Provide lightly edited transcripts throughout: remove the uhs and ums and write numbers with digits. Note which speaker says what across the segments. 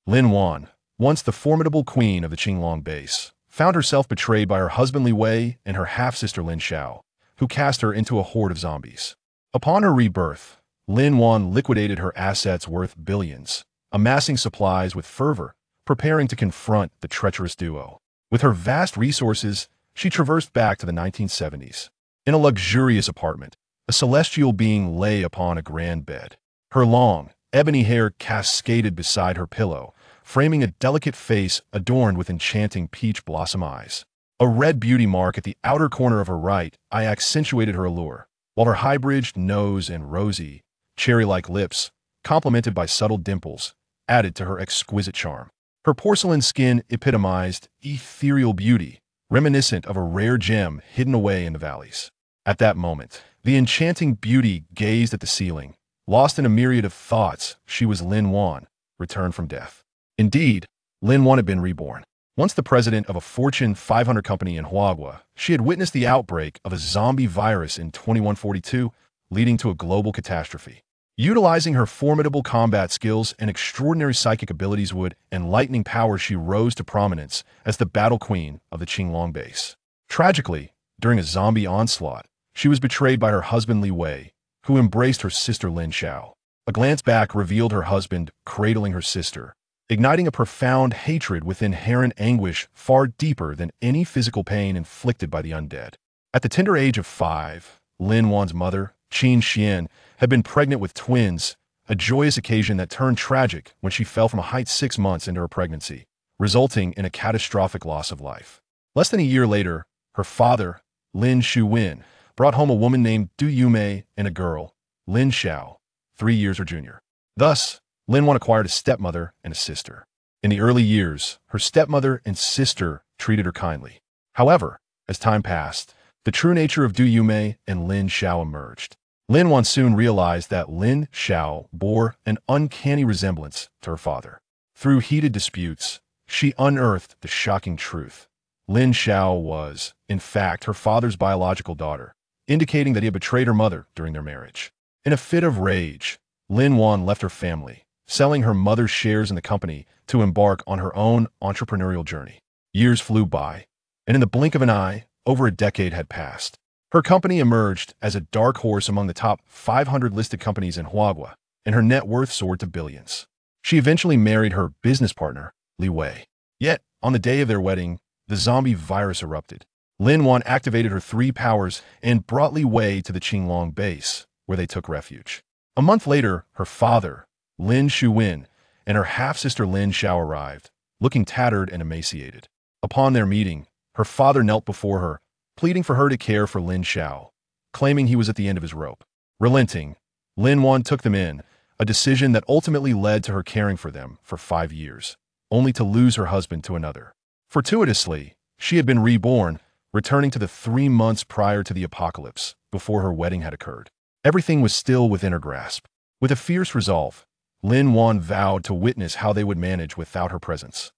Speaker 1: Lin Wan, once the formidable queen of the Qinglong Base, found herself betrayed by her husband Li Wei and her half-sister Lin Xiao, who cast her into a horde of zombies. Upon her rebirth, Lin Wan liquidated her assets worth billions, amassing supplies with fervor, preparing to confront the treacherous duo. With her vast resources, she traversed back to the 1970s. In a luxurious apartment, a celestial being lay upon a grand bed. Her long, ebony hair cascaded beside her pillow, framing a delicate face adorned with enchanting peach blossom eyes. A red beauty mark at the outer corner of her right eye accentuated her allure, while her high-bridged nose and rosy, cherry-like lips, complemented by subtle dimples, added to her exquisite charm. Her porcelain skin epitomized ethereal beauty, reminiscent of a rare gem hidden away in the valleys. At that moment, the enchanting beauty gazed at the ceiling, lost in a myriad of thoughts. She was Lin Wan, returned from death. Indeed, Lin Wan had been reborn. Once the president of a Fortune 500 company in Huagua, she had witnessed the outbreak of a zombie virus in 2142, leading to a global catastrophe. Utilizing her formidable combat skills and extraordinary psychic abilities and lightning power, she rose to prominence as the battle queen of the Qinglong Base. Tragically, during a zombie onslaught, she was betrayed by her husband Li Wei, who embraced her sister Lin Xiao. A glance back revealed her husband cradling her sister, igniting a profound hatred with inherent anguish far deeper than any physical pain inflicted by the undead. At the tender age of 5, Lin Wan's mother, Qin Xian, had been pregnant with twins, a joyous occasion that turned tragic when she fell from a height 6 months into her pregnancy, resulting in a catastrophic loss of life. Less than a year later, her father, Lin Xiao, brought home a woman named Du Yume and a girl, Lin Xiao, 3 years her junior. Thus, Lin Wan acquired a stepmother and a sister. In the early years, her stepmother and sister treated her kindly. However, as time passed, the true nature of Du Yume and Lin Xiao emerged. Lin Wan soon realized that Lin Xiao bore an uncanny resemblance to her father. Through heated disputes, she unearthed the shocking truth. Lin Xiao was, in fact, her father's biological daughter, indicating that he had betrayed her mother during their marriage. In a fit of rage, Lin Wan left her family, selling her mother's shares in the company to embark on her own entrepreneurial journey. Years flew by, and in the blink of an eye, over a decade had passed. Her company emerged as a dark horse among the top 500 listed companies in Huagua, and her net worth soared to billions. She eventually married her business partner, Li Wei. Yet, on the day of their wedding, the zombie virus erupted. Lin Wan activated her 3 powers and brought Li Wei to the Qinglong Base, where they took refuge. A month later, her father, Lin Xiao, and her half-sister Lin Xiao arrived, looking tattered and emaciated. Upon their meeting, her father knelt before her, pleading for her to care for Lin Xiao, claiming he was at the end of his rope. Relenting, Lin Wan took them in, a decision that ultimately led to her caring for them for 5 years, only to lose her husband to another. Fortuitously, she had been reborn, returning to the 3 months prior to the apocalypse, before her wedding had occurred. Everything was still within her grasp. With a fierce resolve, Lin Wan vowed to witness how they would manage without her presence.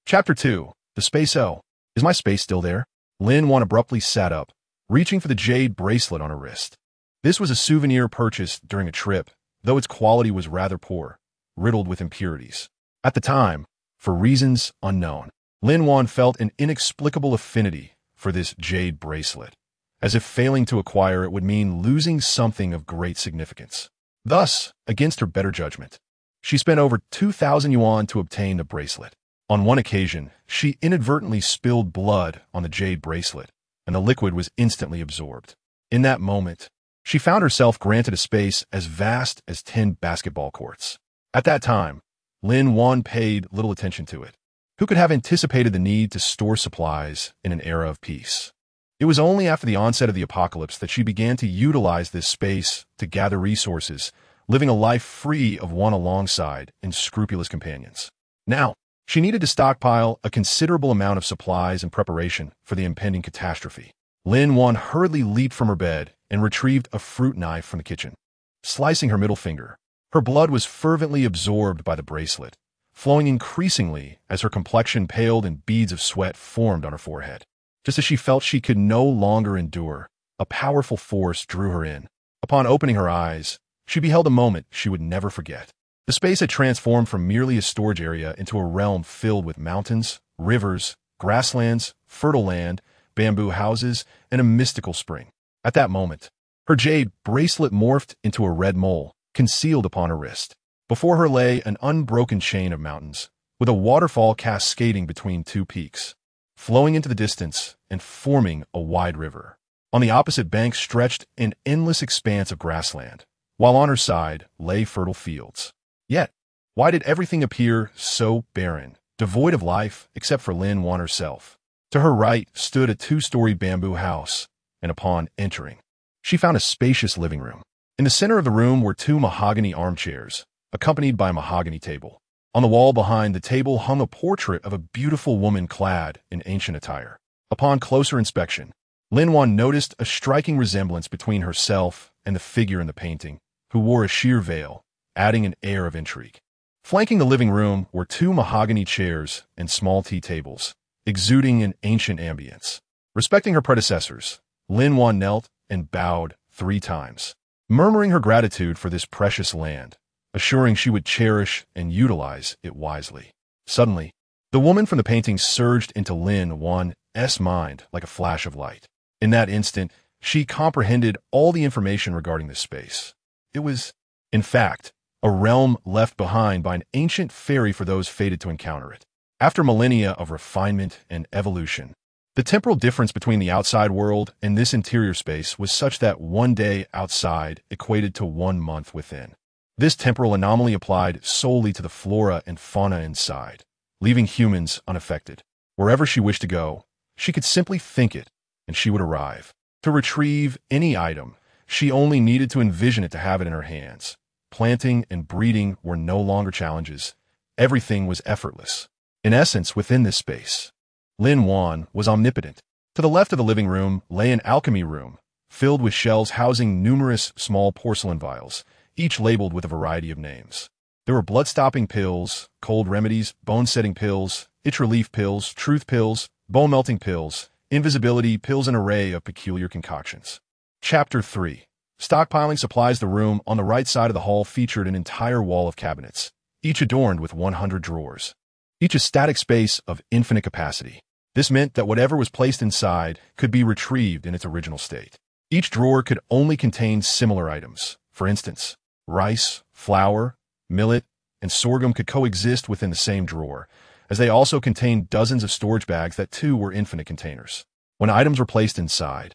Speaker 1: Chapter 2. The Space O. Is my space still there? Lin Wan abruptly sat up, reaching for the jade bracelet on her wrist. This was a souvenir purchased during a trip, though its quality was rather poor, riddled with impurities. At the time, for reasons unknown, Lin Wan felt an inexplicable affinity for this jade bracelet, as if failing to acquire it would mean losing something of great significance. Thus, against her better judgment, she spent over 2,000 yuan to obtain the bracelet. On one occasion, she inadvertently spilled blood on the jade bracelet, and the liquid was instantly absorbed. In that moment, she found herself granted a space as vast as 10 basketball courts. At that time, Lin Wan paid little attention to it. Who could have anticipated the need to store supplies in an era of peace? It was only after the onset of the apocalypse that she began to utilize this space to gather resources, living a life free of one alongside unscrupulous companions. Now, she needed to stockpile a considerable amount of supplies in preparation for the impending catastrophe. Lin Wan hurriedly leaped from her bed and retrieved a fruit knife from the kitchen. Slicing her middle finger, her blood was fervently absorbed by the bracelet, flowing increasingly as her complexion paled and beads of sweat formed on her forehead. Just as she felt she could no longer endure, a powerful force drew her in. Upon opening her eyes, she beheld a moment she would never forget. The space had transformed from merely a storage area into a realm filled with mountains, rivers, grasslands, fertile land, bamboo houses, and a mystical spring. At that moment, her jade bracelet morphed into a red mole, concealed upon her wrist. Before her lay an unbroken chain of mountains, with a waterfall cascading between two peaks, flowing into the distance and forming a wide river. On the opposite bank stretched an endless expanse of grassland, while on her side lay fertile fields. Yet, why did everything appear so barren, devoid of life, except for Lin Wan herself? To her right stood a two-story bamboo house, and upon entering, she found a spacious living room. In the center of the room were two mahogany armchairs, accompanied by a mahogany table. On the wall behind the table hung a portrait of a beautiful woman clad in ancient attire. Upon closer inspection, Lin Wan noticed a striking resemblance between herself and the figure in the painting, who wore a sheer veil, adding an air of intrigue. Flanking the living room were two mahogany chairs and small tea tables, exuding an ancient ambience. Respecting her predecessors, Lin Wan knelt and bowed 3 times, murmuring her gratitude for this precious land, assuring she would cherish and utilize it wisely. Suddenly, the woman from the painting surged into Lin Wan's mind like a flash of light. In that instant, she comprehended all the information regarding this space. It was, in fact, a realm left behind by an ancient fairy for those fated to encounter it. After millennia of refinement and evolution, the temporal difference between the outside world and this interior space was such that 1 day outside equated to 1 month within. This temporal anomaly applied solely to the flora and fauna inside, leaving humans unaffected. Wherever she wished to go, she could simply think it, and she would arrive. To retrieve any item, she only needed to envision it to have it in her hands. Planting and breeding were no longer challenges. Everything was effortless. In essence, within this space, Lin Wan was omnipotent. To the left of the living room lay an alchemy room, filled with shelves housing numerous small porcelain vials, each labeled with a variety of names. There were blood-stopping pills, cold remedies, bone-setting pills, itch relief pills, truth pills, bone-melting pills, invisibility pills, an array of peculiar concoctions. Chapter 3. Stockpiling supplies. The room on the right side of the hall featured an entire wall of cabinets, each adorned with 100 drawers, each a static space of infinite capacity. This meant that whatever was placed inside could be retrieved in its original state. Each drawer could only contain similar items. For instance, rice, flour, millet, and sorghum could coexist within the same drawer, as they also contained dozens of storage bags that too were infinite containers. When items were placed inside,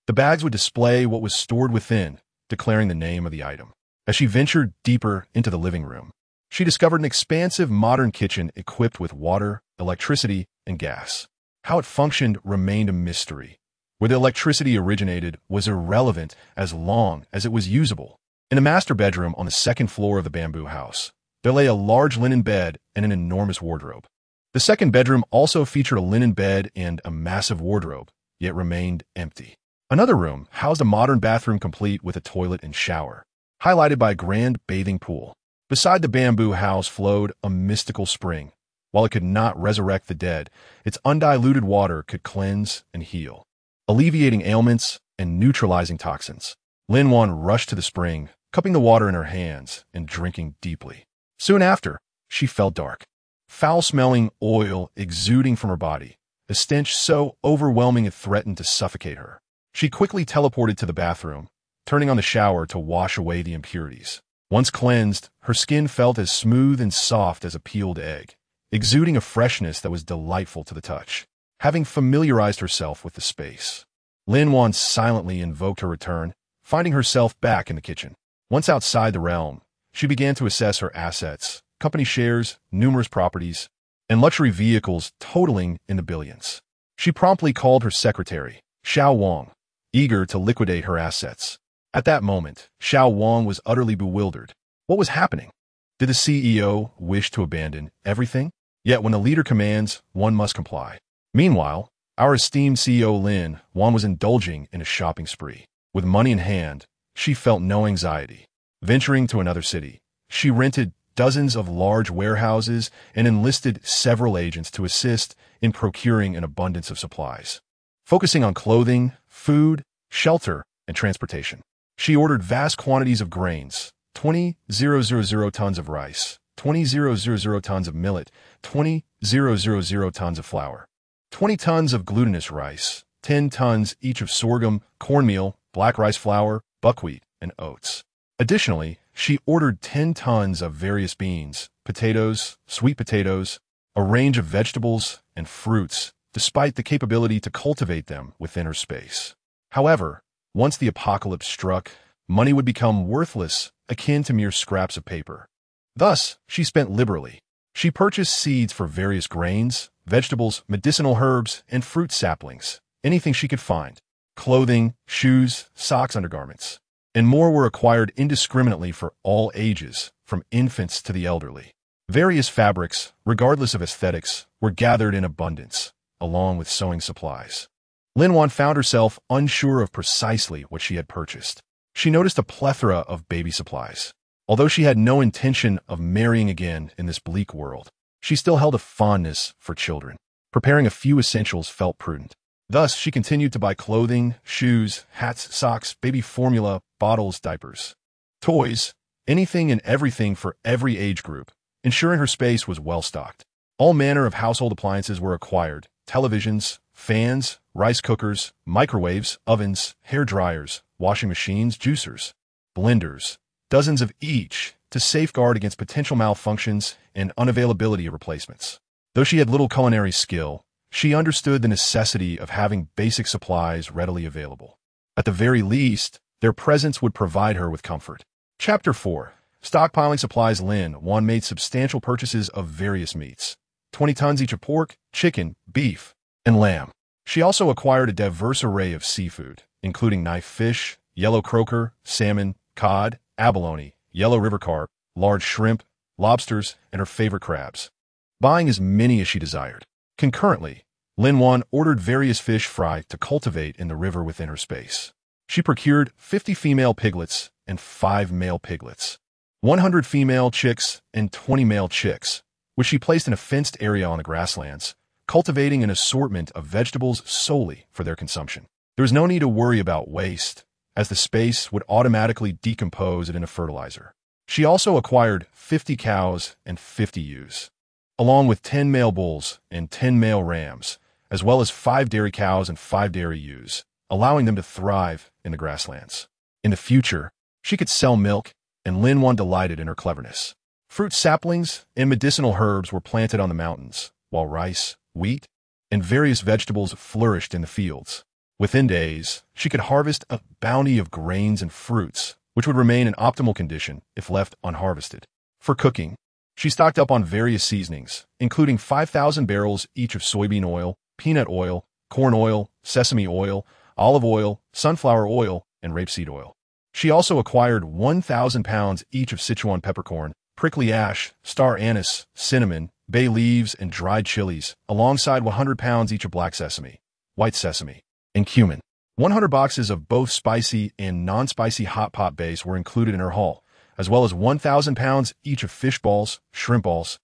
Speaker 1: the bags would display what was stored within, declaring the name of the item. As she ventured deeper into the living room, she discovered an expansive modern kitchen equipped with water, electricity, and gas. How it functioned remained a mystery. Where the electricity originated was irrelevant as long as it was usable. In the master bedroom on the 2nd floor of the bamboo house, there lay a large linen bed and an enormous wardrobe. The 2nd bedroom also featured a linen bed and a massive wardrobe, yet remained empty. Another room housed a modern bathroom complete with a toilet and shower, highlighted by a grand bathing pool. Beside the bamboo house flowed a mystical spring. While it could not resurrect the dead, its undiluted water could cleanse and heal, alleviating ailments and neutralizing toxins. Lin Wan rushed to the spring, cupping the water in her hands and drinking deeply. Soon after, she felt dark. Foul-smelling oil exuding from her body, a stench so overwhelming it threatened to suffocate her. She quickly teleported to the bathroom, turning on the shower to wash away the impurities. Once cleansed, her skin felt as smooth and soft as a peeled egg, exuding a freshness that was delightful to the touch. Having familiarized herself with the space, Lin Wan silently invoked her return, finding herself back in the kitchen. Once outside the realm, she began to assess her assets, company shares, numerous properties, and luxury vehicles totaling in the billions. She promptly called her secretary, Xiao Wang, eager to liquidate her assets. At that moment, Xiao Wang was utterly bewildered. What was happening? Did the CEO wish to abandon everything? Yet when the leader commands, one must comply. Meanwhile, our esteemed CEO Lin Wan was indulging in a shopping spree. With money in hand, she felt no anxiety. Venturing to another city, she rented dozens of large warehouses and enlisted several agents to assist in procuring an abundance of supplies. Focusing on clothing, food, shelter, and transportation, she ordered vast quantities of grains, 20,000 tons of rice, 20,000 tons of millet, 20,000 tons of flour, 20 tons of glutinous rice, 10 tons each of sorghum, cornmeal, black rice flour, buckwheat, and oats. Additionally, she ordered 10 tons of various beans, potatoes, sweet potatoes, a range of vegetables, and fruits, despite the capability to cultivate them within her space. However, once the apocalypse struck, money would become worthless, akin to mere scraps of paper. Thus, she spent liberally. She purchased seeds for various grains, vegetables, medicinal herbs, and fruit saplings, anything she could find. Clothing, shoes, socks, undergarments, and more were acquired indiscriminately for all ages, from infants to the elderly. Various fabrics, regardless of aesthetics, were gathered in abundance, along with sewing supplies. Lin Wan found herself unsure of precisely what she had purchased. She noticed a plethora of baby supplies. Although she had no intention of marrying again in this bleak world, she still held a fondness for children. Preparing a few essentials felt prudent. Thus, she continued to buy clothing, shoes, hats, socks, baby formula, bottles, diapers, toys, anything and everything for every age group, ensuring her space was well stocked. All manner of household appliances were acquired: televisions, fans, rice cookers, microwaves, ovens, hair dryers, washing machines, juicers, blenders, dozens of each, to safeguard against potential malfunctions and unavailability of replacements. Though she had little culinary skill, she understood the necessity of having basic supplies readily available. At the very least, their presence would provide her with comfort. Chapter 4. Stockpiling supplies. Lin Wan made substantial purchases of various meats, 20 tons each of pork, chicken, beef, and lamb. She also acquired a diverse array of seafood, including knife fish, yellow croaker, salmon, cod, abalone, yellow river carp, large shrimp, lobsters, and her favorite crabs, buying as many as she desired. Concurrently, Lin Wan ordered various fish fry to cultivate in the river within her space. She procured 50 female piglets and 5 male piglets, 100 female chicks and 20 male chicks, which she placed in a fenced area on the grasslands, cultivating an assortment of vegetables solely for their consumption. There was no need to worry about waste, as the space would automatically decompose it into fertilizer. She also acquired 50 cows and 50 ewes, along with 10 male bulls and 10 male rams, as well as 5 dairy cows and 5 dairy ewes, allowing them to thrive in the grasslands. In the future, she could sell milk, and Lin Wan delighted in her cleverness. Fruit saplings and medicinal herbs were planted on the mountains, while rice, wheat, and various vegetables flourished in the fields. Within days, she could harvest a bounty of grains and fruits, which would remain in optimal condition if left unharvested. For cooking, she stocked up on various seasonings, including 5,000 barrels each of soybean oil, peanut oil, corn oil, sesame oil, olive oil, sunflower oil, and rapeseed oil. She also acquired 1,000 pounds each of Sichuan peppercorn, prickly ash, star anise, cinnamon, bay leaves, and dried chilies, alongside 100 pounds each of black sesame, white sesame, and cumin. 100 boxes of both spicy and non-spicy hot pot base were included in her haul, as well as 1,000 pounds each of fish balls, shrimp balls,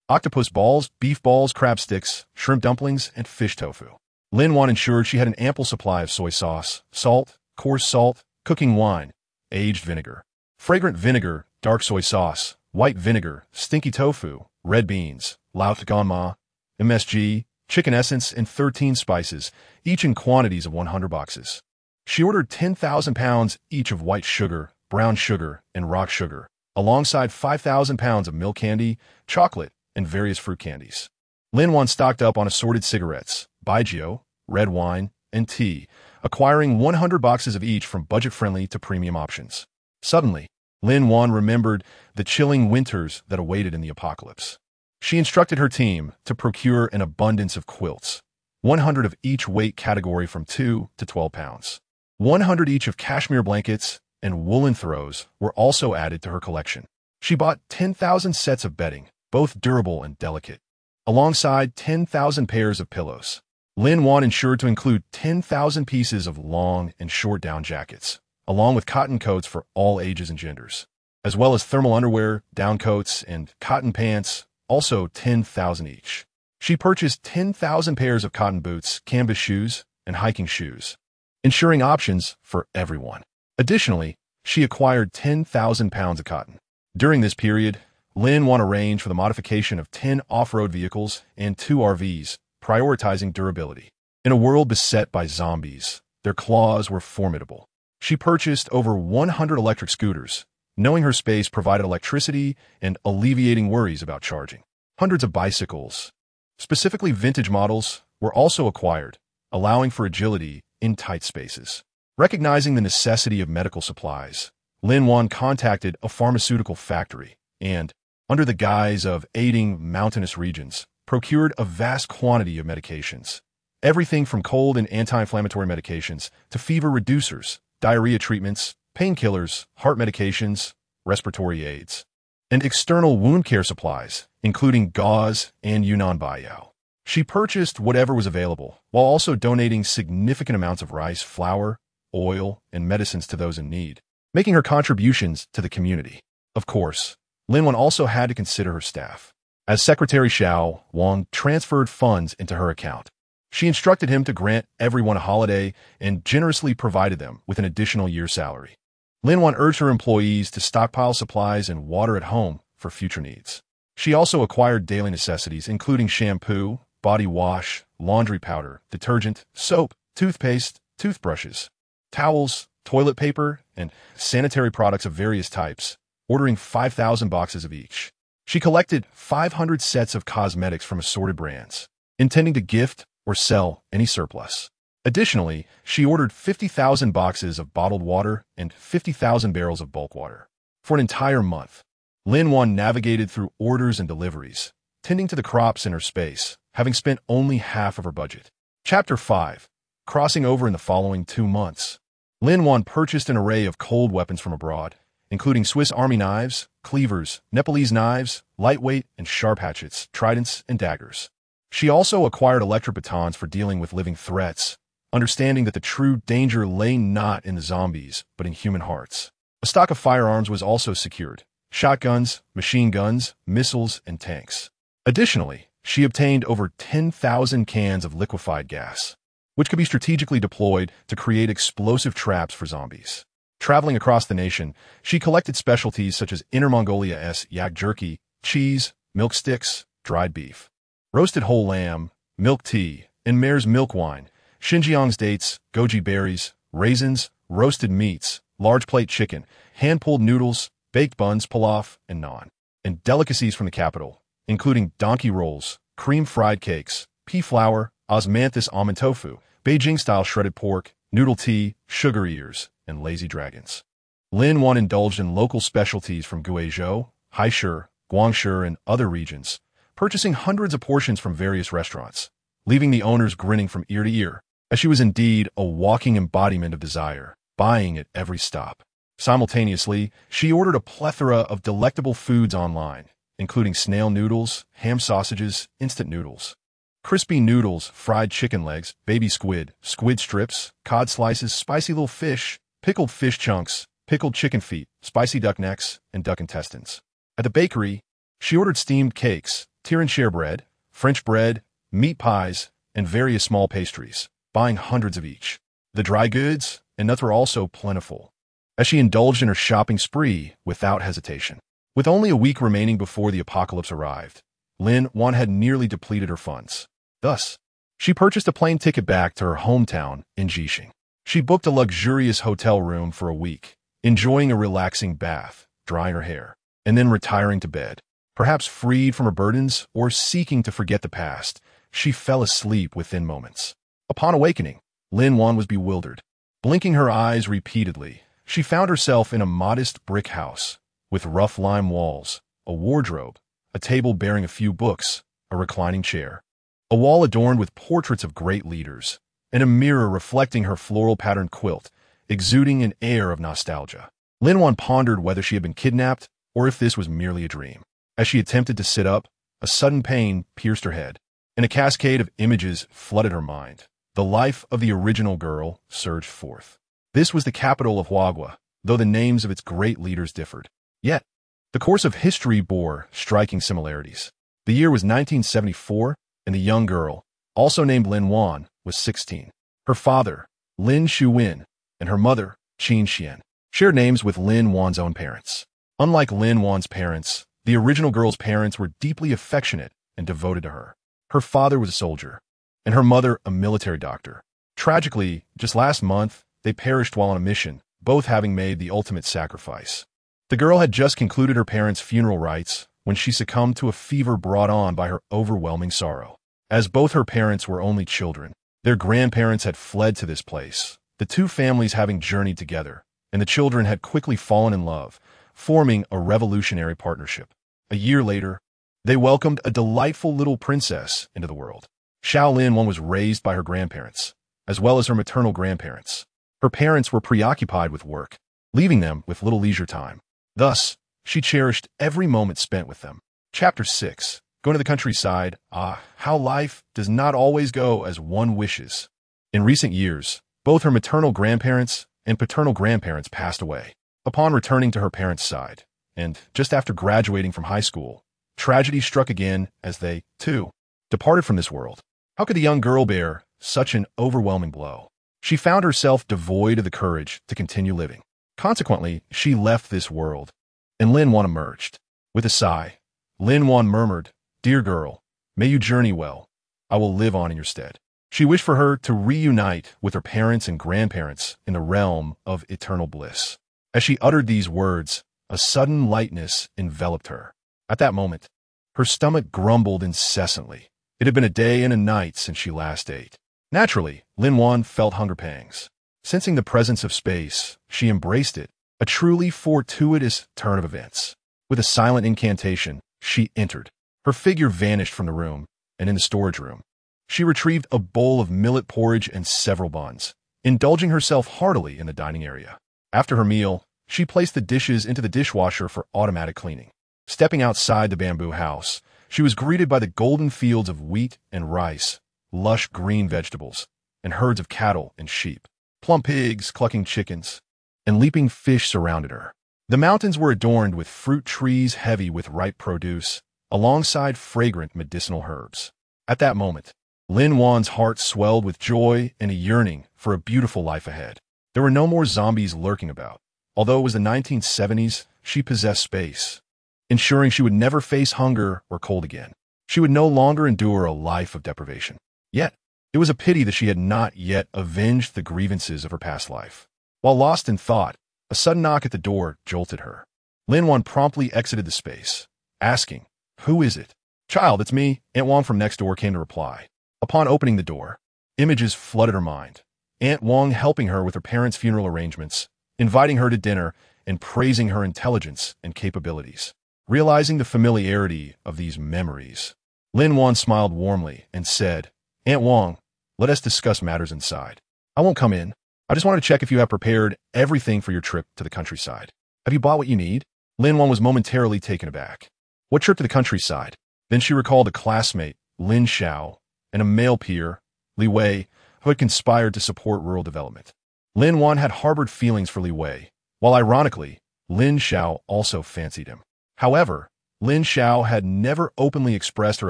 Speaker 1: octopus balls, beef balls, crab sticks, shrimp dumplings, and fish tofu. Lin Wan ensured she had an ample supply of soy sauce, salt, coarse salt, cooking wine, aged vinegar, fragrant vinegar, dark soy sauce, white vinegar, stinky tofu, red beans, lao ganma, MSG, chicken essence, and 13 spices, each in quantities of 100 boxes. She ordered 10,000 pounds each of white sugar, brown sugar, and rock sugar, alongside 5,000 pounds of milk candy, chocolate, and various fruit candies. Lin Wan stocked up on assorted cigarettes, baijiu, red wine, and tea, acquiring 100 boxes of each from budget-friendly to premium options. Suddenly, Lin Wan remembered the chilling winters that awaited in the apocalypse. She instructed her team to procure an abundance of quilts, 100 of each weight category from 2 to 12 pounds. 100 each of cashmere blankets and woolen throws were also added to her collection. She bought 10,000 sets of bedding, both durable and delicate, alongside 10,000 pairs of pillows. Lin Wan ensured to include 10,000 pieces of long and short down jackets, along with cotton coats for all ages and genders, as well as thermal underwear, down coats, and cotton pants, also 10,000 each. She purchased 10,000 pairs of cotton boots, canvas shoes, and hiking shoes, ensuring options for everyone. Additionally, she acquired 10,000 pounds of cotton. During this period, Lin Wan arranged for the modification of 10 off-road vehicles and 2 RVs, prioritizing durability. In a world beset by zombies, their claws were formidable. She purchased over 100 electric scooters, knowing her space provided electricity and alleviating worries about charging. Hundreds of bicycles, specifically vintage models, were also acquired, allowing for agility in tight spaces. Recognizing the necessity of medical supplies, Lin Wan contacted a pharmaceutical factory and, under the guise of aiding mountainous regions, procured a vast quantity of medications. Everything from cold and anti-inflammatory medications to fever reducers, diarrhea treatments, painkillers, heart medications, respiratory aids, and external wound care supplies, including gauze and Yunnan Baiyao. She purchased whatever was available, while also donating significant amounts of rice, flour, oil, and medicines to those in need, making her contributions to the community. Of course, Lin Wan also had to consider her staff. As Secretary Xiao, Wang transferred funds into her account. She instructed him to grant everyone a holiday and generously provided them with an additional year's salary. Lin Wan urged her employees to stockpile supplies and water at home for future needs. She also acquired daily necessities, including shampoo, body wash, laundry powder, detergent, soap, toothpaste, toothbrushes, towels, toilet paper, and sanitary products of various types, ordering 5,000 boxes of each. She collected 500 sets of cosmetics from assorted brands, intending to gift or sell any surplus. Additionally, she ordered 50,000 boxes of bottled water and 50,000 barrels of bulk water. For an entire month, Lin Wan navigated through orders and deliveries, tending to the crops in her space, having spent only half of her budget. Chapter 5. Crossing over in the following 2 months. Lin Wan purchased an array of cold weapons from abroad, including Swiss Army knives, cleavers, Nepalese knives, lightweight and sharp hatchets, tridents, and daggers. She also acquired electric batons for dealing with living threats, understanding that the true danger lay not in the zombies, but in human hearts. A stock of firearms was also secured: shotguns, machine guns, missiles, and tanks. Additionally, she obtained over 10,000 cans of liquefied gas, which could be strategically deployed to create explosive traps for zombies. Traveling across the nation, she collected specialties such as Inner Mongolia's yak jerky, cheese, milk sticks, dried beef, roasted whole lamb, milk tea, and mare's milk wine, Xinjiang's dates, goji berries, raisins, roasted meats, large plate chicken, hand-pulled noodles, baked buns, pilaf, and naan, and delicacies from the capital, including donkey rolls, cream-fried cakes, pea flour, osmanthus almond tofu, Beijing-style shredded pork, noodle tea, sugar ears, and lazy dragons. Lin Wan indulged in local specialties from Guizhou, Haishu, Guangshi, and other regions, purchasing hundreds of portions from various restaurants, leaving the owners grinning from ear to ear, as she was indeed a walking embodiment of desire, buying at every stop. Simultaneously, she ordered a plethora of delectable foods online, including snail noodles, ham sausages, instant noodles, crispy noodles, fried chicken legs, baby squid, squid strips, cod slices, spicy little fish, pickled fish chunks, pickled chicken feet, spicy duck necks, and duck intestines. At the bakery, she ordered steamed cakes, tiramisu bread, French bread, meat pies, and various small pastries, buying hundreds of each. The dry goods and nuts were also plentiful, as she indulged in her shopping spree without hesitation. With only a week remaining before the apocalypse arrived, Lin Wan had nearly depleted her funds. Thus, she purchased a plane ticket back to her hometown in Jixing. She booked a luxurious hotel room for a week, enjoying a relaxing bath, drying her hair, and then retiring to bed. Perhaps freed from her burdens or seeking to forget the past, she fell asleep within moments. Upon awakening, Lin Wan was bewildered. Blinking her eyes repeatedly, she found herself in a modest brick house, with rough lime walls, a wardrobe, a table bearing a few books, a reclining chair, a wall adorned with portraits of great leaders, and a mirror reflecting her floral-patterned quilt, exuding an air of nostalgia. Lin Wan pondered whether she had been kidnapped or if this was merely a dream. As she attempted to sit up, a sudden pain pierced her head, and a cascade of images flooded her mind. The life of the original girl surged forth. This was the capital of Huagua, though the names of its great leaders differed. Yet, the course of history bore striking similarities. The year was 1974, and the young girl, also named Lin Wan, was 16. Her father, Lin Xiao, and her mother, Qin Xian, shared names with Lin Wan's own parents. Unlike Lin Wan's parents, the original girl's parents were deeply affectionate and devoted to her. Her father was a soldier, and her mother a military doctor. Tragically, just last month, they perished while on a mission, both having made the ultimate sacrifice. The girl had just concluded her parents' funeral rites when she succumbed to a fever brought on by her overwhelming sorrow. As both her parents were only children, their grandparents had fled to this place, the two families having journeyed together, and the children had quickly fallen in love, forming a revolutionary partnership. A year later, they welcomed a delightful little princess into the world. Lin Wan was raised by her grandparents, as well as her maternal grandparents. Her parents were preoccupied with work, leaving them with little leisure time. Thus, she cherished every moment spent with them. Chapter 6. Going to the countryside. How life does not always go as one wishes. In recent years, both her maternal grandparents and paternal grandparents passed away. Upon returning to her parents' side, and just after graduating from high school, tragedy struck again as they, too, departed from this world. How could the young girl bear such an overwhelming blow? She found herself devoid of the courage to continue living. Consequently, she left this world, and Lin Wan emerged. With a sigh, Lin Wan murmured, "Dear girl, may you journey well. I will live on in your stead." She wished for her to reunite with her parents and grandparents in the realm of eternal bliss. As she uttered these words, a sudden lightness enveloped her. At that moment, her stomach grumbled incessantly. It had been a day and a night since she last ate. Naturally, Lin Wan felt hunger pangs. Sensing the presence of space, she embraced it, a truly fortuitous turn of events. With a silent incantation, she entered. Her figure vanished from the room, and in the storage room, she retrieved a bowl of millet porridge and several buns, indulging herself heartily in the dining area. After her meal, she placed the dishes into the dishwasher for automatic cleaning. Stepping outside the bamboo house, she was greeted by the golden fields of wheat and rice, lush green vegetables, and herds of cattle and sheep. Plump pigs, clucking chickens, and leaping fish surrounded her. The mountains were adorned with fruit trees heavy with ripe produce, alongside fragrant medicinal herbs. At that moment, Lin Wan's heart swelled with joy and a yearning for a beautiful life ahead. There were no more zombies lurking about. Although it was the 1970s, she possessed space, ensuring she would never face hunger or cold again. She would no longer endure a life of deprivation. Yet, it was a pity that she had not yet avenged the grievances of her past life. While lost in thought, a sudden knock at the door jolted her. Lin Wan promptly exited the space, asking, "Who is it?" "Child, it's me," Aunt Wang from next door came to reply. Upon opening the door, images flooded her mind. Aunt Wang helping her with her parents' funeral arrangements, inviting her to dinner, and praising her intelligence and capabilities. Realizing the familiarity of these memories, Lin Wan smiled warmly and said, "Aunt Wang, let us discuss matters inside. I won't come in. I just wanted to check if you have prepared everything for your trip to the countryside. Have you bought what you need?" Lin Wan was momentarily taken aback. What trip to the countryside? Then she recalled a classmate, Lin Xiao, and a male peer, Li Wei, who had conspired to support rural development. Lin Wan had harbored feelings for Li Wei, while ironically, Lin Xiao also fancied him. However, Lin Xiao had never openly expressed her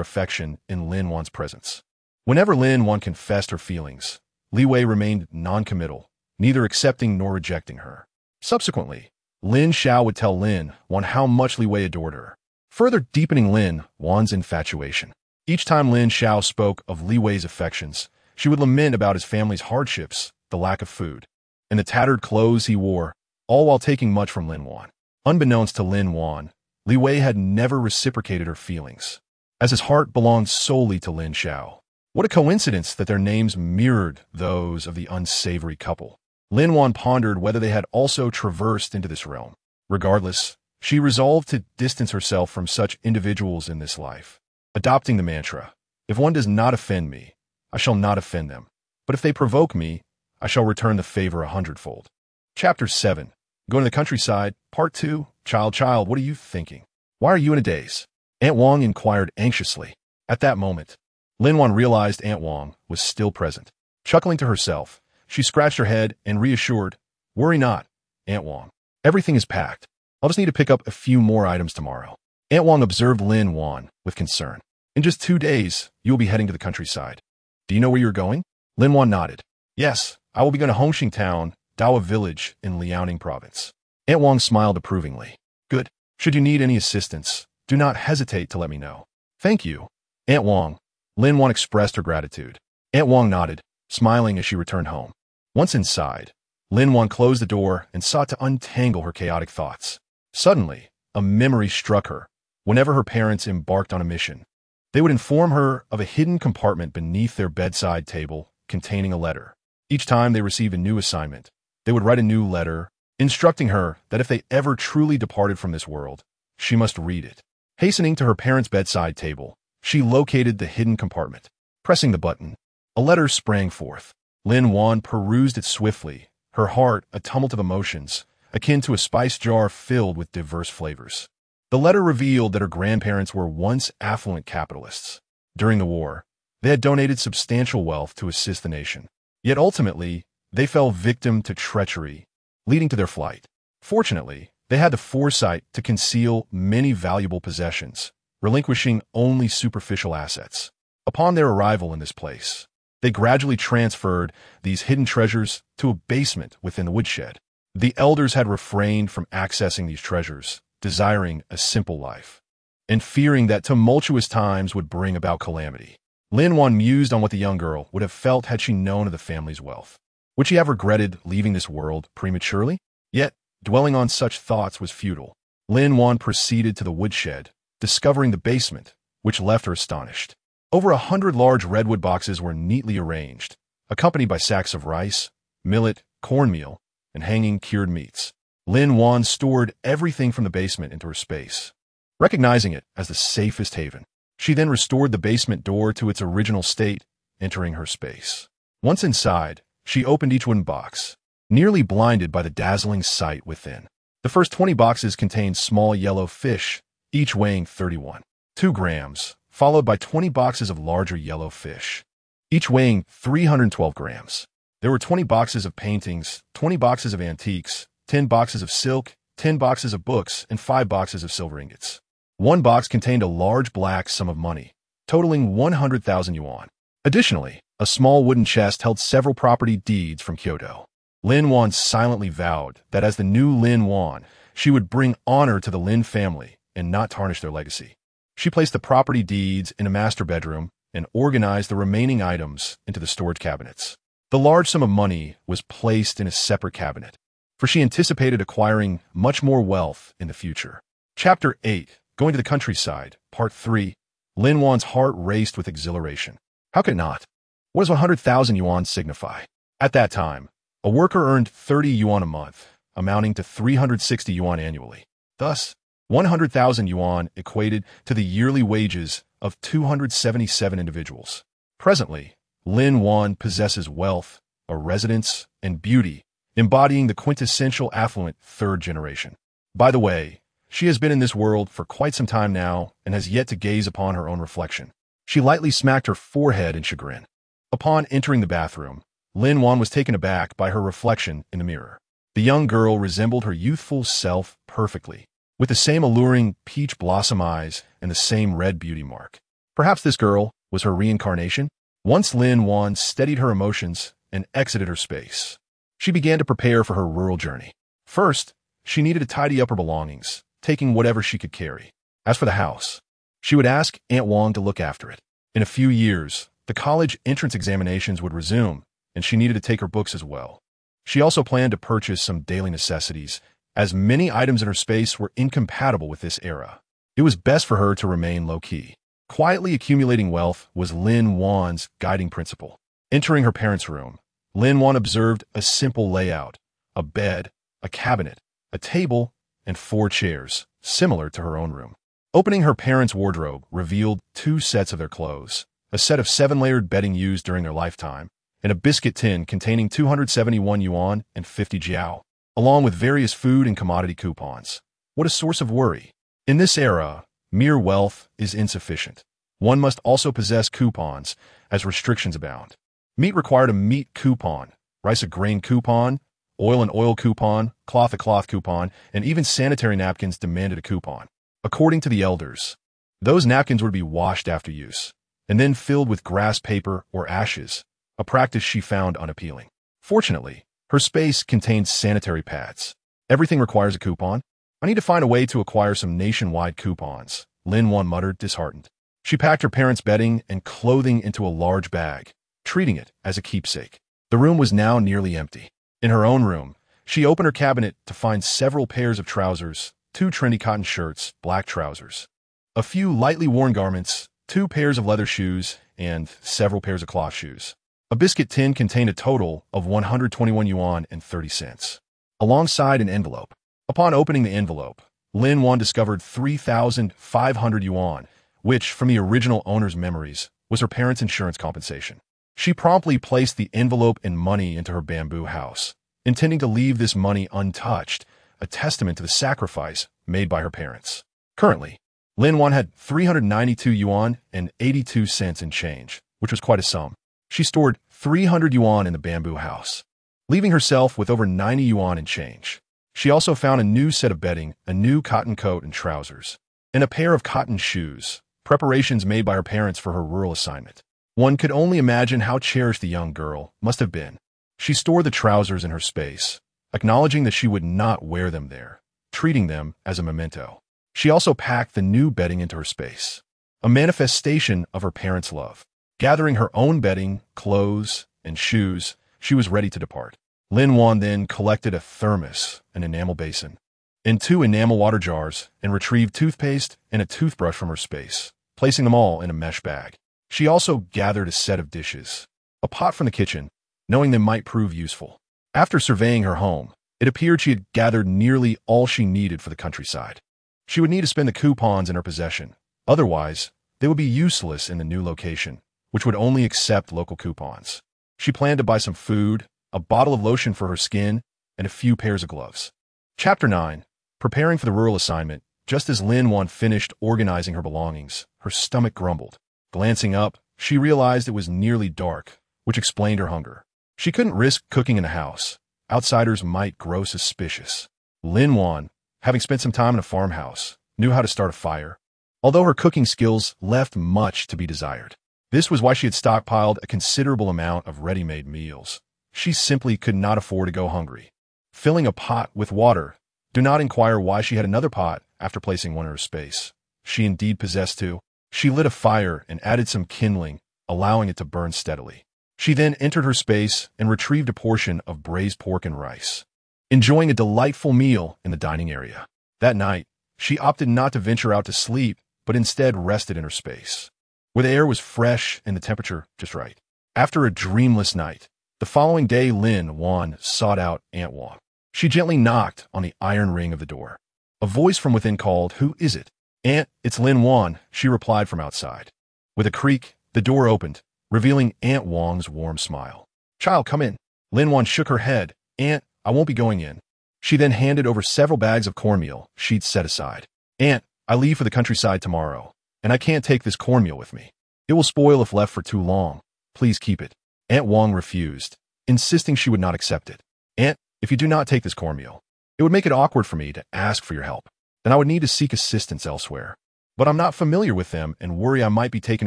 Speaker 1: affection in Lin Wan's presence. Whenever Lin Wan confessed her feelings, Li Wei remained non-committal, neither accepting nor rejecting her. Subsequently, Lin Xiao would tell Lin Wan how much Li Wei adored her, further deepening Lin Wan's infatuation. Each time Lin Xiao spoke of Li Wei's affections, she would lament about his family's hardships, the lack of food, and the tattered clothes he wore, all while taking much from Lin Wan. Unbeknownst to Lin Wan, Li Wei had never reciprocated her feelings, as his heart belonged solely to Lin Xiao. What a coincidence that their names mirrored those of the unsavory couple. Lin Wan pondered whether they had also traversed into this realm. Regardless, she resolved to distance herself from such individuals in this life, adopting the mantra, "If one does not offend me, I shall not offend them. But if they provoke me, I shall return the favor 100-fold. Chapter 7. Going to the countryside, Part 2. Child, what are you thinking? Why are you in a daze? Aunt Wang inquired anxiously. At that moment, Lin Wan realized Aunt Wang was still present. Chuckling to herself, she scratched her head and reassured, "Worry not, Aunt Wang. Everything is packed. I'll just need to pick up a few more items tomorrow." Aunt Wang observed Lin Wan with concern. "In just 2 days, you will be heading to the countryside. Do you know where you're going?" Lin Wan nodded. "Yes, I will be going to Hongxing Town Dawa village in Liaoning province. Aunt Wang smiled approvingly. Good. Should you need any assistance, do not hesitate to let me know. Thank you, Aunt Wang. Lin Wan expressed her gratitude. Aunt Wang nodded, smiling as she returned home. Once inside, Lin Wan closed the door and sought to untangle her chaotic thoughts. Suddenly, a memory struck her. Whenever her parents embarked on a mission, they would inform her of a hidden compartment beneath their bedside table containing a letter. Each time they received a new assignment, they would write a new letter, instructing her that if they ever truly departed from this world, she must read it. Hastening to her parents' bedside table, she located the hidden compartment. Pressing the button, a letter sprang forth. Lin Wan perused it swiftly, her heart a tumult of emotions, akin to a spice jar filled with diverse flavors. The letter revealed that her grandparents were once affluent capitalists. During the war, they had donated substantial wealth to assist the nation. Yet ultimately, they fell victim to treachery, leading to their flight. Fortunately, they had the foresight to conceal many valuable possessions, relinquishing only superficial assets. Upon their arrival in this place, they gradually transferred these hidden treasures to a basement within the woodshed. The elders had refrained from accessing these treasures, desiring a simple life, and fearing that tumultuous times would bring about calamity. Lin Wan mused on what the young girl would have felt had she known of the family's wealth. Would she have regretted leaving this world prematurely? Yet, dwelling on such thoughts was futile. Lin Wan proceeded to the woodshed, discovering the basement, which left her astonished. Over 100 large redwood boxes were neatly arranged, accompanied by sacks of rice, millet, cornmeal, and hanging cured meats. Lin Wan stored everything from the basement into her space, recognizing it as the safest haven. She then restored the basement door to its original state, entering her space. Once inside, she opened each wooden box, nearly blinded by the dazzling sight within. The first 20 boxes contained small yellow fish, each weighing 31.2 grams, followed by 20 boxes of larger yellow fish, each weighing 312 grams. There were 20 boxes of paintings, 20 boxes of antiques, 10 boxes of silk, 10 boxes of books, and 5 boxes of silver ingots. One box contained a large black sum of money, totaling 100,000 yuan. Additionally, a small wooden chest held several property deeds from Kyoto. Lin Wan silently vowed that as the new Lin Wan, she would bring honor to the Lin family and not tarnish their legacy. She placed the property deeds in a master bedroom and organized the remaining items into the storage cabinets. The large sum of money was placed in a separate cabinet, for she anticipated acquiring much more wealth in the future. Chapter 8, Going to the Countryside, Part 3. Lin Wan's heart raced with exhilaration. How could it not? What does 100,000 yuan signify? At that time, a worker earned 30 yuan a month, amounting to 360 yuan annually. Thus, 100,000 yuan equated to the yearly wages of 277 individuals. Presently, Lin Wan possesses wealth, a residence, and beauty, embodying the quintessential affluent third generation. By the way, she has been in this world for quite some time now and has yet to gaze upon her own reflection. She lightly smacked her forehead in chagrin. Upon entering the bathroom, Lin Wan was taken aback by her reflection in the mirror. The young girl resembled her youthful self perfectly, with the same alluring peach blossom eyes and the same red beauty mark. Perhaps this girl was her reincarnation? Once Lin Wan steadied her emotions and exited her space, she began to prepare for her rural journey. First, she needed to tidy up her belongings, taking whatever she could carry. As for the house, she would ask Aunt Wang to look after it. In a few years, the college entrance examinations would resume, and she needed to take her books as well. She also planned to purchase some daily necessities, as many items in her space were incompatible with this era. It was best for her to remain low-key. Quietly accumulating wealth was Lin Wan's guiding principle. Entering her parents' room, Lin Wan observed a simple layout: a bed, a cabinet, a table, and 4 chairs, similar to her own room. Opening her parents' wardrobe revealed 2 sets of their clothes, a set of 7-layered bedding used during their lifetime, and a biscuit tin containing 271 yuan and 50 jiao, along with various food and commodity coupons. What a source of worry! In this era, mere wealth is insufficient. One must also possess coupons, as restrictions abound. Meat required a meat coupon, rice a grain coupon, oil an oil coupon, cloth a cloth coupon, and even sanitary napkins demanded a coupon. According to the elders, those napkins would be washed after use, and then filled with grass paper or ashes, a practice she found unappealing. Fortunately, Her space contained sanitary pads. Everything requires a coupon. I need to find a way to acquire some nationwide coupons, Lin Wan muttered, disheartened. She packed her parents' bedding and clothing into a large bag, treating it as a keepsake. The room was now nearly empty. In her own room, she opened her cabinet to find several pairs of trousers, 2 trendy cotton shirts, black trousers, a few lightly worn garments, 2 pairs of leather shoes, and several pairs of cloth shoes. A biscuit tin contained a total of 121 yuan and 30 cents, alongside an envelope. Upon opening the envelope, Lin Wan discovered 3,500 yuan, which, from the original owner's memories, was her parents' insurance compensation. She promptly placed the envelope and money into her bamboo house, intending to leave this money untouched, a testament to the sacrifice made by her parents. Currently, Lin Wan had 392 yuan and 82 cents in change, which was quite a sum. She stored 300 yuan in the bamboo house, leaving herself with over 90 yuan in change. She also found a new set of bedding, a new cotton coat and trousers, and a pair of cotton shoes, preparations made by her parents for her rural assignment. One could only imagine how cherished the young girl must have been. She stored the trousers in her space, acknowledging that she would not wear them there, treating them as a memento. She also packed the new bedding into her space, a manifestation of her parents' love. Gathering her own bedding, clothes, and shoes, she was ready to depart. Lin Wan then collected a thermos, an enamel basin, and 2 enamel water jars, and retrieved toothpaste and a toothbrush from her space, placing them all in a mesh bag. She also gathered a set of dishes, a pot from the kitchen, knowing they might prove useful. After surveying her home, it appeared she had gathered nearly all she needed for the countryside. She would need to spend the coupons in her possession. Otherwise, they would be useless in the new location, which would only accept local coupons. She planned to buy some food, a bottle of lotion for her skin, and a few pairs of gloves. Chapter 9. Preparing for the rural assignment. Just as Lin Wan finished organizing her belongings, her stomach grumbled. Glancing up, she realized it was nearly dark, which explained her hunger. She couldn't risk cooking in the house. Outsiders might grow suspicious. Lin Wan, having spent some time in a farmhouse, knew how to start a fire, although her cooking skills left much to be desired. This was why she had stockpiled a considerable amount of ready-made meals. She simply could not afford to go hungry. Filling a pot with water, do not inquire why she had another pot after placing one in her space. She indeed possessed 2. She lit a fire and added some kindling, allowing it to burn steadily. She then entered her space and retrieved a portion of braised pork and rice, enjoying a delightful meal in the dining area. That night, she opted not to venture out to sleep, but instead rested in her space, where the air was fresh and the temperature just right. After a dreamless night, the following day Lin Wan sought out Aunt Wang. She gently knocked on the iron ring of the door. A voice from within called, "Who is it?" "Aunt, it's Lin Wan," she replied from outside. With a creak, the door opened, revealing Aunt Wang's warm smile. "Child, come in." Lin Wan shook her head. "Aunt, I won't be going in." She then handed over several bags of cornmeal she'd set aside. "Aunt, I leave for the countryside tomorrow, and I can't take this cornmeal with me. It will spoil if left for too long. Please keep it." Aunt Wang refused, insisting she would not accept it. "Aunt, if you do not take this cornmeal, it would make it awkward for me to ask for your help. Then I would need to seek assistance elsewhere. But I'm not familiar with them and worry I might be taken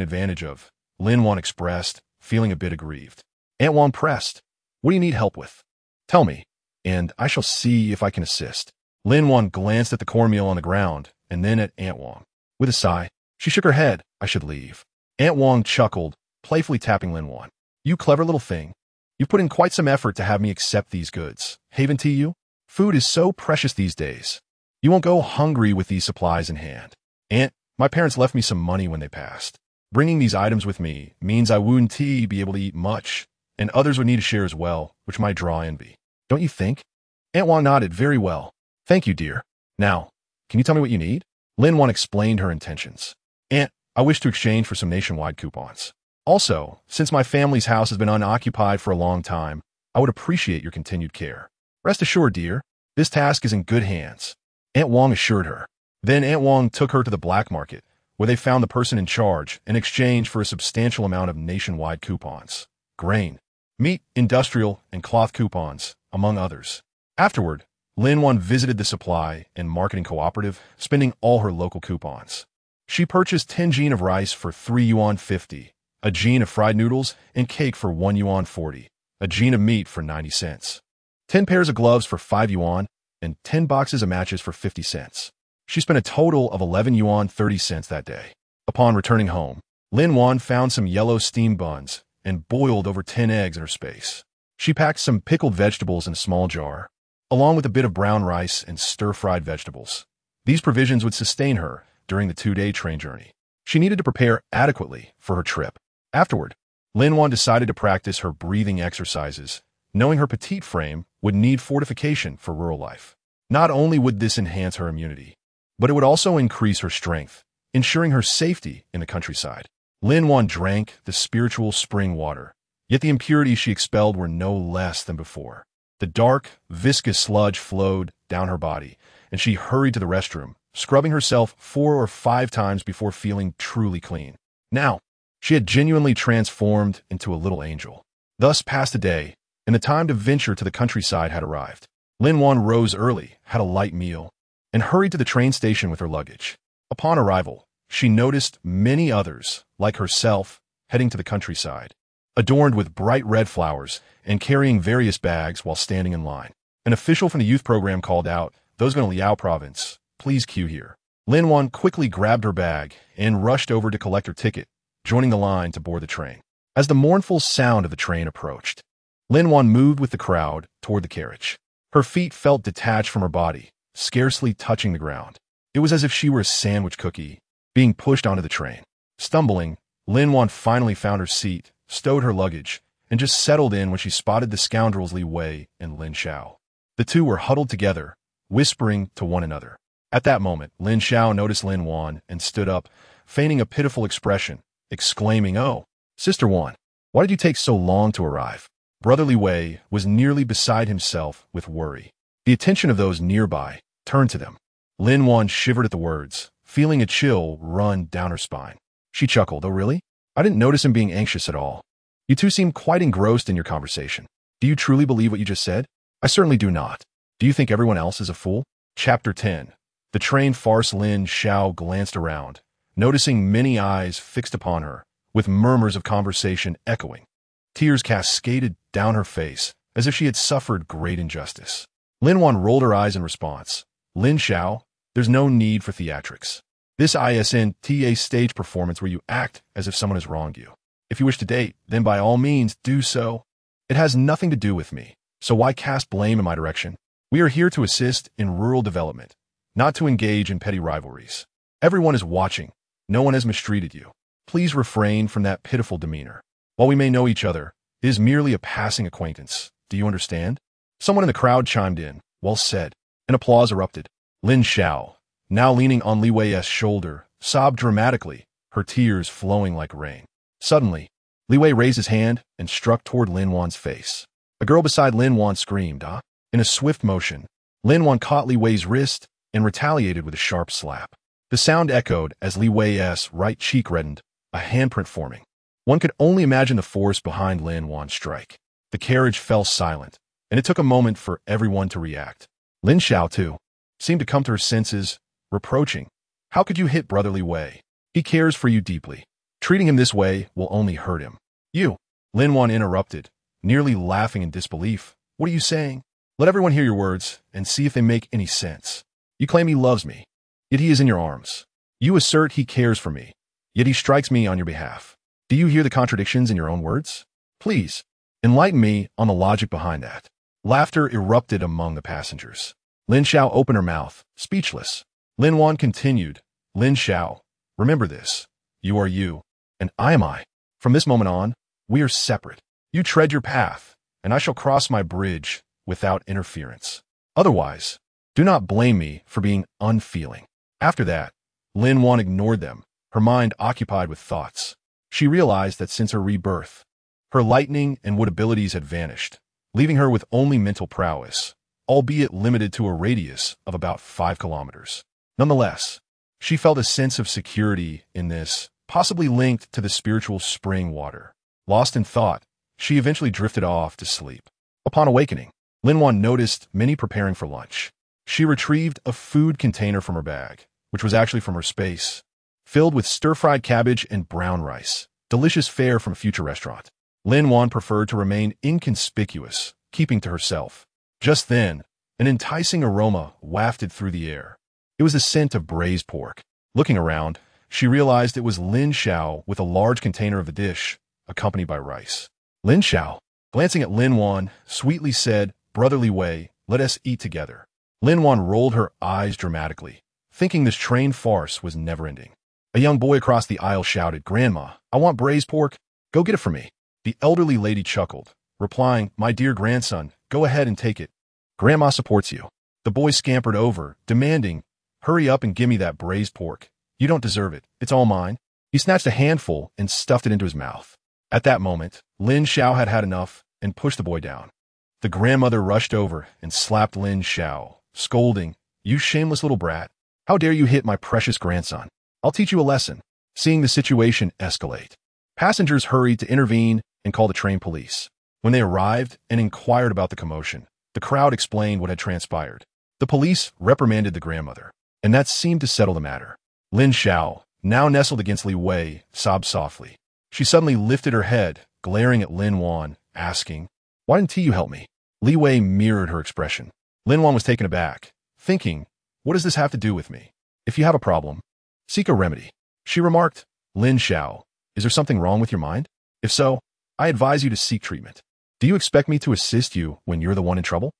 Speaker 1: advantage of," Lin Wan expressed, feeling a bit aggrieved. Aunt Wang pressed, "What do you need help with? Tell me, and I shall see if I can assist." Lin Wan glanced at the cornmeal on the ground and then at Aunt Wang. With a sigh, she shook her head. "I should leave." Aunt Wang chuckled, playfully tapping Lin Wan. "You clever little thing. You've put in quite some effort to have me accept these goods. Haven't you? Food is so precious these days. You won't go hungry with these supplies in hand. Aunt, my parents left me some money when they passed. Bringing these items with me means I wouldn't be able to eat much, and others would need to share as well, which might draw envy. Don't you think?" Aunt Wang nodded. "Very well. Thank you, dear. Now, can you tell me what you need?" Lin Wan explained her intentions. "Aunt, I wish to exchange for some nationwide coupons. Also, since my family's house has been unoccupied for a long time, I would appreciate your continued care. Rest assured, dear, this task is in good hands," Aunt Wang assured her. Then Aunt Wang took her to the black market, where they found the person in charge in exchange for a substantial amount of nationwide coupons, grain, meat, industrial, and cloth coupons, among others. Afterward, Lin Wan visited the supply and marketing cooperative, spending all her local coupons. She purchased 10 jin of rice for 3 yuan 50, a jin of fried noodles and cake for 1 yuan 40, a jin of meat for 90 cents. 10 pairs of gloves for 5 yuan, and 10 boxes of matches for 50 cents. She spent a total of 11 yuan 30 cents that day. Upon returning home, Lin Wan found some yellow steamed buns and boiled over 10 eggs in her space. She packed some pickled vegetables in a small jar, along with a bit of brown rice and stir-fried vegetables. These provisions would sustain her during the 2-day train journey. She needed to prepare adequately for her trip. Afterward, Lin Wan decided to practice her breathing exercises, knowing her petite frame would need fortification for rural life. Not only would this enhance her immunity, but it would also increase her strength, ensuring her safety in the countryside. Lin Wan drank the spiritual spring water, yet the impurities she expelled were no less than before. The dark, viscous sludge flowed down her body, and she hurried to the restroom, scrubbing herself 4 or 5 times before feeling truly clean. Now, she had genuinely transformed into a little angel. Thus passed a day, and the time to venture to the countryside had arrived. Lin Wan rose early, had a light meal, and hurried to the train station with her luggage. Upon arrival, she noticed many others, like herself, heading to the countryside, adorned with bright red flowers and carrying various bags while standing in line. An official from the youth program called out, "Those going to Liao province, please queue here." Lin Wan quickly grabbed her bag and rushed over to collect her ticket, joining the line to board the train. As the mournful sound of the train approached, Lin Wan moved with the crowd toward the carriage. Her feet felt detached from her body, scarcely touching the ground. It was as if she were a sandwich cookie being pushed onto the train. Stumbling, Lin Wan finally found her seat, stowed her luggage, and just settled in when she spotted the scoundrels Li Wei and Lin Xiao. The two were huddled together, whispering to one another. At that moment, Lin Xiao noticed Lin Wan and stood up, feigning a pitiful expression, exclaiming, "Oh, Sister Wan, why did you take so long to arrive?" Brother Li Wei was nearly beside himself with worry. The attention of those nearby turned to them. Lin Wan shivered at the words, feeling a chill run down her spine. She chuckled, "Oh really? I didn't notice him being anxious at all. You two seem quite engrossed in your conversation. Do you truly believe what you just said?" "I certainly do not. Do you think everyone else is a fool?" Chapter 10. The train farce. Lin Xiao glanced around, noticing many eyes fixed upon her, with murmurs of conversation echoing. Tears cascaded down her face, as if she had suffered great injustice. Lin Wan rolled her eyes in response. "Lin Xiao, there's no need for theatrics. This isn't a stage performance where you act as if someone has wronged you. If you wish to date, then by all means do so. It has nothing to do with me, so why cast blame in my direction? We are here to assist in rural development, not to engage in petty rivalries. Everyone is watching. No one has mistreated you. Please refrain from that pitiful demeanor. While we may know each other, it is merely a passing acquaintance. Do you understand?" Someone in the crowd chimed in. "Well said." And applause erupted. Lin Xiao, now leaning on Li Wei's shoulder, sobbed dramatically, her tears flowing like rain. Suddenly, Li Wei raised his hand and struck toward Lin Wan's face. A girl beside Lin Wan screamed, "Ah!" In a swift motion, Lin Wan caught Li Wei's wrist and retaliated with a sharp slap. The sound echoed as Li Wei's right cheek reddened, a handprint forming. One could only imagine the force behind Lin Wan's strike. The carriage fell silent, and it took a moment for everyone to react. Lin Xiao, too, seemed to come to her senses, reproaching, "How could you hit Brother Li Wei? He cares for you deeply. Treating him this way will only hurt him." "You," Lin Wan interrupted, nearly laughing in disbelief. "What are you saying? Let everyone hear your words and see if they make any sense. You claim he loves me, yet he is in your arms. You assert he cares for me, yet he strikes me on your behalf. Do you hear the contradictions in your own words? Please, enlighten me on the logic behind that." Laughter erupted among the passengers. Lin Xiao opened her mouth, speechless. Lin Wan continued, "Lin Xiao, remember this. You are you, and I am I. From this moment on, we are separate. You tread your path, and I shall cross my bridge without interference. Otherwise, do not blame me for being unfeeling." After that, Lin Wan ignored them, her mind occupied with thoughts. She realized that since her rebirth, her lightning and wood abilities had vanished, leaving her with only mental prowess, albeit limited to a radius of about 5 kilometers. Nonetheless, she felt a sense of security in this, possibly linked to the spiritual spring water. Lost in thought, she eventually drifted off to sleep. Upon awakening, Lin Wan noticed many preparing for lunch. She retrieved a food container from her bag, which was actually from her space, filled with stir-fried cabbage and brown rice, delicious fare from a future restaurant. Lin Wan preferred to remain inconspicuous, keeping to herself. Just then, an enticing aroma wafted through the air. It was the scent of braised pork. Looking around, she realized it was Lin Xiao with a large container of the dish, accompanied by rice. Lin Xiao, glancing at Lin Wan, sweetly said, "Brother Li Wei, let us eat together." Lin Wan rolled her eyes dramatically, thinking this train farce was never-ending. A young boy across the aisle shouted, "Grandma, I want braised pork. Go get it for me." The elderly lady chuckled, replying, "My dear grandson, go ahead and take it. Grandma supports you." The boy scampered over, demanding, "Hurry up and give me that braised pork. You don't deserve it. It's all mine." He snatched a handful and stuffed it into his mouth. At that moment, Lin Xiao had had enough and pushed the boy down. The grandmother rushed over and slapped Lin Xiao, scolding, "You shameless little brat. How dare you hit my precious grandson? I'll teach you a lesson." Seeing the situation escalate, passengers hurried to intervene and call the train police. When they arrived and inquired about the commotion, the crowd explained what had transpired. The police reprimanded the grandmother, and that seemed to settle the matter. Lin Xiao, now nestled against Li Wei, sobbed softly. She suddenly lifted her head, glaring at Lin Wan, asking, "Why didn't you help me?" Li Wei mirrored her expression. Lin Wan was taken aback, thinking, "What does this have to do with me? If you have a problem, seek a remedy." She remarked, "Lin Xiao, is there something wrong with your mind? If so, I advise you to seek treatment. Do you expect me to assist you when you're the one in trouble?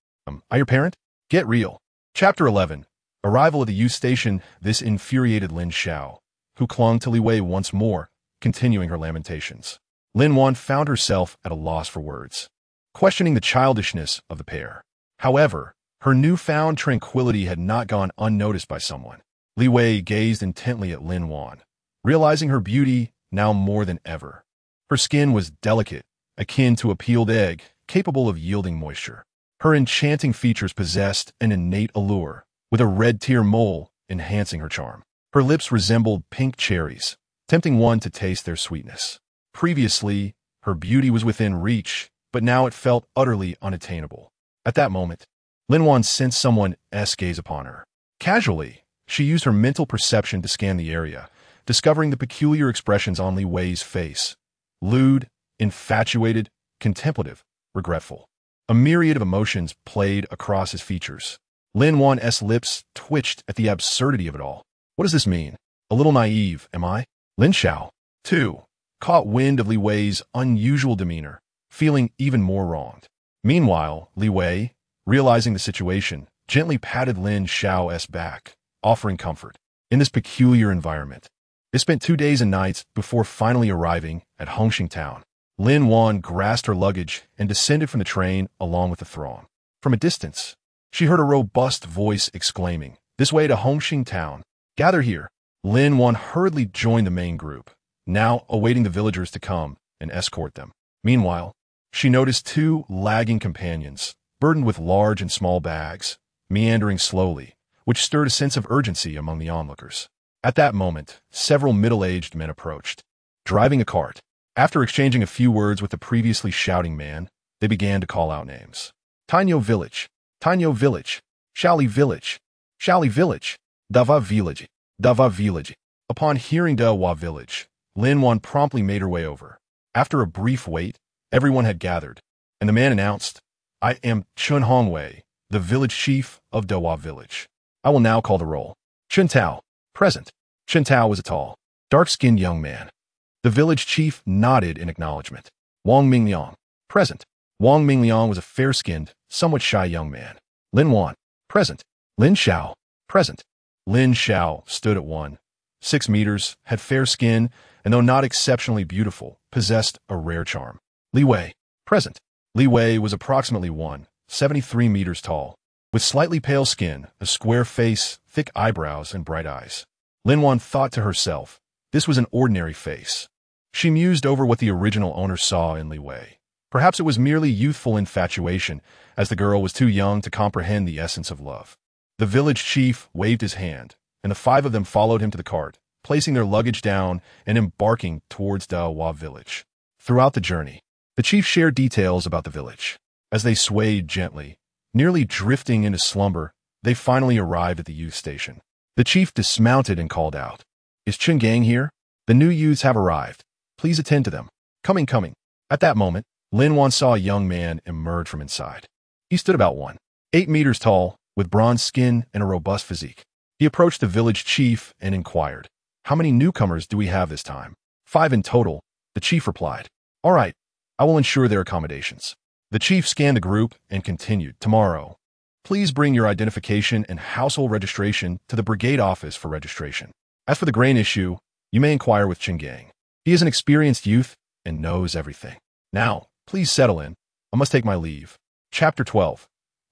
Speaker 1: I your parent? Get real." Chapter 11. Arrival at the youth station. This infuriated Lin Xiao, who clung to Li Wei once more, continuing her lamentations. Lin Wan found herself at a loss for words, questioning the childishness of the pair. However, her newfound tranquility had not gone unnoticed by someone. Li Wei gazed intently at Lin Wan, realizing her beauty now more than ever. Her skin was delicate, akin to a peeled egg, capable of yielding moisture. Her enchanting features possessed an innate allure, with a red-tear mole enhancing her charm. Her lips resembled pink cherries, tempting one to taste their sweetness. Previously, her beauty was within reach, but now it felt utterly unattainable. At that moment, Lin Wan sensed someone's gaze upon her. Casually, she used her mental perception to scan the area, discovering the peculiar expressions on Li Wei's face: lewd, infatuated, contemplative, regretful. A myriad of emotions played across his features. Lin Wan's lips twitched at the absurdity of it all. What does this mean? A little naive, am I? Lin Xiao, too, caught wind of Li Wei's unusual demeanor, feeling even more wronged. Meanwhile, Li Wei, realizing the situation, gently patted Lin Xiao's back, offering comfort. In this peculiar environment, they spent 2 days and nights before finally arriving at Hongxing Town. Lin Wan grasped her luggage and descended from the train along with the throng. From a distance, she heard a robust voice exclaiming, "This way to Hongxing Town. Gather here." Lin Wan hurriedly joined the main group, now awaiting the villagers to come and escort them. Meanwhile, she noticed 2 lagging companions, burdened with large and small bags, meandering slowly, which stirred a sense of urgency among the onlookers. At that moment, several middle-aged men approached, driving a cart. After exchanging a few words with the previously shouting man, they began to call out names. Tainyo Village, Tainyo Village, Shaoli Village, Shaoli Village, Dava Village, Dava Village. Upon hearing Dawa Village, Lin Wan promptly made her way over. After a brief wait, everyone had gathered, and the man announced, "I am Chun Hongwei, the village chief of Dawa Village. I will now call the roll. Chun Tao, present." Chun Tao was a tall, dark-skinned young man. The village chief nodded in acknowledgement. Wang Mingliang, present. Wang Mingliang was a fair-skinned, somewhat shy young man. Lin Wan, present. Lin Xiao, present. Lin Xiao stood at 1.6 meters, had fair skin, and though not exceptionally beautiful, possessed a rare charm. Li Wei, present. Li Wei was approximately 1.73 meters tall, with slightly pale skin, a square face, thick eyebrows, and bright eyes. Lin Wan thought to herself, this was an ordinary face. She mused over what the original owner saw in Li Wei. Perhaps it was merely youthful infatuation, as the girl was too young to comprehend the essence of love. The village chief waved his hand, and the 5 of them followed him to the cart, placing their luggage down and embarking towards Dawa Village. Throughout the journey, the chief shared details about the village. As they swayed gently, nearly drifting into slumber, they finally arrived at the youth station. The chief dismounted and called out, "Is Chun Gang here? The new youths have arrived. Please attend to them." Coming. At that moment, Lin Wan saw a young man emerge from inside. He stood about 8 meters tall, with bronze skin and a robust physique. He approached the village chief and inquired, "How many newcomers do we have this time?" "5 in total," the chief replied. "All right, I will ensure their accommodations." The chief scanned the group and continued, "Tomorrow, please bring your identification and household registration to the brigade office for registration. As for the grain issue, you may inquire with Qinglong. He is an experienced youth and knows everything. Now, please settle in. I must take my leave." Chapter 12.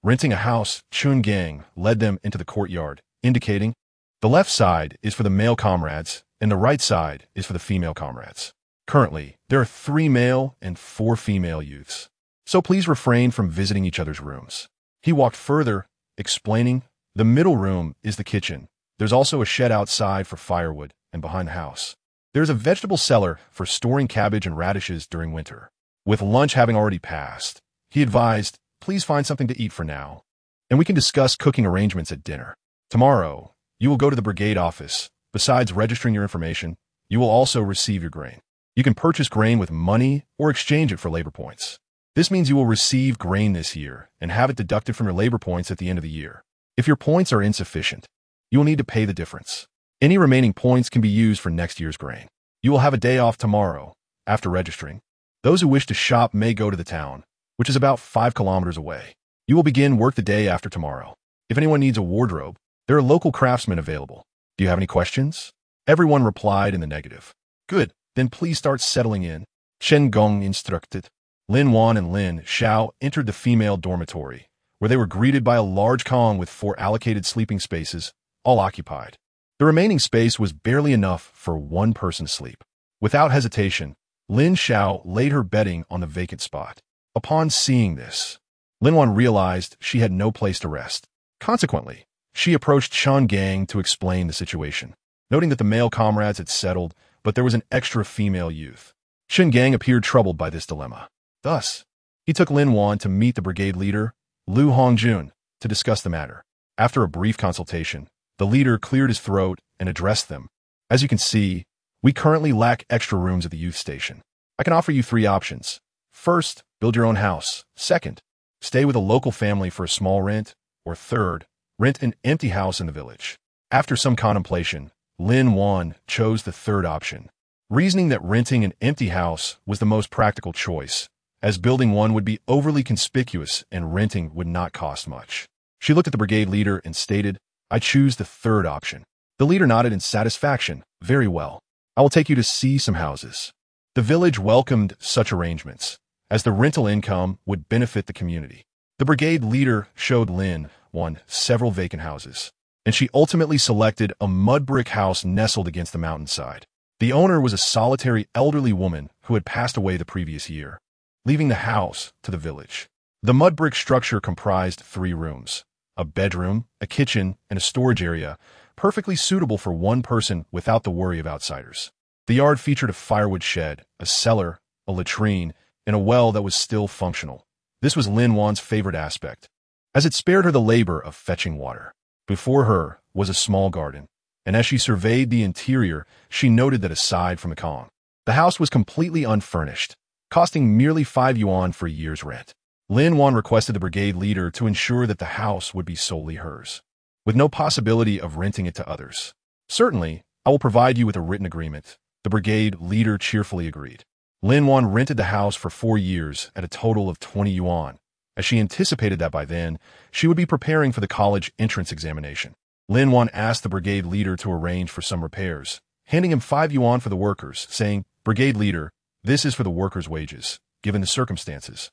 Speaker 1: Renting a house, Qinglong led them into the courtyard, indicating, "The left side is for the male comrades, and the right side is for the female comrades. Currently, there are 3 male and 4 female youths, so please refrain from visiting each other's rooms." He walked further, explaining, "The middle room is the kitchen. There's also a shed outside for firewood and behind the house. There's a vegetable cellar for storing cabbage and radishes during winter." With lunch having already passed, he advised, "Please find something to eat for now, and we can discuss cooking arrangements at dinner. Tomorrow, you will go to the brigade office. Besides registering your information, you will also receive your grain. You can purchase grain with money or exchange it for labor points. This means you will receive grain this year and have it deducted from your labor points at the end of the year. If your points are insufficient, you will need to pay the difference. Any remaining points can be used for next year's grain. You will have a day off tomorrow after registering. Those who wish to shop may go to the town, which is about 5 kilometers away. You will begin work the day after tomorrow. If anyone needs a wardrobe, there are local craftsmen available. Do you have any questions?" Everyone replied in the negative. "Good, then please start settling in," Qinglong instructed. Lin Wan and Lin Xiao entered the female dormitory, where they were greeted by a large Kong with 4 allocated sleeping spaces, all occupied. The remaining space was barely enough for one person to sleep. Without hesitation, Lin Xiao laid her bedding on the vacant spot. Upon seeing this, Lin Wan realized she had no place to rest. Consequently, she approached Qinglong to explain the situation, noting that the male comrades had settled, but there was an extra female youth. Qinglong appeared troubled by this dilemma. Thus, he took Lin Wan to meet the brigade leader, Lu Hongjun, to discuss the matter. After a brief consultation, the leader cleared his throat and addressed them. "As you can see, we currently lack extra rooms at the youth station. I can offer you 3 options. First, build your own house. Second, stay with a local family for a small rent. Or third, rent an empty house in the village." After some contemplation, Lin Wan chose the third option, reasoning that renting an empty house was the most practical choice, as building one would be overly conspicuous and renting would not cost much. She looked at the brigade leader and stated, "I choose the third option." The leader nodded in satisfaction. "Very well. I will take you to see some houses." The village welcomed such arrangements, as the rental income would benefit the community. The brigade leader showed Lin Wan several vacant houses, and she ultimately selected a mud brick house nestled against the mountainside. The owner was a solitary elderly woman who had passed away the previous year, leaving the house to the village. The mud brick structure comprised 3 rooms, a bedroom, a kitchen, and a storage area, perfectly suitable for one person without the worry of outsiders. The yard featured a firewood shed, a cellar, a latrine, and a well that was still functional. This was Lin Wan's favorite aspect, as it spared her the labor of fetching water. Before her was a small garden, and as she surveyed the interior, she noted that aside from the Kong, the house was completely unfurnished, costing merely 5 yuan for a year's rent. Lin Wan requested the brigade leader to ensure that the house would be solely hers, with no possibility of renting it to others. "Certainly, I will provide you with a written agreement," the brigade leader cheerfully agreed. Lin Wan rented the house for 4 years at a total of 20 yuan, as she anticipated that by then, she would be preparing for the college entrance examination. Lin Wan asked the brigade leader to arrange for some repairs, handing him 5 yuan for the workers, saying, "Brigade leader, this is for the workers' wages, given the circumstances.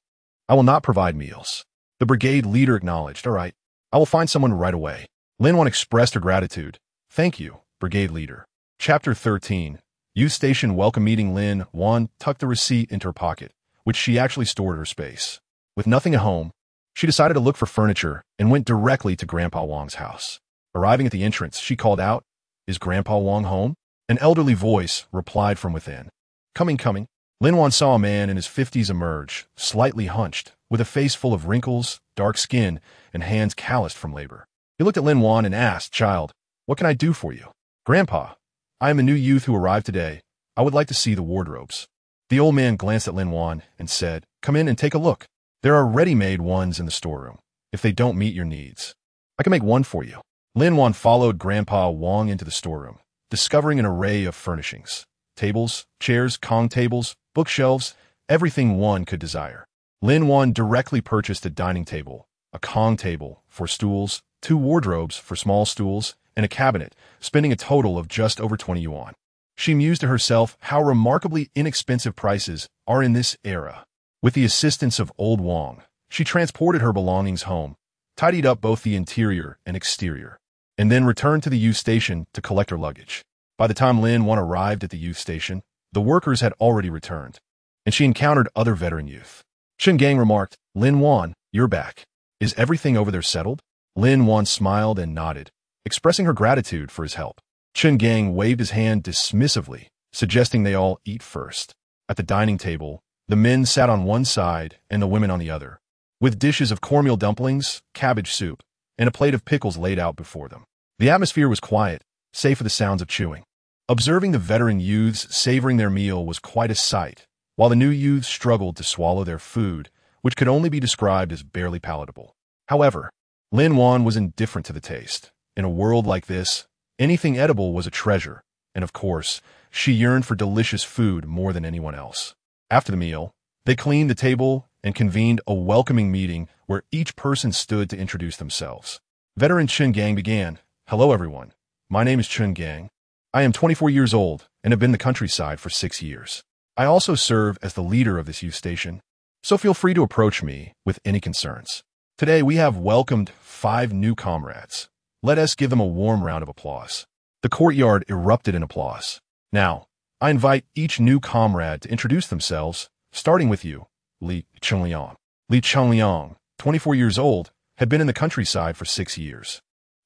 Speaker 1: I will not provide meals." The brigade leader acknowledged, "All right, I will find someone right away." Lin Wan expressed her gratitude. "Thank you, brigade leader." Chapter 13. Youth Station Welcome Meeting. Lin Wan tucked the receipt into her pocket, which she actually stored her space. With nothing at home, she decided to look for furniture and went directly to Grandpa Wang's house. Arriving at the entrance, she called out, "Is Grandpa Wang home?" An elderly voice replied from within. "Coming, coming." Lin Wan saw a man in his 50s emerge, slightly hunched, with a face full of wrinkles, dark skin, and hands calloused from labor. He looked at Lin Wan and asked, "Child, what can I do for you?" "Grandpa, I am a new youth who arrived today. I would like to see the wardrobes." The old man glanced at Lin Wan and said, "Come in and take a look. There are ready-made ones in the storeroom. if they don't meet your needs. I can make one for you. Lin Wan followed Grandpa Wang into the storeroom, discovering an array of furnishings. Tables, chairs, Kong tables, bookshelves, everything one could desire. Lin Wan directly purchased a dining table, a Kong table for stools, 2 wardrobes for small stools, and a cabinet, spending a total of just over 20 yuan. She mused to herself how remarkably inexpensive prices are in this era. With the assistance of old Wang, she transported her belongings home, tidied up both the interior and exterior, and then returned to the youth station to collect her luggage. By the time Lin Wan arrived at the youth station, the workers had already returned, and she encountered other veteran youth. Qinglong remarked, "Lin Wan, you're back. Is everything over there settled?" Lin Wan smiled and nodded, expressing her gratitude for his help. Qinglong waved his hand dismissively, suggesting they all eat first. At the dining table, the men sat on one side and the women on the other, with dishes of cornmeal dumplings, cabbage soup, and a plate of pickles laid out before them. The atmosphere was quiet, save for the sounds of chewing. Observing the veteran youths savoring their meal was quite a sight, while the new youths struggled to swallow their food, which could only be described as barely palatable. However, Lin Wan was indifferent to the taste. In a world like this, anything edible was a treasure, and of course, she yearned for delicious food more than anyone else. After the meal, they cleaned the table and convened a welcoming meeting where each person stood to introduce themselves. Veteran Qinglong began, "Hello everyone, my name is Qinglong. I am 24 years old and have been in the countryside for 6 years. I also serve as the leader of this youth station, so feel free to approach me with any concerns. Today we have welcomed 5 new comrades. Let us give them a warm round of applause." The courtyard erupted in applause. "Now, I invite each new comrade to introduce themselves, starting with you, Li Xiao." Li Xiao, 24 years old, had been in the countryside for 6 years.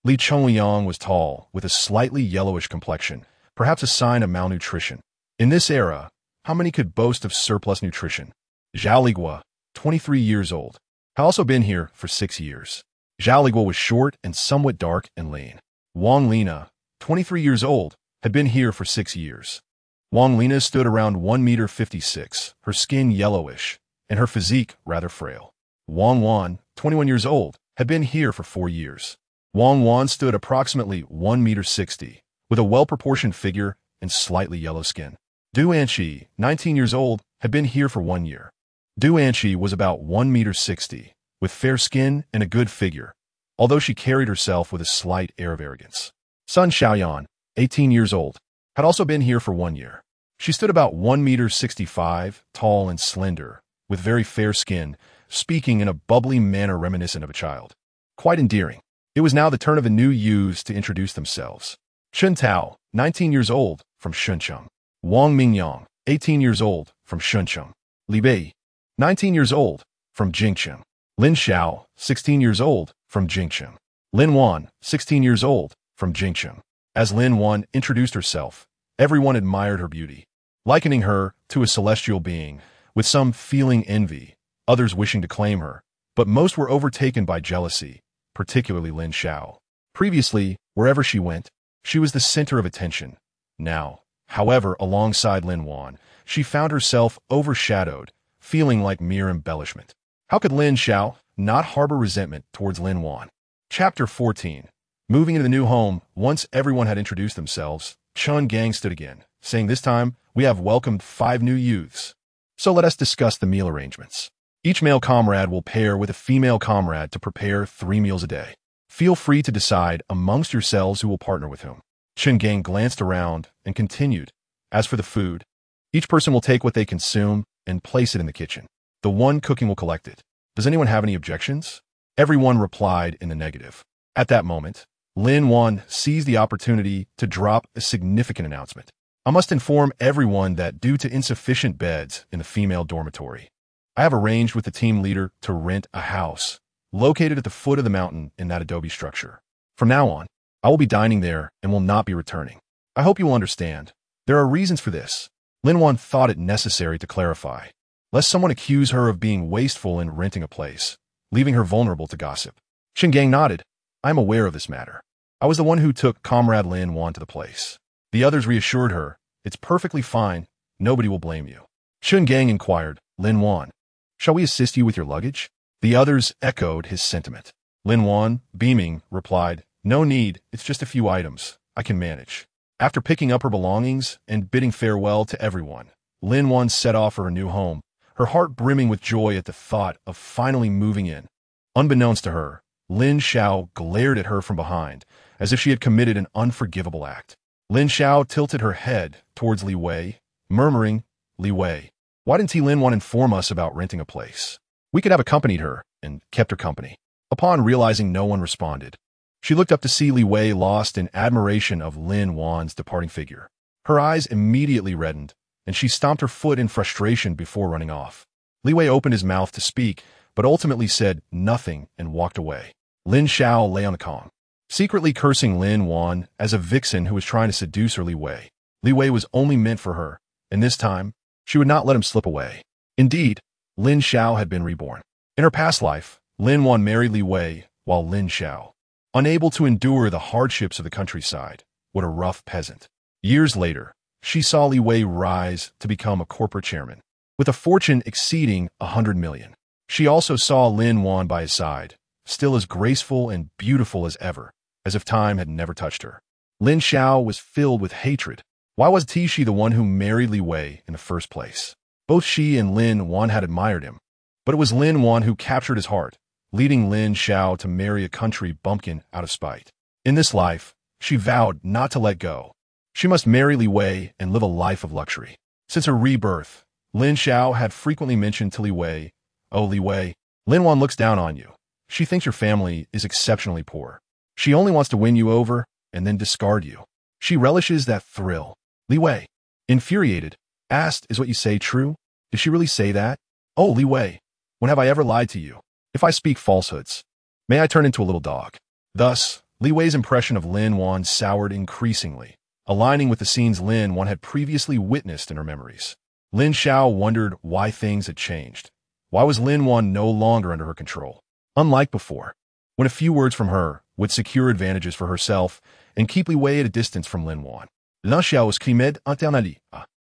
Speaker 1: Li Xiao was tall, with a slightly yellowish complexion, perhaps a sign of malnutrition. In this era, how many could boast of surplus nutrition? Zhao Ligua, 23 years old, had also been here for 6 years. Zhao Ligua was short and somewhat dark and lean. Wang Lina, 23 years old, had been here for 6 years. Wang Lina stood around 1.56 meters, her skin yellowish, and her physique rather frail. Wang Wan, 21 years old, had been here for 4 years. Wang Wan stood approximately 1.60 meters, with a well-proportioned figure and slightly yellow skin. Du Anqi, 19 years old, had been here for 1 year. Du Anqi was about 1.60 meters, with fair skin and a good figure, although she carried herself with a slight air of arrogance. Sun Xiaoyan, 18 years old, had also been here for 1 year. She stood about 1.65 meters, tall and slender, with very fair skin, speaking in a bubbly manner reminiscent of a child. Quite endearing. It was now the turn of the new youths to introduce themselves. Chen Tao, 19 years old, from Shuncheng. Wang Mingyang, 18 years old, from Shuncheng. Li Wei, 19 years old, from Jingcheng. Lin Xiao, 16 years old, from Jingcheng. Lin Wan, 16 years old, from Jingcheng. As Lin Wan introduced herself, everyone admired her beauty, likening her to a celestial being, with some feeling envy, others wishing to claim her, but most were overtaken by jealousy, particularly Lin Xiao. Previously, wherever she went, she was the center of attention. Now, however, alongside Lin Wan, she found herself overshadowed, feeling like mere embellishment. How could Lin Xiao not harbor resentment towards Lin Wan? Chapter 14. Moving into the new home, once everyone had introduced themselves, Qinglong stood again, saying, "This time, we have welcomed 5 new youths. So let us discuss the meal arrangements. Each male comrade will pair with a female comrade to prepare 3 meals a day. Feel free to decide amongst yourselves who will partner with whom." Qinglong glanced around and continued, "As for the food, each person will take what they consume and place it in the kitchen. The one cooking will collect it. Does anyone have any objections?" Everyone replied in the negative. At that moment, Lin Wan seized the opportunity to drop a significant announcement. "I must inform everyone that due to insufficient beds in the female dormitory, I have arranged with the team leader to rent a house located at the foot of the mountain in that adobe structure. From now on, I will be dining there and will not be returning. I hope you will understand. There are reasons for this." Lin Wan thought it necessary to clarify, lest someone accuse her of being wasteful in renting a place, leaving her vulnerable to gossip. Qinglong nodded. "I am aware of this matter. I was the one who took Comrade Lin Wan to the place." The others reassured her, "It's perfectly fine. Nobody will blame you." Qinglong inquired, "Lin Wan, shall we assist you with your luggage?" The others echoed his sentiment. Lin Wan, beaming, replied, "No need, it's just a few items. I can manage." After picking up her belongings and bidding farewell to everyone, Lin Wan set off for her new home, her heart brimming with joy at the thought of finally moving in. Unbeknownst to her, Lin Xiao glared at her from behind, as if she had committed an unforgivable act. Lin Xiao tilted her head towards Li Wei, murmuring, "Li Wei, why didn't Lin Wan inform us about renting a place? We could have accompanied her and kept her company." Upon realizing no one responded, she looked up to see Li Wei lost in admiration of Lin Wan's departing figure. Her eyes immediately reddened, and she stomped her foot in frustration before running off. Li Wei opened his mouth to speak, but ultimately said nothing and walked away. Lin Xiao lay on the Kong, secretly cursing Lin Wan as a vixen who was trying to seduce her Li Wei. Li Wei was only meant for her, and this time, she would not let him slip away. Indeed, Lin Xiao had been reborn. In her past life, Lin Wan married Li Wei, while Lin Xiao, unable to endure the hardships of the countryside, was a rough peasant. Years later, she saw Li Wei rise to become a corporate chairman, with a fortune exceeding 100 million. She also saw Lin Wan by his side, still as graceful and beautiful as ever, as if time had never touched her. Lin Xiao was filled with hatred. Why was she the one who married Li Wei in the first place? Both she and Lin Wan had admired him, but it was Lin Wan who captured his heart, leading Lin Xiao to marry a country bumpkin out of spite. In this life, she vowed not to let go. She must marry Li Wei and live a life of luxury. Since her rebirth, Lin Xiao had frequently mentioned to Li Wei, "Oh, Li Wei, Lin Wan looks down on you. She thinks your family is exceptionally poor. She only wants to win you over and then discard you. She relishes that thrill." Li Wei, infuriated, asked, "Is what you say true? Did she really say that? Oh, Li Wei, when have I ever lied to you? If I speak falsehoods, may I turn into a little dog?" Thus, Li Wei's impression of Lin Wan soured increasingly, aligning with the scenes Lin Wan had previously witnessed in her memories. Lin Xiao wondered why things had changed. Why was Lin Wan no longer under her control? Unlike before, when a few words from her would secure advantages for herself and keep Li Wei at a distance from Lin Wan. Lin Xiao was crimed internally.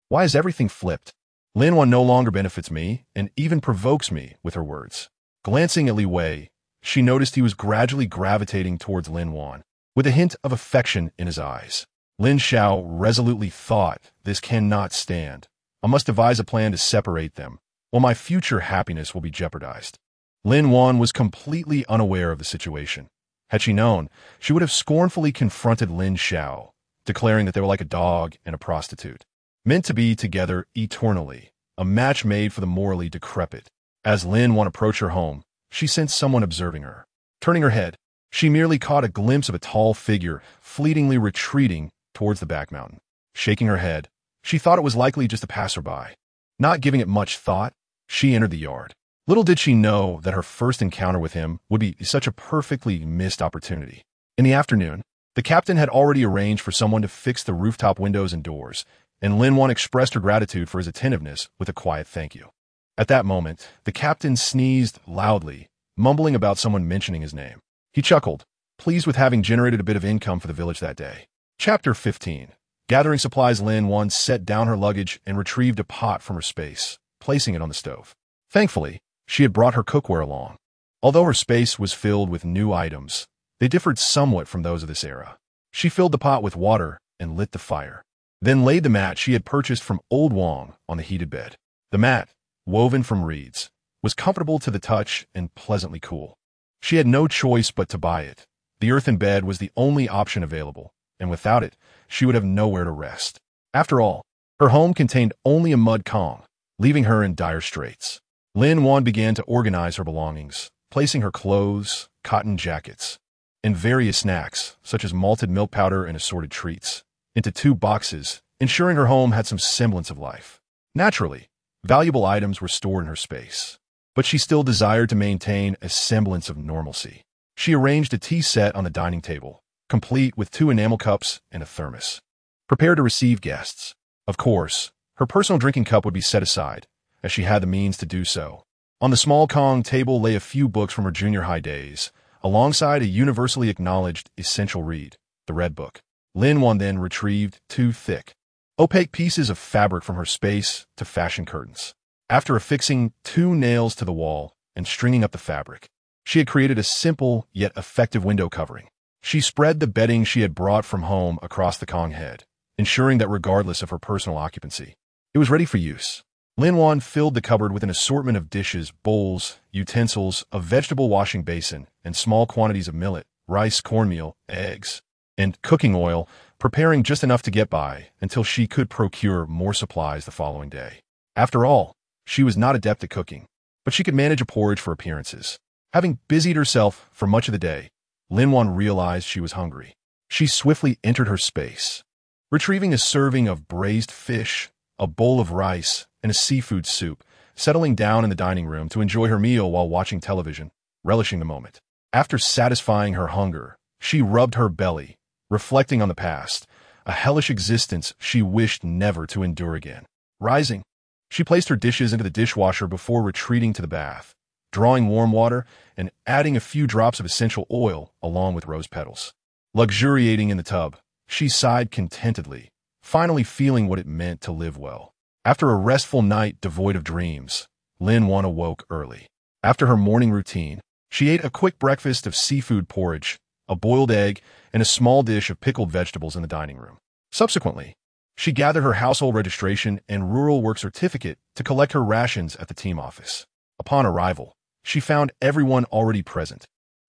Speaker 1: Why is everything flipped? Lin Wan no longer benefits me and even provokes me with her words. Glancing at Li Wei, she noticed he was gradually gravitating towards Lin Wan, with a hint of affection in his eyes. Lin Xiao resolutely thought, "This cannot stand. I must devise a plan to separate them, or my future happiness will be jeopardized." Lin Wan was completely unaware of the situation. Had she known, she would have scornfully confronted Lin Xiao, declaring that they were like a dog and a prostitute, meant to be together eternally, a match made for the morally decrepit. As Lin Wan approached her home, she sensed someone observing her. Turning her head, she merely caught a glimpse of a tall figure fleetingly retreating towards the back mountain. Shaking her head, she thought it was likely just a passerby. Not giving it much thought, she entered the yard. Little did she know that her first encounter with him would be such a perfectly missed opportunity. In the afternoon, the captain had already arranged for someone to fix the rooftop windows and doors, and Lin Wan expressed her gratitude for his attentiveness with a quiet thank you. At that moment, the captain sneezed loudly, mumbling about someone mentioning his name. He chuckled, pleased with having generated a bit of income for the village that day. Chapter 15. Gathering supplies, Lin Wan set down her luggage and retrieved a pot from her space, placing it on the stove. Thankfully, she had brought her cookware along. Although her space was filled with new items, they differed somewhat from those of this era. She filled the pot with water and lit the fire, then laid the mat she had purchased from Old Wang on the heated bed. The mat, woven from reeds, was comfortable to the touch and pleasantly cool. She had no choice but to buy it. The earthen bed was the only option available, and without it, she would have nowhere to rest. After all, her home contained only a mud kong, leaving her in dire straits. Lin Wan began to organize her belongings, placing her clothes, cotton jackets, and various snacks, such as malted milk powder and assorted treats, into 2 boxes, ensuring her home had some semblance of life. Naturally, valuable items were stored in her space, but she still desired to maintain a semblance of normalcy. She arranged a tea set on the dining table, complete with 2 enamel cups and a thermos, prepared to receive guests. Of course, her personal drinking cup would be set aside, as she had the means to do so. On the small Kong table lay a few books from her junior high days, alongside a universally acknowledged essential read, the Red Book. Lin Wan then retrieved 2 thick, opaque pieces of fabric from her space to fashion curtains. After affixing 2 nails to the wall, and stringing up the fabric. She had created a simple yet effective window covering. She spread the bedding she had brought from home across the Kong head, ensuring that regardless of her personal occupancy, it was ready for use. Lin Wan filled the cupboard with an assortment of dishes, bowls, utensils, a vegetable washing basin, and small quantities of millet, rice, cornmeal, eggs, and cooking oil, preparing just enough to get by until she could procure more supplies the following day. After all, she was not adept at cooking, but she could manage a porridge for appearances. Having busied herself for much of the day, Lin Wan realized she was hungry. She swiftly entered her space, retrieving a serving of braised fish, a bowl of rice, and a seafood soup, settling down in the dining room to enjoy her meal while watching television, relishing the moment. After satisfying her hunger, she rubbed her belly, reflecting on the past, a hellish existence she wished never to endure again. Rising, she placed her dishes into the dishwasher before retreating to the bath, drawing warm water and adding a few drops of essential oil along with rose petals. Luxuriating in the tub, she sighed contentedly, finally feeling what it meant to live well. After a restful night devoid of dreams, Lin Wan awoke early. After her morning routine, she ate a quick breakfast of seafood porridge, a boiled egg, and a small dish of pickled vegetables in the dining room. Subsequently, she gathered her household registration and rural work certificate to collect her rations at the team office. Upon arrival, she found everyone already present,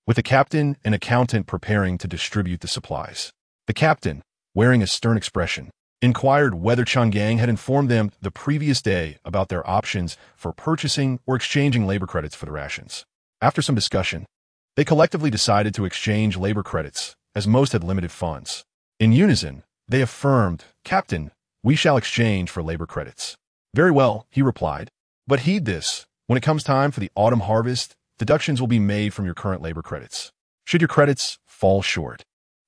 Speaker 1: with the captain and accountant preparing to distribute the supplies. The captain, wearing a stern expression, inquired whether Chang'an had informed them the previous day about their options for purchasing or exchanging labor credits for the rations. After some discussion, they collectively decided to exchange labor credits, as most had limited funds. In unison, they affirmed, "Captain, we shall exchange for labor credits." "Very well," he replied. "But heed this, when it comes time for the autumn harvest, deductions will be made from your current labor credits. Should your credits fall short,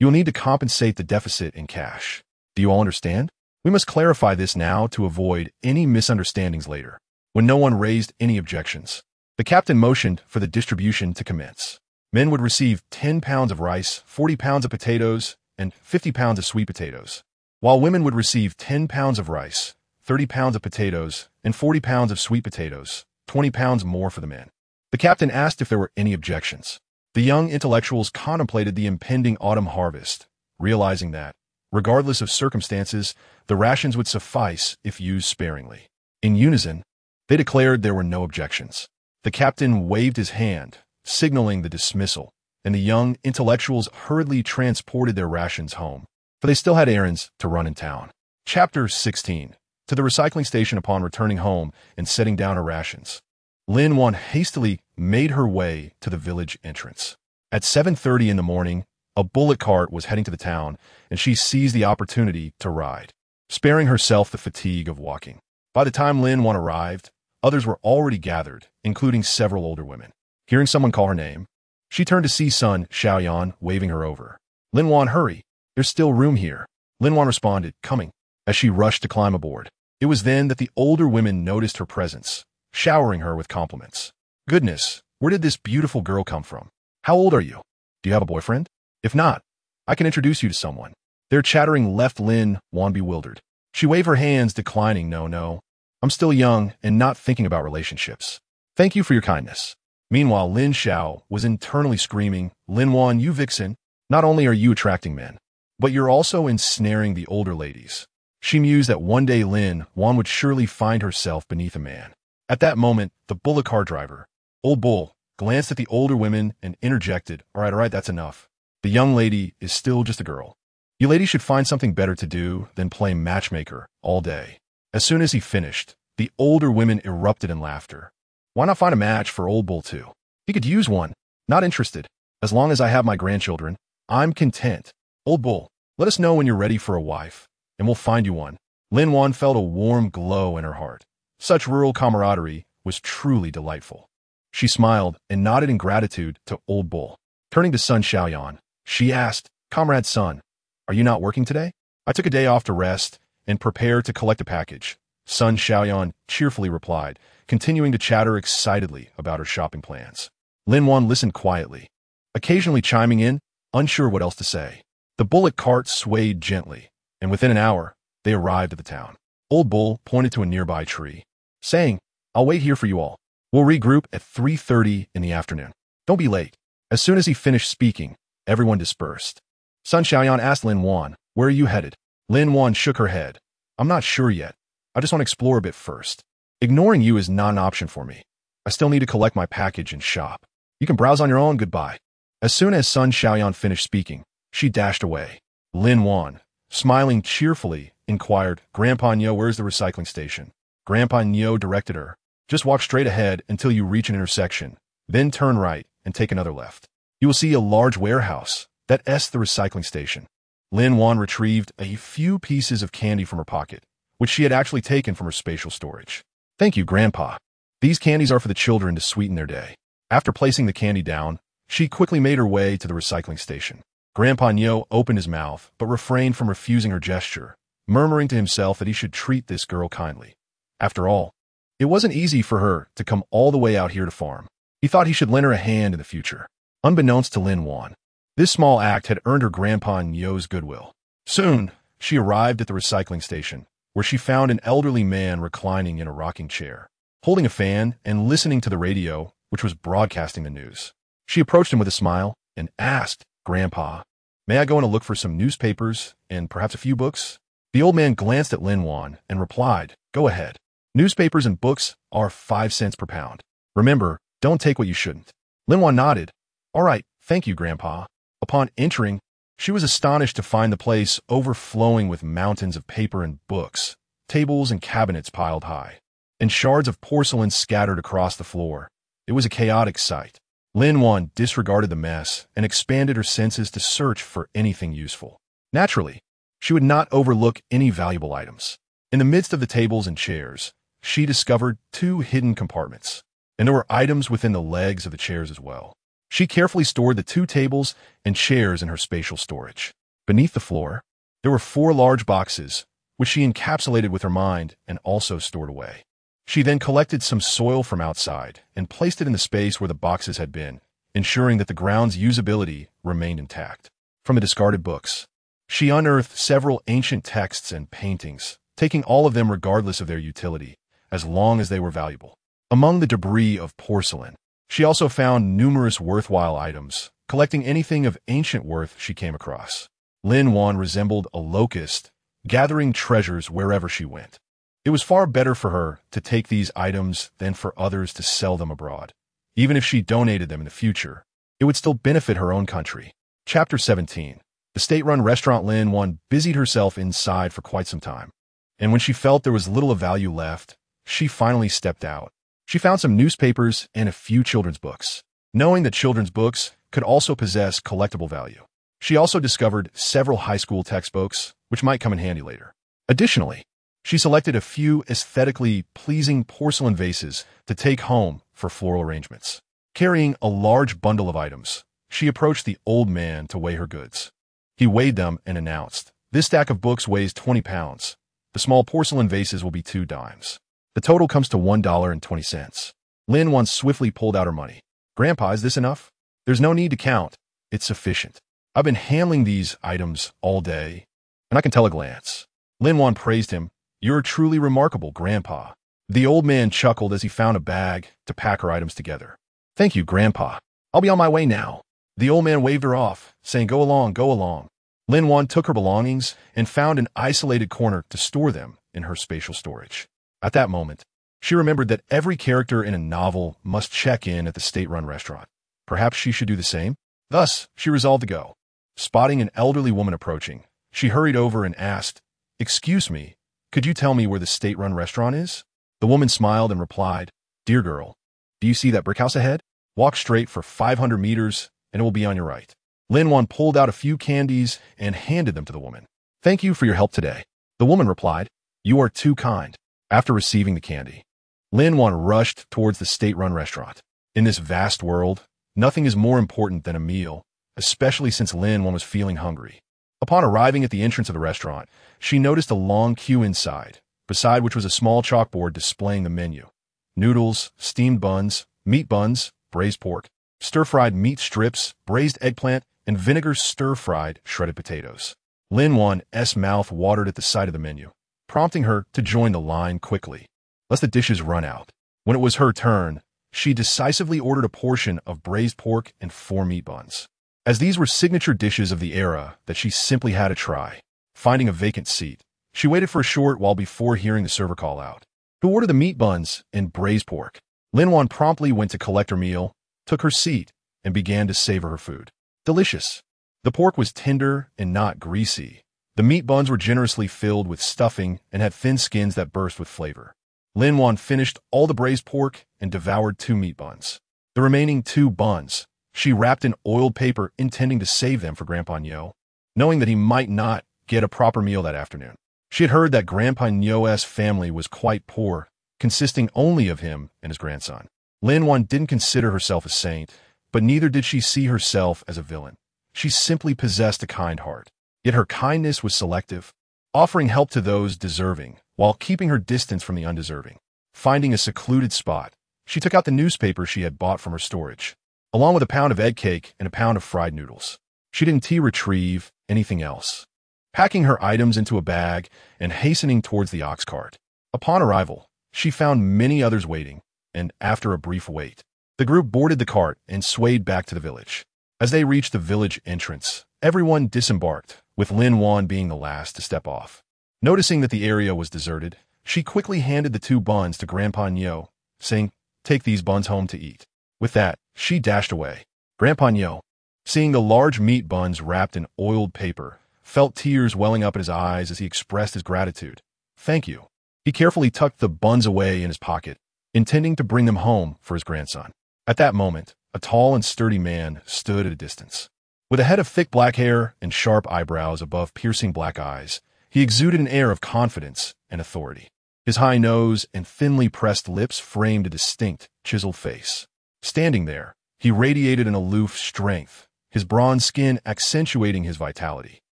Speaker 1: you will need to compensate the deficit in cash. Do you all understand? We must clarify this now to avoid any misunderstandings later." When no one raised any objections, the captain motioned for the distribution to commence. Men would receive 10 pounds of rice, 40 pounds of potatoes, and 50 pounds of sweet potatoes, while women would receive 10 pounds of rice, 30 pounds of potatoes, and 40 pounds of sweet potatoes, 20 pounds more for the men. The captain asked if there were any objections. The young intellectuals contemplated the impending autumn harvest, realizing that, regardless of circumstances, the rations would suffice if used sparingly. In unison, they declared there were no objections. The captain waved his hand, signaling the dismissal, and the young intellectuals hurriedly transported their rations home, for they still had errands to run in town. Chapter 16. To the recycling station upon returning home and setting down her rations, Lin Wan hastily made her way to the village entrance. At 7:30 in the morning, a bullock cart was heading to the town, and she seized the opportunity to ride, sparing herself the fatigue of walking. By the time Lin Wan arrived, others were already gathered, including several older women. Hearing someone call her name, she turned to see Sun Xiaoyan waving her over. "Lin Wan, hurry. There's still room here." Lin Wan responded, "Coming," as she rushed to climb aboard. It was then that the older women noticed her presence, showering her with compliments. "Goodness, where did this beautiful girl come from? How old are you? Do you have a boyfriend? If not, I can introduce you to someone." Their chattering left Lin Wan bewildered. She waved her hands, declining, No, I'm still young and not thinking about relationships. Thank you for your kindness." Meanwhile, Lin Xiao was internally screaming, "Lin Wan, you vixen, not only are you attracting men, but you're also ensnaring the older ladies." She mused that one day Lin Wan would surely find herself beneath a man. At that moment, the bullock car driver, Old Bull, glanced at the older women and interjected, all right, that's enough. The young lady is still just a girl. You ladies should find something better to do than play matchmaker all day." As soon as he finished, the older women erupted in laughter. "Why not find a match for Old Bull too? He could use one. Not interested. As long as I have my grandchildren, I'm content. Old Bull, let us know when you're ready for a wife, and we'll find you one." Lin Wan felt a warm glow in her heart. Such rural camaraderie was truly delightful. She smiled and nodded in gratitude to Old Bull. Turning to Sun Xiaoyan, she asked, "Comrade Sun, are you not working today?" "I took a day off to rest and prepare to collect a package," Sun Xiaoyan cheerfully replied, continuing to chatter excitedly about her shopping plans. Lin Wan listened quietly, occasionally chiming in, unsure what else to say. The bullock cart swayed gently, and within an hour, they arrived at the town. Old Bull pointed to a nearby tree, saying, "I'll wait here for you all." We'll regroup at 3:30 in the afternoon. Don't be late. As soon as he finished speaking, everyone dispersed. Sun Xiaoyan asked Lin Wan, "Where are you headed?" Lin Wan shook her head. "I'm not sure yet. I just want to explore a bit first. Ignoring you is not an option for me. I still need to collect my package and shop. You can browse on your own, goodbye." As soon as Sun Xiaoyan finished speaking, she dashed away. Lin Wan, smiling cheerfully, inquired, "Grandpa Nyo, where's the recycling station?" Grandpa Nyo directed her, "Just walk straight ahead until you reach an intersection, then turn right and take another left. You will see a large warehouse. That's the recycling station." Lin Wan retrieved a few pieces of candy from her pocket, which she had actually taken from her spatial storage. "Thank you, Grandpa. These candies are for the children to sweeten their day." After placing the candy down, she quickly made her way to the recycling station. Grandpa Nyo opened his mouth, but refrained from refusing her gesture, murmuring to himself that he should treat this girl kindly. After all, it wasn't easy for her to come all the way out here to farm. He thought he should lend her a hand in the future. Unbeknownst to Lin Wan, this small act had earned her Grandpa Nyo's goodwill. Soon, she arrived at the recycling station, where she found an elderly man reclining in a rocking chair, holding a fan and listening to the radio, which was broadcasting the news. She approached him with a smile and asked, "Grandpa, may I go in to look for some newspapers and perhaps a few books?" The old man glanced at Lin Wan and replied, "Go ahead. Newspapers and books are 5 cents per pound. Remember, don't take what you shouldn't." Lin Wan nodded. "All right, thank you, Grandpa." Upon entering, she was astonished to find the place overflowing with mountains of paper and books, tables and cabinets piled high, and shards of porcelain scattered across the floor. It was a chaotic sight. Lin Wan disregarded the mess and expanded her senses to search for anything useful. Naturally, she would not overlook any valuable items. In the midst of the tables and chairs, she discovered 2 hidden compartments, and there were items within the legs of the chairs as well. She carefully stored the 2 tables and chairs in her spatial storage. Beneath the floor, there were 4 large boxes, which she encapsulated with her mind and also stored away. She then collected some soil from outside and placed it in the space where the boxes had been, ensuring that the ground's usability remained intact. From the discarded books, she unearthed several ancient texts and paintings, taking all of them regardless of their utility, as long as they were valuable. Among the debris of porcelain, she also found numerous worthwhile items, collecting anything of ancient worth she came across. Lin Wan resembled a locust, gathering treasures wherever she went. It was far better for her to take these items than for others to sell them abroad. Even if she donated them in the future, it would still benefit her own country. Chapter 17. The state-run restaurant. Lin Wan busied herself inside for quite some time, and when she felt there was little of value left, she finally stepped out. She found some newspapers and a few children's books, knowing that children's books could also possess collectible value. She also discovered several high school textbooks, which might come in handy later. Additionally, she selected a few aesthetically pleasing porcelain vases to take home for floral arrangements. Carrying a large bundle of items, she approached the old man to weigh her goods. He weighed them and announced, "This stack of books weighs 20 pounds. The small porcelain vases will be 2 dimes. The total comes to $1.20. Lin Wan swiftly pulled out her money. "Grandpa, is this enough?" "There's no need to count. It's sufficient. I've been handling these items all day, and I can tell a glance." Lin Wan praised him. "You're truly remarkable, Grandpa." The old man chuckled as he found a bag to pack her items together. "Thank you, Grandpa. I'll be on my way now." The old man waved her off, saying, "Go along, go along." Lin Wan took her belongings and found an isolated corner to store them in her spatial storage. At that moment, she remembered that every character in a novel must check in at the state-run restaurant. Perhaps she should do the same? Thus, she resolved to go. Spotting an elderly woman approaching, she hurried over and asked, "Excuse me, could you tell me where the state-run restaurant is?" The woman smiled and replied, "Dear girl, do you see that brick house ahead? Walk straight for 500 meters and it will be on your right." Lin Wan pulled out a few candies and handed them to the woman. "Thank you for your help today." The woman replied, "You are too kind." After receiving the candy, Lin Wan rushed towards the state-run restaurant. In this vast world, nothing is more important than a meal, especially since Lin Wan was feeling hungry. Upon arriving at the entrance of the restaurant, she noticed a long queue inside, beside which was a small chalkboard displaying the menu. Noodles, steamed buns, meat buns, braised pork, stir-fried meat strips, braised eggplant, and vinegar stir-fried shredded potatoes. Lin Wan's mouth watered at the sight of the menu, prompting her to join the line quickly, lest the dishes run out. When it was her turn, she decisively ordered a portion of braised pork and 4 meat buns, as these were signature dishes of the era that she simply had to try. Finding a vacant seat, she waited for a short while before hearing the server call out, "Who ordered the meat buns and braised pork?" Lin Wan promptly went to collect her meal, took her seat, and began to savor her food. Delicious. The pork was tender and not greasy. The meat buns were generously filled with stuffing and had thin skins that burst with flavor. Lin Wan finished all the braised pork and devoured 2 meat buns. The remaining 2 buns, she wrapped in oiled paper, intending to save them for Grandpa Nyo, knowing that he might not get a proper meal that afternoon. She had heard that Grandpa Nyo's family was quite poor, consisting only of him and his grandson. Lin Wan didn't consider herself a saint, but neither did she see herself as a villain. She simply possessed a kind heart. Yet her kindness was selective, offering help to those deserving, while keeping her distance from the undeserving. Finding a secluded spot, she took out the newspaper she had bought from her storage, along with a pound of egg cake and a pound of fried noodles. She didn't retrieve anything else, packing her items into a bag and hastening towards the ox cart. Upon arrival, she found many others waiting, and after a brief wait, the group boarded the cart and swayed back to the village. As they reached the village entrance, everyone disembarked, with Lin Wan being the last to step off. Noticing that the area was deserted, she quickly handed the 2 buns to Grandpa Nyo, saying, "Take these buns home to eat." With that, she dashed away. Grandpa Nyo, seeing the large meat buns wrapped in oiled paper, felt tears welling up in his eyes as he expressed his gratitude. "Thank you." He carefully tucked the buns away in his pocket, intending to bring them home for his grandson. At that moment, a tall and sturdy man stood at a distance. With a head of thick black hair and sharp eyebrows above piercing black eyes, he exuded an air of confidence and authority. His high nose and thinly pressed lips framed a distinct, chiseled face. Standing there, he radiated an aloof strength, his bronze skin accentuating his vitality.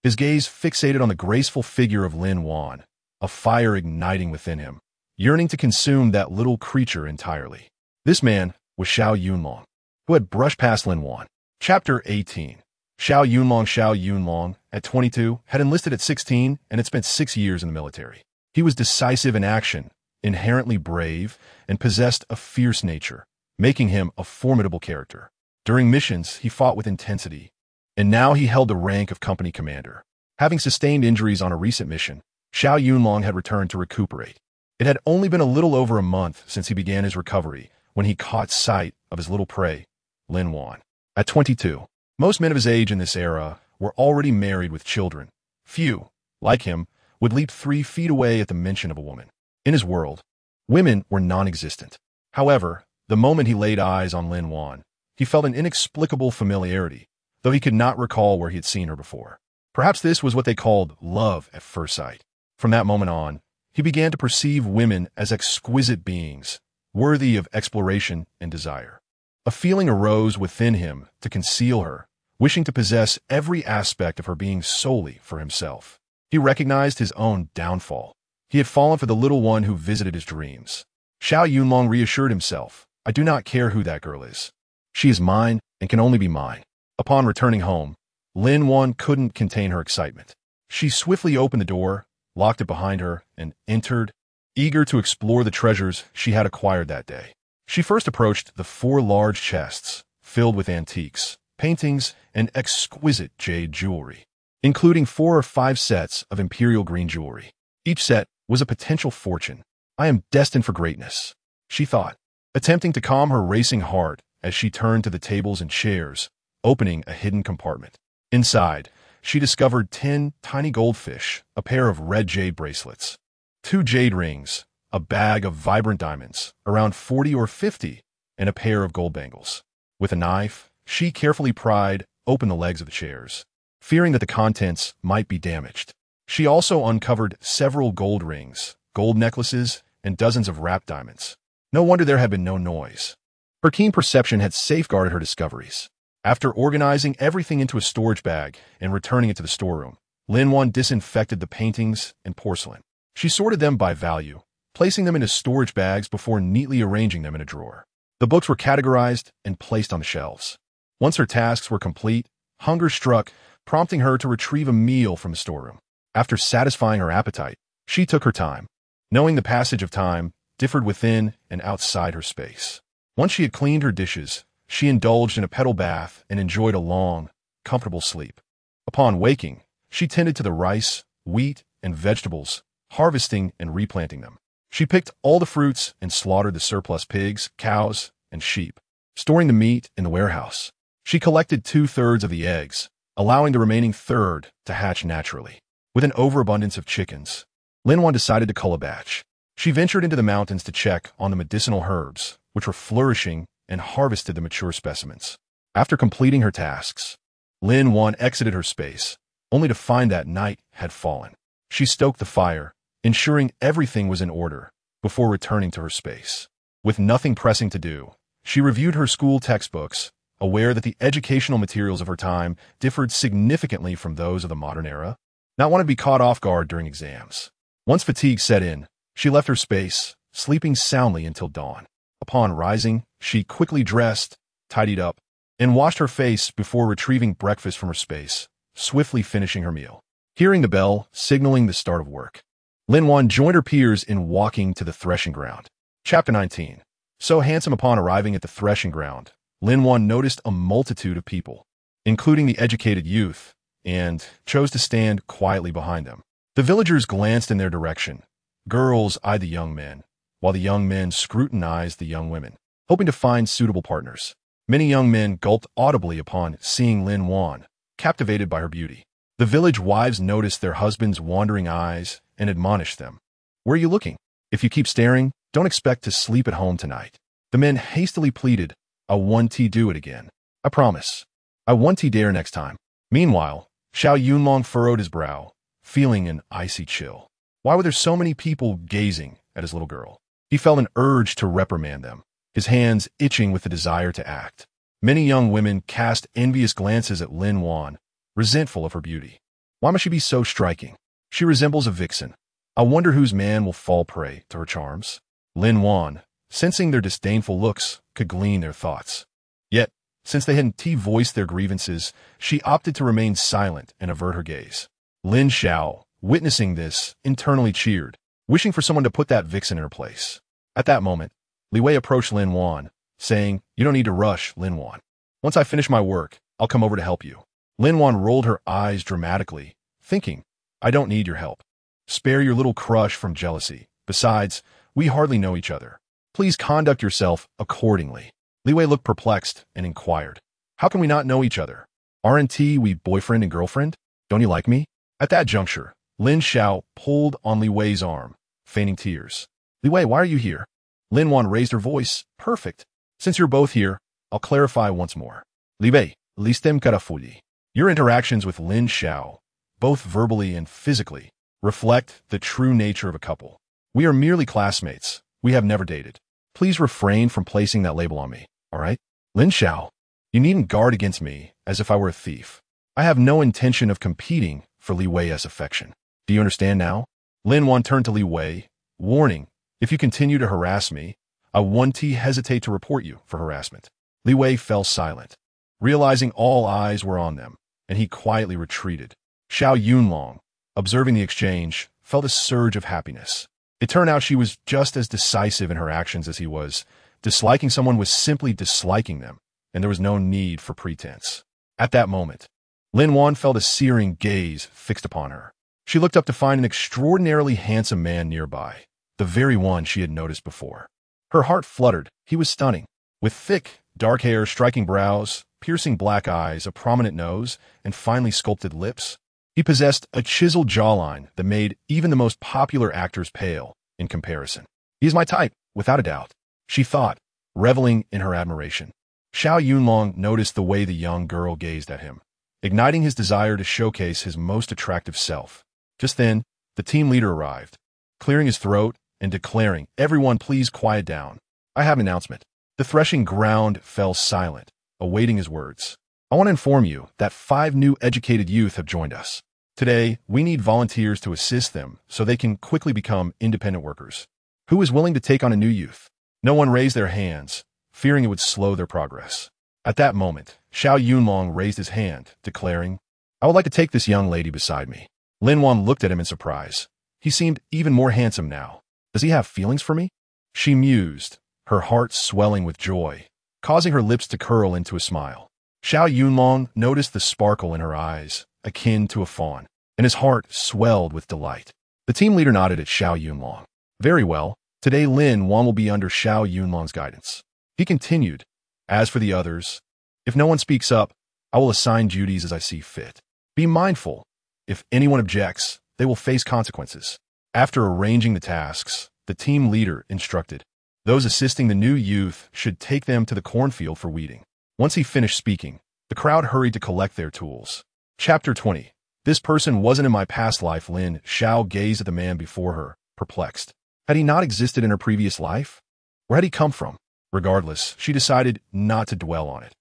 Speaker 1: His gaze fixated on the graceful figure of Lin Wan, a fire igniting within him, yearning to consume that little creature entirely. This man was Xiao Yunlong, who had brushed past Lin Wan. Chapter 18. Xiao Yunlong, at 22, had enlisted at 16 and had spent 6 years in the military. He was decisive in action, inherently brave, and possessed a fierce nature, making him a formidable character. During missions, he fought with intensity, and now he held the rank of company commander. Having sustained injuries on a recent mission, Xiao Yunlong had returned to recuperate. It had only been a little over a month since he began his recovery when he caught sight of his little prey, Lin Wan. At 22, most men of his age in this era were already married with children. Few, like him, would leap 3 feet away at the mention of a woman. In his world, women were non-existent. However, the moment he laid eyes on Lin Wan, he felt an inexplicable familiarity, though he could not recall where he had seen her before. Perhaps this was what they called love at first sight. From that moment on, he began to perceive women as exquisite beings, worthy of exploration and desire. A feeling arose within him to conceal her, wishing to possess every aspect of her being solely for himself. He recognized his own downfall. He had fallen for the little one who visited his dreams. Xiao Yunlong reassured himself, "I do not care who that girl is. She is mine and can only be mine." Upon returning home, Lin Wan couldn't contain her excitement. She swiftly opened the door, locked it behind her, and entered, eager to explore the treasures she had acquired that day. She first approached the 4 large chests, filled with antiques, paintings, and exquisite jade jewelry, including 4 or 5 sets of imperial green jewelry. Each set was a potential fortune. "I am destined for greatness," she thought, attempting to calm her racing heart as she turned to the tables and chairs, opening a hidden compartment. Inside, she discovered 10 tiny goldfish, a pair of red jade bracelets, 2 jade rings, a bag of vibrant diamonds, around 40 or 50, and a pair of gold bangles. With a knife, she carefully pried open the legs of the chairs, fearing that the contents might be damaged. She also uncovered several gold rings, gold necklaces, and dozens of wrapped diamonds. No wonder there had been no noise. Her keen perception had safeguarded her discoveries. After organizing everything into a storage bag and returning it to the storeroom, Lin Wan disinfected the paintings and porcelain. She sorted them by value, placing them into storage bags before neatly arranging them in a drawer. The books were categorized and placed on the shelves. Once her tasks were complete, hunger struck, prompting her to retrieve a meal from the storeroom. After satisfying her appetite, she took her time, knowing the passage of time differed within and outside her space. Once she had cleaned her dishes, she indulged in a petal bath and enjoyed a long, comfortable sleep. Upon waking, she tended to the rice, wheat, and vegetables, harvesting and replanting them. She picked all the fruits and slaughtered the surplus pigs, cows, and sheep, storing the meat in the warehouse. She collected 2/3 of the eggs, allowing the remaining third to hatch naturally. With an overabundance of chickens, Lin Wan decided to cull a batch. She ventured into the mountains to check on the medicinal herbs, which were flourishing, and harvested the mature specimens. After completing her tasks, Lin Wan exited her space, only to find that night had fallen. She stoked the fire, ensuring everything was in order, before returning to her space. With nothing pressing to do, she reviewed her school textbooks, aware that the educational materials of her time differed significantly from those of the modern era. Not want to be caught off guard during exams. Once fatigue set in, she left her space, sleeping soundly until dawn. Upon rising, she quickly dressed, tidied up, and washed her face before retrieving breakfast from her space, swiftly finishing her meal. Hearing the bell, signaling the start of work, Lin Wan joined her peers in walking to the threshing ground. Chapter 19. So handsome. Upon arriving at the threshing ground, Lin Wan noticed a multitude of people, including the educated youth, and chose to stand quietly behind them. The villagers glanced in their direction. Girls eyed the young men, while the young men scrutinized the young women, hoping to find suitable partners. Many young men gulped audibly upon seeing Lin Wan, captivated by her beauty. The village wives noticed their husbands' wandering eyes and admonished them. "Where are you looking? If you keep staring, don't expect to sleep at home tonight." The men hastily pleaded, "I want to do it again. I promise. I want to dare next time." Meanwhile, Xiao Yunlong furrowed his brow, feeling an icy chill. Why were there so many people gazing at his little girl? He felt an urge to reprimand them, his hands itching with the desire to act. Many young women cast envious glances at Lin Wan, resentful of her beauty. Why must she be so striking? She resembles a vixen. I wonder whose man will fall prey to her charms. Lin Wan, sensing their disdainful looks, could glean their thoughts. Yet, since they hadn't voiced their grievances, she opted to remain silent and avert her gaze. Lin Xiao, witnessing this, internally cheered, wishing for someone to put that vixen in her place. At that moment, Li Wei approached Lin Wan, saying, "You don't need to rush, Lin Wan. Once I finish my work, I'll come over to help you." Lin Wan rolled her eyes dramatically, thinking, "I don't need your help. Spare your little crush from jealousy. Besides, we hardly know each other. Please conduct yourself accordingly." Li Wei looked perplexed and inquired, "How can we not know each other? Aren't we boyfriend and girlfriend? Don't you like me?" At that juncture, Lin Xiao pulled on Li Wei's arm, feigning tears. "Li Wei, why are you here?" Lin Wan raised her voice. "Perfect. Since you're both here, I'll clarify once more. Li Wei, listem carefully." Your interactions with Lin Xiao, both verbally and physically, reflect the true nature of a couple. We are merely classmates. We have never dated. Please refrain from placing that label on me, all right? Lin Xiao, you needn't guard against me as if I were a thief. I have no intention of competing for Li Wei's affection. Do you understand now? Lin Wan turned to Li Wei, warning, "If you continue to harass me, I won't hesitate to report you for harassment." Li Wei fell silent, realizing all eyes were on them, and he quietly retreated. Xiao Yunlong, observing the exchange, felt a surge of happiness. It turned out she was just as decisive in her actions as he was. Disliking someone was simply disliking them, and there was no need for pretense. At that moment, Lin Wan felt a searing gaze fixed upon her. She looked up to find an extraordinarily handsome man nearby, the very one she had noticed before. Her heart fluttered. He was stunning, with thick, dark hair, striking brows, piercing black eyes, a prominent nose, and finely sculpted lips. He possessed a chiseled jawline that made even the most popular actors pale in comparison. "He is my type, without a doubt," she thought, reveling in her admiration. Xiao Yunlong noticed the way the young girl gazed at him, igniting his desire to showcase his most attractive self. Just then, the team leader arrived, clearing his throat and declaring, "Everyone please quiet down. I have an announcement." The threshing ground fell silent, awaiting his words. "I want to inform you that 5 new educated youth have joined us. Today, we need volunteers to assist them so they can quickly become independent workers. Who is willing to take on a new youth?" No one raised their hands, fearing it would slow their progress. At that moment, Xiao Yunlong raised his hand, declaring, "I would like to take this young lady beside me." Lin Wan looked at him in surprise. He seemed even more handsome now. Does he have feelings for me? She mused, her heart swelling with joy, causing her lips to curl into a smile. Xiao Yunlong noticed the sparkle in her eyes, akin to a fawn, and his heart swelled with delight. The team leader nodded at Xiao Yunlong. Very well, today Lin Wan will be under Xiao Yunlong's guidance. He continued, as for the others, if no one speaks up, I will assign duties as I see fit. Be mindful. If anyone objects, they will face consequences. After arranging the tasks, the team leader instructed, those assisting the new youth should take them to the cornfield for weeding. Once he finished speaking, the crowd hurried to collect their tools. Chapter 20. This person wasn't in my past life. Lin Xiao gazed at the man before her, perplexed. Had he not existed in her previous life? Where had he come from? Regardless, she decided not to dwell on it.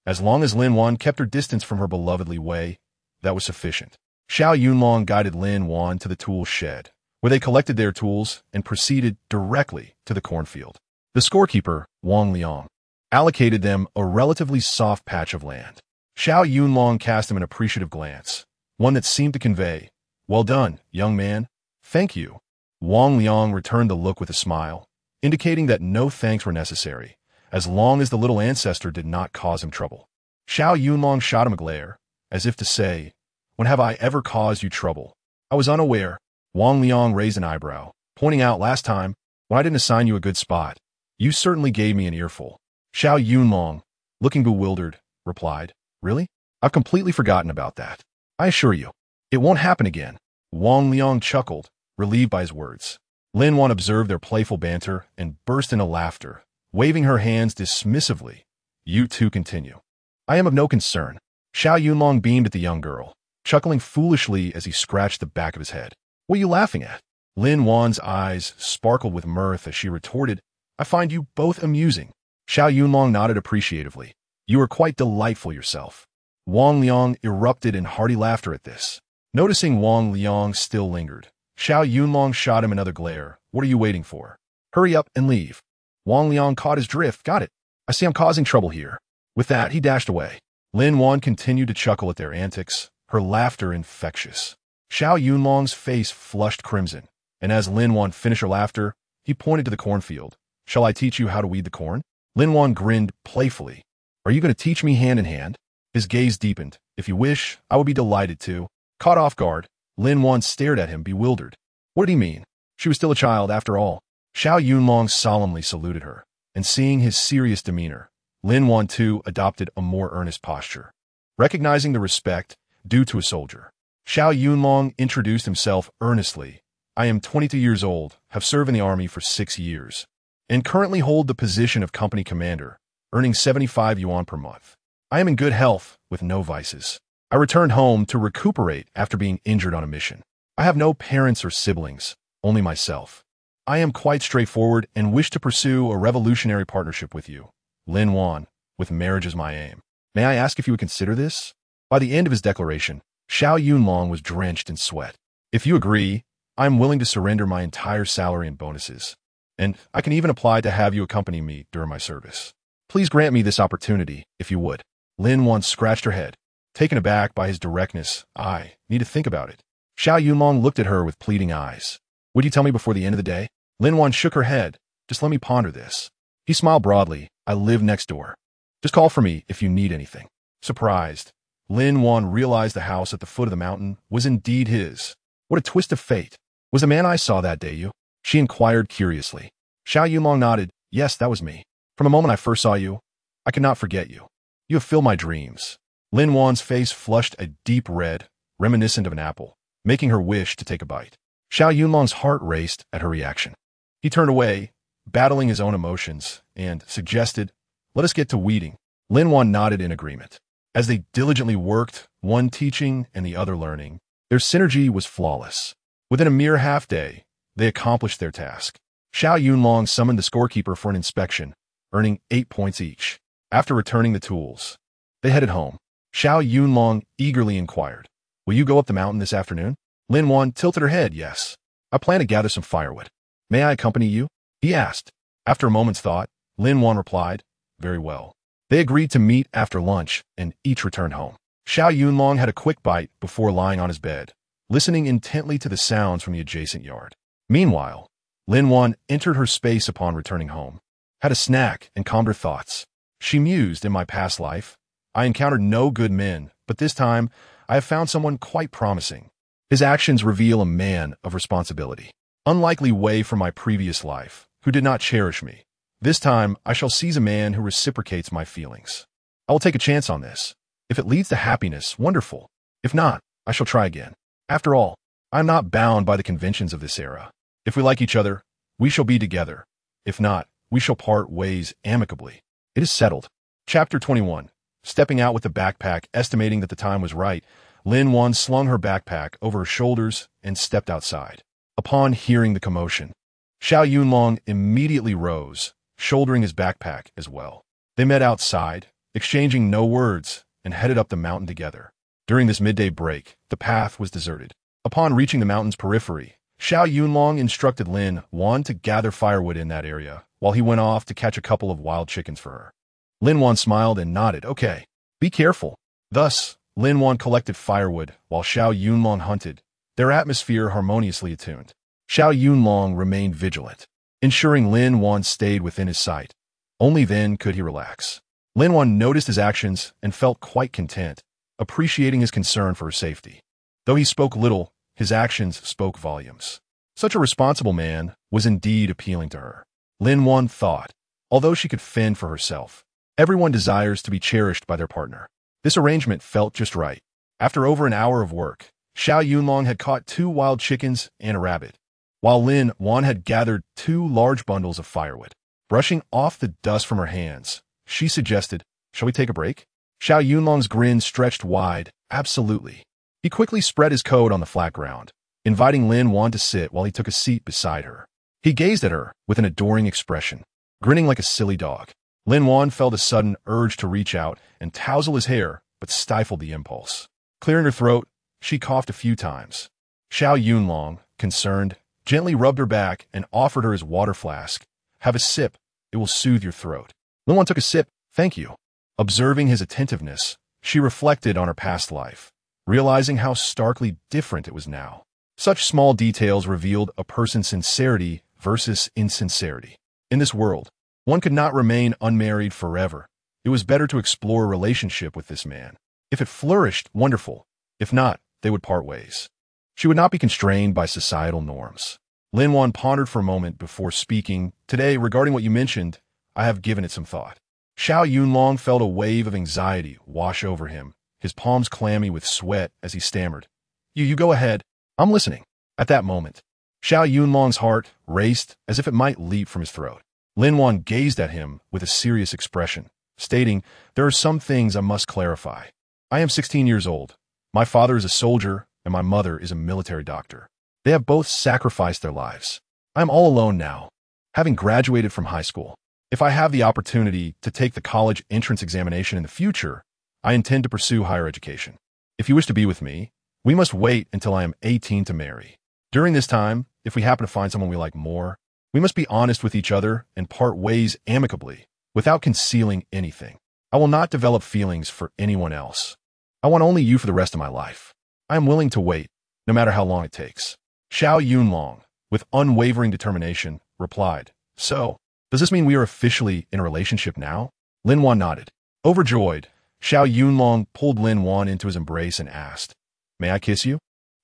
Speaker 1: As long as Lin Wan kept her distance from her beloved Li Wei, that was sufficient. Xiao Yunlong guided Lin Wan to the tool shed, where they collected their tools and proceeded directly to the cornfield. The scorekeeper, Wang Liang, allocated them a relatively soft patch of land. Xiao Yunlong cast him an appreciative glance, one that seemed to convey, well done, young man. Thank you. Wang Liang returned the look with a smile, indicating that no thanks were necessary, as long as the little ancestor did not cause him trouble. Xiao Yunlong shot him a glare, as if to say, when have I ever caused you trouble? I was unaware. Wang Liang raised an eyebrow, pointing out last time, when I didn't assign you a good spot, you certainly gave me an earful. Xiao Yunlong, looking bewildered, replied, really? I've completely forgotten about that. I assure you, it won't happen again. Wang Liang chuckled, relieved by his words. Lin Wan observed their playful banter and burst into laughter, waving her hands dismissively. You two continue. I am of no concern. Xiao Yunlong beamed at the young girl, chuckling foolishly as he scratched the back of his head. What are you laughing at? Lin Wan's eyes sparkled with mirth as she retorted, I find you both amusing. Xiao Yunlong nodded appreciatively. You are quite delightful yourself. Wang Liang erupted in hearty laughter at this. Noticing Wang Liang still lingered, Xiao Yunlong shot him another glare. What are you waiting for? Hurry up and leave. Wang Liang caught his drift. Got it. I see I'm causing trouble here. With that, he dashed away. Lin Wan continued to chuckle at their antics, her laughter infectious. Xiao Yunlong's face flushed crimson, and as Lin Wan finished her laughter, he pointed to the cornfield. Shall I teach you how to weed the corn? Lin Wan grinned playfully. Are you going to teach me hand in hand? His gaze deepened. If you wish, I would be delighted to. Caught off guard, Lin Wan stared at him, bewildered. What did he mean? She was still a child, after all. Xiao Yunlong solemnly saluted her, and seeing his serious demeanor, Lin Wan too adopted a more earnest posture. Recognizing the respect due to a soldier, Xiao Yunlong introduced himself earnestly. I am 22 years old, have served in the army for 6 years, and currently hold the position of company commander, earning 75 yuan per month. I am in good health, with no vices. I returned home to recuperate after being injured on a mission. I have no parents or siblings, only myself. I am quite straightforward and wish to pursue a revolutionary partnership with you, Lin Wan, with marriage as my aim. May I ask if you would consider this? By the end of his declaration, Xiao Yunlong was drenched in sweat. If you agree, I am willing to surrender my entire salary and bonuses, and I can even apply to have you accompany me during my service. Please grant me this opportunity, if you would. Lin Wan scratched her head, taken aback by his directness. I need to think about it. Xiao Yunlong looked at her with pleading eyes. Would you tell me before the end of the day? Lin Wan shook her head. Just let me ponder this. He smiled broadly. I live next door. Just call for me if you need anything. Surprised, Lin Wan realized the house at the foot of the mountain was indeed his. What a twist of fate. Was the man I saw that day you? She inquired curiously. Xiao Yunlong nodded. Yes, that was me. From the moment I first saw you, I could not forget you. You have filled my dreams. Lin Wan's face flushed a deep red, reminiscent of an apple, making her wish to take a bite. Xiao Yunlong's heart raced at her reaction. He turned away, battling his own emotions, and suggested, let us get to weeding. Lin Wan nodded in agreement. As they diligently worked, one teaching and the other learning, their synergy was flawless. Within a mere half day, they accomplished their task. Xiao Yunlong summoned the scorekeeper for an inspection, earning 8 points each. After returning the tools, they headed home. Xiao Yunlong eagerly inquired, will you go up the mountain this afternoon? Lin Wan tilted her head, yes. I plan to gather some firewood. May I accompany you? He asked. After a moment's thought, Lin Wan replied, very well. They agreed to meet after lunch and each returned home. Xiao Yunlong had a quick bite before lying on his bed, listening intently to the sounds from the adjacent yard. Meanwhile, Lin Wan entered her space upon returning home. had a snack, and calmed her thoughts. She mused, in my past life, I encountered no good men, but this time, I have found someone quite promising. His actions reveal a man of responsibility. Unlike Li Wei from my previous life, who did not cherish me. This time, I shall seize a man who reciprocates my feelings. I will take a chance on this. If it leads to happiness, wonderful. If not, I shall try again. After all, I am not bound by the conventions of this era. If we like each other, we shall be together. If not, we shall part ways amicably. It is settled. Chapter 21. Stepping out with the backpack, estimating that the time was right, Lin Wan slung her backpack over her shoulders and stepped outside. Upon hearing the commotion, Xiao Yunlong immediately rose, shouldering his backpack as well. They met outside, exchanging no words, and headed up the mountain together. During this midday break, the path was deserted. Upon reaching the mountain's periphery, Xiao Yunlong instructed Lin Wan to gather firewood in that area, while he went off to catch a couple of wild chickens for her. Lin Wan smiled and nodded, okay, be careful. Thus, Lin Wan collected firewood, while Xiao Yunlong hunted, their atmosphere harmoniously attuned. Xiao Yunlong remained vigilant, ensuring Lin Wan stayed within his sight. Only then could he relax. Lin Wan noticed his actions and felt quite content, appreciating his concern for her safety. Though he spoke little, his actions spoke volumes. Such a responsible man was indeed appealing to her. Lin Wan thought, although she could fend for herself, everyone desires to be cherished by their partner. This arrangement felt just right. After over an hour of work, Xiao Yunlong had caught 2 wild chickens and a rabbit, while Lin Wan had gathered 2 large bundles of firewood. Brushing off the dust from her hands, she suggested, shall we take a break? Xiao Yunlong's grin stretched wide, absolutely. He quickly spread his coat on the flat ground, inviting Lin Wan to sit while he took a seat beside her. He gazed at her with an adoring expression, grinning like a silly dog. Lin Wan felt a sudden urge to reach out and tousle his hair, but stifled the impulse. Clearing her throat, she coughed a few times. Xiao Yunlong, concerned, gently rubbed her back and offered her his water flask. Have a sip, it will soothe your throat. Lin Wan took a sip, thank you. Observing his attentiveness, she reflected on her past life, realizing how starkly different it was now. Such small details revealed a person's sincerity versus insincerity. In this world, one could not remain unmarried forever. It was better to explore a relationship with this man. If it flourished, wonderful. If not, they would part ways. She would not be constrained by societal norms. Lin Wan pondered for a moment before speaking. Today, regarding what you mentioned, I have given it some thought. Xiao Yunlong felt a wave of anxiety wash over him, his palms clammy with sweat as he stammered. You go ahead. I'm listening. At that moment, Xiao Yunlong's heart raced as if it might leap from his throat. Lin Wan gazed at him with a serious expression, stating, there are some things I must clarify. I am 16 years old. My father is a soldier, and my mother is a military doctor. They have both sacrificed their lives. I am all alone now, having graduated from high school. If I have the opportunity to take the college entrance examination in the future, I intend to pursue higher education. If you wish to be with me, we must wait until I am 18 to marry. During this time, if we happen to find someone we like more, we must be honest with each other and part ways amicably, without concealing anything. I will not develop feelings for anyone else. I want only you for the rest of my life. I am willing to wait, no matter how long it takes. Xiao Yunlong, with unwavering determination, replied, so, does this mean we are officially in a relationship now? Lin Wan nodded. Overjoyed, Xiao Yunlong pulled Lin Wan into his embrace and asked, may I kiss you?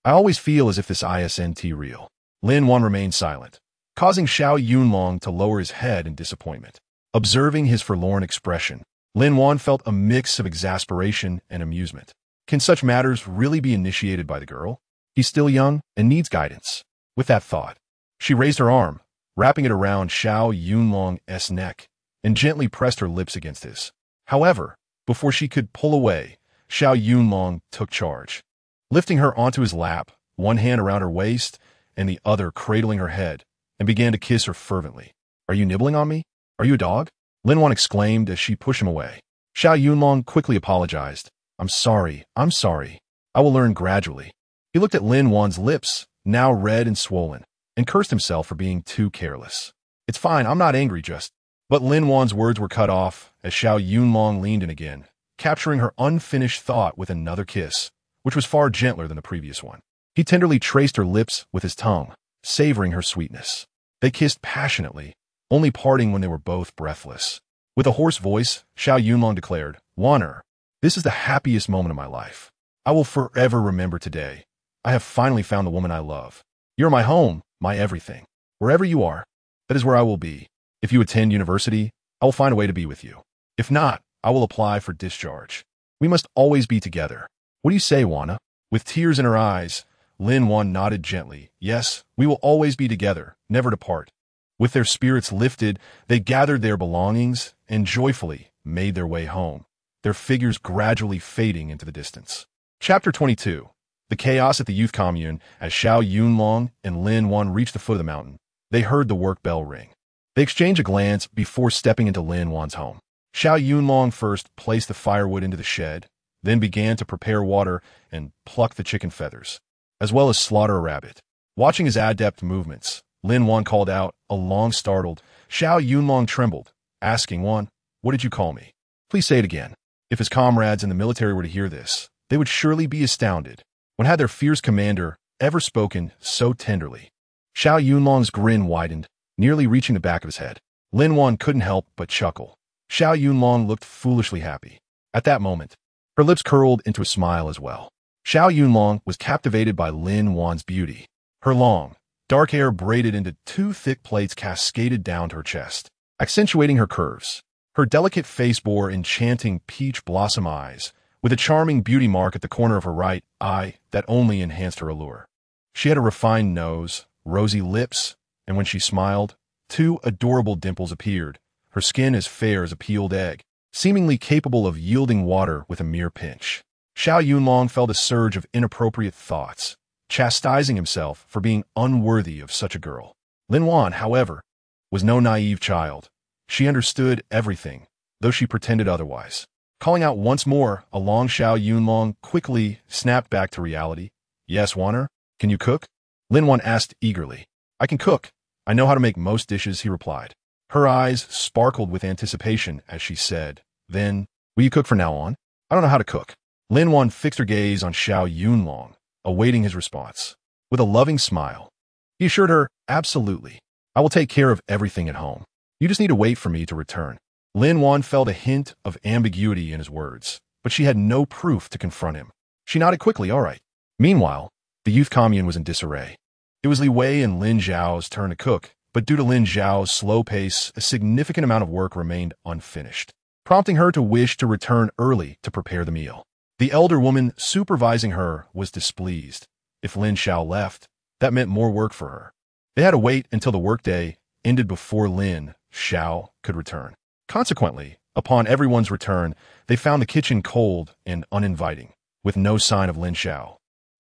Speaker 1: I always feel as if this isn't real. Lin Wan remained silent, causing Xiao Yunlong to lower his head in disappointment. Observing his forlorn expression, Lin Wan felt a mix of exasperation and amusement. Can such matters really be initiated by the girl? He's still young and needs guidance. With that thought, she raised her arm, wrapping it around Xiao Yunlong's neck, and gently pressed her lips against his. However, before she could pull away, Xiao Yunlong took charge. Lifting her onto his lap, one hand around her waist and the other cradling her head, and began to kiss her fervently. Are you nibbling on me? Are you a dog? Lin Wan exclaimed as she pushed him away. Xiao Yunlong quickly apologized. I'm sorry. I will learn gradually. He looked at Lin Wan's lips, now red and swollen, and cursed himself for being too careless. It's fine, I'm not angry, just... But Lin Wan's words were cut off as Xiao Yunlong leaned in again, capturing her unfinished thought with another kiss, which was far gentler than the previous one. He tenderly traced her lips with his tongue, savoring her sweetness. They kissed passionately, only parting when they were both breathless. With a hoarse voice, Xiao Yunlong declared, "Wanner, this is the happiest moment of my life. I will forever remember today. I have finally found the woman I love. You're my home, my everything. Wherever you are, that is where I will be. If you attend university, I will find a way to be with you. If not, I will apply for discharge. We must always be together. What do you say, Wana?" With tears in her eyes, Lin Wan nodded gently. "Yes, we will always be together, never to part." With their spirits lifted, they gathered their belongings and joyfully made their way home, their figures gradually fading into the distance. Chapter 22. The chaos at the youth commune. As Xiao Yunlong and Lin Wan reached the foot of the mountain, they heard the work bell ring. They exchanged a glance before stepping into Lin Wan's home. Xiao Yunlong first placed the firewood into the shed, then began to prepare water and pluck the chicken feathers, as well as slaughter a rabbit. Watching his adept movements, Lin Wan called out, a long startled. Xiao Yunlong trembled, asking Wan, "What did you call me? Please say it again." If his comrades in the military were to hear this, they would surely be astounded. When had their fierce commander ever spoken so tenderly? Xiao Yunlong's grin widened, nearly reaching the back of his head. Lin Wan couldn't help but chuckle. Xiao Yunlong looked foolishly happy. At that moment, her lips curled into a smile as well. Xiao Yunlong was captivated by Lin Wan's beauty. Her long, dark hair braided into two thick plaits cascaded down to her chest, accentuating her curves. Her delicate face bore enchanting peach blossom eyes, with a charming beauty mark at the corner of her right eye that only enhanced her allure. She had a refined nose, rosy lips, and when she smiled, two adorable dimples appeared, her skin as fair as a peeled egg, seemingly capable of yielding water with a mere pinch. Xiao Yunlong felt a surge of inappropriate thoughts, chastising himself for being unworthy of such a girl. Lin Wan, however, was no naive child. She understood everything, though she pretended otherwise. Calling out once more, along Xiao Yunlong quickly snapped back to reality. "Yes, Wanner, can you cook?" Lin Wan asked eagerly. "I can cook. I know how to make most dishes," he replied. Her eyes sparkled with anticipation as she said, "Then, will you cook from now on?" "I don't know how to cook." Lin Wan fixed her gaze on Xiao Yunlong, awaiting his response. With a loving smile, he assured her, "Absolutely. I will take care of everything at home. You just need to wait for me to return." Lin Wan felt a hint of ambiguity in his words, but she had no proof to confront him. She nodded quickly, "All right." Meanwhile, the youth commune was in disarray. It was Li Wei and Lin Xiao's turn to cook, but due to Lin Xiao's slow pace, a significant amount of work remained unfinished, prompting her to wish to return early to prepare the meal. The elder woman supervising her was displeased. If Lin Xiao left, that meant more work for her. They had to wait until the workday ended before Lin Xiao could return. Consequently, upon everyone's return, they found the kitchen cold and uninviting, with no sign of Lin Xiao.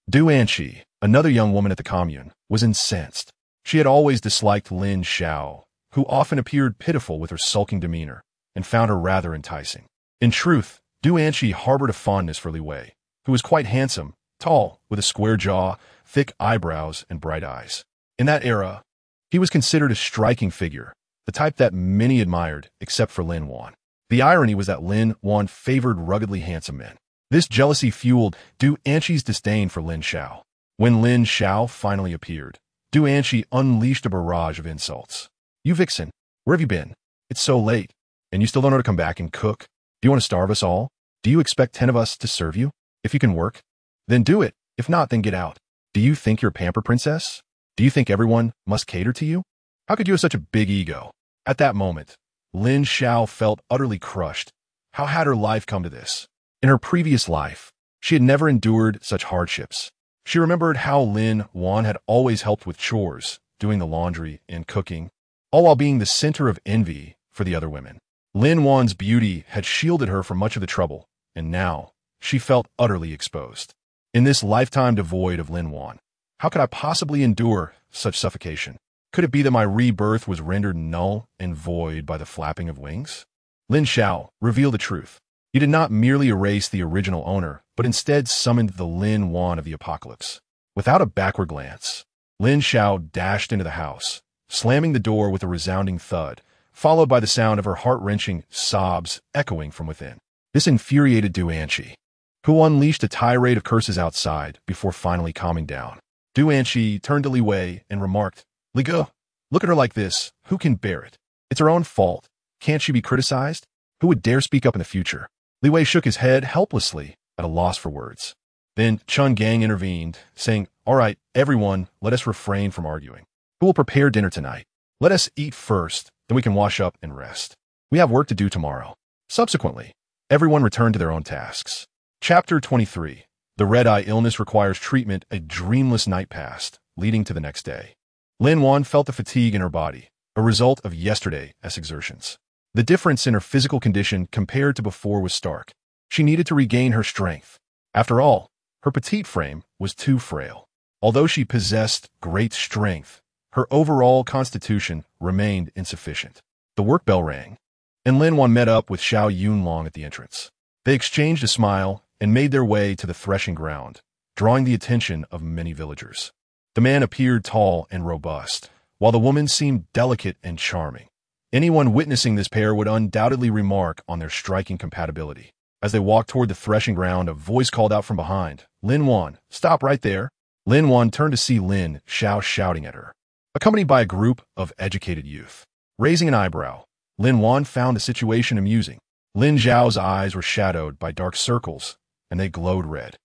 Speaker 1: Du Anqi, another young woman at the commune, was incensed. She had always disliked Lin Xiao, who often appeared pitiful with her sulking demeanor, and found her rather enticing. In truth, Du Anqi harbored a fondness for Li Wei, who was quite handsome, tall, with a square jaw, thick eyebrows, and bright eyes. In that era, he was considered a striking figure, the type that many admired, except for Lin Wan. The irony was that Lin Wan favored ruggedly handsome men. This jealousy fueled Du Anqi's disdain for Lin Xiao. When Lin Xiao finally appeared, Du Anqi unleashed a barrage of insults. "You vixen, where have you been? It's so late, and you still don't know how to come back and cook? Do you want to starve us all? Do you expect 10 of us to serve you? If you can work, then do it. If not, then get out. Do you think you're a pamper princess? Do you think everyone must cater to you? How could you have such a big ego?" At that moment, Lin Xiao felt utterly crushed. How had her life come to this? In her previous life, she had never endured such hardships. She remembered how Lin Wan had always helped with chores, doing the laundry and cooking, all while being the center of envy for the other women. Lin Wan's beauty had shielded her from much of the trouble, and now she felt utterly exposed. In this lifetime devoid of Lin Wan, how could I possibly endure such suffocation? Could it be that my rebirth was rendered null and void by the flapping of wings? Lin Xiao revealed the truth. He did not merely erase the original owner, but instead summoned the Lin Wan of the apocalypse. Without a backward glance, Lin Xiao dashed into the house, slamming the door with a resounding thud, followed by the sound of her heart-wrenching sobs echoing from within. This infuriated Du Anqi, who unleashed a tirade of curses outside before finally calming down. Du Anqi turned to Li Wei and remarked, "Li Ge, look at her like this. Who can bear it?" It's her own fault. Can't she be criticized? Who would dare speak up in the future? Li Wei shook his head helplessly, at a loss for words. Then Chun Gang intervened, saying, "All right, everyone, let us refrain from arguing. Who will prepare dinner tonight? Let us eat first, then we can wash up and rest. We have work to do tomorrow." Subsequently, everyone returned to their own tasks. Chapter 23. The red-eye illness requires treatment. A dreamless night passed, leading to the next day. Lin Wan felt the fatigue in her body, a result of yesterday's exertions. The difference in her physical condition compared to before was stark. She needed to regain her strength. After all, her petite frame was too frail. Although she possessed great strength, her overall constitution remained insufficient. The work bell rang, and Lin Wan met up with Xiao Yunlong at the entrance. They exchanged a smile and made their way to the threshing ground, drawing the attention of many villagers. The man appeared tall and robust, while the woman seemed delicate and charming. Anyone witnessing this pair would undoubtedly remark on their striking compatibility. As they walked toward the threshing ground, a voice called out from behind, "Lin Wan, stop right there." Lin Wan turned to see Lin Xiao shouting at her, accompanied by a group of educated youth. Raising an eyebrow, Lin Wan found the situation amusing. Lin Xiao's eyes were shadowed by dark circles, and they glowed red,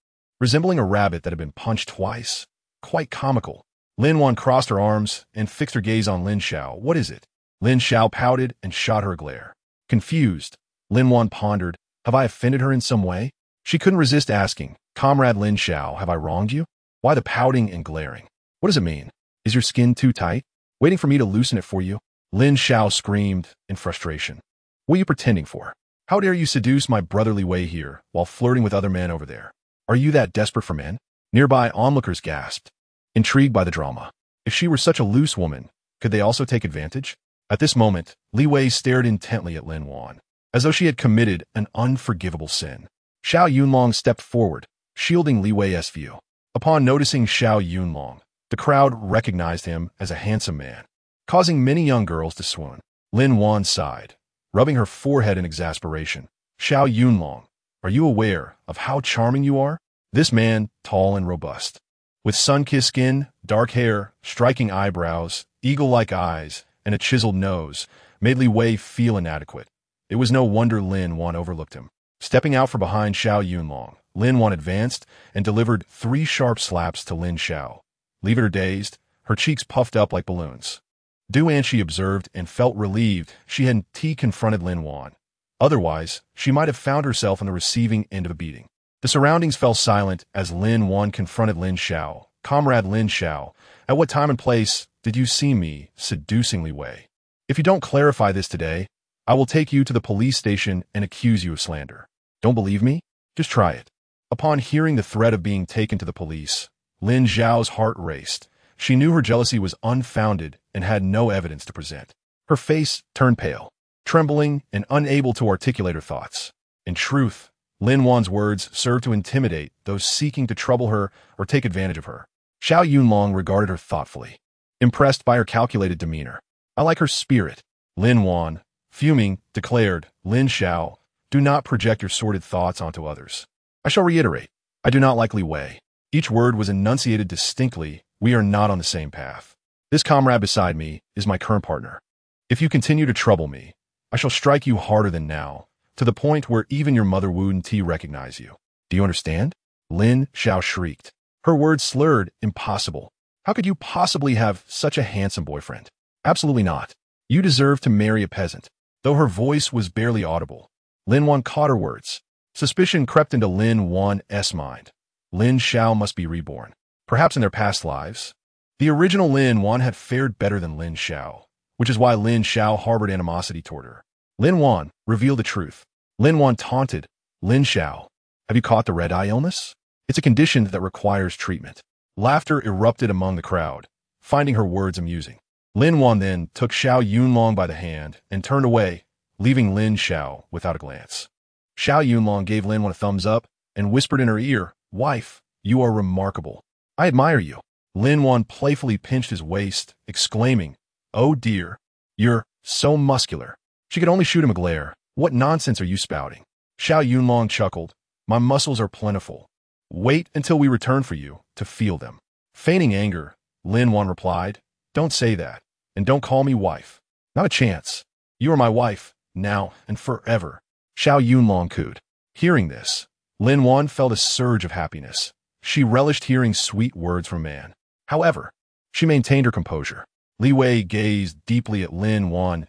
Speaker 1: resembling a rabbit that had been punched twice. Quite comical. Lin Wan crossed her arms and fixed her gaze on Lin Xiao. "What is it?" Lin Xiao pouted and shot her a glare. Confused, Lin Wan pondered, "Have I offended her in some way?" She couldn't resist asking, "Comrade Lin Xiao, have I wronged you?" "Why the pouting and glaring? What does it mean? Is your skin too tight? Waiting for me to loosen it for you?" Lin Xiao screamed in frustration. "What are you pretending for? How dare you seduce my brother Li Wei here while flirting with other men over there? Are you that desperate for men?" Nearby onlookers gasped, intrigued by the drama. If she were such a loose woman, could they also take advantage? At this moment, Li Wei stared intently at Lin Wan, as though she had committed an unforgivable sin. Xiao Yunlong stepped forward, shielding Li Wei's view. Upon noticing Xiao Yunlong, the crowd recognized him as a handsome man, causing many young girls to swoon. Lin Wan sighed, rubbing her forehead in exasperation. "Xiao Yunlong, are you aware of how charming you are?" This man, tall and robust, with sun-kissed skin, dark hair, striking eyebrows, eagle-like eyes, and a chiseled nose, made Li Wei feel inadequate. It was no wonder Lin Wan overlooked him. Stepping out from behind Xiao Yunlong, Lin Wan advanced and delivered 3 sharp slaps to Lin Xiao, leaving her dazed, her cheeks puffed up like balloons. Duan she observed and felt relieved she hadn't confronted Lin Wan. Otherwise, she might have found herself on the receiving end of a beating. The surroundings fell silent as Lin Wan confronted Lin Xiao. "Comrade Lin Xiao, at what time and place did you see me seducing Li Wei? If you don't clarify this today, I will take you to the police station and accuse you of slander. Don't believe me? Just try it." Upon hearing the threat of being taken to the police, Lin Xiao's heart raced. She knew her jealousy was unfounded and had no evidence to present. Her face turned pale, trembling and unable to articulate her thoughts. In truth, Lin Wan's words served to intimidate those seeking to trouble her or take advantage of her. Xiao Yunlong regarded her thoughtfully, impressed by her calculated demeanor. "I like her spirit." Lin Wan, fuming, declared, "Lin Xiao, do not project your sordid thoughts onto others. I shall reiterate, I do not like Li Wei." Each word was enunciated distinctly. "We are not on the same path. This comrade beside me is my current partner. If you continue to trouble me, I shall strike you harder than now, to the point where even your mother wouldn't recognize you. Do you understand?" Lin Xiao shrieked, her words slurred. "Impossible. How could you possibly have such a handsome boyfriend? Absolutely not. You deserve to marry a peasant." Though her voice was barely audible, Lin Wan caught her words. Suspicion crept into Lin Wan's mind. Lin Xiao must be reborn, perhaps in their past lives. The original Lin Wan had fared better than Lin Xiao, which is why Lin Xiao harbored animosity toward her. Lin Wan revealed the truth. Lin Wan taunted, "Lin Xiao, have you caught the red-eye illness? It's a condition that requires treatment." Laughter erupted among the crowd, finding her words amusing. Lin Wan then took Xiao Yunlong by the hand and turned away, leaving Lin Xiao without a glance. Xiao Yunlong gave Lin Wan a thumbs up and whispered in her ear, "Wife, you are remarkable. I admire you." Lin Wan playfully pinched his waist, exclaiming, "Oh dear, you're so muscular." She could only shoot him a glare. "What nonsense are you spouting?" Xiao Yunlong chuckled, "My muscles are plentiful. Wait until we return for you to feel them." Feigning anger, Lin Wan replied, "Don't say that, and don't call me wife. Not a chance. You are my wife, now and forever. Xiao Yunlong cooed. Hearing this, Lin Wan felt a surge of happiness. She relished hearing sweet words from man. However, she maintained her composure. Li Wei gazed deeply at Lin Wan's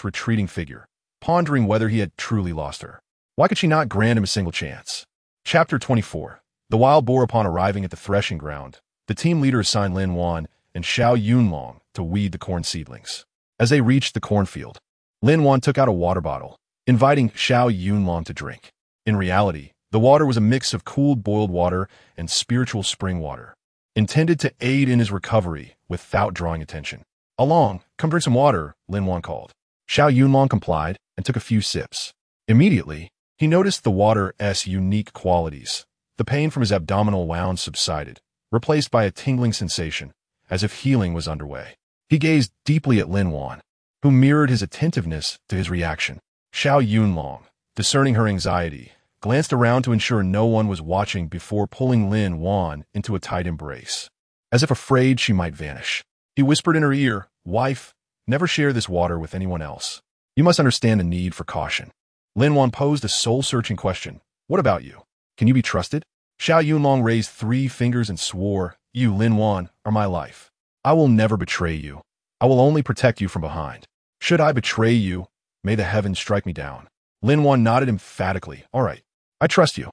Speaker 1: retreating figure, pondering whether he had truly lost her. Why could she not grant him a single chance? Chapter 24. The wild boar. Upon arriving at the threshing ground, the team leader assigned Lin Wan and Xiao Yunlong to weed the corn seedlings. As they reached the cornfield, Lin Wan took out a water bottle, inviting Xiao Yunlong to drink. In reality, the water was a mix of cooled boiled water and spiritual spring water, intended to aid in his recovery without drawing attention. Along, come drink some water, Lin Wan called. Xiao Yunlong complied and took a few sips. Immediately, he noticed the water's unique qualities. The pain from his abdominal wound subsided, replaced by a tingling sensation, as if healing was underway. He gazed deeply at Lin Wan, who mirrored his attentiveness to his reaction. Xiao Yunlong, discerning her anxiety, glanced around to ensure no one was watching before pulling Lin Wan into a tight embrace. As if afraid she might vanish, he whispered in her ear, "Wife, never share this water with anyone else. You must understand the need for caution." Lin Wan posed a soul-searching question. "What about you? Can you be trusted?" Xiao Yunlong raised 3 fingers and swore, "You, Lin Wan, are my life. I will never betray you. I will only protect you from behind. Should I betray you, may the heavens strike me down." Lin Wan nodded emphatically. "All right, I trust you."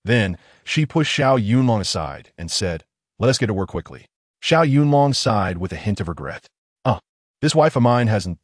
Speaker 1: Then, she pushed Xiao Yunlong aside and said, "Let us get to work quickly." Xiao Yunlong sighed with a hint of regret. This wife of mine hasn't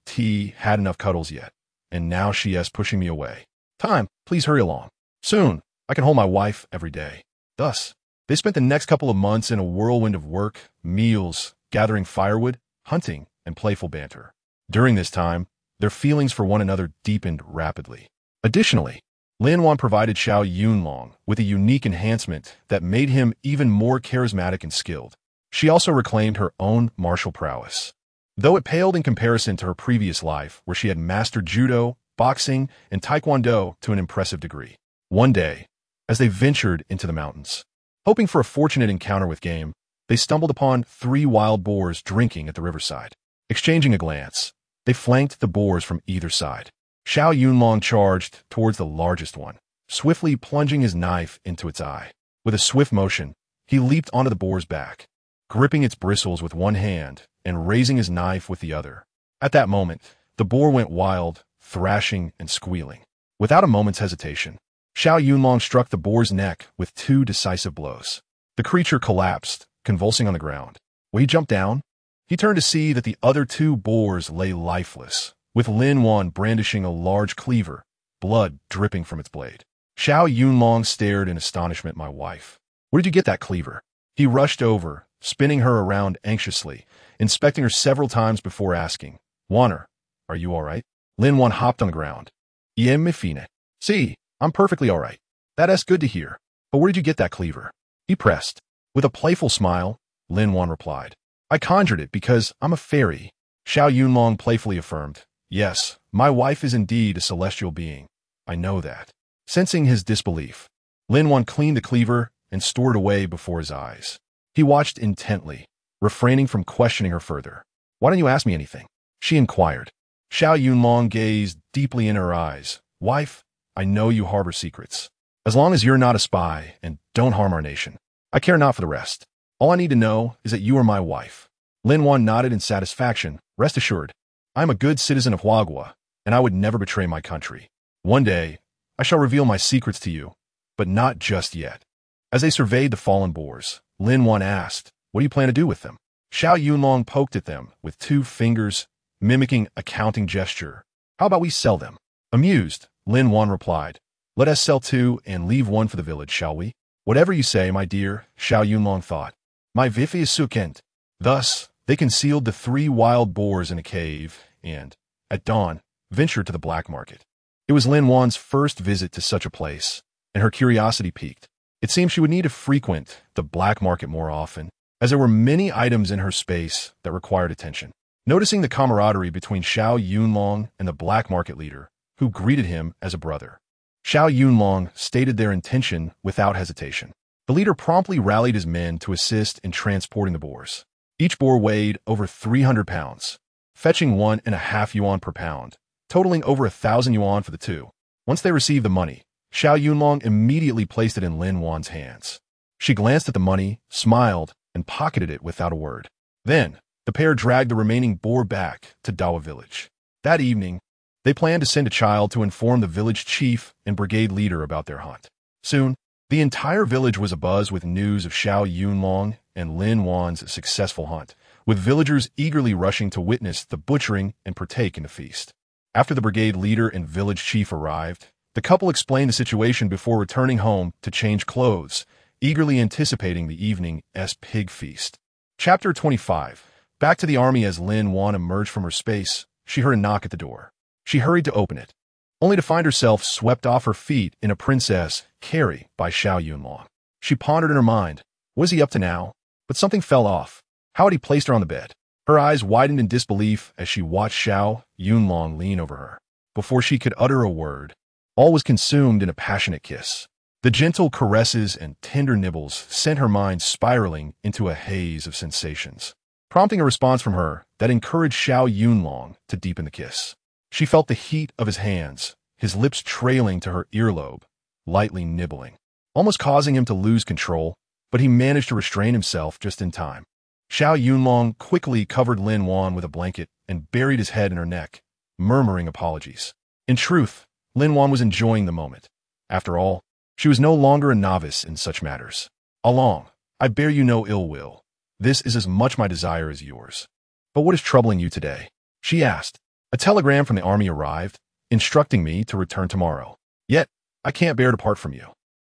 Speaker 1: had enough cuddles yet, and now she is pushing me away. Time, please hurry along. Soon, I can hold my wife every day." Thus, they spent the next couple of months in a whirlwind of work, meals, gathering firewood, hunting, and playful banter. During this time, their feelings for one another deepened rapidly. Additionally, Lin Wan provided Xiao Yunlong with a unique enhancement that made him even more charismatic and skilled. She also reclaimed her own martial prowess, though it paled in comparison to her previous life, where she had mastered judo, boxing, and taekwondo to an impressive degree. One day, as they ventured into the mountains, hoping for a fortunate encounter with game, they stumbled upon 3 wild boars drinking at the riverside. Exchanging a glance, they flanked the boars from either side. Xiao Yunlong charged towards the largest one, swiftly plunging his knife into its eye. With a swift motion, he leaped onto the boar's back, gripping its bristles with one hand and raising his knife with the other. At that moment, the boar went wild, thrashing and squealing. Without a moment's hesitation, Xiao Yunlong struck the boar's neck with 2 decisive blows. The creature collapsed, convulsing on the ground. When he jumped down, he turned to see that the other 2 boars lay lifeless, with Lin Wan brandishing a large cleaver, blood dripping from its blade. Xiao Yunlong stared in astonishment. "My wife, where did you get that cleaver?" He rushed over, spinning her around anxiously, inspecting her several times before asking, "Wanner, are you all right?" Lin Wan hopped on the ground. "Iem me fine. See, I'm perfectly all right." "That's good to hear. But where did you get that cleaver?" he pressed. With a playful smile, Lin Wan replied, "I conjured it because I'm a fairy." Xiao Yunlong playfully affirmed, "Yes, my wife is indeed a celestial being. I know that." Sensing his disbelief, Lin Wan cleaned the cleaver and stored it away before his eyes. He watched intently, refraining from questioning her further. "Why don't you ask me anything?" she inquired. Xiao Yunlong gazed deeply in her eyes. "Wife, I know you harbor secrets. As long as you're not a spy and don't harm our nation, I care not for the rest. All I need to know is that you are my wife." Lin Wan nodded in satisfaction. "Rest assured, I am a good citizen of Huagua, and I would never betray my country. One day, I shall reveal my secrets to you, but not just yet." As they surveyed the fallen boars, Lin Wan asked, "What do you plan to do with them?" Xiao Yunlong poked at them with 2 fingers, mimicking a counting gesture. "How about we sell them?" Amused, Lin Wan replied, "Let us sell 2 and leave 1 for the village, shall we?" "Whatever you say, my dear," Xiao Yunlong thought. "My vifi is sukent." Thus, they concealed the 3 wild boars in a cave and, at dawn, ventured to the black market. It was Lin Wan's first visit to such a place, and her curiosity piqued. It seemed she would need to frequent the black market more often, as there were many items in her space that required attention. Noticing the camaraderie between Xiao Yunlong and the black market leader, who greeted him as a brother, Xiao Yunlong stated their intention without hesitation. The leader promptly rallied his men to assist in transporting the boars. Each boar weighed over 300 pounds, fetching 1.5 yuan per pound, totaling over 1,000 yuan for the two. Once they received the money, Xiao Yunlong immediately placed it in Lin Wan's hands. She glanced at the money, smiled, and pocketed it without a word. Then, the pair dragged the remaining boar back to Dawa village. That evening, they planned to send a child to inform the village chief and brigade leader about their hunt. Soon, the entire village was abuzz with news of Xiao Yunlong and Lin Wan's successful hunt, with villagers eagerly rushing to witness the butchering and partake in the feast. After the brigade leader and village chief arrived, the couple explained the situation before returning home to change clothes, eagerly anticipating the evening's pig feast. Chapter 25. Back to the army. As Lin Wan emerged from her space, she heard a knock at the door. She hurried to open it, only to find herself swept off her feet in a princess carry by Xiao Yunlong. She pondered in her mind, what is he up to now? But something fell off. How had he placed her on the bed? Her eyes widened in disbelief as she watched Xiao Yunlong lean over her. Before she could utter a word, all was consumed in a passionate kiss. The gentle caresses and tender nibbles sent her mind spiraling into a haze of sensations, prompting a response from her that encouraged Xiao Yunlong to deepen the kiss. She felt the heat of his hands, his lips trailing to her earlobe, lightly nibbling, almost causing him to lose control, but he managed to restrain himself just in time. Xiao Yunlong quickly covered Lin Wan with a blanket and buried his head in her neck, murmuring apologies. In truth, Lin Wan was enjoying the moment. After all, she was no longer a novice in such matters. Along, I bear you no ill will. This is as much my desire as yours. But what is troubling you today? She asked. A telegram from the army arrived, instructing me to return tomorrow. Yet, I can't bear to part from you.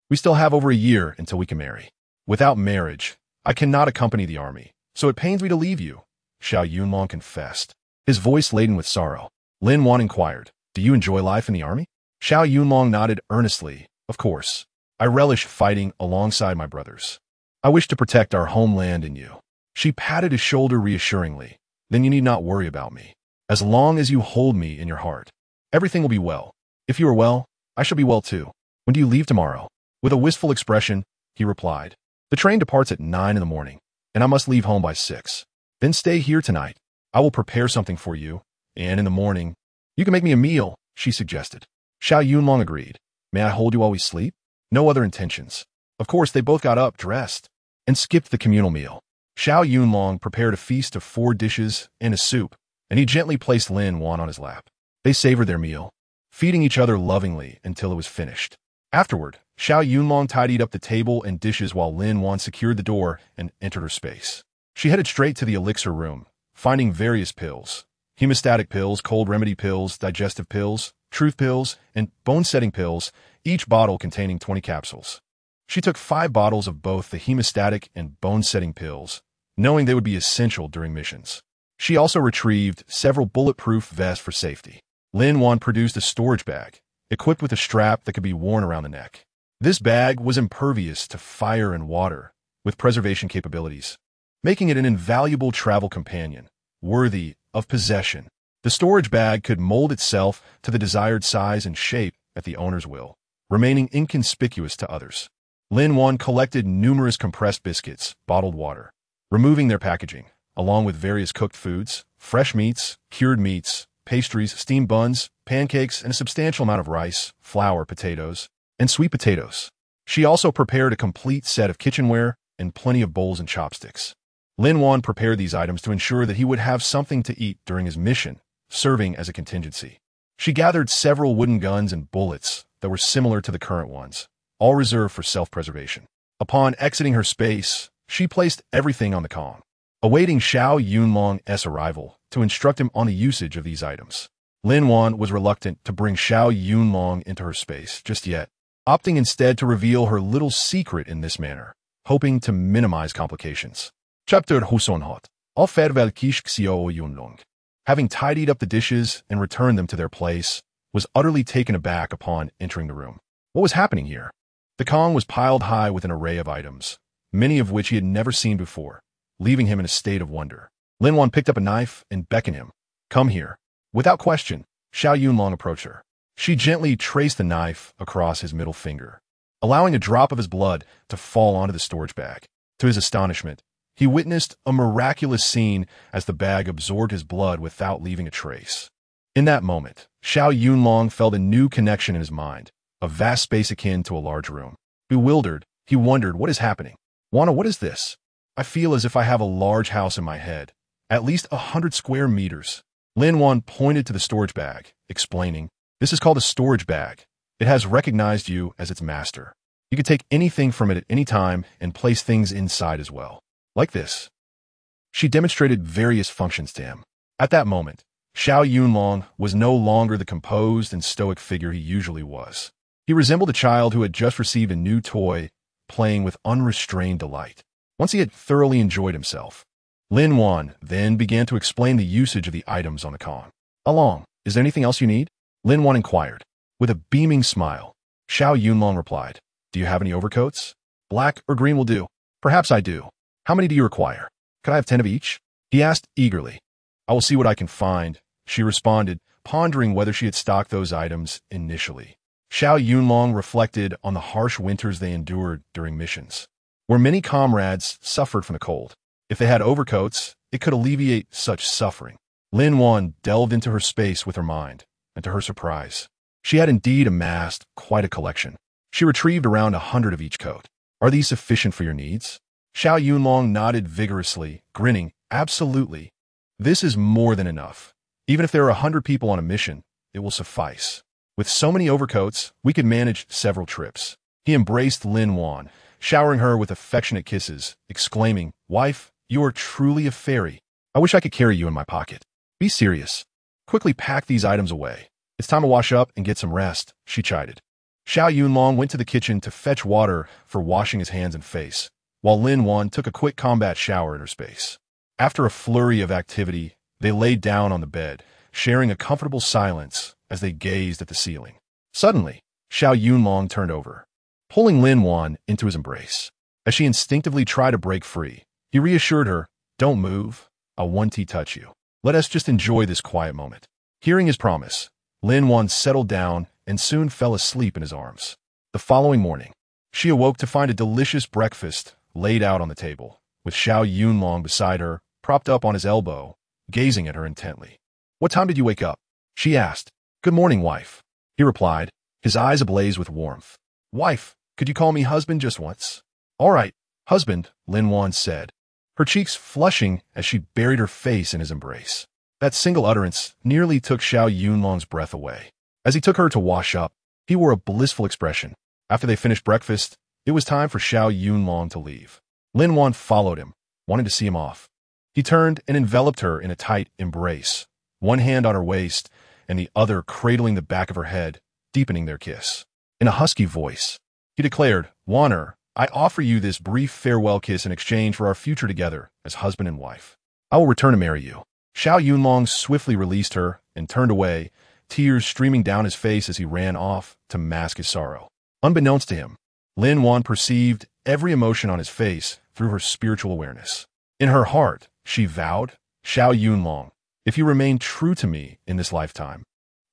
Speaker 1: We still have over a year until we can marry. Without marriage, I cannot accompany the army, so it pains me to leave you, Xiao Yunlong confessed, his voice laden with sorrow. Lin Wan inquired, do you enjoy life in the army? Xiao Yunlong nodded earnestly. Of course. I relish fighting alongside my brothers. I wish to protect our homeland and you. She patted his shoulder reassuringly. Then you need not worry about me. As long as you hold me in your heart, everything will be well. If you are well, I shall be well too. When do you leave tomorrow? With a wistful expression, he replied. The train departs at 9 in the morning, and I must leave home by 6. Then stay here tonight. I will prepare something for you, and in the morning, you can make me a meal, she suggested. Xiao Yunlong agreed. May I hold you while we sleep? No other intentions. Of course, they both got up, dressed, and skipped the communal meal. Xiao Yunlong prepared a feast of 4 dishes and a soup, and he gently placed Lin Wan on his lap. They savored their meal, feeding each other lovingly until it was finished. Afterward, Xiao Yunlong tidied up the table and dishes while Lin Wan secured the door and entered her space. She headed straight to the elixir room, finding various pills. Hemostatic pills, cold remedy pills, digestive pills, truth pills, and bone-setting pills, each bottle containing 20 capsules. She took 5 bottles of both the hemostatic and bone-setting pills, knowing they would be essential during missions. She also retrieved several bulletproof vests for safety. Lin Wan produced a storage bag, equipped with a strap that could be worn around the neck. This bag was impervious to fire and water, with preservation capabilities, making it an invaluable travel companion, worthy of possession. The storage bag could mold itself to the desired size and shape at the owner's will, remaining inconspicuous to others. Lin Wan collected numerous compressed biscuits, bottled water, removing their packaging, along with various cooked foods, fresh meats, cured meats, pastries, steamed buns, pancakes, and a substantial amount of rice, flour, potatoes, and sweet potatoes. She also prepared a complete set of kitchenware and plenty of bowls and chopsticks. Lin Wan prepared these items to ensure that he would have something to eat during his mission, serving as a contingency. She gathered several wooden guns and bullets that were similar to the current ones, all reserved for self-preservation. Upon exiting her space, she placed everything on the Kong, awaiting Xiao Yunlong's arrival to instruct him on the usage of these items. Lin Wan was reluctant to bring Xiao Yunlong into her space just yet, opting instead to reveal her little secret in this manner, hoping to minimize complications. Chapter Husonhot. All Fervel Kish Xiao Yunlong, having tidied up the dishes and returned them to their place, was utterly taken aback upon entering the room. What was happening here? The Kong was piled high with an array of items, many of which he had never seen before, leaving him in a state of wonder. Lin Wan picked up a knife and beckoned him. Come here. Without question, Xiao Yunlong approached her. She gently traced the knife across his middle finger, allowing a drop of his blood to fall onto the storage bag. To his astonishment, he witnessed a miraculous scene as the bag absorbed his blood without leaving a trace. In that moment, Xiao Yunlong felt a new connection in his mind, a vast space akin to a large room. Bewildered, he wondered, what is happening? Wana, what is this? I feel as if I have a large house in my head, at least 100 square meters. Lin Wan pointed to the storage bag, explaining, this is called a storage bag. It has recognized you as its master. You can take anything from it at any time and place things inside as well. Like this. She demonstrated various functions to him. At that moment, Xiao Yunlong was no longer the composed and stoic figure he usually was. He resembled a child who had just received a new toy, playing with unrestrained delight. Once he had thoroughly enjoyed himself, Lin Wan then began to explain the usage of the items on the con. Along, is there anything else you need? Lin Wan inquired. With a beaming smile, Xiao Yunlong replied, do you have any overcoats? Black or green will do. Perhaps I do. How many do you require? Could I have 10 of each? He asked eagerly. I will see what I can find, she responded, pondering whether she had stocked those items initially. Xiao Yunlong reflected on the harsh winters they endured during missions, where many comrades suffered from the cold. If they had overcoats, it could alleviate such suffering. Lin Wan delved into her space with her mind, and to her surprise, she had indeed amassed quite a collection. She retrieved around 100 of each coat. Are these sufficient for your needs? Xiao Yunlong nodded vigorously, grinning, absolutely. This is more than enough. Even if there are 100 people on a mission, it will suffice. With so many overcoats, we could manage several trips. He embraced Lin Wan, showering her with affectionate kisses, exclaiming, wife, you are truly a fairy. I wish I could carry you in my pocket. Be serious. Quickly pack these items away. It's time to wash up and get some rest, she chided. Xiao Yunlong went to the kitchen to fetch water for washing his hands and face, while Lin Wan took a quick combat shower in her space. After a flurry of activity, they laid down on the bed, sharing a comfortable silence as they gazed at the ceiling. Suddenly, Xiao Yunlong turned over, pulling Lin Wan into his embrace. As she instinctively tried to break free, he reassured her, don't move, I'll one-tea touch you. Let us just enjoy this quiet moment. Hearing his promise, Lin Wan settled down and soon fell asleep in his arms. The following morning, she awoke to find a delicious breakfast laid out on the table, with Xiao Yunlong beside her, propped up on his elbow, gazing at her intently. What time did you wake up? She asked. Good morning, wife. He replied, his eyes ablaze with warmth. Wife, could you call me husband just once? All right, husband, Lin Wan said, her cheeks flushing as she buried her face in his embrace. That single utterance nearly took Xiao Yunlong's breath away. As he took her to wash up, he wore a blissful expression. After they finished breakfast, it was time for Xiao Yunlong to leave. Lin Wan followed him, wanting to see him off. He turned and enveloped her in a tight embrace, one hand on her waist and the other cradling the back of her head, deepening their kiss. In a husky voice, he declared, Wanner, I offer you this brief farewell kiss in exchange for our future together as husband and wife. I will return to marry you. Xiao Yunlong swiftly released her and turned away, tears streaming down his face as he ran off to mask his sorrow. Unbeknownst to him, Lin Wan perceived every emotion on his face through her spiritual awareness. In her heart, she vowed, Xiao Yunlong, if you remain true to me in this lifetime,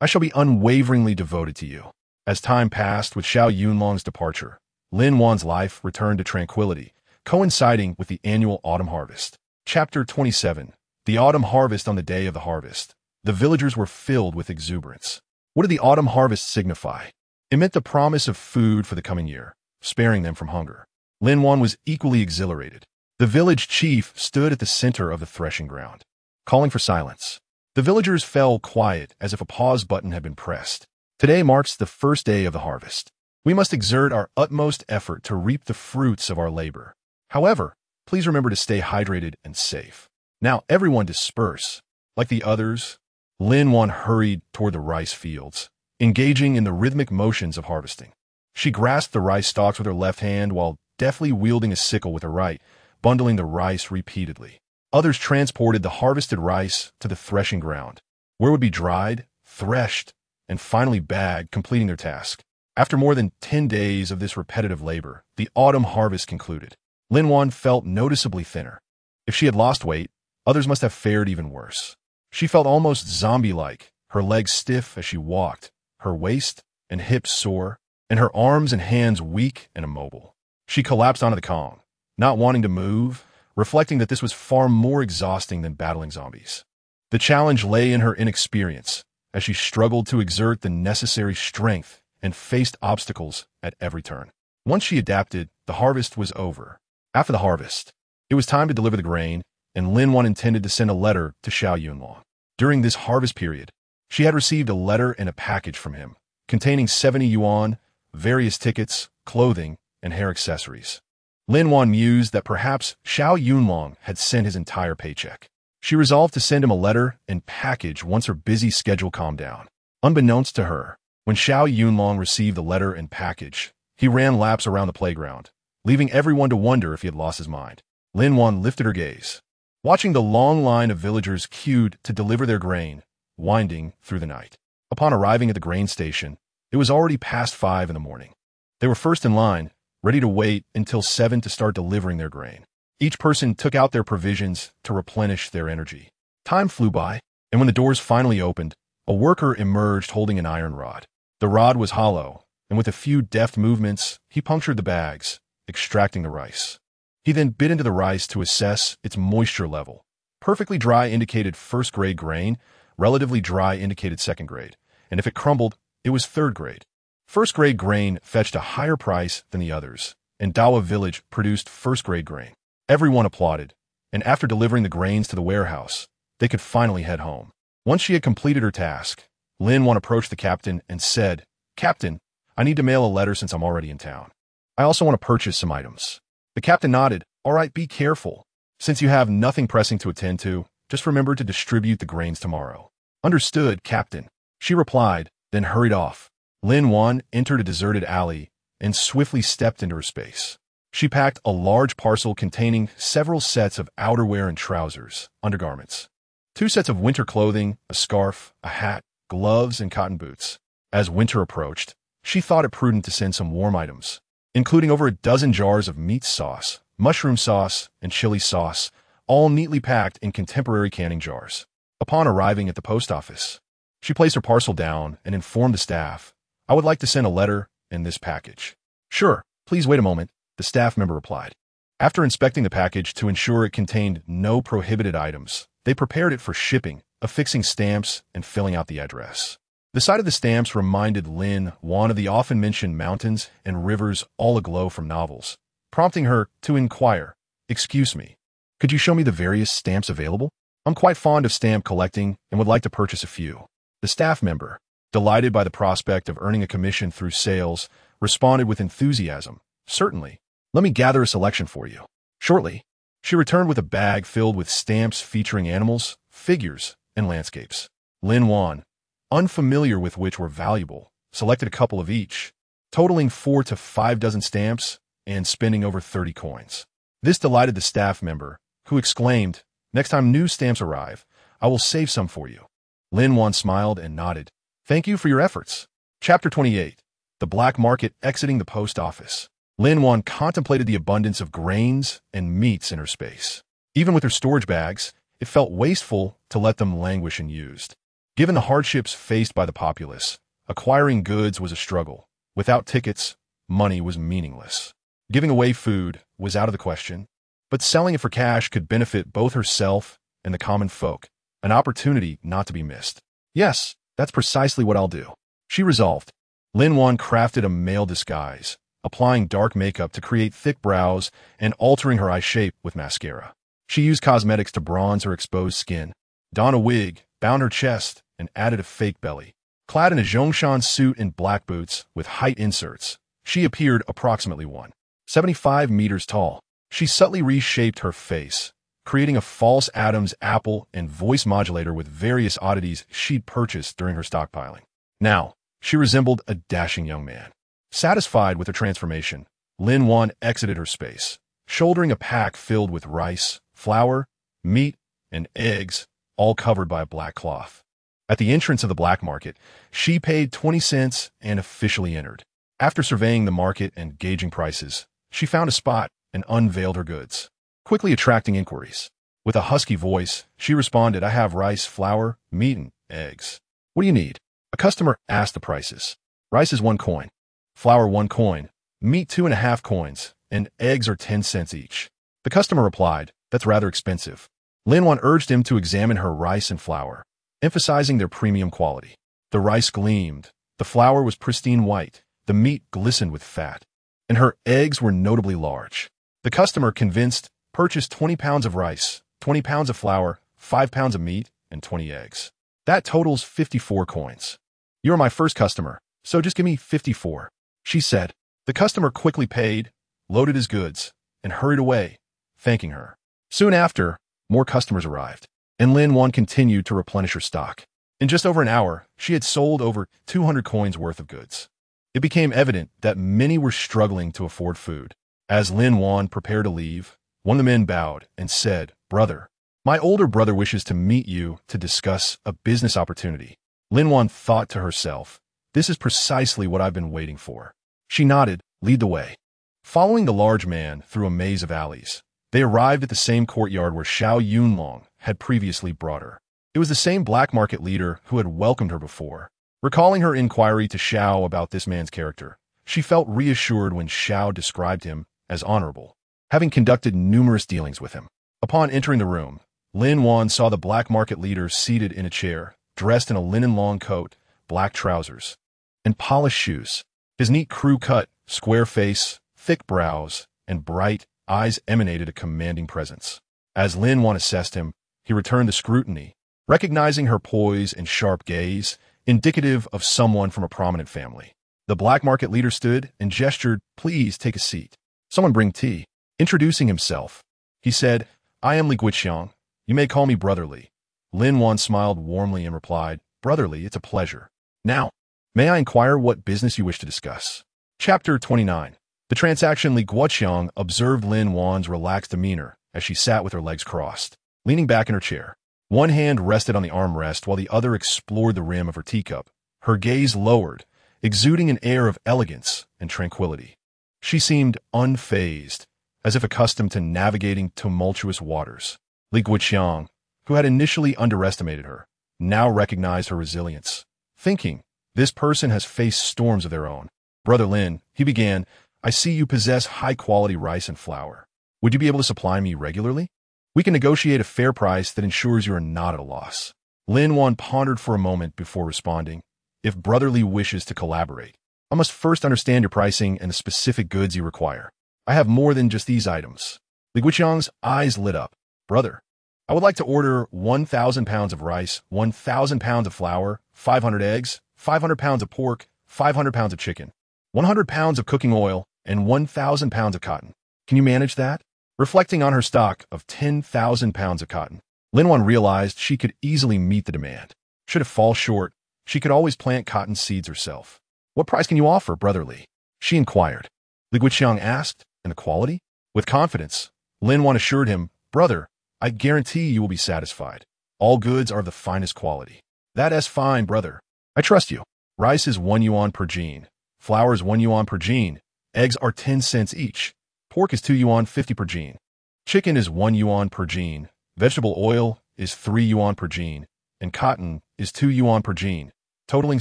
Speaker 1: I shall be unwaveringly devoted to you. As time passed with Xiao Yunlong's departure, Lin Wan's life returned to tranquility, coinciding with the annual autumn harvest. Chapter 27. The autumn harvest. On the day of the harvest, the villagers were filled with exuberance. What did the autumn harvest signify? It meant the promise of food for the coming year, sparing them from hunger. Lin Wan was equally exhilarated. The village chief stood at the center of the threshing ground, calling for silence. The villagers fell quiet as if a pause button had been pressed. Today marks the first day of the harvest. We must exert our utmost effort to reap the fruits of our labor. However, please remember to stay hydrated and safe. Now everyone disperse. Like the others, Lin Wan hurried toward the rice fields, engaging in the rhythmic motions of harvesting. She grasped the rice stalks with her left hand while deftly wielding a sickle with her right, bundling the rice repeatedly. Others transported the harvested rice to the threshing ground, where it would be dried, threshed, and finally bagged, completing their task. After more than 10 days of this repetitive labor, the autumn harvest concluded. Lin Wan felt noticeably thinner. If she had lost weight, others must have fared even worse. She felt almost zombie-like, her legs stiff as she walked, her waist and hips sore, and her arms and hands weak and immobile. She collapsed onto the Kong, not wanting to move, reflecting that this was far more exhausting than battling zombies. The challenge lay in her inexperience, as she struggled to exert the necessary strength and faced obstacles at every turn. Once she adapted, the harvest was over. After the harvest, it was time to deliver the grain, and Lin Wan intended to send a letter to Xiao Yunlong. During this harvest period, she had received a letter and a package from him, containing 70 yuan, various tickets, clothing, and hair accessories. Lin Wan mused that perhaps Xiao Yunlong had sent his entire paycheck. She resolved to send him a letter and package once her busy schedule calmed down. Unbeknownst to her, when Xiao Yunlong received the letter and package, he ran laps around the playground, leaving everyone to wonder if he had lost his mind. Lin Wan lifted her gaze, watching the long line of villagers queued to deliver their grain, winding through the night. Upon arriving at the grain station, it was already past 5 in the morning. They were first in line, ready to wait until 7 to start delivering their grain. Each person took out their provisions to replenish their energy. Time flew by, and when the doors finally opened, a worker emerged holding an iron rod. The rod was hollow, and with a few deft movements, he punctured the bags, extracting the rice. He then bit into the rice to assess its moisture level. Perfectly dry indicated first-grade grain, relatively dry indicated second-grade, and if it crumbled, it was third-grade. First-grade grain fetched a higher price than the others, and Dawa village produced first-grade grain. Everyone applauded, and after delivering the grains to the warehouse, they could finally head home. Once she had completed her task, Lin Wan approached the captain and said, "Captain, I need to mail a letter since I'm already in town. I also want to purchase some items." The captain nodded. "All right, be careful. Since you have nothing pressing to attend to, just remember to distribute the grains tomorrow." "Understood, Captain," she replied, then hurried off. Lin Wan entered a deserted alley and swiftly stepped into her space. She packed a large parcel containing several sets of outerwear and trousers, undergarments, 2 sets of winter clothing, a scarf, a hat, gloves, and cotton boots. As winter approached, she thought it prudent to send some warm items, including over a dozen jars of meat sauce, mushroom sauce, and chili sauce, all neatly packed in contemporary canning jars. Upon arriving at the post office, she placed her parcel down and informed the staff, "I would like to send a letter and this package." "Sure, please wait a moment," the staff member replied. After inspecting the package to ensure it contained no prohibited items, they prepared it for shipping, affixing stamps and filling out the address. The sight of the stamps reminded Lin Wan of the often-mentioned mountains and rivers all aglow from novels, prompting her to inquire, "Excuse me, could you show me the various stamps available? I'm quite fond of stamp collecting and would like to purchase a few." The staff member, delighted by the prospect of earning a commission through sales, responded with enthusiasm, "Certainly. Let me gather a selection for you." Shortly, she returned with a bag filled with stamps featuring animals, figures, and landscapes. Lin Wan, unfamiliar with which were valuable, selected a couple of each, totaling 4 to 5 dozen stamps and spending over 30 coins. This delighted the staff member, who exclaimed, "Next time new stamps arrive, I will save some for you." Lin Wan smiled and nodded. "Thank you for your efforts." Chapter 28. The Black Market Exiting the Post Office. Lin Wan contemplated the abundance of grains and meats in her space. Even with her storage bags, it felt wasteful to let them languish unused. Given the hardships faced by the populace, acquiring goods was a struggle. Without tickets, money was meaningless. Giving away food was out of the question, but selling it for cash could benefit both herself and the common folk, an opportunity not to be missed. "Yes, that's precisely what I'll do," she resolved. Lin Wan crafted a male disguise, applying dark makeup to create thick brows and altering her eye shape with mascara. She used cosmetics to bronze her exposed skin, donned a wig, bound her chest, and added a fake belly. Clad in a Zhongshan suit and black boots with height inserts, she appeared approximately 1.75 meters tall. She subtly reshaped her face, creating a false Adam's apple and voice modulator with various oddities she'd purchased during her stockpiling. Now, she resembled a dashing young man. Satisfied with her transformation, Lin Wan exited her space, shouldering a pack filled with rice, flour, meat, and eggs, all covered by a black cloth. At the entrance of the black market, she paid 20 cents and officially entered. After surveying the market and gauging prices, she found a spot and unveiled her goods, quickly attracting inquiries. With a husky voice, she responded, "I have rice, flour, meat, and eggs. What do you need?" A customer asked the prices. "Rice is 1 coin. Flour 1 coin, meat 2.5 coins, and eggs are 10 cents each." The customer replied, "That's rather expensive." Lin Wan urged him to examine her rice and flour, emphasizing their premium quality. The rice gleamed, the flour was pristine white, the meat glistened with fat, and her eggs were notably large. The customer, convinced, purchased 20 pounds of rice, 20 pounds of flour, 5 pounds of meat, and 20 eggs. That totals 54 coins. You're my first customer, so just give me 54, she said. The customer quickly paid, loaded his goods, and hurried away, thanking her. Soon after, more customers arrived, and Lin Wan continued to replenish her stock. In just over an hour, she had sold over 200 coins worth of goods. It became evident that many were struggling to afford food. As Lin Wan prepared to leave, one of the men bowed and said, "Brother, my older brother wishes to meet you to discuss a business opportunity." Lin Wan thought to herself, "This is precisely what I've been waiting for." She nodded, "Lead the way." Following the large man through a maze of alleys, they arrived at the same courtyard where Xiao Yunlong had previously brought her. It was the same black market leader who had welcomed her before. Recalling her inquiry to Xiao about this man's character, she felt reassured when Xiao described him as honorable, having conducted numerous dealings with him. Upon entering the room, Lin Wan saw the black market leader seated in a chair, dressed in a linen long coat, black trousers, and polished shoes. His neat crew-cut, square face, thick brows, and bright eyes emanated a commanding presence. As Lin Wan assessed him, he returned the scrutiny, recognizing her poise and sharp gaze, indicative of someone from a prominent family. The black market leader stood and gestured, "Please take a seat. Someone bring tea." Introducing himself, he said, "I am Li Xiao. You may call me Brotherly." Lin Wan smiled warmly and replied, "Brotherly, it's a pleasure. Now, may I inquire what business you wish to discuss?" Chapter 29. The transaction. Li Xiao observed Lin Wan's relaxed demeanor as she sat with her legs crossed, leaning back in her chair. One hand rested on the armrest while the other explored the rim of her teacup, her gaze lowered, exuding an air of elegance and tranquility. She seemed unfazed, as if accustomed to navigating tumultuous waters. Li Xiao, who had initially underestimated her, now recognized her resilience, thinking, "This person has faced storms of their own." "Brother Lin," he began, "I see you possess high-quality rice and flour. Would you be able to supply me regularly? We can negotiate a fair price that ensures you are not at a loss." Lin Wan pondered for a moment before responding, "If Brotherly wishes to collaborate, I must first understand your pricing and the specific goods you require. I have more than just these items." Li Xiao's eyes lit up. "Brother, I would like to order 1,000 pounds of rice, 1,000 pounds of flour, 500 eggs, 500 pounds of pork, 500 pounds of chicken, 100 pounds of cooking oil, and 1,000 pounds of cotton. Can you manage that?" Reflecting on her stock of 10,000 pounds of cotton, Lin Wan realized she could easily meet the demand. Should it fall short, she could always plant cotton seeds herself. "What price can you offer, Brotherly?" she inquired. Li Xiao asked, "And the quality?" With confidence, Lin Wan assured him, "Brother, I guarantee you will be satisfied. All goods are of the finest quality." "That is fine, brother. I trust you." Rice is 1 yuan per jean. Flour is 1 yuan per jean. Eggs are 10 cents each. Pork is 2 yuan 50 per jean. Chicken is 1 yuan per jean. Vegetable oil is 3 yuan per jean. And cotton is 2 yuan per jean, totaling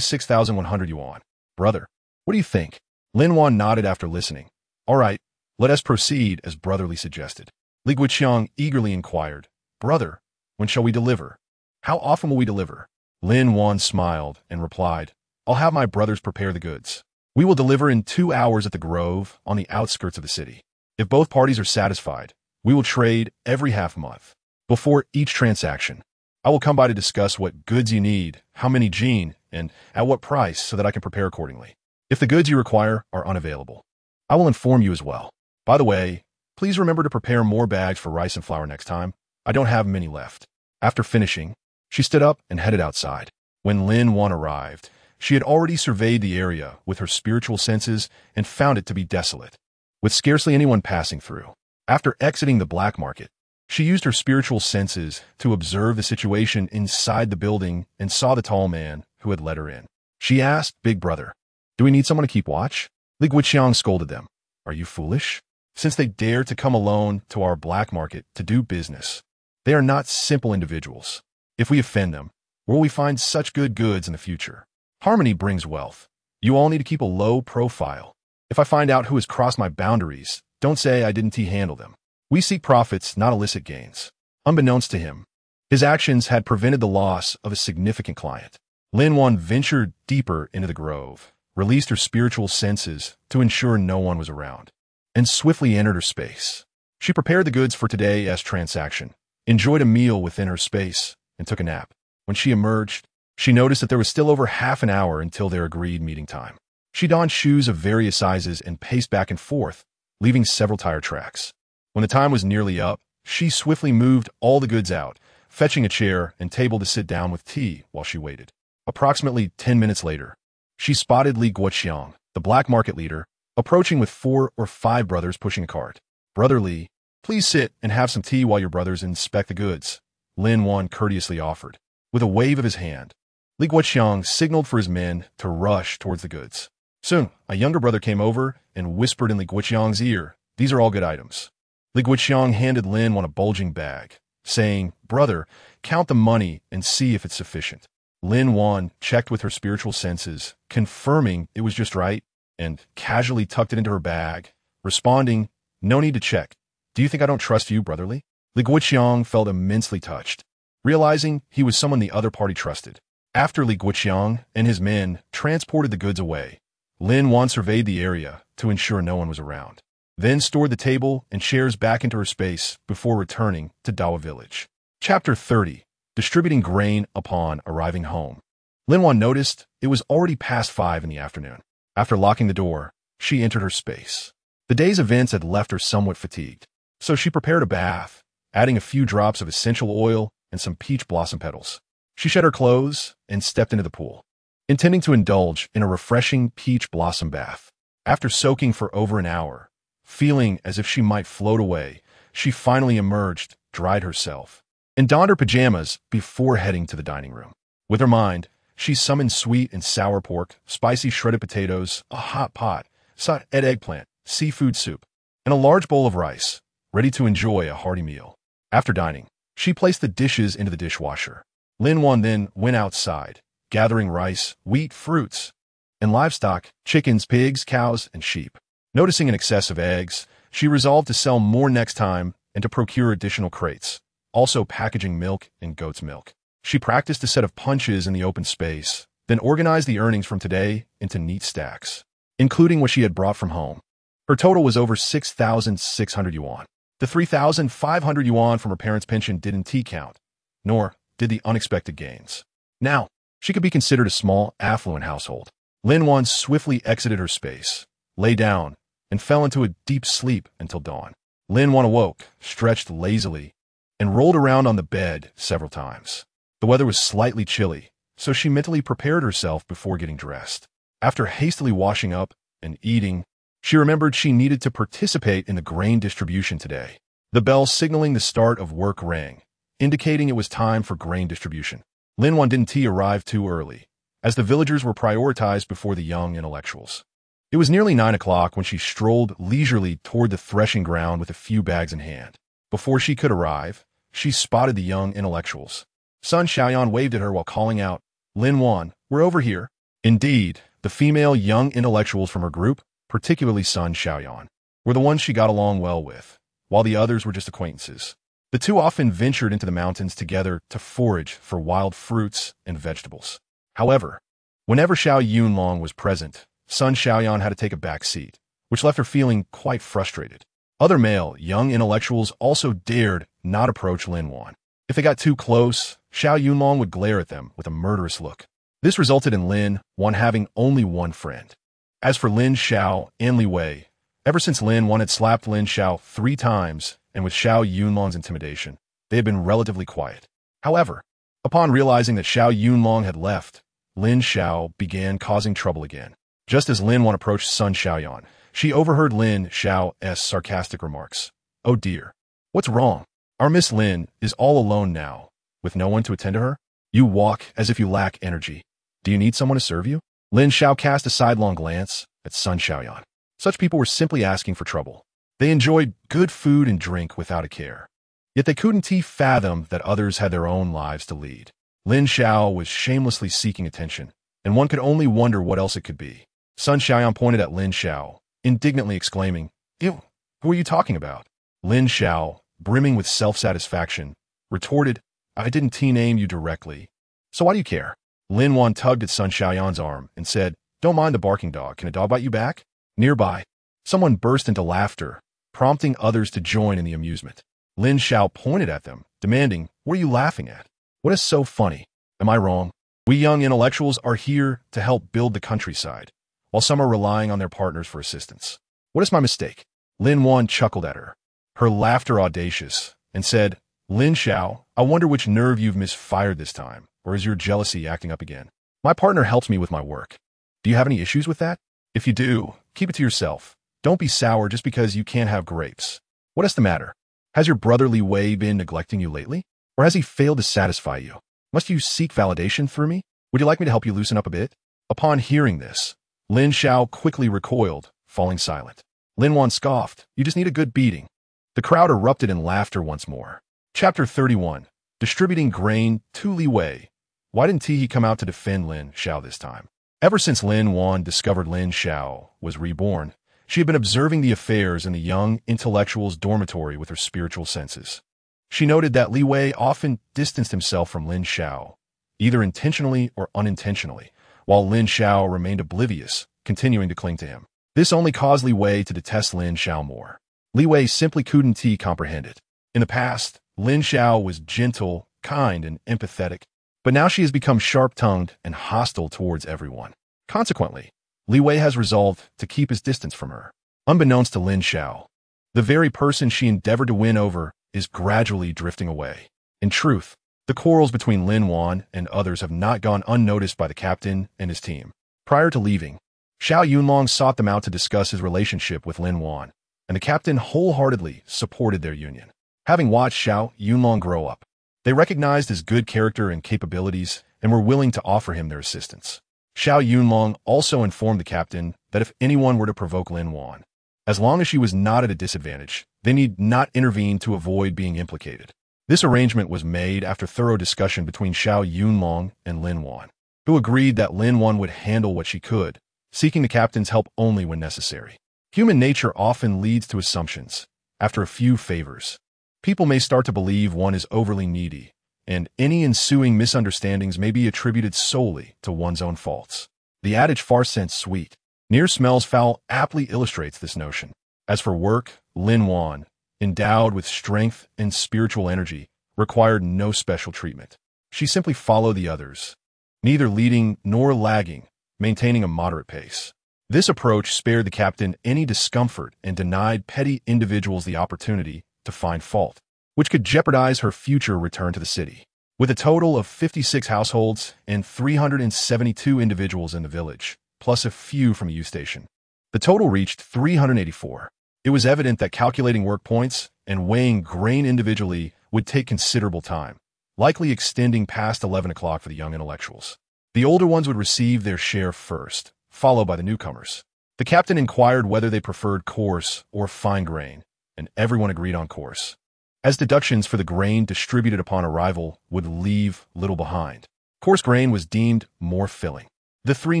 Speaker 1: 6,100 yuan. "Brother, what do you think?" Lin Wan nodded after listening. "All right, let us proceed," as Brotherly suggested. Li Xiao eagerly inquired, "Brother, when shall we deliver? How often will we deliver?" Lin Wan smiled and replied, "I'll have my brothers prepare the goods. We will deliver in 2 hours at the grove on the outskirts of the city. If both parties are satisfied, we will trade every half month. Before each transaction, I will come by to discuss what goods you need, how many jean, and at what price so that I can prepare accordingly. If the goods you require are unavailable, I will inform you as well. By the way, please remember to prepare more bags for rice and flour next time. I don't have many left." After finishing, she stood up and headed outside. When Lin Wan arrived, she had already surveyed the area with her spiritual senses and found it to be desolate, with scarcely anyone passing through. After exiting the black market, she used her spiritual senses to observe the situation inside the building and saw the tall man who had let her in. She asked, "Big brother, do we need someone to keep watch?" Li Xiao scolded them. "Are you foolish? Since they dare to come alone to our black market to do business, they are not simple individuals. If we offend them, where will we find such good goods in the future? Harmony brings wealth. You all need to keep a low profile. If I find out who has crossed my boundaries, don't say I didn't handle them. We seek profits, not illicit gains." Unbeknownst to him, his actions had prevented the loss of a significant client. Lin Wan ventured deeper into the grove, released her spiritual senses to ensure no one was around, and swiftly entered her space. She prepared the goods for today's transaction, enjoyed a meal within her space, and took a nap. When she emerged, she noticed that there was still over half an hour until their agreed meeting time. She donned shoes of various sizes and paced back and forth, leaving several tire tracks. When the time was nearly up, she swiftly moved all the goods out, fetching a chair and table to sit down with tea while she waited. Approximately 10 minutes later, she spotted Li Xiang, the black market leader, approaching with 4 or 5 brothers pushing a cart. "Brother Li, please sit and have some tea while your brothers inspect the goods," Lin Wan courteously offered. With a wave of his hand, Li Xiang signaled for his men to rush towards the goods. Soon, a younger brother came over and whispered in Li Xiang's ear, "These are all good items." Li Xiang handed Lin Wan a bulging bag, saying, "Brother, count the money and see if it's sufficient." Lin Wan checked with her spiritual senses, confirming it was just right, and casually tucked it into her bag, responding, "No need to check. Do you think I don't trust you, brotherly?" Li Xiang felt immensely touched, realizing he was someone the other party trusted. After Li Xiang and his men transported the goods away, Lin Wan surveyed the area to ensure no one was around, then stored the table and chairs back into her space before returning to Dawa Village. Chapter 30. Distributing grain upon arriving home. Lin Wan noticed it was already past 5 in the afternoon. After locking the door, she entered her space. The day's events had left her somewhat fatigued, so she prepared a bath, adding a few drops of essential oil and some peach blossom petals. She shed her clothes and stepped into the pool, intending to indulge in a refreshing peach blossom bath. After soaking for over an hour, feeling as if she might float away, she finally emerged, dried herself, and donned her pajamas before heading to the dining room. With her mind, she summoned sweet and sour pork, spicy shredded potatoes, a hot pot, sauteed eggplant, seafood soup, and a large bowl of rice, ready to enjoy a hearty meal. After dining, she placed the dishes into the dishwasher. Lin Wan then went outside, gathering rice, wheat, fruits, and livestock, chickens, pigs, cows, and sheep. Noticing an excess of eggs, she resolved to sell more next time and to procure additional crates, also packaging milk and goat's milk. She practiced a set of punches in the open space, then organized the earnings from today into neat stacks, including what she had brought from home. Her total was over 6,600 yuan. The 3,500 yuan from her parents' pension didn't count, nor did the unexpected gains. Now, she could be considered a small, affluent household. Lin Wan swiftly exited her space, lay down, and fell into a deep sleep until dawn. Lin Wan awoke, stretched lazily, and rolled around on the bed several times. The weather was slightly chilly, so she mentally prepared herself before getting dressed. After hastily washing up and eating, she remembered she needed to participate in the grain distribution today. The bell signaling the start of work rang, indicating it was time for grain distribution. Lin Wan didn't arrive too early, as the villagers were prioritized before the young intellectuals. It was nearly 9 o'clock when she strolled leisurely toward the threshing ground with a few bags in hand. Before she could arrive, she spotted the young intellectuals. Sun Xiaoyan waved at her while calling out, "Lin Wan, we're over here." Indeed, the female young intellectuals from her group, particularly Sun Xiaoyan, were the ones she got along well with, while the others were just acquaintances. The two often ventured into the mountains together to forage for wild fruits and vegetables. However, whenever Xiao Yunlong was present, Sun Xiaoyan had to take a back seat, which left her feeling quite frustrated. Other male, young intellectuals also dared not approach Lin Wan. If they got too close, Xiao Yunlong would glare at them with a murderous look. This resulted in Lin Wan having only one friend. As for Lin Xiao and Li Wei, ever since Lin Wan had slapped Lin Xiao 3 times, and with Xiao Yunlong's intimidation, they had been relatively quiet. However, upon realizing that Xiao Yunlong had left, Lin Xiao began causing trouble again. Just as Lin Wan approached Sun Xiaoyan, she overheard Lin Xiao's sarcastic remarks. "Oh dear. What's wrong? Our Miss Lin is all alone now, with no one to attend to her? You walk as if you lack energy. Do you need someone to serve you?" Lin Xiao cast a sidelong glance at Sun Xiaoyan. Such people were simply asking for trouble. They enjoyed good food and drink without a care. Yet they couldn't fathom that others had their own lives to lead. Lin Xiao was shamelessly seeking attention, and one could only wonder what else it could be. Sun Xiaoyan pointed at Lin Xiao, indignantly exclaiming, "Ew, who are you talking about?" Lin Xiao, brimming with self-satisfaction, retorted, "I didn't name you directly, so why do you care?" Lin Wan tugged at Sun Xiaoyan's arm and said, "Don't mind the barking dog. Can a dog bite you back?" Nearby, someone burst into laughter, prompting others to join in the amusement. Lin Xiao pointed at them, demanding, "What are you laughing at? What is so funny? Am I wrong? We young intellectuals are here to help build the countryside, while some are relying on their partners for assistance. What is my mistake?" Lin Wan chuckled at her, her laughter audacious, and said, "Lin Xiao, I wonder which nerve you've misfired this time, or is your jealousy acting up again? My partner helps me with my work. Do you have any issues with that? If you do, keep it to yourself. Don't be sour just because you can't have grapes. What is the matter? Has your brother Li Wei been neglecting you lately? Or has he failed to satisfy you? Must you seek validation through me? Would you like me to help you loosen up a bit?" Upon hearing this, Lin Xiao quickly recoiled, falling silent. Lin Wan scoffed, "You just need a good beating." The crowd erupted in laughter once more. Chapter 31. Distributing grain to Li Wei. Why didn't he come out to defend Lin Xiao this time? Ever since Lin Wan discovered Lin Xiao was reborn, she had been observing the affairs in the young intellectual's dormitory with her spiritual senses. She noted that Li Wei often distanced himself from Lin Xiao, either intentionally or unintentionally, while Lin Xiao remained oblivious, continuing to cling to him. This only caused Li Wei to detest Lin Xiao more. Li Wei simply couldn't comprehend it. In the past, Lin Xiao was gentle, kind, and empathetic, but now she has become sharp-tongued and hostile towards everyone. Consequently, Li Wei has resolved to keep his distance from her. Unbeknownst to Lin Xiao, the very person she endeavored to win over is gradually drifting away. In truth, the quarrels between Lin Wan and others have not gone unnoticed by the captain and his team. Prior to leaving, Xiao Yunlong sought them out to discuss his relationship with Lin Wan, and the captain wholeheartedly supported their union. Having watched Xiao Yunlong grow up, they recognized his good character and capabilities and were willing to offer him their assistance. Xiao Yunlong also informed the captain that if anyone were to provoke Lin Wan, as long as she was not at a disadvantage, they need not intervene to avoid being implicated. This arrangement was made after thorough discussion between Xiao Yunlong and Lin Wan, who agreed that Lin Wan would handle what she could, seeking the captain's help only when necessary. Human nature often leads to assumptions. After a few favors, people may start to believe one is overly needy, and any ensuing misunderstandings may be attributed solely to one's own faults. The adage "far scents sweet, near smells foul" aptly illustrates this notion. As for work, Lin Wan, endowed with strength and spiritual energy, required no special treatment. She simply followed the others, neither leading nor lagging, maintaining a moderate pace. This approach spared the captain any discomfort and denied petty individuals the opportunity to find fault, which could jeopardize her future return to the city. With a total of 56 households and 372 individuals in the village, plus a few from the U station, the total reached 384. It was evident that calculating work points and weighing grain individually would take considerable time, likely extending past 11 o'clock for the young intellectuals. The older ones would receive their share first, followed by the newcomers. The captain inquired whether they preferred coarse or fine grain, and everyone agreed on coarse, as deductions for the grain distributed upon arrival would leave little behind. Coarse grain was deemed more filling. The three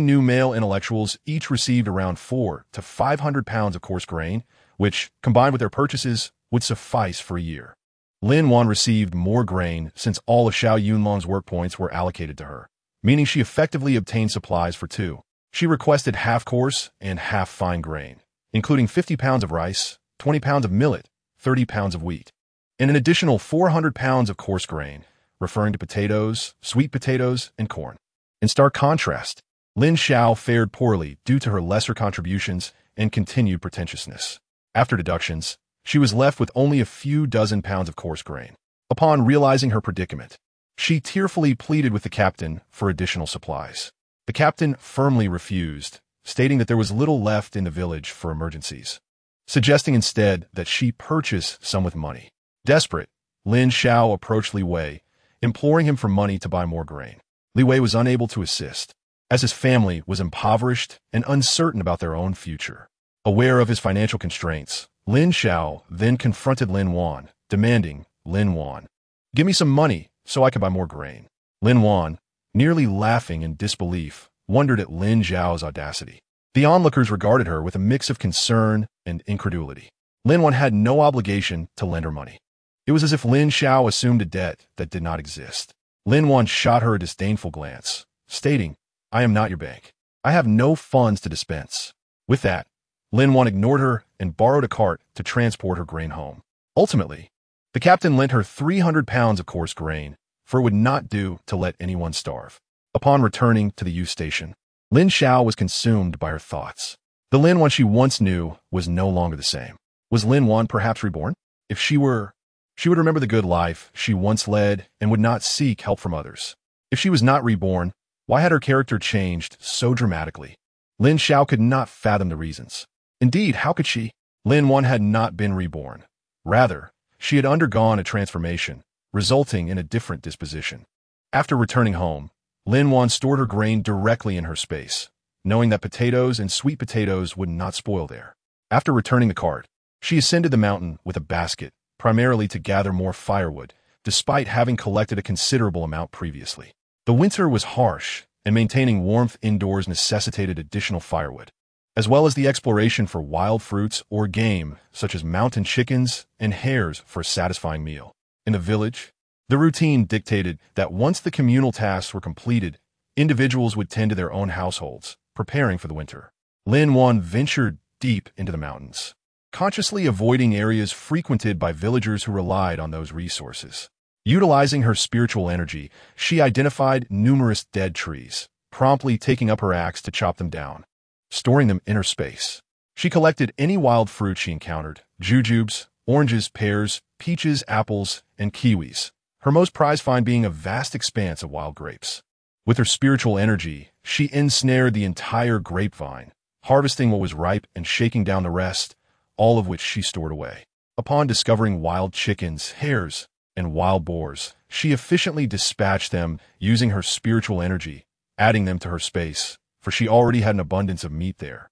Speaker 1: new male intellectuals each received around 400 to 500 pounds of coarse grain, which, combined with their purchases, would suffice for a year. Lin Wan received more grain since all of Xiao Yunlong's work points were allocated to her, meaning she effectively obtained supplies for two. She requested half coarse and half fine grain, including 50 pounds of rice, 20 pounds of millet, 30 pounds of wheat, and an additional 400 pounds of coarse grain, referring to potatoes, sweet potatoes, and corn. In stark contrast, Lin Xiao fared poorly due to her lesser contributions and continued pretentiousness. After deductions, she was left with only a few dozen pounds of coarse grain. Upon realizing her predicament, she tearfully pleaded with the captain for additional supplies. The captain firmly refused, stating that there was little left in the village for emergencies, suggesting instead that she purchase some with money. Desperate, Lin Xiao approached Li Wei, imploring him for money to buy more grain. Li Wei was unable to assist, as his family was impoverished and uncertain about their own future. Aware of his financial constraints, Lin Xiao then confronted Lin Wan, demanding, "Lin Wan, give me some money so I can buy more grain." Lin Wan, nearly laughing in disbelief, wondered at Lin Xiao's audacity. The onlookers regarded her with a mix of concern and incredulity. Lin Wan had no obligation to lend her money. It was as if Lin Xiao assumed a debt that did not exist. Lin Wan shot her a disdainful glance, stating, "I am not your bank. I have no funds to dispense." With that, Lin Wan ignored her and borrowed a cart to transport her grain home. Ultimately, the captain lent her 300 pounds of coarse grain, for it would not do to let anyone starve. Upon returning to the youth station, Lin Xiao was consumed by her thoughts. The Lin Wan she once knew was no longer the same. Was Lin Wan perhaps reborn? If she were, she would remember the good life she once led and would not seek help from others. If she was not reborn, why had her character changed so dramatically? Lin Xiao could not fathom the reasons. Indeed, how could she? Lin Wan had not been reborn. Rather, she had undergone a transformation, resulting in a different disposition. After returning home, Lin Wan stored her grain directly in her space, knowing that potatoes and sweet potatoes would not spoil there. After returning the cart, she ascended the mountain with a basket, primarily to gather more firewood, despite having collected a considerable amount previously. The winter was harsh, and maintaining warmth indoors necessitated additional firewood, as well as the exploration for wild fruits or game, such as mountain chickens and hares for a satisfying meal. In the village, the routine dictated that once the communal tasks were completed, individuals would tend to their own households, preparing for the winter. Lin Wan ventured deep into the mountains, consciously avoiding areas frequented by villagers who relied on those resources. Utilizing her spiritual energy, she identified numerous dead trees, promptly taking up her axe to chop them down, storing them in her space. She collected any wild fruit she encountered: jujubes, oranges, pears, peaches, apples, and kiwis, her most prized find being a vast expanse of wild grapes. With her spiritual energy, she ensnared the entire grapevine, harvesting what was ripe and shaking down the rest, all of which she stored away. Upon discovering wild chickens, hares, and wild boars, she efficiently dispatched them using her spiritual energy, adding them to her space, for she already had an abundance of meat there.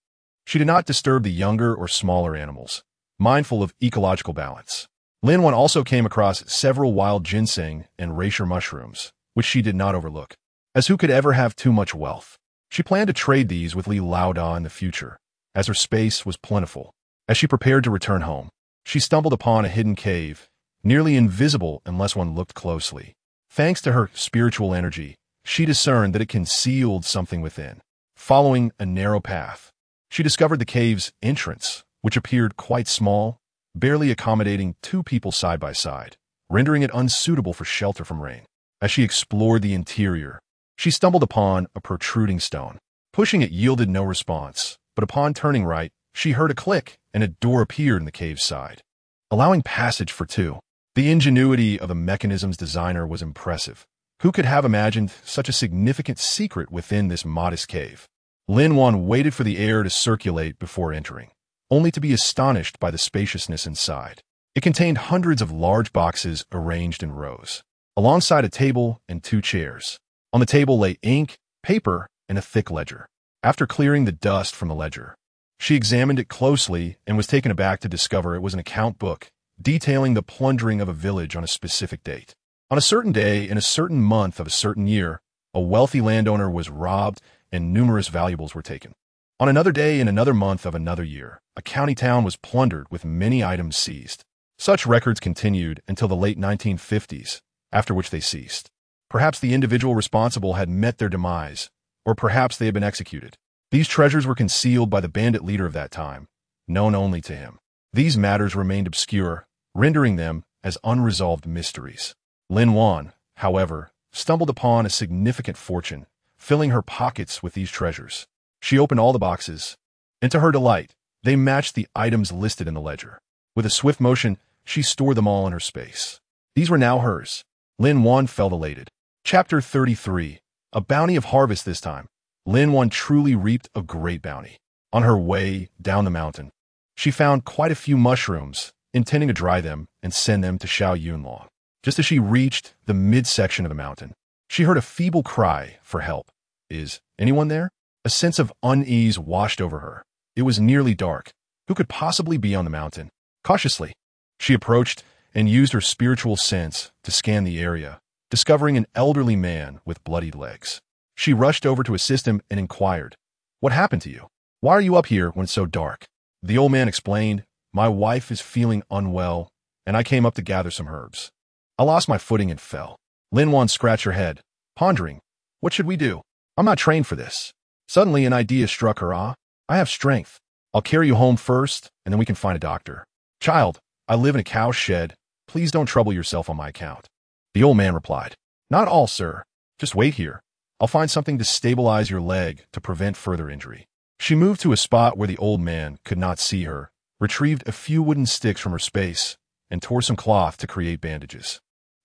Speaker 1: She did not disturb the younger or smaller animals, mindful of ecological balance. Lin Wan also came across several wild ginseng and reishi mushrooms, which she did not overlook, as who could ever have too much wealth? She planned to trade these with Li Wei in the future, as her space was plentiful. As she prepared to return home, she stumbled upon a hidden cave, nearly invisible unless one looked closely. Thanks to her spiritual energy, she discerned that it concealed something within. Following a narrow path, she discovered the cave's entrance, which appeared quite small, barely accommodating two people side by side, rendering it unsuitable for shelter from rain. As she explored the interior, she stumbled upon a protruding stone. Pushing it yielded no response, but upon turning right, she heard a click and a door appeared in the cave's side, allowing passage for two. The ingenuity of the mechanism's designer was impressive. Who could have imagined such a significant secret within this modest cave? Lin Wan waited for the air to circulate before entering, only to be astonished by the spaciousness inside. It contained hundreds of large boxes arranged in rows, alongside a table and two chairs. On the table lay ink, paper, and a thick ledger. After clearing the dust from the ledger, she examined it closely and was taken aback to discover it was an account book detailing the plundering of a village on a specific date. On a certain day in a certain month of a certain year, a wealthy landowner was robbed and numerous valuables were taken. On another day in another month of another year, a county town was plundered with many items seized. Such records continued until the late 1950s, after which they ceased. Perhaps the individual responsible had met their demise, or perhaps they had been executed. These treasures were concealed by the bandit leader of that time, known only to him. These matters remained obscure, rendering them as unresolved mysteries. Lin Wan, however, stumbled upon a significant fortune, filling her pockets with these treasures. She opened all the boxes, and to her delight, they matched the items listed in the ledger. With a swift motion, she stored them all in her space. These were now hers. Lin Wan felt elated. Chapter 33. A bounty of harvest this time. Lin Wan truly reaped a great bounty. On her way down the mountain, she found quite a few mushrooms, intending to dry them and send them to Qinglong. Just as she reached the midsection of the mountain, she heard a feeble cry for help. Is anyone there? A sense of unease washed over her. It was nearly dark. Who could possibly be on the mountain? Cautiously, she approached and used her spiritual sense to scan the area, discovering an elderly man with bloodied legs. She rushed over to assist him and inquired, "What happened to you? Why are you up here when it's so dark?" The old man explained, "My wife is feeling unwell, and I came up to gather some herbs. I lost my footing and fell." Lin Wan scratched her head, pondering, what should we do? I'm not trained for this. Suddenly, an idea struck her. I have strength. I'll carry you home first, and then we can find a doctor. Child, I live in a cow shed. Please don't trouble yourself on my account. The old man replied, Not all, sir. Just wait here. I'll find something to stabilize your leg to prevent further injury. She moved to a spot where the old man could not see her, retrieved a few wooden sticks from her space, and tore some cloth to create bandages.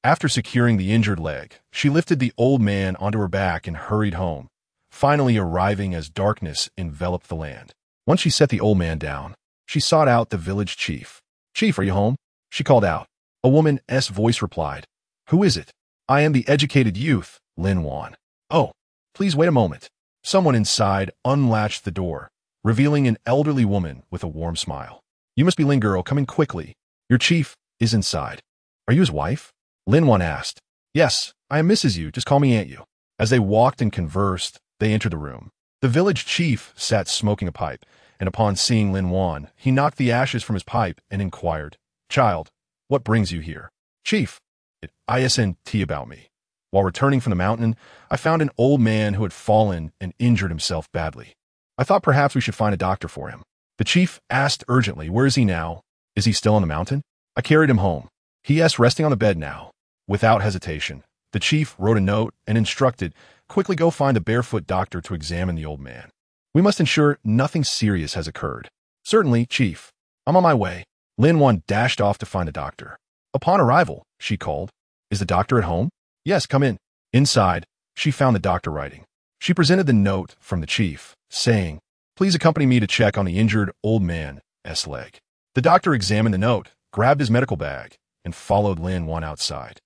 Speaker 1: After securing the injured leg, she lifted the old man onto her back and hurried home, finally arriving as darkness enveloped the land. Once she set the old man down, she sought out the village chief. Chief, are you home? She called out. A woman's voice replied. Who is it? I am the educated youth, Lin Wan. Oh, please wait a moment. Someone inside unlatched the door, revealing an elderly woman with a warm smile. You must be Lin girl, come in quickly. Your chief is inside. Are you his wife? Lin Wan asked. Yes, I am Mrs. Yu, just call me Aunt Yu. As they walked and conversed, they entered the room. The village chief sat smoking a pipe, and upon seeing Lin Wan, he knocked the ashes from his pipe and inquired, Child, what brings you here? Chief, it isn't about me. While returning from the mountain, I found an old man who had fallen and injured himself badly. I thought perhaps we should find a doctor for him. The chief asked urgently, Where is he now? Is he still on the mountain? I carried him home. He is resting on the bed now. Without hesitation, the chief wrote a note and instructed, Quickly go find a barefoot doctor to examine the old man. We must ensure nothing serious has occurred. Certainly, chief. I'm on my way. Lin Wan dashed off to find a doctor. Upon arrival, she called, Is the doctor at home? Yes, come in. Inside, she found the doctor writing. She presented the note from the chief, saying, Please accompany me to check on the injured old man's leg. The doctor examined the note, grabbed his medical bag, and followed Lin Wan outside.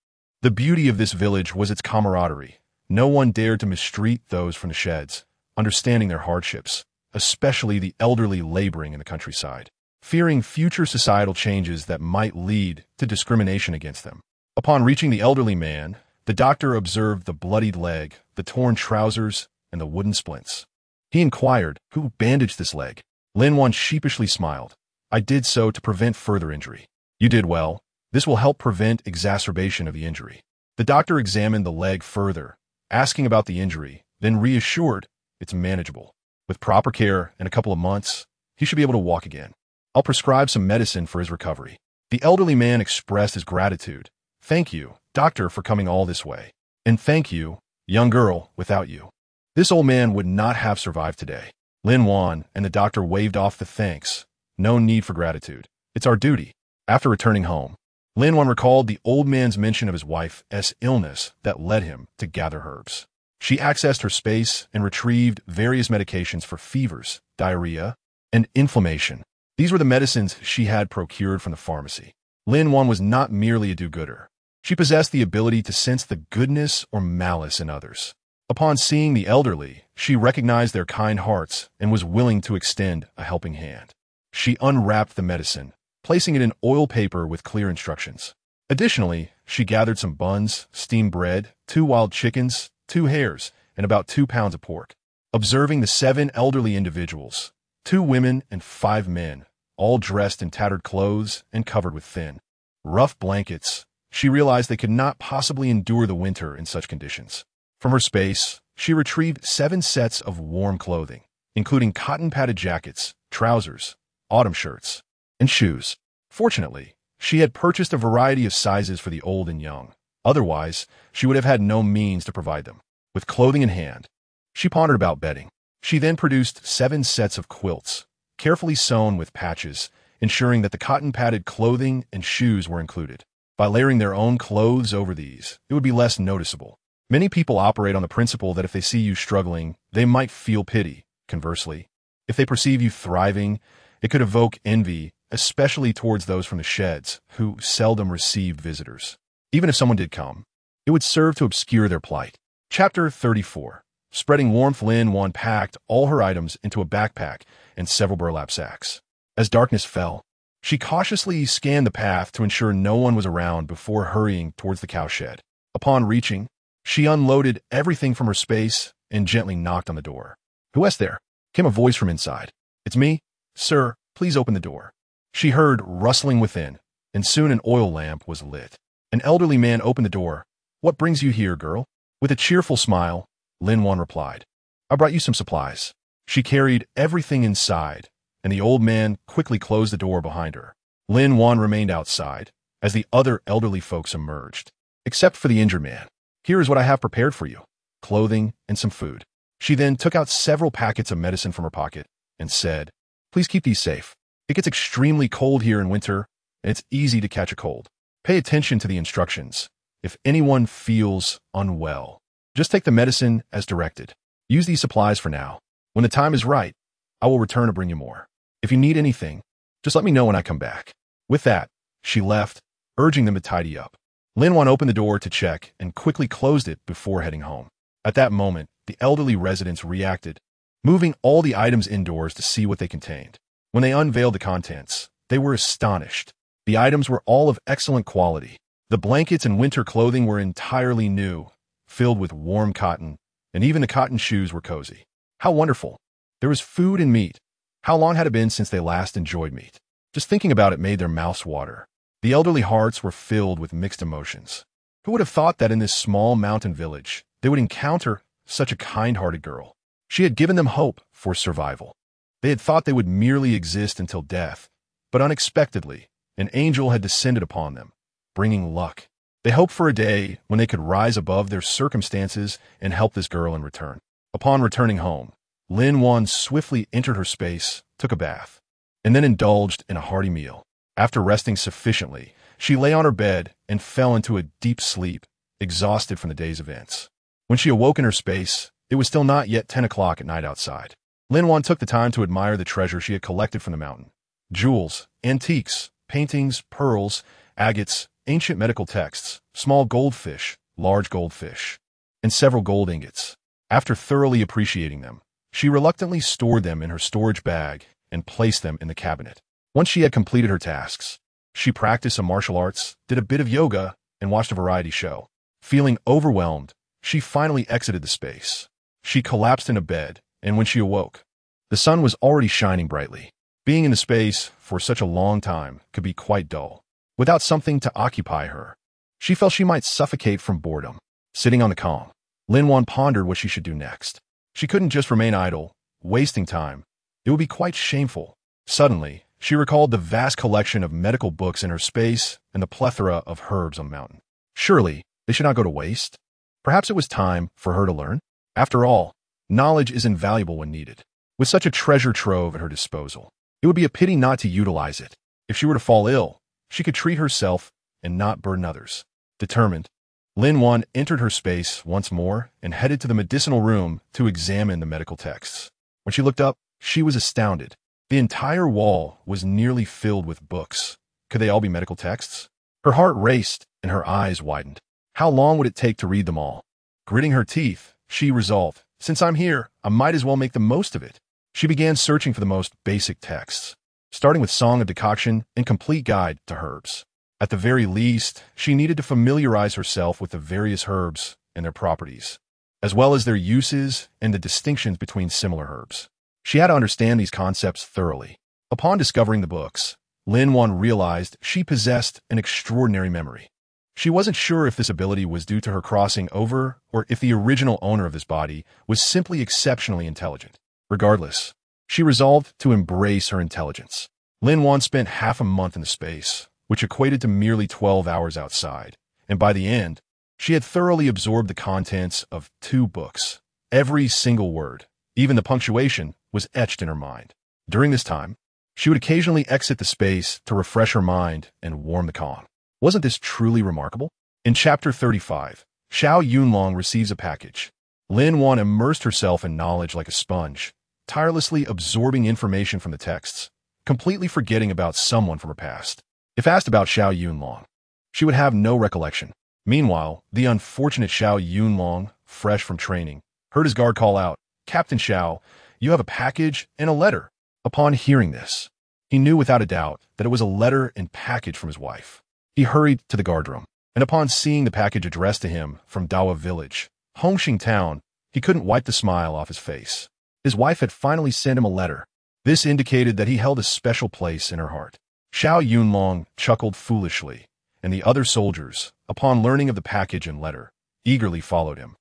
Speaker 1: The beauty of this village was its camaraderie. No one dared to mistreat those from the sheds, understanding their hardships, especially the elderly laboring in the countryside, fearing future societal changes that might lead to discrimination against them. Upon reaching the elderly man, the doctor observed the bloodied leg, the torn trousers, and the wooden splints. He inquired, Who bandaged this leg? Lin Wan sheepishly smiled. I did so to prevent further injury. You did well. This will help prevent exacerbation of the injury. The doctor examined the leg further, asking about the injury, then reassured it's manageable. With proper care and a couple of months, he should be able to walk again. I'll prescribe some medicine for his recovery. The elderly man expressed his gratitude. Thank you, doctor, for coming all this way. And thank you, young girl, without you. This old man would not have survived today. Lin Wan and the doctor waved off the thanks. No need for gratitude. It's our duty. After returning home, Lin Wan recalled the old man's mention of his wife's illness that led him to gather herbs. She accessed her space and retrieved various medications for fevers, diarrhea, and inflammation. These were the medicines she had procured from the pharmacy. Lin Wan was not merely a do-gooder. She possessed the ability to sense the goodness or malice in others. Upon seeing the elderly, she recognized their kind hearts and was willing to extend a helping hand. She unwrapped the medicine, placing it in oil paper with clear instructions. Additionally, she gathered some buns, steamed bread, 2 wild chickens, 2 hares, and about 2 pounds of pork. Observing the 7 elderly individuals, 2 women and 5 men, all dressed in tattered clothes and covered with thin, rough blankets, she realized they could not possibly endure the winter in such conditions. From her space, she retrieved 7 sets of warm clothing, including cotton-padded jackets, trousers, autumn shirts, and shoes. Fortunately, she had purchased a variety of sizes for the old and young. Otherwise, she would have had no means to provide them. With clothing in hand, she pondered about bedding. She then produced 7 sets of quilts, carefully sewn with patches, ensuring that the cotton-padded clothing and shoes were included. By layering their own clothes over these, it would be less noticeable. Many people operate on the principle that if they see you struggling, they might feel pity. Conversely, if they perceive you thriving, it could evoke envy, especially towards those from the sheds, who seldom received visitors. Even if someone did come, it would serve to obscure their plight. Chapter 34. Spreading warmth, Lin Wan packed all her items into a backpack and several burlap sacks. As darkness fell, she cautiously scanned the path to ensure no one was around before hurrying towards the cowshed. Upon reaching, she unloaded everything from her space and gently knocked on the door. Who is there? Came a voice from inside. It's me. Sir, please open the door. She heard rustling within, and soon an oil lamp was lit. An elderly man opened the door. What brings you here, girl? With a cheerful smile, Lin Wan replied. I brought you some supplies. She carried everything inside, and the old man quickly closed the door behind her. Lin Wan remained outside, as the other elderly folks emerged. Except for the injured man. Here is what I have prepared for you. Clothing and some food. She then took out several packets of medicine from her pocket and said, "Please keep these safe. It gets extremely cold here in winter, and it's easy to catch a cold. Pay attention to the instructions. If anyone feels unwell, just take the medicine as directed. Use these supplies for now. When the time is right, I will return to bring you more. If you need anything, just let me know when I come back." With that, she left, urging them to tidy up. Lin Wan opened the door to check and quickly closed it before heading home. At that moment, the elderly residents reacted, moving all the items indoors to see what they contained. When they unveiled the contents, they were astonished. The items were all of excellent quality. The blankets and winter clothing were entirely new, filled with warm cotton, and even the cotton shoes were cozy. How wonderful. There was food and meat. How long had it been since they last enjoyed meat? Just thinking about it made their mouths water. The elderly hearts were filled with mixed emotions. Who would have thought that in this small mountain village, they would encounter such a kind-hearted girl? She had given them hope for survival. They had thought they would merely exist until death, but unexpectedly, an angel had descended upon them, bringing luck. They hoped for a day when they could rise above their circumstances and help this girl in return. Upon returning home, Lin Wan swiftly entered her space, took a bath, and then indulged in a hearty meal. After resting sufficiently, she lay on her bed and fell into a deep sleep, exhausted from the day's events. When she awoke in her space, it was still not yet 10 o'clock at night outside. Lin Wan took the time to admire the treasure she had collected from the mountain. Jewels, antiques, paintings, pearls, agates, ancient medical texts, small goldfish, large goldfish, and several gold ingots. After thoroughly appreciating them, she reluctantly stored them in her storage bag and placed them in the cabinet. Once she had completed her tasks, she practiced some martial arts, did a bit of yoga, and watched a variety show. Feeling overwhelmed, she finally exited the space. She collapsed in a bed, and when she awoke, the sun was already shining brightly. Being in the space for such a long time could be quite dull. Without something to occupy her, she felt she might suffocate from boredom. Sitting on the calm, Lin Wan pondered what she should do next. She couldn't just remain idle, wasting time. It would be quite shameful. Suddenly, she recalled the vast collection of medical books in her space and the plethora of herbs on the mountain. Surely, they should not go to waste. Perhaps it was time for her to learn. After all, knowledge is invaluable when needed. With such a treasure trove at her disposal, it would be a pity not to utilize it. If she were to fall ill, she could treat herself and not burden others. Determined, Lin Wan entered her space once more and headed to the medicinal room to examine the medical texts. When she looked up, she was astounded. The entire wall was nearly filled with books. Could they all be medical texts? Her heart raced and her eyes widened. How long would it take to read them all? Gritting her teeth, she resolved, since I'm here, I might as well make the most of it. She began searching for the most basic texts, starting with Song of Decoction and Complete Guide to Herbs. At the very least, she needed to familiarize herself with the various herbs and their properties, as well as their uses and the distinctions between similar herbs. She had to understand these concepts thoroughly. Upon discovering the books, Lin Wan realized she possessed an extraordinary memory. She wasn't sure if this ability was due to her crossing over or if the original owner of this body was simply exceptionally intelligent. Regardless, she resolved to embrace her intelligence. Lin Wan spent half a month in the space, which equated to merely 12 hours outside, and by the end, she had thoroughly absorbed the contents of 2 books. Every single word, even the punctuation, was etched in her mind. During this time, she would occasionally exit the space to refresh her mind and warm the calm. Wasn't this truly remarkable? In Chapter 35, Xiao Yunlong receives a package. Lin Wan immersed herself in knowledge like a sponge, tirelessly absorbing information from the texts, completely forgetting about someone from her past. If asked about Xiao Yunlong, she would have no recollection. Meanwhile, the unfortunate Xiao Yunlong, fresh from training, heard his guard call out, "Captain Xiao, you have a package and a letter." Upon hearing this, he knew without a doubt that it was a letter and package from his wife. He hurried to the guardroom, and upon seeing the package addressed to him from Dawa village, Hongxing town, he couldn't wipe the smile off his face. His wife had finally sent him a letter. This indicated that he held a special place in her heart. Xiao Yunlong chuckled foolishly, and the other soldiers, upon learning of the package and letter, eagerly followed him,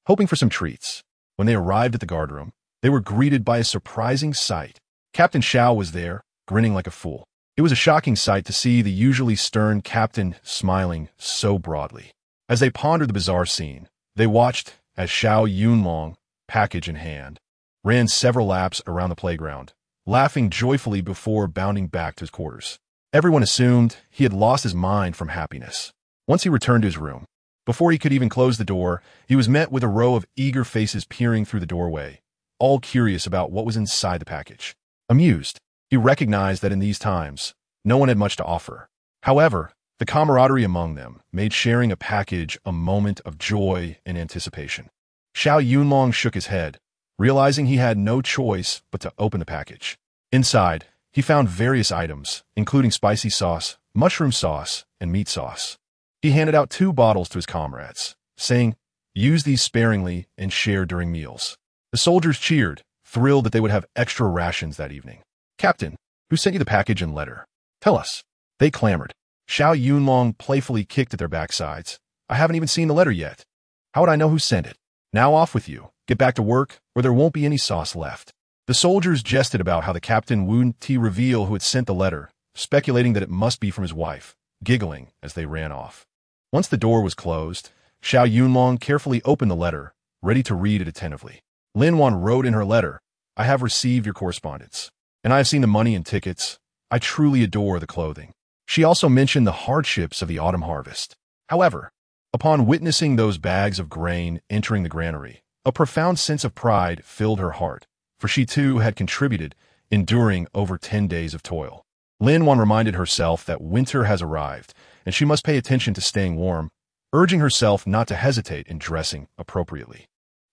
Speaker 1: hoping for some treats. When they arrived at the guardroom, they were greeted by a surprising sight. Captain Xiao was there, grinning like a fool. It was a shocking sight to see the usually stern captain smiling so broadly. As they pondered the bizarre scene, they watched as Xiao Yunlong, package in hand, ran several laps around the playground, laughing joyfully before bounding back to his quarters. Everyone assumed he had lost his mind from happiness. Once he returned to his room, before he could even close the door, he was met with a row of eager faces peering through the doorway, all curious about what was inside the package. Amused, he recognized that in these times, no one had much to offer. However, the camaraderie among them made sharing a package a moment of joy and anticipation. Xiao Yunlong shook his head, realizing he had no choice but to open the package. Inside, he found various items, including spicy sauce, mushroom sauce, and meat sauce. He handed out 2 bottles to his comrades, saying, "Use these sparingly and share during meals." The soldiers cheered, thrilled that they would have extra rations that evening. "Captain, who sent you the package and letter? Tell us." They clamored. Xiao Yunlong playfully kicked at their backsides. "I haven't even seen the letter yet. How would I know who sent it? Now off with you. Get back to work, or there won't be any sauce left." The soldiers jested about how the captain wouldn't reveal who had sent the letter, speculating that it must be from his wife, giggling as they ran off. Once the door was closed, Xiao Yunlong carefully opened the letter, ready to read it attentively. Lin Wan wrote in her letter, "I have received your correspondence, and I have seen the money and tickets. I truly adore the clothing." She also mentioned the hardships of the autumn harvest. However, upon witnessing those bags of grain entering the granary, a profound sense of pride filled her heart, for she too had contributed, enduring over 10 days of toil. Lin Wan reminded herself that winter has arrived, and she must pay attention to staying warm, urging herself not to hesitate in dressing appropriately.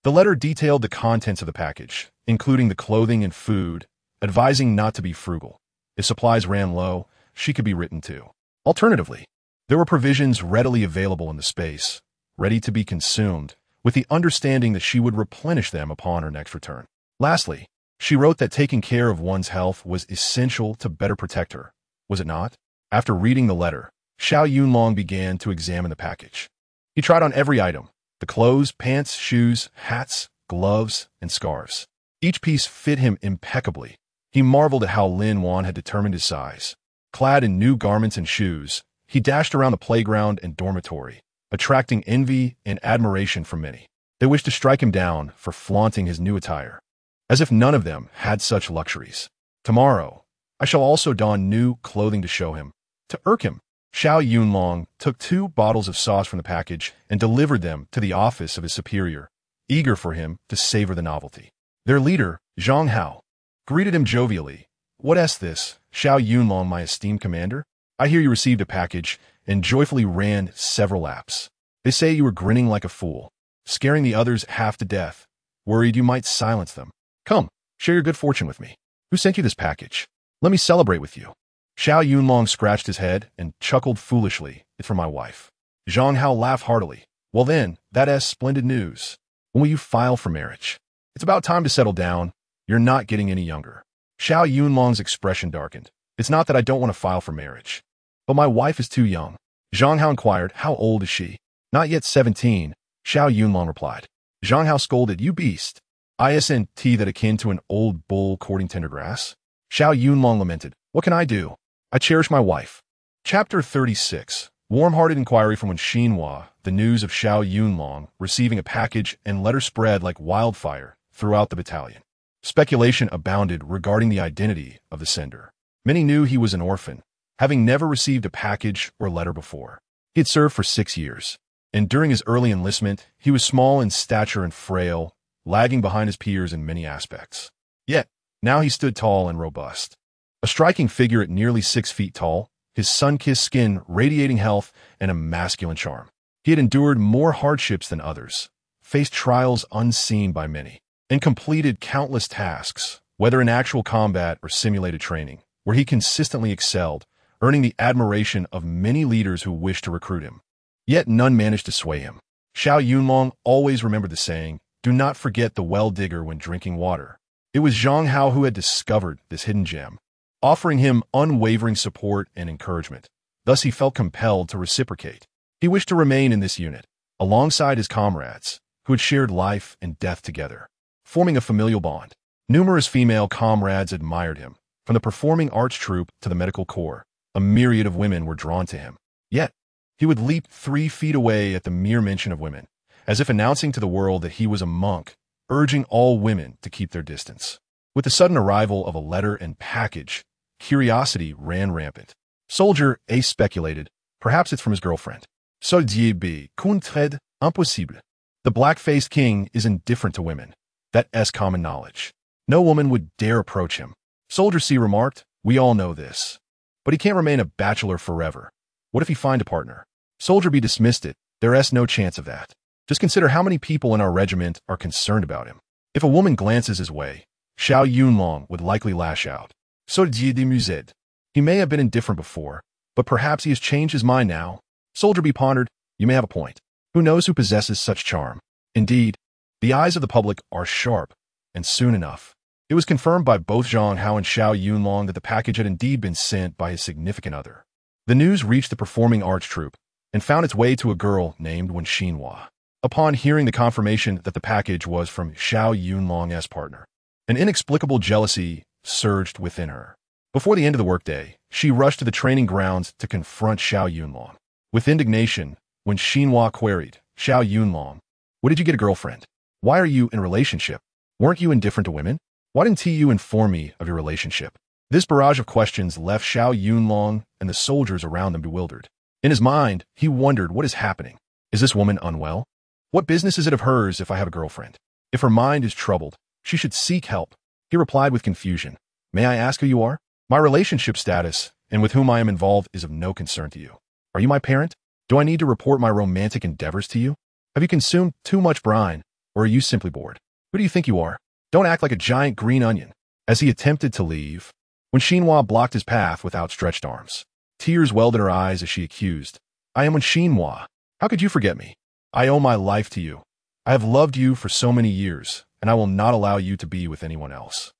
Speaker 1: The letter detailed the contents of the package, including the clothing and food, advising not to be frugal. If supplies ran low, she could be written to. Alternatively, there were provisions readily available in the space, ready to be consumed, with the understanding that she would replenish them upon her next return. Lastly, she wrote that taking care of one's health was essential to better protect her, was it not? After reading the letter, Xiao Yunlong began to examine the package. He tried on every item, the clothes, pants, shoes, hats, gloves, and scarves. Each piece fit him impeccably. He marveled at how Lin Wan had determined his size. Clad in new garments and shoes, he dashed around the playground and dormitory, attracting envy and admiration from many. They wished to strike him down for flaunting his new attire, as if none of them had such luxuries. "Tomorrow, I shall also don new clothing to show him." To irk him, Xiao Yunlong took 2 bottles of sauce from the package and delivered them to the office of his superior, eager for him to savor the novelty. Their leader, Zhang Hao, greeted him jovially. "What's this, Xiao Yunlong, my esteemed commander? I hear you received a package," and joyfully ran several laps. "They say you were grinning like a fool, scaring the others half to death, worried you might silence them. Come, share your good fortune with me. Who sent you this package? Let me celebrate with you." Xiao Yunlong scratched his head and chuckled foolishly. "It's for my wife." Zhang Hao laughed heartily. "Well then, that's splendid news. When will you file for marriage? It's about time to settle down. You're not getting any younger." Xiao Yunlong's expression darkened. "It's not that I don't want to file for marriage, but my wife is too young." Zhang Hao inquired, "How old is she?" "Not yet 17, Xiao Yunlong replied. Zhang Hao scolded, "You beast. Isn't that akin to an old bull courting tender grass?" Xiao Yunlong lamented, "What can I do? I cherish my wife." Chapter 36. Warm-hearted inquiry from when Xinhua, the news of Xiao Yunlong receiving a package and letter spread like wildfire throughout the battalion. Speculation abounded regarding the identity of the sender. Many knew he was an orphan, having never received a package or letter before. He had served for 6 years, and during his early enlistment, he was small in stature and frail, lagging behind his peers in many aspects. Yet, now he stood tall and robust. A striking figure at nearly 6 feet tall, his sun-kissed skin radiating health and a masculine charm. He had endured more hardships than others, faced trials unseen by many, and completed countless tasks, whether in actual combat or simulated training, where he consistently excelled, earning the admiration of many leaders who wished to recruit him. Yet none managed to sway him. Xiao Yunlong always remembered the saying, "Do not forget the well digger when drinking water." It was Zhang Hao who had discovered this hidden gem, offering him unwavering support and encouragement. Thus he felt compelled to reciprocate. He wished to remain in this unit, alongside his comrades, who had shared life and death together. forming a familial bond. Numerous female comrades admired him. From the performing arts troupe to the medical corps, a myriad of women were drawn to him. Yet, he would leap 3 feet away at the mere mention of women, as if announcing to the world that he was a monk, urging all women to keep their distance. With the sudden arrival of a letter and package, curiosity ran rampant. Soldier A speculated, perhaps it's from his girlfriend. Soldier B, contraide, impossible. The black-faced king is indifferent to women. That's common knowledge. No woman would dare approach him. Soldier C remarked, we all know this. But he can't remain a bachelor forever. What if he find a partner? Soldier B dismissed it. There's no chance of that. Just consider how many people in our regiment are concerned about him. If a woman glances his way, Xiao Yunlong would likely lash out. Soldier demise. He may have been indifferent before, but perhaps he has changed his mind now. Soldier B pondered, you may have a point. Who knows who possesses such charm? Indeed, the eyes of the public are sharp, and soon enough. It was confirmed by both Zhang Hao and Xiao Yunlong that the package had indeed been sent by his significant other. The news reached the performing arts troupe and found its way to a girl named Wen Xinhua. Upon hearing the confirmation that the package was from Xiao Yunlong's partner, an inexplicable jealousy surged within her. Before the end of the workday, she rushed to the training grounds to confront Xiao Yunlong. With indignation, Wen Xinhua queried, Xiao Yunlong, what did you get a girlfriend? Why are you in a relationship? Weren't you indifferent to women? Why didn't you inform me of your relationship? This barrage of questions left Xiao Yunlong and the soldiers around them bewildered. In his mind, he wondered what is happening. Is this woman unwell? What business is it of hers if I have a girlfriend? If her mind is troubled, she should seek help. He replied with confusion. May I ask who you are? My relationship status and with whom I am involved is of no concern to you. Are you my parent? Do I need to report my romantic endeavors to you? Have you consumed too much brine, or are you simply bored? Who do you think you are? Don't act like a giant green onion. As he attempted to leave, Wen Xinhua blocked his path with outstretched arms. Tears welled in her eyes as she accused, I am Wen Xinhua. How could you forget me? I owe my life to you. I have loved you for so many years, and I will not allow you to be with anyone else.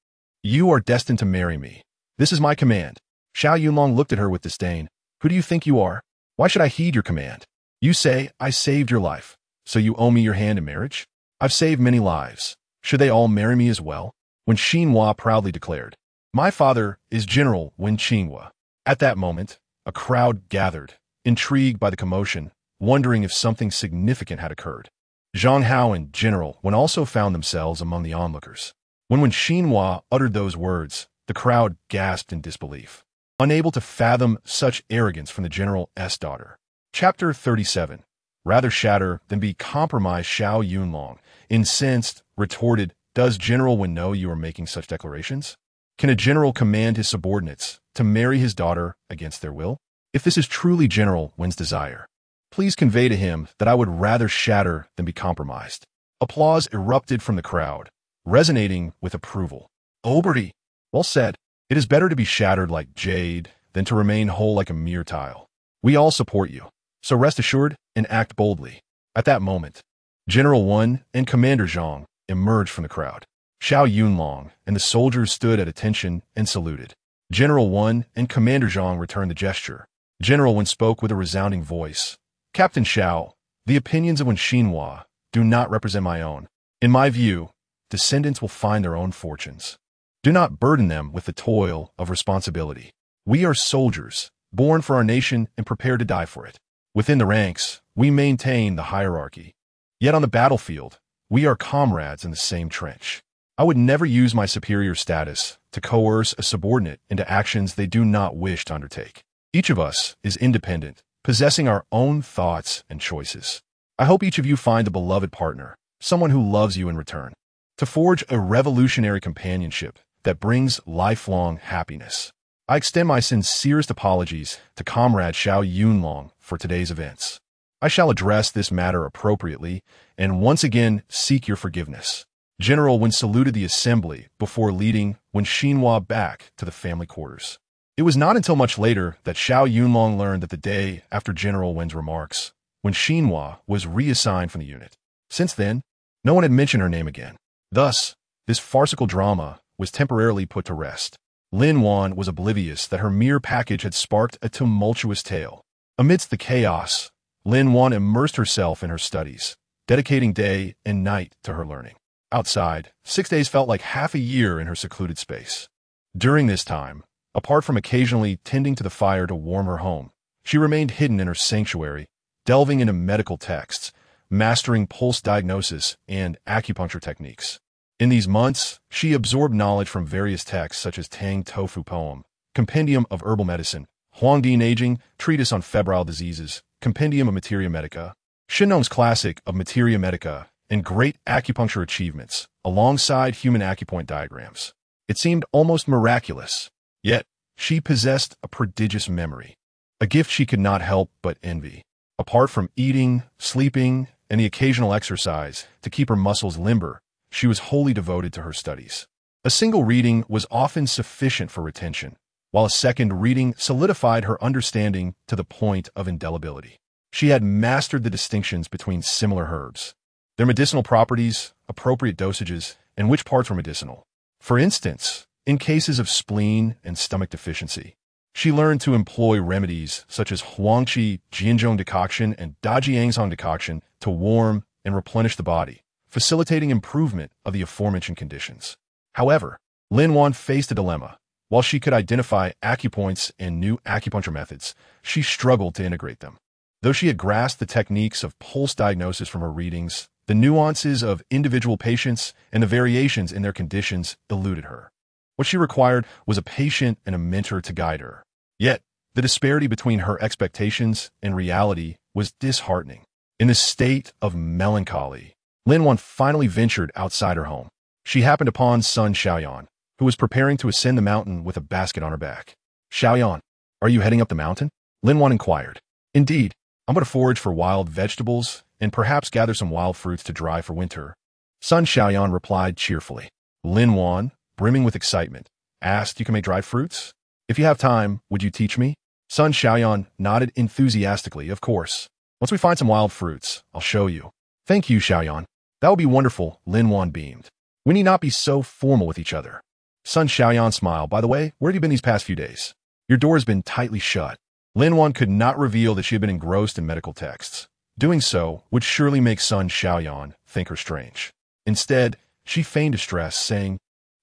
Speaker 1: You are destined to marry me. This is my command. Xiao Yunlong looked at her with disdain. Who do you think you are? Why should I heed your command? You say, I saved your life, so you owe me your hand in marriage? I've saved many lives. Should they all marry me as well? Wen Xinhua proudly declared, my father is General Wen Xinhua. At that moment, a crowd gathered, intrigued by the commotion, wondering if something significant had occurred. Zhang Hao and General Wen also found themselves among the onlookers. When Wen Xinhua uttered those words, the crowd gasped in disbelief, unable to fathom such arrogance from the general's daughter. Chapter 37. Rather shatter than be compromised. Xiao Yunlong, incensed, retorted, does General Wen know you are making such declarations? Can a general command his subordinates to marry his daughter against their will? If this is truly General Wen's desire, please convey to him that I would rather shatter than be compromised. Applause erupted from the crowd, resonating with approval. Oberty, well said. It is better to be shattered like jade than to remain whole like a mere tile. We all support you, so rest assured and act boldly. At that moment, General Wen and Commander Zhang emerged from the crowd. Xiao Yunlong and the soldiers stood at attention and saluted. General Wen and Commander Zhang returned the gesture. General Wen spoke with a resounding voice. Captain Xiao, the opinions of Wen Xinhua do not represent my own. In my view, descendants will find their own fortunes. Do not burden them with the toil of responsibility. We are soldiers, born for our nation and prepared to die for it. Within the ranks, we maintain the hierarchy. Yet on the battlefield, we are comrades in the same trench. I would never use my superior status to coerce a subordinate into actions they do not wish to undertake. Each of us is independent, possessing our own thoughts and choices. I hope each of you find a beloved partner, someone who loves you in return, to forge a revolutionary companionship that brings lifelong happiness. I extend my sincerest apologies to Comrade Xiao Yunlong for today's events. I shall address this matter appropriately and once again seek your forgiveness. General Wen saluted the assembly before leading Wen Xinhua back to the family quarters. It was not until much later that Xiao Yunlong learned that the day after General Wen's remarks, Wen Xinhua was reassigned from the unit. Since then, no one had mentioned her name again. Thus, this farcical drama was temporarily put to rest. Lin Wan was oblivious that her mere package had sparked a tumultuous tale. Amidst the chaos, Lin Wan immersed herself in her studies, dedicating day and night to her learning. Outside, 6 days felt like half a year in her secluded space. During this time, apart from occasionally tending to the fire to warm her home, she remained hidden in her sanctuary, delving into medical texts, mastering pulse diagnosis and acupuncture techniques. In these months, she absorbed knowledge from various texts such as Tang Tofu Poem, Compendium of Herbal Medicine, Huangdian Aging, Treatise on Febrile Diseases, Compendium of Materia Medica, Xinong's Classic of Materia Medica, and great acupuncture achievements, alongside human acupoint diagrams. It seemed almost miraculous. Yet, she possessed a prodigious memory, a gift she could not help but envy. Apart from eating, sleeping, and the occasional exercise to keep her muscles limber, she was wholly devoted to her studies. A single reading was often sufficient for retention, while a second reading solidified her understanding to the point of indelibility. She had mastered the distinctions between similar herbs, their medicinal properties, appropriate dosages, and which parts were medicinal. For instance, in cases of spleen and stomach deficiency, she learned to employ remedies such as Huangqi Jianzhong decoction and Dajiangzong decoction to warm and replenish the body, facilitating improvement of the aforementioned conditions. However, Lin Wan faced a dilemma. While she could identify acupoints and new acupuncture methods, she struggled to integrate them. Though she had grasped the techniques of pulse diagnosis from her readings, the nuances of individual patients and the variations in their conditions eluded her. What she required was a patient and a mentor to guide her. Yet, the disparity between her expectations and reality was disheartening. In this state of melancholy, Lin Wan finally ventured outside her home. She happened upon Sun Xiaoyan, who was preparing to ascend the mountain with a basket on her back. "Xiaoyan, are you heading up the mountain?" Lin Wan inquired. "Indeed, I'm going to forage for wild vegetables and perhaps gather some wild fruits to dry for winter." Sun Xiaoyan replied cheerfully. Lin Wan, brimming with excitement, asked, "You can make dried fruits? If you have time, would you teach me?" Sun Xiaoyan nodded enthusiastically. "Of course. Once we find some wild fruits, I'll show you." "Thank you, Xiaoyan. That will be wonderful," Lin Wan beamed. "We need not be so formal with each other." Sun Xiaoyan smiled. "By the way, where have you been these past few days? Your door has been tightly shut." Lin Wan could not reveal that she had been engrossed in medical texts. Doing so would surely make Sun Xiaoyan think her strange. Instead, she feigned distress, saying,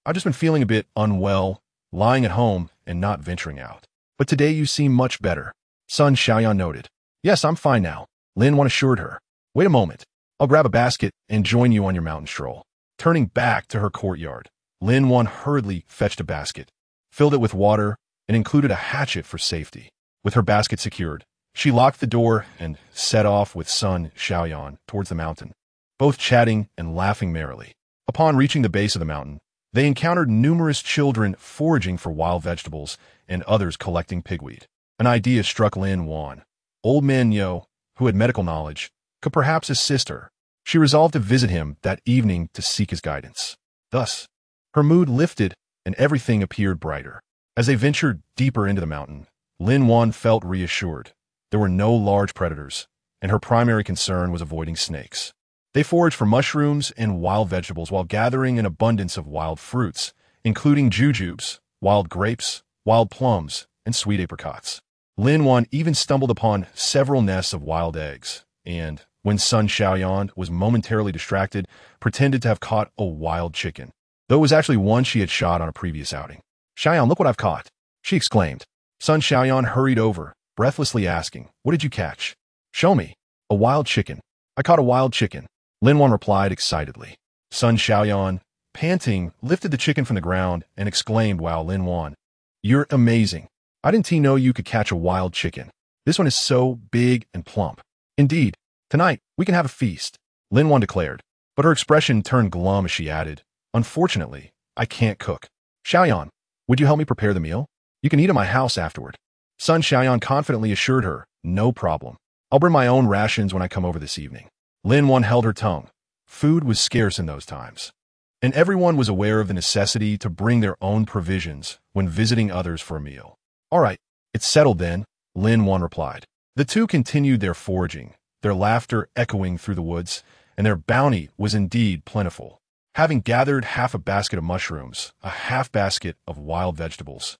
Speaker 1: "I've just been feeling a bit unwell, lying at home and not venturing out. But today you seem much better." Sun Xiaoyan noted. "Yes, I'm fine now," Lin Wan assured her. "Wait a moment. I'll grab a basket and join you on your mountain stroll." Turning back to her courtyard, Lin Wan hurriedly fetched a basket, filled it with water, and included a hatchet for safety. With her basket secured, she locked the door and set off with Sun Xiaoyan towards the mountain, both chatting and laughing merrily. Upon reaching the base of the mountain, they encountered numerous children foraging for wild vegetables and others collecting pigweed. An idea struck Lin Wan. Old man Yo, who had medical knowledge, could perhaps assist her. She resolved to visit him that evening to seek his guidance. Thus, her mood lifted and everything appeared brighter. As they ventured deeper into the mountain, Lin Wan felt reassured. There were no large predators, and her primary concern was avoiding snakes. They foraged for mushrooms and wild vegetables while gathering an abundance of wild fruits, including jujubes, wild grapes, wild plums, and sweet apricots. Lin Wan even stumbled upon several nests of wild eggs, and, when Sun Xiaoyan was momentarily distracted, pretended to have caught a wild chicken, though it was actually one she had shot on a previous outing. "Xiaoyan, look what I've caught," she exclaimed. Sun Xiaoyan hurried over, breathlessly asking, "What did you catch?" "Show me." "A wild chicken. I caught a wild chicken," Lin Wan replied excitedly. Sun Xiaoyan, panting, lifted the chicken from the ground and exclaimed, "Wow, Lin Wan, you're amazing. I didn't know you could catch a wild chicken. This one is so big and plump." "Indeed. Tonight, we can have a feast," Lin Wan declared, but her expression turned glum as she added, "Unfortunately, I can't cook." "Xiaoyan, would you help me prepare the meal? You can eat at my house afterward." Sun Xiaoyan confidently assured her, "No problem. I'll bring my own rations when I come over this evening." Lin Wan held her tongue. Food was scarce in those times, and everyone was aware of the necessity to bring their own provisions when visiting others for a meal. "All right, it's settled then," Lin Wan replied. The two continued their foraging, their laughter echoing through the woods, and their bounty was indeed plentiful. Having gathered half a basket of mushrooms, a half basket of wild vegetables,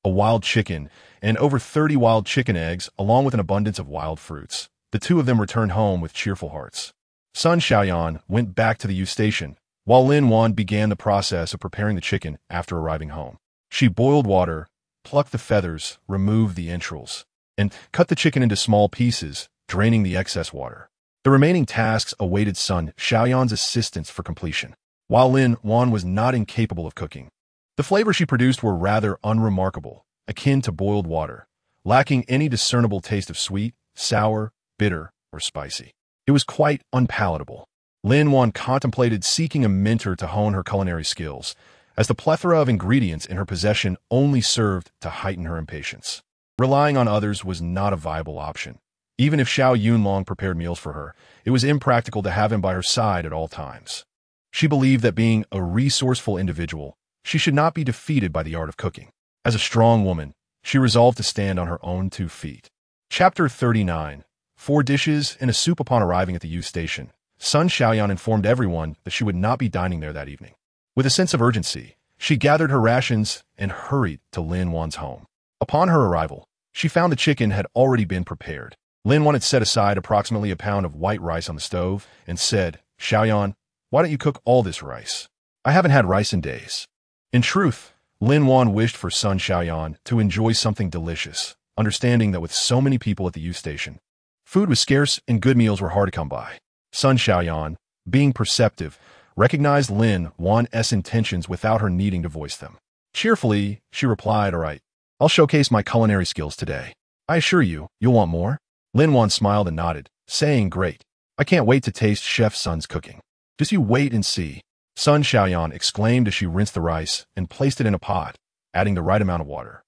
Speaker 1: a wild chicken, and over 30 wild chicken eggs, along with an abundance of wild fruits, the two of them returned home with cheerful hearts. Sun Xiaoyan went back to the U station, while Lin Wan began the process of preparing the chicken after arriving home. She boiled water, plucked the feathers, removed the entrails, and cut the chicken into small pieces, draining the excess water. The remaining tasks awaited son Xiaoyan's assistance for completion. While Lin Wan was not incapable of cooking, the flavors she produced were rather unremarkable, akin to boiled water, lacking any discernible taste of sweet, sour, bitter, or spicy. It was quite unpalatable. Lin Wan contemplated seeking a mentor to hone her culinary skills, as the plethora of ingredients in her possession only served to heighten her impatience. Relying on others was not a viable option. Even if Xiao Yunlong prepared meals for her, it was impractical to have him by her side at all times. She believed that being a resourceful individual, she should not be defeated by the art of cooking. As a strong woman, she resolved to stand on her own 2 feet. Chapter 39. 4 dishes and a soup. Upon arriving at the youth station, Sun Xiaoyan informed everyone that she would not be dining there that evening. With a sense of urgency, she gathered her rations and hurried to Lin Wan's home. Upon her arrival, she found the chicken had already been prepared. Lin Wan had set aside approximately a pound of white rice on the stove and said, "Xiaoyan, why don't you cook all this rice? I haven't had rice in days." In truth, Lin Wan wished for Sun Xiaoyan to enjoy something delicious, understanding that with so many people at the youth station, food was scarce and good meals were hard to come by. Sun Xiaoyan, being perceptive, recognized Lin Wan's intentions without her needing to voice them. Cheerfully, she replied, "All right, I'll showcase my culinary skills today. I assure you, you'll want more." Lin Wan smiled and nodded, saying, "Great. I can't wait to taste Chef Sun's cooking. Just you wait and see." Sun Xiaoyan exclaimed as she rinsed the rice and placed it in a pot, adding the right amount of water.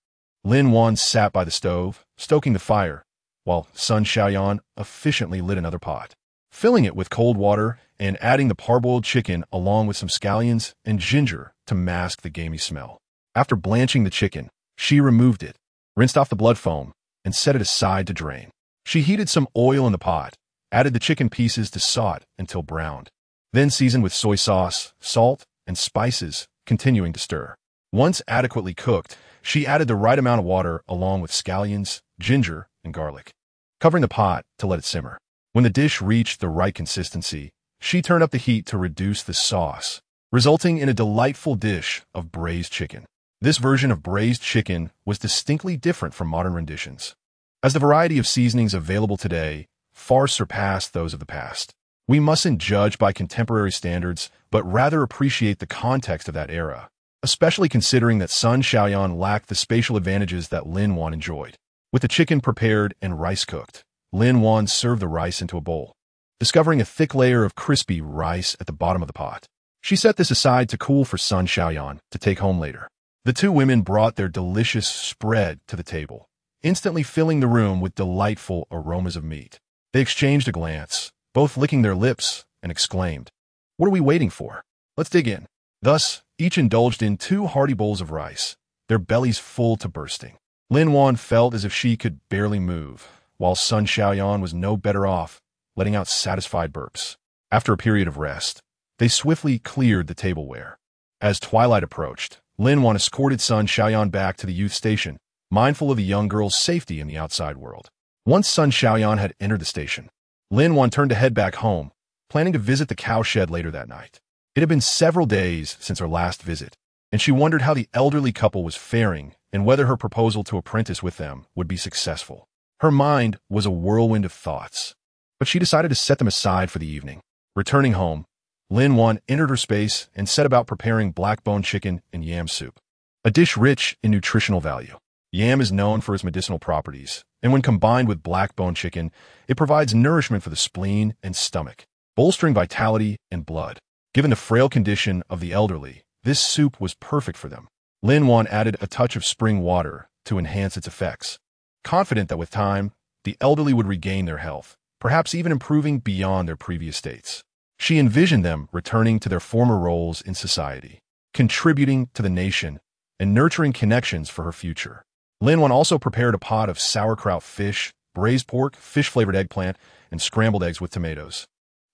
Speaker 1: Lin Wan sat by the stove, stoking the fire, while Sun Xiaoyan efficiently lit another pot, filling it with cold water and adding the parboiled chicken along with some scallions and ginger to mask the gamey smell. After blanching the chicken, she removed it, rinsed off the blood foam, and set it aside to drain. She heated some oil in the pot, added the chicken pieces to saute until browned, then seasoned with soy sauce, salt, and spices, continuing to stir. Once adequately cooked, she added the right amount of water along with scallions, ginger, and garlic, covering the pot to let it simmer. When the dish reached the right consistency, she turned up the heat to reduce the sauce, resulting in a delightful dish of braised chicken. This version of braised chicken was distinctly different from modern renditions, as the variety of seasonings available today far surpassed those of the past. We mustn't judge by contemporary standards, but rather appreciate the context of that era, especially considering that Sun Xiaoyan lacked the spatial advantages that Lin Wan enjoyed. With the chicken prepared and rice cooked, Lin Wan served the rice into a bowl, discovering a thick layer of crispy rice at the bottom of the pot. She set this aside to cool for Sun Xiaoyan to take home later. The 2 women brought their delicious spread to the table, instantly filling the room with delightful aromas of meat. They exchanged a glance, both licking their lips, and exclaimed, "What are we waiting for? Let's dig in." Thus, each indulged in 2 hearty bowls of rice, their bellies full to bursting. Lin Wan felt as if she could barely move, while Sun Xiaoyan was no better off, letting out satisfied burps. After a period of rest, they swiftly cleared the tableware. As twilight approached, Lin Wan escorted Sun Xiaoyan back to the youth station, mindful of the young girl's safety in the outside world. Once Sun Xiaoyan had entered the station, Lin Wan turned to head back home, planning to visit the cowshed later that night. It had been several days since her last visit, and she wondered how the elderly couple was faring and whether her proposal to apprentice with them would be successful. Her mind was a whirlwind of thoughts, but she decided to set them aside for the evening. Returning home, Lin Wan entered her space and set about preparing black-bone chicken and yam soup, a dish rich in nutritional value. Yam is known for its medicinal properties, and when combined with black-bone chicken, it provides nourishment for the spleen and stomach, bolstering vitality and blood. Given the frail condition of the elderly, this soup was perfect for them. Lin Wan added a touch of spring water to enhance its effects, confident that with time, the elderly would regain their health, perhaps even improving beyond their previous states. She envisioned them returning to their former roles in society, contributing to the nation, and nurturing connections for her future. Lin Wan also prepared a pot of sauerkraut fish, braised pork, fish-flavored eggplant, and scrambled eggs with tomatoes,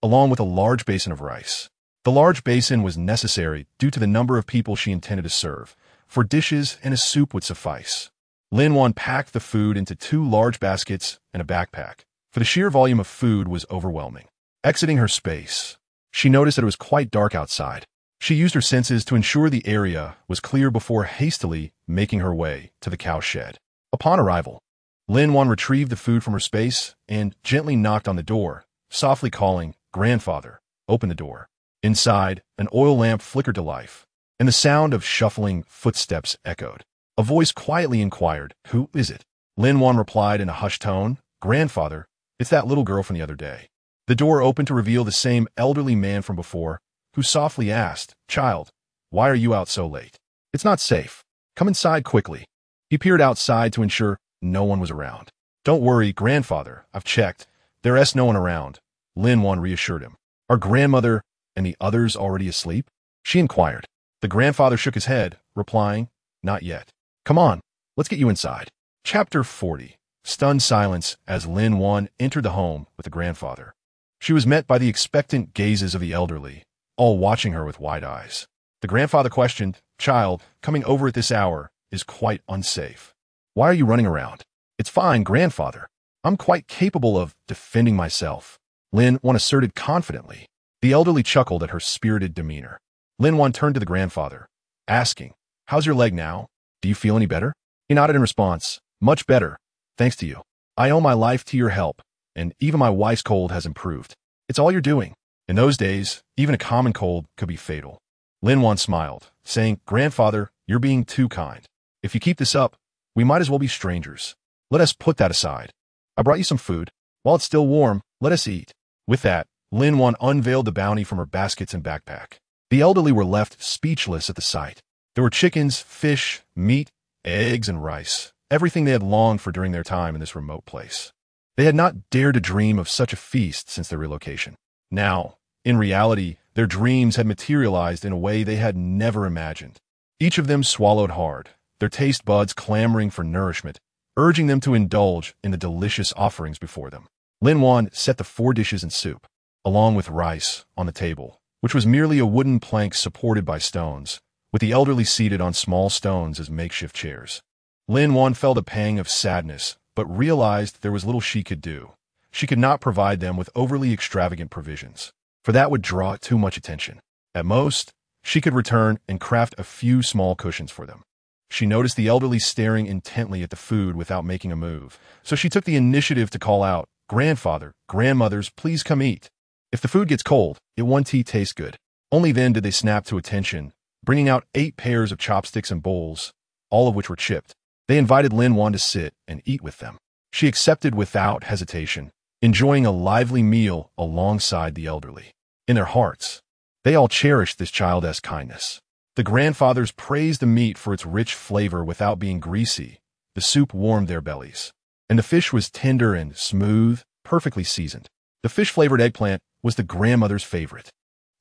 Speaker 1: along with a large basin of rice. The large basin was necessary due to the number of people she intended to serve, for dishes and a soup would suffice. Lin Wan packed the food into 2 large baskets and a backpack, for the sheer volume of food was overwhelming. Exiting her space, she noticed that it was quite dark outside. She used her senses to ensure the area was clear before hastily making her way to the cow shed. Upon arrival, Lin Wan retrieved the food from her space and gently knocked on the door, softly calling, "Grandfather, open the door." Inside, an oil lamp flickered to life, and the sound of shuffling footsteps echoed. A voice quietly inquired, "Who is it?" Lin Wan replied in a hushed tone, "Grandfather, it's that little girl from the other day." The door opened to reveal the same elderly man from before, who softly asked, "Child, why are you out so late?" "It's not safe. Come inside quickly." He peered outside to ensure no one was around. "Don't worry, Grandfather, I've checked. There's no one around," Lin Wan reassured him. "Are grandmother and the others already asleep?" she inquired. The grandfather shook his head, replying, "Not yet. Come on, let's get you inside." Chapter 40. Stunned silence as Lin Wan entered the home with the grandfather. She was met by the expectant gazes of the elderly, all watching her with wide eyes. The grandfather questioned, "Child, coming over at this hour is quite unsafe. Why are you running around?" "It's fine, Grandfather. I'm quite capable of defending myself," Lin Wan asserted confidently. The elderly chuckled at her spirited demeanor. Lin Wan turned to the grandfather, asking, "How's your leg now? Do you feel any better?" He nodded in response, "Much better, thanks to you. I owe my life to your help, and even my wife's cold has improved. It's all you're doing." In those days, even a common cold could be fatal. Lin Wan smiled, saying, "Grandfather, you're being too kind. If you keep this up, we might as well be strangers. Let us put that aside. I brought you some food. While it's still warm, let us eat." With that, Lin Wan unveiled the bounty from her baskets and backpack. The elderly were left speechless at the sight. There were chickens, fish, meat, eggs, and rice, everything they had longed for during their time in this remote place. They had not dared to dream of such a feast since their relocation. Now, in reality, their dreams had materialized in a way they had never imagined. Each of them swallowed hard, their taste buds clamoring for nourishment, urging them to indulge in the delicious offerings before them. Lin Wan set the 4 dishes and soup, along with rice, on the table, which was merely a wooden plank supported by stones, with the elderly seated on small stones as makeshift chairs. Lin Wan felt a pang of sadness, but realized there was little she could do. She could not provide them with overly extravagant provisions, for that would draw too much attention. At most, she could return and craft a few small cushions for them. She noticed the elderly staring intently at the food without making a move, so she took the initiative to call out, "Grandfather, grandmothers, please come eat. If the food gets cold, it won't taste good." Only then did they snap to attention, bringing out 8 pairs of chopsticks and bowls, all of which were chipped. They invited Lin Wan to sit and eat with them. She accepted without hesitation, enjoying a lively meal alongside the elderly. In their hearts, they all cherished this child's kindness. The grandfathers praised the meat for its rich flavor without being greasy. The soup warmed their bellies, and the fish was tender and smooth, perfectly seasoned. The fish-flavored eggplant was the grandmother's favorite.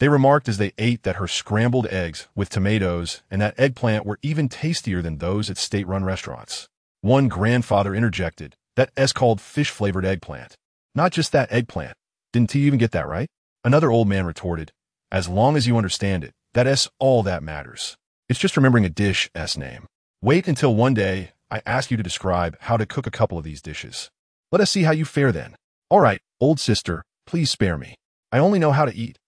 Speaker 1: They remarked as they ate that her scrambled eggs with tomatoes and that eggplant were even tastier than those at state-run restaurants. One grandfather interjected, "That's called fish-flavored eggplant. Not just that eggplant. Didn't you even get that right?" Another old man retorted, "As long as you understand it, that's all that matters. It's just remembering a dish's name. Wait until one day I ask you to describe how to cook a couple of these dishes. Let us see how you fare then." "All right, old sister, please spare me. I only know how to eat.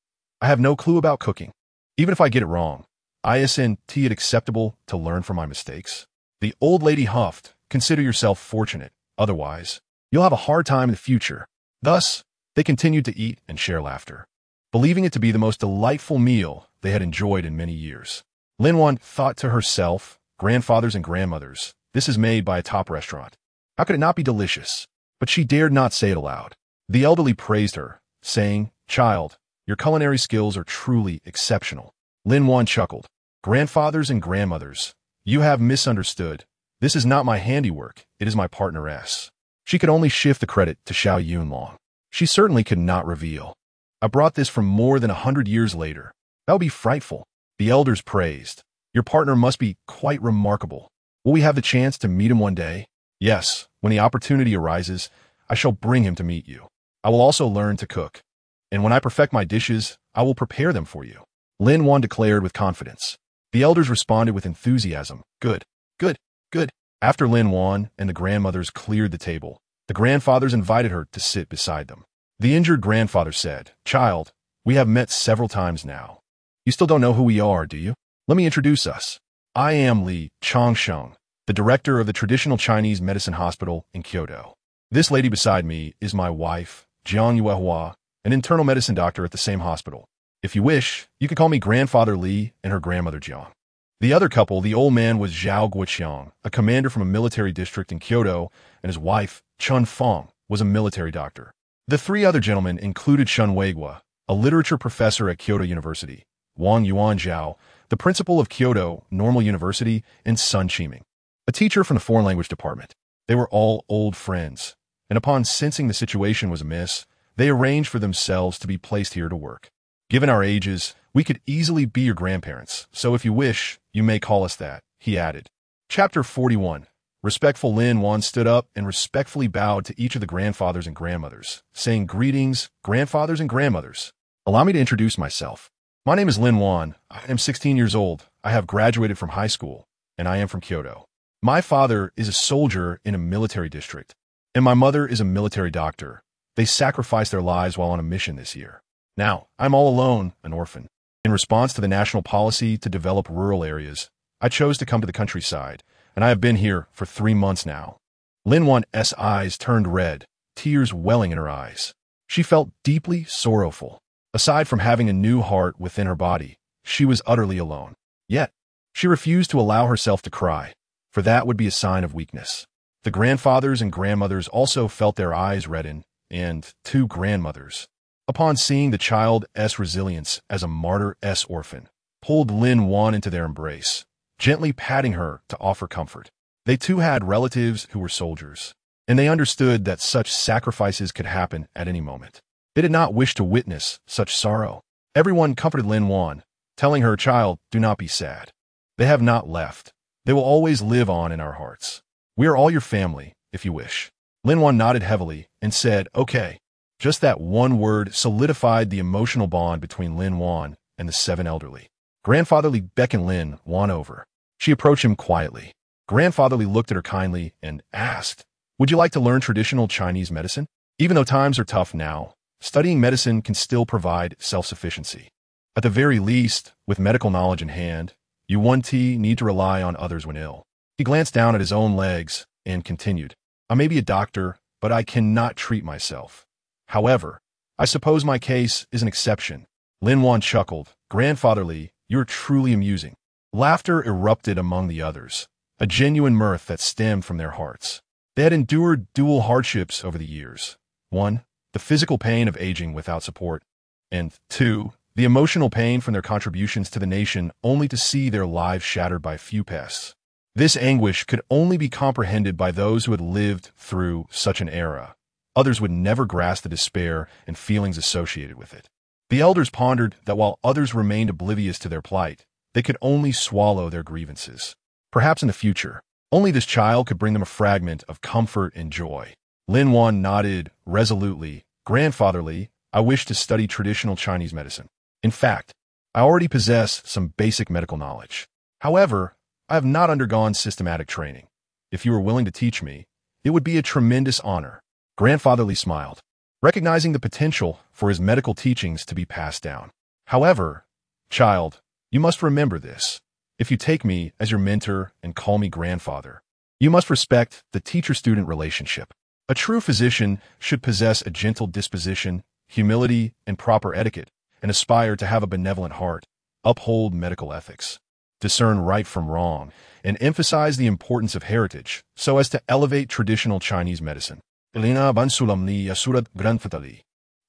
Speaker 1: I have no clue about cooking. Even if I get it wrong, isn't it acceptable to learn from my mistakes?" The old lady huffed, "Consider yourself fortunate. Otherwise, you'll have a hard time in the future." Thus, they continued to eat and share laughter, believing it to be the most delightful meal they had enjoyed in many years. Lin Wan thought to herself, "Grandfathers and grandmothers, this is made by a top restaurant. How could it not be delicious?" But she dared not say it aloud. The elderly praised her, saying, "Child, your culinary skills are truly exceptional." Lin Wan chuckled, "Grandfathers and grandmothers, you have misunderstood. This is not my handiwork, it is my partner's." She could only shift the credit to Xiao Yunlong. She certainly could not reveal, "I brought this from more than 100 years later." That would be frightful. The elders praised, "Your partner must be quite remarkable. Will we have the chance to meet him one day?" "Yes, when the opportunity arises, I shall bring him to meet you. I will also learn to cook. And when I perfect my dishes, I will prepare them for you," Lin Wan declared with confidence. The elders responded with enthusiasm, "Good, good, good." After Lin Wan and the grandmothers cleared the table, the grandfathers invited her to sit beside them. The injured grandfather said, "Child, we have met several times now. You still don't know who we are, do you? Let me introduce us. I am Li Xiao, the director of the traditional Chinese medicine hospital in Kyoto. This lady beside me is my wife, Jiang Yuehua, an internal medicine doctor at the same hospital. If you wish, you can call me Grandfather Li and her grandmother Jiang. The other couple, the old man was Zhao Guoqiang, a commander from a military district in Kyoto, and his wife, Chun Feng, was a military doctor. The three other gentlemen included Shun Weigua, a literature professor at Kyoto University, Wang Yuan Zhao, the principal of Kyoto Normal University, and Sun Qiming, a teacher from the foreign language department. They were all old friends, and upon sensing the situation was amiss, they arranged for themselves to be placed here to work. Given our ages, we could easily be your grandparents, so if you wish, you may call us that, he added. Chapter 41. Respectful Lin Wan stood up and respectfully bowed to each of the grandfathers and grandmothers, saying, "Greetings, grandfathers and grandmothers. Allow me to introduce myself. My name is Lin Wan. I am 16 years old. I have graduated from high school, and I am from Kyoto. My father is a soldier in a military district, and my mother is a military doctor. They sacrificed their lives while on a mission this year. Now, I'm all alone, an orphan. In response to the national policy to develop rural areas, I chose to come to the countryside, and I have been here for 3 months now." Lin Wan's eyes turned red, tears welling in her eyes. She felt deeply sorrowful. Aside from having a new heart within her body, she was utterly alone. Yet, she refused to allow herself to cry, for that would be a sign of weakness. The grandfathers and grandmothers also felt their eyes redden, and 2 grandmothers, upon seeing the child's resilience as a martyr's orphan, pulled Lin Wan into their embrace, gently patting her to offer comfort. They too had relatives who were soldiers, and they understood that such sacrifices could happen at any moment. They did not wish to witness such sorrow. Everyone comforted Lin Wan, telling her, "Child, do not be sad. They have not left. They will always live on in our hearts. We are all your family, if you wish." Lin Wan nodded heavily and said, "Okay." Just that one word solidified the emotional bond between Lin Wan and the 7 elderly. Grandfatherly beckoned Lin Wan over. She approached him quietly. Grandfatherly looked at her kindly and asked, "Would you like to learn traditional Chinese medicine? Even though times are tough now, studying medicine can still provide self-sufficiency. At the very least, with medical knowledge in hand, you won't need to rely on others when ill." He glanced down at his own legs and continued, "I may be a doctor, but I cannot treat myself. However, I suppose my case is an exception." Lin Wan chuckled. "Grandfatherly, you're truly amusing." Laughter erupted among the others, a genuine mirth that stemmed from their hearts. They had endured dual hardships over the years. 1, the physical pain of aging without support, and 2, the emotional pain from their contributions to the nation only to see their lives shattered by few pests. This anguish could only be comprehended by those who had lived through such an era. Others would never grasp the despair and feelings associated with it. The elders pondered that while others remained oblivious to their plight, they could only swallow their grievances. Perhaps in the future, only this child could bring them a fragment of comfort and joy. Lin Wan nodded resolutely. "Grandfatherly, I wish to study traditional Chinese medicine. In fact, I already possess some basic medical knowledge. However, I have not undergone systematic training. If you are willing to teach me, it would be a tremendous honor." Grandfatherly smiled, recognizing the potential for his medical teachings to be passed down. "However, child, you must remember this. If you take me as your mentor and call me grandfather, you must respect the teacher-student relationship. A true physician should possess a gentle disposition, humility, and proper etiquette, and aspire to have a benevolent heart, uphold medical ethics, discern right from wrong, and emphasize the importance of heritage so as to elevate traditional Chinese medicine. I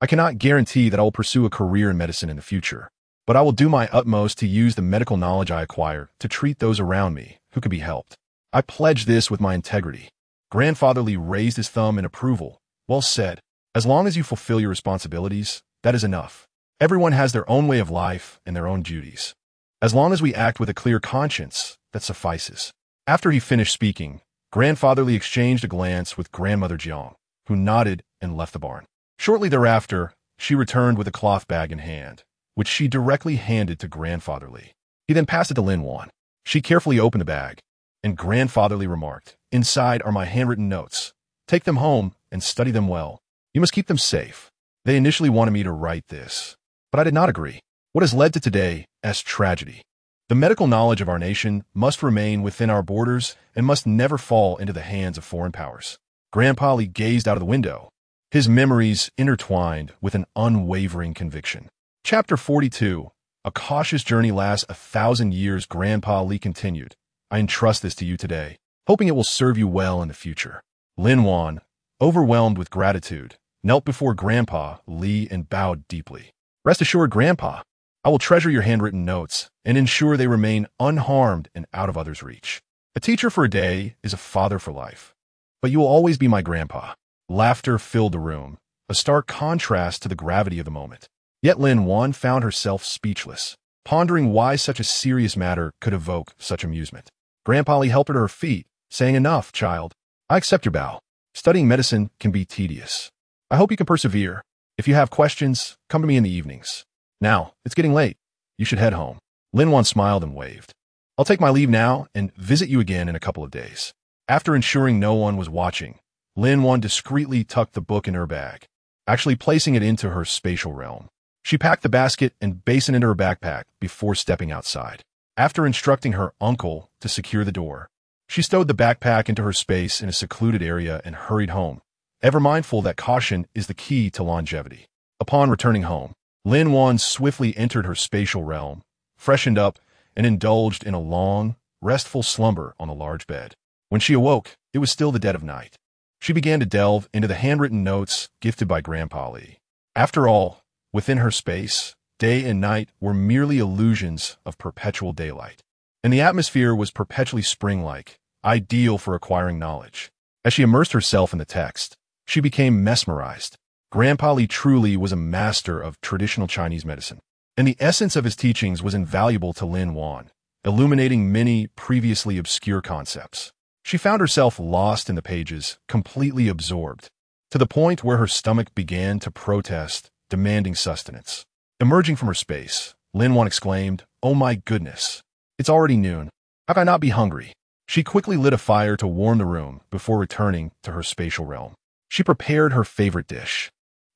Speaker 1: cannot guarantee that I will pursue a career in medicine in the future, but I will do my utmost to use the medical knowledge I acquire to treat those around me who could be helped. I pledge this with my integrity." Grandfatherly raised his thumb in approval. "Well said. As long as you fulfill your responsibilities, that is enough. Everyone has their own way of life and their own duties. As long as we act with a clear conscience, that suffices." After he finished speaking, Grandfatherly exchanged a glance with Grandmother Jiang, who nodded and left the barn. Shortly thereafter, she returned with a cloth bag in hand, which she directly handed to Grandfatherly. He then passed it to Lin Wan. She carefully opened the bag, and Grandfatherly remarked, "Inside are my handwritten notes. Take them home and study them well. You must keep them safe." They initially wanted me to write this, but I did not agree. What has led to today's tragedy? The medical knowledge of our nation must remain within our borders and must never fall into the hands of foreign powers. Grandpa Li gazed out of the window, his memories intertwined with an unwavering conviction. Chapter 42. A cautious journey lasts 1,000 years. Grandpa Li continued. I entrust this to you today, hoping it will serve you well in the future. Lin Wan, overwhelmed with gratitude, knelt before Grandpa Li and bowed deeply. Rest assured, Grandpa, I will treasure your handwritten notes and ensure they remain unharmed and out of others' reach. A teacher for a day is a father for life. But you will always be my grandpa. Laughter filled the room, a stark contrast to the gravity of the moment. Yet Lin Wan found herself speechless, pondering why such a serious matter could evoke such amusement. Grandpa Li helped her to her feet, saying, Enough, child. I accept your bow. Studying medicine can be tedious. I hope you can persevere. If you have questions, come to me in the evenings. Now, it's getting late. You should head home. Lin Wan smiled and waved. I'll take my leave now and visit you again in a couple of days. After ensuring no one was watching, Lin Wan discreetly tucked the book in her bag, actually placing it into her spatial realm. She packed the basket and basin into her backpack before stepping outside. After instructing her uncle to secure the door, she stowed the backpack into her space in a secluded area and hurried home, ever mindful that caution is the key to longevity. Upon returning home, Lin Wan swiftly entered her spatial realm, freshened up, and indulged in a long, restful slumber on a large bed. When she awoke, it was still the dead of night. She began to delve into the handwritten notes gifted by Grandpa Li. After all, within her space, day and night were merely illusions of perpetual daylight, and the atmosphere was perpetually spring-like, ideal for acquiring knowledge. As she immersed herself in the text, she became mesmerized. Grandpa Li truly was a master of traditional Chinese medicine, and the essence of his teachings was invaluable to Lin Wan, illuminating many previously obscure concepts. She found herself lost in the pages, completely absorbed, to the point where her stomach began to protest, demanding sustenance. Emerging from her space, Lin Wan exclaimed, Oh my goodness! It's already noon. How can I not be hungry? She quickly lit a fire to warm the room before returning to her spatial realm. She prepared her favorite dish,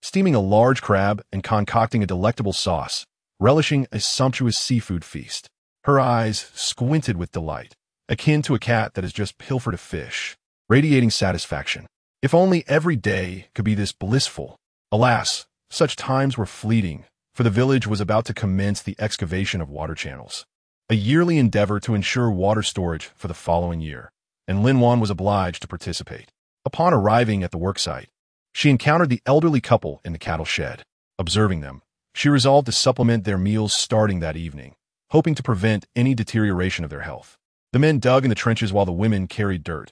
Speaker 1: steaming a large crab and concocting a delectable sauce, relishing a sumptuous seafood feast. Her eyes squinted with delight, akin to a cat that has just pilfered a fish, radiating satisfaction. If only every day could be this blissful. Alas, such times were fleeting, for the village was about to commence the excavation of water channels, a yearly endeavor to ensure water storage for the following year, and Lin Wan was obliged to participate. Upon arriving at the worksite, she encountered the elderly couple in the cattle shed. Observing them, she resolved to supplement their meals starting that evening, hoping to prevent any deterioration of their health. The men dug in the trenches while the women carried dirt,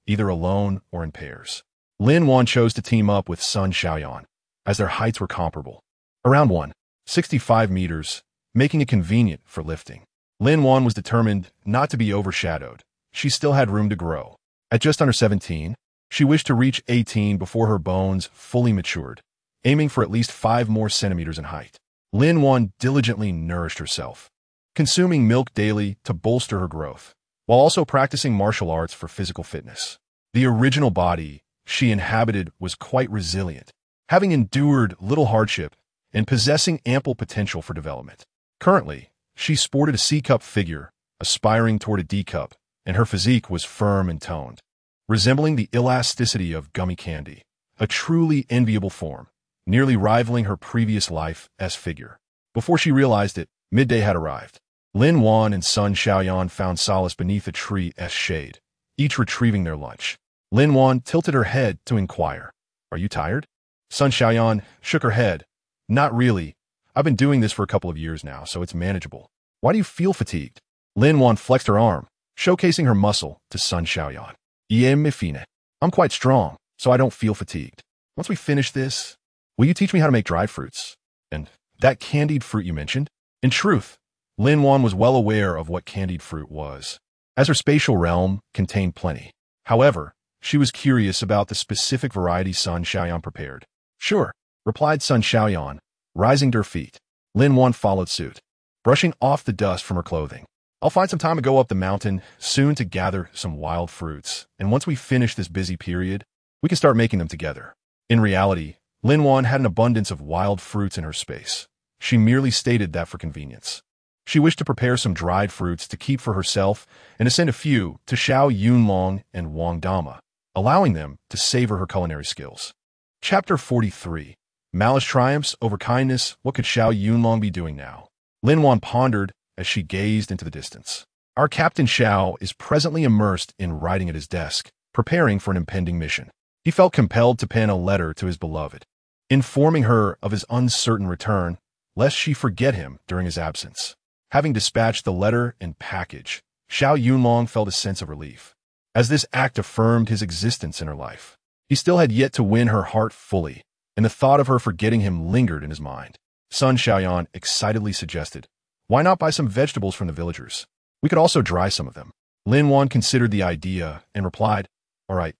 Speaker 1: either alone or in pairs. Lin Wan chose to team up with Sun Xiaoyan, as their heights were comparable, around 165 meters, making it convenient for lifting. Lin Wan was determined not to be overshadowed. She still had room to grow. At just under 17, she wished to reach 18 before her bones fully matured, aiming for at least 5 more centimeters in height. Lin Wan diligently nourished herself, consuming milk daily to bolster her growth, while also practicing martial arts for physical fitness. The original body she inhabited was quite resilient, having endured little hardship and possessing ample potential for development. Currently, she sported a C-cup figure, aspiring toward a D-cup, and her physique was firm and toned, resembling the elasticity of gummy candy, a truly enviable form, nearly rivaling her previous life as figure. Before she realized it, midday had arrived. Lin Wan and Sun Xiaoyan found solace beneath a tree's shade, each retrieving their lunch. Lin Wan tilted her head to inquire, Are you tired? Sun Xiaoyan shook her head. Not really. I've been doing this for a couple of years now, so it's manageable. Why do you feel fatigued? Lin Wan flexed her arm, showcasing her muscle to Sun Xiaoyan. Me fine. I'm quite strong, so I don't feel fatigued. Once we finish this, will you teach me how to make dried fruits? And that candied fruit you mentioned? In truth, Lin Wan was well aware of what candied fruit was, as her spatial realm contained plenty. However, she was curious about the specific variety Sun Xiaoyan prepared. Sure, replied Sun Xiaoyan, rising to her feet. Lin Wan followed suit, brushing off the dust from her clothing. I'll find some time to go up the mountain soon to gather some wild fruits, and once we finish this busy period, we can start making them together. In reality, Lin Wan had an abundance of wild fruits in her space, She merely stated that for convenience. She wished to prepare some dried fruits to keep for herself and to send a few to Xiao Yunlong and Wang Dama, allowing them to savor her culinary skills. Chapter 43. Malice triumphs over kindness. What could Xiao Yunlong be doing now? Lin Wan pondered as she gazed into the distance. Our Captain Xiao is presently immersed in writing at his desk, preparing for an impending mission. He felt compelled to pen a letter to his beloved, informing her of his uncertain return, lest she forget him during his absence. Having dispatched the letter and package, Xiao Yunlong felt a sense of relief, as this act affirmed his existence in her life. He still had yet to win her heart fully, and the thought of her forgetting him lingered in his mind. Son Xiaoyan excitedly suggested, "Why not buy some vegetables from the villagers? We could also dry some of them." Lin Wan considered the idea and replied, "All right,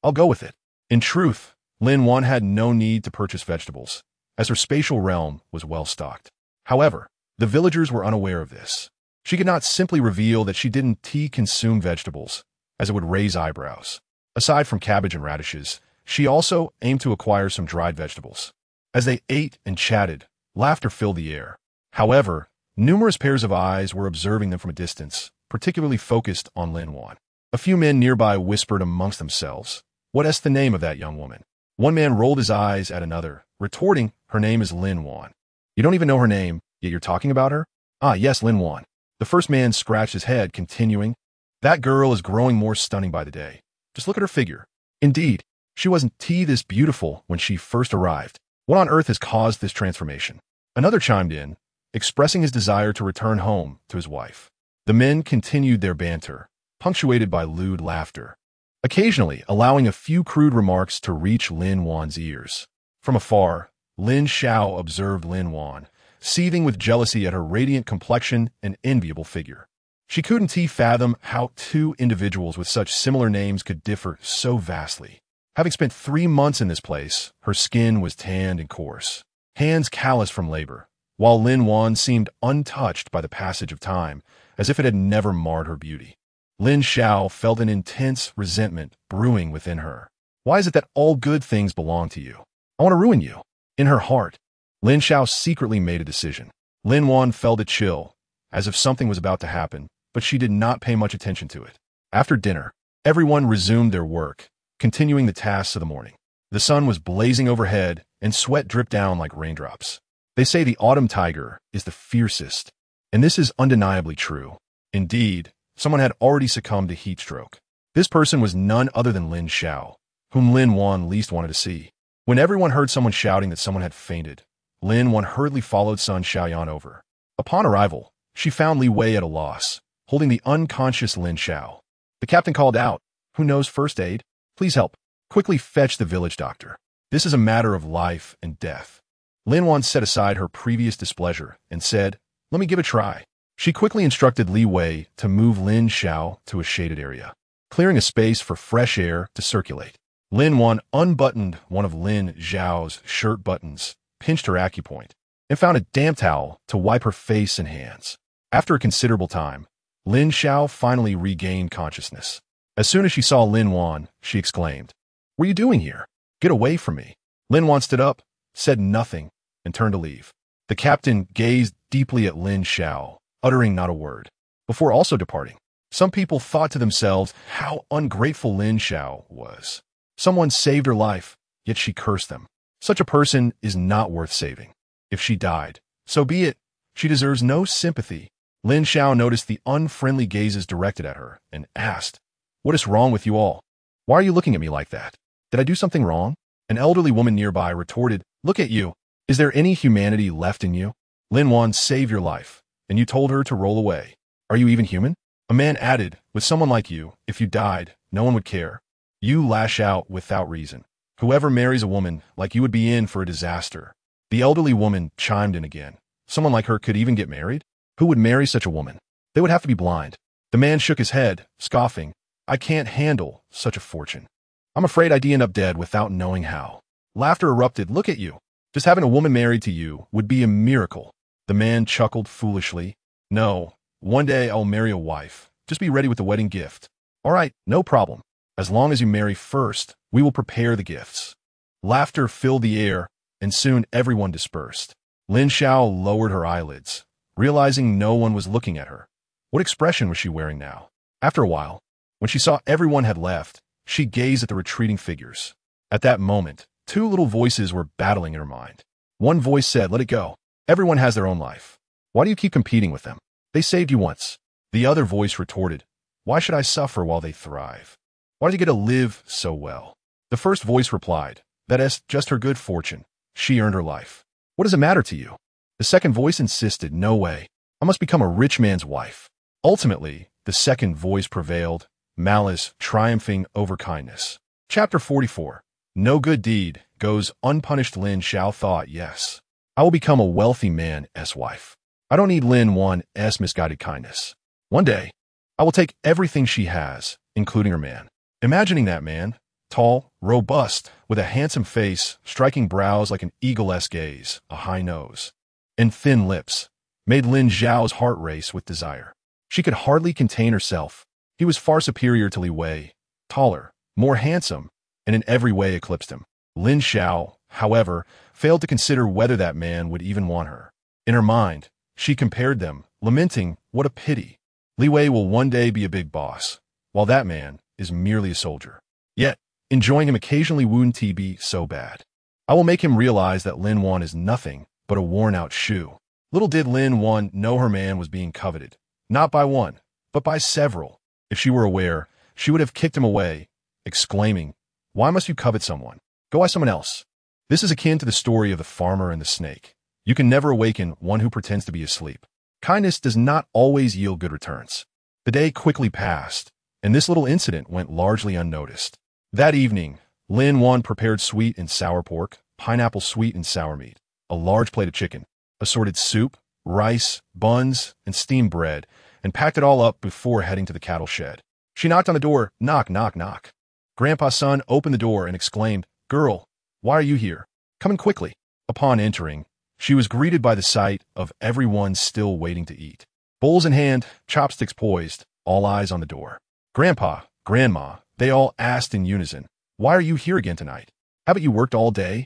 Speaker 1: I'll go with it." In truth, Lin Wan had no need to purchase vegetables, as her spatial realm was well stocked. However, the villagers were unaware of this. She could not simply reveal that she didn't consume vegetables, as it would raise eyebrows. Aside from cabbage and radishes, she also aimed to acquire some dried vegetables. As they ate and chatted, laughter filled the air. However, numerous pairs of eyes were observing them from a distance, particularly focused on Lin Wan. A few men nearby whispered amongst themselves, "What's the name of that young woman?" One man rolled his eyes at another, retorting, "Her name is Lin Wan." "You don't even know her name, yet you're talking about her?" "Ah, yes, Lin Wan." The first man scratched his head, continuing, "That girl is growing more stunning by the day. Just look at her figure. Indeed, she wasn't this beautiful when she first arrived. What on earth has caused this transformation?" Another chimed in, expressing his desire to return home to his wife. The men continued their banter, punctuated by lewd laughter, occasionally allowing a few crude remarks to reach Lin Wan's ears. From afar, Lin Xiao observed Lin Wan, seething with jealousy at her radiant complexion and enviable figure. She couldn't fathom how two individuals with such similar names could differ so vastly. Having spent 3 months in this place, her skin was tanned and coarse, hands calloused from labor, while Lin Wan seemed untouched by the passage of time, as if it had never marred her beauty. Lin Xiao felt an intense resentment brewing within her. "Why is it that all good things belong to you? I want to ruin you." In her heart, Lin Xiao secretly made a decision. Lin Wan felt a chill, as if something was about to happen, but she did not pay much attention to it. After dinner, everyone resumed their work, continuing the tasks of the morning. The sun was blazing overhead, and sweat dripped down like raindrops. They say the autumn tiger is the fiercest, and this is undeniably true. Indeed, someone had already succumbed to heat stroke. This person was none other than Lin Xiao, whom Lin Wan least wanted to see. When everyone heard someone shouting that someone had fainted, Lin Wan hurriedly followed Sun Xiaoyan over. Upon arrival, she found Li Wei at a loss, holding the unconscious Lin Xiao. The captain called out, "Who knows first aid? Please help. Quickly fetch the village doctor. This is a matter of life and death." Lin Wan set aside her previous displeasure and said, "Let me give a try." She quickly instructed Li Wei to move Lin Xiao to a shaded area, clearing a space for fresh air to circulate. Lin Wan unbuttoned one of Lin Xiao's shirt buttons, pinched her acupoint, and found a damp towel to wipe her face and hands. After a considerable time, Lin Xiao finally regained consciousness. As soon as she saw Lin Wan, she exclaimed, "What are you doing here? Get away from me." Lin Wan stood up, said nothing, and turned to leave. The captain gazed deeply at Lin Xiao, uttering not a word, before also departing. Some people thought to themselves how ungrateful Lin Xiao was. Someone saved her life, yet she cursed them. Such a person is not worth saving. If she died, so be it. She deserves no sympathy. Lin Xiao noticed the unfriendly gazes directed at her and asked, "What is wrong with you all? Why are you looking at me like that? Did I do something wrong?" An elderly woman nearby retorted, "Look at you. Is there any humanity left in you? Lin Wan saved your life, and you told her to roll away. Are you even human?" A man added, "With someone like you, if you died, no one would care. You lash out without reason. Whoever marries a woman like you would be in for a disaster." The elderly woman chimed in again. "Someone like her could even get married? Who would marry such a woman? They would have to be blind." The man shook his head, scoffing, "I can't handle such a fortune. I'm afraid I'd end up dead without knowing how." Laughter erupted. "Look at you. Just having a woman married to you would be a miracle." The man chuckled foolishly. "No, one day I'll marry a wife. Just be ready with the wedding gift." "All right, no problem. As long as you marry first, we will prepare the gifts." Laughter filled the air, and soon everyone dispersed. Lin Xiao lowered her eyelids, realizing no one was looking at her. What expression was she wearing now? After a while, when she saw everyone had left, she gazed at the retreating figures. At that moment, two little voices were battling in her mind. One voice said, "Let it go. Everyone has their own life. Why do you keep competing with them? They saved you once." The other voice retorted, "Why should I suffer while they thrive? Why do you get to live so well?" The first voice replied, "That's just her good fortune. She earned her life. What does it matter to you?" The second voice insisted, "No way. I must become a rich man's wife." Ultimately, the second voice prevailed, malice triumphing over kindness. Chapter 44. No good deed goes unpunished. Lin Xiao thought, "Yes, I will become a wealthy man's wife. I don't need Lin Wan's misguided kindness. One day, I will take everything she has, including her man." Imagining that man, tall, robust, with a handsome face, striking brows like an eagle-esque gaze, a high nose, and thin lips, made Lin Xiao's heart race with desire. She could hardly contain herself. He was far superior to Li Wei, taller, more handsome, and in every way eclipsed him. Lin Xiao, however, failed to consider whether that man would even want her. In her mind, she compared them, lamenting, "What a pity. Li Wei will one day be a big boss, while that man is merely a soldier. Yet, enjoying him occasionally wouldn't be so bad. I will make him realize that Lin Wan is nothing but a worn-out shoe." Little did Lin Wan know her man was being coveted, not by one, but by several. If she were aware, she would have kicked him away, exclaiming, "Why must you covet someone? Go buy someone else." This is akin to the story of the farmer and the snake. You can never awaken one who pretends to be asleep. Kindness does not always yield good returns. The day quickly passed, and this little incident went largely unnoticed. That evening, Lin Wan prepared sweet and sour pork, pineapple sweet and sour meat, a large plate of chicken, assorted soup, rice, buns, and steamed bread, and packed it all up before heading to the cattle shed. She knocked on the door, knock, knock, knock. Grandpa's son opened the door and exclaimed, "Girl, why are you here? Come in quickly." Upon entering, she was greeted by the sight of everyone still waiting to eat. Bowls in hand, chopsticks poised, all eyes on the door. "Grandpa, Grandma," they all asked in unison, "Why are you here again tonight? Haven't you worked all day?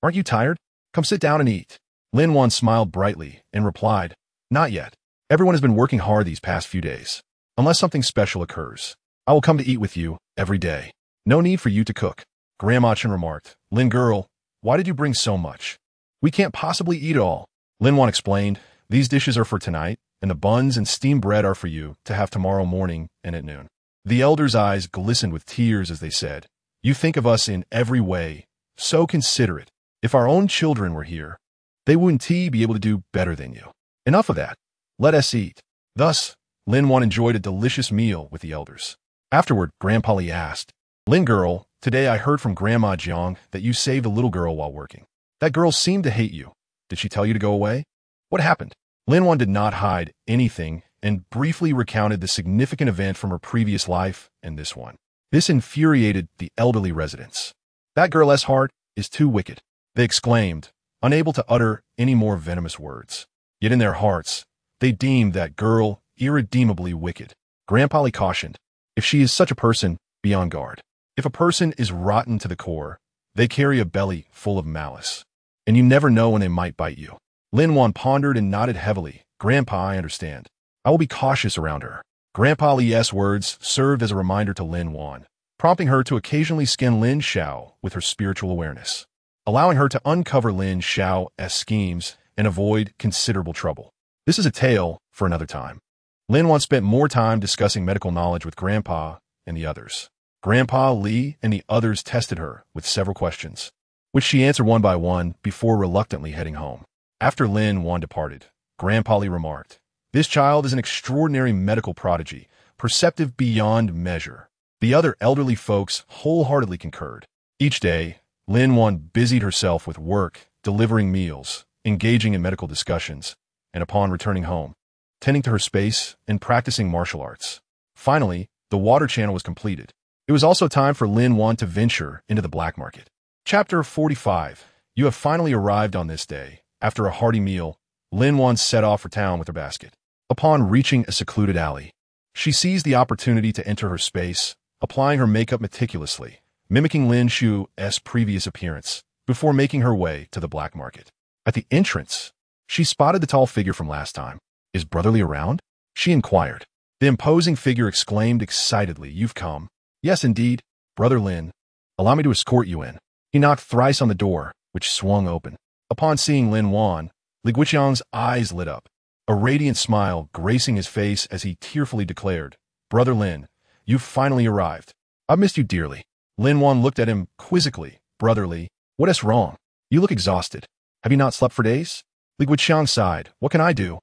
Speaker 1: Aren't you tired? Come sit down and eat." Lin Wan smiled brightly and replied, "Not yet. Everyone has been working hard these past few days. Unless something special occurs, I will come to eat with you every day. No need for you to cook." Grandma Chen remarked, "Lin girl, why did you bring so much? We can't possibly eat it all." Lin Wan explained, "These dishes are for tonight, and the buns and steamed bread are for you to have tomorrow morning and at noon." The elders' eyes glistened with tears as they said, "You think of us in every way, so considerate. If our own children were here, they wouldn't be able to do better than you. Enough of that. Let us eat." Thus, Lin Wan enjoyed a delicious meal with the elders. Afterward, Grandpa Li asked, "Lin girl, today I heard from Grandma Jiang that you saved a little girl while working. That girl seemed to hate you. Did she tell you to go away? What happened?" Lin Wan did not hide anything and briefly recounted the significant event from her previous life and this one. This infuriated the elderly residents. "That girl's heart is too wicked," they exclaimed, unable to utter any more venomous words. Yet in their hearts, they deemed that girl irredeemably wicked. Grandpa Li cautioned, "If she is such a person, be on guard. If a person is rotten to the core, they carry a belly full of malice, and you never know when they might bite you." Lin Wan pondered and nodded heavily. "Grandpa, I understand. I will be cautious around her." Grandpa Li's words served as a reminder to Lin Wan, prompting her to occasionally scan Lin Xiao with her spiritual awareness, allowing her to uncover Lin Xiao's schemes and avoid considerable trouble. This is a tale for another time. Lin Wan spent more time discussing medical knowledge with Grandpa and the others. Grandpa Li and the others tested her with several questions, which she answered one by one before reluctantly heading home. After Lin Wan departed, Grandpa Li remarked, "This child is an extraordinary medical prodigy, perceptive beyond measure." The other elderly folks wholeheartedly concurred. Each day, Lin Wan busied herself with work, delivering meals, engaging in medical discussions, and upon returning home, tending to her space and practicing martial arts. Finally, the water channel was completed. It was also time for Lin Wan to venture into the black market. Chapter 45. You have finally arrived on this day. After a hearty meal, Lin Wan set off for town with her basket. Upon reaching a secluded alley, she seized the opportunity to enter her space, applying her makeup meticulously, mimicking Lin Xiao's previous appearance, before making her way to the black market. At the entrance, She spotted the tall figure from last time. Is Brotherly around? She inquired. The imposing figure exclaimed excitedly, You've come. Yes, indeed, Brother Lin. Allow me to escort you in. He knocked thrice on the door, which swung open. Upon seeing Lin Wan, Li Guiqiang's eyes lit up, a radiant smile gracing his face as he tearfully declared, Brother Lin, you've finally arrived. I've missed you dearly. Lin Wan looked at him quizzically. Brotherly, what is wrong? You look exhausted. Have you not slept for days? Li Guiqiang sighed. What can I do?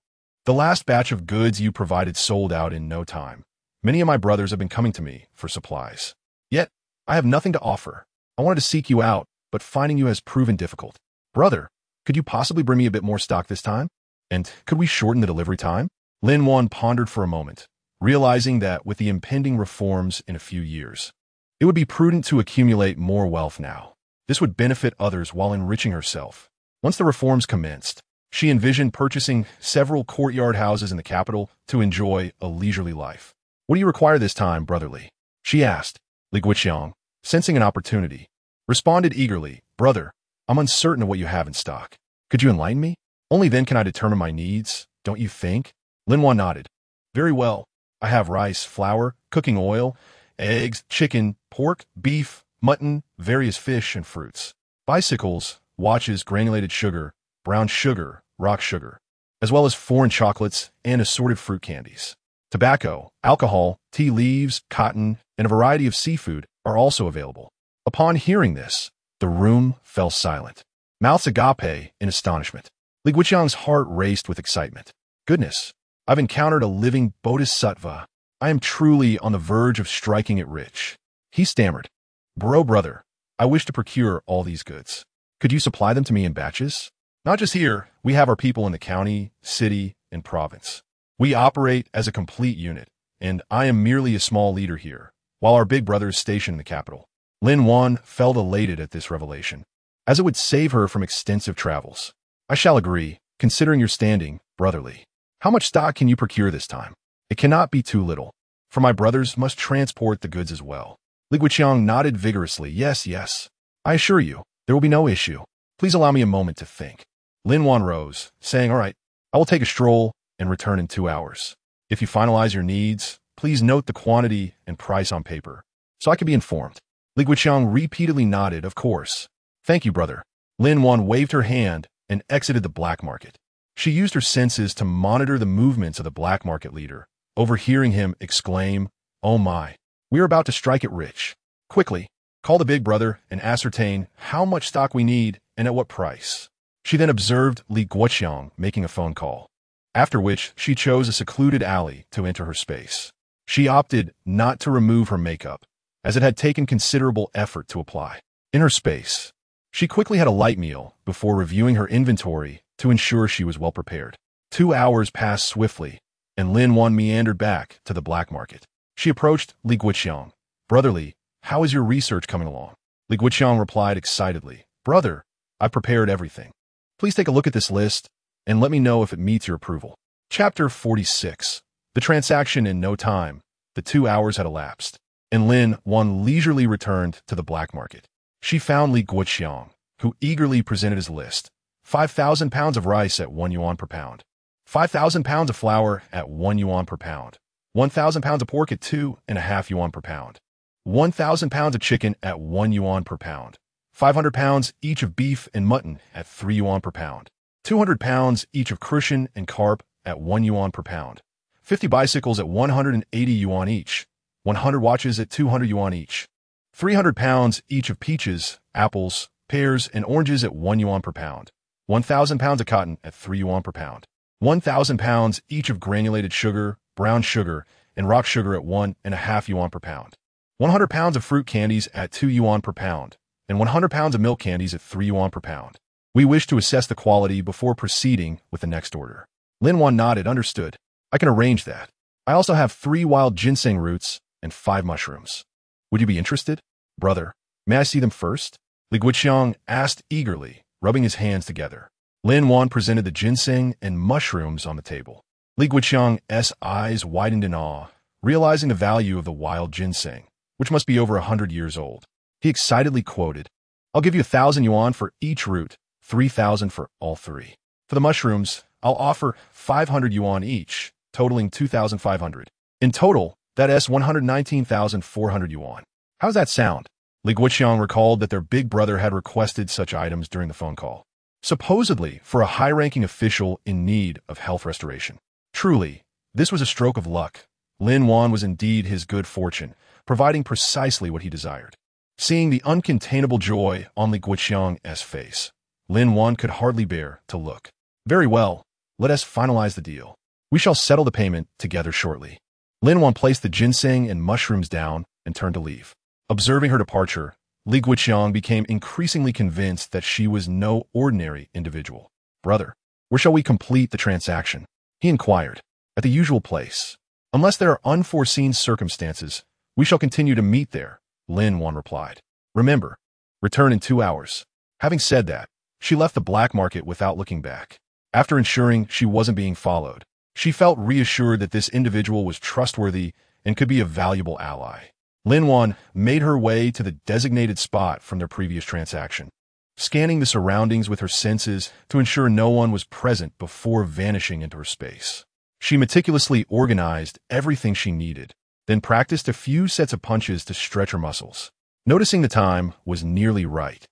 Speaker 1: The last batch of goods you provided sold out in no time. Many of my brothers have been coming to me for supplies. Yet, I have nothing to offer. I wanted to seek you out, but finding you has proven difficult. Brother, could you possibly bring me a bit more stock this time? And could we shorten the delivery time? Lin Wan pondered for a moment, realizing that with the impending reforms in a few years, it would be prudent to accumulate more wealth now. This would benefit others while enriching herself. Once the reforms commenced, she envisioned purchasing several courtyard houses in the capital to enjoy a leisurely life. What do you require this time, Brotherly? She asked. Li Guiqiang, sensing an opportunity, responded eagerly, Brother, I'm uncertain of what you have in stock. Could you enlighten me? Only then can I determine my needs, don't you think? Lin Wan nodded. Very well. I have rice, flour, cooking oil, eggs, chicken, pork, beef, mutton, various fish and fruits, bicycles, watches, granulated sugar, brown sugar, rock sugar, as well as foreign chocolates and assorted fruit candies. Tobacco, alcohol, tea leaves, cotton, and a variety of seafood are also available. Upon hearing this, the room fell silent. Mouths agape in astonishment. Li Guiqiang's heart raced with excitement. Goodness, I've encountered a living bodhisattva. I am truly on the verge of striking it rich. He stammered. Brother, I wish to procure all these goods. Could you supply them to me in batches? Not just here, we have our people in the county, city, and province. We operate as a complete unit, and I am merely a small leader here, while our big brother is stationed in the capital. Lin Wan felt elated at this revelation, as it would save her from extensive travels. I shall agree, considering your standing, Brotherly. How much stock can you procure this time? It cannot be too little, for my brothers must transport the goods as well. Li Guiqiang nodded vigorously. Yes. I assure you, there will be no issue. Please allow me a moment to think. Lin Wan rose, saying, All right, I will take a stroll and return in 2 hours. If you finalize your needs, please note the quantity and price on paper, so I can be informed. Li Guiqiang repeatedly nodded, Of course. Thank you, brother. Lin Wan waved her hand and exited the black market. She used her senses to monitor the movements of the black market leader, overhearing him exclaim, Oh my, we are about to strike it rich. Quickly, call the big brother and ascertain how much stock we need and at what price. She then observed Li Guiqiang making a phone call, after which she chose a secluded alley to enter her space. She opted not to remove her makeup, as it had taken considerable effort to apply. In her space, she quickly had a light meal before reviewing her inventory to ensure she was well prepared. 2 hours passed swiftly, and Lin Wan meandered back to the black market. She approached Li Guiqiang. Brotherly, how is your research coming along? Li Guiqiang replied excitedly, Brother, I've prepared everything. Please take a look at this list and let me know if it meets your approval. Chapter 46. The transaction in no time. The 2 hours had elapsed, and Lin Wan leisurely returned to the black market. She found Li Guiqiang, who eagerly presented his list. 5,000 pounds of rice at 1 yuan per pound. 5,000 pounds of flour at 1 yuan per pound. 1,000 pounds of pork at 2.5 yuan per pound. 1,000 pounds of chicken at 1 yuan per pound. 500 pounds each of beef and mutton at 3 yuan per pound. 200 pounds each of crucian and carp at 1 yuan per pound. 50 bicycles at 180 yuan each. 100 watches at 200 yuan each. 300 pounds each of peaches, apples, pears, and oranges at 1 yuan per pound. 1,000 pounds of cotton at 3 yuan per pound. 1,000 pounds each of granulated sugar, brown sugar, and rock sugar at 1.5 yuan per pound. 100 pounds of fruit candies at 2 yuan per pound, and 100 pounds of milk candies at 3 yuan per pound. We wish to assess the quality before proceeding with the next order. Lin Wan nodded. Understood. I can arrange that. I also have 3 wild ginseng roots and 5 mushrooms. Would you be interested? Brother, may I see them first? Li Guiqiang asked eagerly, rubbing his hands together. Lin Wan presented the ginseng and mushrooms on the table. Li Guiqiang's eyes widened in awe, realizing the value of the wild ginseng, which must be over 100 years old. He excitedly quoted, I'll give you 1,000 yuan for each root, 3,000 for all 3. For the mushrooms, I'll offer 500 yuan each, totaling 2,500. In total, that's 119,400 yuan. How's that sound? Li Xiang recalled that their big brother had requested such items during the phone call, supposedly for a high-ranking official in need of health restoration. Truly, this was a stroke of luck. Lin Wan was indeed his good fortune, providing precisely what he desired. Seeing the uncontainable joy on Li Xiang's face, Lin Wan could hardly bear to look. Very well, let us finalize the deal. We shall settle the payment together shortly. Lin Wan placed the ginseng and mushrooms down and turned to leave. Observing her departure, Li Xiang became increasingly convinced that she was no ordinary individual. Brother, where shall we complete the transaction? He inquired. At the usual place. Unless there are unforeseen circumstances, we shall continue to meet there, Lin Wan replied. Remember, return in 2 hours. Having said that, she left the black market without looking back. After ensuring she wasn't being followed, she felt reassured that this individual was trustworthy and could be a valuable ally. Lin Wan made her way to the designated spot from their previous transaction, scanning the surroundings with her senses to ensure no one was present before vanishing into her space. She meticulously organized everything she needed, then practiced a few sets of punches to stretch her muscles. Noticing the time was nearly right,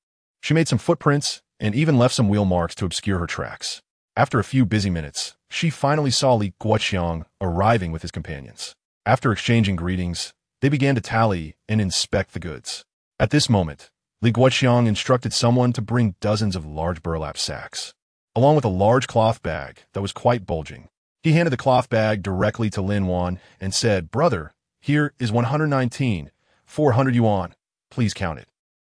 Speaker 1: she made some footprints and even left some wheel marks to obscure her tracks. After a few busy minutes, she finally saw Li Xiang arriving with his companions. After exchanging greetings, they began to tally and inspect the goods. At this moment, Li Xiang instructed someone to bring dozens of large burlap sacks, along with a large cloth bag that was quite bulging. He handed the cloth bag directly to Lin Wan and said, Brother, here is 119,400 yuan. Please count it.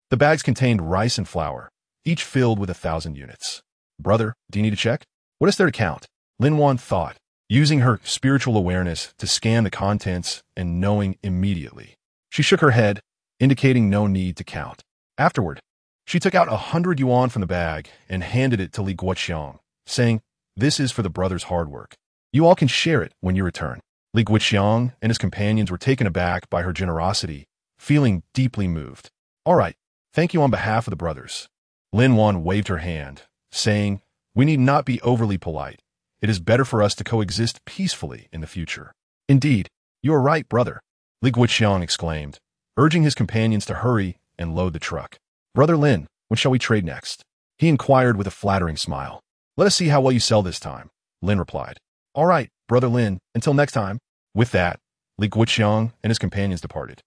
Speaker 1: The bags contained rice and flour, each filled with 1,000 units. Brother, do you need a check? What is there to count? Lin Wan thought, using her spiritual awareness to scan the contents and knowing immediately. She shook her head, indicating no need to count. Afterward, she took out 100 yuan from the bag and handed it to Li Xiang, saying, This is for the brother's hard work. You all can share it when you return. Li Xiang and his companions were taken aback by her generosity, feeling deeply moved. All right, thank you on behalf of the brothers. Lin Wan waved her hand, saying, We need not be overly polite. It is better for us to coexist peacefully in the future. Indeed, you are right, brother, Li Xiang exclaimed, urging his companions to hurry and load the truck. Brother Lin, when shall we trade next? He inquired with a flattering smile. Let us see how well you sell this time, Lin replied. All right, Brother Lin, until next time. With that, Li Xiang and his companions departed.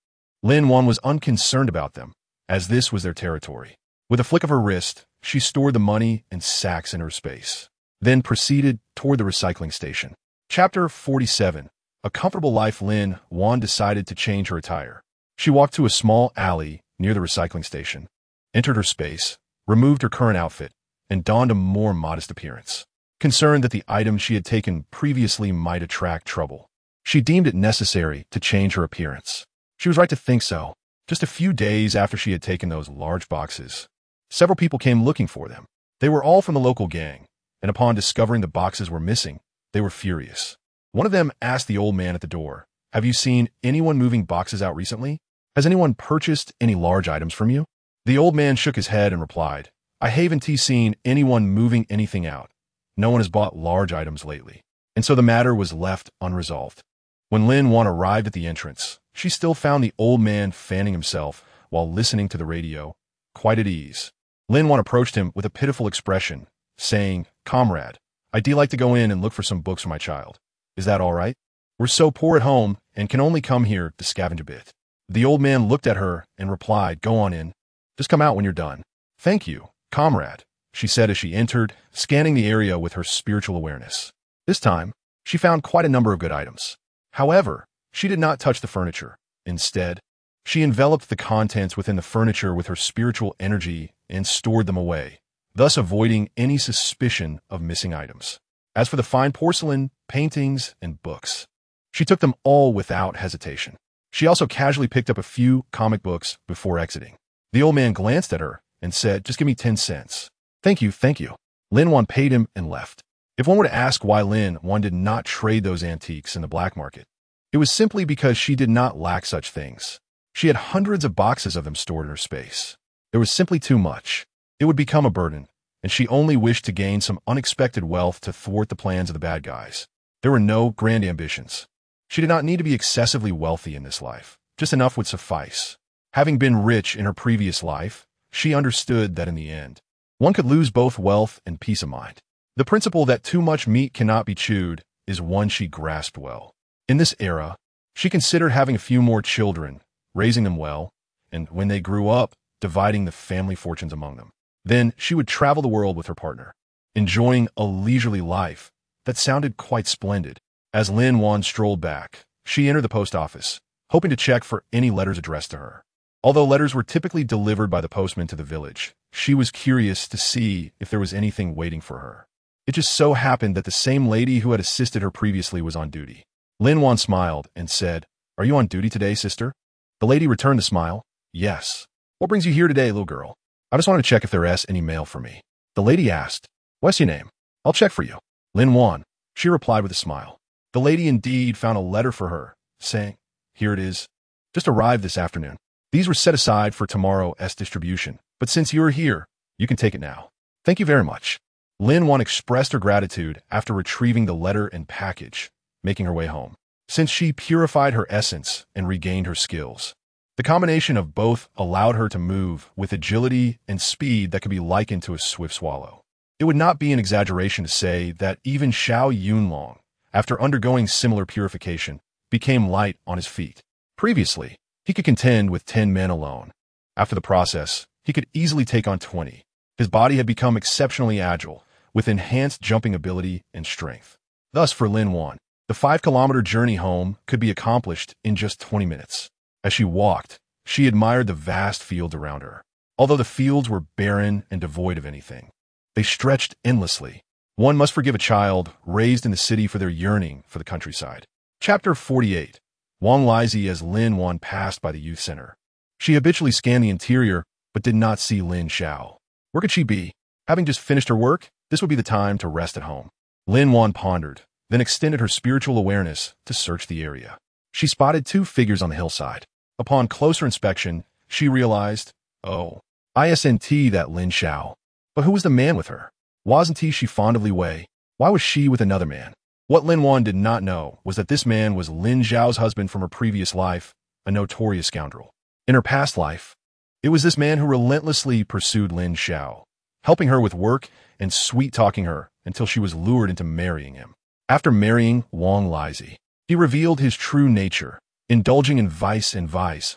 Speaker 1: Lin Wan was unconcerned about them, as this was their territory. With a flick of her wrist, she stored the money and sacks in her space, then proceeded toward the recycling station. Chapter 47. A comfortable life. Lin Wan decided to change her attire. She walked to a small alley near the recycling station, entered her space, removed her current outfit, and donned a more modest appearance. Concerned that the items she had taken previously might attract trouble, she deemed it necessary to change her appearance. She was right to think so. Just a few days after she had taken those large boxes, several people came looking for them. They were all from the local gang, and upon discovering the boxes were missing, they were furious. One of them asked the old man at the door, Have you seen anyone moving boxes out recently? Has anyone purchased any large items from you? The old man shook his head and replied, I haven't seen anyone moving anything out. No one has bought large items lately. And so the matter was left unresolved. When Lin Wan arrived at the entrance, she still found the old man fanning himself while listening to the radio, quite at ease. Lin Wan approached him with a pitiful expression, saying, Comrade, I'd like to go in and look for some books for my child. Is that all right? We're so poor at home and can only come here to scavenge a bit. The old man looked at her and replied, Go on in. Just come out when you're done. Thank you, comrade, she said as she entered, scanning the area with her spiritual awareness. This time, she found quite a number of good items. However, she did not touch the furniture. Instead, she enveloped the contents within the furniture with her spiritual energy and stored them away, thus avoiding any suspicion of missing items. As for the fine porcelain, paintings, and books, she took them all without hesitation. She also casually picked up a few comic books before exiting. The old man glanced at her and said, Just give me 10 cents. Thank you, thank you. Lin Wan paid him and left. If one were to ask why Lin Wan did not trade those antiques in the black market, it was simply because she did not lack such things. She had hundreds of boxes of them stored in her space. There was simply too much. It would become a burden, and she only wished to gain some unexpected wealth to thwart the plans of the bad guys. There were no grand ambitions. She did not need to be excessively wealthy in this life. Just enough would suffice. Having been rich in her previous life, she understood that in the end, one could lose both wealth and peace of mind. The principle that too much meat cannot be chewed is one she grasped well. In this era, she considered having a few more children, raising them well, and when they grew up, dividing the family fortunes among them. Then she would travel the world with her partner, enjoying a leisurely life that sounded quite splendid. As Lin Wan strolled back, she entered the post office, hoping to check for any letters addressed to her. Although letters were typically delivered by the postman to the village, she was curious to see if there was anything waiting for her. It just so happened that the same lady who had assisted her previously was on duty. Lin Wan smiled and said, "Are you on duty today, sister?" The lady returned the smile. "Yes." "What brings you here today, little girl?" "I just wanted to check if there's any mail for me." The lady asked, "What's your name?" "I'll check for you." "Lin Wan," she replied with a smile. The lady indeed found a letter for her, saying, "Here it is. Just arrived this afternoon. These were set aside for tomorrow's distribution, but since you're here, you can take it now." "Thank you very much." Lin Wan expressed her gratitude after retrieving the letter and package, making her way home. Since she purified her essence and regained her skills, the combination of both allowed her to move with agility and speed that could be likened to a swift swallow. It would not be an exaggeration to say that even Xiao Yunlong, after undergoing similar purification, became light on his feet. Previously, he could contend with 10 men alone. After the process, he could easily take on 20. His body had become exceptionally agile, with enhanced jumping ability and strength. Thus, for Lin Wan, the 5-kilometer journey home could be accomplished in just 20 minutes. As she walked, she admired the vast fields around her. Although the fields were barren and devoid of anything, they stretched endlessly. One must forgive a child raised in the city for their yearning for the countryside. Chapter 48. Wang Lizi as Lin Wan passed by the youth center. She habitually scanned the interior, but did not see Lin Xiao. Where could she be? Having just finished her work, this would be the time to rest at home. Lin Wan pondered, then extended her spiritual awareness to search the area. She spotted 2 figures on the hillside. Upon closer inspection, she realized, oh, isn't that Lin Xiao? But who was the man with her? Wasn't she fond of Li Wei? Why was she with another man? What Lin Wan did not know was that this man was Lin Xiao's husband from her previous life, a notorious scoundrel. In her past life, it was this man who relentlessly pursued Lin Xiao, helping her with work and sweet-talking her until she was lured into marrying him. After marrying Wang Lizi, he revealed his true nature, indulging in vice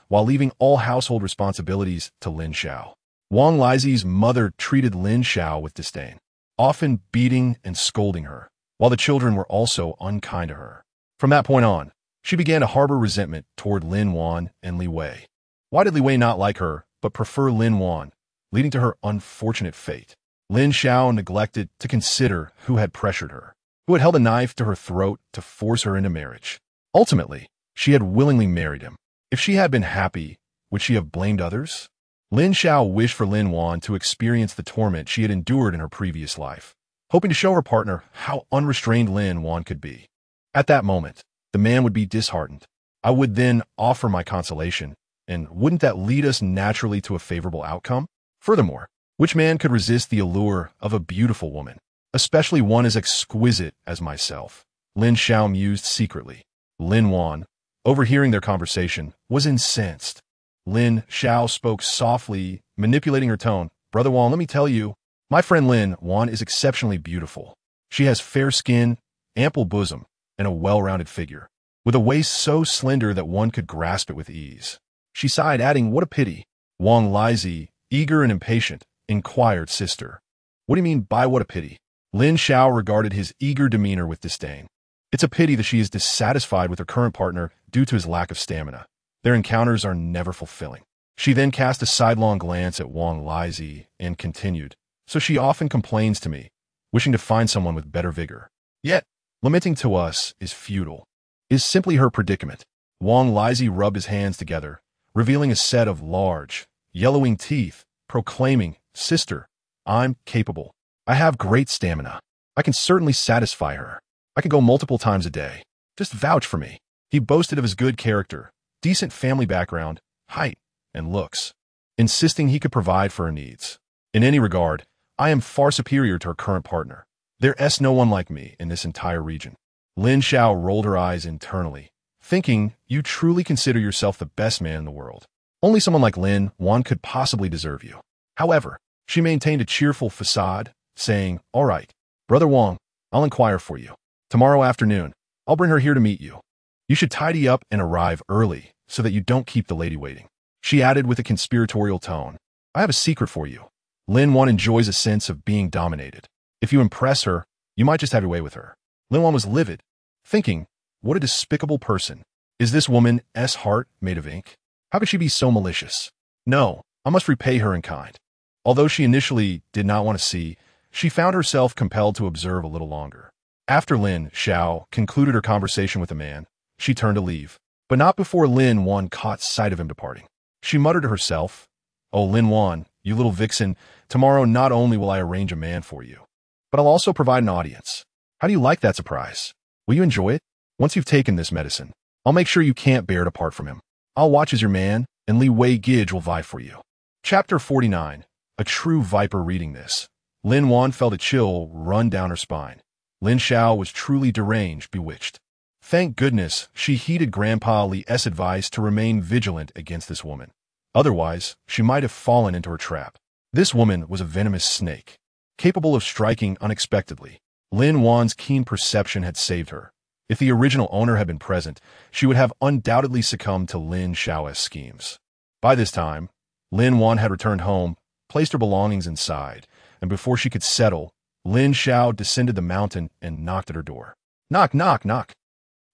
Speaker 1: while leaving all household responsibilities to Lin Xiao. Wang Lizi's mother treated Lin Xiao with disdain, often beating and scolding her, while the children were also unkind to her. From that point on, she began to harbor resentment toward Lin Wan and Li Wei. Why did Li Wei not like her, but prefer Lin Wan, leading to her unfortunate fate? Lin Xiao neglected to consider who had pressured her, who had held a knife to her throat to force her into marriage. Ultimately, she had willingly married him. If she had been happy, would she have blamed others? Lin Xiao wished for Lin Wan to experience the torment she had endured in her previous life, hoping to show her partner how unrestrained Lin Wan could be. At that moment, the man would be disheartened. I would then offer my consolation, and wouldn't that lead us naturally to a favorable outcome? Furthermore, which man could resist the allure of a beautiful woman, especially one as exquisite as myself? Lin Xiao mused secretly. Lin Wan, overhearing their conversation, was incensed. Lin Xiao spoke softly, manipulating her tone. "Brother Wan, let me tell you, my friend Lin Wan is exceptionally beautiful. She has fair skin, ample bosom, and a well-rounded figure, with a waist so slender that one could grasp it with ease." She sighed, adding, "What a pity." Wang Lizi, eager and impatient, inquired, "Sister, what do you mean by what a pity?" Lin Xiao regarded his eager demeanor with disdain. It's a pity that she is dissatisfied with her current partner due to his lack of stamina. Their encounters are never fulfilling. She then cast a sidelong glance at Wang Lizi and continued, "So she often complains to me, wishing to find someone with better vigor. Yet, lamenting to us is futile, is simply her predicament." Wang Lizi rubbed his hands together, revealing a set of large, yellowing teeth, proclaiming, "Sister, I'm capable. I have great stamina. I can certainly satisfy her. I can go multiple times a day. Just vouch for me." He boasted of his good character, decent family background, height, and looks, insisting he could provide for her needs. In any regard, I am far superior to her current partner. There's no one like me in this entire region. Lin Xiao rolled her eyes internally, thinking, you truly consider yourself the best man in the world. Only someone like Lin Wan could possibly deserve you. However, she maintained a cheerful facade, saying, all right, Brother Wang, I'll inquire for you. Tomorrow afternoon, I'll bring her here to meet you. You should tidy up and arrive early so that you don't keep the lady waiting. She added with a conspiratorial tone, I have a secret for you. Lin Wan enjoys a sense of being dominated. If you impress her, you might just have your way with her. Lin Wan was livid, thinking, what a despicable person. Is this woman's heart made of ink? How could she be so malicious? No, I must repay her in kind. Although she initially did not want to see, she found herself compelled to observe a little longer. After Lin Xiao concluded her conversation with the man, she turned to leave, but not before Lin Wan caught sight of him departing. She muttered to herself, oh, Lin Wan, you little vixen, tomorrow not only will I arrange a man for you, but I'll also provide an audience. How do you like that surprise? Will you enjoy it? Once you've taken this medicine, I'll make sure you can't bear to part from him. I'll watch as your man, and Li Wei will vie for you. Chapter 49. A true viper reading this. Lin Wan felt a chill run down her spine. Lin Xiao was truly deranged, bewitched. Thank goodness she heeded Grandpa Li's advice to remain vigilant against this woman. Otherwise, she might have fallen into her trap. This woman was a venomous snake, capable of striking unexpectedly. Lin Wan's keen perception had saved her. If the original owner had been present, she would have undoubtedly succumbed to Lin Xiao's schemes. By this time, Lin Wan had returned home, placed her belongings inside, and before she could settle, Lin Xiao descended the mountain and knocked at her door. Knock, knock, knock.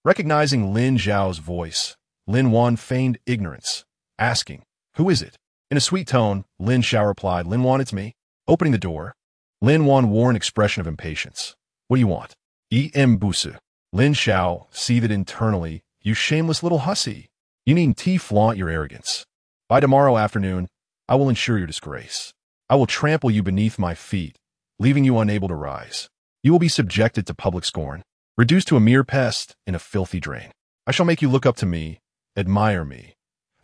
Speaker 1: Recognizing Lin Xiao's voice, Lin Wan feigned ignorance, asking, who is it? In a sweet tone, Lin Xiao replied, Lin Wan, it's me. Opening the door, Lin Wan wore an expression of impatience. What do you want? Busu. Lin Xiao seethed internally, you shameless little hussy. You needn't flaunt your arrogance. By tomorrow afternoon, I will ensure your disgrace. I will trample you beneath my feet, leaving you unable to rise. You will be subjected to public scorn, reduced to a mere pest in a filthy drain. I shall make you look up to me, admire me,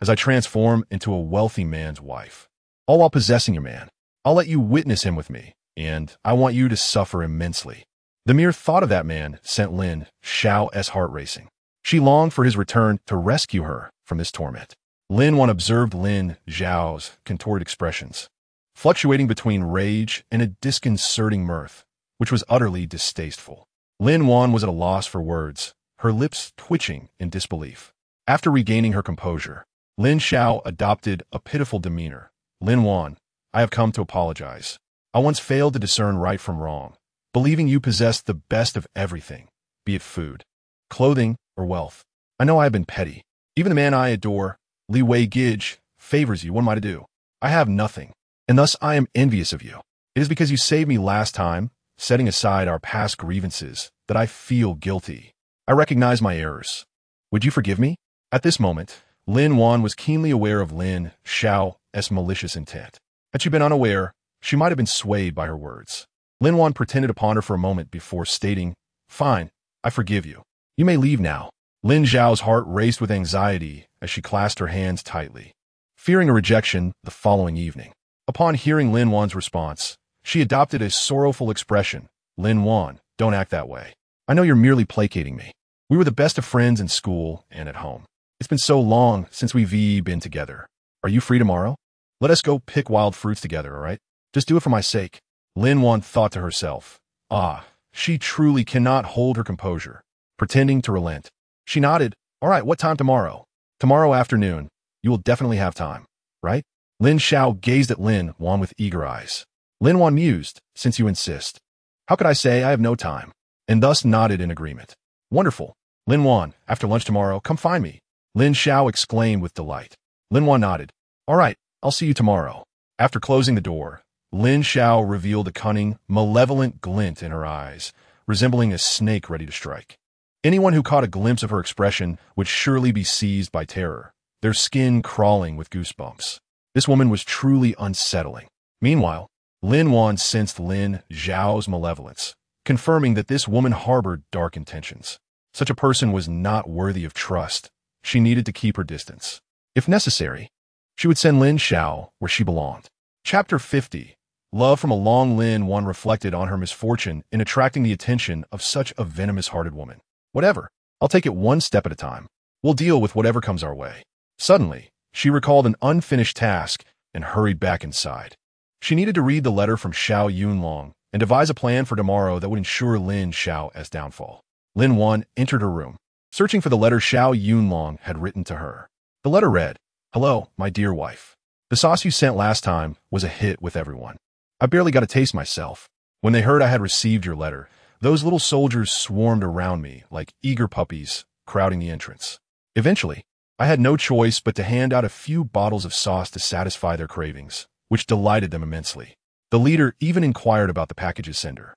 Speaker 1: as I transform into a wealthy man's wife. All while possessing your man, I'll let you witness him with me, and I want you to suffer immensely. The mere thought of that man sent Lin Xiao's heart racing. She longed for his return to rescue her from this torment. Lin Wan observed Lin Xiao's contorted expressions, fluctuating between rage and a disconcerting mirth, which was utterly distasteful. Lin Wan was at a loss for words, her lips twitching in disbelief. After regaining her composure, Lin Xiao adopted a pitiful demeanor. Lin Wan, I have come to apologize. I once failed to discern right from wrong, believing you possessed the best of everything, be it food, clothing, or wealth. I know I have been petty. Even the man I adore, Li Wei, favors you. What am I to do? I have nothing, and thus I am envious of you. It is because you saved me last time, setting aside our past grievances, that I feel guilty. I recognize my errors. Would you forgive me? At this moment, Lin Wan was keenly aware of Lin Xiao's malicious intent. Had she been unaware, she might have been swayed by her words. Lin Wan pretended to ponder for a moment before stating, fine, I forgive you. You may leave now. Lin Xiao's heart raced with anxiety as she clasped her hands tightly, fearing a rejection the following evening. Upon hearing Lin Wan's response, she adopted a sorrowful expression. Lin Wan, don't act that way. I know you're merely placating me. We were the best of friends in school and at home. It's been so long since we've been together. Are you free tomorrow? Let us go pick wild fruits together, all right? Just do it for my sake. Lin Wan thought to herself. Ah, she truly cannot hold her composure. Pretending to relent, she nodded. All right, what time tomorrow? Tomorrow afternoon. You will definitely have time, right? Lin Xiao gazed at Lin Wan with eager eyes. Lin Wan mused, since you insist. How could I say I have no time? And thus nodded in agreement. Wonderful. Lin Wan, after lunch tomorrow, come find me. Lin Xiao exclaimed with delight. Lin Wan nodded. All right, I'll see you tomorrow. After closing the door, Lin Xiao revealed a cunning, malevolent glint in her eyes, resembling a snake ready to strike. Anyone who caught a glimpse of her expression would surely be seized by terror, their skin crawling with goosebumps. This woman was truly unsettling. Meanwhile, Lin Wan sensed Lin Xiao's malevolence, confirming that this woman harbored dark intentions. Such a person was not worthy of trust. She needed to keep her distance. If necessary, she would send Lin Xiao where she belonged. Chapter 50. Love from a long Lin Wan reflected on her misfortune in attracting the attention of such a venomous-hearted woman. Whatever. I'll take it one step at a time. We'll deal with whatever comes our way. Suddenly, she recalled an unfinished task and hurried back inside. She needed to read the letter from Xiao Yunlong and devise a plan for tomorrow that would ensure Lin Xiao's downfall. Lin Wan entered her room, searching for the letter Xiao Yunlong had written to her. The letter read, "Hello, my dear wife. The sauce you sent last time was a hit with everyone. I barely got a taste myself. When they heard I had received your letter, those little soldiers swarmed around me like eager puppies crowding the entrance. Eventually, I had no choice but to hand out a few bottles of sauce to satisfy their cravings, which delighted them immensely. The leader even inquired about the package's sender.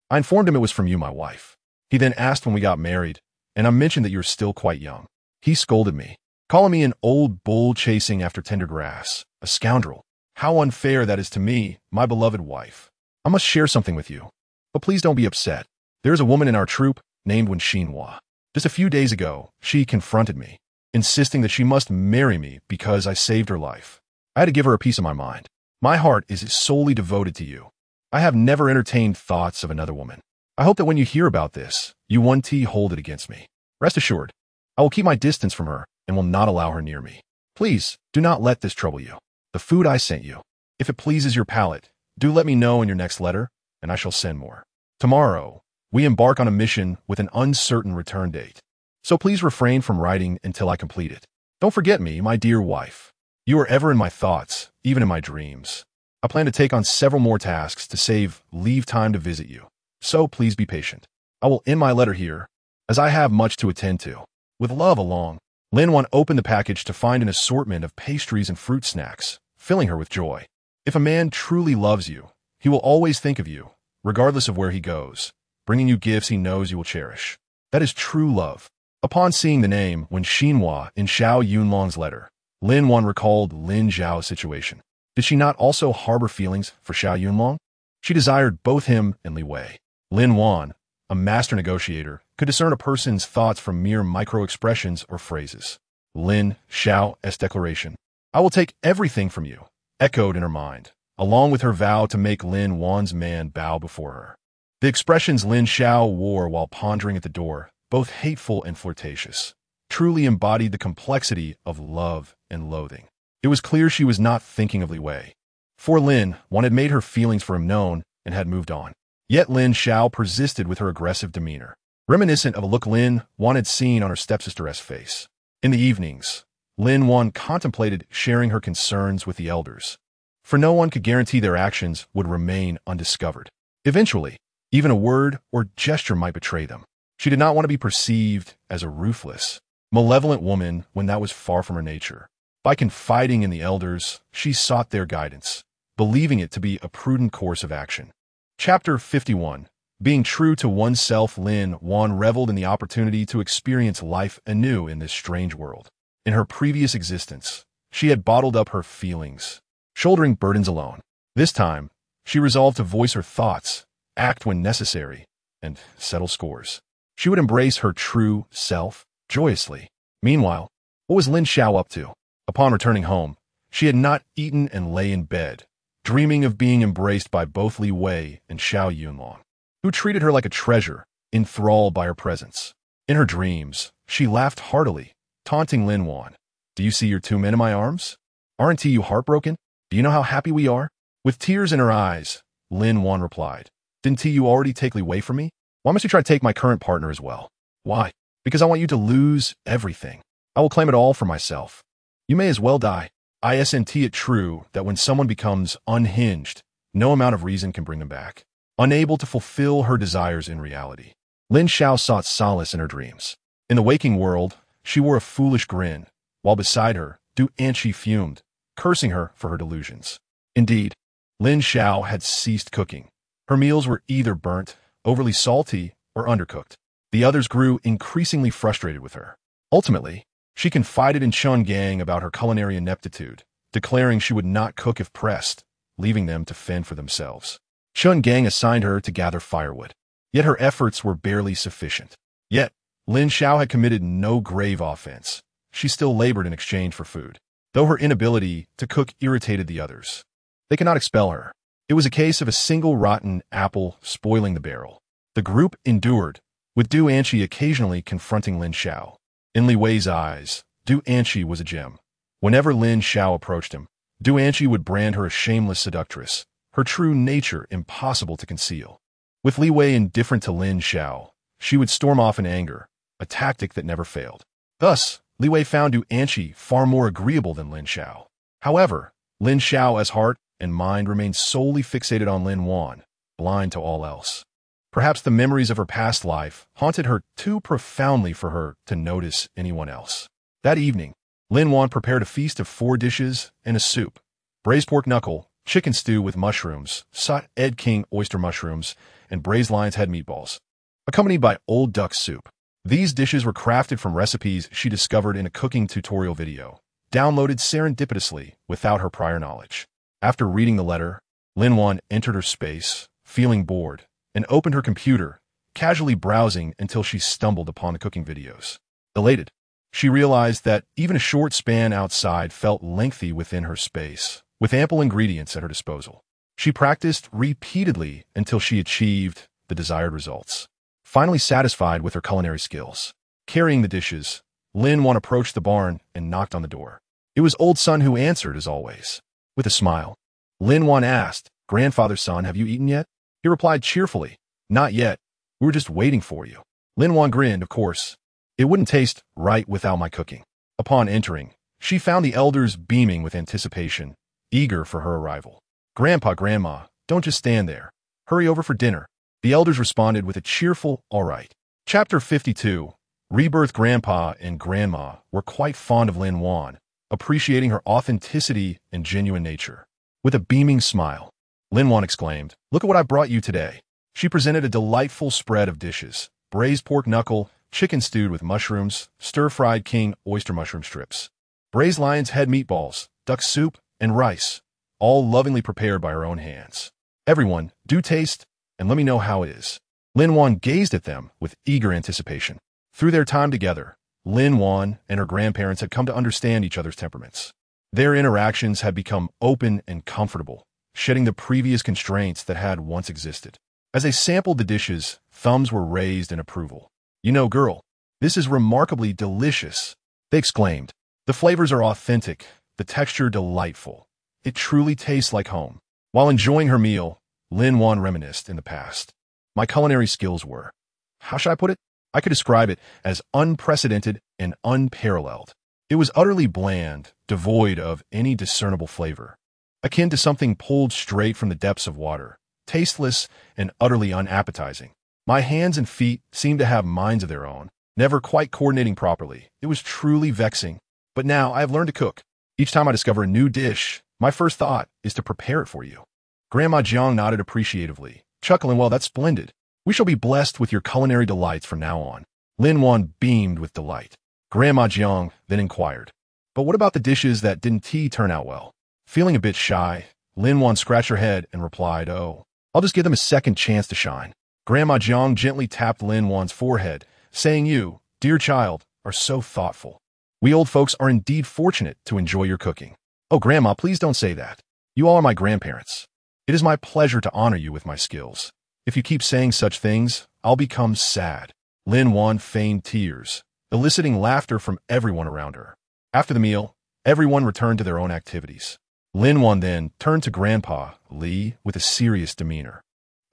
Speaker 1: I informed him it was from you, my wife. He then asked when we got married, and I mentioned that you're still quite young. He scolded me, calling me an old bull chasing after tender grass, a scoundrel. How unfair that is to me, my beloved wife. I must share something with you, but please don't be upset. There is a woman in our troop named Qinglong. Just a few days ago, she confronted me, insisting that she must marry me because I saved her life. I had to give her a piece of my mind. My heart is solely devoted to you. I have never entertained thoughts of another woman. I hope that when you hear about this, you won't hold it against me. Rest assured, I will keep my distance from her and will not allow her near me. Please, do not let this trouble you. The food I sent you, if it pleases your palate, do let me know in your next letter, and I shall send more. Tomorrow, we embark on a mission with an uncertain return date. So please refrain from writing until I complete it. Don't forget me, my dear wife. You are ever in my thoughts, even in my dreams. I plan to take on several more tasks to leave time to visit you. So please be patient. I will end my letter here, as I have much to attend to. With love along." Lin Wan opened the package to find an assortment of pastries and fruit snacks, filling her with joy. If a man truly loves you, he will always think of you, regardless of where he goes, bringing you gifts he knows you will cherish. That is true love. Upon seeing the name Xinhua in Xiao Yunlong's letter, Lin Wan recalled Lin Xiao's situation. Did she not also harbor feelings for Xiao Yunlong? She desired both him and Li Wei. Lin Wan, a master negotiator, could discern a person's thoughts from mere micro-expressions or phrases. Lin Xiao's declaration, "I will take everything from you," echoed in her mind, along with her vow to make Lin Wan's man bow before her. The expressions Lin Xiao wore while pondering at the door, both hateful and flirtatious, truly embodied the complexity of love and loathing. It was clear she was not thinking of Li Wei. For Lin Wan had made her feelings for him known and had moved on. Yet Lin Xiao persisted with her aggressive demeanor, reminiscent of a look Lin Wan had seen on her stepsister's face. In the evenings, Lin Wan contemplated sharing her concerns with the elders, for no one could guarantee their actions would remain undiscovered. Eventually, even a word or gesture might betray them. She did not want to be perceived as a ruthless, malevolent woman when that was far from her nature. By confiding in the elders, she sought their guidance, believing it to be a prudent course of action. Chapter 51. Being true to oneself. Lin Wan reveled in the opportunity to experience life anew in this strange world. In her previous existence, she had bottled up her feelings, shouldering burdens alone. This time, she resolved to voice her thoughts, act when necessary, and settle scores. She would embrace her true self joyously. Meanwhile, what was Lin Xiao up to? Upon returning home, she had not eaten and lay in bed, dreaming of being embraced by both Li Wei and Xiao Yunlong, who treated her like a treasure, enthralled by her presence. In her dreams, she laughed heartily, taunting Lin Wan. "Do you see your two men in my arms? Aren't you heartbroken? Do you know how happy we are?" With tears in her eyes, Lin Wan replied, "Didn't you already take Li Wei from me? Why must you try to take my current partner as well?" "Why? Because I want you to lose everything. I will claim it all for myself. You may as well die. Isn't it true that when someone becomes unhinged, no amount of reason can bring them back?" Unable to fulfill her desires in reality, Lin Xiao sought solace in her dreams. In the waking world, she wore a foolish grin, while beside her, Du Anqi fumed, cursing her for her delusions. Indeed, Lin Xiao had ceased cooking. Her meals were either burnt, overly salty, or undercooked. The others grew increasingly frustrated with her. Ultimately, she confided in Qinglong about her culinary ineptitude, declaring she would not cook if pressed, leaving them to fend for themselves. Qinglong assigned her to gather firewood, yet her efforts were barely sufficient. Yet, Lin Xiao had committed no grave offense. She still labored in exchange for food, though her inability to cook irritated the others. They could not expel her. It was a case of a single rotten apple spoiling the barrel. The group endured, with Du Anqi occasionally confronting Lin Xiao. In Li Wei's eyes, Du Anqi was a gem. Whenever Lin Xiao approached him, Du Anqi would brand her a shameless seductress, her true nature impossible to conceal. With Li Wei indifferent to Lin Xiao, she would storm off in anger, a tactic that never failed. Thus, Li Wei found Du Anqi far more agreeable than Lin Xiao. However, Lin Xiao's heart and mind remained solely fixated on Lin Wan, blind to all else. Perhaps the memories of her past life haunted her too profoundly for her to notice anyone else. That evening, Lin Wan prepared a feast of 4 dishes and a soup: braised pork knuckle, chicken stew with mushrooms, sot Ed King oyster mushrooms, and braised lion's head meatballs, accompanied by old duck soup. These dishes were crafted from recipes she discovered in a cooking tutorial video, downloaded serendipitously without her prior knowledge. After reading the letter, Lin Wan entered her space, feeling bored, and opened her computer, casually browsing until she stumbled upon the cooking videos. Elated, she realized that even a short span outside felt lengthy within her space, with ample ingredients at her disposal. She practiced repeatedly until she achieved the desired results. Finally satisfied with her culinary skills, carrying the dishes, Lin Wan approached the barn and knocked on the door. It was old son who answered, as always. With a smile, Lin Wan asked, "Grandfather son, have you eaten yet?" He replied cheerfully, "Not yet. We were just waiting for you." Lin Wan grinned, of course. It wouldn't taste right without my cooking. Upon entering, she found the elders beaming with anticipation, eager for her arrival. "Grandpa, Grandma, don't just stand there. Hurry over for dinner." The elders responded with a cheerful, "All right." Chapter 52. Rebirth. Grandpa and Grandma were quite fond of Lin Wan, appreciating her authenticity and genuine nature. With a beaming smile, Lin Wan exclaimed, "Look at what I brought you today." She presented a delightful spread of dishes: braised pork knuckle, chicken stewed with mushrooms, stir-fried king oyster mushroom strips, braised lion's head meatballs, duck soup, and rice, all lovingly prepared by her own hands. "Everyone, do taste, and let me know how it is." Lin Wan gazed at them with eager anticipation. Through their time together, Lin Wan and her grandparents had come to understand each other's temperaments. Their interactions had become open and comfortable, shedding the previous constraints that had once existed. As they sampled the dishes, thumbs were raised in approval. "You know, girl, this is remarkably delicious," they exclaimed. "The flavors are authentic, the texture delightful. It truly tastes like home." While enjoying her meal, Lin Wan reminisced in the past. "My culinary skills were, how should I put it? I could describe it as unprecedented and unparalleled. It was utterly bland, devoid of any discernible flavor, akin to something pulled straight from the depths of water, tasteless and utterly unappetizing. My hands and feet seemed to have minds of their own, never quite coordinating properly. It was truly vexing. But now I have learned to cook. Each time I discover a new dish, my first thought is to prepare it for you." Grandma Jiang nodded appreciatively, chuckling, "Well, that's splendid. We shall be blessed with your culinary delights from now on." Lin Wan beamed with delight. Grandma Jiang then inquired, "But what about the dishes that didn't turn out well?" Feeling a bit shy, Lin Wan scratched her head and replied, "Oh, I'll just give them a second chance to shine." Grandma Jiang gently tapped Lin Wan's forehead, saying, "You, dear child, are so thoughtful. We old folks are indeed fortunate to enjoy your cooking." "Oh, Grandma, please don't say that. You all are my grandparents. It is my pleasure to honor you with my skills. If you keep saying such things, I'll become sad." Lin Wan feigned tears, eliciting laughter from everyone around her. After the meal, everyone returned to their own activities. Lin Wan then turned to Grandpa Li with a serious demeanor.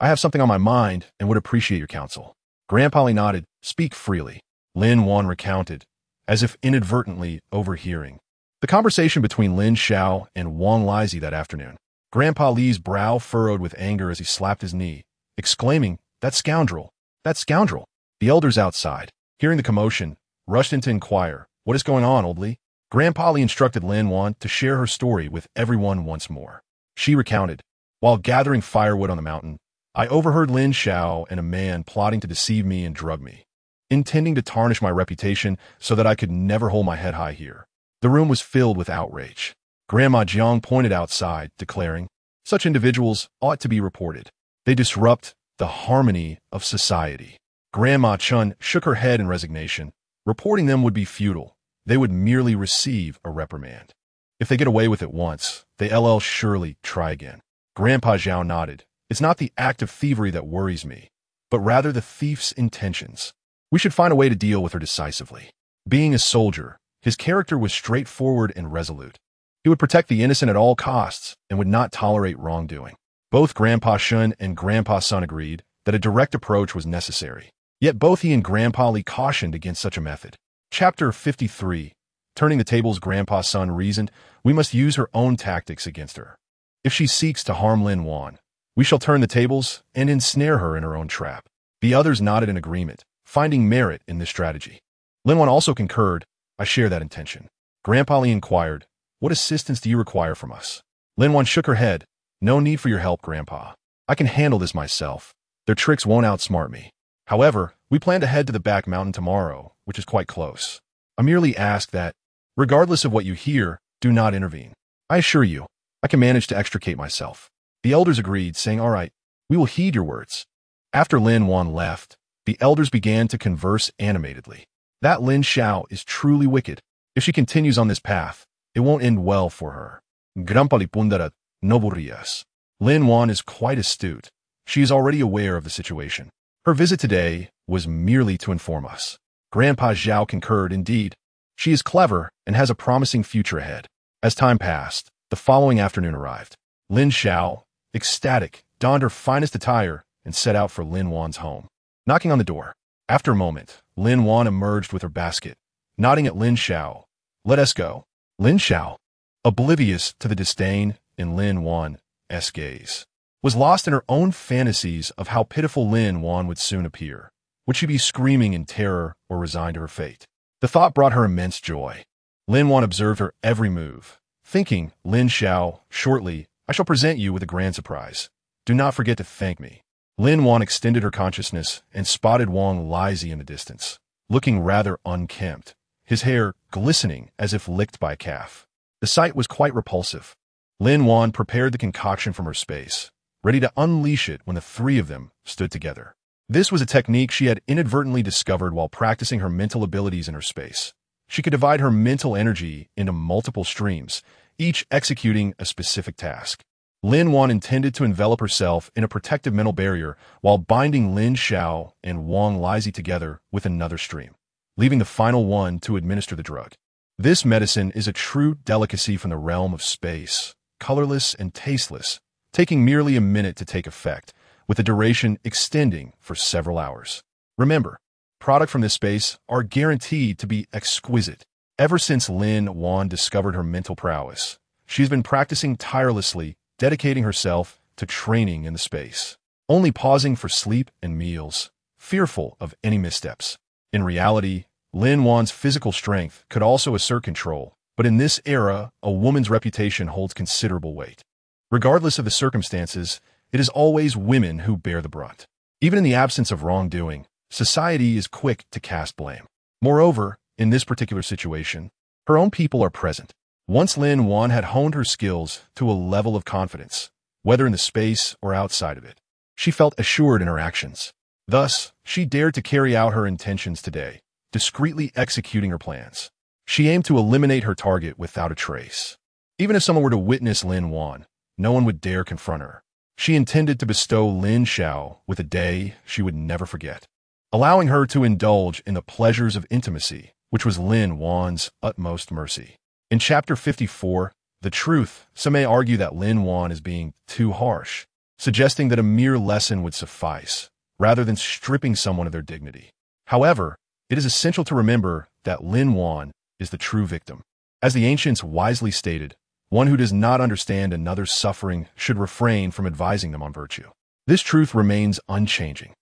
Speaker 1: "I have something on my mind and would appreciate your counsel." Grandpa Li nodded. "Speak freely." Lin Wan recounted, as if inadvertently overhearing the conversation between Lin Xiao and Wang Lizi that afternoon. Grandpa Li's brow furrowed with anger as he slapped his knee, exclaiming, "That scoundrel! That scoundrel!" The elders outside, hearing the commotion, rushed in to inquire, "What is going on, old Li?" Grandpa Li instructed Lin Wan to share her story with everyone once more. She recounted, "While gathering firewood on the mountain, I overheard Lin Xiao and a man plotting to deceive me and drug me, intending to tarnish my reputation so that I could never hold my head high here." The room was filled with outrage. Grandma Jiang pointed outside, declaring, "Such individuals ought to be reported. They disrupt the harmony of society." Grandma Chun shook her head in resignation. Reporting them would be futile. They would merely receive a reprimand. If they get away with it once, they'll surely try again. Grandpa Zhao nodded. It's not the act of thievery that worries me, but rather the thief's intentions. We should find a way to deal with her decisively. Being a soldier, his character was straightforward and resolute. He would protect the innocent at all costs and would not tolerate wrongdoing. Both Grandpa Shun and Grandpa Sun agreed that a direct approach was necessary. Yet both he and Grandpa Li cautioned against such a method. Chapter 53. Turning the tables, Grandpa Sun reasoned, we must use her own tactics against her. If she seeks to harm Lin Wan, we shall turn the tables and ensnare her in her own trap. The others nodded in agreement, finding merit in this strategy. Lin Wan also concurred. I share that intention. Grandpa Li inquired, what assistance do you require from us? Lin Wan shook her head. No need for your help, Grandpa. I can handle this myself. Their tricks won't outsmart me. However, we plan to head to the back mountain tomorrow, which is quite close. I merely ask that, regardless of what you hear, do not intervene. I assure you, I can manage to extricate myself. The elders agreed, saying, all right, we will heed your words. After Lin Wan left, the elders began to converse animatedly. That Lin Xiao is truly wicked. If she continues on this path, it won't end well for her. Grampalipundara noburias. Lin Wan is quite astute. She is already aware of the situation. Her visit today was merely to inform us. Grandpa Zhao concurred indeed. She is clever and has a promising future ahead. As time passed, the following afternoon arrived. Lin Xiao, ecstatic, donned her finest attire and set out for Lin Wan's home. Knocking on the door. After a moment, Lin Wan emerged with her basket, nodding at Lin Xiao. Let us go. Lin Xiao, oblivious to the disdain in Lin Wan's gaze, was lost in her own fantasies of how pitiful Lin Wan would soon appear. Would she be screaming in terror or resigned to her fate? The thought brought her immense joy. Lin Wan observed her every move, thinking, Lin Xiao, shortly, I shall present you with a grand surprise. Do not forget to thank me. Lin Wan extended her consciousness and spotted Wang Lizi in the distance, looking rather unkempt, his hair glistening as if licked by a calf. The sight was quite repulsive. Lin Wan prepared the concoction from her space, ready to unleash it when the three of them stood together. This was a technique she had inadvertently discovered while practicing her mental abilities in her space. She could divide her mental energy into multiple streams, each executing a specific task. Lin Wan intended to envelop herself in a protective mental barrier while binding Lin Xiao and Wang Lizi together with another stream, leaving the final one to administer the drug. This medicine is a true delicacy from the realm of space, colorless and tasteless, taking merely a minute to take effect, with the duration extending for several hours. Remember, products from this space are guaranteed to be exquisite. Ever since Lin Wan discovered her mental prowess, she's been practicing tirelessly, dedicating herself to training in the space, only pausing for sleep and meals, fearful of any missteps. In reality, Lin Wan's physical strength could also assert control, but in this era, a woman's reputation holds considerable weight. Regardless of the circumstances, it is always women who bear the brunt. Even in the absence of wrongdoing, society is quick to cast blame. Moreover, in this particular situation, her own people are present. Once Lin Wan had honed her skills to a level of confidence, whether in the space or outside of it, she felt assured in her actions. Thus, she dared to carry out her intentions today, discreetly executing her plans. She aimed to eliminate her target without a trace. Even if someone were to witness Lin Wan, no one would dare confront her. She intended to bestow Lin Xiao with a day she would never forget, allowing her to indulge in the pleasures of intimacy, which was Lin Wan's utmost mercy. In Chapter 54, The Truth, some may argue that Lin Wan is being too harsh, suggesting that a mere lesson would suffice, rather than stripping someone of their dignity. However, it is essential to remember that Lin Wan is the true victim. As the ancients wisely stated, one who does not understand another's suffering should refrain from advising them on virtue. This truth remains unchanging.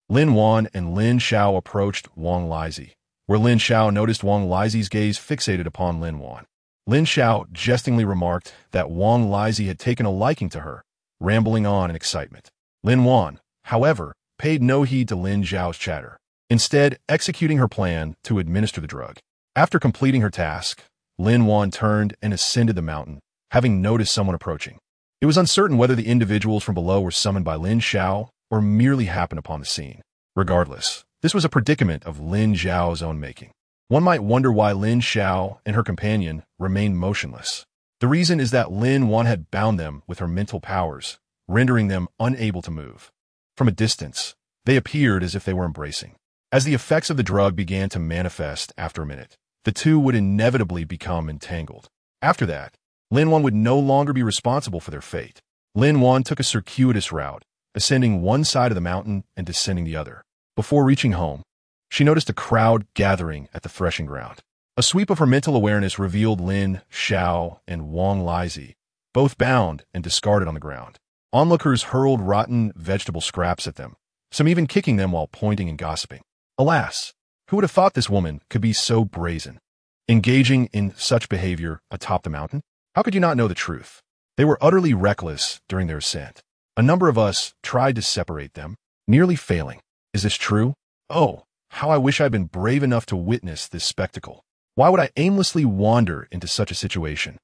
Speaker 1: Lin Wan and Lin Xiao approached Wang Lizi, where Lin Xiao noticed Wang Lizi's gaze fixated upon Lin Wan. Lin Xiao jestingly remarked that Wang Lizi had taken a liking to her, rambling on in excitement. Lin Wan, however, paid no heed to Lin Xiao's chatter, instead executing her plan to administer the drug. After completing her task, Lin Wan turned and ascended the mountain, having noticed someone approaching. It was uncertain whether the individuals from below were summoned by Lin Xiao or merely happened upon the scene. Regardless, this was a predicament of Lin Xiao's own making. One might wonder why Lin Xiao and her companion remained motionless. The reason is that Lin Wan had bound them with her mental powers, rendering them unable to move. From a distance, they appeared as if they were embracing. As the effects of the drug began to manifest after a minute, the two would inevitably become entangled. After that, Lin Wan would no longer be responsible for their fate. Lin Wan took a circuitous route, ascending one side of the mountain and descending the other. Before reaching home, she noticed a crowd gathering at the threshing ground. A sweep of her mental awareness revealed Lin Xiao and Wang Lizi, both bound and discarded on the ground. Onlookers hurled rotten vegetable scraps at them, some even kicking them while pointing and gossiping. Alas, who would have thought this woman could be so brazen, engaging in such behavior atop the mountain? How could you not know the truth? They were utterly reckless during their ascent. A number of us tried to separate them, nearly failing. Is this true? Oh, how I wish I'd been brave enough to witness this spectacle. Why would I aimlessly wander into such a situation?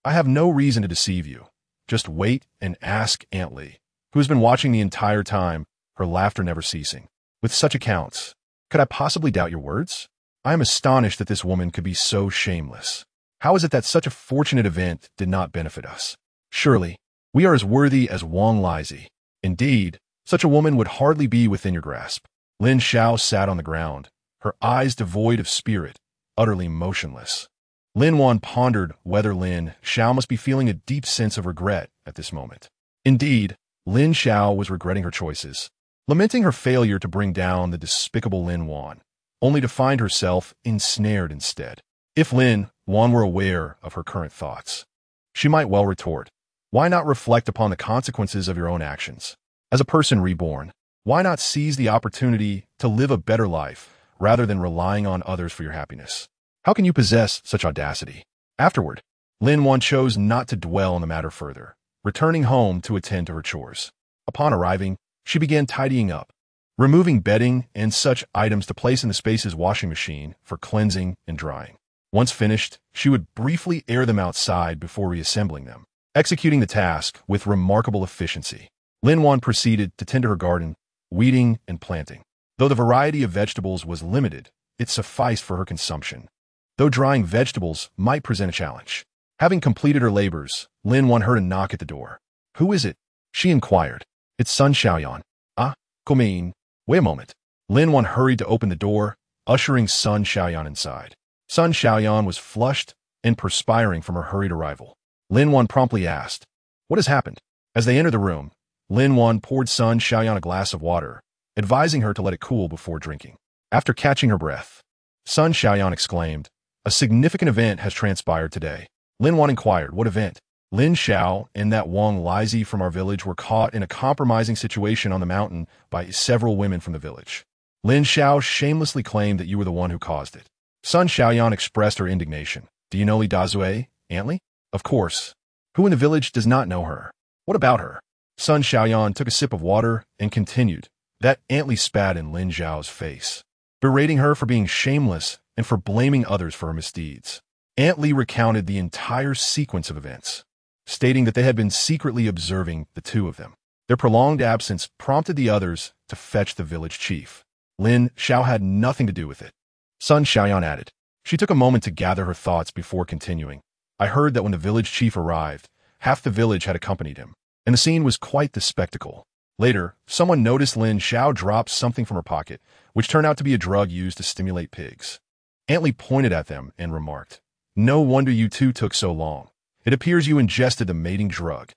Speaker 1: I have no reason to deceive you. Just wait and ask Aunt Li, who has been watching the entire time, her laughter never ceasing. With such accounts, could I possibly doubt your words? I am astonished that this woman could be so shameless. How is it that such a fortunate event did not benefit us? Surely, we are as worthy as Wang Lizi. Indeed, such a woman would hardly be within your grasp. Lin Xiao sat on the ground, her eyes devoid of spirit, utterly motionless. Lin Wan pondered whether Lin Xiao must be feeling a deep sense of regret at this moment. Indeed, Lin Xiao was regretting her choices, lamenting her failure to bring down the despicable Lin Wan, only to find herself ensnared instead. If Lin Wan were aware of her current thoughts, she might well retort, why not reflect upon the consequences of your own actions? As a person reborn, why not seize the opportunity to live a better life rather than relying on others for your happiness? How can you possess such audacity? Afterward, Lin Wan chose not to dwell on the matter further, returning home to attend to her chores. Upon arriving, she began tidying up, removing bedding and such items to place in the space's washing machine for cleansing and drying. Once finished, she would briefly air them outside before reassembling them, executing the task with remarkable efficiency. Lin Wan proceeded to tend to her garden, weeding and planting. Though the variety of vegetables was limited, it sufficed for her consumption. Though drying vegetables might present a challenge. Having completed her labors, Lin Wan heard a knock at the door. Who is it? She inquired. It's Sun Xiaoyan. Ah, come in. Wait a moment. Lin Wan hurried to open the door, ushering Sun Xiaoyan inside. Sun Xiaoyan was flushed and perspiring from her hurried arrival. Lin Wan promptly asked, what has happened? As they entered the room, Lin Wan poured Sun Xiaoyan a glass of water, advising her to let it cool before drinking. After catching her breath, Sun Xiaoyan exclaimed, a significant event has transpired today. Lin Wan inquired, what event? Lin Xiao and that Wang Lizi from our village were caught in a compromising situation on the mountain by several women from the village. Lin Xiao shamelessly claimed that you were the one who caused it. Sun Xiaoyan expressed her indignation. Do you know Li Dazue, Aunt Li? Of course. Who in the village does not know her? What about her? Sun Xiaoyan took a sip of water and continued. That Aunt Li spat in Lin Xiao's face, berating her for being shameless and for blaming others for her misdeeds. Aunt Li recounted the entire sequence of events, stating that they had been secretly observing the two of them. Their prolonged absence prompted the others to fetch the village chief. Lin Xiao had nothing to do with it. Sun Xiaoyan added. She took a moment to gather her thoughts before continuing. I heard that when the village chief arrived, half the village had accompanied him, and the scene was quite the spectacle. Later, someone noticed Lin Xiao drop something from her pocket, which turned out to be a drug used to stimulate pigs. Aunt Li pointed at them and remarked, no wonder you two took so long. It appears you ingested the mating drug.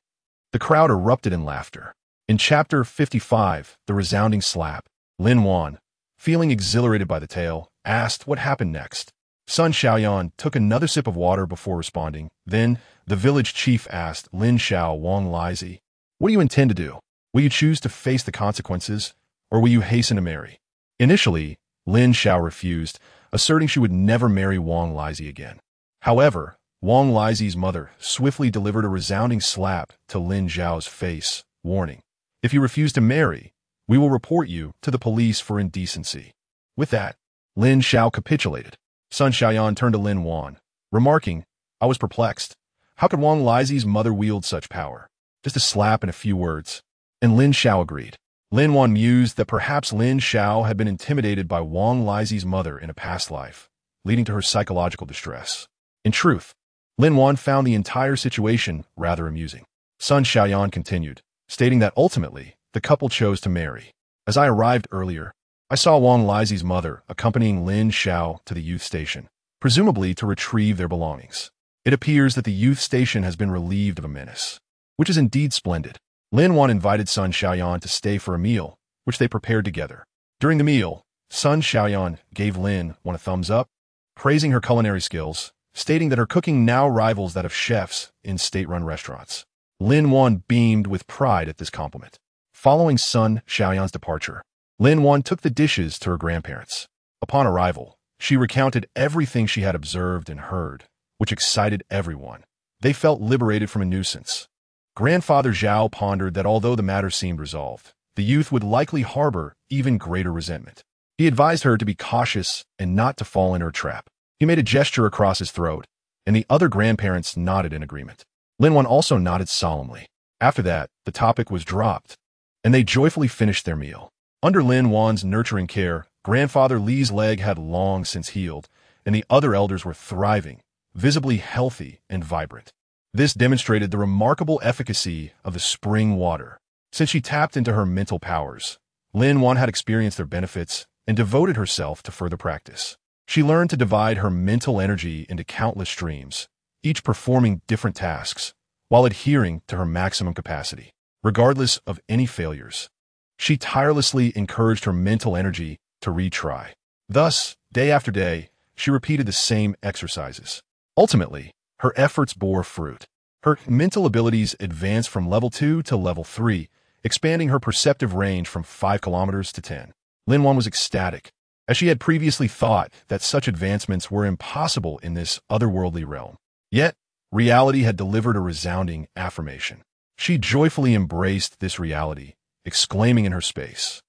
Speaker 1: The crowd erupted in laughter. In Chapter 55, The Resounding Slap, Lin Wan, feeling exhilarated by the tale, asked what happened next. Sun Xiaoyan took another sip of water before responding. Then, the village chief asked Lin Xiao Wang Lizi, what do you intend to do? Will you choose to face the consequences, or will you hasten to marry? Initially, Lin Xiao refused, asserting she would never marry Wang Lizi again. However, Wang Lizi's mother swiftly delivered a resounding slap to Lin Xiao's face, warning, if you refuse to marry, we will report you to the police for indecency. With that, Lin Xiao capitulated. Sun Xiaoyan turned to Lin Wan, remarking, I was perplexed. How could Wang Lizi's mother wield such power? Just a slap and a few words. And Lin Xiao agreed. Lin Wan mused that perhaps Lin Xiao had been intimidated by Wang Lizi's mother in a past life, leading to her psychological distress. In truth, Lin Wan found the entire situation rather amusing. Sun Xiaoyan continued, stating that ultimately, the couple chose to marry. As I arrived earlier, I saw Wang Lizi's mother accompanying Lin Xiao to the youth station, presumably to retrieve their belongings. It appears that the youth station has been relieved of a menace, which is indeed splendid. Lin Wan invited Sun Xiaoyan to stay for a meal, which they prepared together. During the meal, Sun Xiaoyan gave Lin Wan a thumbs up, praising her culinary skills, stating that her cooking now rivals that of chefs in state-run restaurants. Lin Wan beamed with pride at this compliment. Following Sun Xiaoyan's departure, Lin Wan took the dishes to her grandparents. Upon arrival, she recounted everything she had observed and heard, which excited everyone. They felt liberated from a nuisance. Grandfather Zhao pondered that although the matter seemed resolved, the youth would likely harbor even greater resentment. He advised her to be cautious and not to fall in her trap. He made a gesture across his throat, and the other grandparents nodded in agreement. Lin Wan also nodded solemnly. After that, the topic was dropped, and they joyfully finished their meal. Under Lin Wan's nurturing care, Grandfather Li's leg had long since healed, and the other elders were thriving, visibly healthy and vibrant. This demonstrated the remarkable efficacy of the spring water. Since she tapped into her mental powers, Lin Wan had experienced their benefits and devoted herself to further practice. She learned to divide her mental energy into countless streams, each performing different tasks, while adhering to her maximum capacity, regardless of any failures. She tirelessly encouraged her mental energy to retry. Thus, day after day, she repeated the same exercises. Ultimately, her efforts bore fruit. Her mental abilities advanced from level 2 to level 3, expanding her perceptive range from 5 kilometers to 10. Lin Wan was ecstatic, as she had previously thought that such advancements were impossible in this otherworldly realm. Yet, reality had delivered a resounding affirmation. She joyfully embraced this reality, exclaiming in her space,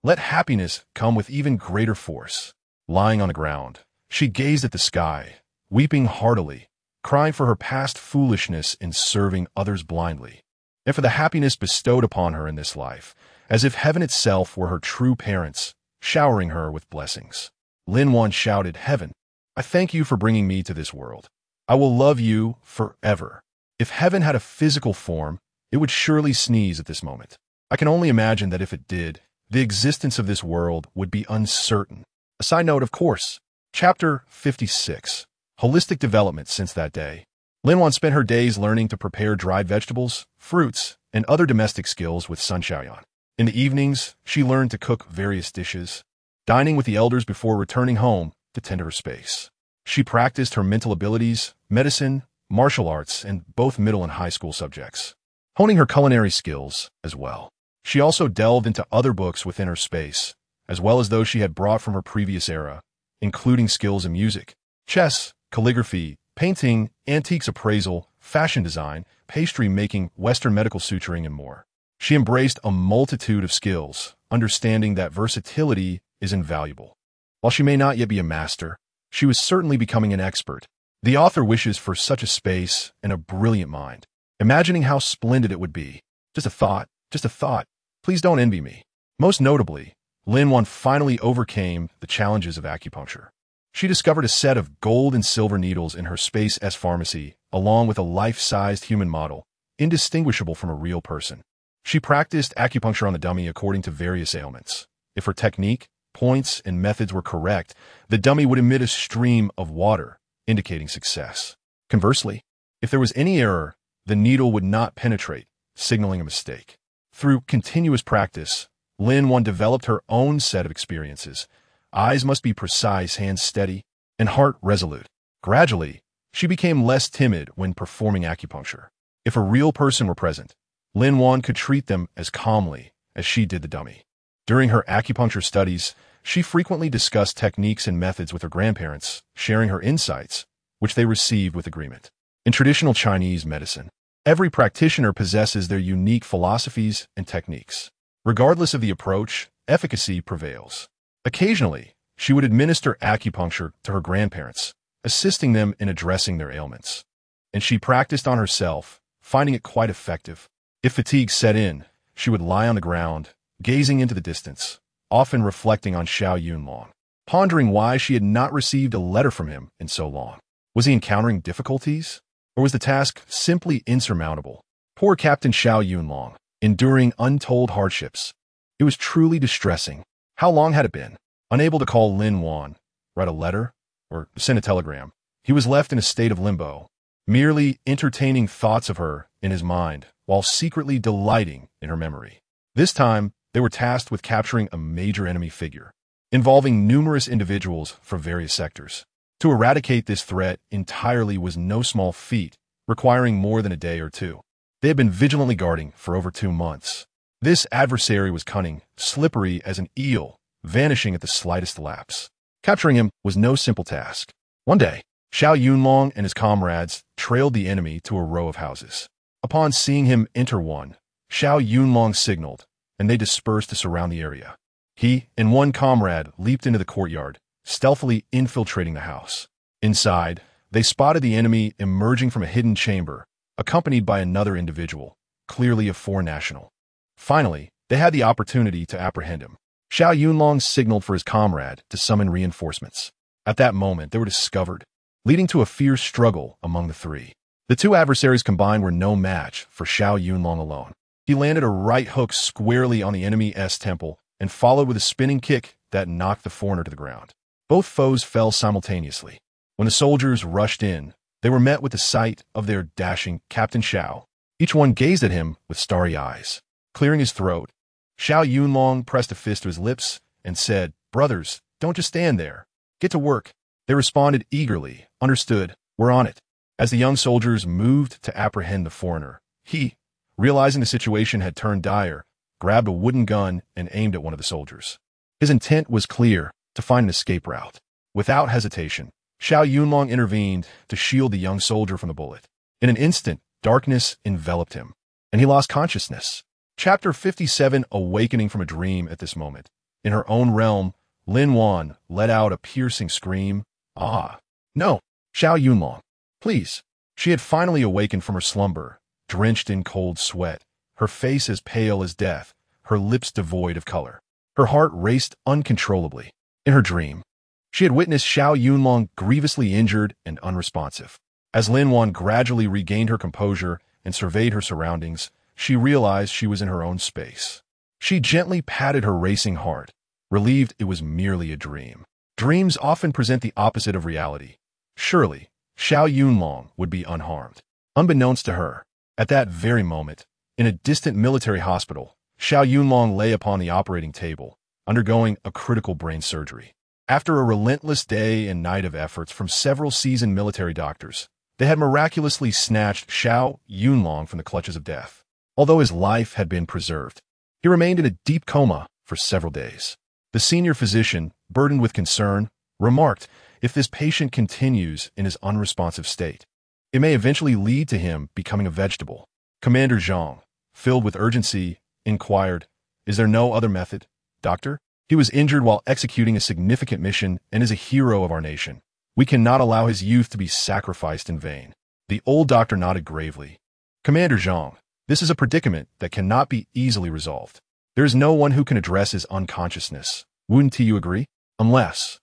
Speaker 1: let happiness come with even greater force. Lying on the ground, she gazed at the sky, weeping heartily, crying for her past foolishness in serving others blindly, and for the happiness bestowed upon her in this life, as if heaven itself were her true parents, showering her with blessings. Lin Wan shouted, "Heaven, I thank you for bringing me to this world. I will love you forever." If heaven had a physical form, it would surely sneeze at this moment. I can only imagine that if it did, the existence of this world would be uncertain. A side note, of course. Chapter 56. Holistic Development. Since that day, Lin Wan spent her days learning to prepare dried vegetables, fruits, and other domestic skills with Sun Xiaoyan. In the evenings, she learned to cook various dishes, dining with the elders before returning home to tend to her space. She practiced her mental abilities, medicine, martial arts, and both middle and high school subjects, honing her culinary skills as well. She also delved into other books within her space, as well as those she had brought from her previous era, including skills in music, chess, calligraphy, painting, antiques appraisal, fashion design, pastry making, Western medical suturing, and more. She embraced a multitude of skills, understanding that versatility is invaluable. While she may not yet be a master, she was certainly becoming an expert. The author wishes for such a space and a brilliant mind, imagining how splendid it would be. Just a thought, just a thought. Please don't envy me. Most notably, Lin Wan finally overcame the challenges of acupuncture. She discovered a set of gold and silver needles in her Space S pharmacy, along with a life-sized human model, indistinguishable from a real person. She practiced acupuncture on the dummy according to various ailments. If her technique, points, and methods were correct, the dummy would emit a stream of water, indicating success. Conversely, if there was any error, the needle would not penetrate, signaling a mistake. Through continuous practice, Lin Wan developed her own set of experiences. Eyes must be precise, hands steady, and heart resolute. Gradually, she became less timid when performing acupuncture. If a real person were present, Lin Wan could treat them as calmly as she did the dummy. During her acupuncture studies, she frequently discussed techniques and methods with her grandparents, sharing her insights, which they received with agreement. In traditional Chinese medicine, every practitioner possesses their unique philosophies and techniques. Regardless of the approach, efficacy prevails. Occasionally, she would administer acupuncture to her grandparents, assisting them in addressing their ailments. And she practiced on herself, finding it quite effective. If fatigue set in, she would lie on the ground, gazing into the distance, often reflecting on Xiao Yunlong, pondering why she had not received a letter from him in so long. Was he encountering difficulties? Or was the task simply insurmountable? Poor Captain Xiao Yunlong. enduring untold hardships. It was truly distressing. How long had it been? Unable to call Lin Wan, write a letter, or send a telegram, he was left in a state of limbo, merely entertaining thoughts of her in his mind while secretly delighting in her memory. This time, they were tasked with capturing a major enemy figure, involving numerous individuals from various sectors. To eradicate this threat entirely was no small feat, requiring more than a day or two. They had been vigilantly guarding for over 2 months. This adversary was cunning, slippery as an eel, vanishing at the slightest lapse. Capturing him was no simple task. One day, Xiao Yunlong and his comrades trailed the enemy to a row of houses. Upon seeing him enter one, Xiao Yunlong signaled, and they dispersed to surround the area. He and one comrade leaped into the courtyard, stealthily infiltrating the house. Inside, they spotted the enemy emerging from a hidden chamber, accompanied by another individual, clearly a foreign national. Finally, they had the opportunity to apprehend him. Xiao Yunlong signaled for his comrade to summon reinforcements. At that moment, they were discovered, leading to a fierce struggle among the three. The two adversaries combined were no match for Xiao Yunlong alone. He landed a right hook squarely on the enemy's temple and followed with a spinning kick that knocked the foreigner to the ground. Both foes fell simultaneously. When the soldiers rushed in, they were met with the sight of their dashing Captain Xiao. Each one gazed at him with starry eyes. Clearing his throat, Xiao Yunlong pressed a fist to his lips and said, "Brothers, don't just stand there. Get to work." They responded eagerly, "Understood, we're on it." As the young soldiers moved to apprehend the foreigner, he, realizing the situation had turned dire, grabbed a wooden gun and aimed at one of the soldiers. His intent was clear, to find an escape route. Without hesitation, Xiao Yunlong intervened to shield the young soldier from the bullet. In an instant, darkness enveloped him, and he lost consciousness. Chapter 57, Awakening from a Dream. At this moment, in her own realm, Lin Wan let out a piercing scream. "Ah! No! Xiao Yunlong, please!" She had finally awakened from her slumber, drenched in cold sweat, her face as pale as death, her lips devoid of color. Her heart raced uncontrollably. In her dream, she had witnessed Xiao Yunlong grievously injured and unresponsive. As Lin Wan gradually regained her composure and surveyed her surroundings, she realized she was in her own space. She gently patted her racing heart, relieved it was merely a dream. Dreams often present the opposite of reality. Surely, Xiao Yunlong would be unharmed. Unbeknownst to her, at that very moment, in a distant military hospital, Xiao Yunlong lay upon the operating table, undergoing a critical brain surgery. After a relentless day and night of efforts from several seasoned military doctors, they had miraculously snatched Xiao Yunlong from the clutches of death. Although his life had been preserved, he remained in a deep coma for several days. The senior physician, burdened with concern, remarked, "If this patient continues in his unresponsive state, it may eventually lead to him becoming a vegetable." Commander Zhang, filled with urgency, inquired, "Is there no other method, doctor? He was injured while executing a significant mission and is a hero of our nation. We cannot allow his youth to be sacrificed in vain." The old doctor nodded gravely. "Commander Zhang, this is a predicament that cannot be easily resolved. There is no one who can address his unconsciousness. Wouldn't you agree? Unless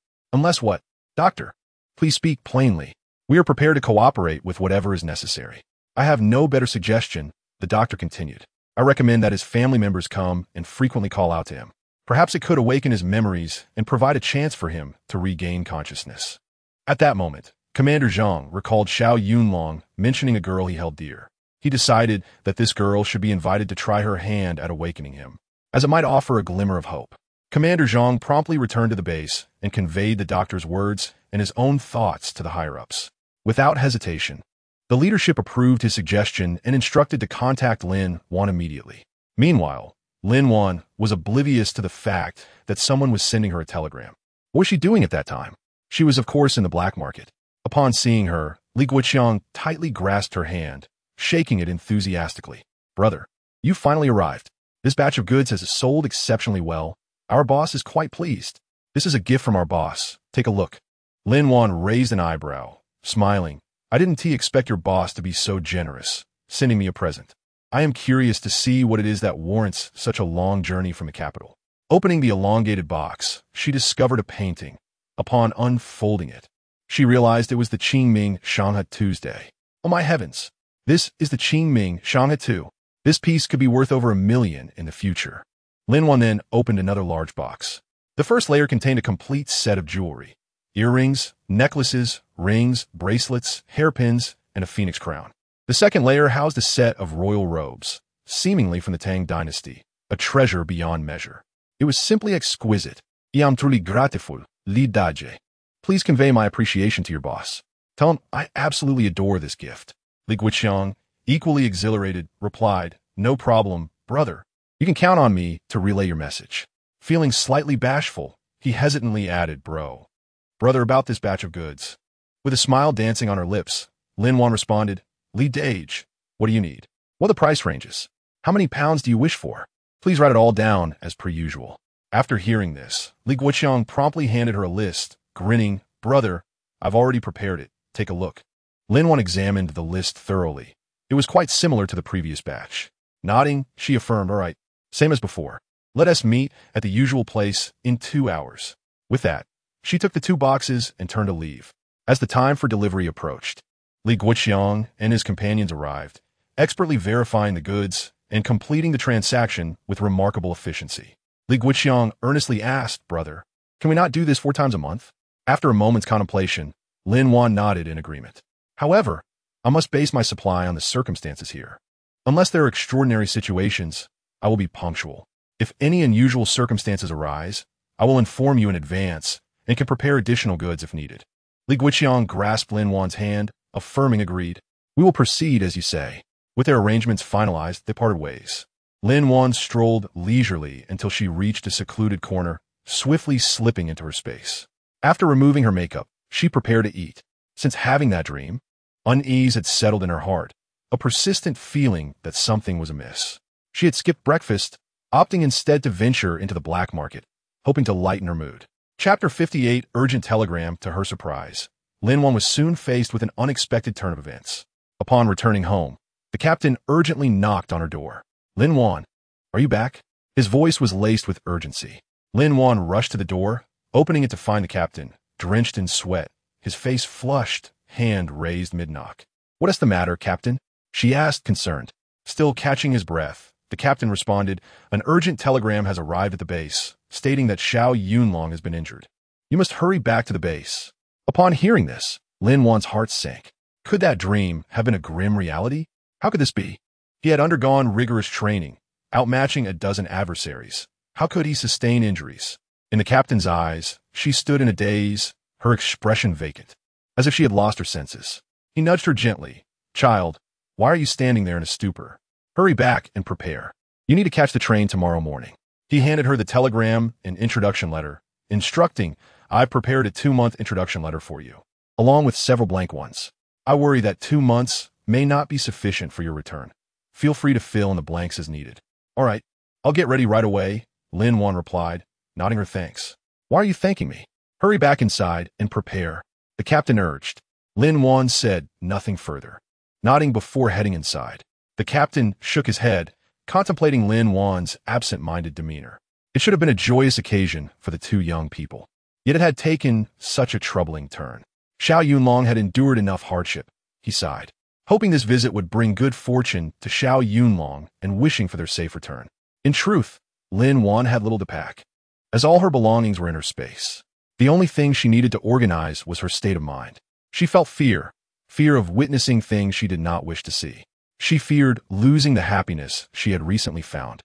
Speaker 1: what? Doctor, please speak plainly. We are prepared to cooperate with whatever is necessary." "I have no better suggestion," the doctor continued. "I recommend that his family members come and frequently call out to him. Perhaps it could awaken his memories and provide a chance for him to regain consciousness." At that moment, Commander Zhang recalled Xiao Yunlong mentioning a girl he held dear. He decided that this girl should be invited to try her hand at awakening him, as it might offer a glimmer of hope. Commander Zhang promptly returned to the base and conveyed the doctor's words and his own thoughts to the higher-ups. Without hesitation, the leadership approved his suggestion and instructed to contact Lin Wan immediately. Meanwhile, Lin Wan was oblivious to the fact that someone was sending her a telegram. What was she doing at that time? She was, of course, in the black market. Upon seeing her, Li Xiao tightly grasped her hand, shaking it enthusiastically. "Brother, you finally arrived. This batch of goods has sold exceptionally well. Our boss is quite pleased. This is a gift from our boss. Take a look." Lin Wan raised an eyebrow, smiling. "I didn't expect your boss to be so generous, sending me a present. I am curious to see what it is that warrants such a long journey from the capital." Opening the elongated box, she discovered a painting. Upon unfolding it, she realized it was the Qingming Shangha Tuesday. "Oh my heavens! This is the Qingming Shangha Tu. This piece could be worth over 1 million in the future. Lin Wan then opened another large box. The first layer contained a complete set of jewelry. Earrings, necklaces, rings, bracelets, hairpins, and a phoenix crown. The second layer housed a set of royal robes, seemingly from the Tang dynasty, a treasure beyond measure. It was simply exquisite. I am truly grateful, Li Daje. Please convey my appreciation to your boss. Tell him I absolutely adore this gift. Li Xiao, equally exhilarated, replied, "No problem, brother. You can count on me to relay your message." Feeling slightly bashful, he hesitantly added, Brother, about this batch of goods." With a smile dancing on her lips, Lin Wan responded, "Li Dage, what do you need? What are the price ranges? How many pounds do you wish for? Please write it all down as per usual." After hearing this, Li Xiao promptly handed her a list, grinning, "Brother, I've already prepared it. Take a look." Lin Wan examined the list thoroughly. It was quite similar to the previous batch. Nodding, she affirmed, "All right, same as before. Let us meet at the usual place in 2 hours." With that, she took the 2 boxes and turned to leave. As the time for delivery approached, Li Xiao and his companions arrived, expertly verifying the goods and completing the transaction with remarkable efficiency. Li Xiao earnestly asked, "Brother, can we not do this 4 times a month?" After a moment's contemplation, Lin Wan nodded in agreement. "However, I must base my supply on the circumstances here. Unless there are extraordinary situations, I will be punctual. If any unusual circumstances arise, I will inform you in advance and can prepare additional goods if needed." Li Xiao grasped Lin Wan's hand, affirming agreed. "We will proceed as you say." With their arrangements finalized, they parted ways. Lin Wan strolled leisurely until she reached a secluded corner, swiftly slipping into her space. After removing her makeup, she prepared to eat. Since having that dream, unease had settled in her heart, a persistent feeling that something was amiss. She had skipped breakfast, opting instead to venture into the black market, hoping to lighten her mood. Chapter 58, Urgent Telegram. To her surprise, Lin Wan was soon faced with an unexpected turn of events. Upon returning home, the captain urgently knocked on her door. "Lin Wan, are you back?" His voice was laced with urgency. Lin Wan rushed to the door, opening it to find the captain, drenched in sweat, his face flushed, hand raised mid-knock. "What is the matter, Captain?" she asked, concerned. Still catching his breath, the captain responded, "An urgent telegram has arrived at the base, stating that Xiao Yunlong has been injured. You must hurry back to the base." Upon hearing this, Lin Wan's heart sank. Could that dream have been a grim reality? How could this be? He had undergone rigorous training, outmatching a dozen adversaries. How could he sustain injuries? In the captain's eyes, she stood in a daze, her expression vacant, as if she had lost her senses. He nudged her gently. "Child, why are you standing there in a stupor? Hurry back and prepare. You need to catch the train tomorrow morning." He handed her the telegram and introduction letter, instructing, "I've prepared a 2-month introduction letter for you, along with several blank ones. I worry that 2 months may not be sufficient for your return. Feel free to fill in the blanks as needed." "All right, I'll get ready right away," Lin Wan replied, nodding her thanks. "Why are you thanking me? Hurry back inside and prepare," the captain urged. Lin Wan said nothing further, nodding before heading inside. The captain shook his head, contemplating Lin Wan's absent-minded demeanor. It should have been a joyous occasion for the 2 young people. Yet it had taken such a troubling turn. Xiao Yunlong had endured enough hardship, he sighed, hoping this visit would bring good fortune to Xiao Yunlong and wishing for their safe return. In truth, Lin Wan had little to pack, as all her belongings were in her space. The only thing she needed to organize was her state of mind. She felt fear of witnessing things she did not wish to see. She feared losing the happiness she had recently found,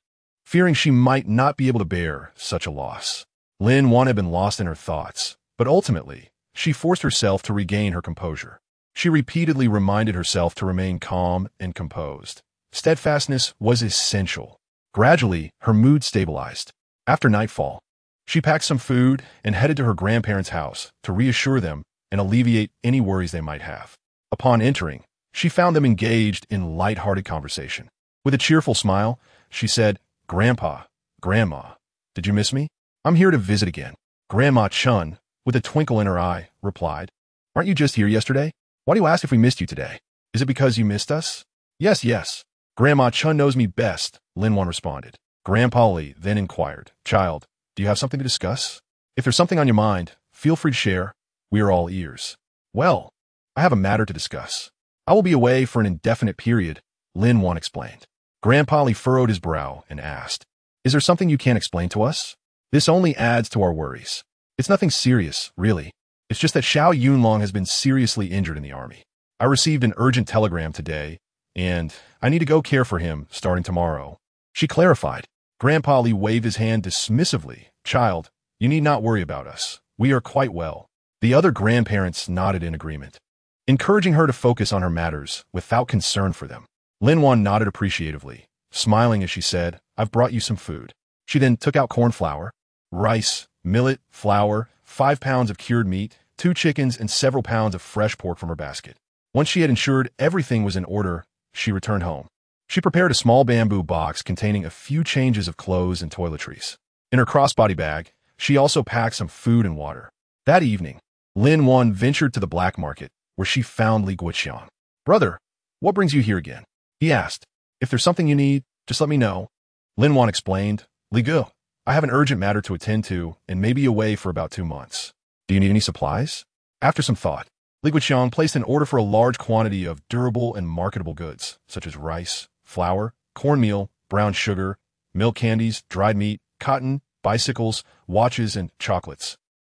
Speaker 1: fearing she might not be able to bear such a loss. Lin Wan had been lost in her thoughts, but ultimately, she forced herself to regain her composure. She repeatedly reminded herself to remain calm and composed. Steadfastness was essential. Gradually, her mood stabilized. After nightfall, she packed some food and headed to her grandparents' house to reassure them and alleviate any worries they might have. Upon entering, she found them engaged in light-hearted conversation. With a cheerful smile, she said, "Grandpa, Grandma, did you miss me? I'm here to visit again." Grandma Chun, with a twinkle in her eye, replied, "Aren't you just here yesterday? Why do you ask if we missed you today? Is it because you missed us?" Yes. Grandma Chun knows me best," Lin Wan responded. Grandpa Li then inquired, "Child, do you have something to discuss? If there's something on your mind, feel free to share. We are all ears." "Well, I have a matter to discuss. I will be away for an indefinite period," Lin Wan explained. Grandpa Li furrowed his brow and asked, "Is there something you can't explain to us? This only adds to our worries. It's nothing serious, really. It's just that Xiao Yunlong has been seriously injured in the army. I received an urgent telegram today, and I need to go care for him starting tomorrow." She clarified. Grandpa Li waved his hand dismissively. "Child, you need not worry about us. We are quite well." The other grandparents nodded in agreement, encouraging her to focus on her matters without concern for them. Lin Wan nodded appreciatively, smiling as she said, "I've brought you some food." She then took out corn flour, rice, millet, flour, 5 pounds of cured meat, 2 chickens, and several pounds of fresh pork from her basket. Once she had ensured everything was in order, she returned home. She prepared a small bamboo box containing a few changes of clothes and toiletries. In her crossbody bag, she also packed some food and water. That evening, Lin Wan ventured to the black market, where she found Li Xiao. "Brother, what brings you here again?" he asked. "If there's something you need, just let me know." Lin Wan explained, "Li Gu, I have an urgent matter to attend to and may be away for about 2 months. Do you need any supplies?" After some thought, Li Xiao placed an order for a large quantity of durable and marketable goods, such as rice, flour, cornmeal, brown sugar, milk candies, dried meat, cotton, bicycles, watches, and chocolates,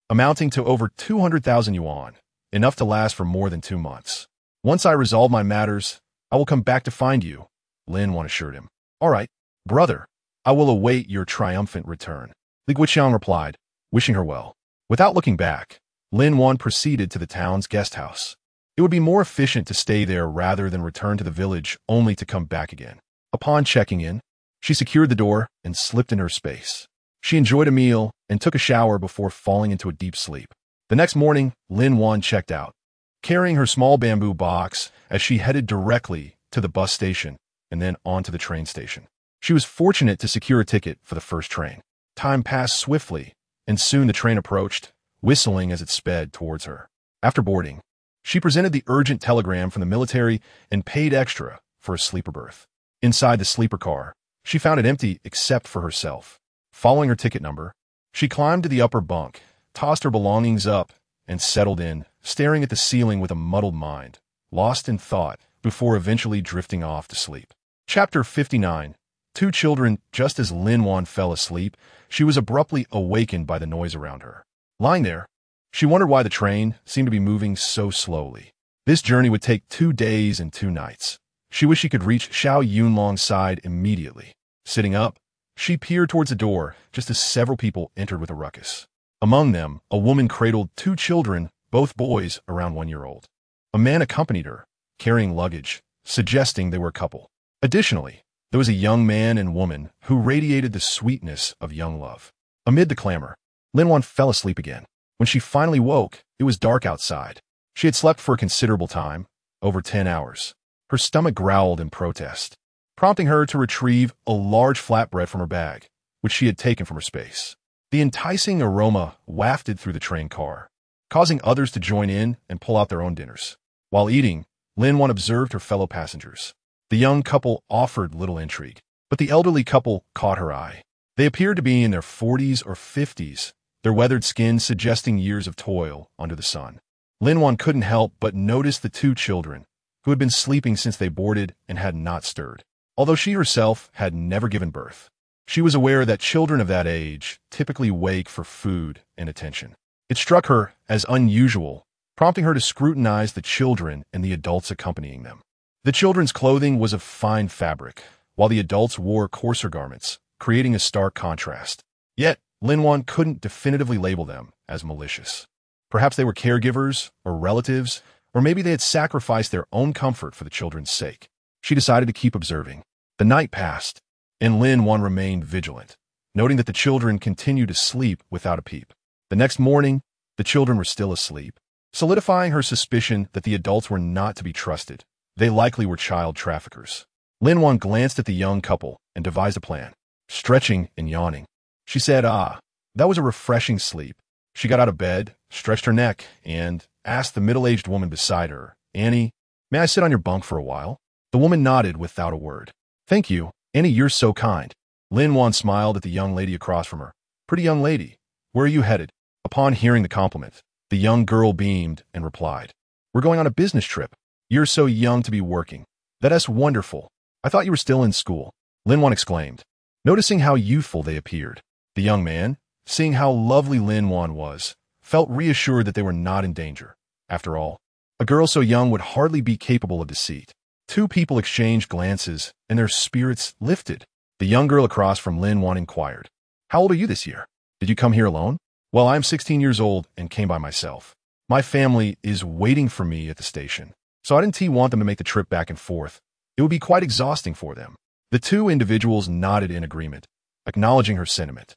Speaker 1: amounting to over 200,000 yuan, enough to last for more than 2 months. "Once I resolve my matters, I will come back to find you," Lin Wan assured him. "All right, brother, I will await your triumphant return," Li Xiao replied, wishing her well. Without looking back, Lin Wan proceeded to the town's guest house. It would be more efficient to stay there rather than return to the village only to come back again. Upon checking in, she secured the door and slipped into her space. She enjoyed a meal and took a shower before falling into a deep sleep. The next morning, Lin Wan checked out, carrying her small bamboo box as she headed directly to the bus station and then on to the train station. She was fortunate to secure a ticket for the first train. Time passed swiftly, and soon the train approached, whistling as it sped towards her. After boarding, she presented the urgent telegram from the military and paid extra for a sleeper berth. Inside the sleeper car, she found it empty except for herself. Following her ticket number, she climbed to the upper bunk, tossed her belongings up, and settled in, staring at the ceiling with a muddled mind, lost in thought, before eventually drifting off to sleep. Chapter 59. 2 children. Just as Lin Wan fell asleep, she was abruptly awakened by the noise around her. Lying there, she wondered why the train seemed to be moving so slowly. This journey would take 2 days and 2 nights. She wished she could reach Xiao Yunlong's side immediately. Sitting up, she peered towards the door just as several people entered with a ruckus. Among them, a woman cradled 2 children, both boys around 1 year old. A man accompanied her, carrying luggage, suggesting they were a couple. Additionally, there was a young man and woman who radiated the sweetness of young love. Amid the clamor, Lin Wan fell asleep again. When she finally woke, it was dark outside. She had slept for a considerable time, over 10 hours. Her stomach growled in protest, prompting her to retrieve a large flatbread from her bag, which she had taken from her space. The enticing aroma wafted through the train car, causing others to join in and pull out their own dinners. While eating, Lin Wan observed her fellow passengers. The young couple offered little intrigue, but the elderly couple caught her eye. They appeared to be in their 40s or 50s, their weathered skin suggesting years of toil under the sun. Lin Wan couldn't help but notice the 2 children, who had been sleeping since they boarded and had not stirred. Although she herself had never given birth, she was aware that children of that age typically wake for food and attention. It struck her as unusual, prompting her to scrutinize the children and the adults accompanying them. The children's clothing was of fine fabric, while the adults wore coarser garments, creating a stark contrast. Yet, Lin Wan couldn't definitively label them as malicious. Perhaps they were caregivers or relatives, or maybe they had sacrificed their own comfort for the children's sake. She decided to keep observing. The night passed, and Lin Wan remained vigilant, noting that the children continued to sleep without a peep. The next morning, the children were still asleep, solidifying her suspicion that the adults were not to be trusted. They likely were child traffickers. Lin Wan glanced at the young couple and devised a plan. Stretching and yawning, she said, that was a refreshing sleep. She got out of bed, stretched her neck, and asked the middle-aged woman beside her, "Annie, may I sit on your bunk for a while?" The woman nodded without a word. "Thank you, Annie, you're so kind." Lin Wan smiled at the young lady across from her. "Pretty young lady, where are you headed?" Upon hearing the compliment, the young girl beamed and replied, "We're going on a business trip." "You're so young to be working. That's wonderful. I thought you were still in school." Lin Wan exclaimed, noticing how youthful they appeared. The young man, seeing how lovely Lin Wan was, felt reassured that they were not in danger. After all, a girl so young would hardly be capable of deceit. Two people exchanged glances, and their spirits lifted. The young girl across from Lin Wan inquired, "How old are you this year? Did you come here alone?" "Well, I'm 16 years old and came by myself. My family is waiting for me at the station, so I didn't want them to make the trip back and forth. It would be quite exhausting for them." The two individuals nodded in agreement, acknowledging her sentiment.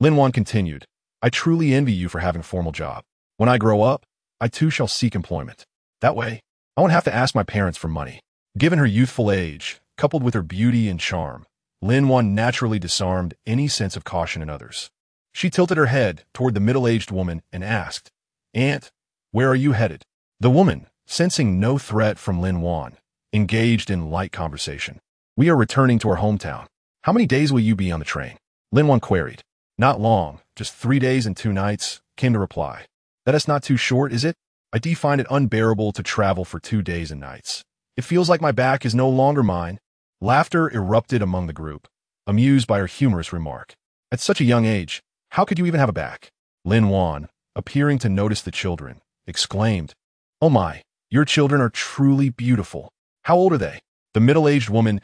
Speaker 1: Lin Wan continued, "I truly envy you for having a formal job. When I grow up, I too shall seek employment. That way, I won't have to ask my parents for money." Given her youthful age, coupled with her beauty and charm, Lin Wan naturally disarmed any sense of caution in others. She tilted her head toward the middle-aged woman and asked, "Aunt, where are you headed?" The woman, sensing no threat from Lin Wan, engaged in light conversation. "We are returning to our hometown. How many days will you be on the train?" Lin Wan queried. "Not long, just 3 days and 2 nights, came the reply. "That is not too short, is it? I do find it unbearable to travel for 2 days and nights. It feels like my back is no longer mine." Laughter erupted among the group, amused by her humorous remark. "At such a young age, how could you even have a back?" Lin Wan, appearing to notice the children, exclaimed, "Oh my, your children are truly beautiful. How old are they?" The middle-aged woman's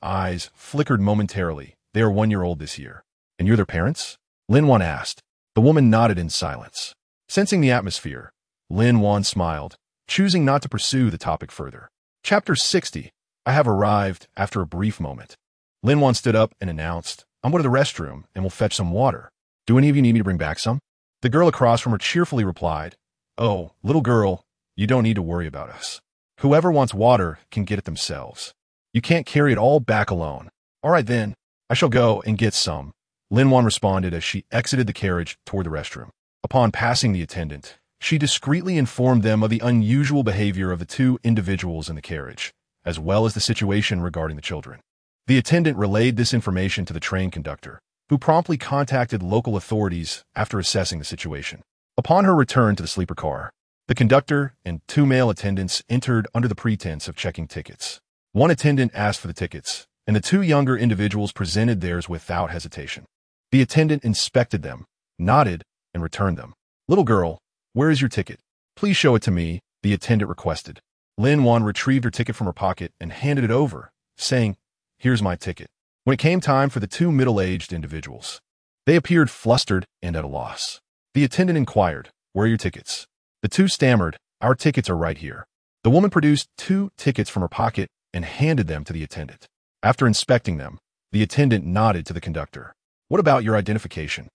Speaker 1: eyes flickered momentarily. "They are 1 year old this year." "And you're their parents?" Lin Wan asked. The woman nodded in silence. Sensing the atmosphere, Lin Wan smiled, choosing not to pursue the topic further. Chapter 60. I have arrived after a brief moment. Lin Wan stood up and announced, "I'm going to the restroom and will fetch some water. Do any of you need me to bring back some?" The girl across from her cheerfully replied, "Oh, little girl, you don't need to worry about us. Whoever wants water can get it themselves. You can't carry it all back alone." "All right then, I shall go and get some," Lin Wan responded as she exited the carriage toward the restroom. Upon passing the attendant, she discreetly informed them of the unusual behavior of the two individuals in the carriage, as well as the situation regarding the children. The attendant relayed this information to the train conductor, who promptly contacted local authorities after assessing the situation. Upon her return to the sleeper car, the conductor and 2 male attendants entered under the pretense of checking tickets. One attendant asked for the tickets, and the 2 younger individuals presented theirs without hesitation. The attendant inspected them, nodded, and returned them. "Little girl, where is your ticket? Please show it to me," the attendant requested. Lin Wan retrieved her ticket from her pocket and handed it over, saying, "Here's my ticket." When it came time for the 2 middle-aged individuals, they appeared flustered and at a loss. The attendant inquired, "Where are your tickets?" The 2 stammered, "Our tickets are right here." The woman produced 2 tickets from her pocket and handed them to the attendant. After inspecting them, the attendant nodded to the conductor. "What about your identification?"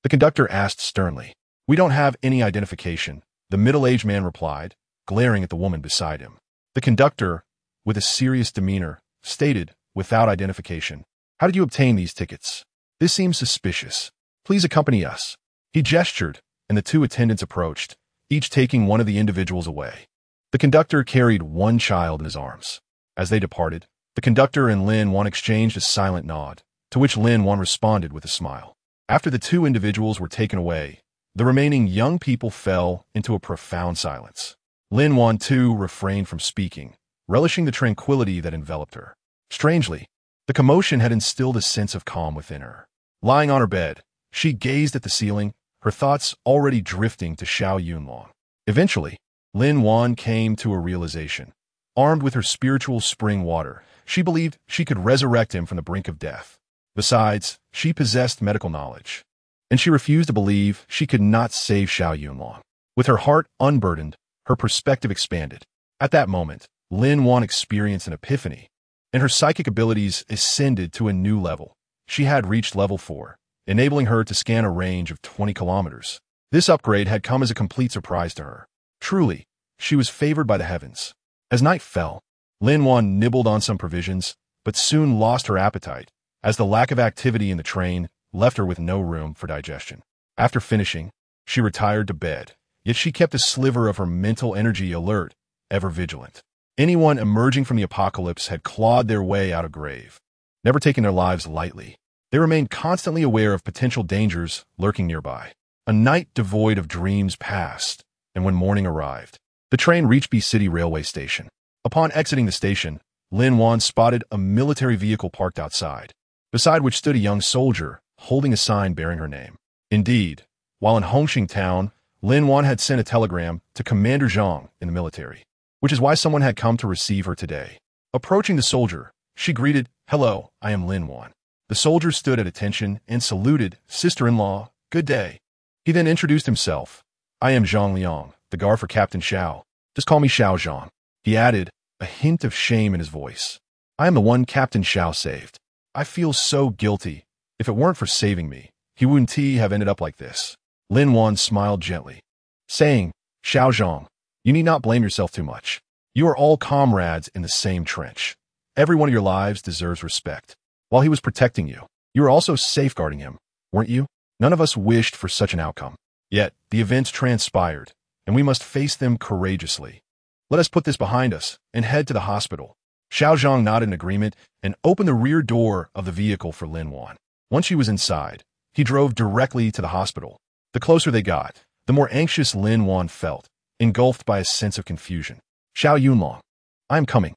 Speaker 1: The conductor asked sternly. "We don't have any identification," the middle-aged man replied, glaring at the woman beside him. The conductor, with a serious demeanor, stated, "Without identification. How did you obtain these tickets? This seems suspicious. Please accompany us." He gestured, and the 2 attendants approached, each taking one of the individuals away. The conductor carried 1 child in his arms. As they departed, the conductor and Lin Wan exchanged a silent nod, to which Lin Wan responded with a smile. After the 2 individuals were taken away, the remaining young people fell into a profound silence. Lin Wan too refrained from speaking, relishing the tranquility that enveloped her. Strangely, the commotion had instilled a sense of calm within her. Lying on her bed, she gazed at the ceiling, her thoughts already drifting to Xiao Yunlong. Eventually, Lin Wan came to a realization. Armed with her spiritual spring water, she believed she could resurrect him from the brink of death. Besides, she possessed medical knowledge, and she refused to believe she could not save Xiao Yunlong. With her heart unburdened, her perspective expanded. At that moment, Lin Wan experienced an epiphany, and her psychic abilities ascended to a new level. She had reached level 4, enabling her to scan a range of 20 kilometers. This upgrade had come as a complete surprise to her. Truly, she was favored by the heavens. As night fell, Lin Wan nibbled on some provisions, but soon lost her appetite, as the lack of activity in the train left her with no room for digestion. After finishing, she retired to bed, yet she kept a sliver of her mental energy alert, ever vigilant. Anyone emerging from the apocalypse had clawed their way out of grave, never taking their lives lightly. They remained constantly aware of potential dangers lurking nearby. A night devoid of dreams passed, and when morning arrived, the train reached B City railway station. Upon exiting the station, Lin Wan spotted a military vehicle parked outside. beside which stood a young soldier, holding a sign bearing her name. Indeed, while in Hongxing town, Lin Wan had sent a telegram to Commander Zhang in the military, which is why someone had come to receive her today. Approaching the soldier, she greeted, "Hello, I am Lin Wan." The soldier stood at attention and saluted, "Sister-in-law, good day." He then introduced himself. "I am Zhang Liang, the guard for Captain Xiao. Just call me Xiao Zhang." He added, a hint of shame in his voice. "I am the one Captain Xiao saved. I feel so guilty. If it weren't for saving me, he wouldn't have ended up like this." Lin Wan smiled gently, saying, "Xiao Zhang, you need not blame yourself too much. You are all comrades in the same trench. Every one of your lives deserves respect. While he was protecting you, you were also safeguarding him, weren't you? None of us wished for such an outcome. Yet, the events transpired, and we must face them courageously. Let us put this behind us and head to the hospital." Xiao Zhang nodded in agreement and opened the rear door of the vehicle for Lin Wan. Once she was inside, he drove directly to the hospital. The closer they got, the more anxious Lin Wan felt, engulfed by a sense of confusion. "Xiao Yunlong, I am coming.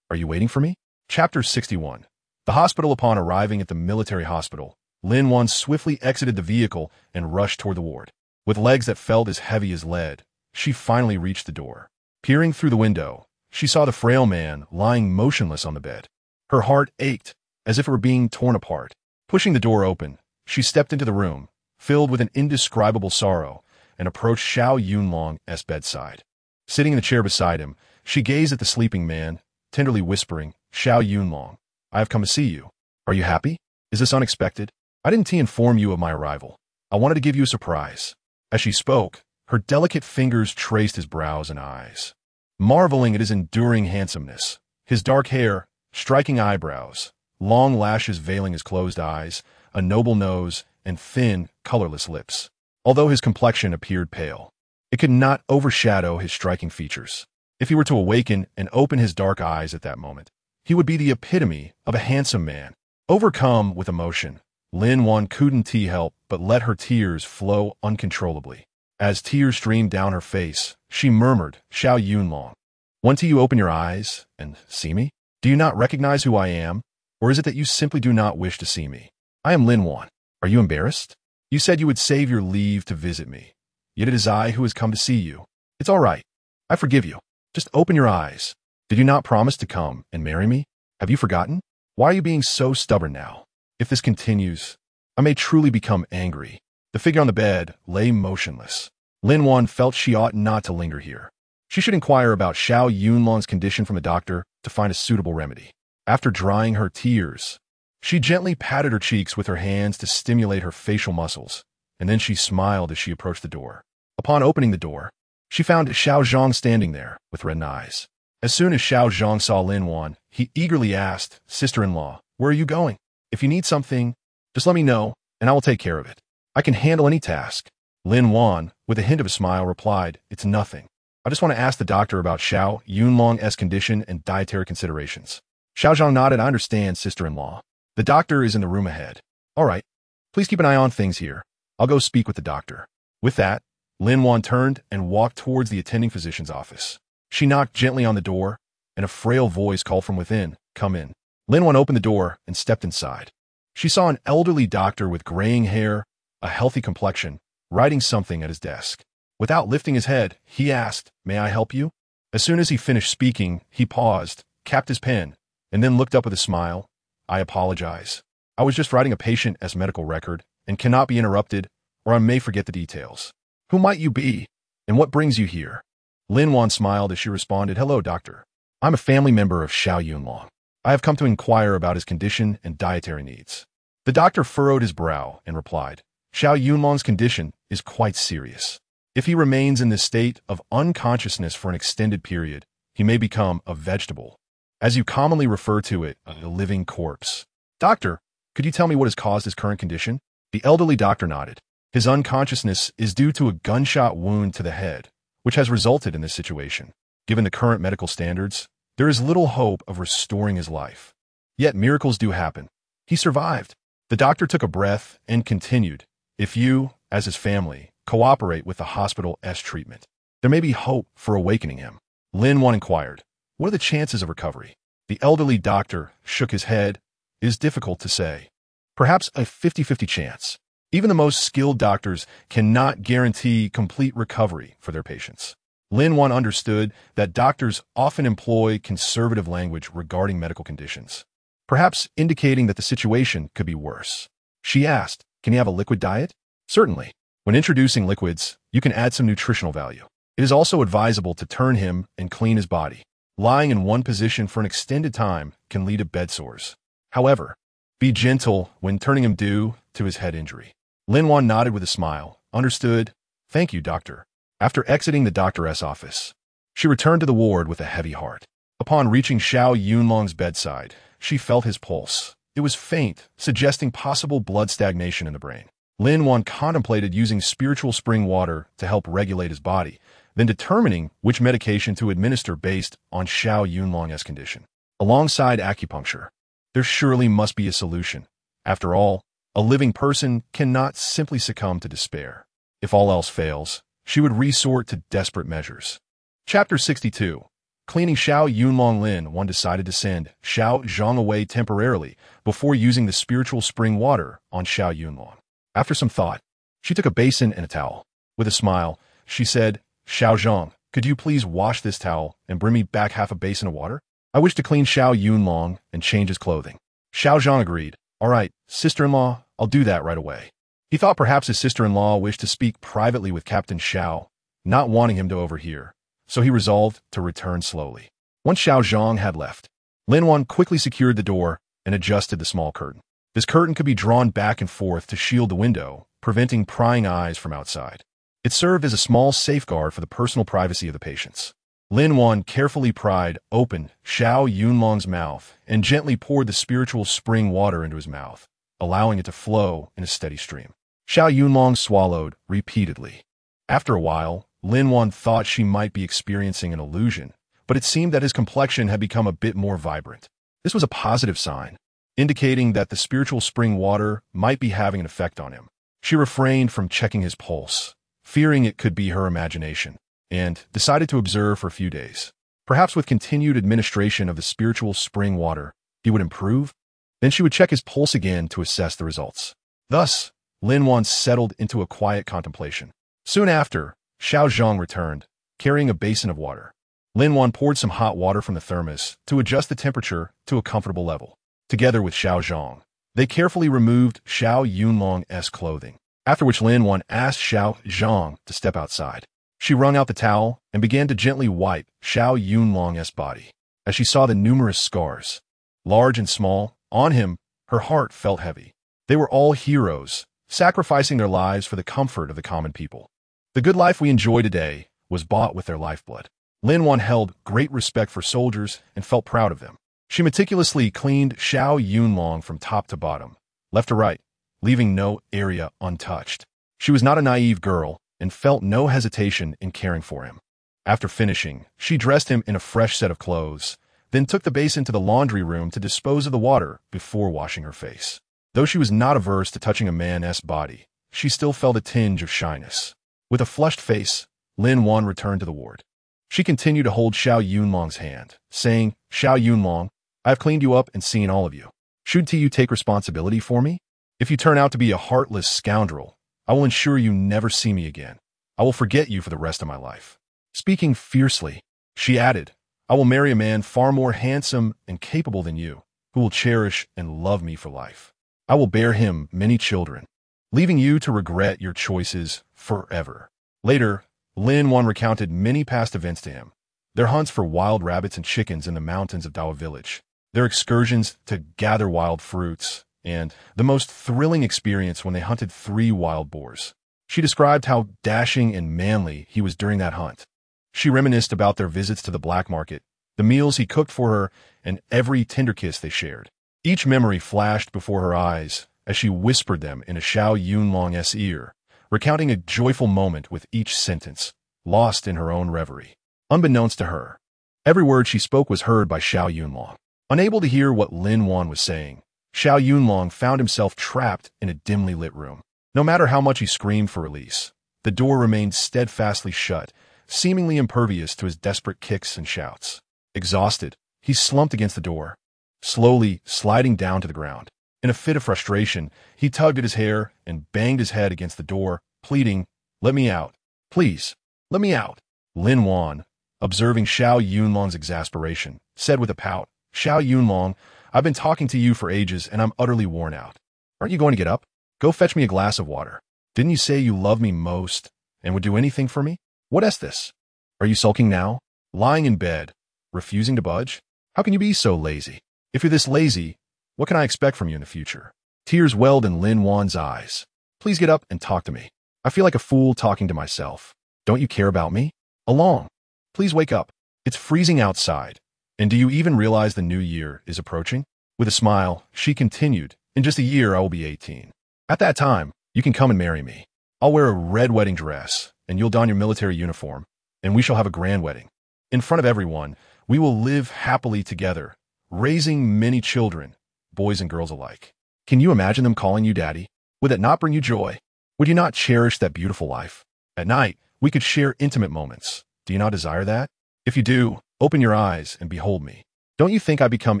Speaker 1: Are you waiting for me?" Chapter 61. The hospital. Upon arriving at the military hospital, Lin Wan swiftly exited the vehicle and rushed toward the ward. With legs that felt as heavy as lead, she finally reached the door. Peering through the window, she saw the frail man lying motionless on the bed. Her heart ached, as if it were being torn apart. Pushing the door open, she stepped into the room, filled with an indescribable sorrow, and approached Xiao Yunlong's bedside. Sitting in the chair beside him, she gazed at the sleeping man, tenderly whispering, "Xiao Yunlong, I have come to see you. Are you happy? Is this unexpected? I didn't inform you of my arrival. I wanted to give you a surprise." As she spoke, her delicate fingers traced his brows and eyes, marveling at his enduring handsomeness. His dark hair, striking eyebrows, long lashes veiling his closed eyes, a noble nose, and thin, colorless lips. Although his complexion appeared pale, it could not overshadow his striking features. If he were to awaken and open his dark eyes at that moment, he would be the epitome of a handsome man. Overcome with emotion, Lin Wan couldn't help but let her tears flow uncontrollably. As tears streamed down her face, she murmured, "Xiao Yunlong, when do you open your eyes and see me? Do you not recognize who I am? Or is it that you simply do not wish to see me? I am Lin Wan. Are you embarrassed? You said you would save your leave to visit me. Yet it is I who has come to see you. It's all right. I forgive you. Just open your eyes. Did you not promise to come and marry me? Have you forgotten? Why are you being so stubborn now? If this continues, I may truly become angry." The figure on the bed lay motionless. Lin Wan felt she ought not to linger here. She should inquire about Xiao Yunlong's condition from a doctor to find a suitable remedy. After drying her tears, she gently patted her cheeks with her hands to stimulate her facial muscles, and then she smiled as she approached the door. Upon opening the door, she found Xiao Zhang standing there with reddened eyes. As soon as Xiao Zhang saw Lin Wan, he eagerly asked, "Sister-in-law, where are you going? If you need something, just let me know, and I will take care of it. I can handle any task." Lin Wan, with a hint of a smile, replied, "It's nothing. I just want to ask the doctor about Xiao Yunlong's condition and dietary considerations." Xiao Zhang nodded. "I understand, sister-in-law. The doctor is in the room ahead." "All right. Please keep an eye on things here. I'll go speak with the doctor." With that, Lin Wan turned and walked towards the attending physician's office. She knocked gently on the door, and a frail voice called from within, "Come in." Lin Wan opened the door and stepped inside. She saw an elderly doctor with graying hair, a healthy complexion, writing something at his desk. Without lifting his head, he asked, "May I help you?" As soon as he finished speaking, he paused, capped his pen, and then looked up with a smile. "I apologize. I was just writing a patient's medical record and cannot be interrupted, or I may forget the details. Who might you be, and what brings you here?" Lin Wan smiled as she responded, "Hello, doctor. I'm a family member of Xiao Yunlong. I have come to inquire about his condition and dietary needs." The doctor furrowed his brow and replied, "Xiao Yunlong's condition is quite serious. If he remains in this state of unconsciousness for an extended period, he may become a vegetable, as you commonly refer to it, a living corpse." "Doctor, could you tell me what has caused his current condition?" The elderly doctor nodded. "His unconsciousness is due to a gunshot wound to the head, which has resulted in this situation. Given the current medical standards, there is little hope of restoring his life. Yet miracles do happen. He survived." The doctor took a breath and continued, "If you, as his family, cooperate with the hospital's treatment, there may be hope for awakening him." Lin Wan inquired, "What are the chances of recovery?" The elderly doctor shook his head. "It is difficult to say. Perhaps a 50-50 chance. Even the most skilled doctors cannot guarantee complete recovery for their patients. Lin Wan understood that doctors often employ conservative language regarding medical conditions, perhaps indicating that the situation could be worse. She asked, "Can he have a liquid diet?" "Certainly. When introducing liquids, you can add some nutritional value. It is also advisable to turn him and clean his body. Lying in one position for an extended time can lead to bed sores. However, be gentle when turning him due to his head injury." Lin Wan nodded with a smile. "Understood. Thank you, doctor." After exiting the doctor's office, she returned to the ward with a heavy heart. Upon reaching Xiao Yunlong's bedside, she felt his pulse. It was faint, suggesting possible blood stagnation in the brain. Lin Wan contemplated using spiritual spring water to help regulate his body, then determining which medication to administer based on Xiao Yunlong's condition. Alongside acupuncture, there surely must be a solution. After all, a living person cannot simply succumb to despair. If all else fails, she would resort to desperate measures. Chapter 62. Cleaning Xiao Yunlong. Lin Wan decided to send Xiao Zhang away temporarily before using the spiritual spring water on Xiao Yunlong. After some thought, she took a basin and a towel. With a smile, she said, "Xiao Zhang, could you please wash this towel and bring me back half a basin of water? I wish to clean Xiao Yunlong and change his clothing." Xiao Zhang agreed. "All right, sister-in-law, I'll do that right away." He thought perhaps his sister-in-law wished to speak privately with Captain Xiao, not wanting him to overhear, so he resolved to return slowly. Once Xiao Zhang had left, Lin Wan quickly secured the door and adjusted the small curtain. This curtain could be drawn back and forth to shield the window, preventing prying eyes from outside. It served as a small safeguard for the personal privacy of the patients. Lin Wan carefully pried open Xiao Yunlong's mouth and gently poured the spiritual spring water into his mouth, allowing it to flow in a steady stream. Xiao Yunlong swallowed repeatedly. After a while, Lin Wan thought she might be experiencing an illusion, but it seemed that his complexion had become a bit more vibrant. This was a positive sign, indicating that the spiritual spring water might be having an effect on him. She refrained from checking his pulse, fearing it could be her imagination, and decided to observe for a few days. Perhaps with continued administration of the spiritual spring water, he would improve. Then she would check his pulse again to assess the results. Thus, Lin Wan settled into a quiet contemplation. Soon after, Xiao Zhang returned, carrying a basin of water. Lin Wan poured some hot water from the thermos to adjust the temperature to a comfortable level. Together with Xiao Zhang, they carefully removed Xiao Yunlong's clothing, after which Lin Wan asked Xiao Zhang to step outside. She wrung out the towel and began to gently wipe Xiao Yunlong's body. As she saw the numerous scars, large and small, on him, her heart felt heavy. They were all heroes, sacrificing their lives for the comfort of the common people. The good life we enjoy today was bought with their lifeblood. Lin Wan held great respect for soldiers and felt proud of them. She meticulously cleaned Xiao Yunlong from top to bottom, left to right, leaving no area untouched. She was not a naive girl and felt no hesitation in caring for him. After finishing, she dressed him in a fresh set of clothes, then took the basin to the laundry room to dispose of the water before washing her face. Though she was not averse to touching a man's body, she still felt a tinge of shyness. With a flushed face, Lin Wan returned to the ward. She continued to hold Xiao Yunlong's hand, saying, "Xiao Yunlong, I have cleaned you up and seen all of you. Should you take responsibility for me? If you turn out to be a heartless scoundrel, I will ensure you never see me again. I will forget you for the rest of my life." Speaking fiercely, she added, "I will marry a man far more handsome and capable than you, who will cherish and love me for life. I will bear him many children, leaving you to regret your choices forever." Later, Lin Wan recounted many past events to him. Their hunts for wild rabbits and chickens in the mountains of Dao Village, their excursions to gather wild fruits, and the most thrilling experience when they hunted 3 wild boars. She described how dashing and manly he was during that hunt. She reminisced about their visits to the black market, the meals he cooked for her, and every tender kiss they shared. Each memory flashed before her eyes as she whispered them in a Xiao Yunlong's ear, recounting a joyful moment with each sentence, lost in her own reverie. Unbeknownst to her, every word she spoke was heard by Xiao Yunlong. Unable to hear what Lin Wan was saying, Xiao Yunlong found himself trapped in a dimly lit room. No matter how much he screamed for release, the door remained steadfastly shut, seemingly impervious to his desperate kicks and shouts. Exhausted, he slumped against the door, slowly sliding down to the ground. In a fit of frustration, he tugged at his hair and banged his head against the door, pleading, "Let me out. Please, let me out." Lin Wan, observing Xiao Yunlong's exasperation, said with a pout, "Xiao Yunlong, I've been talking to you for ages and I'm utterly worn out. Aren't you going to get up? Go fetch me a glass of water. Didn't you say you love me most and would do anything for me? What is this? Are you sulking now? Lying in bed, refusing to budge? How can you be so lazy? If you're this lazy, what can I expect from you in the future?" Tears welled in Lin Wan's eyes. "Please get up and talk to me. I feel like a fool talking to myself. Don't you care about me? Along. Please wake up. It's freezing outside. And do you even realize the new year is approaching?" With a smile, she continued, "In just a year, I will be 18. At that time, you can come and marry me. I'll wear a red wedding dress, and you'll don your military uniform, and we shall have a grand wedding. In front of everyone, we will live happily together, raising many children, boys and girls alike. Can you imagine them calling you daddy? Would that not bring you joy? Would you not cherish that beautiful life? At night, we could share intimate moments. Do you not desire that? If you do, open your eyes and behold me. Don't you think I become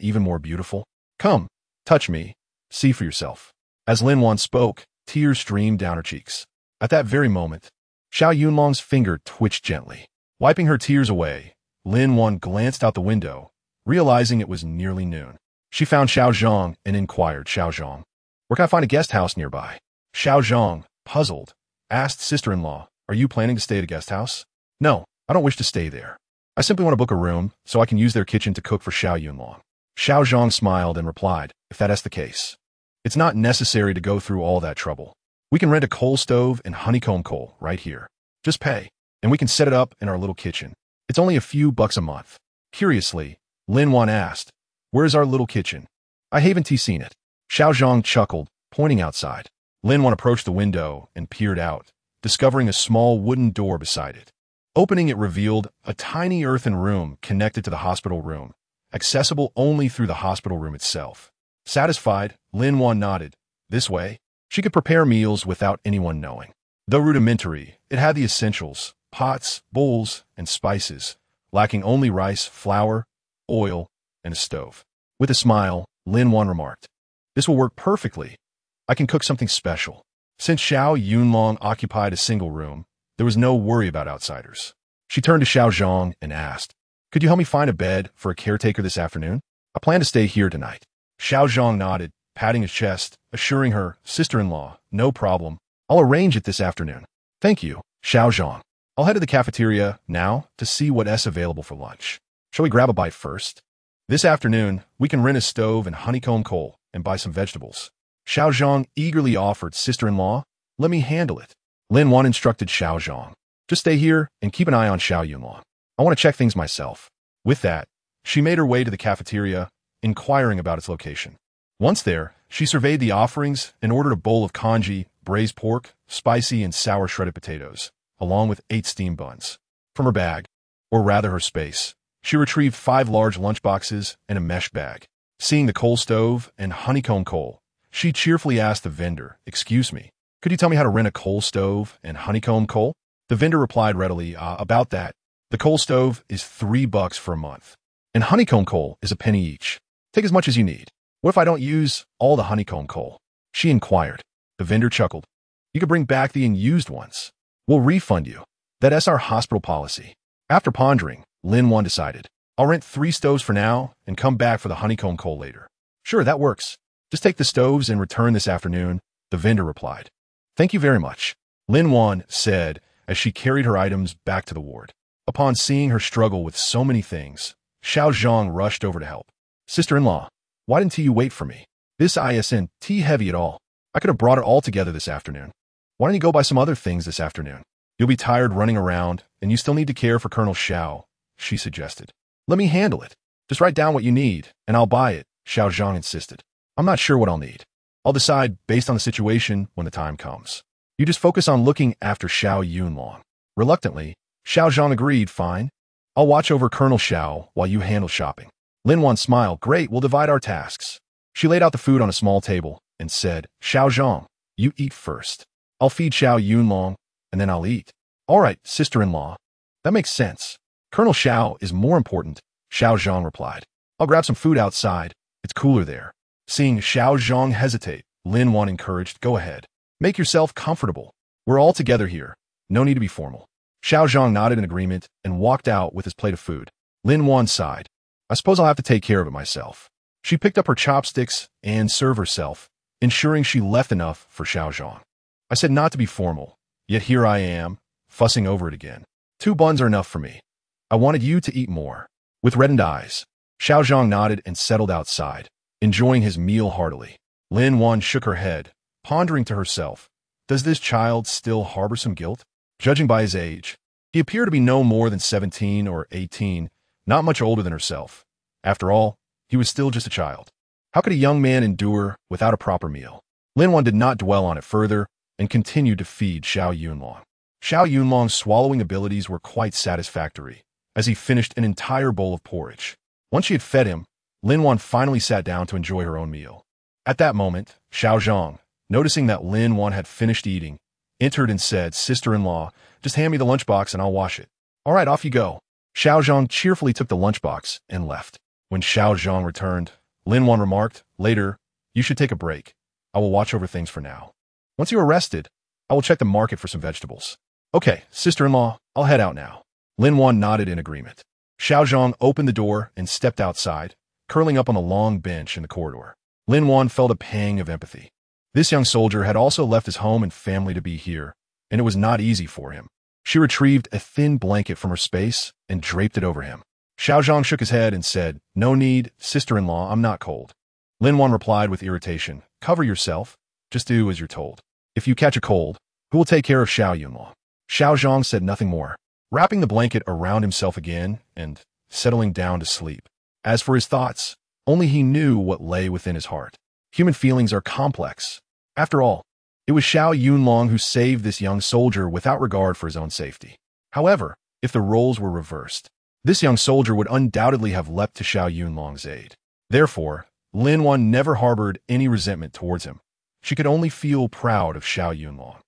Speaker 1: even more beautiful? Come, touch me, see for yourself." As Lin Wan spoke, tears streamed down her cheeks. At that very moment, Xiao Yunlong's finger twitched gently. Wiping her tears away, Lin Wan glanced out the window, realizing it was nearly noon. She found Xiao Zhang and inquired, "Xiao Zhang, where can I find a guest house nearby?" Xiao Zhang, puzzled, asked sister-in-law, "Are you planning to stay at a guest house?" "No, I don't wish to stay there. I simply want to book a room so I can use their kitchen to cook for Xiao Yunlong." Xiao Zhang smiled and replied, "If that is the case, it's not necessary to go through all that trouble. We can rent a coal stove and honeycomb coal right here. Just pay, and we can set it up in our little kitchen. It's only a few bucks a month." Curiously, Lin Wan asked, "Where's our little kitchen? I haven't seen it." Xiao Zhang chuckled, pointing outside. Lin Wan approached the window and peered out, discovering a small wooden door beside it. Opening it revealed a tiny earthen room connected to the hospital room, accessible only through the hospital room itself. Satisfied, Lin Wan nodded. This way, she could prepare meals without anyone knowing. Though rudimentary, it had the essentials, pots, bowls, and spices, lacking only rice, flour, oil, and a stove. With a smile, Lin Wan remarked, "This will work perfectly. I can cook something special." Since Xiao Yunlong occupied a single room, there was no worry about outsiders. She turned to Xiao Zhang and asked, "Could you help me find a bed for a caretaker this afternoon? I plan to stay here tonight." Xiao Zhang nodded, patting his chest, assuring her, "Sister-in-law, no problem. I'll arrange it this afternoon." "Thank you, Xiao Zhang. I'll head to the cafeteria now to see what's available for lunch. Shall we grab a bite first? This afternoon, we can rent a stove and honeycomb coal and buy some vegetables." Xiao Zhang eagerly offered, "Sister-in-law, let me handle it." Lin Wan instructed Xiao Zhang, "Just stay here and keep an eye on Xiao Yunlong. I want to check things myself." With that, she made her way to the cafeteria, inquiring about its location. Once there, she surveyed the offerings and ordered a bowl of congee, braised pork, spicy and sour shredded potatoes, along with 8 steamed buns. From her bag, or rather her space, she retrieved 5 large lunchboxes and a mesh bag. Seeing the coal stove and honeycomb coal, she cheerfully asked the vendor, "Excuse me, could you tell me how to rent a coal stove and honeycomb coal?" The vendor replied readily, "About that. The coal stove is $3 for a month, and honeycomb coal is a penny each. Take as much as you need." "What if I don't use all the honeycomb coal?" she inquired. The vendor chuckled. "You could bring back the unused ones. We'll refund you. That's our hospital policy." After pondering, Lin Wan decided, "I'll rent 3 stoves for now and come back for the honeycomb coal later." "Sure, that works. Just take the stoves and return this afternoon," the vendor replied. "Thank you very much," Lin Wan said as she carried her items back to the ward. Upon seeing her struggle with so many things, Xiao Zhang rushed over to help. "Sister-in-law, why didn't you wait for me? This isn't heavy at all. I could have brought it all together this afternoon. Why don't you go buy some other things this afternoon? You'll be tired running around, and you still need to care for Colonel Xiao," she suggested. "Let me handle it. Just write down what you need, and I'll buy it," Xiao Zhang insisted. "I'm not sure what I'll need. I'll decide based on the situation when the time comes. You just focus on looking after Xiao Yunlong." Reluctantly, Xiao Zhang agreed, "Fine. I'll watch over Colonel Xiao while you handle shopping." Lin Wan smiled, "Great, we'll divide our tasks." She laid out the food on a small table and said, "Xiao Zhang, you eat first. I'll feed Xiao Yunlong, and then I'll eat." "All right, sister-in-law. That makes sense. Colonel Xiao is more important," Xiao Zhang replied. "I'll grab some food outside. It's cooler there." Seeing Xiao Zhang hesitate, Lin Wan encouraged, "Go ahead. Make yourself comfortable. We're all together here. No need to be formal." Xiao Zhang nodded in agreement and walked out with his plate of food. Lin Wan sighed. "I suppose I'll have to take care of it myself." She picked up her chopsticks and served herself, ensuring she left enough for Xiao Zhang. "I said not to be formal, yet here I am, fussing over it again. 2 buns are enough for me. I wanted you to eat more." With reddened eyes, Xiao Zhang nodded and settled outside, enjoying his meal heartily. Lin Wan shook her head, pondering to herself, does this child still harbor some guilt? Judging by his age, he appeared to be no more than 17 or 18, not much older than herself. After all, he was still just a child. How could a young man endure without a proper meal? Lin Wan did not dwell on it further and continued to feed Xiao Yunlong. Xiao Yunlong's swallowing abilities were quite satisfactory, as he finished an entire bowl of porridge. Once she had fed him, Lin Wan finally sat down to enjoy her own meal. At that moment, Xiao Zhang, noticing that Lin Wan had finished eating, entered and said, "Sister-in-law, just hand me the lunchbox and I'll wash it." "All right, off you go." Xiao Zhang cheerfully took the lunchbox and left. When Xiao Zhang returned, Lin Wan remarked, "Later, you should take a break. I will watch over things for now. Once you are rested, I will check the market for some vegetables." "Okay, sister-in-law, I'll head out now." Lin Wan nodded in agreement. Xiao Zhang opened the door and stepped outside, curling up on the long bench in the corridor. Lin Wan felt a pang of empathy. This young soldier had also left his home and family to be here, and it was not easy for him. She retrieved a thin blanket from her space and draped it over him. Xiao Zhang shook his head and said, "No need, sister-in-law, I'm not cold." Lin Wan replied with irritation, "Cover yourself. Just do as you're told. If you catch a cold, who will take care of Xiao Yunlong?" Xiao Zhang said nothing more, wrapping the blanket around himself again and settling down to sleep. As for his thoughts, only he knew what lay within his heart. Human feelings are complex. After all, it was Xiao Yunlong who saved this young soldier without regard for his own safety. However, if the roles were reversed, this young soldier would undoubtedly have leapt to Xiao Yunlong's aid. Therefore, Lin Wan never harbored any resentment towards him. She could only feel proud of Xiao Yunlong,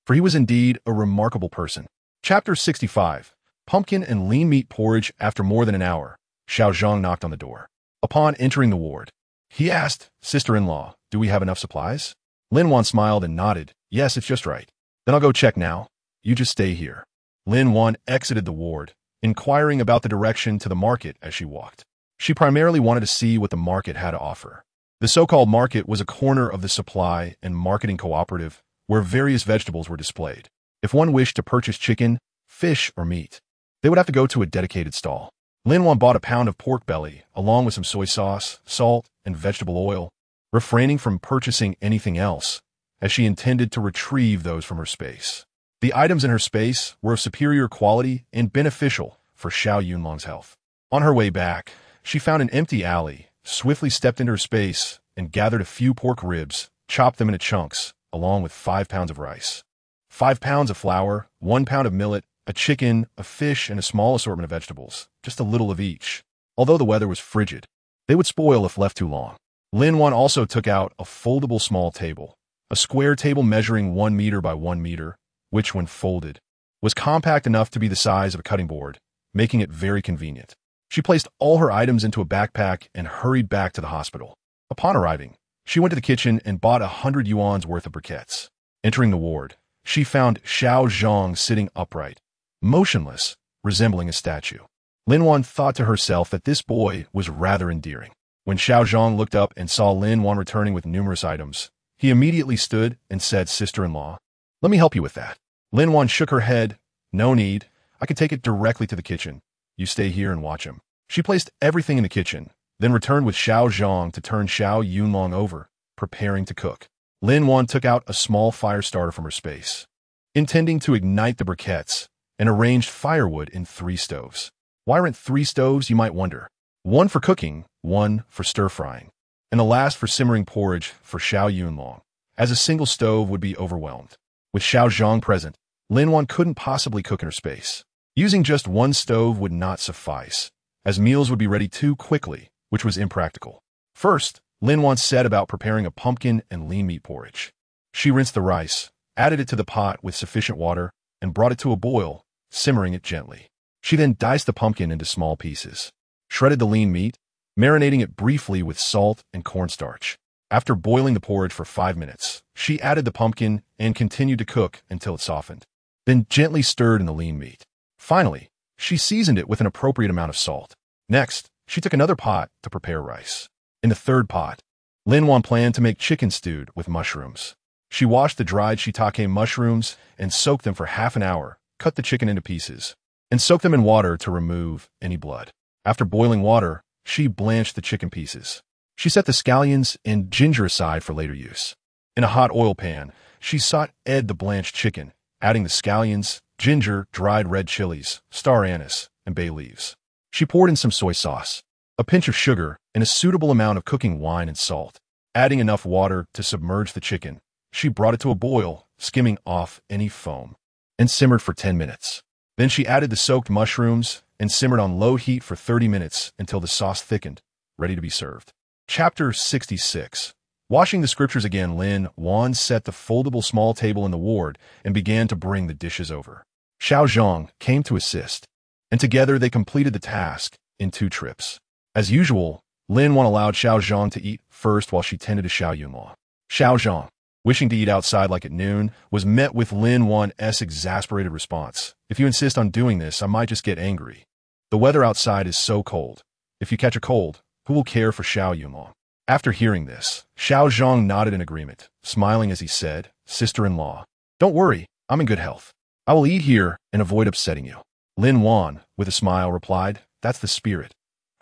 Speaker 1: for he was indeed a remarkable person. Chapter 65. Pumpkin and lean meat porridge. After more than an hour, Xiao Zhang knocked on the door. Upon entering the ward, he asked, "Sister-in-law, do we have enough supplies?" Lin Wan smiled and nodded, "Yes, it's just right." "Then I'll go check now. You just stay here." Lin Wan exited the ward, inquiring about the direction to the market as she walked. She primarily wanted to see what the market had to offer. The so-called market was a corner of the supply and marketing cooperative where various vegetables were displayed. If one wished to purchase chicken, fish, or meat, they would have to go to a dedicated stall. Lin Wan bought a pound of pork belly, along with some soy sauce, salt, and vegetable oil, refraining from purchasing anything else, as she intended to retrieve those from her space. The items in her space were of superior quality and beneficial for Xiao Yunlong's health. On her way back, she found an empty alley, swiftly stepped into her space, and gathered a few pork ribs, chopped them into chunks, along with 5 pounds of rice, 5 pounds of flour, 1 pound of millet, a chicken, a fish, and a small assortment of vegetables, just a little of each. Although the weather was frigid, they would spoil if left too long. Lin Wan also took out a foldable small table, a square table measuring 1 meter by 1 meter, which, when folded, was compact enough to be the size of a cutting board, making it very convenient. She placed all her items into a backpack and hurried back to the hospital. Upon arriving, she went to the kitchen and bought 100 yuan's worth of briquettes. Entering the ward, she found Xiao Zhang sitting upright, motionless, resembling a statue. Lin Wan thought to herself that this boy was rather endearing. When Xiao Zhang looked up and saw Lin Wan returning with numerous items, he immediately stood and said, "Sister-in-law, let me help you with that." Lin Wan shook her head. "No need. I can take it directly to the kitchen. You stay here and watch him." She placed everything in the kitchen, then returned with Xiao Zhang to turn Xiao Yunlong over, preparing to cook. Lin Wan took out a small fire starter from her space, intending to ignite the briquettes, and arranged firewood in 3 stoves. Why rent 3 stoves, you might wonder? 1 for cooking, 1 for stir-frying, and the last for simmering porridge for Xiao Yunlong, as a single stove would be overwhelmed. With Xiao Zhang present, Lin Wan couldn't possibly cook in her space. Using just 1 stove would not suffice, as meals would be ready too quickly, which was impractical. First, Lin Wan set about preparing a pumpkin and lean meat porridge. She rinsed the rice, added it to the pot with sufficient water, and brought it to a boil, simmering it gently. She then diced the pumpkin into small pieces, shredded the lean meat, marinating it briefly with salt and cornstarch. After boiling the porridge for 5 minutes, she added the pumpkin and continued to cook until it softened, then gently stirred in the lean meat. Finally, she seasoned it with an appropriate amount of salt. Next, she took another pot to prepare rice. In the third pot, Lin Wan planned to make chicken stewed with mushrooms. She washed the dried shiitake mushrooms and soaked them for half an hour, cut the chicken into pieces, and soaked them in water to remove any blood. After boiling water, she blanched the chicken pieces. She set the scallions and ginger aside for later use. In a hot oil pan, she sauteed the blanched chicken, adding the scallions, ginger, dried red chilies, star anise, and bay leaves. She poured in some soy sauce, a pinch of sugar, and a suitable amount of cooking wine and salt. Adding enough water to submerge the chicken, she brought it to a boil, skimming off any foam, and simmered for 10 minutes. Then she added the soaked mushrooms and simmered on low heat for 30 minutes until the sauce thickened, ready to be served. Chapter 66. Washing the scriptures again, Lin Wan set the foldable small table in the ward and began to bring the dishes over. Xiao Zhang came to assist, and together they completed the task in 2 trips. As usual, Lin Wan allowed Xiao Zhang to eat first while she tended to Xiao Yunlong. Xiao Zhang, wishing to eat outside like at noon, was met with Lin Wan's exasperated response. If you insist on doing this, I might just get angry. The weather outside is so cold. If you catch a cold, who will care for Xiao Yunlong? After hearing this, Xiao Zhang nodded in agreement, smiling as he said, Sister-in-law, don't worry, I'm in good health. I will eat here and avoid upsetting you. Lin Wan, with a smile, replied, that's the spirit.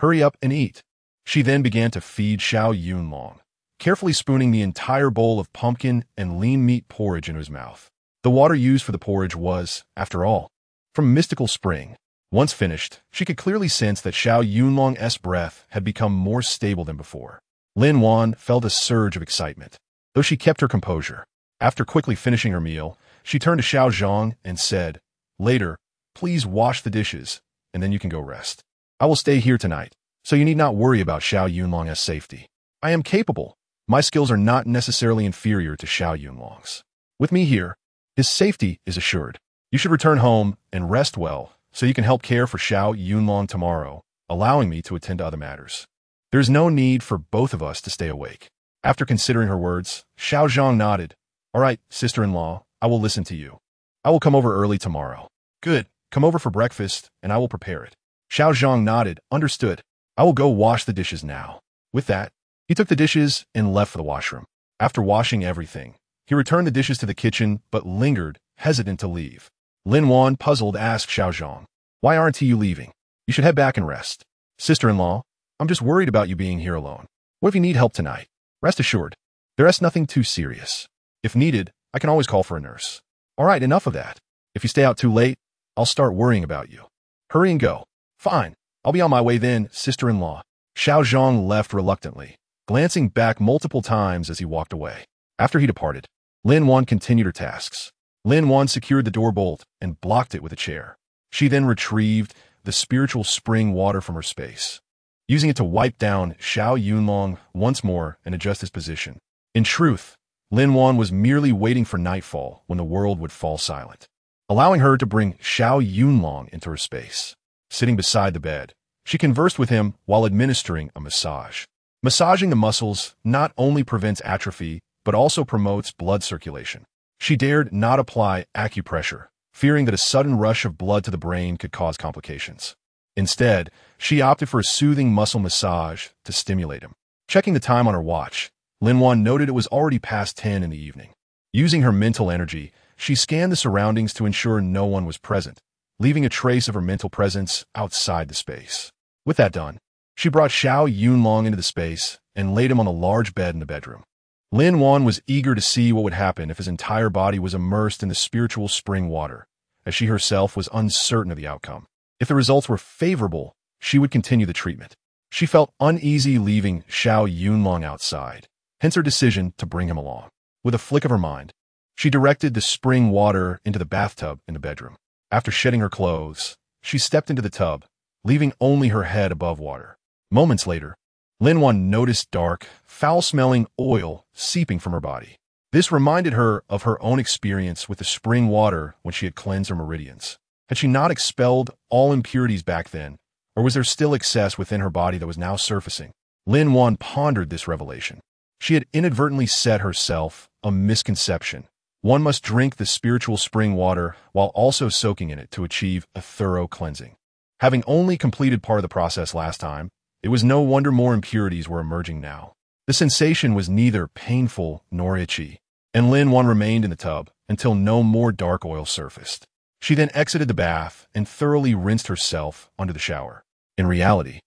Speaker 1: Hurry up and eat. She then began to feed Xiao Yunlong, carefully spooning the entire bowl of pumpkin and lean meat porridge into his mouth. The water used for the porridge was, after all, from a mystical spring. Once finished, she could clearly sense that Xiao Yunlong's breath had become more stable than before. Lin Wan felt a surge of excitement, though she kept her composure. After quickly finishing her meal, she turned to Xiao Zhang and said, later, please wash the dishes, and then you can go rest. I will stay here tonight, so you need not worry about Xiao Yunlong's safety. I am capable. My skills are not necessarily inferior to Xiao Yunlong's. With me here, his safety is assured. You should return home and rest well, so you can help care for Xiao Yunlong tomorrow, allowing me to attend to other matters. There is no need for both of us to stay awake. After considering her words, Xiao Zhang nodded. All right, sister-in-law, I will listen to you. I will come over early tomorrow. Good, come over for breakfast, and I will prepare it. Xiao Zhang nodded. Understood. I will go wash the dishes now. With that, he took the dishes and left for the washroom. After washing everything, he returned the dishes to the kitchen but lingered, hesitant to leave. Lin Wan, puzzled, asked Xiao Zhang, why aren't you leaving? You should head back and rest. Sister-in-law, I'm just worried about you being here alone. What if you need help tonight? Rest assured, there is nothing too serious. If needed, I can always call for a nurse. All right, enough of that. If you stay out too late, I'll start worrying about you. Hurry and go. Fine, I'll be on my way then, sister-in-law. Xiao Zhang left reluctantly, glancing back multiple times as he walked away. After he departed, Lin Wan continued her tasks. Lin Wan secured the door bolt and blocked it with a chair. She then retrieved the spiritual spring water from her space, using it to wipe down Xiao Yunlong once more and adjust his position. In truth, Lin Wan was merely waiting for nightfall when the world would fall silent, allowing her to bring Xiao Yunlong into her space. Sitting beside the bed, she conversed with him while administering a massage. Massaging the muscles not only prevents atrophy, but also promotes blood circulation. She dared not apply acupressure, fearing that a sudden rush of blood to the brain could cause complications. Instead, she opted for a soothing muscle massage to stimulate him. Checking the time on her watch, Lin Wan noted it was already past 10 in the evening. Using her mental energy, she scanned the surroundings to ensure no one was present, leaving a trace of her mental presence outside the space. With that done, she brought Xiao Yunlong into the space and laid him on a large bed in the bedroom. Lin Wan was eager to see what would happen if his entire body was immersed in the spiritual spring water, as she herself was uncertain of the outcome. If the results were favorable, she would continue the treatment. She felt uneasy leaving Xiao Yunlong outside, hence her decision to bring him along. With a flick of her mind, she directed the spring water into the bathtub in the bedroom. After shedding her clothes, she stepped into the tub, leaving only her head above water. Moments later, Lin Wan noticed dark, foul-smelling oil seeping from her body. This reminded her of her own experience with the spring water when she had cleansed her meridians. Had she not expelled all impurities back then, or was there still excess within her body that was now surfacing? Lin Wan pondered this revelation. She had inadvertently set herself a misconception. One must drink the spiritual spring water while also soaking in it to achieve a thorough cleansing. Having only completed part of the process last time, it was no wonder more impurities were emerging now. The sensation was neither painful nor itchy, and Lin Wan remained in the tub until no more dark oil surfaced. She then exited the bath and thoroughly rinsed herself under the shower. In reality,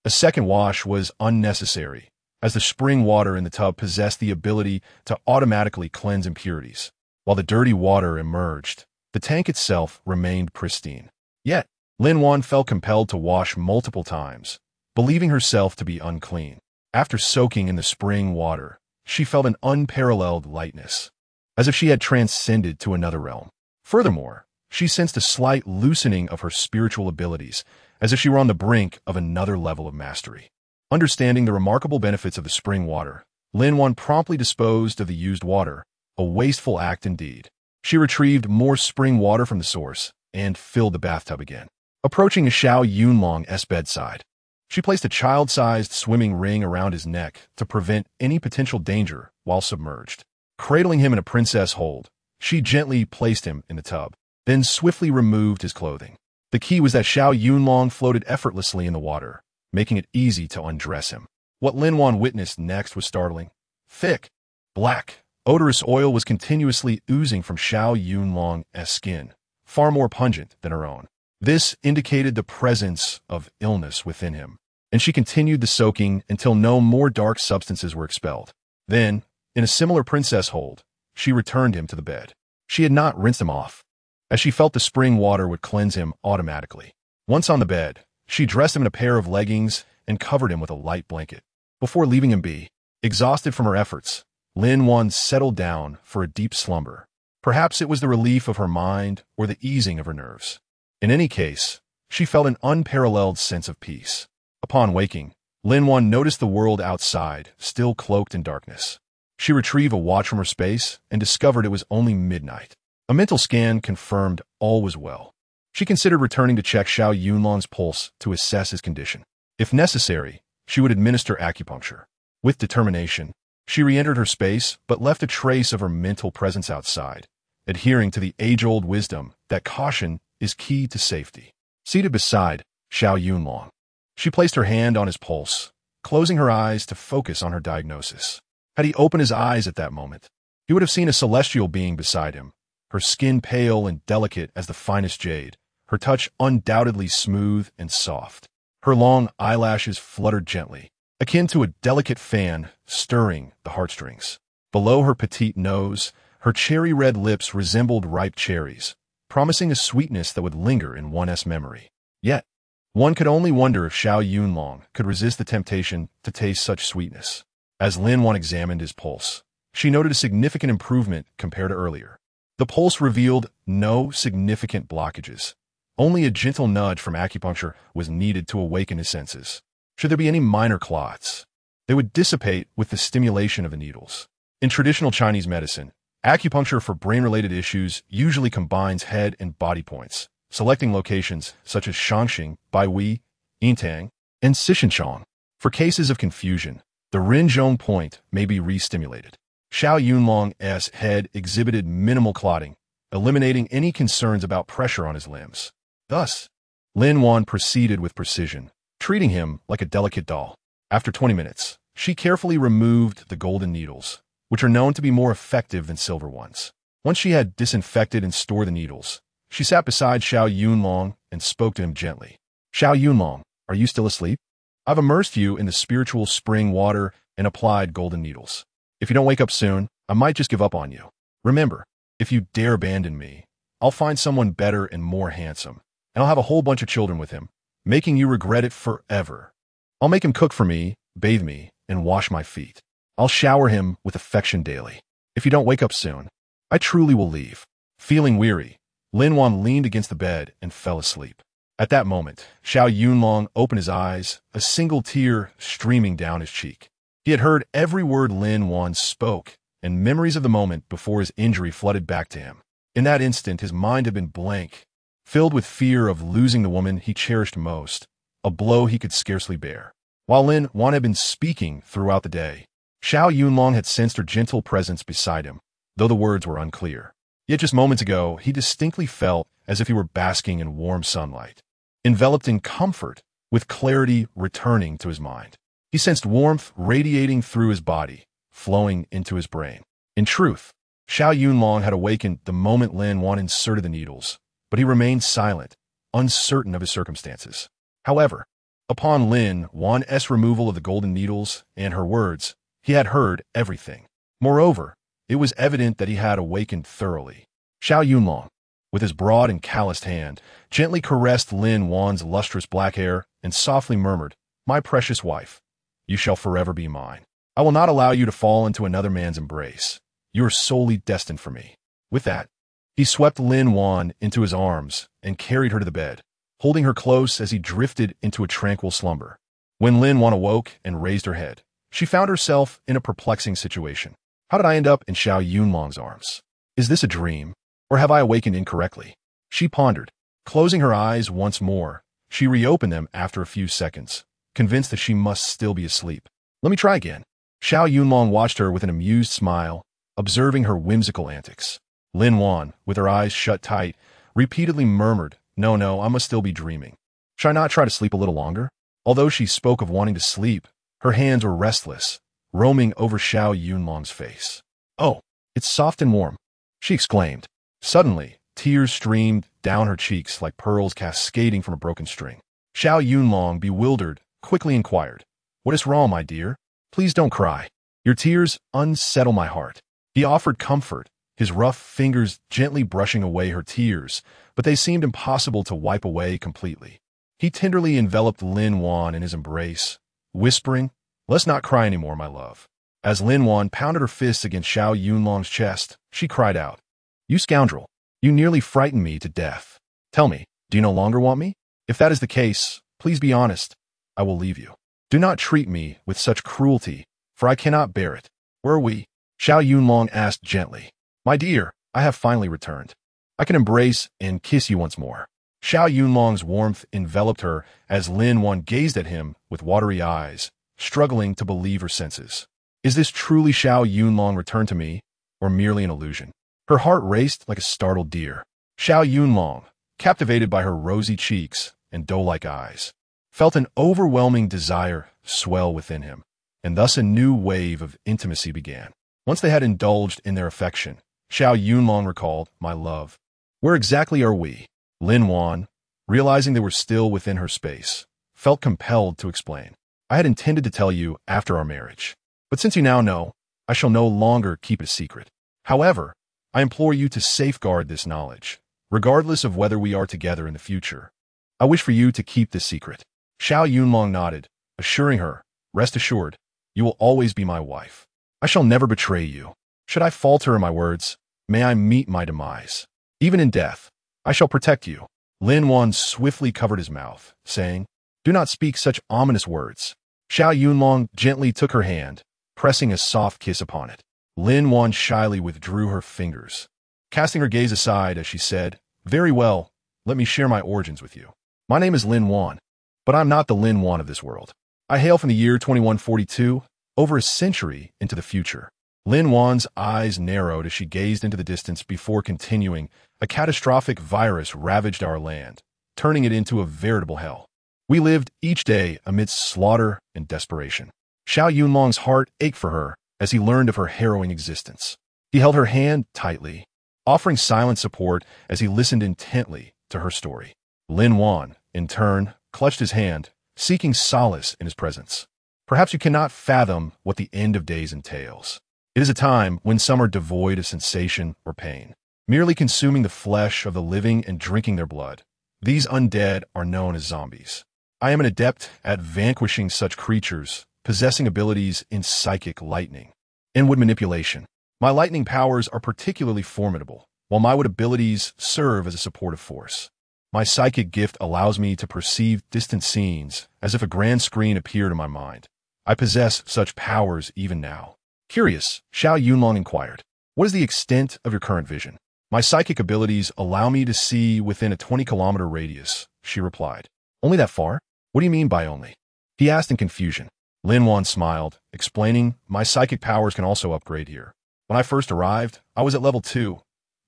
Speaker 1: a second wash was unnecessary, as the spring water in the tub possessed the ability to automatically cleanse impurities. While the dirty water emerged, the tank itself remained pristine. Yet, Lin Wan felt compelled to wash multiple times, believing herself to be unclean. After soaking in the spring water, she felt an unparalleled lightness, as if she had transcended to another realm. Furthermore, she sensed a slight loosening of her spiritual abilities, as if she were on the brink of another level of mastery. Understanding the remarkable benefits of the spring water, Lin Wan promptly disposed of the used water, a wasteful act indeed. She retrieved more spring water from the source and filled the bathtub again. Approaching Xiao Yunlong's bedside, she placed a child-sized swimming ring around his neck to prevent any potential danger while submerged. Cradling him in a princess hold, she gently placed him in the tub, then swiftly removed his clothing. The key was that Xiao Yunlong floated effortlessly in the water, making it easy to undress him. What Lin Wan witnessed next was startling. Thick, black, odorous oil was continuously oozing from Xiao Yunlong's skin, far more pungent than her own. This indicated the presence of illness within him, and she continued the soaking until no more dark substances were expelled. Then, in a similar princess hold, she returned him to the bed. She had not rinsed him off, as she felt the spring water would cleanse him automatically. Once on the bed, she dressed him in a pair of leggings and covered him with a light blanket. Before leaving him be, exhausted from her efforts, Lin Wan settled down for a deep slumber. Perhaps it was the relief of her mind or the easing of her nerves. In any case, she felt an unparalleled sense of peace. Upon waking, Lin Wan noticed the world outside, still cloaked in darkness. She retrieved a watch from her space and discovered it was only midnight. A mental scan confirmed all was well. She considered returning to check Xiao Yunlong's pulse to assess his condition. If necessary, she would administer acupuncture. With determination, she re-entered her space but left a trace of her mental presence outside, adhering to the age-old wisdom that caution is key to safety. Seated beside Xiao Yunlong, she placed her hand on his pulse, closing her eyes to focus on her diagnosis. Had he opened his eyes at that moment, he would have seen a celestial being beside him, her skin pale and delicate as the finest jade, her touch undoubtedly smooth and soft. Her long eyelashes fluttered gently, akin to a delicate fan stirring the heartstrings. Below her petite nose, her cherry-red lips resembled ripe cherries, promising a sweetness that would linger in one's memory. Yet, one could only wonder if Xiao Yunlong could resist the temptation to taste such sweetness. As Lin Wan examined his pulse, she noted a significant improvement compared to earlier. The pulse revealed no significant blockages. Only a gentle nudge from acupuncture was needed to awaken his senses. Should there be any minor clots, they would dissipate with the stimulation of the needles. In traditional Chinese medicine, acupuncture for brain-related issues usually combines head and body points, selecting locations such as Shangxing, Baihui, Yintang, and Sishanchong. For cases of confusion, the Rinzhong point may be re-stimulated. Xiao Yunlong's head exhibited minimal clotting, eliminating any concerns about pressure on his limbs. Thus, Lin Wan proceeded with precision, treating him like a delicate doll. After 20 minutes, she carefully removed the golden needles, which are known to be more effective than silver ones. Once she had disinfected and stored the needles, she sat beside Xiao Yunlong and spoke to him gently. Xiao Yunlong, are you still asleep? I've immersed you in the spiritual spring water and applied golden needles. If you don't wake up soon, I might just give up on you. Remember, if you dare abandon me, I'll find someone better and more handsome, and I'll have a whole bunch of children with him, making you regret it forever. I'll make him cook for me, bathe me, and wash my feet. I'll shower him with affection daily. If you don't wake up soon, I truly will leave. Feeling weary, Lin Wan leaned against the bed and fell asleep. At that moment, Xiao Yunlong opened his eyes, a single tear streaming down his cheek. He had heard every word Lin Wan spoke, and memories of the moment before his injury flooded back to him. In that instant, his mind had been blank, filled with fear of losing the woman he cherished most, a blow he could scarcely bear. While Lin Wan had been speaking throughout the day, Xiao Yunlong had sensed her gentle presence beside him, though the words were unclear. Yet just moments ago, he distinctly felt as if he were basking in warm sunlight, enveloped in comfort, with clarity returning to his mind. He sensed warmth radiating through his body, flowing into his brain. In truth, Xiao Yunlong had awakened the moment Lin Wan inserted the needles, but he remained silent, uncertain of his circumstances. However, upon Lin Wan's removal of the golden needles and her words, he had heard everything. Moreover, it was evident that he had awakened thoroughly. Xiao Yunlong, with his broad and calloused hand, gently caressed Lin Wan's lustrous black hair and softly murmured, "My precious wife, you shall forever be mine. I will not allow you to fall into another man's embrace. You are solely destined for me." With that, he swept Lin Wan into his arms and carried her to the bed, holding her close as he drifted into a tranquil slumber. When Lin Wan awoke and raised her head, she found herself in a perplexing situation. How did I end up in Xiao Yunlong's arms? Is this a dream, or have I awakened incorrectly? She pondered. Closing her eyes once more, she reopened them after a few seconds, convinced that she must still be asleep. Let me try again. Xiao Yunlong watched her with an amused smile, observing her whimsical antics. Lin Wan, with her eyes shut tight, repeatedly murmured, No, I must still be dreaming. Should I not try to sleep a little longer?" Although she spoke of wanting to sleep, her hands were restless, roaming over Xiao Yunlong's face. "Oh, it's soft and warm," she exclaimed. Suddenly, tears streamed down her cheeks like pearls cascading from a broken string. Xiao Yunlong, bewildered, quickly inquired, "What is wrong, my dear? Please don't cry. Your tears unsettle my heart." He offered comfort, his rough fingers gently brushing away her tears, but they seemed impossible to wipe away completely. He tenderly enveloped Lin Wan in his embrace, whispering, "Let's not cry anymore, my love." As Lin Wan pounded her fists against Xiao Yunlong's chest, she cried out, "You scoundrel! You nearly frightened me to death. Tell me, do you no longer want me? If that is the case, please be honest. I will leave you. Do not treat me with such cruelty, for I cannot bear it." "Where are we?" Xiao Yunlong asked gently. "My dear, I have finally returned. I can embrace and kiss you once more." Xiao Yunlong's warmth enveloped her as Lin Wan gazed at him with watery eyes, struggling to believe her senses. Is this truly Xiao Yunlong returned to me, or merely an illusion? Her heart raced like a startled deer. Xiao Yunlong, captivated by her rosy cheeks and doe-like eyes, felt an overwhelming desire swell within him, and thus a new wave of intimacy began. Once they had indulged in their affection, Xiao Yunlong recalled, "My love, where exactly are we?" Lin Wan, realizing they were still within her space, felt compelled to explain. "I had intended to tell you after our marriage, but since you now know, I shall no longer keep it a secret. However, I implore you to safeguard this knowledge, regardless of whether we are together in the future. I wish for you to keep this secret." Xiao Yunlong nodded, assuring her, "Rest assured, you will always be my wife. I shall never betray you. Should I falter in my words, may I meet my demise. Even in death, I shall protect you." Lin Wan swiftly covered his mouth, saying, "Do not speak such ominous words." Xiao Yunlong gently took her hand, pressing a soft kiss upon it. Lin Wan shyly withdrew her fingers, casting her gaze aside as she said, "Very well, let me share my origins with you. My name is Lin Wan, but I'm not the Lin Wan of this world. I hail from the year 2142, over a century into the future." Lin Wan's eyes narrowed as she gazed into the distance before continuing, "A catastrophic virus ravaged our land, turning it into a veritable hell. We lived each day amidst slaughter and desperation." Xiao Yunlong's heart ached for her as he learned of her harrowing existence. He held her hand tightly, offering silent support as he listened intently to her story. Lin Wan, in turn, clutched his hand, seeking solace in his presence. "Perhaps you cannot fathom what the end of days entails. It is a time when some are devoid of sensation or pain, merely consuming the flesh of the living and drinking their blood. These undead are known as zombies. I am an adept at vanquishing such creatures, possessing abilities in psychic lightning and wood manipulation. My lightning powers are particularly formidable, while my wood abilities serve as a supportive force. My psychic gift allows me to perceive distant scenes as if a grand screen appeared in my mind. I possess such powers even now." Curious, Xiao Yunlong inquired, "What is the extent of your current vision?" "My psychic abilities allow me to see within a 20-kilometer radius," she replied. "Only that far? What do you mean by only?" he asked in confusion. Lin Wan smiled, explaining, my psychic powers can also upgrade here. When I first arrived, I was at level 2.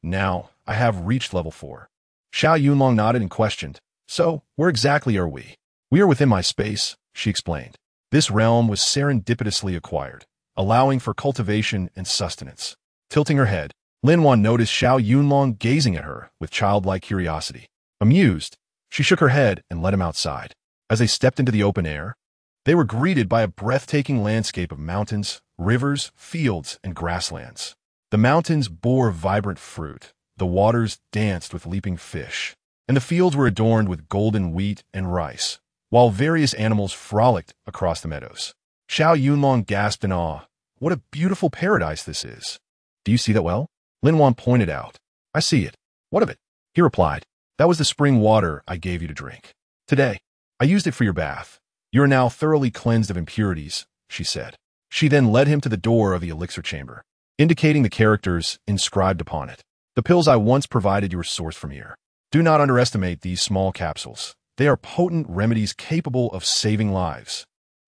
Speaker 1: Now, I have reached level 4. Xiao Yunlong nodded and questioned, so, where exactly are we? We are within my space, she explained. This realm was serendipitously acquired, allowing for cultivation and sustenance. Tilting her head, Lin Wan noticed Xiao Yunlong gazing at her with childlike curiosity. Amused, she shook her head and led him outside. As they stepped into the open air, they were greeted by a breathtaking landscape of mountains, rivers, fields, and grasslands. The mountains bore vibrant fruit, the waters danced with leaping fish, and the fields were adorned with golden wheat and rice, while various animals frolicked across the meadows. Xiao Yunlong gasped in awe. What a beautiful paradise this is. Do you see that well? Lin Wan pointed out. I see it. What of it? He replied. That was the spring water I gave you to drink. Today, I used it for your bath. You are now thoroughly cleansed of impurities, she said. She then led him to the door of the elixir chamber, indicating the characters inscribed upon it. The pills I once provided you were sourced from here. Do not underestimate these small capsules. They are potent remedies capable of saving lives.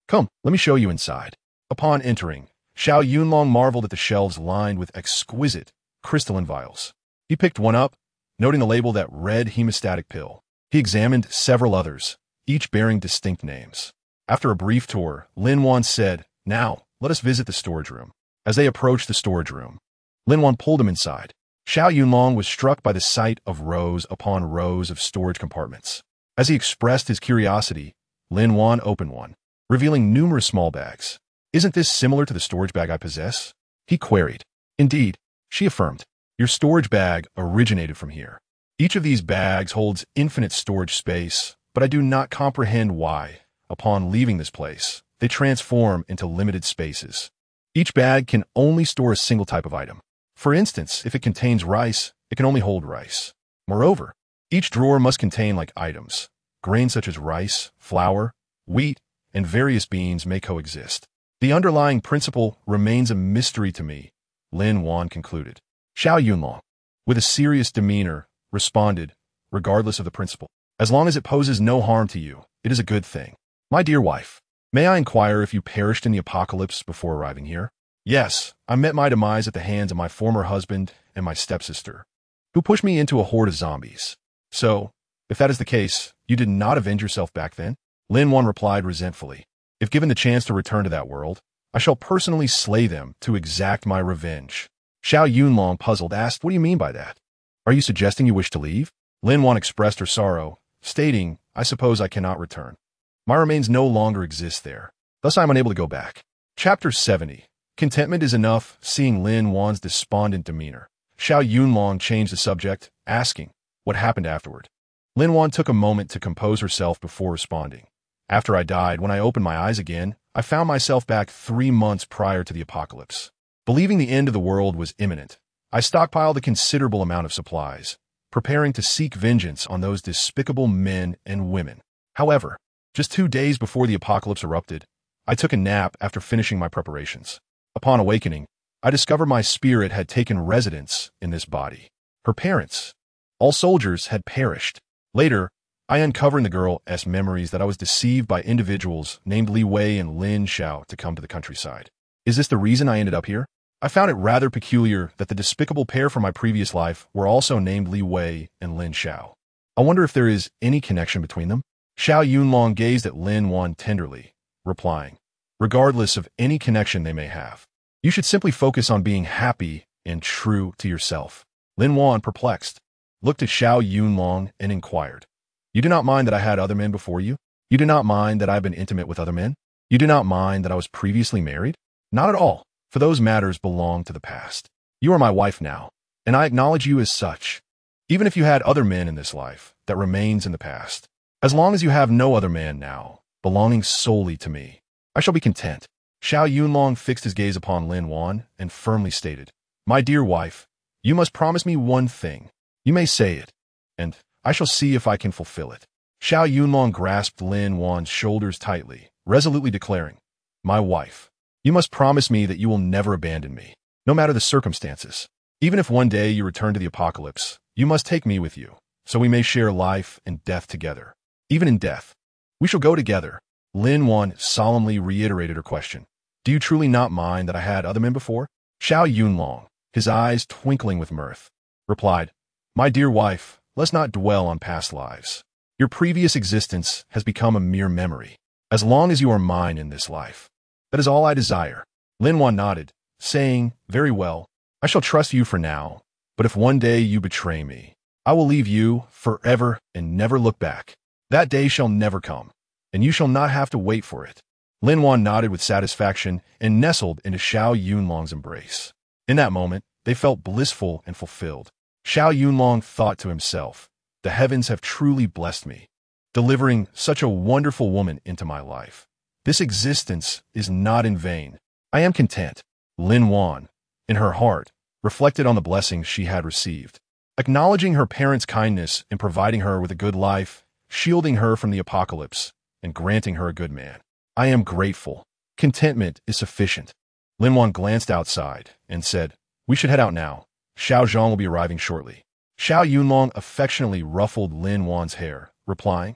Speaker 1: Come, let me show you inside. Upon entering, Xiao Yunlong marveled at the shelves lined with exquisite, crystalline vials. He picked one up, noting the label that read hemostatic pill. He examined several others, each bearing distinct names. After a brief tour, Lin Wan said, Now, let us visit the storage room. As they approached the storage room, Lin Wan pulled him inside. Xiao Yunlong was struck by the sight of rows upon rows of storage compartments. As he expressed his curiosity, Lin Wan opened one, revealing numerous small bags. Isn't this similar to the storage bag I possess? He queried. Indeed, she affirmed. Your storage bag originated from here. Each of these bags holds infinite storage space, but I do not comprehend why, upon leaving this place, they transform into limited spaces. Each bag can only store a single type of item. For instance, if it contains rice, it can only hold rice. Moreover, each drawer must contain like items. Grains such as rice, flour, wheat, and various beans may coexist. The underlying principle remains a mystery to me, Lin Wan concluded. Xiao Yunlong, with a serious demeanor, responded, regardless of the principle. As long as it poses no harm to you, it is a good thing. My dear wife, may I inquire if you perished in the apocalypse before arriving here? Yes, I met my demise at the hands of my former husband and my stepsister, who pushed me into a horde of zombies. So, if that is the case, you did not avenge yourself back then? Lin Wan replied resentfully. If given the chance to return to that world, I shall personally slay them to exact my revenge. Xiao Yunlong, puzzled, asked, What do you mean by that? Are you suggesting you wish to leave? Lin Wan expressed her sorrow, stating, I suppose I cannot return. My remains no longer exist there. Thus I am unable to go back. Chapter 70. Contentment is enough, seeing Lin Wan's despondent demeanor. Xiao Yunlong changed the subject, asking, What happened afterward? Lin Wan took a moment to compose herself before responding. After I died, when I opened my eyes again, I found myself back 3 months prior to the apocalypse. Believing the end of the world was imminent, I stockpiled a considerable amount of supplies, preparing to seek vengeance on those despicable men and women. However, just 2 days before the apocalypse erupted, I took a nap after finishing my preparations. Upon awakening, I discovered my spirit had taken residence in this body. Her parents, all soldiers, had perished. Later, I uncovered in the girl's memories that I was deceived by individuals named Li Wei and Lin Xiao to come to the countryside. Is this the reason I ended up here? I found it rather peculiar that the despicable pair from my previous life were also named Li Wei and Lin Xiao. I wonder if there is any connection between them? Xiao Yunlong gazed at Lin Wan tenderly, replying, Regardless of any connection they may have, you should simply focus on being happy and true to yourself. Lin Wan, perplexed, looked at Xiao Yunlong and inquired, You do not mind that I had other men before you? You do not mind that I have been intimate with other men? You do not mind that I was previously married? Not at all, for those matters belong to the past. You are my wife now, and I acknowledge you as such. Even if you had other men in this life, that remains in the past. As long as you have no other man now, belonging solely to me, I shall be content. Xiao Yunlong fixed his gaze upon Lin Wan and firmly stated, My dear wife, you must promise me one thing. You may say it, and I shall see if I can fulfill it. Xiao Yunlong grasped Lin Wan's shoulders tightly, resolutely declaring, My wife, you must promise me that you will never abandon me, no matter the circumstances. Even if one day you return to the apocalypse, you must take me with you, so we may share life and death together. Even in death, we shall go together. Lin Wan solemnly reiterated her question. Do you truly not mind that I had other men before? Xiao Yunlong, his eyes twinkling with mirth, replied, My dear wife, let's not dwell on past lives. Your previous existence has become a mere memory. As long as you are mine in this life, that is all I desire. Lin Wan nodded, saying, Very well, I shall trust you for now, but if one day you betray me, I will leave you forever and never look back. That day shall never come, and you shall not have to wait for it. Lin Wan nodded with satisfaction and nestled into Xiao Yunlong's embrace. In that moment, they felt blissful and fulfilled. Xiao Yunlong thought to himself, The heavens have truly blessed me, delivering such a wonderful woman into my life. This existence is not in vain. I am content. Lin Wan, in her heart, reflected on the blessings she had received. Acknowledging her parents' kindness in providing her with a good life, shielding her from the apocalypse, and granting her a good man. I am grateful. Contentment is sufficient. Lin Wan glanced outside and said, We should head out now. Xiao Zhang will be arriving shortly. Xiao Yunlong affectionately ruffled Lin Wan's hair, replying,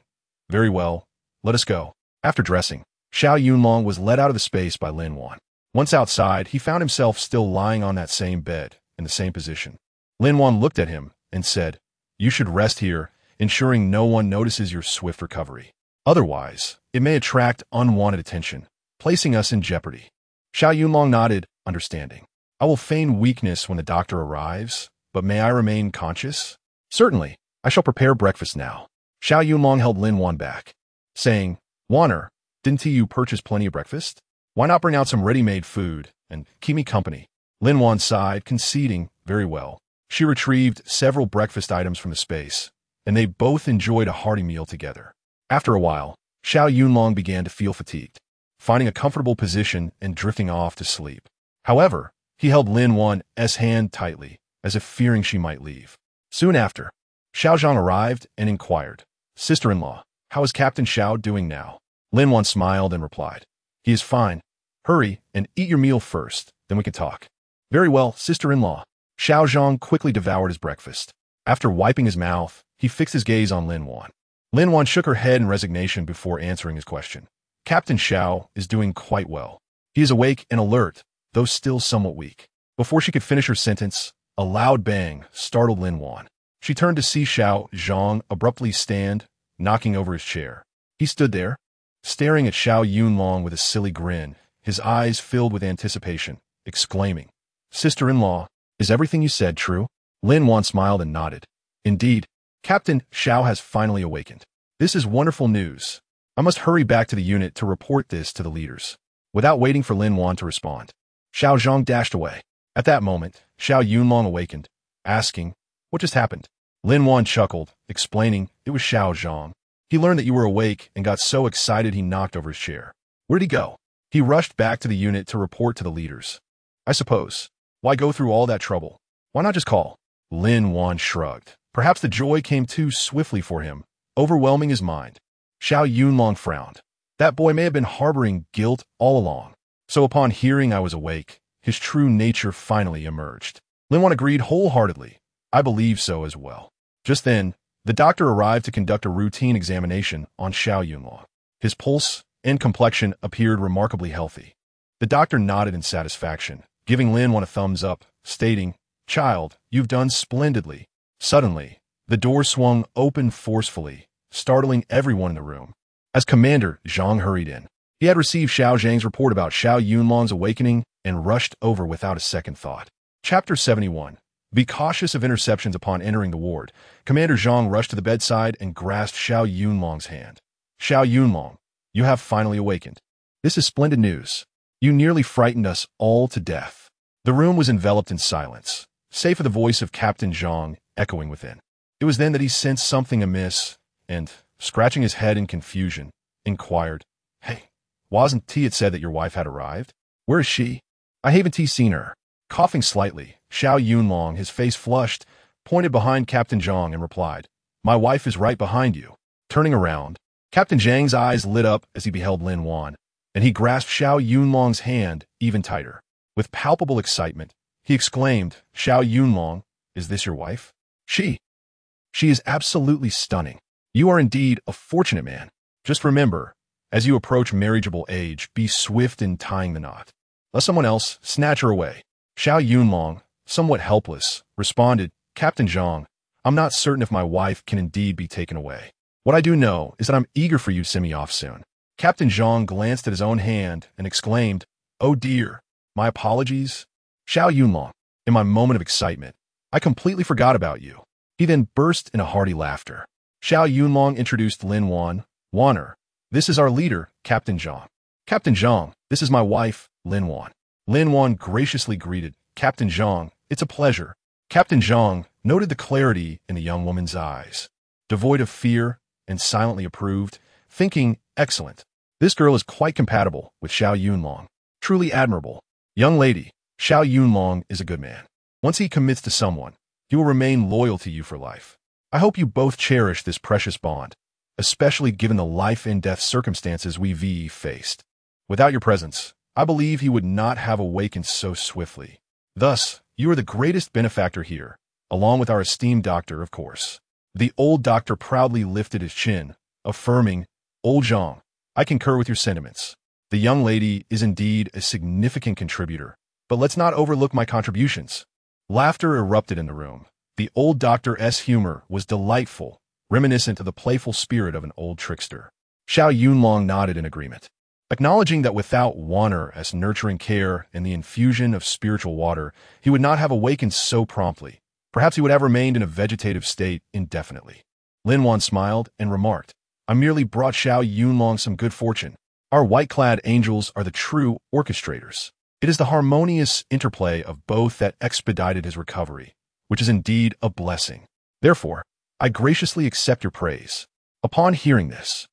Speaker 1: Very well, let us go. After dressing, Xiao Yunlong was led out of the space by Lin Wan. Once outside, he found himself still lying on that same bed, in the same position. Lin Wan looked at him and said, You should rest here, ensuring no one notices your swift recovery. Otherwise, it may attract unwanted attention, placing us in jeopardy. Xiao Yunlong nodded, understanding. I will feign weakness when the doctor arrives, but may I remain conscious? Certainly, I shall prepare breakfast now. Xiao Yunlong held Lin Wan back, saying, Wanner, didn't you purchase plenty of breakfast? Why not bring out some ready-made food and keep me company? Lin Wan sighed, conceding, Very well. She retrieved several breakfast items from the space, and they both enjoyed a hearty meal together. After a while, Xiao Yunlong began to feel fatigued, finding a comfortable position and drifting off to sleep. However, he held Lin Wan's hand tightly, as if fearing she might leave. Soon after, Xiao Zhang arrived and inquired, Sister-in-law, how is Captain Xiao doing now? Lin Wan smiled and replied, He is fine. Hurry and eat your meal first, then we can talk. Very well, sister-in-law. Xiao Zhang quickly devoured his breakfast. After wiping his mouth, he fixed his gaze on Lin Wan. Lin Wan shook her head in resignation before answering his question. Captain Xiao is doing quite well. He is awake and alert, though still somewhat weak. Before she could finish her sentence, a loud bang startled Lin Wan. She turned to see Xiao Zhang abruptly stand, knocking over his chair. He stood there, staring at Xiao Yunlong with a silly grin, his eyes filled with anticipation, exclaiming, Sister-in-law, is everything you said true? Lin Wan smiled and nodded. Indeed, Captain Xiao has finally awakened. This is wonderful news. I must hurry back to the unit to report this to the leaders. Without waiting for Lin Wan to respond, Xiao Zhang dashed away. At that moment, Xiao Yunlong awakened, asking, What just happened? Lin Wan chuckled, explaining it was Xiao Zhang. He learned that you were awake and got so excited he knocked over his chair. Where'd he go? He rushed back to the unit to report to the leaders. I suppose. Why go through all that trouble? Why not just call? Lin Wan shrugged. Perhaps the joy came too swiftly for him, overwhelming his mind. Xiao Yunlong frowned. That boy may have been harboring guilt all along. So upon hearing I was awake, his true nature finally emerged. Lin Wan agreed wholeheartedly. I believe so as well. Just then, the doctor arrived to conduct a routine examination on Xiao Yunlong. His pulse and complexion appeared remarkably healthy. The doctor nodded in satisfaction, giving Lin Wan a thumbs up, stating, Child, you've done splendidly. Suddenly, the door swung open forcefully, startling everyone in the room. As Commander Zhang hurried in, he had received Xiao Zhang's report about Xiao Yunlong's awakening and rushed over without a second thought. Chapter 71. Be cautious of interceptions upon entering the ward. Commander Zhang rushed to the bedside and grasped Xiao Yunlong's hand. Xiao Yunlong, you have finally awakened. This is splendid news. You nearly frightened us all to death. The room was enveloped in silence, save for the voice of Captain Zhang echoing within. It was then that he sensed something amiss and, scratching his head in confusion, inquired, Hey, wasn't it said that your wife had arrived? Where is she? I haven't seen her. Coughing slightly, Xiao Yunlong, his face flushed, pointed behind Captain Zhang and replied, My wife is right behind you. Turning around, Captain Zhang's eyes lit up as he beheld Lin Wan, and he grasped Xiao Yunlong's hand even tighter. With palpable excitement, he exclaimed, Xiao Yunlong, is this your wife? She is absolutely stunning. You are indeed a fortunate man. Just remember, As you approach marriageable age, be swift in tying the knot. Let someone else snatch her away. Xiao Yunlong, somewhat helpless, responded, Captain Zhang, I'm not certain if my wife can indeed be taken away. What I do know is that I'm eager for you to send me off soon. Captain Zhang glanced at his own hand and exclaimed, Oh dear, my apologies. Xiao Yunlong, in my moment of excitement, I completely forgot about you. He then burst into hearty laughter. Xiao Yunlong introduced Lin Wan, Wanner. This is our leader, Captain Zhang. Captain Zhang, this is my wife, Lin Wan. Lin Wan graciously greeted, Captain Zhang, it's a pleasure. Captain Zhang noted the clarity in the young woman's eyes, devoid of fear and silently approved, thinking, excellent. This girl is quite compatible with Xiao Yunlong. Truly admirable. Young lady, Xiao Yunlong is a good man. Once he commits to someone, he will remain loyal to you for life. I hope you both cherish this precious bond, especially given the life and death circumstances we faced. Without your presence, I believe he would not have awakened so swiftly. Thus, you are the greatest benefactor here, along with our esteemed doctor, of course. The old doctor proudly lifted his chin, affirming, Old Zhang, I concur with your sentiments. The young lady is indeed a significant contributor, but let's not overlook my contributions. Laughter erupted in the room. The old doctor's humor was delightful, reminiscent of the playful spirit of an old trickster. Xiao Yunlong nodded in agreement, acknowledging that without Wanner's nurturing care and the infusion of spiritual water, he would not have awakened so promptly. Perhaps he would have remained in a vegetative state indefinitely. Lin Wan smiled and remarked, I merely brought Xiao Yunlong some good fortune. Our white-clad angels are the true orchestrators. It is the harmonious interplay of both that expedited his recovery, which is indeed a blessing. Therefore, I graciously accept your praise. Upon hearing this,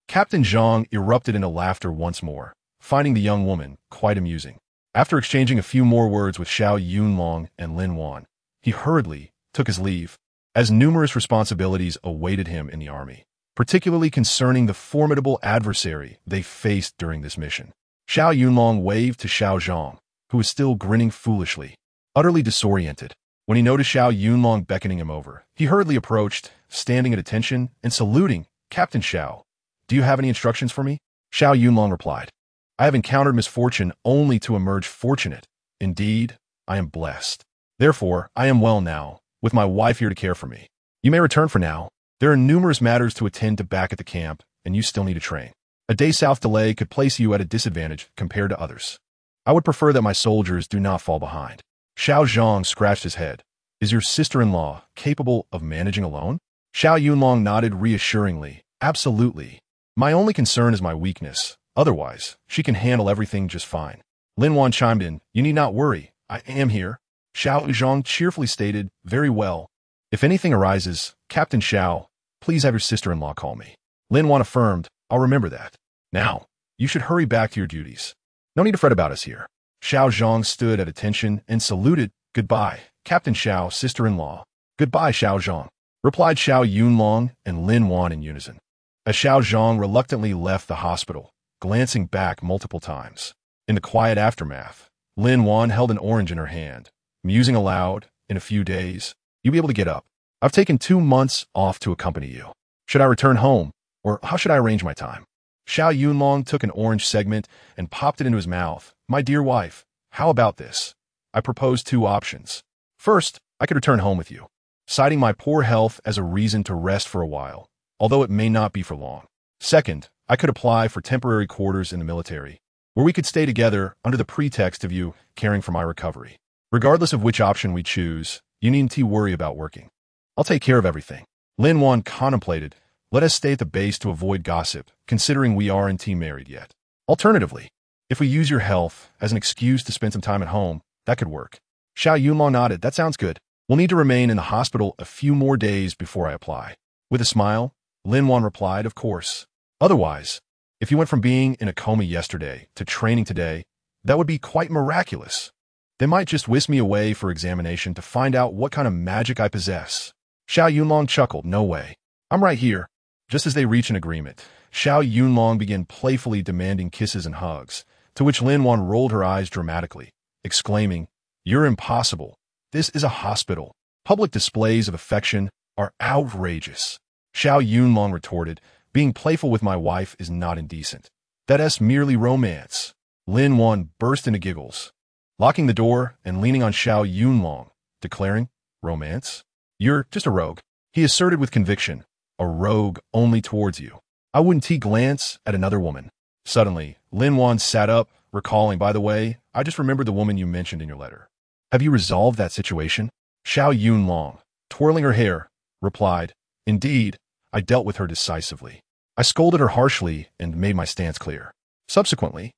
Speaker 1: Captain Zhang erupted into laughter once more, finding the young woman quite amusing. After exchanging a few more words with Xiao Yunlong and Lin Wan, he hurriedly took his leave, as numerous responsibilities awaited him in the army, particularly concerning the formidable adversary they faced during this mission. Xiao Yunlong waved to Xiao Zhang, who was still grinning foolishly, utterly disoriented. When he noticed Xiao Yunlong beckoning him over, he hurriedly approached, standing at attention and saluting, Captain Xiao, do you have any instructions for me? Xiao Yunlong replied, I have encountered misfortune only to emerge fortunate. Indeed, I am blessed. Therefore, I am well now, with my wife here to care for me. You may return for now. There are numerous matters to attend to back at the camp, and you still need to train. A day south delay could place you at a disadvantage compared to others. I would prefer that my soldiers do not fall behind. Xiao Zhang scratched his head. Is your sister-in-law capable of managing alone? Xiao Yunlong nodded reassuringly. Absolutely. My only concern is my weakness. Otherwise, she can handle everything just fine. Lin Wan chimed in. You need not worry. I am here. Xiao Zhang cheerfully stated, Very well. If anything arises, Captain Xiao, please have your sister-in-law call me. Lin Wan affirmed, I'll remember that. Now, you should hurry back to your duties. No need to fret about us here. Xiao Zhang stood at attention and saluted, Goodbye, Captain Xiao, sister-in-law. Goodbye, Xiao Zhang, replied Xiao Yunlong and Lin Wan in unison. As Xiao Zhang reluctantly left the hospital, glancing back multiple times. In the quiet aftermath, Lin Wan held an orange in her hand, musing aloud, in a few days, you'll be able to get up. I've taken 2 months off to accompany you. Should I return home, or how should I arrange my time? Xiao Yunlong took an orange segment and popped it into his mouth. My dear wife, how about this? I propose 2 options. First, I could return home with you, citing my poor health as a reason to rest for a while, although it may not be for long. Second, I could apply for temporary quarters in the military, where we could stay together under the pretext of you caring for my recovery. Regardless of which option we choose, you needn't worry about working. I'll take care of everything. Lin Wan contemplated, let us stay at the base to avoid gossip, considering we aren't married yet. Alternatively, if we use your health as an excuse to spend some time at home, that could work. Xiao Yunlong nodded, that sounds good. We'll need to remain in the hospital a few more days before I apply. With a smile, Lin Wan replied, of course. Otherwise, if you went from being in a coma yesterday to training today, that would be quite miraculous. They might just whisk me away for examination to find out what kind of magic I possess. Xiao Yunlong chuckled, no way. I'm right here. Just as they reached an agreement, Xiao Yunlong began playfully demanding kisses and hugs, to which Lin Wan rolled her eyes dramatically, exclaiming, You're impossible. This is a hospital. Public displays of affection are outrageous. Xiao Yunlong retorted, Being playful with my wife is not indecent. That's merely romance. Lin Wan burst into giggles, locking the door and leaning on Xiao Yunlong, declaring, "Romance? You're just a rogue," he asserted with conviction. "A rogue only towards you. I wouldn't glance at another woman." Suddenly, Lin Wan sat up, recalling, "By the way, I just remembered the woman you mentioned in your letter. Have you resolved that situation?" Xiao Yunlong, twirling her hair, replied, "Indeed, I dealt with her decisively. I scolded her harshly and made my stance clear. Subsequently,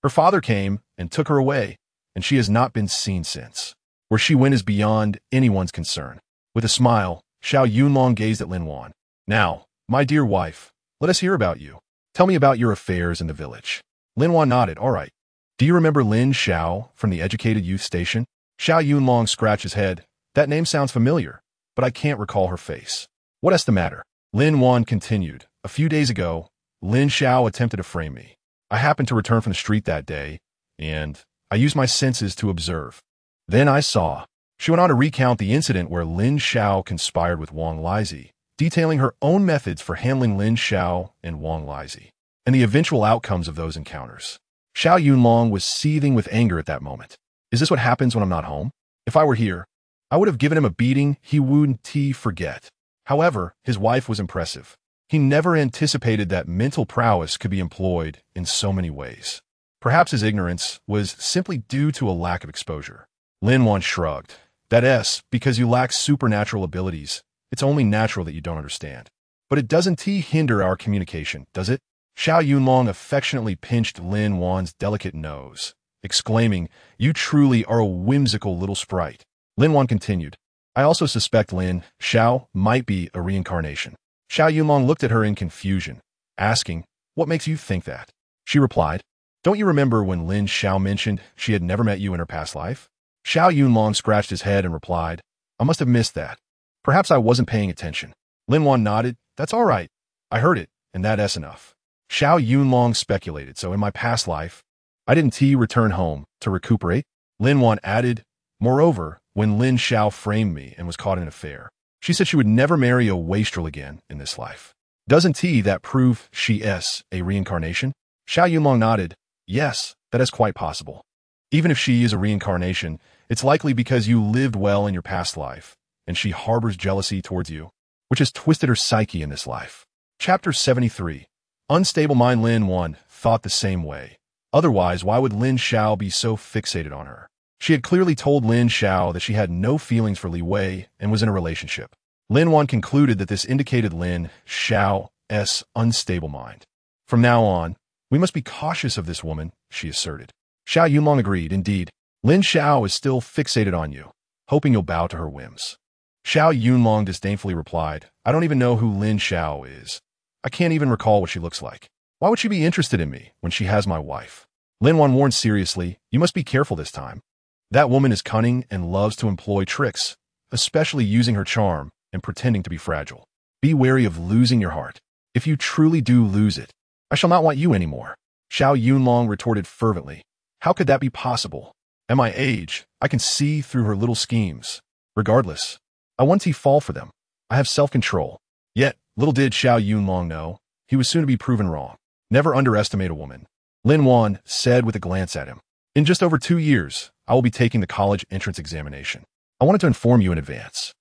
Speaker 1: her father came and took her away, and she has not been seen since. Where she went is beyond anyone's concern." With a smile, Xiao Yunlong gazed at Lin Wan. "Now, my dear wife, let us hear about you. Tell me about your affairs in the village." Lin Wan nodded. "All right. Do you remember Lin Xiao from the Educated Youth Station?" Xiao Yunlong scratched his head. "That name sounds familiar, but I can't recall her face." "What's the matter?" Lin Wan continued. "A few days ago, Lin Xiao attempted to frame me. I happened to return from the street that day, and I used my senses to observe. Then I saw." She went on to recount the incident where Lin Xiao conspired with Wang Lizi, detailing her own methods for handling Lin Xiao and Wang Lizi, and the eventual outcomes of those encounters. Xiao Yunlong was seething with anger at that moment. "Is this what happens when I'm not home? If I were here, I would have given him a beating he wouldn't forget." However, his wife was impressive. He never anticipated that mental prowess could be employed in so many ways. Perhaps his ignorance was simply due to a lack of exposure. Lin Wan shrugged. "That's because you lack supernatural abilities. It's only natural that you don't understand. But it doesn't hinder our communication, does it?" Xiao Yunlong affectionately pinched Lin Wan's delicate nose, exclaiming, "You truly are a whimsical little sprite." Lin Wan continued, "I also suspect Lin Xiao might be a reincarnation." Xiao Yunlong looked at her in confusion, asking, "What makes you think that?" She replied, "Don't you remember when Lin Xiao mentioned she had never met you in her past life?" Xiao Yunlong scratched his head and replied, "I must have missed that. Perhaps I wasn't paying attention." Lin Wan nodded. "That's all right. I heard it, and that's enough." Xiao Yunlong speculated, "So in my past life, I didn't return home to recuperate?" Lin Wan added, "Moreover, when Lin Xiao framed me and was caught in an affair, she said she would never marry a wastrel again in this life. Doesn't that prove she is a reincarnation?" Xiao Yunlong nodded. "Yes, that is quite possible. Even if she is a reincarnation, it's likely because you lived well in your past life, and she harbors jealousy towards you, which has twisted her psyche in this life." Chapter 73. Unstable mind. Lin Wan thought the same way. Otherwise, why would Lin Xiao be so fixated on her? She had clearly told Lin Xiao that she had no feelings for Li Wei and was in a relationship. Lin Wan concluded that this indicated Lin Xiao's unstable mind. "From now on, we must be cautious of this woman," she asserted. Xiao Yunlong agreed. "Indeed, Lin Xiao is still fixated on you, hoping you'll bow to her whims." Xiao Yunlong disdainfully replied, "I don't even know who Lin Xiao is. I can't even recall what she looks like. Why would she be interested in me when she has my wife?" Lin Wan warned seriously, "You must be careful this time. That woman is cunning and loves to employ tricks, especially using her charm and pretending to be fragile. Be wary of losing your heart. If you truly do lose it, I shall not want you anymore." Xiao Yunlong retorted fervently, "How could that be possible? At my age, I can see through her little schemes. Regardless, I won't fall for them. I have self-control." Yet, little did Xiao Yunlong know, he was soon to be proven wrong. "Never underestimate a woman," Lin Wan said with a glance at him. "In just over 2 years, I will be taking the college entrance examination. I wanted to inform you in advance."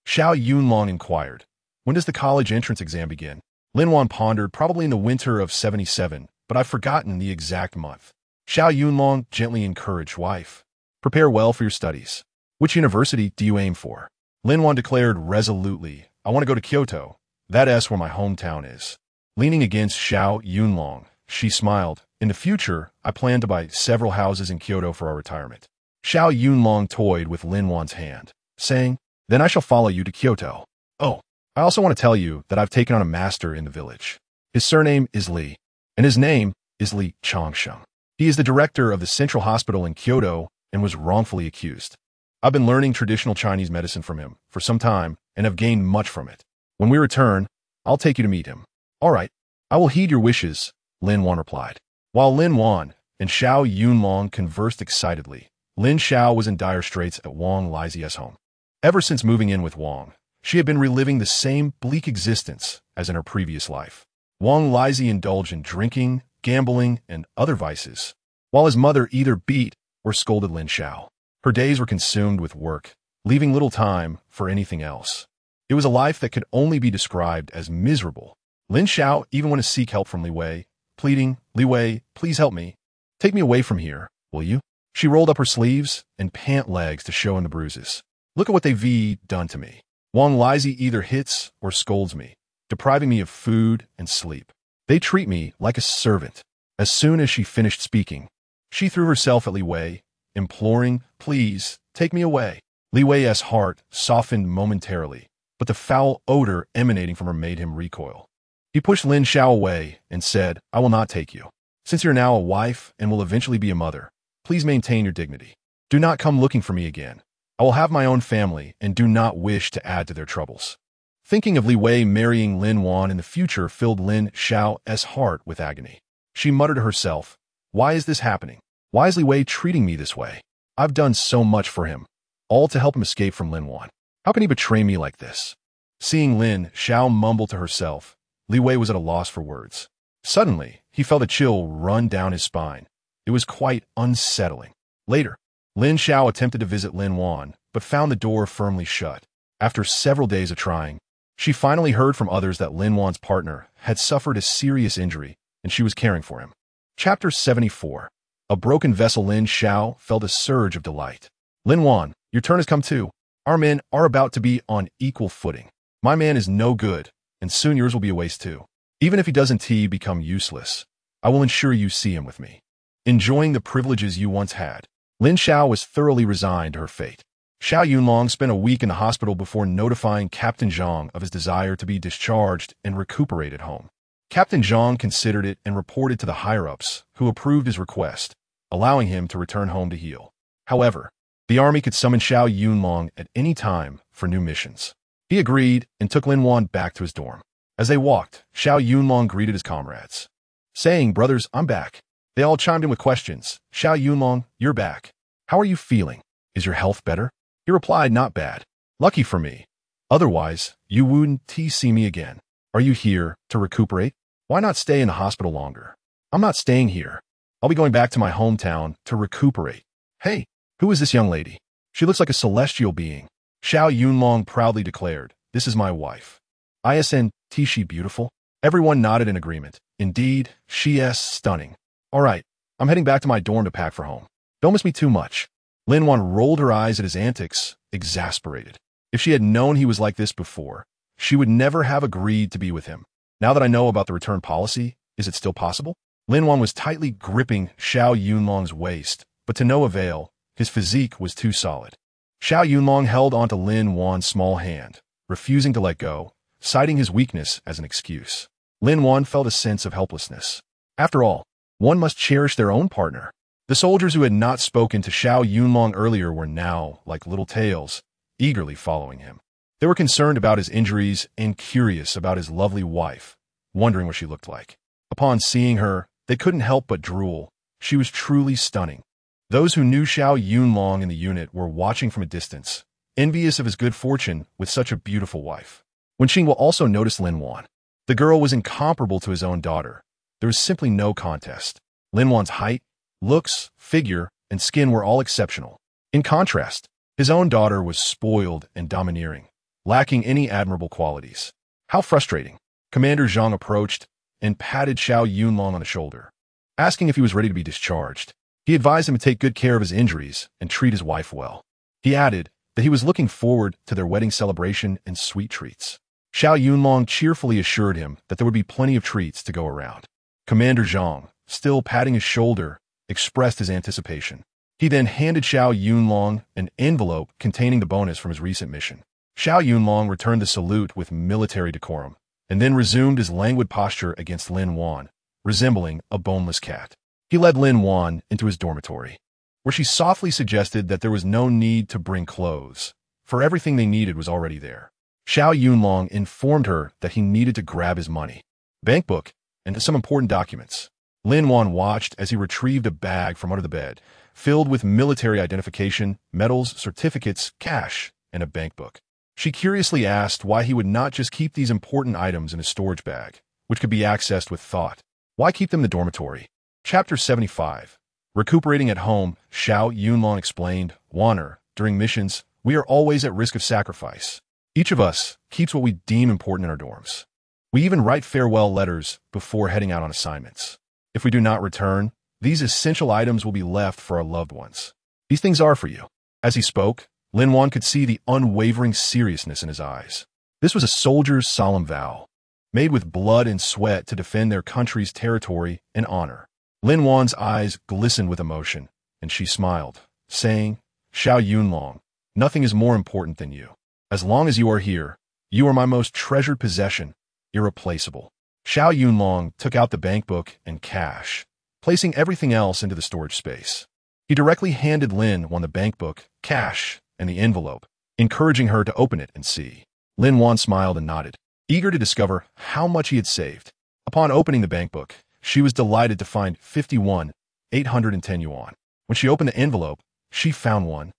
Speaker 1: Xiao Yunlong inquired, "When does the college entrance exam begin?" Lin Wan pondered, "Probably in the winter of 77, but I've forgotten the exact month." Xiao Yunlong gently encouraged, "Wife, prepare well for your studies. Which university do you aim for?" Lin Wan declared resolutely, "I want to go to Kyoto. That's where my hometown is." Leaning against Xiao Yunlong, she smiled. "In the future, I plan to buy several houses in Kyoto for our retirement." Xiao Yunlong toyed with Lin Wan's hand, saying, "Then I shall follow you to Kyoto. Oh, I also want to tell you that I've taken on a master in the village. His surname is Li, and his name is Li Changsheng. He is the director of the central hospital in Kyoto and was wrongfully accused. I've been learning traditional Chinese medicine from him for some time and have gained much from it. When we return, I'll take you to meet him." "All right, I will heed your wishes," Lin Wan replied. While Lin Wan and Xiao Yunlong conversed excitedly, Lin Xiao was in dire straits at Wang Lizi's home. Ever since moving in with Wang, she had been reliving the same bleak existence as in her previous life. Wang Lizi indulged in drinking, gambling, and other vices, while his mother either beat or scolded Lin Xiao. Her days were consumed with work, leaving little time for anything else. It was a life that could only be described as miserable. Lin Xiao even went to seek help from Li Wei, pleading, "Li Wei, please help me. Take me away from here, will you?" She rolled up her sleeves and pant legs to show him the bruises. "Look at what they've done to me. Wang Lizi either hits or scolds me, depriving me of food and sleep. They treat me like a servant." As soon as she finished speaking, she threw herself at Li Wei, imploring, "Please, take me away." Li Wei's heart softened momentarily, but the foul odor emanating from her made him recoil. He pushed Lin Xiao away and said, "I will not take you. Since you're now a wife and will eventually be a mother, please maintain your dignity. Do not come looking for me again. I will have my own family and do not wish to add to their troubles." Thinking of Li Wei marrying Lin Wan in the future filled Lin Xiao's heart with agony. She muttered to herself, "Why is this happening? Why is Li Wei treating me this way? I've done so much for him, all to help him escape from Lin Wan. How can he betray me like this?" Seeing Lin Xiao mumble to herself, Li Wei was at a loss for words. Suddenly, he felt a chill run down his spine. It was quite unsettling. Later, Lin Xiao attempted to visit Lin Wan, but found the door firmly shut. After several days of trying, she finally heard from others that Lin Wan's partner had suffered a serious injury, and she was caring for him. Chapter 74. A broken vessel. Lin Xiao felt a surge of delight. "Lin Wan, your turn has come too. Our men are about to be on equal footing. My man is no good, and soon yours will be a waste too. Even if he doesn't become useless, I will ensure you see him with me, enjoying the privileges you once had." Lin Xiao was thoroughly resigned to her fate. Xiao Yunlong spent a week in the hospital before notifying Captain Zhang of his desire to be discharged and recuperate at home. Captain Zhang considered it and reported to the higher-ups, who approved his request, allowing him to return home to heal. However, the army could summon Xiao Yunlong at any time for new missions. He agreed and took Lin Wan back to his dorm. As they walked, Xiao Yunlong greeted his comrades, saying, "Brothers, I'm back." They all chimed in with questions. "Xiao Yunlong, you're back. How are you feeling? Is your health better?" He replied, "Not bad. Lucky for me. Otherwise, you wouldn't see me again. Are you here to recuperate? Why not stay in the hospital longer?" "I'm not staying here. I'll be going back to my hometown to recuperate." "Hey, who is this young lady? She looks like a celestial being." Xiao Yunlong proudly declared, "This is my wife. Isn't she beautiful?" Everyone nodded in agreement. "Indeed, she is stunning. All right, I'm heading back to my dorm to pack for home. Don't miss me too much." Lin Wan rolled her eyes at his antics, exasperated. If she had known he was like this before, she would never have agreed to be with him. "Now that I know about the return policy, is it still possible?" Lin Wan was tightly gripping Xiao Yunlong's waist, but to no avail. His physique was too solid. Xiao Yunlong held onto Lin Wan's small hand, refusing to let go, citing his weakness as an excuse. Lin Wan felt a sense of helplessness. After all, one must cherish their own partner. The soldiers who had not spoken to Xiao Yunlong earlier were now, like little tails, eagerly following him. They were concerned about his injuries and curious about his lovely wife, wondering what she looked like. Upon seeing her, they couldn't help but drool. She was truly stunning. Those who knew Xiao Yunlong in the unit were watching from a distance, envious of his good fortune with such a beautiful wife. When Qinglong also noticed Lin Wan, the girl was incomparable to his own daughter. There was simply no contest. Lin Wan's height, looks, figure, and skin were all exceptional. In contrast, his own daughter was spoiled and domineering, lacking any admirable qualities. How frustrating. Commander Zhang approached and patted Xiao Yunlong on the shoulder, asking if he was ready to be discharged. He advised him to take good care of his injuries and treat his wife well. He added that he was looking forward to their wedding celebration and sweet treats. Xiao Yunlong cheerfully assured him that there would be plenty of treats to go around. Commander Zhang, still patting his shoulder, expressed his anticipation. He then handed Xiao Yunlong an envelope containing the bonus from his recent mission. Xiao Yunlong returned the salute with military decorum, and then resumed his languid posture against Lin Wan, resembling a boneless cat. He led Lin Wan into his dormitory, where she softly suggested that there was no need to bring clothes, for everything they needed was already there. Xiao Yunlong informed her that he needed to grab his money, bank book, and some important documents. Lin Wan watched as he retrieved a bag from under the bed, filled with military identification, medals, certificates, cash, and a bank book. She curiously asked why he would not just keep these important items in his storage bag, which could be accessed with thought. Why keep them in the dormitory? Chapter 75. Recuperating at home, Xiao Yunlong explained, Wanner, during missions, we are always at risk of sacrifice. Each of us keeps what we deem important in our dorms. We even write farewell letters before heading out on assignments. If we do not return, these essential items will be left for our loved ones. These things are for you. As he spoke, Lin Wan could see the unwavering seriousness in his eyes. This was a soldier's solemn vow, made with blood and sweat to defend their country's territory and honor. Lin Wan's eyes glistened with emotion, and she smiled, saying, Xiao Yunlong, nothing is more important than you. As long as you are here, you are my most treasured possession, irreplaceable. Xiao Yunlong took out the bank book and cash, placing everything else into the storage space. He directly handed Lin Wan the bank book, cash, and the envelope, encouraging her to open it and see. Lin Wan smiled and nodded, eager to discover how much he had saved. Upon opening the bank book, she was delighted to find 51,810 yuan. When she opened the envelope, she found 1,000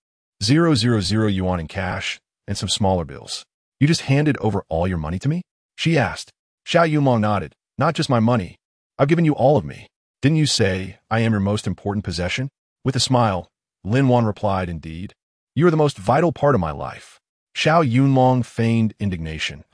Speaker 1: yuan in cash and some smaller bills. You just handed over all your money to me? She asked. Xiao Yunlong nodded. Not just my money. I've given you all of me. Didn't you say I am your most important possession? With a smile, Lin Wan replied, indeed. You are the most vital part of my life. Xiao Yunlong feigned indignation.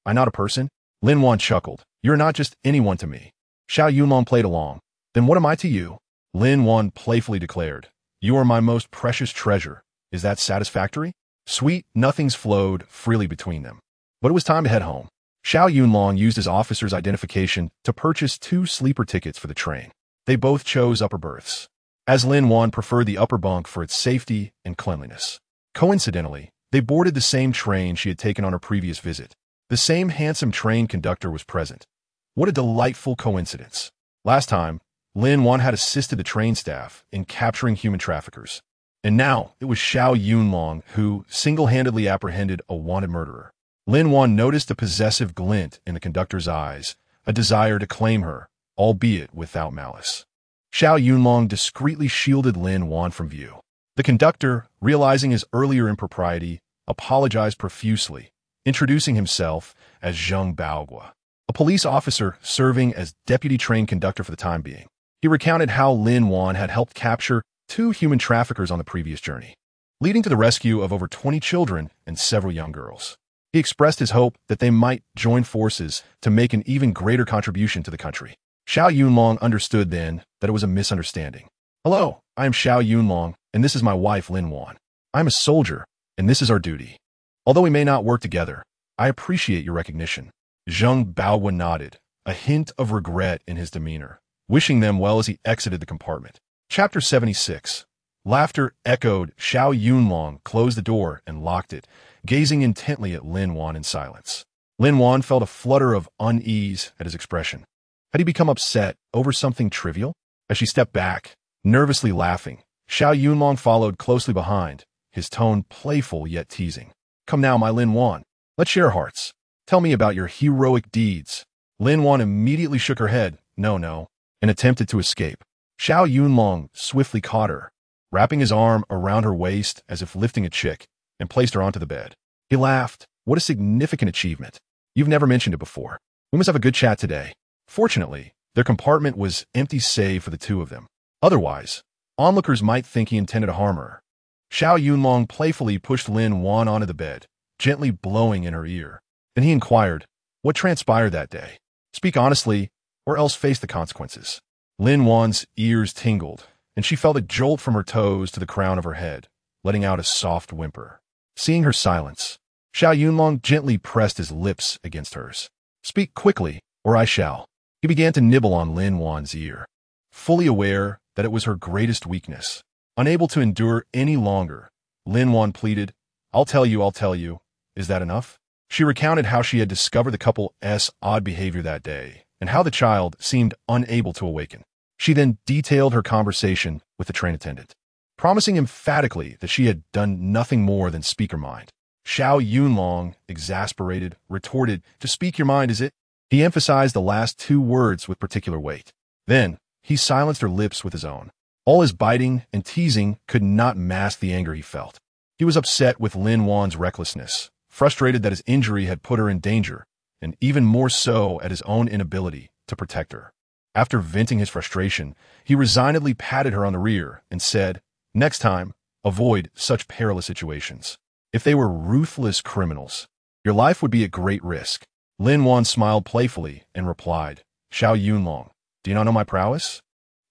Speaker 1: I'm not a person? Lin Wan chuckled. You're not just anyone to me. Xiao Yunlong played along. Then what am I to you? Lin Wan playfully declared. You are my most precious treasure. Is that satisfactory? Sweet nothings flowed freely between them. But it was time to head home. Xiao Yunlong used his officer's identification to purchase 2 sleeper tickets for the train. They both chose upper berths, as Lin Wan preferred the upper bunk for its safety and cleanliness. Coincidentally, they boarded the same train she had taken on her previous visit. The same handsome train conductor was present. What a delightful coincidence. Last time, Lin Wan had assisted the train staff in capturing human traffickers. And now, it was Xiao Yunlong who single-handedly apprehended a wanted murderer. Lin Wan noticed a possessive glint in the conductor's eyes, a desire to claim her, albeit without malice. Xiao Yunlong discreetly shielded Lin Wan from view. The conductor, realizing his earlier impropriety, apologized profusely, introducing himself as Zheng Baogua, a police officer serving as deputy train conductor for the time being. He recounted how Lin Wan had helped capture 2 human traffickers on the previous journey, leading to the rescue of over 20 children and several young girls. He expressed his hope that they might join forces to make an even greater contribution to the country. Xiao Yunlong understood then that it was a misunderstanding. Hello, I am Xiao Yunlong, and this is my wife Lin Wan. I'm a soldier, and this is our duty. Although we may not work together, I appreciate your recognition. Zheng Baogua nodded, a hint of regret in his demeanor, wishing them well as he exited the compartment. Chapter 76. Laughter echoed. Xiao Yunlong closed the door and locked it, gazing intently at Lin Wan in silence. Lin Wan felt a flutter of unease at his expression. Had he become upset over something trivial? As she stepped back, nervously laughing, Xiao Yunlong followed closely behind, his tone playful yet teasing. Come now, my Lin Wan. Let's share hearts. Tell me about your heroic deeds. Lin Wan immediately shook her head, no, and attempted to escape. Xiao Yunlong swiftly caught her, wrapping his arm around her waist as if lifting a chick, and placed her onto the bed. He laughed. What a significant achievement. You've never mentioned it before. We must have a good chat today. Fortunately, their compartment was empty save for the 2 of them. Otherwise, onlookers might think he intended to harm her. Xiao Yunlong playfully pushed Lin Wan onto the bed, gently blowing in her ear. Then he inquired, what transpired that day? Speak honestly, or else face the consequences. Lin Wan's ears tingled, and she felt a jolt from her toes to the crown of her head, letting out a soft whimper. Seeing her silence, Xiao Yunlong gently pressed his lips against hers. Speak quickly, or I shall. He began to nibble on Lin Wan's ear, fully aware that it was her greatest weakness. Unable to endure any longer, Lin Wan pleaded, I'll tell you. Is that enough? She recounted how she had discovered the couple's odd behavior that day, and how the child seemed unable to awaken. She then detailed her conversation with the train attendant, promising emphatically that she had done nothing more than speak her mind. Xiao Yunlong, exasperated, retorted, to speak your mind, is it? He emphasized the last 2 words with particular weight. Then, he silenced her lips with his own. All his biting and teasing could not mask the anger he felt. He was upset with Lin Wan's recklessness, frustrated that his injury had put her in danger, and even more so at his own inability to protect her. After venting his frustration, he resignedly patted her on the rear and said, "Next time, avoid such perilous situations. If they were ruthless criminals, your life would be at great risk." Lin Wan smiled playfully and replied, "Xiao Yunlong, do you not know my prowess?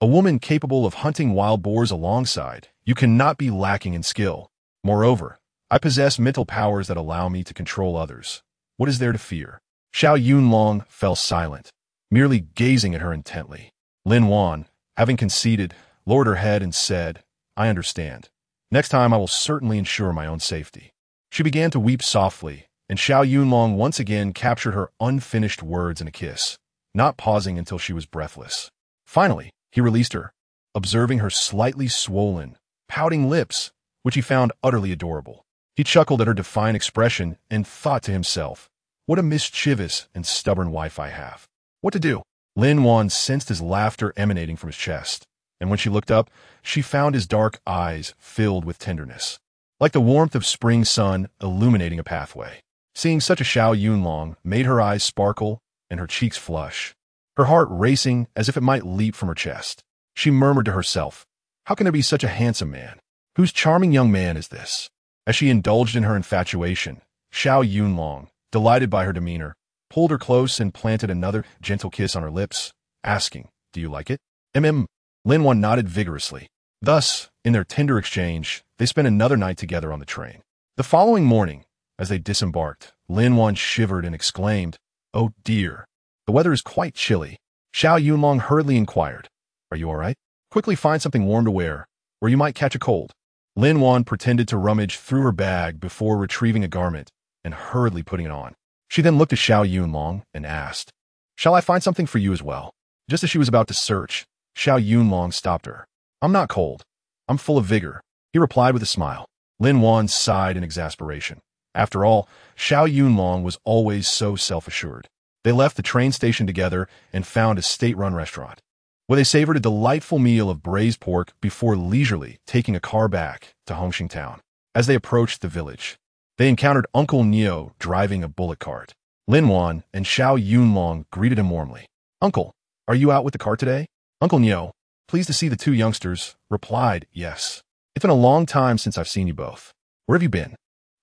Speaker 1: A woman capable of hunting wild boars alongside, you cannot be lacking in skill. Moreover, I possess mental powers that allow me to control others. What is there to fear?" Xiao Yunlong fell silent, merely gazing at her intently. Lin Wan, having conceded, lowered her head and said, "I understand. Next time I will certainly ensure my own safety." She began to weep softly, and Xiao Yunlong once again captured her unfinished words in a kiss, not pausing until she was breathless. Finally, he released her, observing her slightly swollen, pouting lips, which he found utterly adorable. He chuckled at her defiant expression and thought to himself, "What a mischievous and stubborn wife I have. What to do?" Lin Wan sensed his laughter emanating from his chest, and when she looked up, she found his dark eyes filled with tenderness, like the warmth of spring sun illuminating a pathway. Seeing such a Xiao Yunlong made her eyes sparkle and her cheeks flush, her heart racing as if it might leap from her chest. She murmured to herself, "How can there be such a handsome man? Whose charming young man is this?" As she indulged in her infatuation, Xiao Yunlong, delighted by her demeanor, pulled her close and planted another gentle kiss on her lips, asking, "Do you like it?" Lin Wan nodded vigorously. Thus, in their tender exchange, they spent another night together on the train. The following morning, as they disembarked, Lin Wan shivered and exclaimed, "Oh dear, the weather is quite chilly." Xiao Yunlong hurriedly inquired, "Are you all right? Quickly find something warm to wear, or you might catch a cold." Lin Wan pretended to rummage through her bag before retrieving a garment and hurriedly putting it on. She then looked at Xiao Yunlong and asked, "Shall I find something for you as well?" Just as she was about to search, Xiao Yunlong stopped her. "I'm not cold. I'm full of vigor," he replied with a smile. Lin Wan sighed in exasperation. After all, Xiao Yunlong was always so self-assured. They left the train station together and found a state-run restaurant, where they savored a delightful meal of braised pork before leisurely taking a car back to Hongxing Town. As they approached the village, they encountered Uncle Neo driving a bullock cart. Lin Wan and Xiao Yunlong greeted him warmly. "Uncle, are you out with the cart today?" Uncle Neo, pleased to see the two youngsters, replied, "Yes. It's been a long time since I've seen you both. Where have you been?"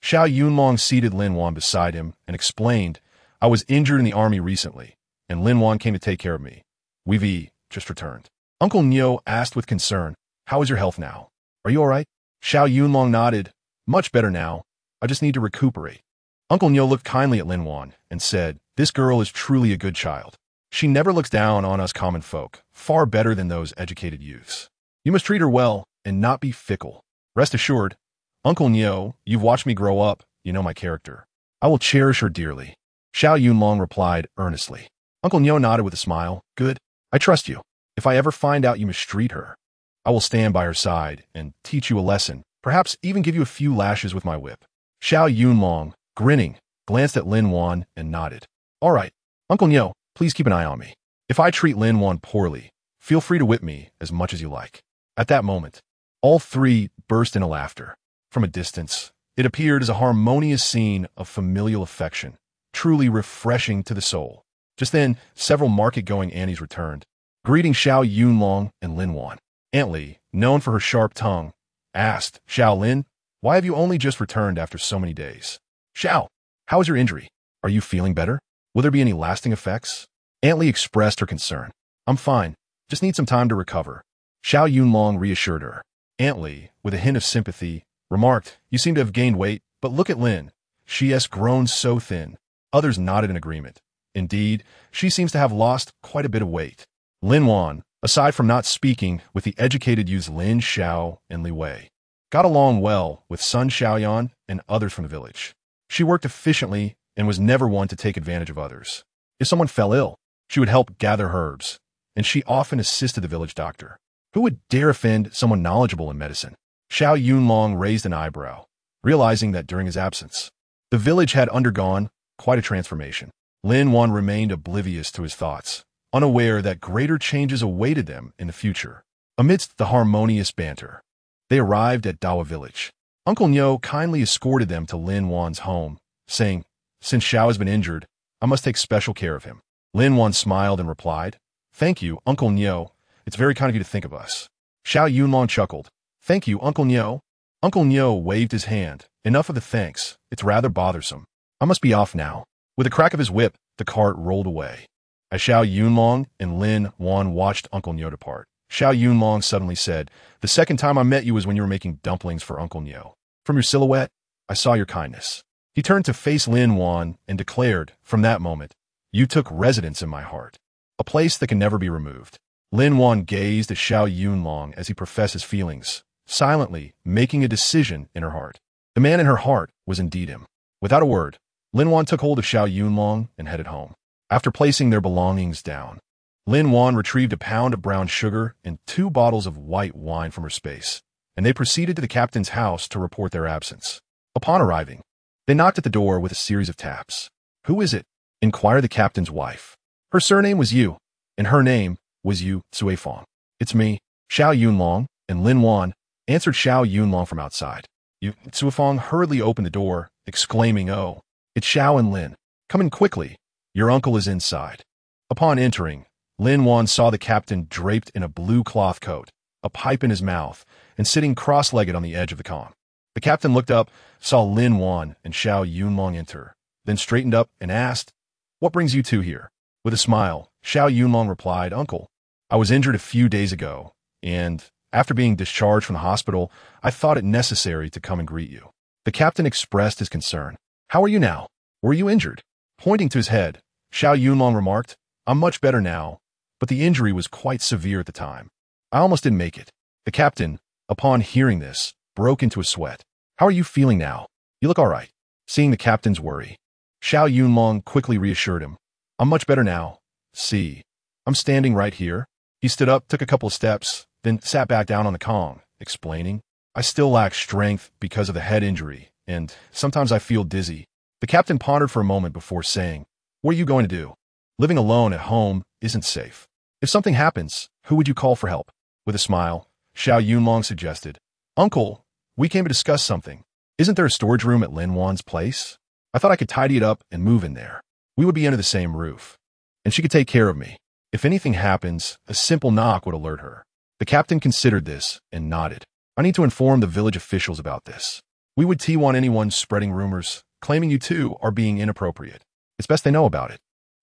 Speaker 1: Xiao Yunlong seated Lin Wan beside him and explained, "I was injured in the army recently, and Lin Wan came to take care of me. We've just returned." Uncle Neo asked with concern, "How is your health now? Are you all right?" Xiao Yunlong nodded, "Much better now. I just need to recuperate." Uncle Neo looked kindly at Lin Wan and said, "This girl is truly a good child. She never looks down on us common folk, far better than those educated youths. You must treat her well and not be fickle. Rest assured, Uncle Neo, you've watched me grow up, you know my character. I will cherish her dearly." Xiao Yunlong replied earnestly. Uncle Neo nodded with a smile. "Good. I trust you. If I ever find out you mistreat her, I will stand by her side and teach you a lesson, perhaps even give you a few lashes with my whip." Xiao Yunlong, grinning, glanced at Lin Wan and nodded. "All right, Uncle Neo, please keep an eye on me. If I treat Lin Wan poorly, feel free to whip me as much as you like." At that moment, all three burst into laughter. From a distance, it appeared as a harmonious scene of familial affection, truly refreshing to the soul. Just then, several market-going Annies returned, greeting Xiao Yunlong and Lin Wan. Aunt Li, known for her sharp tongue, asked, "Xiao Lin, why have you only just returned after so many days?" "Xiao, how is your injury? Are you feeling better? Will there be any lasting effects?" Aunt Li expressed her concern. "I'm fine. Just need some time to recover." Xiao Yunlong reassured her. Aunt Li, with a hint of sympathy, remarked, "You seem to have gained weight, but look at Lin. She has grown so thin." Others nodded in agreement. Indeed, she seems to have lost quite a bit of weight. Lin Wan, aside from not speaking with the educated youths Lin Xiao and Li Wei, got along well with Sun Xiaoyan and others from the village. She worked efficiently and was never one to take advantage of others. If someone fell ill, she would help gather herbs, and she often assisted the village doctor. Who would dare offend someone knowledgeable in medicine? Xiao Yunlong raised an eyebrow, realizing that during his absence, the village had undergone quite a transformation. Lin Wan remained oblivious to his thoughts, unaware that greater changes awaited them in the future. Amidst the harmonious banter, they arrived at Dawa village. Uncle Neo kindly escorted them to Lin Wan's home, saying, "Since Xiao has been injured, I must take special care of him. Lin Wan smiled and replied, "Thank you, Uncle Niu. It's very kind of you to think of us." Xiao Yunlong chuckled. "Thank you, Uncle Niu." Uncle Niu waved his hand. "Enough of the thanks. It's rather bothersome. I must be off now." With a crack of his whip, the cart rolled away. As Xiao Yunlong and Lin Wan watched Uncle Niu depart, Xiao Yunlong suddenly said, "The second time I met you was when you were making dumplings for Uncle Niu. From your silhouette, I saw your kindness." He turned to face Lin Wan and declared, "From that moment, you took residence in my heart, a place that can never be removed." Lin Wan gazed at Xiao Yunlong as he professed his feelings, silently making a decision in her heart. The man in her heart was indeed him. Without a word, Lin Wan took hold of Xiao Yunlong and headed home. After placing their belongings down, Lin Wan retrieved a pound of brown sugar and 2 bottles of white wine from her space, and they proceeded to the captain's house to report their absence. Upon arriving, they knocked at the door with a series of taps. "Who is it?" inquired the captain's wife. Her surname was Yu, and her name was Yu Cuifong. "It's me, Xiao Yunlong," and Lin Wan answered Xiao Yunlong from outside. Yu Cuifong hurriedly opened the door, exclaiming, "Oh, it's Xiao and Lin. Come in quickly. Your uncle is inside." Upon entering, Lin Wan saw the captain draped in a blue cloth coat, a pipe in his mouth, and sitting cross-legged on the edge of the comm. The captain looked up, saw Lin Wan and Xiao Yunlong enter, then straightened up and asked, "What brings you two here?" With a smile, Xiao Yunlong replied, "Uncle, I was injured a few days ago, and after being discharged from the hospital, I thought it necessary to come and greet you." The captain expressed his concern. "How are you now? Were you injured?" Pointing to his head, Xiao Yunlong remarked, "I'm much better now, but the injury was quite severe at the time. I almost didn't make it." The captain, upon hearing this, broke into a sweat. "How are you feeling now? You look all right." Seeing the captain's worry, Xiao Yunlong quickly reassured him, "I'm much better now. See, I'm standing right here." He stood up, took a couple of steps, then sat back down on the Kong, explaining, "I still lack strength because of the head injury, and sometimes I feel dizzy." The captain pondered for a moment before saying, "What are you going to do? Living alone at home isn't safe. If something happens, who would you call for help?" With a smile, Xiao Yunlong suggested, "Uncle, we came to discuss something. Isn't there a storage room at Lin Wan's place? I thought I could tidy it up and move in there. We would be under the same roof, and she could take care of me. If anything happens, a simple knock would alert her." The captain considered this and nodded. "I need to inform the village officials about this. We would want anyone spreading rumors, claiming you two are being inappropriate. It's best they know about it.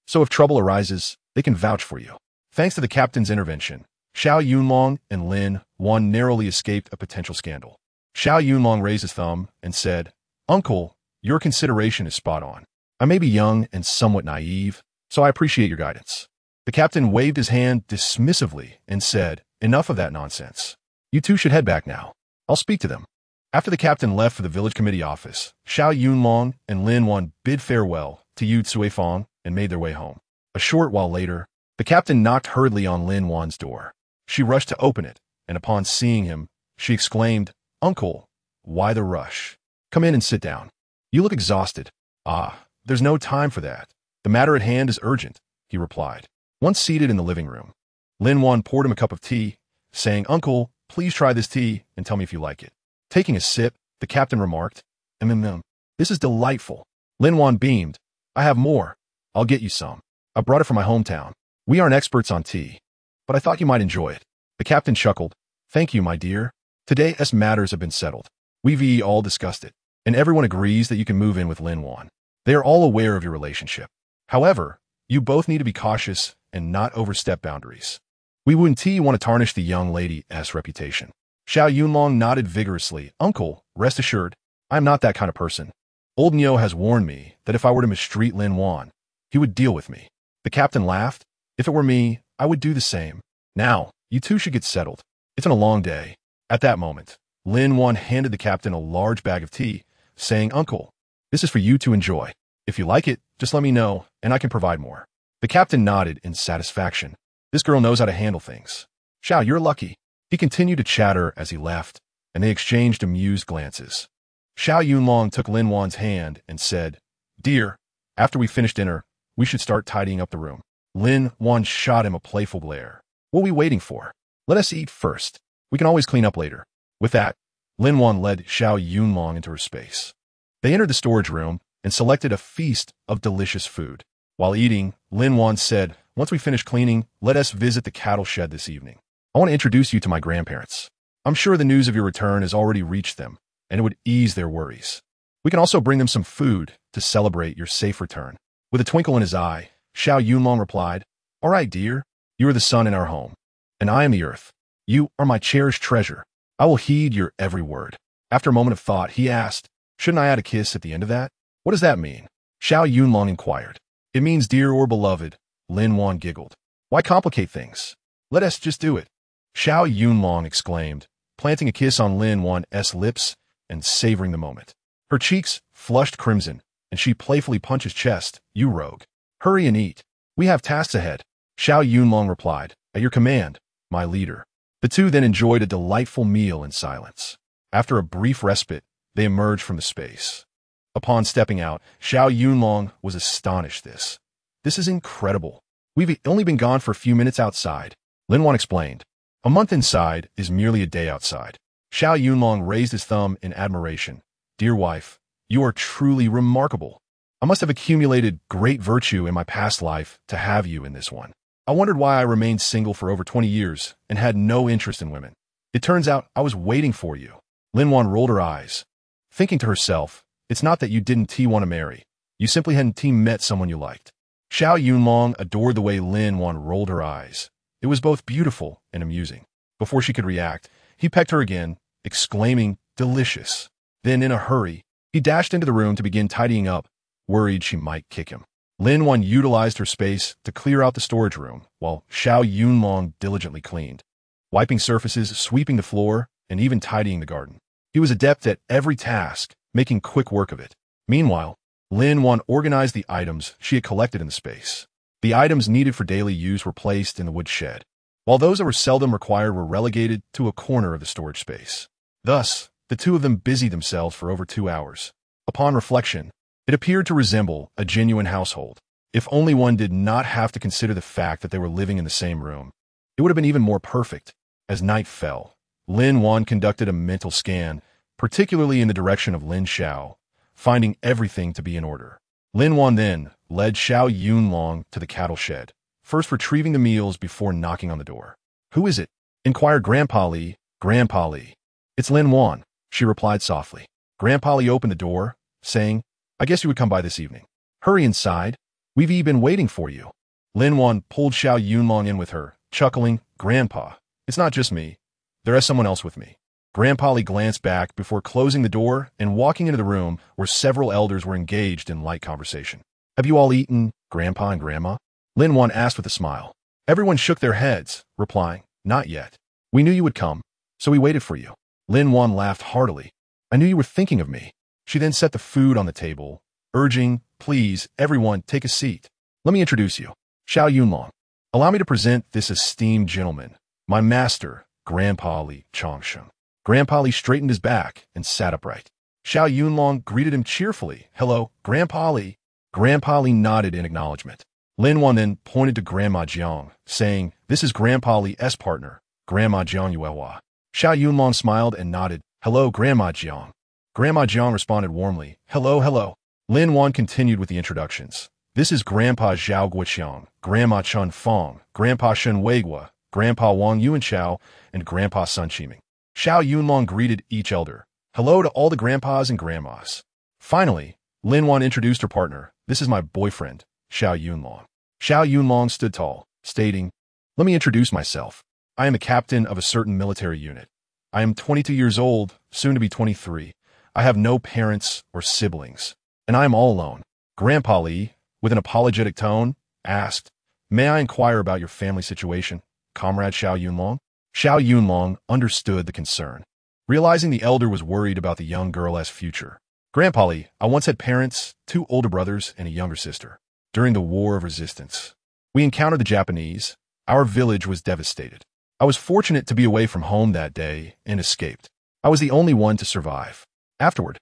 Speaker 1: So if trouble arises, they can vouch for you." Thanks to the captain's intervention, Xiao Yunlong and Lin Wan narrowly escaped a potential scandal. Xiao Yunlong raised his thumb and said, "Uncle, your consideration is spot on. I may be young and somewhat naive, so I appreciate your guidance." The captain waved his hand dismissively and said, "Enough of that nonsense. You two should head back now. I'll speak to them." After the captain left for the village committee office, Xiao Yunlong and Lin Wan bid farewell to Yu Cuifong and made their way home. A short while later, the captain knocked hurriedly on Lin Wan's door. She rushed to open it, and upon seeing him, she exclaimed, "Uncle, why the rush? Come in and sit down. You look exhausted." "Ah, there's no time for that. The matter at hand is urgent," he replied. Once seated in the living room, Lin Wan poured him a cup of tea, saying, "Uncle, please try this tea and tell me if you like it." Taking a sip, the captain remarked, This is delightful." Lin Wan beamed. "I have more. I'll get you some. I brought it from my hometown. We aren't experts on tea, but I thought you might enjoy it." The captain chuckled. "Thank you, my dear. Today's matters have been settled. We've all discussed it, and everyone agrees that you can move in with Lin Wan. They are all aware of your relationship. However, you both need to be cautious and not overstep boundaries. We wouldn't want to tarnish the young lady's reputation." Xiao Yunlong nodded vigorously. "Uncle, rest assured, I am not that kind of person. Old Nio has warned me that if I were to mistreat Lin Wan, he would deal with me." The captain laughed. "If it were me, I would do the same. Now, you two should get settled. It's been a long day." At that moment, Lin Wan handed the captain a large bag of tea, saying, "Uncle, this is for you to enjoy. If you like it, just let me know, and I can provide more." The captain nodded in satisfaction. "This girl knows how to handle things. Xiao, you're lucky." He continued to chatter as he left, and they exchanged amused glances. Xiao Yunlong took Lin Wan's hand and said, "Dear, after we finish dinner, we should start tidying up the room." Lin Wan shot him a playful glare. "What are we waiting for? Let us eat first. We can always clean up later." With that, Lin Wan led Xiao Yunlong into her space. They entered the storage room and selected a feast of delicious food. While eating, Lin Wan said, "Once we finish cleaning, let us visit the cattle shed this evening. I want to introduce you to my grandparents. I'm sure the news of your return has already reached them, and it would ease their worries. We can also bring them some food to celebrate your safe return." With a twinkle in his eye, Xiao Yunlong replied, "All right, dear. You are the sun in our home, and I am the earth. You are my cherished treasure. I will heed your every word." After a moment of thought, he asked, "Shouldn't I add a kiss at the end of that?" "What does that mean?" Xiao Yunlong inquired. "It means dear or beloved," Lin Wan giggled. "Why complicate things? Let us just do it." Xiao Yunlong exclaimed, planting a kiss on Lin Wan's lips and savoring the moment. Her cheeks flushed crimson, and she playfully punched his chest. "You rogue. Hurry and eat. We have tasks ahead." Xiao Yunlong replied, "At your command, my leader." The two then enjoyed a delightful meal in silence. After a brief respite, they emerged from the space. Upon stepping out, Xiao Yunlong was astonished. This is incredible. We've only been gone for a few minutes outside," Lin Wan explained. "A month inside is merely a day outside." Xiao Yunlong raised his thumb in admiration. "Dear wife, you are truly remarkable. I must have accumulated great virtue in my past life to have you in this one. I wondered why I remained single for over 20 years and had no interest in women. It turns out I was waiting for you." Lin Wan rolled her eyes, thinking to herself, "It's not that you didn't want to marry. You simply hadn't met someone you liked." Xiao Yunlong adored the way Lin Wan rolled her eyes. It was both beautiful and amusing. Before she could react, he pecked her again, exclaiming, "Delicious." Then, in a hurry, he dashed into the room to begin tidying up, worried she might kick him. Lin Wan utilized her space to clear out the storage room, while Xiao Yunlong diligently cleaned, wiping surfaces, sweeping the floor, and even tidying the garden. He was adept at every task, making quick work of it. Meanwhile, Lin Wan organized the items she had collected in the space. The items needed for daily use were placed in the wood shed, while those that were seldom required were relegated to a corner of the storage space. Thus, the two of them busied themselves for over 2 hours. Upon reflection, it appeared to resemble a genuine household. If only one did not have to consider the fact that they were living in the same room, it would have been even more perfect. As night fell, Lin Wan conducted a mental scan, particularly in the direction of Lin Xiao, finding everything to be in order. Lin Wan then led Xiao Yunlong to the cattle shed, first retrieving the meals before knocking on the door. "Who is it?" inquired Grandpa Li. "Grandpa Li." "It's Lin Wan," she replied softly. Grandpa Li opened the door, saying, "I guess you would come by this evening. Hurry inside. We've been waiting for you." Lin Wan pulled Xiao Yunlong in with her, chuckling, "Grandpa, it's not just me. There is someone else with me." Grandpa Li glanced back before closing the door and walking into the room where several elders were engaged in light conversation. "Have you all eaten, Grandpa and Grandma?" Lin Wan asked with a smile. Everyone shook their heads, replying, "Not yet. We knew you would come, so we waited for you." Lin Wan laughed heartily. "I knew you were thinking of me." She then set the food on the table, urging, "Please, everyone, take a seat. Let me introduce you. Xiao Yunlong. Allow me to present this esteemed gentleman, my master, Grandpa Li Chongsheng." Grandpa Li straightened his back and sat upright. Xiao Yunlong greeted him cheerfully. "Hello, Grandpa Li." Grandpa Li nodded in acknowledgement. Lin Wan then pointed to Grandma Jiang, saying, "This is Grandpa Li's partner, Grandma Jiang Yuehua." Xiao Yunlong smiled and nodded. "Hello, Grandma Jiang." Grandma Jiang responded warmly, "Hello, hello." Lin Wan continued with the introductions. "This is Grandpa Zhao Guoqiang, Grandma Chun Fong, Grandpa Shen Weigua, Grandpa Wang Yuanchao, and Grandpa Sun Qiming." Xiao Yunlong greeted each elder. "Hello to all the grandpas and grandmas." Finally, Lin Wan introduced her partner. "This is my boyfriend, Xiao Yunlong." Xiao Yunlong stood tall, stating, "Let me introduce myself. I am the captain of a certain military unit. I am 22 years old, soon to be 23. I have no parents or siblings, and I am all alone." Grandpa Li, with an apologetic tone, asked, "May I inquire about your family situation, Comrade Xiao Yunlong?" Xiao Yunlong understood the concern, realizing the elder was worried about the young girl's future. "Grandpa Li, I once had parents, 2 older brothers, and a younger sister. During the War of Resistance, we encountered the Japanese. Our village was devastated. I was fortunate to be away from home that day and escaped. I was the only one to survive. Afterward,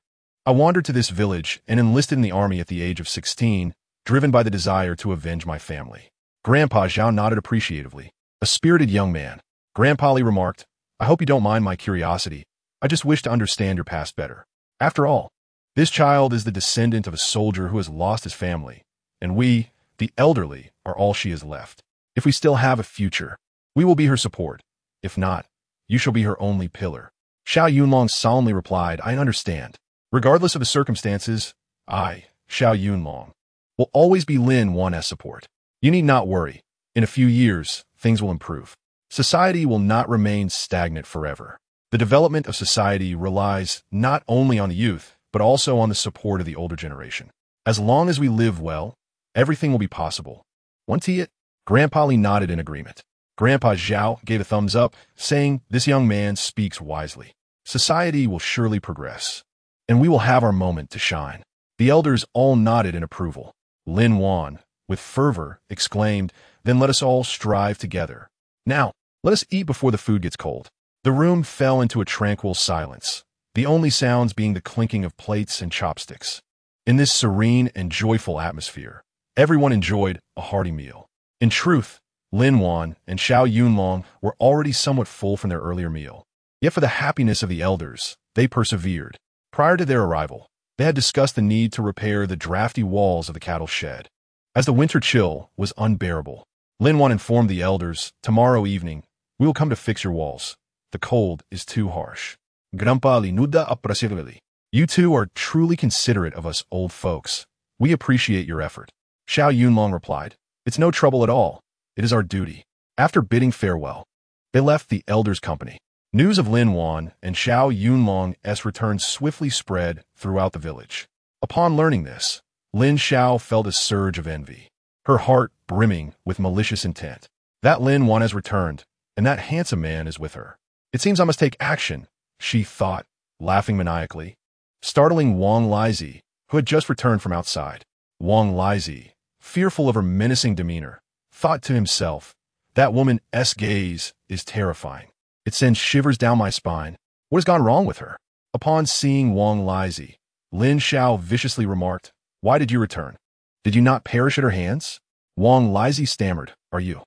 Speaker 1: I wandered to this village and enlisted in the army at the age of 16, driven by the desire to avenge my family." Grandpa Zhao nodded appreciatively. "A spirited young man." Grandpa Li remarked, "I hope you don't mind my curiosity. I just wish to understand your past better. After all, this child is the descendant of a soldier who has lost his family, and we, The elderly are all she has left. If we still have a future, we will be her support. If not, you shall be her only pillar. Xiao Yunlong solemnly replied, I understand. Regardless of the circumstances, I, Xiao Yunlong, will always be Lin Wan's support. You need not worry. In a few years, things will improve. Society will not remain stagnant forever. The development of society relies not only on the youth, but also on the support of the older generation. As long as we live well, everything will be possible. Won't it? Grandpa Li nodded in agreement. Grandpa Zhao gave a thumbs up, saying, this young man speaks wisely. Society will surely progress, and we will have our moment to shine. The elders all nodded in approval. Lin Wan, with fervor, exclaimed, then let us all strive together. Now, let us eat before the food gets cold. The room fell into a tranquil silence, the only sounds being the clinking of plates and chopsticks. In this serene and joyful atmosphere, everyone enjoyed a hearty meal. In truth, Lin Wan and Xiao Yunlong were already somewhat full from their earlier meal. Yet for the happiness of the elders, they persevered. Prior to their arrival, they had discussed the need to repair the drafty walls of the cattle shed. As the winter chill was unbearable, Lin Wan informed the elders, tomorrow evening, we will come to fix your walls. The cold is too harsh. Grandpa Li nuda apreciably. You two are truly considerate of us old folks. We appreciate your effort. Xiao Yunlong replied, it's no trouble at all. It is our duty. After bidding farewell, they left the elders' company. News of Lin Wan and Xiao Yunlong's return swiftly spread throughout the village. Upon learning this, Lin Xiao felt a surge of envy, her heart brimming with malicious intent. That Lin Wan has returned, and that handsome man is with her. It seems I must take action, she thought, laughing maniacally. Startling Wang Lizi, who had just returned from outside. Wang Lizi, fearful of her menacing demeanor, thought to himself, that woman's gaze is terrifying. It sends shivers down my spine. What has gone wrong with her? Upon seeing Wang Lizi, Lin Xiao viciously remarked, why did you return? Did you not perish at her hands? Wang Lizi stammered, are you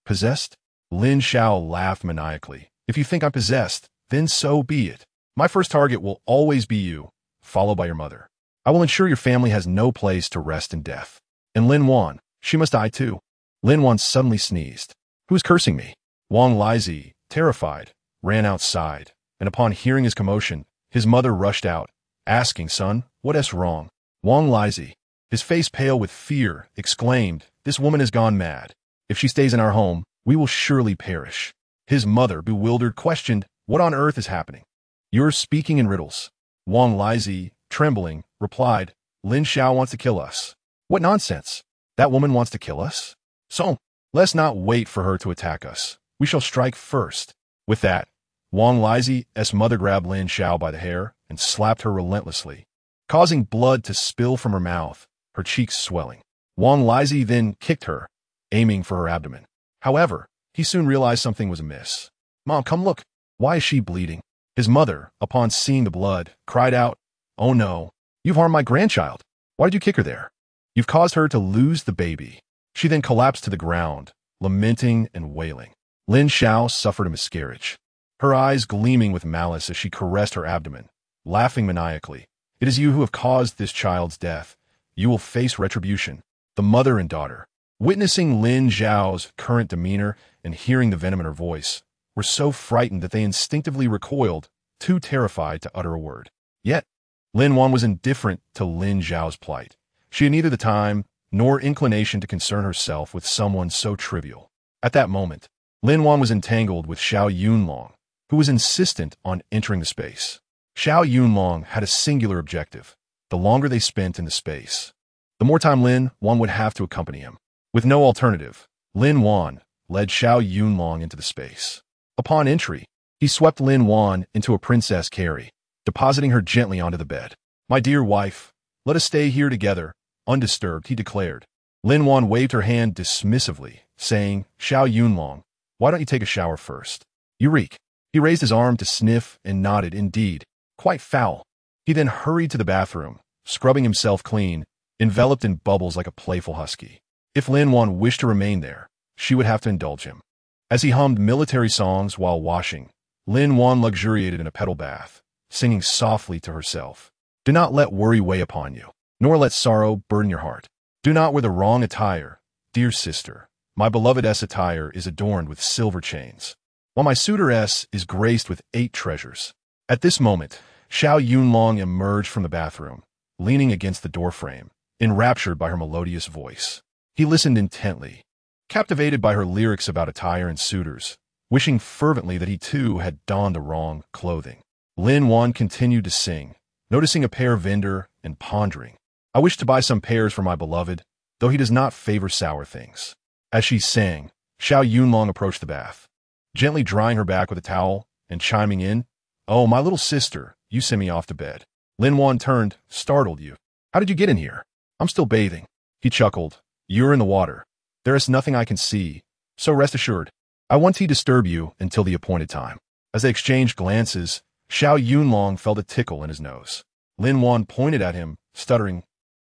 Speaker 1: possessed? Lin Xiao laughed maniacally. If you think I'm possessed, then so be it. My first target will always be you, followed by your mother. I will ensure your family has no place to rest in death. And Lin Wan, she must die too. Lin Wan suddenly sneezed. Who is cursing me? Wang Lizi, terrified, ran outside, and upon hearing his commotion, his mother rushed out, asking, son, what's wrong? Wang Lizi, his face pale with fear, exclaimed, this woman has gone mad. If she stays in our home, we will surely perish. His mother, bewildered, questioned, what on earth is happening? You're speaking in riddles. Wang Lizi, trembling, replied, Lin Xiao wants to kill us. What nonsense! That woman wants to kill us? So, let's not wait for her to attack us. We shall strike first. With that, Wang Lizi's mother grabbed Lin Xiao by the hair and slapped her relentlessly, causing blood to spill from her mouth, her cheeks swelling. Wang Lizi then kicked her, aiming for her abdomen. However, he soon realized something was amiss. Mom, come look. Why is she bleeding? His mother, upon seeing the blood, cried out, oh no, you've harmed my grandchild. Why did you kick her there? You've caused her to lose the baby. She then collapsed to the ground, lamenting and wailing. Lin Xiao suffered a miscarriage, her eyes gleaming with malice as she caressed her abdomen, laughing maniacally. It is you who have caused this child's death. You will face retribution. The mother and daughter, witnessing Lin Xiao's current demeanor and hearing the venom in her voice, were so frightened that they instinctively recoiled, too terrified to utter a word. Yet, Lin Wan was indifferent to Lin Xiao's plight. She had neither the time nor inclination to concern herself with someone so trivial. At that moment, Lin Wan was entangled with Xiao Yunlong, who was insistent on entering the space. Xiao Yunlong had a singular objective. The longer they spent in the space, the more time Lin Wan would have to accompany him. With no alternative, Lin Wan led Xiao Yunlong into the space. Upon entry, he swept Lin Wan into a princess carry, depositing her gently onto the bed. My dear wife, let us stay here together, undisturbed, he declared. Lin Wan waved her hand dismissively, saying, Xiao Yunlong, why don't you take a shower first? You reek. He raised his arm to sniff and nodded, indeed, quite foul. He then hurried to the bathroom, scrubbing himself clean, enveloped in bubbles like a playful husky. If Lin Wan wished to remain there, she would have to indulge him. As he hummed military songs while washing, Lin Wan luxuriated in a pedal bath, singing softly to herself. Do not let worry weigh upon you, nor let sorrow burden your heart. Do not wear the wrong attire, Dear sister, my beloved S attire is adorned with silver chains, while my suitor S is graced with 8 treasures. At this moment, Xiao Yunlong emerged from the bathroom, leaning against the doorframe, enraptured by her melodious voice. He listened intently, captivated by her lyrics about attire and suitors, wishing fervently that he too had donned the wrong clothing. Lin Wan continued to sing, noticing a pear vendor and pondering. I wish to buy some pears for my beloved, though he does not favor sour things. As she sang, Xiao Yunlong approached the bath, gently drying her back with a towel and chiming in, "Oh, my little sister, you sent me off to bed." Lin Wan turned, startled. "You? How did you get in here?" "I'm still bathing." He chuckled. "You're in the water. There is nothing I can see, so rest assured. I won't disturb you until the appointed time." As they exchanged glances, Xiao Yunlong felt a tickle in his nose. Lin Wan pointed at him, stuttering,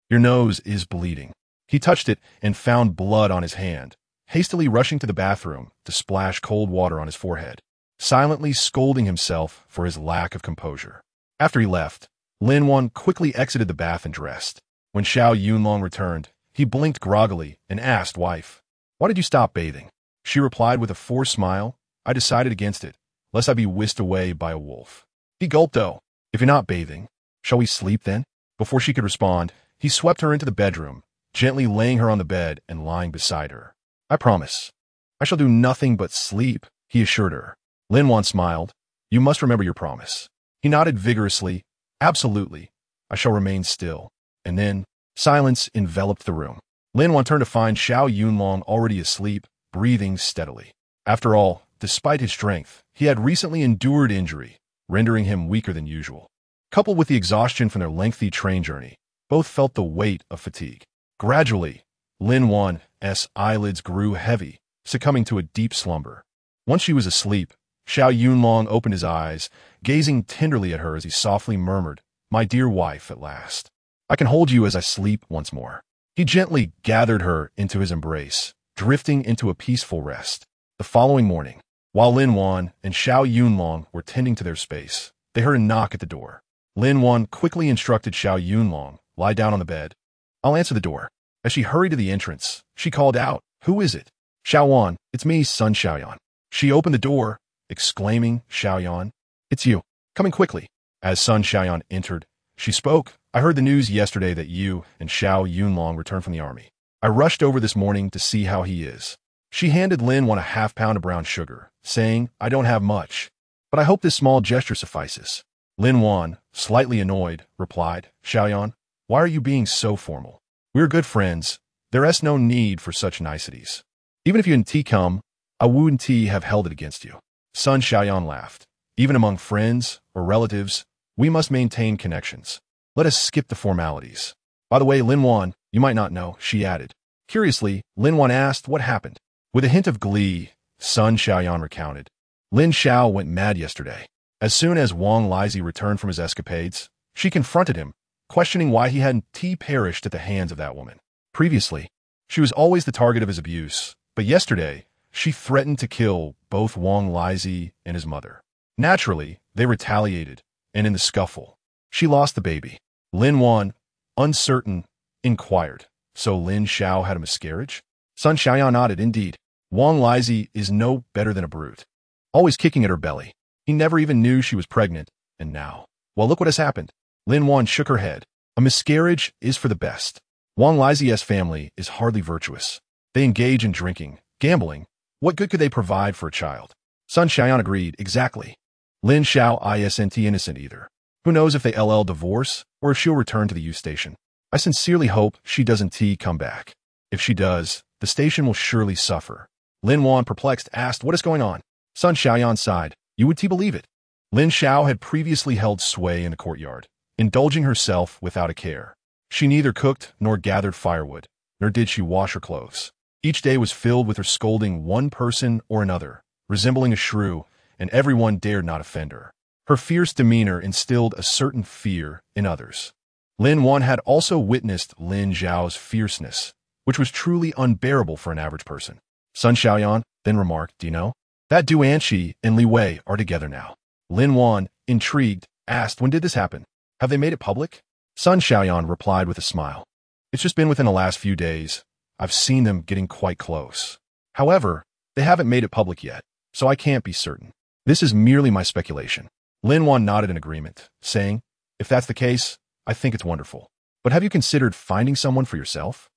Speaker 1: "Your nose is bleeding." He touched it and found blood on his hand, hastily rushing to the bathroom to splash cold water on his forehead, silently scolding himself for his lack of composure. After he left, Lin Wan quickly exited the bath and dressed. When Xiao Yunlong returned, he blinked groggily and asked wife, "Why did you stop bathing?" She replied with a forced smile, "I decided against it, lest I be whisked away by a wolf." He gulped. "Oh, if you're not bathing, shall we sleep then?" Before she could respond, he swept her into the bedroom, gently laying her on the bed and lying beside her. "I promise. I shall do nothing but sleep," he assured her. Lin Wan smiled. "You must remember your promise." He nodded vigorously. "Absolutely. I shall remain still." And then, silence enveloped the room. Lin Wan turned to find Xiao Yunlong already asleep, breathing steadily. After all, despite his strength, he had recently endured injury, rendering him weaker than usual. Coupled with the exhaustion from their lengthy train journey, both felt the weight of fatigue. Gradually, Lin Wan's eyelids grew heavy, succumbing to a deep slumber. Once she was asleep, Xiao Yunlong opened his eyes, gazing tenderly at her as he softly murmured, "My dear wife, at last. I can hold you as I sleep once more." He gently gathered her into his embrace, drifting into a peaceful rest. The following morning, while Lin Wan and Xiao Yunlong were tending to their space, they heard a knock at the door. Lin Wan quickly instructed Xiao Yunlong, "Lie down on the bed. I'll answer the door." As she hurried to the entrance, she called out, "Who is it?" "Xiao Wan, it's me, son Xiaoyan." She opened the door, exclaiming, "Xiaoyan, it's you. Coming quickly." As son Xiaoyan entered, she spoke, "I heard the news yesterday that you and Xiao Yunlong returned from the army. I rushed over this morning to see how he is." She handed Lin Wan a half-pound of brown sugar, saying, "I don't have much, but I hope this small gesture suffices." Lin Wan, slightly annoyed, replied, "Xiaoyan, why are you being so formal? We're good friends. There is no need for such niceties. Even if you and come, I wouldn't have held it against you." Son Xiaoyan laughed. "Even among friends or relatives, we must maintain connections. Let us skip the formalities. By the way, Lin Wan, you might not know," she added. Curiously, Lin Wan asked what happened. With a hint of glee, son Xiaoyan recounted, "Lin Xiao went mad yesterday. As soon as Wang Lizi returned from his escapades, she confronted him, questioning why he hadn't perished at the hands of that woman. Previously, she was always the target of his abuse, but yesterday, she threatened to kill both Wang Lizi and his mother. Naturally, they retaliated, and in the scuffle, she lost the baby." Lin Wan, uncertain, inquired, "So Lin Xiao had a miscarriage?" Son Xiaoyan nodded. "Indeed. Wang Lizi is no better than a brute, always kicking at her belly. He never even knew she was pregnant, and now, well, look what has happened." Lin Wan shook her head. "A miscarriage is for the best. Wang Lizi's family is hardly virtuous. They engage in drinking, gambling. What good could they provide for a child?" Son Xiaoyan agreed. "Exactly. Lin Xiao isn't innocent either. Who knows if they divorce or if she'll return to the U station. I sincerely hope she doesn't come back. If she does, the station will surely suffer." Lin Wan, perplexed, asked, "What is going on?" Son Xiaoyan sighed. "You would believe it. Lin Xiao had previously held sway in the courtyard, indulging herself without a care. She neither cooked nor gathered firewood, nor did she wash her clothes. Each day was filled with her scolding one person or another, resembling a shrew, and everyone dared not offend her. Her fierce demeanor instilled a certain fear in others. Lin Wan had also witnessed Lin Xiao's fierceness, which was truly unbearable for an average person. Son Xiaoyan then remarked, "Do you know? That Duanqi and Li Wei are together now." Lin Wan, intrigued, asked, "When did this happen? Have they made it public?" Son Xiaoyan replied with a smile, "It's just been within the last few days. I've seen them getting quite close. However, they haven't made it public yet, so I can't be certain. This is merely my speculation. Lin Wan nodded in agreement, saying, if that's the case, I think it's wonderful. But have you considered finding someone for yourself?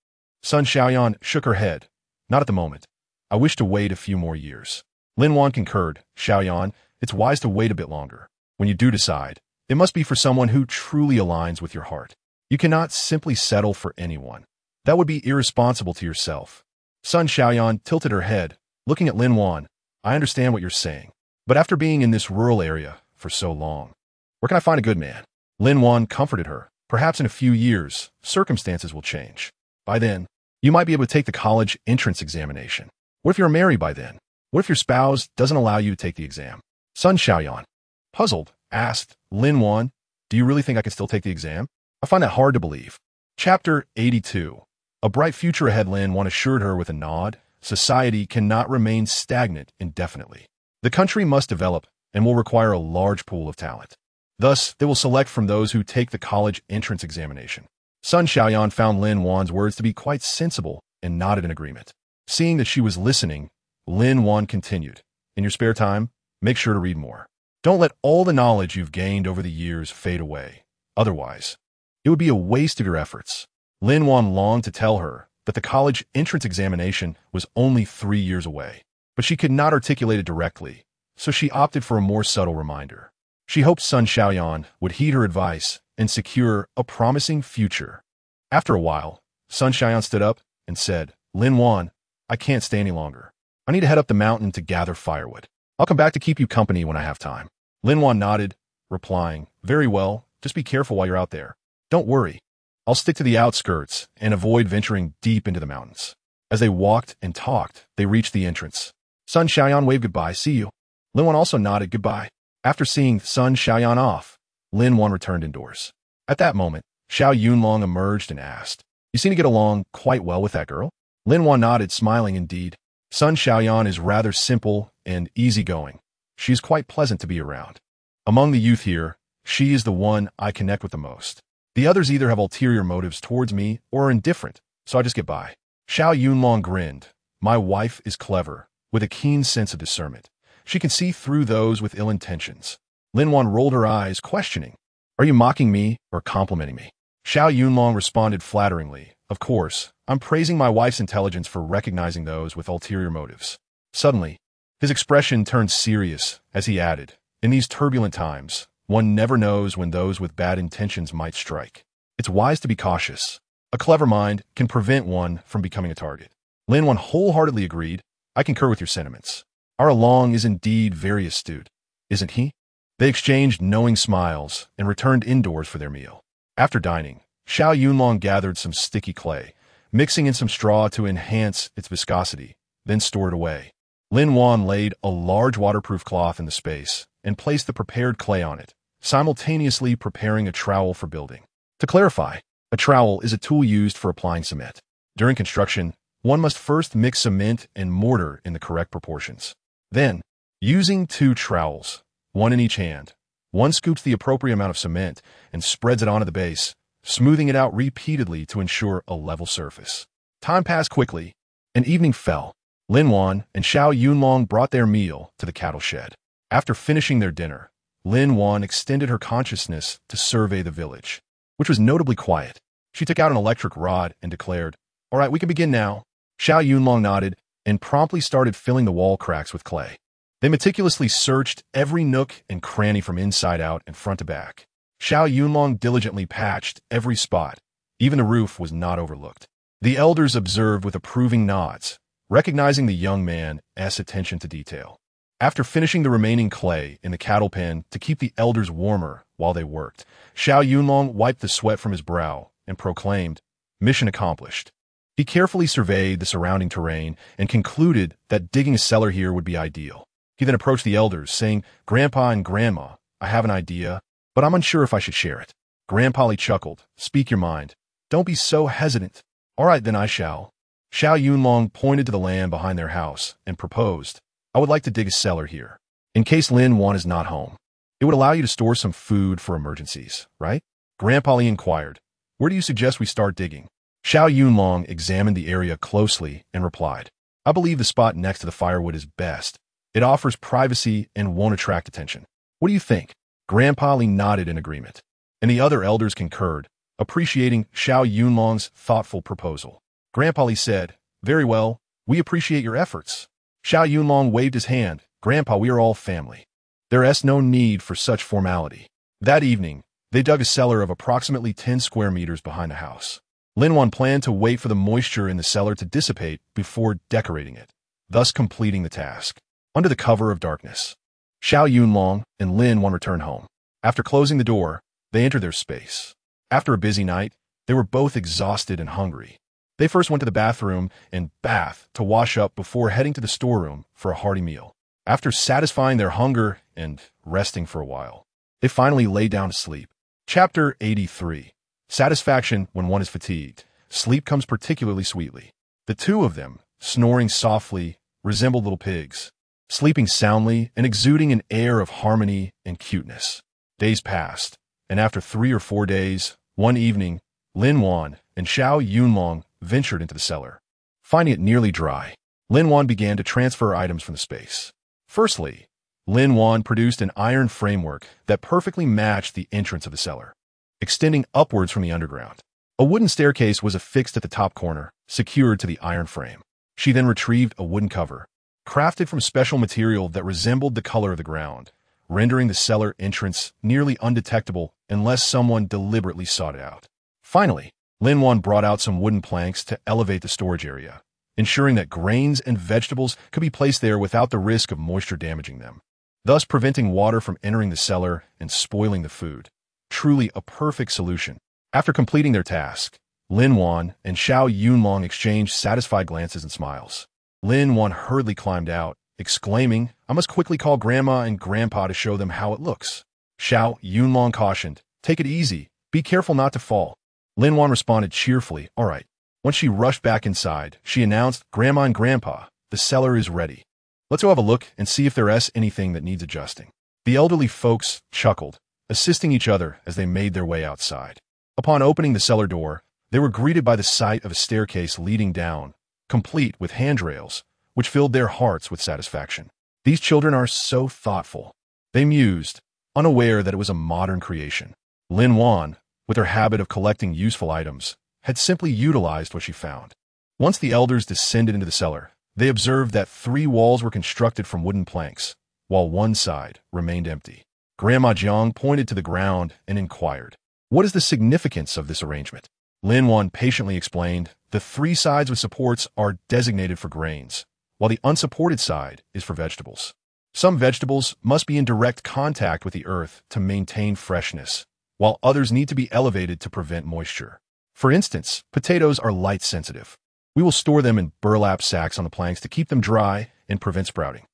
Speaker 1: Sun Xiaoyan shook her head. Not at the moment. I wish to wait a few more years. Lin Wan concurred. Xiaoyan, it's wise to wait a bit longer. When you do decide, it must be for someone who truly aligns with your heart. You cannot simply settle for anyone. That would be irresponsible to yourself. Sun Xiaoyan tilted her head, looking at Lin Wan. I understand what you're saying. But after being in this rural area for so long, where can I find a good man? Lin Wan comforted her. Perhaps in a few years, circumstances will change. By then, you might be able to take the college entrance examination. What if you're married by then? What if your spouse doesn't allow you to take the exam? Sun Xiaoyan, puzzled, asked, Lin Wan, do you really think I can still take the exam? I find that hard to believe. Chapter 82. A bright future ahead, Lin Wan assured her with a nod. Society cannot remain stagnant indefinitely. The country must develop and will require a large pool of talent. Thus, they will select from those who take the college entrance examination. Sun Xiaoyan found Lin Wan's words to be quite sensible and nodded in agreement. Seeing that she was listening, Lin Wan continued, in your spare time, make sure to read more. Don't let all the knowledge you've gained over the years fade away. Otherwise, it would be a waste of your efforts. Lin Wan longed to tell her that the college entrance examination was only 3 years away, but she could not articulate it directly, so she opted for a more subtle reminder. She hoped Sun Xiaoyan would heed her advice and secure a promising future. After a while, Sun Xiaoyan stood up and said, Lin Wan, I can't stay any longer. I need to head up the mountain to gather firewood. I'll come back to keep you company when I have time. Lin Wan nodded, replying, very well, just be careful while you're out there. Don't worry. I'll stick to the outskirts and avoid venturing deep into the mountains. As they walked and talked, they reached the entrance. Sun Xiaoyan waved goodbye, see you. Lin Wan also nodded goodbye. After seeing Sun Xiaoyan off, Lin Wan returned indoors. At that moment, Xiao Yunlong emerged and asked, you seem to get along quite well with that girl? Lin Wan nodded, smiling indeed. Sun Xiaoyan is rather simple and easygoing. She is quite pleasant to be around. Among the youth here, she is the one I connect with the most. The others either have ulterior motives towards me or are indifferent, so I just get by. Xiao Yunlong grinned. My wife is clever, with a keen sense of discernment. She can see through those with ill intentions. Lin Wan rolled her eyes, questioning, are you mocking me or complimenting me? Xiao Yunlong responded flatteringly, of course, I'm praising my wife's intelligence for recognizing those with ulterior motives. Suddenly, his expression turned serious as he added, in these turbulent times, one never knows when those with bad intentions might strike. It's wise to be cautious. A clever mind can prevent one from becoming a target. Lin Wan wholeheartedly agreed. I concur with your sentiments. Our Long is indeed very astute, isn't he? They exchanged knowing smiles and returned indoors for their meal. After dining, Xiao Yunlong gathered some sticky clay, mixing in some straw to enhance its viscosity, then stored away. Lin Wan laid a large waterproof cloth in the space and placed the prepared clay on it, simultaneously preparing a trowel for building. To clarify, a trowel is a tool used for applying cement. During construction, one must first mix cement and mortar in the correct proportions. Then, using 2 trowels, one in each hand, one scoops the appropriate amount of cement and spreads it onto the base, smoothing it out repeatedly to ensure a level surface. Time passed quickly, and evening fell. Lin Wan and Xiao Yunlong brought their meal to the cattle shed. After finishing their dinner, Lin Wan extended her consciousness to survey the village, which was notably quiet. She took out an electric rod and declared, all right, we can begin now. Xiao Yunlong nodded and promptly started filling the wall cracks with clay. They meticulously searched every nook and cranny from inside out and front to back. Xiao Yunlong diligently patched every spot. Even the roof was not overlooked. The elders observed with approving nods, recognizing the young man's attention to detail. After finishing the remaining clay in the cattle pen to keep the elders warmer while they worked, Xiao Yunlong wiped the sweat from his brow and proclaimed, mission accomplished. He carefully surveyed the surrounding terrain and concluded that digging a cellar here would be ideal. He then approached the elders, saying, Grandpa and Grandma, I have an idea, but I'm unsure if I should share it. Grandpa Li chuckled, speak your mind. Don't be so hesitant. All right, then I shall. Xiao Yunlong pointed to the land behind their house and proposed, I would like to dig a cellar here, in case Lin Wan is not home. It would allow you to store some food for emergencies, right? Grandpa Li inquired, where do you suggest we start digging? Xiao Yunlong examined the area closely and replied, I believe the spot next to the firewood is best. It offers privacy and won't attract attention. What do you think? Grandpa Li nodded in agreement, and the other elders concurred, appreciating Xiao Yunlong's thoughtful proposal. Grandpa Li said, Very well, we appreciate your efforts. Xiao Yunlong waved his hand. Grandpa, we are all family. There is no need for such formality. That evening, they dug a cellar of approximately 10 square meters behind the house. Lin Wan planned to wait for the moisture in the cellar to dissipate before decorating it, thus completing the task. Under the cover of darkness, Xiao Yunlong and Lin Wan returned home. After closing the door, they entered their space. After a busy night, they were both exhausted and hungry. They first went to the bathroom and bath to wash up before heading to the storeroom for a hearty meal. After satisfying their hunger and resting for a while, they finally lay down to sleep. Chapter 83. Satisfaction when one is fatigued. Sleep comes particularly sweetly. The two of them, snoring softly, resembled little pigs, sleeping soundly and exuding an air of harmony and cuteness. Days passed, and after 3 or 4 days, one evening, Lin Wan and Xiao Yunlong ventured into the cellar. Finding it nearly dry, Lin Wan began to transfer items from the space. Firstly, Lin Wan produced an iron framework that perfectly matched the entrance of the cellar, extending upwards from the underground. A wooden staircase was affixed at the top corner, secured to the iron frame. She then retrieved a wooden cover, crafted from special material that resembled the color of the ground, rendering the cellar entrance nearly undetectable unless someone deliberately sought it out. Finally, Lin Wan brought out some wooden planks to elevate the storage area, ensuring that grains and vegetables could be placed there without the risk of moisture damaging them, thus preventing water from entering the cellar and spoiling the food. Truly a perfect solution. After completing their task, Lin Wan and Xiao Yunlong exchanged satisfied glances and smiles. Lin Wan hurriedly climbed out, exclaiming, I must quickly call Grandma and Grandpa to show them how it looks. Xiao Yunlong cautioned, Take it easy, be careful not to fall. Lin Wan responded cheerfully, All right. Once she rushed back inside, she announced, Grandma and Grandpa, the cellar is ready. Let's go have a look and see if there is anything that needs adjusting. The elderly folks chuckled, assisting each other as they made their way outside. Upon opening the cellar door, they were greeted by the sight of a staircase leading down, complete with handrails, which filled their hearts with satisfaction. These children are so thoughtful, they mused, unaware that it was a modern creation. Lin Wan, with her habit of collecting useful items, had simply utilized what she found. Once the elders descended into the cellar, they observed that 3 walls were constructed from wooden planks, while one side remained empty. Grandma Jiang pointed to the ground and inquired, What is the significance of this arrangement? Lin Wan patiently explained, The 3 sides with supports are designated for grains, while the unsupported side is for vegetables. Some vegetables must be in direct contact with the earth to maintain freshness, while others need to be elevated to prevent moisture. For instance, potatoes are light sensitive. We will store them in burlap sacks on the planks to keep them dry and prevent sprouting.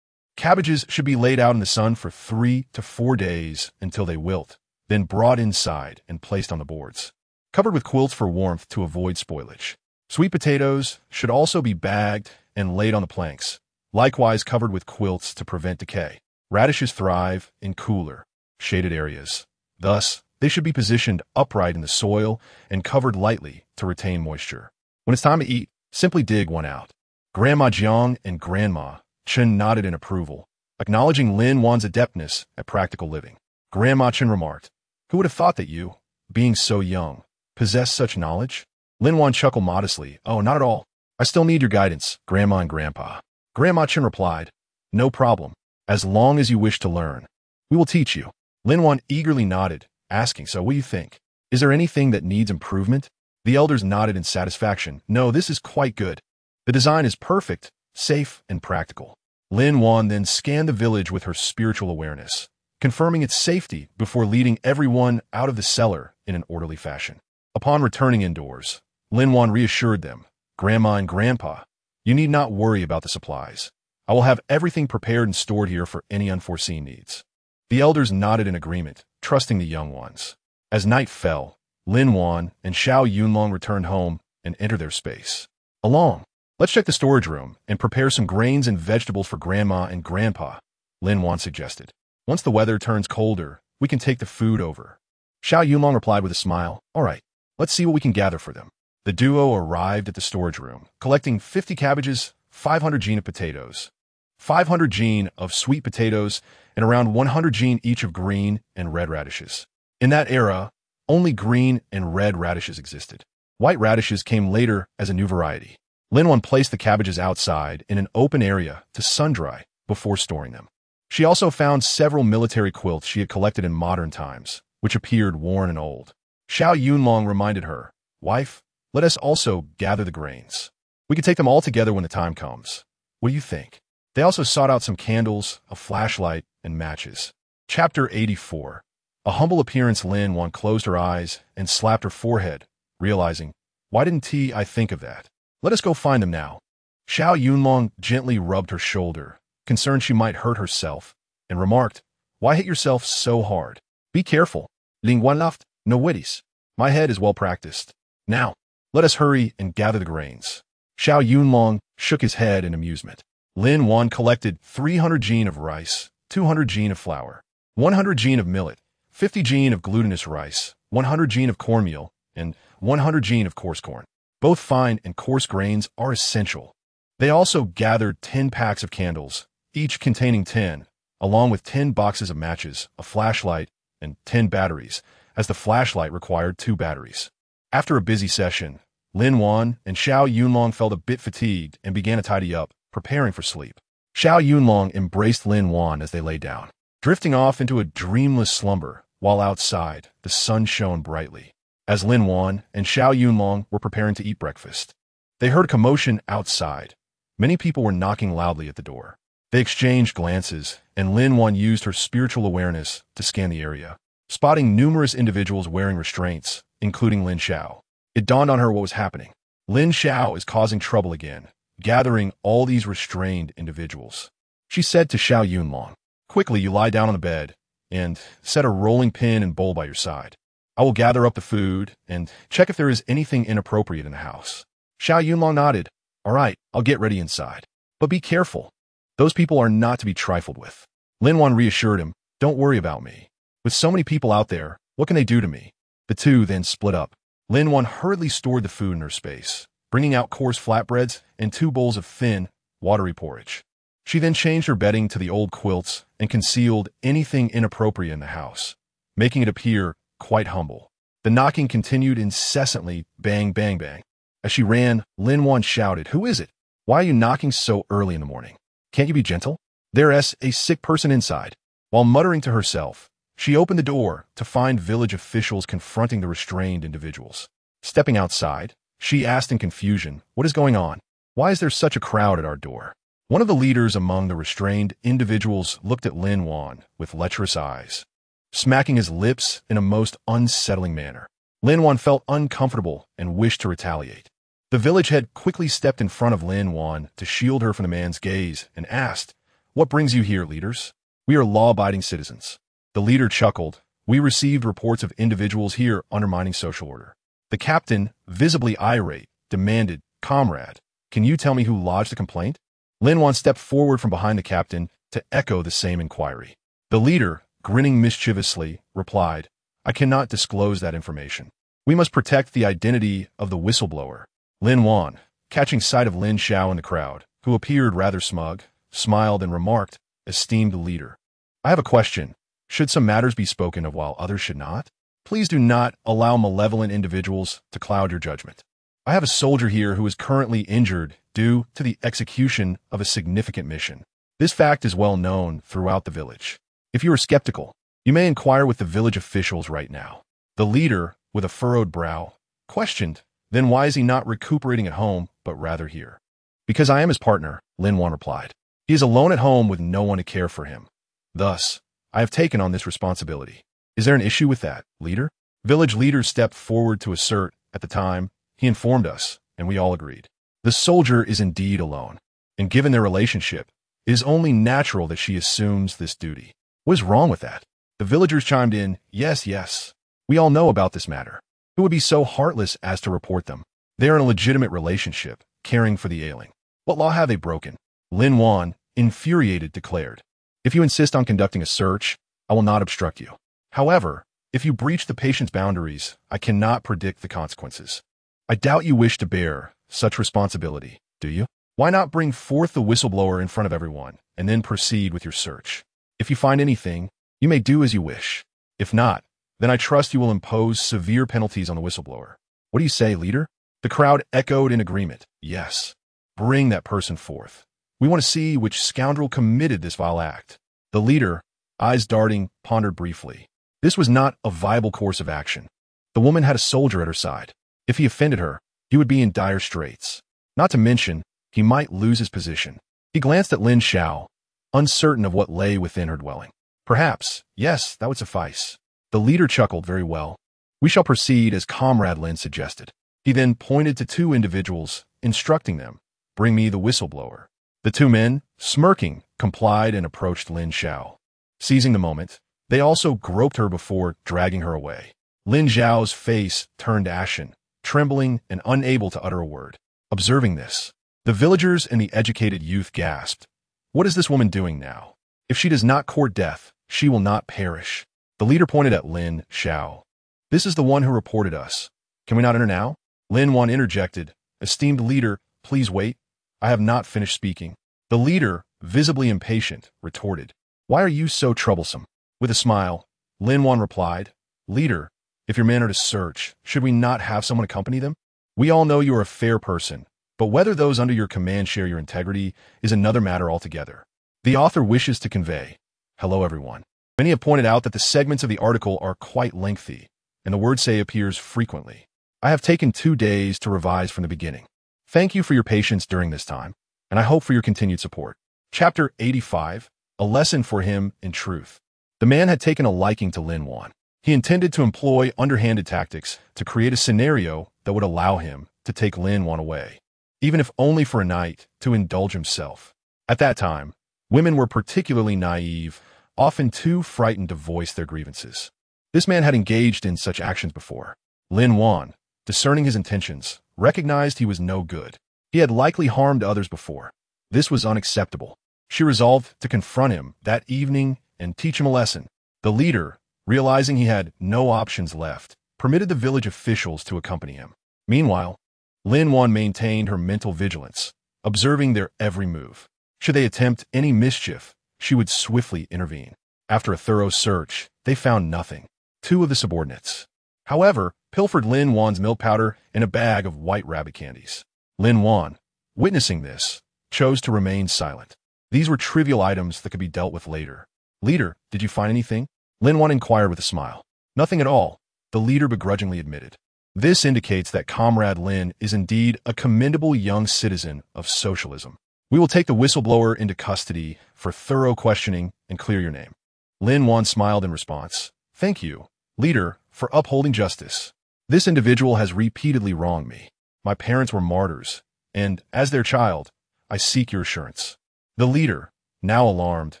Speaker 1: Cabbages should be laid out in the sun for 3 to 4 days until they wilt, then brought inside and placed on the boards, covered with quilts for warmth to avoid spoilage. Sweet potatoes should also be bagged and laid on the planks, likewise covered with quilts to prevent decay. Radishes thrive in cooler, shaded areas. Thus, they should be positioned upright in the soil and covered lightly to retain moisture. When it's time to eat, simply dig one out. Grandma Jiang and Grandma Chen nodded in approval, acknowledging Lin Wan's adeptness at practical living. Grandma Chen remarked, Who would have thought that you, being so young, possessed such knowledge? Lin Wan chuckled modestly, Oh, not at all. I still need your guidance, Grandma and Grandpa. Grandma Chen replied, No problem. As long as you wish to learn, we will teach you. Lin Wan eagerly nodded, asking, So what do you think? Is there anything that needs improvement? The elders nodded in satisfaction. No, this is quite good. The design is perfect, safe, and practical. Lin Wan then scanned the village with her spiritual awareness, confirming its safety before leading everyone out of the cellar in an orderly fashion. Upon returning indoors, Lin Wan reassured them, Grandma and Grandpa, you need not worry about the supplies. I will have everything prepared and stored here for any unforeseen needs. The elders nodded in agreement, trusting the young ones. As night fell, Lin Wan and Xiao Yunlong returned home and entered their space. Along, let's check the storage room and prepare some grains and vegetables for Grandma and Grandpa, Lin Wan suggested. Once the weather turns colder, we can take the food over. Xiao Yunlong replied with a smile, All right, let's see what we can gather for them. The duo arrived at the storage room, collecting 50 cabbages, 500 gene of potatoes, 500 gene of sweet potatoes, and around 100 gene each of green and red radishes. In that era, only green and red radishes existed. White radishes came later as a new variety. Lin Wan placed the cabbages outside in an open area to sun-dry before storing them. She also found several military quilts she had collected in modern times, which appeared worn and old. Xiao Yunlong reminded her, "Wife, let us also gather the grains. We can take them all together when the time comes. What do you think?" They also sought out some candles, a flashlight, and matches. Chapter 84. A humble appearance. Lin Wan closed her eyes and slapped her forehead, realizing, "Why didn't I think of that? Let us go find them now." Xiao Yunlong gently rubbed her shoulder, concerned she might hurt herself, and remarked, "Why hit yourself so hard? Be careful." Lin Wan laughed, "No worries. My head is well practiced. Now, let us hurry and gather the grains." Xiao Yunlong shook his head in amusement. Lin Wan collected 300 gene of rice, 200 gene of flour, 100 gene of millet, 50 gene of glutinous rice, 100 gene of cornmeal, and 100 gene of coarse corn. Both fine and coarse grains are essential. They also gathered 10 packs of candles, each containing 10, along with 10 boxes of matches, a flashlight, and 10 batteries, as the flashlight required 2 batteries. After a busy session, Lin Wan and Xiao Yunlong felt a bit fatigued and began to tidy up, preparing for sleep. Xiao Yunlong embraced Lin Wan as they lay down, drifting off into a dreamless slumber, while outside, the sun shone brightly. As Lin Wan and Xiao Yunlong were preparing to eat breakfast, they heard a commotion outside. Many people were knocking loudly at the door. They exchanged glances, and Lin Wan used her spiritual awareness to scan the area, spotting numerous individuals wearing restraints, including Lin Xiao. It dawned on her what was happening. Lin Xiao is causing trouble again, gathering all these restrained individuals. She said to Xiao Yunlong, "Quickly, you lie down on the bed and set a rolling pin and bowl by your side. I will gather up the food and check if there is anything inappropriate in the house." Xiao Yunlong nodded. "All right, I'll get ready inside. But be careful. Those people are not to be trifled with." Lin Wan reassured him, "Don't worry about me. With so many people out there, what can they do to me?" The two then split up. Lin Wan hurriedly stored the food in her space, bringing out coarse flatbreads and 2 bowls of thin, watery porridge. She then changed her bedding to the old quilts and concealed anything inappropriate in the house, making it appear quite humble. The knocking continued incessantly, bang, bang, bang. As she ran, Lin Wan shouted, "Who is it? Why are you knocking so early in the morning? Can't you be gentle? There's a sick person inside." While muttering to herself, she opened the door to find village officials confronting the restrained individuals. Stepping outside, she asked in confusion, "What is going on? Why is there such a crowd at our door?" One of the leaders among the restrained individuals looked at Lin Wan with lecherous eyes, smacking his lips in a most unsettling manner. Lin Wan felt uncomfortable and wished to retaliate. The village head quickly stepped in front of Lin Wan to shield her from the man's gaze and asked, "What brings you here, leaders?" "We are law-abiding citizens." The leader chuckled. "We received reports of individuals here undermining social order." The captain, visibly irate, demanded, "Comrade, can you tell me who lodged the complaint?" Lin Wan stepped forward from behind the captain to echo the same inquiry. The leader, grinning mischievously, replied, "I cannot disclose that information. We must protect the identity of the whistleblower." Lin Wan, catching sight of Lin Xiao in the crowd, who appeared rather smug, smiled and remarked, "Esteemed leader, I have a question. Should some matters be spoken of while others should not? Please do not allow malevolent individuals to cloud your judgment. I have a soldier here who is currently injured due to the execution of a significant mission. This fact is well known throughout the village. If you are skeptical, you may inquire with the village officials right now." The leader, with a furrowed brow, questioned, "Then why is he not recuperating at home, but rather here?" "Because I am his partner," Lin Wan replied. "He is alone at home with no one to care for him. Thus, I have taken on this responsibility. Is there an issue with that, leader?" Village leaders stepped forward to assert, "At the time, he informed us, and we all agreed. The soldier is indeed alone, and given their relationship, it is only natural that she assumes this duty." "What is wrong with that?" The villagers chimed in, "Yes, yes. We all know about this matter. Who would be so heartless as to report them? They are in a legitimate relationship, caring for the ailing. What law have they broken?" Lin Wan, infuriated, declared, "If you insist on conducting a search, I will not obstruct you. However, if you breach the patient's boundaries, I cannot predict the consequences. I doubt you wish to bear such responsibility, do you? Why not bring forth the whistleblower in front of everyone, and then proceed with your search? If you find anything, you may do as you wish. If not, then I trust you will impose severe penalties on the whistleblower. What do you say, leader? The crowd echoed in agreement. Yes. Bring that person forth. We want to see which scoundrel committed this vile act. The leader, eyes darting, pondered briefly. This was not a viable course of action. The woman had a soldier at her side. If he offended her, he would be in dire straits. Not to mention, he might lose his position. He glanced at Lin Xiao, uncertain of what lay within her dwelling. Perhaps, yes, that would suffice. The leader chuckled. Very well. We shall proceed as Comrade Lin suggested. He then pointed to two individuals, instructing them, bring me the whistleblower. The two men, smirking, complied and approached Lin Xiao. Seizing the moment, they also groped her before dragging her away. Lin Xiao's face turned ashen, trembling and unable to utter a word. Observing this, the villagers and the educated youth gasped. What is this woman doing now? If she does not court death, she will not perish. The leader pointed at Lin Xiao. This is the one who reported us. Can we not enter now? Lin Wan interjected. Esteemed leader, please wait. I have not finished speaking. The leader, visibly impatient, retorted. Why are you so troublesome? With a smile, Lin Wan replied, Leader, if your men are to search, should we not have someone accompany them? We all know you are a fair person, but whether those under your command share your integrity is another matter altogether. The author wishes to convey, hello everyone. Many have pointed out that the segments of the article are quite lengthy, and the word say appears frequently. I have taken 2 days to revise from the beginning. Thank you for your patience during this time, and I hope for your continued support. Chapter 85, A Lesson for Him in Truth. The man had taken a liking to Lin Wan. He intended to employ underhanded tactics to create a scenario that would allow him to take Lin Wan away, even if only for a night, to indulge himself. At that time, women were particularly naive, often too frightened to voice their grievances. This man had engaged in such actions before. Lin Wan, discerning his intentions, recognized he was no good. He had likely harmed others before. This was unacceptable. She resolved to confront him that evening and teach him a lesson. The leader, realizing he had no options left, permitted the village officials to accompany him. Meanwhile, Lin Wan maintained her mental vigilance, observing their every move. Should they attempt any mischief, she would swiftly intervene. After a thorough search, they found nothing. 2 of the subordinates, however, pilfered Lin Wan's milk powder and a bag of white rabbit candies. Lin Wan, witnessing this, chose to remain silent. These were trivial items that could be dealt with later. Leader, did you find anything? Lin Wan inquired with a smile. Nothing at all, the leader begrudgingly admitted. This indicates that Comrade Lin is indeed a commendable young citizen of socialism. We will take the whistleblower into custody for thorough questioning and clear your name. Lin Wan smiled in response. Thank you, leader, for upholding justice. This individual has repeatedly wronged me. My parents were martyrs, and, as their child, I seek your assurance. The leader, now alarmed,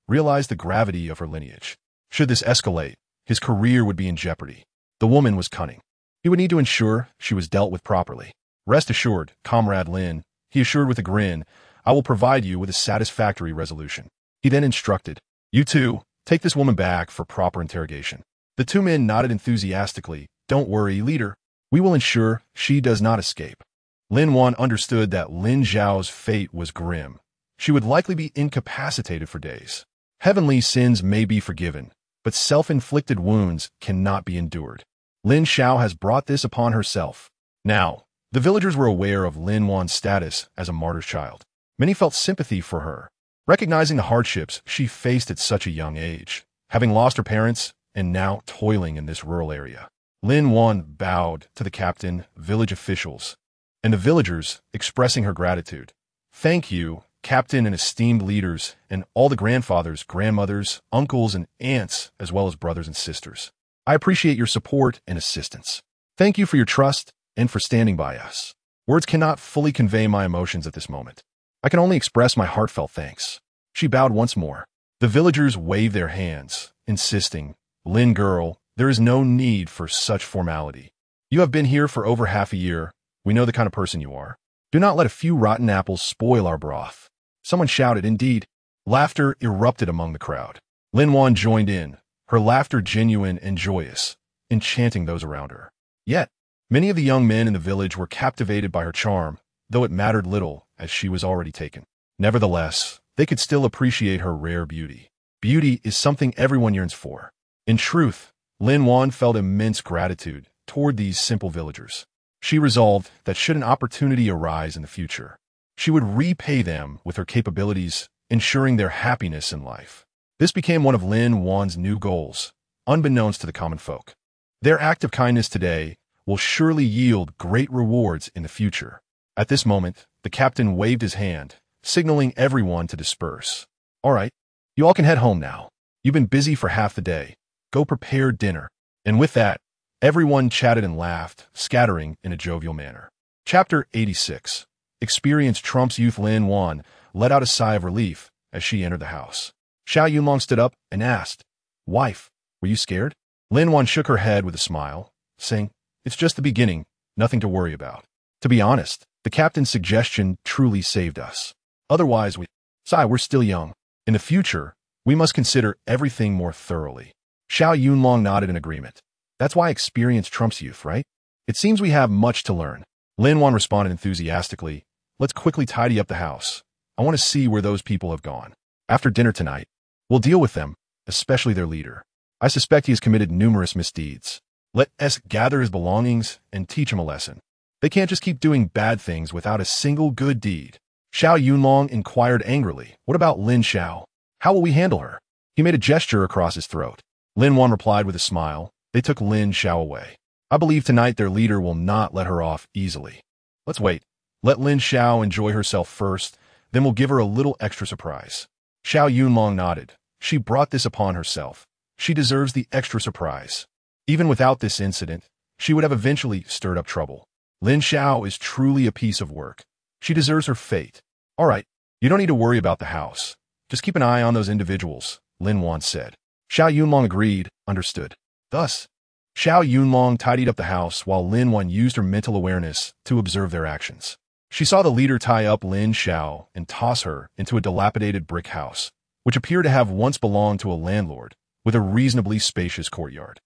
Speaker 1: realized the gravity of her lineage. Should this escalate, his career would be in jeopardy. The woman was cunning. He would need to ensure she was dealt with properly. Rest assured, Comrade Lin, he assured with a grin, I will provide you with a satisfactory resolution. He then instructed, You two, take this woman back for proper interrogation. The 2 men nodded enthusiastically. Don't worry, leader. We will ensure she does not escape. Lin Wan understood that Lin Xiao's fate was grim. She would likely be incapacitated for days. Heavenly sins may be forgiven, but self-inflicted wounds cannot be endured. Lin Xiao has brought this upon herself. Now, the villagers were aware of Lin Wan's status as a martyr's child. Many felt sympathy for her, recognizing the hardships she faced at such a young age, having lost her parents and now toiling in this rural area. Lin Wan bowed to the captain, village officials, and the villagers, expressing her gratitude. Thank you, captain and esteemed leaders, and all the grandfathers, grandmothers, uncles, and aunts, as well as brothers and sisters. I appreciate your support and assistance. Thank you for your trust and for standing by us. Words cannot fully convey my emotions at this moment. I can only express my heartfelt thanks. She bowed once more. The villagers waved their hands, insisting, Lin girl, there is no need for such formality. You have been here for over half a year. We know the kind of person you are. Do not let a few rotten apples spoil our broth. Someone shouted. Indeed, laughter erupted among the crowd. Lin Wan joined in, her laughter genuine and joyous, enchanting those around her. Yet, Many of the young men in the village were captivated by her charm, though it mattered little, as she was already taken. Nevertheless, they could still appreciate her rare beauty. Beauty is something everyone yearns for. In truth, Lin Wan felt immense gratitude toward these simple villagers. She resolved that should an opportunity arise in the future, she would repay them with her capabilities, ensuring their happiness in life. This became one of Lin Wan's new goals, unbeknownst to the common folk. Their act of kindness today will surely yield great rewards in the future. At this moment, the captain waved his hand, signaling everyone to disperse. All right, you all can head home now. You've been busy for half the day. Go prepare dinner. And with that, everyone chatted and laughed, scattering in a jovial manner. Chapter 86. Experience trumps youth. Lin Wan let out a sigh of relief as she entered the house. Xiao Yunlong stood up and asked, "Wife, were you scared?" Lin Wan shook her head with a smile, saying, "It's just the beginning, nothing to worry about." To be honest, the captain's suggestion truly saved us. Otherwise, we're still young. In the future, we must consider everything more thoroughly. Xiao Yunlong nodded in agreement. That's why experience trumps youth, right? It seems we have much to learn. Lin Wan responded enthusiastically. Let's quickly tidy up the house. I want to see where those people have gone. After dinner tonight, we'll deal with them, especially their leader. I suspect he has committed numerous misdeeds. Let us gather his belongings and teach him a lesson. They can't just keep doing bad things without a single good deed. Xiao Yunlong inquired angrily, "What about Lin Xiao? How will we handle her?" He made a gesture across his throat. Lin Wan replied with a smile. They took Lin Xiao away. I believe tonight their leader will not let her off easily. Let's wait. Let Lin Xiao enjoy herself first, then we'll give her a little extra surprise. Xiao Yunlong nodded. She brought this upon herself. She deserves the extra surprise. Even without this incident, she would have eventually stirred up trouble. Lin Xiao is truly a piece of work. She deserves her fate. All right, you don't need to worry about the house. Just keep an eye on those individuals, Lin Wan said. Xiao Yunlong agreed, understood. Thus, Xiao Yunlong tidied up the house while Lin Wan used her mental awareness to observe their actions. She saw the leader tie up Lin Xiao and toss her into a dilapidated brick house, which appeared to have once belonged to a landlord, with a reasonably spacious courtyard.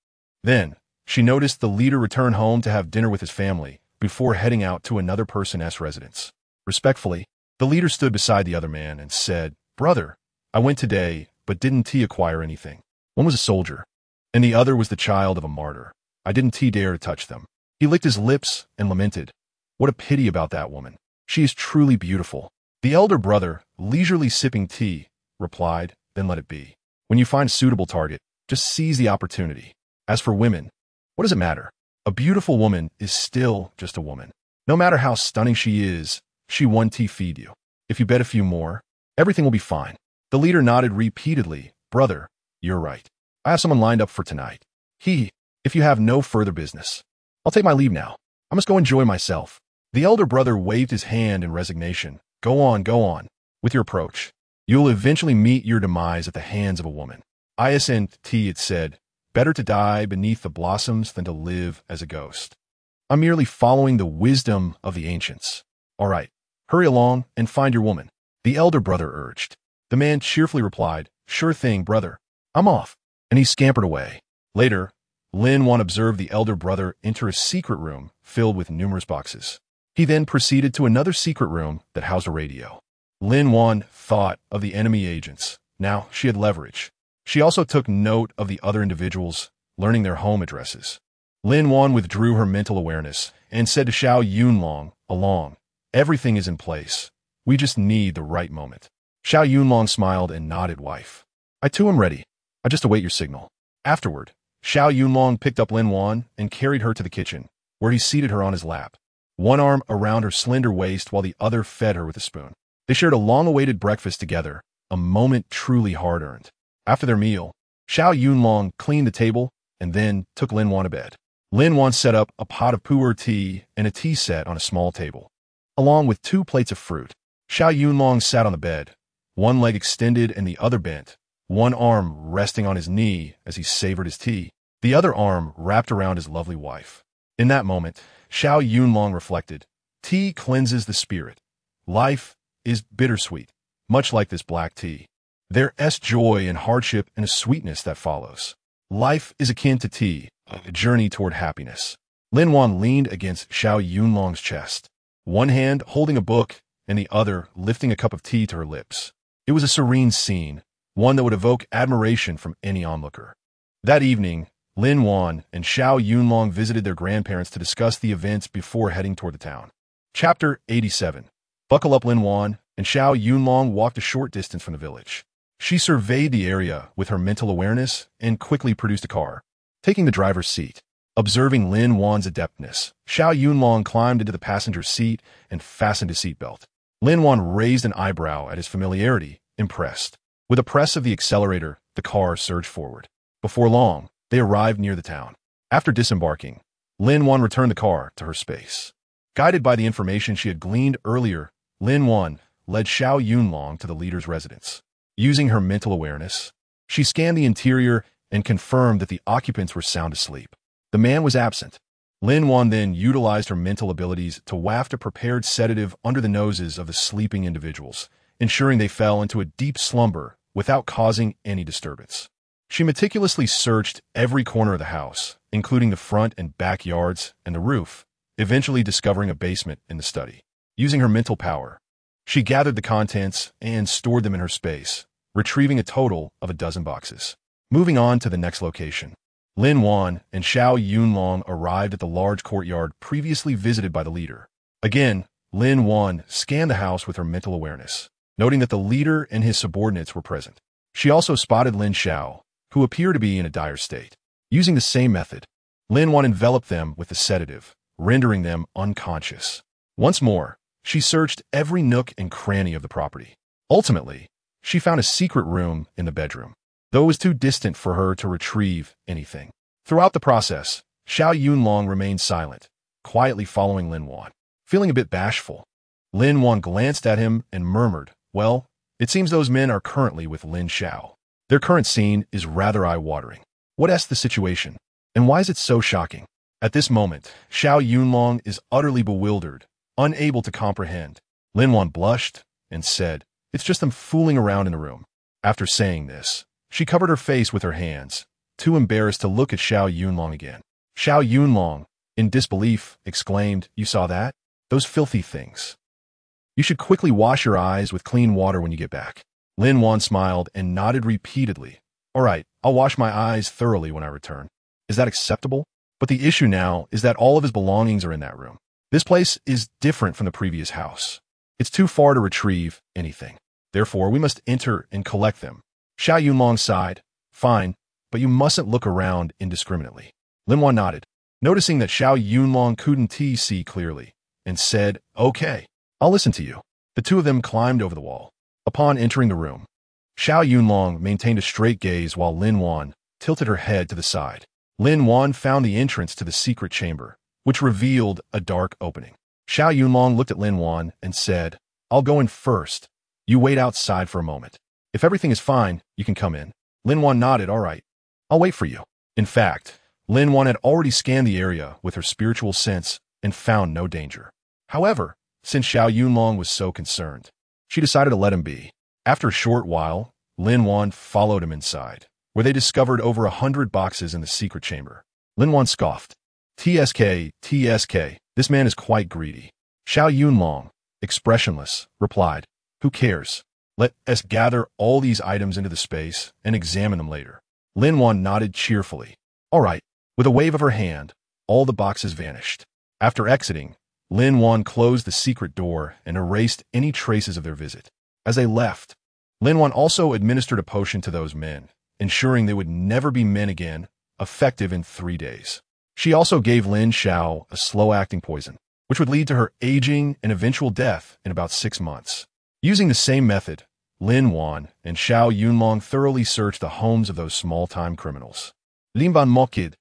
Speaker 1: Then, she noticed the leader return home to have dinner with his family before heading out to another person's residence. Respectfully, the leader stood beside the other man and said, "Brother, I went today, but didn't acquire anything. One was a soldier, and the other was the child of a martyr. I didn't dare to touch them." He licked his lips and lamented, "What a pity about that woman. She is truly beautiful." The elder brother, leisurely sipping tea, replied, "Then let it be. When you find a suitable target, just seize the opportunity. As for women, what does it matter? A beautiful woman is still just a woman. No matter how stunning she is, she won't feed you. If you bet a few more, everything will be fine." The leader nodded repeatedly. "Brother, you're right. I have someone lined up for tonight. If you have no further business, I'll take my leave now. I must go enjoy myself." The elder brother waved his hand in resignation. Go on, with your approach. You'll eventually meet your demise at the hands of a woman. It said, better to die beneath the blossoms than to live as a ghost. I'm merely following the wisdom of the ancients. All right, hurry along and find your woman, the elder brother urged. The man cheerfully replied, "Sure thing, brother. I'm off." And he scampered away. Later, Lin Wan observed the elder brother enter a secret room filled with numerous boxes. He then proceeded to another secret room that housed a radio. Lin Wan thought of the enemy agents. Now she had leverage. She also took note of the other individuals, learning their home addresses. Lin Wan withdrew her mental awareness and said to Xiao Yunlong, "Along, everything is in place. We just need the right moment." Xiao Yunlong smiled and nodded, "Wife. I too am ready. I just await your signal." Afterward, Xiao Yunlong picked up Lin Wan and carried her to the kitchen, where he seated her on his lap, one arm around her slender waist while the other fed her with a spoon. They shared a long-awaited breakfast together, a moment truly hard-earned. After their meal, Xiao Yunlong cleaned the table and then took Lin Wan to bed. Lin Wan set up a pot of pu'er tea and a tea set on a small table, along with 2 plates of fruit. Xiao Yunlong sat on the bed, one leg extended and the other bent, one arm resting on his knee as he savored his tea, the other arm wrapped around his lovely wife. In that moment, Xiao Yunlong reflected, tea cleanses the spirit. Life is bittersweet, much like this black tea. There is joy in hardship and a sweetness that follows. Life is akin to tea, a journey toward happiness. Lin Wan leaned against Xiao Yunlong's chest, one hand holding a book and the other lifting a cup of tea to her lips. It was a serene scene, one that would evoke admiration from any onlooker. That evening, Lin Wan and Xiao Yunlong visited their grandparents to discuss the events before heading toward the town. Chapter 87. Buckle up. Lin Wan and Xiao Yunlong walked a short distance from the village. She surveyed the area with her mental awareness and quickly produced a car, taking the driver's seat. Observing Lin Wan's adeptness, Xiao Yunlong climbed into the passenger seat and fastened his seatbelt. Lin Wan raised an eyebrow at his familiarity, impressed. With a press of the accelerator, the car surged forward. Before long, they arrived near the town. After disembarking, Lin Wan returned the car to her space. Guided by the information she had gleaned earlier, Lin Wan led Xiao Yunlong to the leader's residence. Using her mental awareness, she scanned the interior and confirmed that the occupants were sound asleep. The man was absent. Lin Wan then utilized her mental abilities to waft a prepared sedative under the noses of the sleeping individuals, ensuring they fell into a deep slumber without causing any disturbance. She meticulously searched every corner of the house, including the front and backyards and the roof, eventually discovering a basement in the study. Using her mental power, she gathered the contents and stored them in her space, retrieving a total of 12 boxes. Moving on to the next location, Lin Wan and Xiao Yunlong arrived at the large courtyard previously visited by the leader. Again, Lin Wan scanned the house with her mental awareness, noting that the leader and his subordinates were present. She also spotted Lin Xiao, who appeared to be in a dire state. Using the same method, Lin Wan enveloped them with the sedative, rendering them unconscious. Once more, she searched every nook and cranny of the property. Ultimately, she found a secret room in the bedroom, though it was too distant for her to retrieve anything. Throughout the process, Xiao Yunlong remained silent, quietly following Lin Wan. Feeling a bit bashful, Lin Wan glanced at him and murmured, "Well, it seems those men are currently with Lin Xiao. Their current scene is rather eye-watering. What's the situation? And why is it so shocking?" At this moment, Xiao Yunlong is utterly bewildered, unable to comprehend. Lin Wan blushed and said, "It's just them fooling around in the room." After saying this, she covered her face with her hands, too embarrassed to look at Xiao Yunlong again. Xiao Yunlong, in disbelief, exclaimed, "You saw that? Those filthy things. You should quickly wash your eyes with clean water when you get back." Lin Wan smiled and nodded repeatedly. "All right, I'll wash my eyes thoroughly when I return. Is that acceptable?" But the issue now is that all of his belongings are in that room. This place is different from the previous house. It's too far to retrieve anything. Therefore, we must enter and collect them. Xiao Yunlong sighed. "Fine, but you mustn't look around indiscriminately." Lin Wan nodded, noticing that Xiao Yunlong couldn't see clearly, and said, "Okay, I'll listen to you." The two of them climbed over the wall. Upon entering the room, Xiao Yunlong maintained a straight gaze while Lin Wan tilted her head to the side. Lin Wan found the entrance to the secret chamber, which revealed a dark opening. Xiao Yunlong looked at Lin Wan and said, "I'll go in first. You wait outside for a moment. If everything is fine, you can come in." Lin Wan nodded. "All right, I'll wait for you." In fact, Lin Wan had already scanned the area with her spiritual sense and found no danger. However, since Xiao Yunlong was so concerned, she decided to let him be. After a short while, Lin Wan followed him inside, where they discovered over 100 boxes in the secret chamber. Lin Wan scoffed. TSK, this man is quite greedy." Xiao Yunlong, expressionless, replied, "Who cares? Let us gather all these items into the space and examine them later." Lin Wan nodded cheerfully. "All right." With a wave of her hand, all the boxes vanished. After exiting, Lin Wan closed the secret door and erased any traces of their visit. As they left, Lin Wan also administered a potion to those men, ensuring they would never be men again, effective in 3 days. She also gave Lin Xiao a slow-acting poison, which would lead to her aging and eventual death in about 6 months. Using the same method, Lin Wan and Xiao Yunlong thoroughly searched the homes of those small-time criminals. Lin Van Mokid,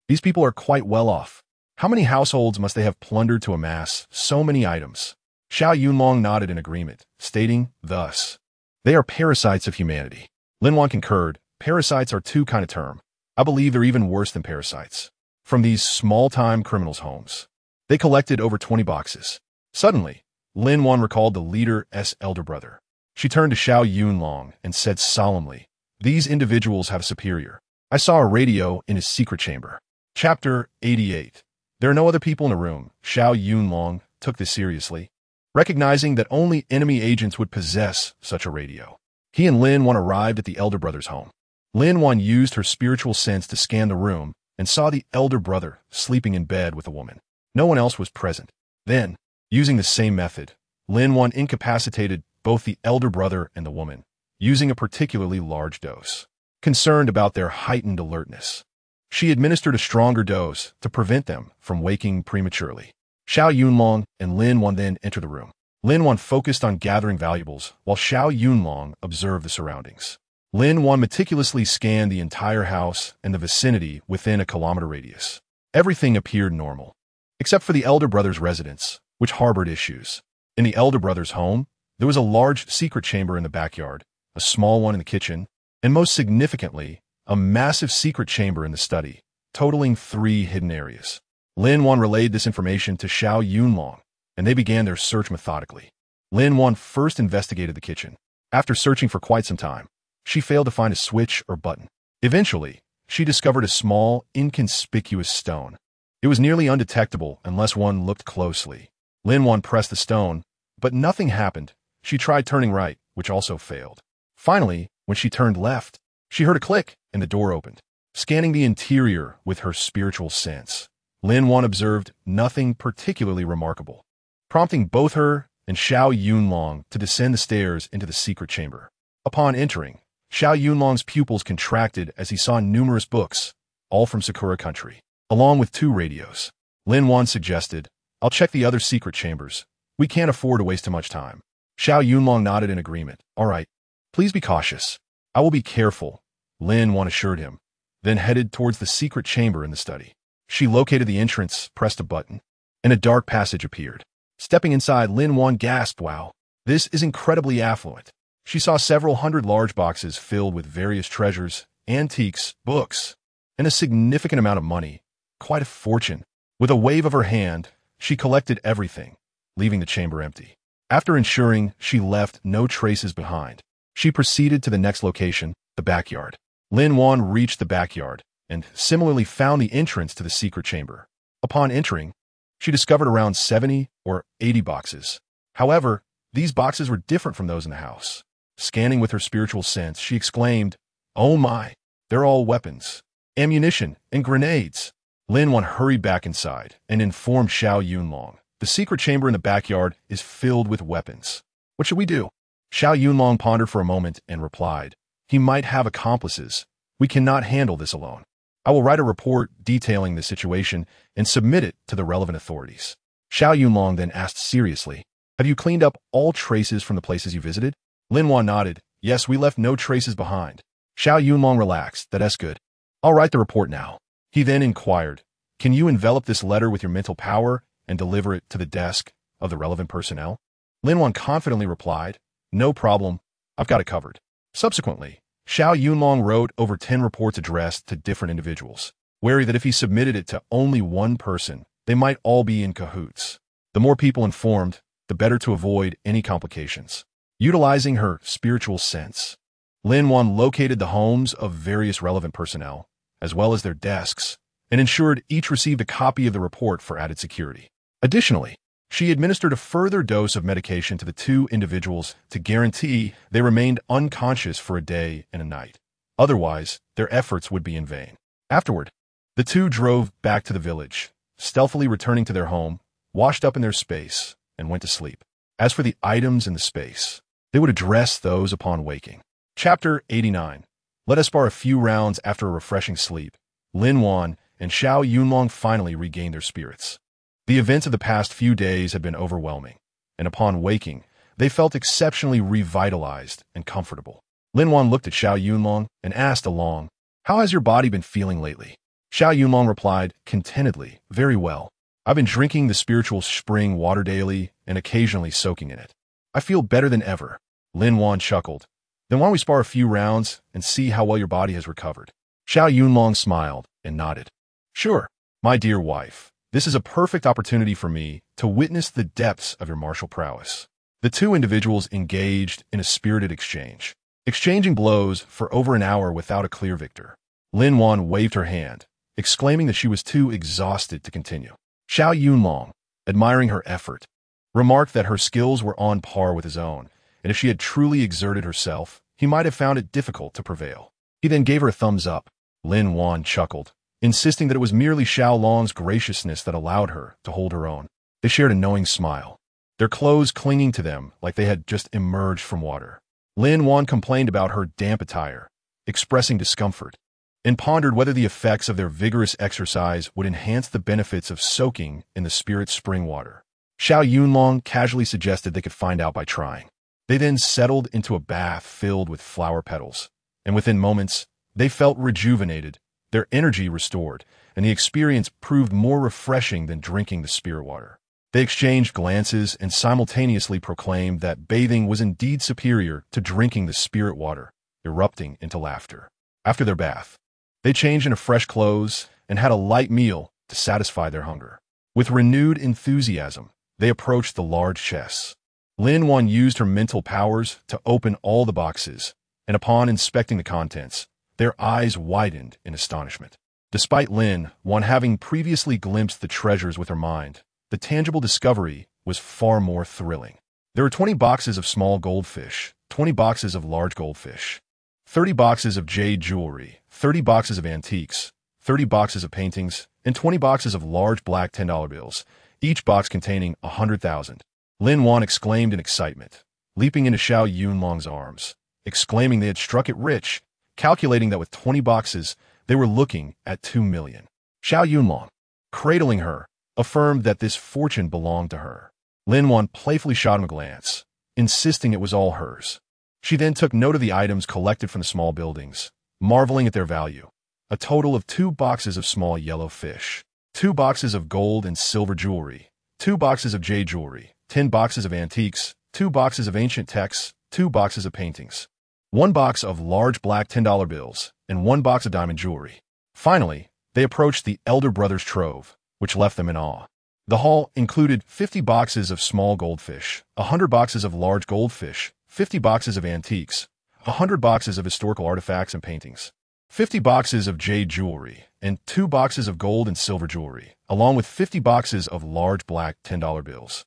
Speaker 1: these people are quite well off. How many households must they have plundered to amass so many items? Xiao Yunlong nodded in agreement, stating, "Thus, they are parasites of humanity." Lin Wan concurred. "Parasites are too kind of term. I believe they're even worse than parasites." From these small-time criminals' homes, they collected over 20 boxes. Suddenly, Lin Wan recalled the leader's elder brother. She turned to Xiao Yunlong and said solemnly, "These individuals have a superior. I saw a radio in his secret chamber." Chapter 88. There are no other people in the room. Xiao Yunlong took this seriously, recognizing that only enemy agents would possess such a radio. He and Lin Wan arrived at the elder brother's home. Lin Wan used her spiritual sense to scan the room and saw the elder brother sleeping in bed with a woman. No one else was present. Then, using the same method, Lin Wan incapacitated both the elder brother and the woman, using a particularly large dose. Concerned about their heightened alertness, she administered a stronger dose to prevent them from waking prematurely. Xiao Yunlong and Lin Wan then entered the room. Lin Wan focused on gathering valuables, while Xiao Yunlong observed the surroundings. Lin Wan meticulously scanned the entire house and the vicinity within a kilometer radius. Everything appeared normal, except for the elder brother's residence, which harbored issues. In the elder brother's home, there was a large secret chamber in the backyard, a small one in the kitchen, and most significantly, a massive secret chamber in the study, totaling 3 hidden areas. Lin Wan relayed this information to Xiao Yunlong, and they began their search methodically. Lin Wan first investigated the kitchen. After searching for quite some time, she failed to find a switch or button. Eventually, she discovered a small, inconspicuous stone. It was nearly undetectable unless one looked closely. Lin Wan pressed the stone, but nothing happened. She tried turning right, which also failed. Finally, when she turned left, she heard a click and the door opened. Scanning the interior with her spiritual sense, Lin Wan observed nothing particularly remarkable, prompting both her and Xiao Yunlong to descend the stairs into the secret chamber. Upon entering, Xiao Yunlong's pupils contracted as he saw numerous books, all from Sakura country, along with 2 radios. Lin Wan suggested, "I'll check the other secret chambers. We can't afford to waste too much time." Xiao Yunlong nodded in agreement. "All right. Please be cautious." "I will be careful," Lin Wan assured him, then headed towards the secret chamber in the study. She located the entrance, pressed a button, and a dark passage appeared. Stepping inside, Lin Wan gasped, "Wow, this is incredibly affluent." She saw several hundred large boxes filled with various treasures, antiques, books, and a significant amount of money, quite a fortune. With a wave of her hand, she collected everything, leaving the chamber empty. After ensuring she left no traces behind, she proceeded to the next location, the backyard. Lin Wan reached the backyard and similarly found the entrance to the secret chamber. Upon entering, she discovered around 70 or 80 boxes. However, these boxes were different from those in the house. Scanning with her spiritual sense, she exclaimed, "Oh my, they're all weapons, ammunition, and grenades." Lin Wan hurried back inside and informed Xiao Yunlong, "The secret chamber in the backyard is filled with weapons. What should we do?" Xiao Yunlong pondered for a moment and replied, "He might have accomplices. We cannot handle this alone. I will write a report detailing the situation and submit it to the relevant authorities." Xiao Yunlong then asked seriously, "Have you cleaned up all traces from the places you visited?" Lin Wan nodded. "Yes, we left no traces behind." Xiao Yunlong relaxed. "That's good. I'll write the report now." He then inquired, "Can you envelop this letter with your mental power and deliver it to the desk of the relevant personnel?" Lin Wan confidently replied, "No problem. I've got it covered." Subsequently, Xiao Yunlong wrote over 10 reports addressed to different individuals, wary that if he submitted it to only one person, they might all be in cahoots. The more people informed, the better to avoid any complications. Utilizing her spiritual sense, Lin Wan located the homes of various relevant personnel, as well as their desks, and ensured each received a copy of the report for added security. Additionally, she administered a further dose of medication to the 2 individuals to guarantee they remained unconscious for a day and a night. Otherwise, their efforts would be in vain. Afterward, the 2 drove back to the village, stealthily returning to their home, washed up in their space, and went to sleep. As for the items in the space, they would address those upon waking. Chapter 89. Let us bar a few rounds after a refreshing sleep. Lin Wan and Xiao Yunlong finally regained their spirits. The events of the past few days had been overwhelming, and upon waking, they felt exceptionally revitalized and comfortable. Lin Wan looked at Xiao Yunlong and asked along, "How has your body been feeling lately?" Xiao Yunlong replied, contentedly, "Very well. I've been drinking the spiritual spring water daily and occasionally soaking in it. I feel better than ever." Lin Wan chuckled. "Then why don't we spar a few rounds and see how well your body has recovered?" Xiao Yunlong smiled and nodded. "Sure, my dear wife. This is a perfect opportunity for me to witness the depths of your martial prowess." The 2 individuals engaged in a spirited exchange, exchanging blows for over an hour without a clear victor. Lin Wan waved her hand, exclaiming that she was too exhausted to continue. Xiao Yunlong, admiring her effort, remarked that her skills were on par with his own, and if she had truly exerted herself, he might have found it difficult to prevail. He then gave her a thumbs up. Lin Wan chuckled, insisting that it was merely Xiao Long's graciousness that allowed her to hold her own. They shared a knowing smile, their clothes clinging to them like they had just emerged from water. Lin Wan complained about her damp attire, expressing discomfort, and pondered whether the effects of their vigorous exercise would enhance the benefits of soaking in the spirit spring water. Xiao Yunlong casually suggested they could find out by trying. They then settled into a bath filled with flower petals, and within moments, they felt rejuvenated, their energy restored, and the experience proved more refreshing than drinking the spirit water. They exchanged glances and simultaneously proclaimed that bathing was indeed superior to drinking the spirit water, erupting into laughter. After their bath, they changed into fresh clothes and had a light meal to satisfy their hunger. With renewed enthusiasm, they approached the large chests. Lin Wan used her mental powers to open all the boxes, and upon inspecting the contents, their eyes widened in astonishment. Despite Lin Wan having previously glimpsed the treasures with her mind, the tangible discovery was far more thrilling. There were 20 boxes of small goldfish, 20 boxes of large goldfish, 30 boxes of jade jewelry, 30 boxes of antiques, 30 boxes of paintings, and 20 boxes of large black $10 bills, each box containing 100,000. Lin Wan exclaimed in excitement, leaping into Xiao Yunlong's arms, exclaiming they had struck it rich, calculating that with 20 boxes, they were looking at 2 million. Xiao Yunlong, cradling her, affirmed that this fortune belonged to her. Lin Wan playfully shot him a glance, insisting it was all hers. She then took note of the items collected from the small buildings, marveling at their value. A total of 2 boxes of small yellow fish, 2 boxes of gold and silver jewelry, 2 boxes of jade jewelry, 10 boxes of antiques, 2 boxes of ancient texts, 2 boxes of paintings, 1 box of large black $10 bills, and 1 box of diamond jewelry. Finally, they approached the elder brother's trove, which left them in awe. The haul included 50 boxes of small goldfish, 100 boxes of large goldfish, 50 boxes of antiques, 100 boxes of historical artifacts and paintings, 50 boxes of jade jewelry, and 2 boxes of gold and silver jewelry, along with 50 boxes of large black $10 bills,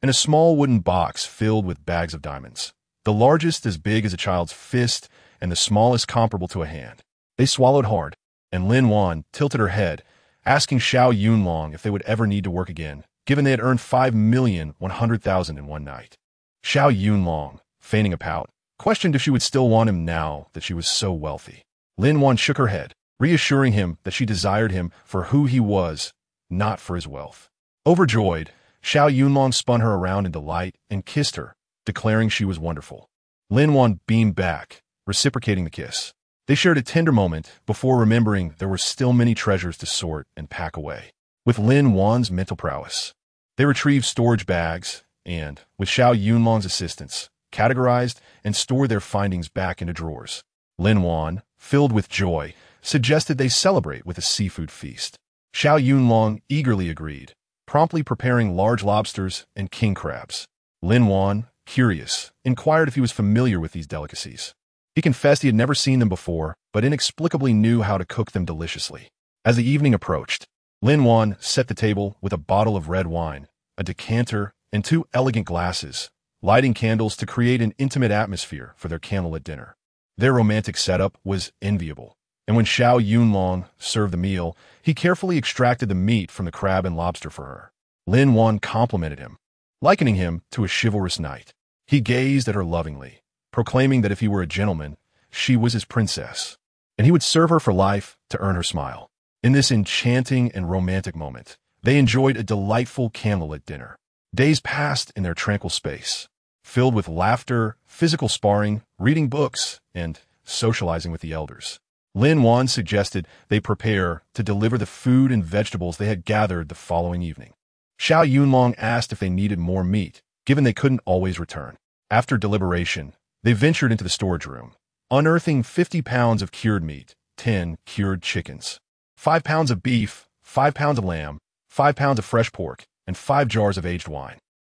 Speaker 1: and a small wooden box filled with bags of diamonds, the largest as big as a child's fist and the smallest comparable to a hand. They swallowed hard, and Lin Wan tilted her head, asking Xiao Yunlong if they would ever need to work again, given they had earned 5,100,000 in one night. Xiao Yunlong, feigning a pout, questioned if she would still want him now that she was so wealthy. Lin Wan shook her head, reassuring him that she desired him for who he was, not for his wealth. Overjoyed, Xiao Yunlong spun her around in delight and kissed her, declaring she was wonderful. Lin Wan beamed back, reciprocating the kiss. They shared a tender moment before remembering there were still many treasures to sort and pack away. With Lin Wan's mental prowess, they retrieved storage bags and, with Xiao Yunlong's assistance, categorized and stored their findings back into drawers. Lin Wan, filled with joy, suggested they celebrate with a seafood feast. Xiao Yunlong eagerly agreed, promptly preparing large lobsters and king crabs. Lin Wan, curious, inquired if he was familiar with these delicacies. He confessed he had never seen them before, but inexplicably knew how to cook them deliciously. As the evening approached, Lin Wan set the table with a bottle of red wine, a decanter, and 2 elegant glasses, lighting candles to create an intimate atmosphere for their candlelit dinner. Their romantic setup was enviable, and when Xiao Yunlong served the meal, he carefully extracted the meat from the crab and lobster for her. Lin Wan complimented him, likening him to a chivalrous knight. He gazed at her lovingly, proclaiming that if he were a gentleman, she was his princess, and he would serve her for life to earn her smile. In this enchanting and romantic moment, they enjoyed a delightful candlelit dinner. Days passed in their tranquil space, filled with laughter, physical sparring, reading books, and socializing with the elders. Lin Wan suggested they prepare to deliver the food and vegetables they had gathered the following evening. Xiao Yunlong asked if they needed more meat, given they couldn't always return. After deliberation, they ventured into the storage room, unearthing 50 pounds of cured meat, 10 cured chickens, 5 pounds of beef, 5 pounds of lamb, 5 pounds of fresh pork, and 5 jars of aged wine.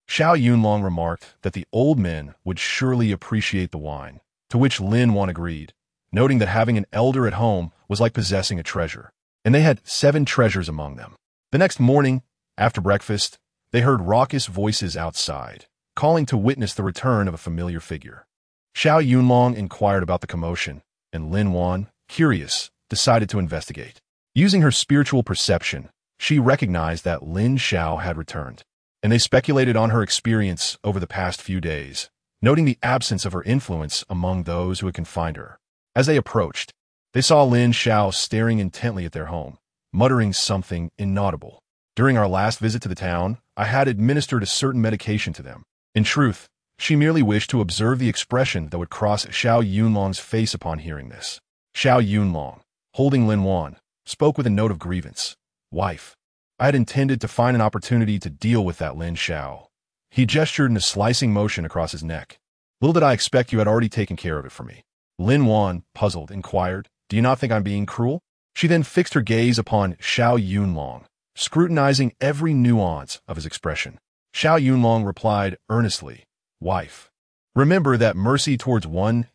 Speaker 1: Xiao Yunlong remarked that the old men would surely appreciate the wine, to which Lin Wan agreed, noting that having an elder at home was like possessing a treasure, and they had 7 treasures among them. The next morning, After breakfast, they heard raucous voices outside, calling to witness the return of a familiar figure. Xiao Yunlong inquired about the commotion, and Lin Wan, curious, decided to investigate. Using her spiritual perception, she recognized that Lin Xiao had returned, and they speculated on her experience over the past few days, noting the absence of her influence among those who had confined her. As they approached, they saw Lin Xiao staring intently at their home, muttering something inaudible. During our last visit to the town, I had administered a certain medication to them. In truth, she merely wished to observe the expression that would cross Xiao Yunlong's face upon hearing this. Xiao Yunlong, holding Lin Wan, spoke with a note of grievance. Wife, I had intended to find an opportunity to deal with that Lin Xiao. He gestured in a slicing motion across his neck. Little did I expect you had already taken care of it for me. Lin Wan, puzzled, inquired, Do you not think I'm being cruel? She then fixed her gaze upon Xiao Yunlong, scrutinizing every nuance of his expression. Xiao Yunlong replied earnestly, Wife, remember that mercy towards one's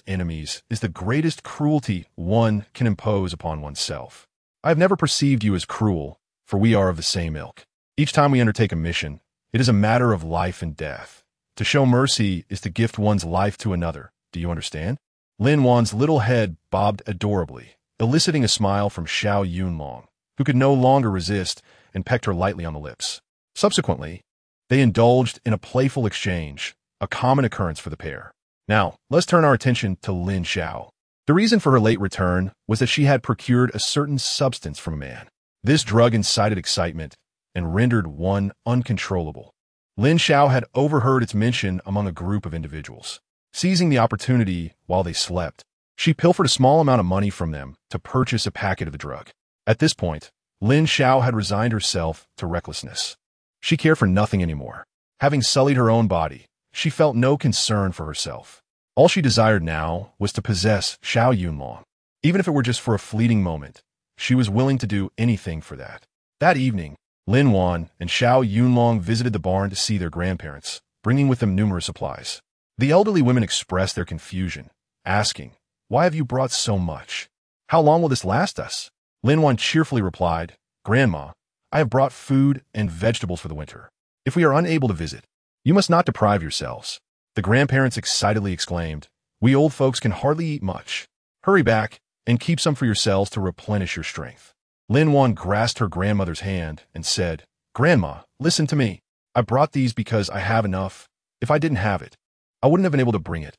Speaker 1: enemies is the greatest cruelty one can impose upon oneself. I have never perceived you as cruel, for we are of the same ilk. Each time we undertake a mission, it is a matter of life and death. To show mercy is to gift one's life to another. Do you understand? Lin Wan's little head bobbed adorably, eliciting a smile from Xiao Yunlong, who could no longer resist and pecked her lightly on the lips. Subsequently, they indulged in a playful exchange, a common occurrence for the pair. Now, let's turn our attention to Lin Xiao. The reason for her late return was that she had procured a certain substance from a man. This drug incited excitement and rendered one uncontrollable. Lin Xiao had overheard its mention among a group of individuals. Seizing the opportunity while they slept, she pilfered a small amount of money from them to purchase a packet of the drug. At this point, Lin Xiao had resigned herself to recklessness. She cared for nothing anymore. Having sullied her own body, she felt no concern for herself. All she desired now was to possess Xiao Yunlong. Even if it were just for a fleeting moment, she was willing to do anything for that. That evening, Lin Wan and Xiao Yunlong visited the barn to see their grandparents, bringing with them numerous supplies. The elderly women expressed their confusion, asking, Why have you brought so much? How long will this last us? Lin Wan cheerfully replied, Grandma, I have brought food and vegetables for the winter. If we are unable to visit, you must not deprive yourselves. The grandparents excitedly exclaimed, We old folks can hardly eat much. Hurry back and keep some for yourselves to replenish your strength. Lin Wan grasped her grandmother's hand and said, Grandma, listen to me. I brought these because I have enough. If I didn't have it, I wouldn't have been able to bring it,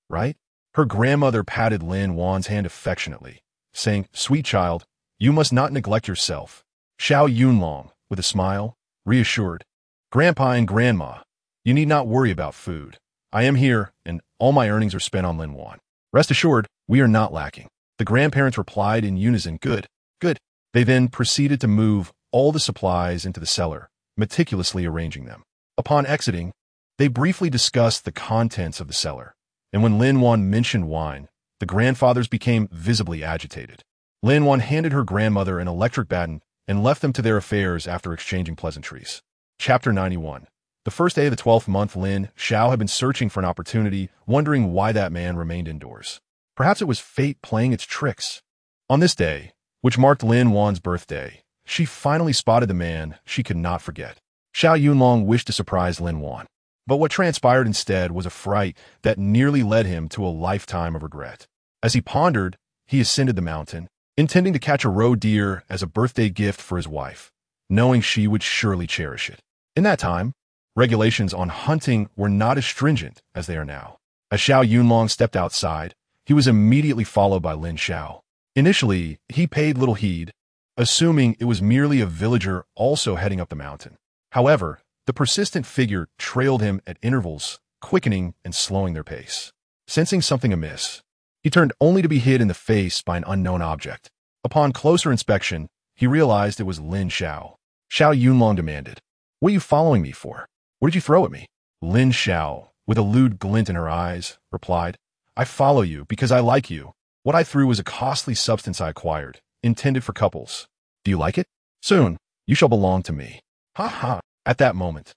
Speaker 1: right? Her grandmother patted Lin Wan's hand affectionately, saying, Sweet child, you must not neglect yourself. Xiao Yunlong, with a smile, reassured, Grandpa and Grandma, you need not worry about food. I am here, and all my earnings are spent on Lin Wan. Rest assured, we are not lacking. The grandparents replied in unison, Good, good. They then proceeded to move all the supplies into the cellar, meticulously arranging them. Upon exiting, they briefly discussed the contents of the cellar, and when Lin Wan mentioned wine, the grandfathers became visibly agitated. Lin Wan handed her grandmother an electric baton and left them to their affairs after exchanging pleasantries. Chapter 91. The first day of the 12th month, Lin Xiao had been searching for an opportunity, wondering why that man remained indoors. Perhaps it was fate playing its tricks. On this day, which marked Lin Wan's birthday, she finally spotted the man she could not forget. Xiao Yunlong wished to surprise Lin Wan, but what transpired instead was a fright that nearly led him to a lifetime of regret. As he pondered, he ascended the mountain, intending to catch a roe deer as a birthday gift for his wife, knowing she would surely cherish it. In that time, regulations on hunting were not as stringent as they are now. As Xiao Yunlong stepped outside, he was immediately followed by Lin Xiao. Initially, he paid little heed, assuming it was merely a villager also heading up the mountain. However, the persistent figure trailed him at intervals, quickening and slowing their pace. Sensing something amiss, he turned only to be hit in the face by an unknown object. Upon closer inspection, he realized it was Lin Xiao. Xiao Yunlong demanded, What are you following me for? What did you throw at me? Lin Xiao, with a lewd glint in her eyes, replied, I follow you because I like you. What I threw was a costly substance I acquired, intended for couples. Do you like it? Soon, you shall belong to me. Ha ha. At that moment,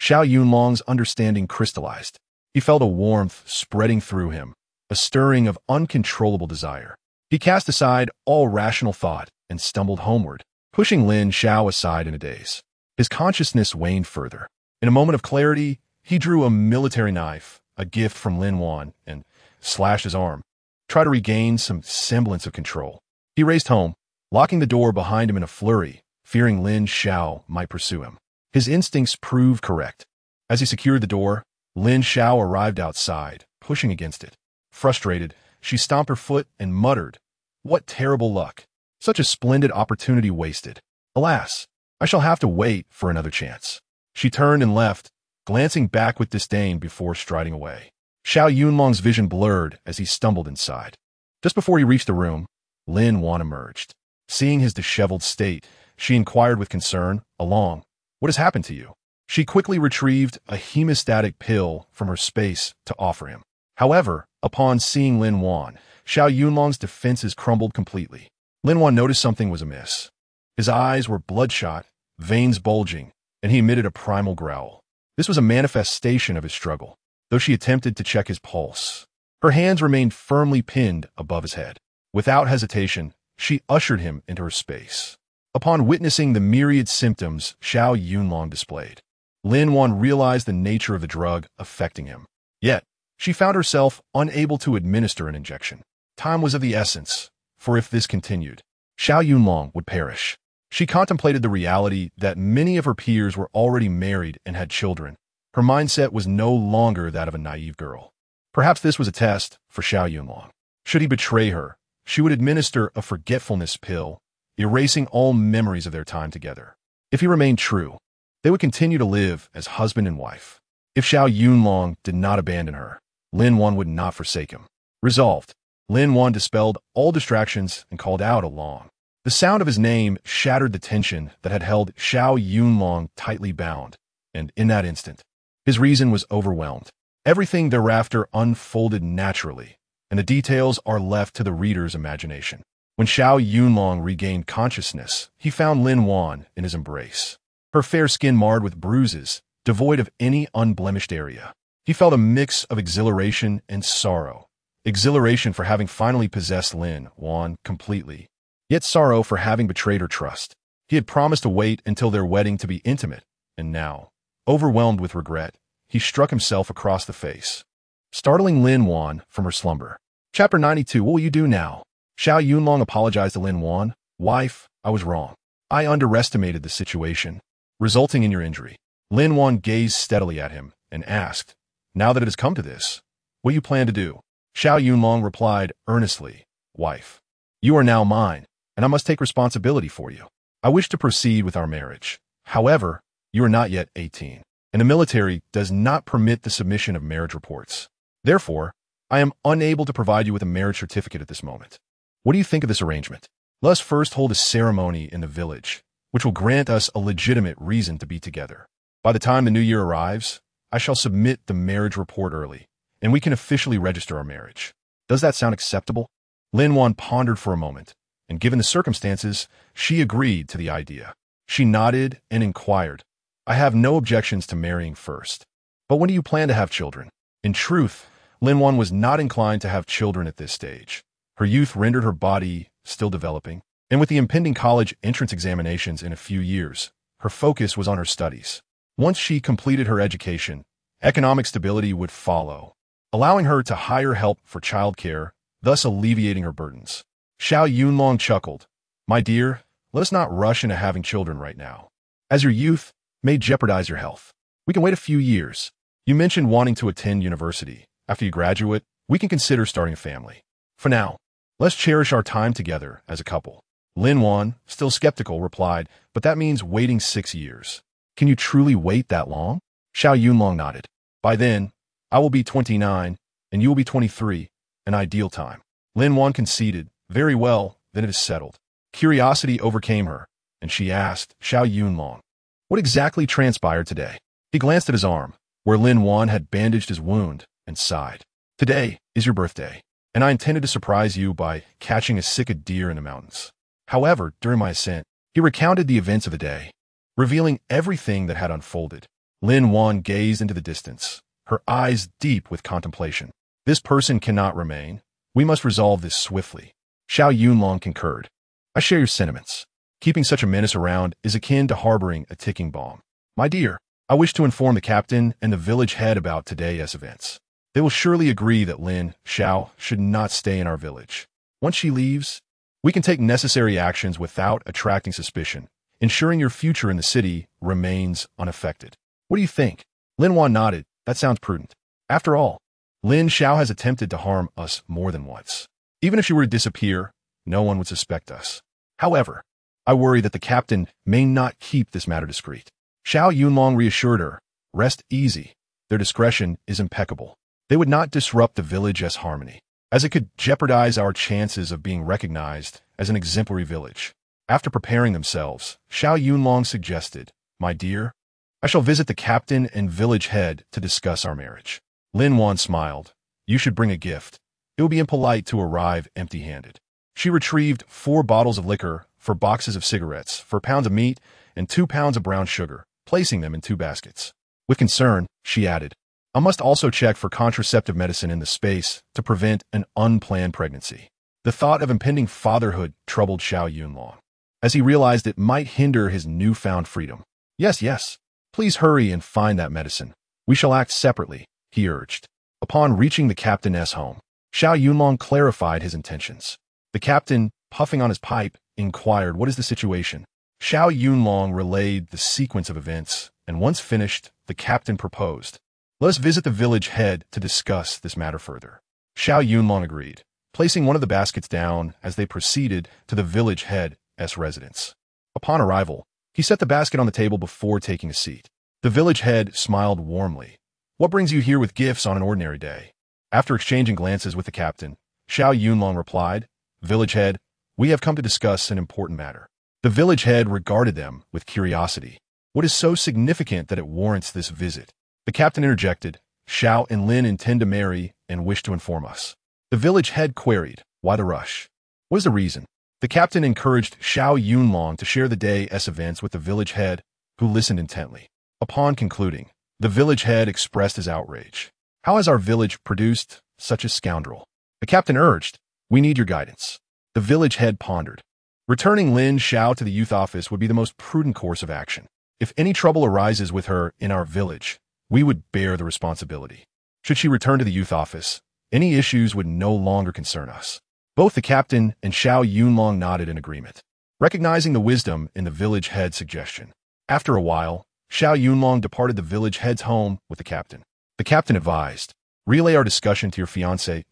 Speaker 1: Xiao Yunlong's understanding crystallized. He felt a warmth spreading through him, a stirring of uncontrollable desire. He cast aside all rational thought and stumbled homeward, pushing Lin Xiao aside in a daze. His consciousness waned further. In a moment of clarity, he drew a military knife, a gift from Lin Wan, and slashed his arm. Try to regain some semblance of control. He raced home, locking the door behind him in a flurry, fearing Lin Xiao might pursue him. His instincts proved correct. As he secured the door, Lin Xiao arrived outside, pushing against it. Frustrated, she stomped her foot and muttered, "What terrible luck! Such a splendid opportunity wasted. Alas, I shall have to wait for another chance." She turned and left, glancing back with disdain before striding away. Xiao Yunlong's vision blurred as he stumbled inside. Just before he reached the room, Lin Wan emerged. Seeing his disheveled state, she inquired with concern, "Along, what has happened to you?" She quickly retrieved a hemostatic pill from her space to offer him. However, upon seeing Lin Wan, Xiao Yunlong's defenses crumbled completely. Lin Wan noticed something was amiss. His eyes were bloodshot, veins bulging, and he emitted a primal growl. This was a manifestation of his struggle, though she attempted to check his pulse. Her hands remained firmly pinned above his head. Without hesitation, she ushered him into her space. Upon witnessing the myriad symptoms Xiao Yunlong displayed, Lin Wan realized the nature of the drug affecting him. Yet, she found herself unable to administer an injection. Time was of the essence, for if this continued, Xiao Yunlong would perish. She contemplated the reality that many of her peers were already married and had children. Her mindset was no longer that of a naive girl. Perhaps this was a test for Xiao Yunlong. Should he betray her, she would administer a forgetfulness pill, erasing all memories of their time together. If he remained true, they would continue to live as husband and wife. If Xiao Yunlong did not abandon her, Lin Wan would not forsake him. Resolved, Lin Wan dispelled all distractions and called out Along. The sound of his name shattered the tension that had held Xiao Yunlong tightly bound, and in that instant, his reason was overwhelmed. Everything thereafter unfolded naturally, and the details are left to the reader's imagination. When Xiao Yunlong regained consciousness, he found Lin Wan in his embrace. Her fair skin marred with bruises, devoid of any unblemished area. He felt a mix of exhilaration and sorrow. Exhilaration for having finally possessed Lin Wan completely, yet sorrow for having betrayed her trust. He had promised to wait until their wedding to be intimate, and now, overwhelmed with regret, he struck himself across the face, startling Lin Wan from her slumber. Chapter 92. What will you do now? Xiao Yunlong apologized to Lin Wan. "Wife, I was wrong. I underestimated the situation, resulting in your injury." Lin Wan gazed steadily at him and asked, "Now that it has come to this, what do you plan to do?" Xiao Yunlong replied earnestly, "Wife, you are now mine, and I must take responsibility for you. I wish to proceed with our marriage. However, you are not yet 18, and the military does not permit the submission of marriage reports. Therefore, I am unable to provide you with a marriage certificate at this moment. What do you think of this arrangement? Let us first hold a ceremony in the village, which will grant us a legitimate reason to be together. By the time the new year arrives, I shall submit the marriage report early, and we can officially register our marriage. Does that sound acceptable?" Lin Wan pondered for a moment, and given the circumstances, she agreed to the idea. She nodded and inquired, "I have no objections to marrying first. But when do you plan to have children?" In truth, Lin Wan was not inclined to have children at this stage. Her youth rendered her body still developing, and with the impending college entrance examinations in a few years, her focus was on her studies. Once she completed her education, economic stability would follow, allowing her to hire help for childcare, thus alleviating her burdens. Xiao Yunlong chuckled, "My dear, let us not rush into having children right now, as your youth may jeopardize your health. We can wait a few years. You mentioned wanting to attend university. After you graduate, we can consider starting a family. For now, let's cherish our time together as a couple." Lin Wan, still skeptical, replied, "But that means waiting 6 years. Can you truly wait that long?" Xiao Yunlong nodded. "By then, I will be 29, and you will be 23, an ideal time." Lin Wan conceded, "Very well, then it is settled." Curiosity overcame her, and she asked Xiao Yunlong, "What exactly transpired today?" He glanced at his arm, where Lin Wan had bandaged his wound, and sighed. "Today is your birthday, and I intended to surprise you by catching a sick deer in the mountains. However, during my ascent, he recounted the events of the day, revealing everything that had unfolded." Lin Wan gazed into the distance, her eyes deep with contemplation. "This person cannot remain. We must resolve this swiftly." Xiao Yunlong concurred. "I share your sentiments. Keeping such a menace around is akin to harboring a ticking bomb. My dear, I wish to inform the captain and the village head about today's events. They will surely agree that Lin Xiao should not stay in our village. Once she leaves, we can take necessary actions without attracting suspicion, ensuring your future in the city remains unaffected. What do you think? Lin Wan nodded. That sounds prudent. After all, Lin Xiao has attempted to harm us more than once. Even if she were to disappear, no one would suspect us. However, I worry that the captain may not keep this matter discreet. Xiao Yunlong reassured her, rest easy. Their discretion is impeccable. They would not disrupt the village's harmony, as it could jeopardize our chances of being recognized as an exemplary village. After preparing themselves, Xiao Yunlong suggested, my dear, I shall visit the captain and village head to discuss our marriage. Lin Wan smiled. You should bring a gift. It would be impolite to arrive empty-handed. She retrieved 4 bottles of liquor, 4 boxes of cigarettes, 4 pounds of meat, and 2 pounds of brown sugar, placing them in 2 baskets. With concern, she added, I must also check for contraceptive medicine in the space to prevent an unplanned pregnancy. The thought of impending fatherhood troubled Xiao Yunlong, as he realized it might hinder his newfound freedom. Yes. Please hurry and find that medicine. We shall act separately, he urged. Upon reaching the captain's home, Xiao Yunlong clarified his intentions. The captain, puffing on his pipe, inquired, what is the situation? Xiao Yunlong relayed the sequence of events, and once finished, the captain proposed, let us visit the village head to discuss this matter further. Xiao Yunlong agreed, placing one of the baskets down as they proceeded to the village head's residence. Upon arrival, he set the basket on the table before taking a seat. The village head smiled warmly. What brings you here with gifts on an ordinary day? After exchanging glances with the captain, Xiao Yunlong replied, Village head, we have come to discuss an important matter. The village head regarded them with curiosity. What is so significant that it warrants this visit? The captain interjected, Xiao and Lin intend to marry and wish to inform us. The village head queried, why the rush? What is the reason? The captain encouraged Xiao Yunlong to share the day's events with the village head, who listened intently. Upon concluding, the village head expressed his outrage. How has our village produced such a scoundrel? The captain urged, we need your guidance. The village head pondered. Returning Lin Xiao to the youth office would be the most prudent course of action. If any trouble arises with her in our village, we would bear the responsibility. Should she return to the youth office, any issues would no longer concern us. Both the captain and Xiao Yunlong nodded in agreement, recognizing the wisdom in the village head's suggestion. After a while, Xiao Yunlong departed the village head's home with the captain. The captain advised, relay our discussion to your fiancée,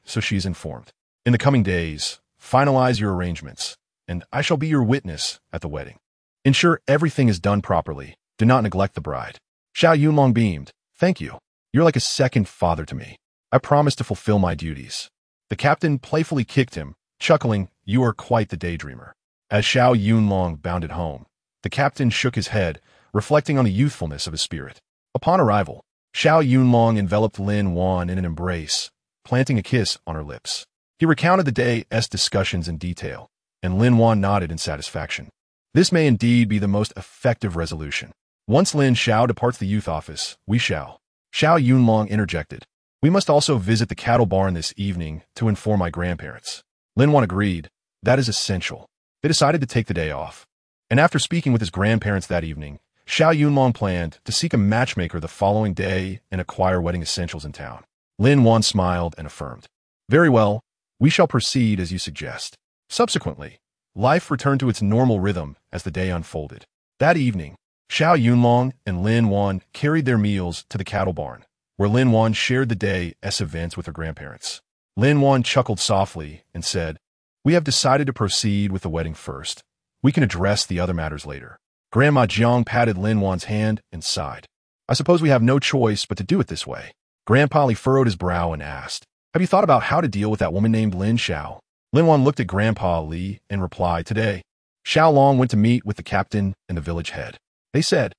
Speaker 1: so she is informed. In the coming days, finalize your arrangements, and I shall be your witness at the wedding. Ensure everything is done properly. Do not neglect the bride. Xiao Yunlong beamed. Thank you. You're like a second father to me. I promise to fulfill my duties. The captain playfully kicked him, chuckling, you are quite the daydreamer. As Xiao Yunlong bounded home, the captain shook his head, reflecting on the youthfulness of his spirit. Upon arrival, Xiao Yunlong enveloped Lin Wan in an embrace, planting a kiss on her lips. He recounted the day's discussions in detail, and Lin Wan nodded in satisfaction. This may indeed be the most effective resolution. Once Lin Xiao departs the youth office, we shall. Xiao Yunlong interjected. We must also visit the cattle barn this evening to inform my grandparents. Lin Wan agreed. That is essential. They decided to take the day off. And after speaking with his grandparents that evening, Xiao Yunlong planned to seek a matchmaker the following day and acquire wedding essentials in town. Lin Wan smiled and affirmed. Very well, we shall proceed as you suggest. Subsequently, life returned to its normal rhythm as the day unfolded. That evening, Xiao Yunlong and Lin Wan carried their meals to the cattle barn, where Lin Wan shared the day's events with her grandparents. Lin Wan chuckled softly and said, we have decided to proceed with the wedding first. We can address the other matters later. Grandma Jiang patted Lin Wan's hand and sighed. I suppose we have no choice but to do it this way. Grandpa Li furrowed his brow and asked, have you thought about how to deal with that woman named Lin Xiao? Lin Wan looked at Grandpa Li and replied, today. Xiao Long went to meet with the captain and the village head. They said.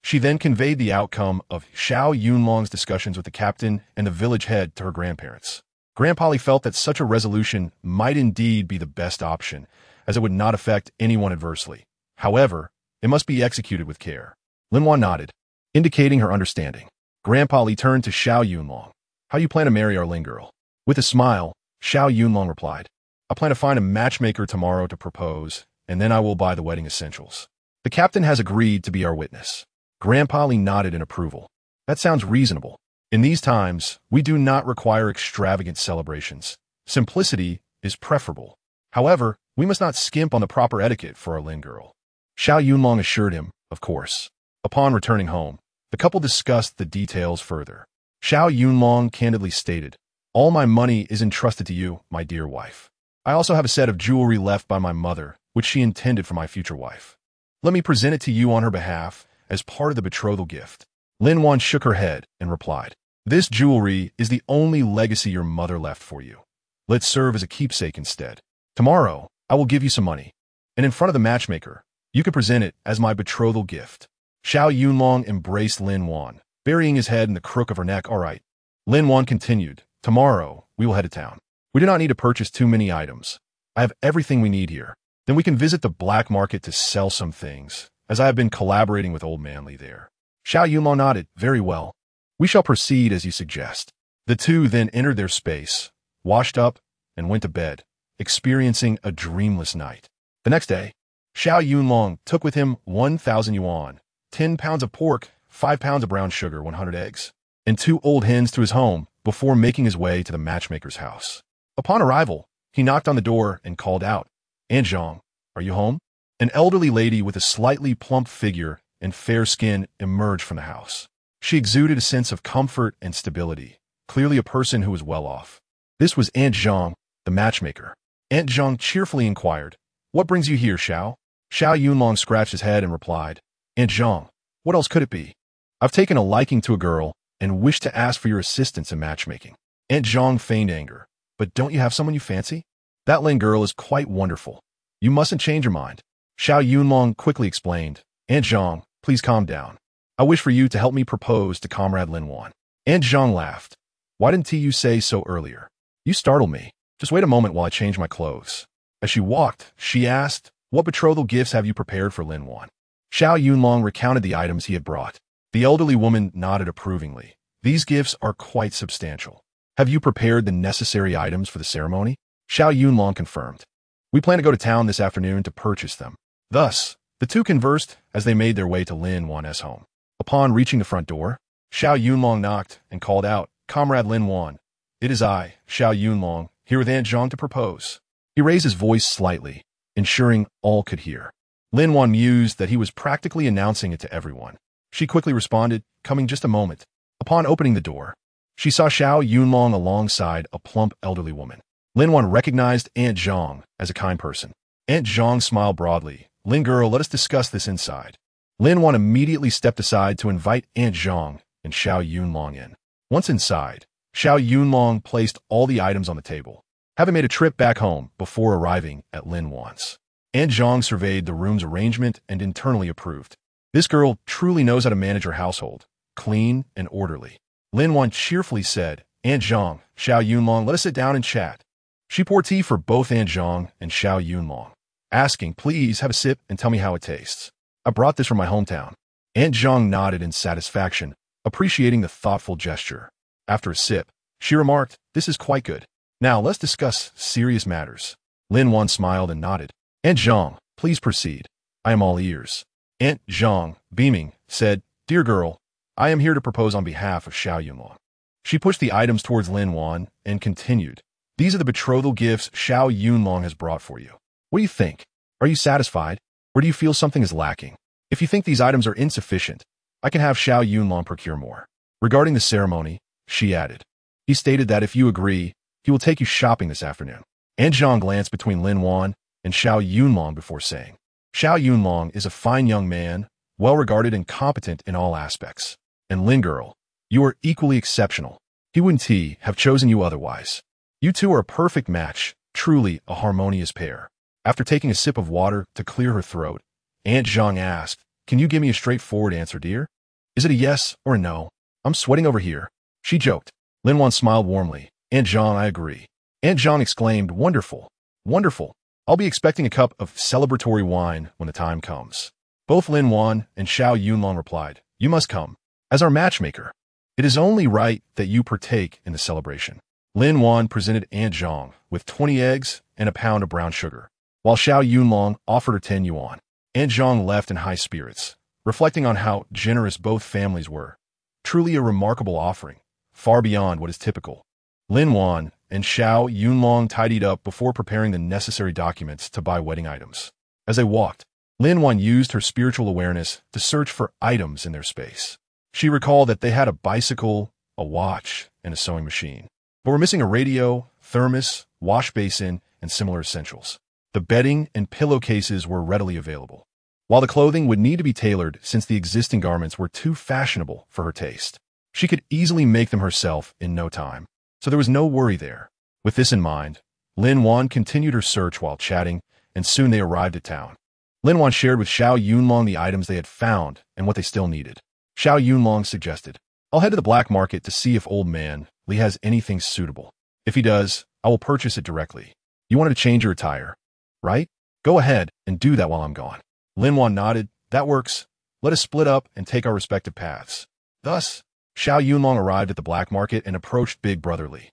Speaker 1: She then conveyed the outcome of Xiao Yunlong's discussions with the captain and the village head to her grandparents. Grandpa Li felt that such a resolution might indeed be the best option, as it would not affect anyone adversely. However, it must be executed with care. Lin Wan nodded, indicating her understanding. Grandpa Li turned to Xiao Yunlong. How do you plan to marry our Lin girl? With a smile, Xiao Yunlong replied, I plan to find a matchmaker tomorrow to propose, and then I will buy the wedding essentials. The captain has agreed to be our witness. Grandpa Li nodded in approval. That sounds reasonable. In these times, we do not require extravagant celebrations. Simplicity is preferable. However, we must not skimp on the proper etiquette for our Lin girl. Xiao Yunlong assured him, of course. Upon returning home, the couple discussed the details further. Xiao Yunlong candidly stated, "All my money is entrusted to you, my dear wife. I also have a set of jewelry left by my mother, which she intended for my future wife. Let me present it to you on her behalf as part of the betrothal gift." Lin Wan shook her head and replied, "This jewelry is the only legacy your mother left for you. Let's serve as a keepsake instead. Tomorrow, I will give you some money, and in front of the matchmaker, you can present it as my betrothal gift." Xiao Yunlong embraced Lin Wan, burying his head in the crook of her neck. "All right." Lin Wan continued, "Tomorrow, we will head to town. We do not need to purchase too many items. I have everything we need here. Then we can visit the black market to sell some things, as I have been collaborating with Old Man Li there." Xiao Yunlong nodded, "Very well. We shall proceed as you suggest." The two then entered their space, washed up, and went to bed, experiencing a dreamless night. The next day, Xiao Yunlong took with him 1,000 yuan, 10 pounds of pork, 5 pounds of brown sugar, 100 eggs, and 2 old hens to his home before making his way to the matchmaker's house. Upon arrival, he knocked on the door and called out, "Aunt Zhang, are you home?" An elderly lady with a slightly plump figure and fair skin emerged from the house. She exuded a sense of comfort and stability, clearly a person who was well off. This was Aunt Zhang, the matchmaker. Aunt Zhang cheerfully inquired, "What brings you here, Xiao?" Xiao Yunlong scratched his head and replied, "Aunt Zhang, what else could it be? I've taken a liking to a girl and wish to ask for your assistance in matchmaking." Aunt Zhang feigned anger, "But don't you have someone you fancy? That Lin girl is quite wonderful. You mustn't change your mind." Xiao Yunlong quickly explained, "Aunt Zhang, please calm down. I wish for you to help me propose to Comrade Lin Wan." Aunt Zhang laughed. "Why didn't you say so earlier? You startled me. Just wait a moment while I change my clothes." As she walked, she asked, "What betrothal gifts have you prepared for Lin Wan?" Xiao Yunlong recounted the items he had brought. The elderly woman nodded approvingly. "These gifts are quite substantial. Have you prepared the necessary items for the ceremony?" Xiao Yunlong confirmed. "We plan to go to town this afternoon to purchase them." Thus, the two conversed as they made their way to Lin Wan's home. Upon reaching the front door, Xiao Yunlong knocked and called out, "Comrade Lin Wan, it is I, Xiao Yunlong, here with Aunt Zhang to propose." He raised his voice slightly, ensuring all could hear. Lin Wan mused that he was practically announcing it to everyone. She quickly responded, "Coming just a moment." Upon opening the door, she saw Xiao Yunlong alongside a plump elderly woman. Lin Wan recognized Aunt Zhang as a kind person. Aunt Zhang smiled broadly. "Lin girl, let us discuss this inside." Lin Wan immediately stepped aside to invite Aunt Zhang and Xiao Yunlong in. Once inside, Xiao Yunlong placed all the items on the table, having made a trip back home before arriving at Lin Wan's. Aunt Zhang surveyed the room's arrangement and internally approved. This girl truly knows how to manage her household, clean and orderly. Lin Wan cheerfully said, "Aunt Zhang, Xiao Yunlong, let us sit down and chat." She poured tea for both Aunt Zhang and Xiao Yunlong, asking, "Please have a sip and tell me how it tastes. I brought this from my hometown." Aunt Zhang nodded in satisfaction, appreciating the thoughtful gesture. After a sip, she remarked, "This is quite good. Now let's discuss serious matters." Lin Wan smiled and nodded. "Aunt Zhang, please proceed. I am all ears." Aunt Zhang, beaming, said, "Dear girl, I am here to propose on behalf of Xiao Yunlong." She pushed the items towards Lin Wan and continued, "These are the betrothal gifts Xiao Yunlong has brought for you. What do you think? Are you satisfied? Or do you feel something is lacking? If you think these items are insufficient, I can have Xiao Yunlong procure more." Regarding the ceremony, she added, "He stated that if you agree, he will take you shopping this afternoon." Aunt Zhang glanced between Lin Wan and Xiao Yunlong before saying, "Xiao Yunlong is a fine young man, well-regarded and competent in all aspects. And Lin girl, you are equally exceptional. He wouldn't have chosen you otherwise. You two are a perfect match, truly a harmonious pair." After taking a sip of water to clear her throat, Aunt Zhang asked, "Can you give me a straightforward answer, dear? Is it a yes or a no? I'm sweating over here." She joked. Lin Wan smiled warmly. "Aunt Zhang, I agree." Aunt Zhang exclaimed, "Wonderful, wonderful. I'll be expecting a cup of celebratory wine when the time comes." Both Lin Wan and Xiao Yunlong replied, "You must come. As our matchmaker, it is only right that you partake in the celebration." Lin Wan presented Aunt Zhang with 20 eggs and a pound of brown sugar. while Xiao Yunlong offered her 10 yuan. Aunt Zhang left in high spirits, reflecting on how generous both families were. Truly a remarkable offering, far beyond what is typical. Lin Wan and Xiao Yunlong tidied up before preparing the necessary documents to buy wedding items. As they walked, Lin Wan used her spiritual awareness to search for items in their space. She recalled that they had a bicycle, a watch, and a sewing machine, but were missing a radio, thermos, wash basin, and similar essentials. The bedding and pillowcases were readily available, while the clothing would need to be tailored since the existing garments were too fashionable for her taste. She could easily make them herself in no time, so there was no worry there. With this in mind, Lin Wan continued her search while chatting, and soon they arrived at town. Lin Wan shared with Xiao Yunlong the items they had found and what they still needed. Xiao Yunlong suggested, "I'll head to the black market to see if old man Li has anything suitable. If he does, I will purchase it directly. You wanted to change your attire, right? Go ahead and do that while I'm gone." Lin Wan nodded. "That works. Let us split up and take our respective paths." Thus, Xiao Yunlong arrived at the black market and approached Big Brother Li.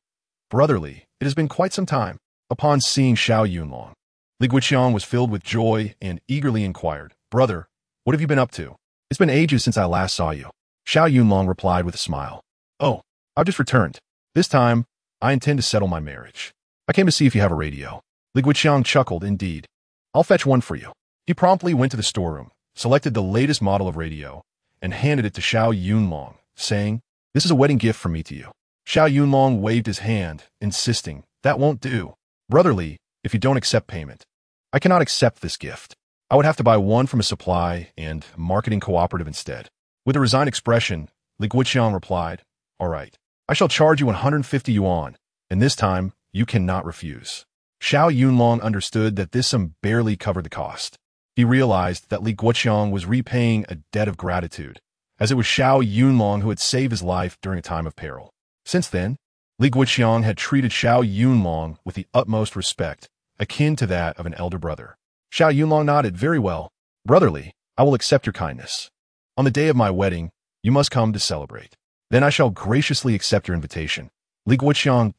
Speaker 1: "Brother Li, it has been quite some time." Upon seeing Xiao Yunlong, Li was filled with joy and eagerly inquired, "Brother, what have you been up to? It's been ages since I last saw you." Xiao Yunlong replied with a smile, "Oh, I've just returned. This time, I intend to settle my marriage. I came to see if you have a radio." Li chuckled, "Indeed. I'll fetch one for you." He promptly went to the storeroom, selected the latest model of radio, and handed it to Xiao Yunlong, saying, "This is a wedding gift from me to you." Xiao Yunlong waved his hand, insisting, "That won't do. Brother Li, if you don't accept payment, I cannot accept this gift. I would have to buy one from a supply and marketing cooperative instead." With a resigned expression, Li replied, "All right, I shall charge you 150 yuan, and this time you cannot refuse." Xiao Yunlong understood that this sum barely covered the cost. He realized that Li was repaying a debt of gratitude, as it was Xiao Yunlong who had saved his life during a time of peril. Since then, Li had treated Xiao Yunlong with the utmost respect, akin to that of an elder brother. Xiao Yunlong nodded, "Very well. Brother Li, I will accept your kindness. On the day of my wedding, you must come to celebrate. Then I shall graciously accept your invitation." Li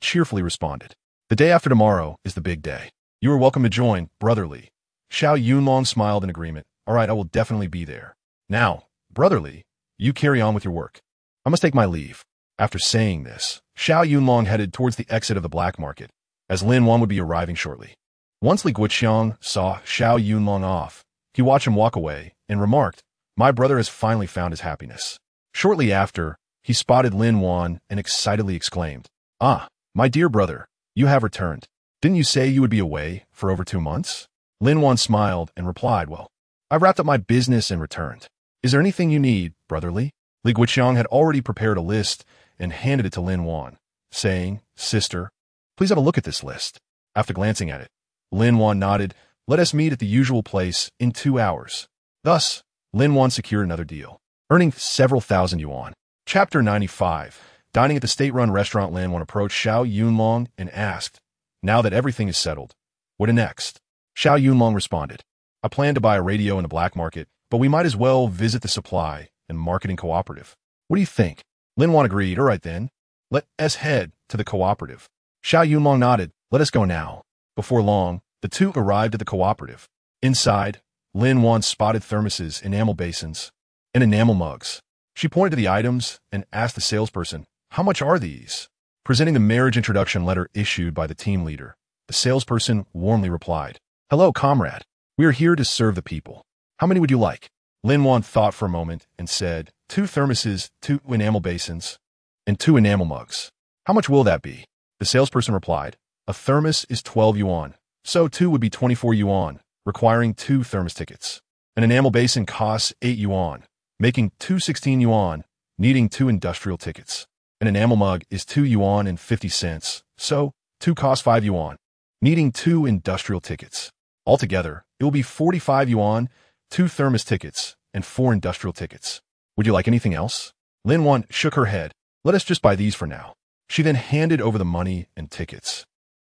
Speaker 1: cheerfully responded, "The day after tomorrow is the big day. You are welcome to join, Brother Li." Xiao Yunlong smiled in agreement. "All right, I will definitely be there. Now, Brother Li, you carry on with your work. I must take my leave." After saying this, Xiao Yunlong headed towards the exit of the black market, as Lin Wan would be arriving shortly. Once Li saw Xiao Yunlong off, he watched him walk away and remarked, "My brother has finally found his happiness." Shortly after, he spotted Lin Wan and excitedly exclaimed, "Ah, my dear brother, you have returned. Didn't you say you would be away for over 2 months?" Lin Wan smiled and replied, "Well, I wrapped up my business and returned. Is there anything you need, Brother Li?" Li had already prepared a list and handed it to Lin Wan, saying, "Sister, please have a look at this list." After glancing at it, Lin Wan nodded, "Let us meet at the usual place in 2 hours." Thus, Lin Wan secured another deal, earning several thousand yuan. Chapter 95. Dining at the state-run restaurant, Lin Wan approached Xiao Yunlong and asked, "Now that everything is settled, what next?" Xiao Yunlong responded, "I plan to buy a radio in the black market, but we might as well visit the supply and marketing cooperative. What do you think?" Lin Wan agreed. "All right then, let us head to the cooperative." Xiao Yunlong nodded. "Let us go now." Before long, the two arrived at the cooperative. Inside, Lin Wan spotted thermoses, enamel basins, and enamel mugs. She pointed to the items and asked the salesperson, "How much are these?" Presenting the marriage introduction letter issued by the team leader, the salesperson warmly replied, "Hello, comrade. We are here to serve the people. How many would you like?" Lin Wan thought for a moment and said, 2 thermoses, 2 enamel basins, and 2 enamel mugs. "How much will that be?" The salesperson replied, "A thermos is 12 yuan, so 2 would be 24 yuan, requiring 2 thermos tickets. An enamel basin costs 8 yuan, making 216 yuan, needing 2 industrial tickets. An enamel mug is 2 yuan and 50 cents, so 2 costs 5 yuan, needing 2 industrial tickets. Altogether, it will be 45 yuan, 2 thermos tickets, and 4 industrial tickets. Would you like anything else?" Lin Wan shook her head. "Let us just buy these for now." She then handed over the money and tickets.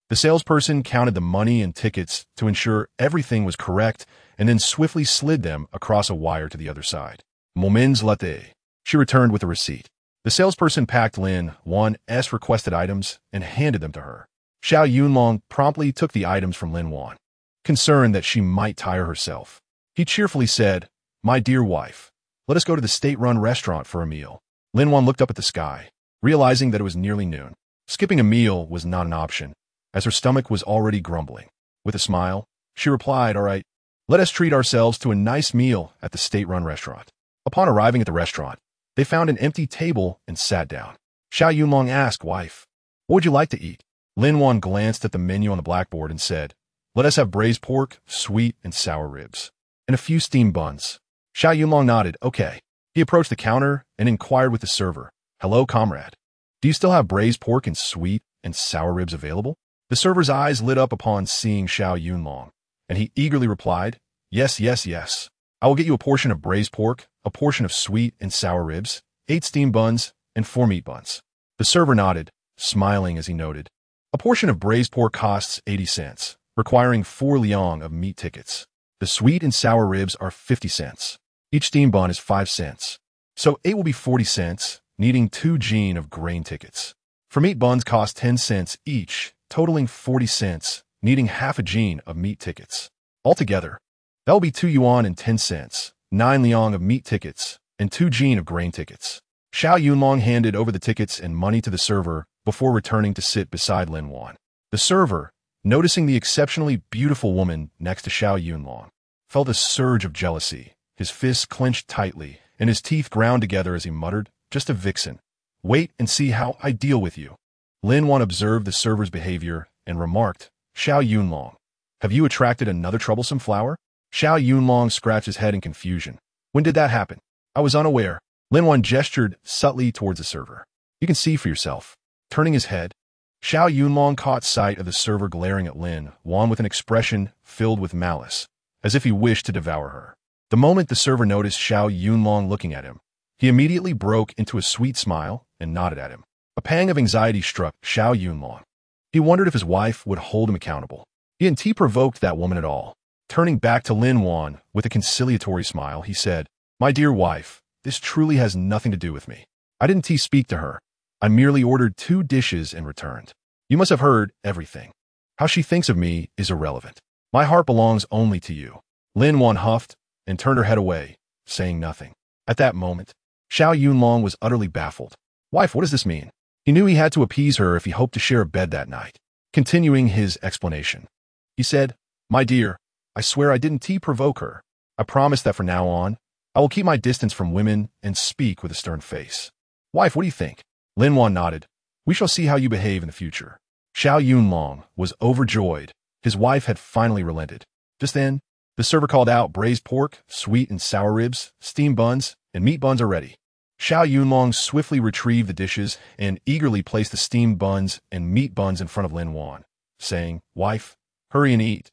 Speaker 1: The salesperson counted the money and tickets to ensure everything was correct and then swiftly slid them across a wire to the other side. "Moments latte." She returned with a receipt. The salesperson packed Lin Wan's requested items and handed them to her. Xiao Yunlong promptly took the items from Lin Wan. concerned that she might tire herself. He cheerfully said, "My dear wife, let us go to the state-run restaurant for a meal." Lin Wan looked up at the sky, realizing that it was nearly noon. Skipping a meal was not an option, as her stomach was already grumbling. With a smile, she replied, "All right, let us treat ourselves to a nice meal at the state-run restaurant." Upon arriving at the restaurant, they found an empty table and sat down. Xiao Yunlong asked, "Wife, what would you like to eat?" Lin Wan glanced at the menu on the blackboard and said, "Let us have braised pork, sweet and sour ribs, and a few steamed buns." Xiao Yunlong nodded, "Okay." He approached the counter and inquired with the server, "Hello, comrade. Do you still have braised pork and sweet and sour ribs available?" The server's eyes lit up upon seeing Xiao Yunlong, and he eagerly replied, "Yes, yes, yes. I will get you a portion of braised pork, a portion of sweet and sour ribs, 8 steamed buns, and 4 meat buns." The server nodded, smiling as he noted, "A portion of braised pork costs 80 cents, requiring 4 liang of meat tickets. The sweet and sour ribs are 50 cents. Each steamed bun is 5 cents. So 8 will be 40 cents, needing 2 jin of grain tickets. For meat buns cost 10 cents each, totaling 40 cents, needing half a jin of meat tickets. Altogether, that will be 2 yuan and 10 cents, 9 liang of meat tickets, and 2 jin of grain tickets." Xiao Yunlong handed over the tickets and money to the server before returning to sit beside Lin Wan. The server, noticing the exceptionally beautiful woman next to Xiao Yunlong, felt a surge of jealousy. His fists clenched tightly, and his teeth ground together as he muttered, "Just a vixen. Wait and see how I deal with you." Lin Wan observed the server's behavior and remarked, "Xiao Yunlong, have you attracted another troublesome flower?" Xiao Yunlong scratched his head in confusion. "When did that happen? I was unaware." Lin Wan gestured subtly towards the server. "You can see for yourself." Turning his head, Xiao Yunlong caught sight of the server glaring at Lin Wan with an expression filled with malice, as if he wished to devour her. The moment the server noticed Xiao Yunlong looking at him, he immediately broke into a sweet smile and nodded at him. A pang of anxiety struck Xiao Yunlong. He wondered if his wife would hold him accountable. He hadn't provoked that woman at all. Turning back to Lin Wan with a conciliatory smile, he said, "My dear wife, this truly has nothing to do with me. I didn't speak to her. I merely ordered 2 dishes and returned. You must have heard everything. How she thinks of me is irrelevant. My heart belongs only to you." Lin Wan huffed and turned her head away, saying nothing. At that moment, Xiao Yunlong was utterly baffled. "Wife, what does this mean?" He knew he had to appease her if he hoped to share a bed that night. Continuing his explanation, he said, "My dear, I swear I didn't provoke her. I promise that from now on, I will keep my distance from women and speak with a stern face." "Wife, what do you think?" Lin Wan nodded. "We shall see how you behave in the future." Xiao Yunlong was overjoyed. His wife had finally relented. Just then, the server called out, "Braised pork, sweet and sour ribs, steamed buns, and meat buns are ready." Xiao Yunlong swiftly retrieved the dishes and eagerly placed the steamed buns and meat buns in front of Lin Wan, saying, "Wife, hurry and eat.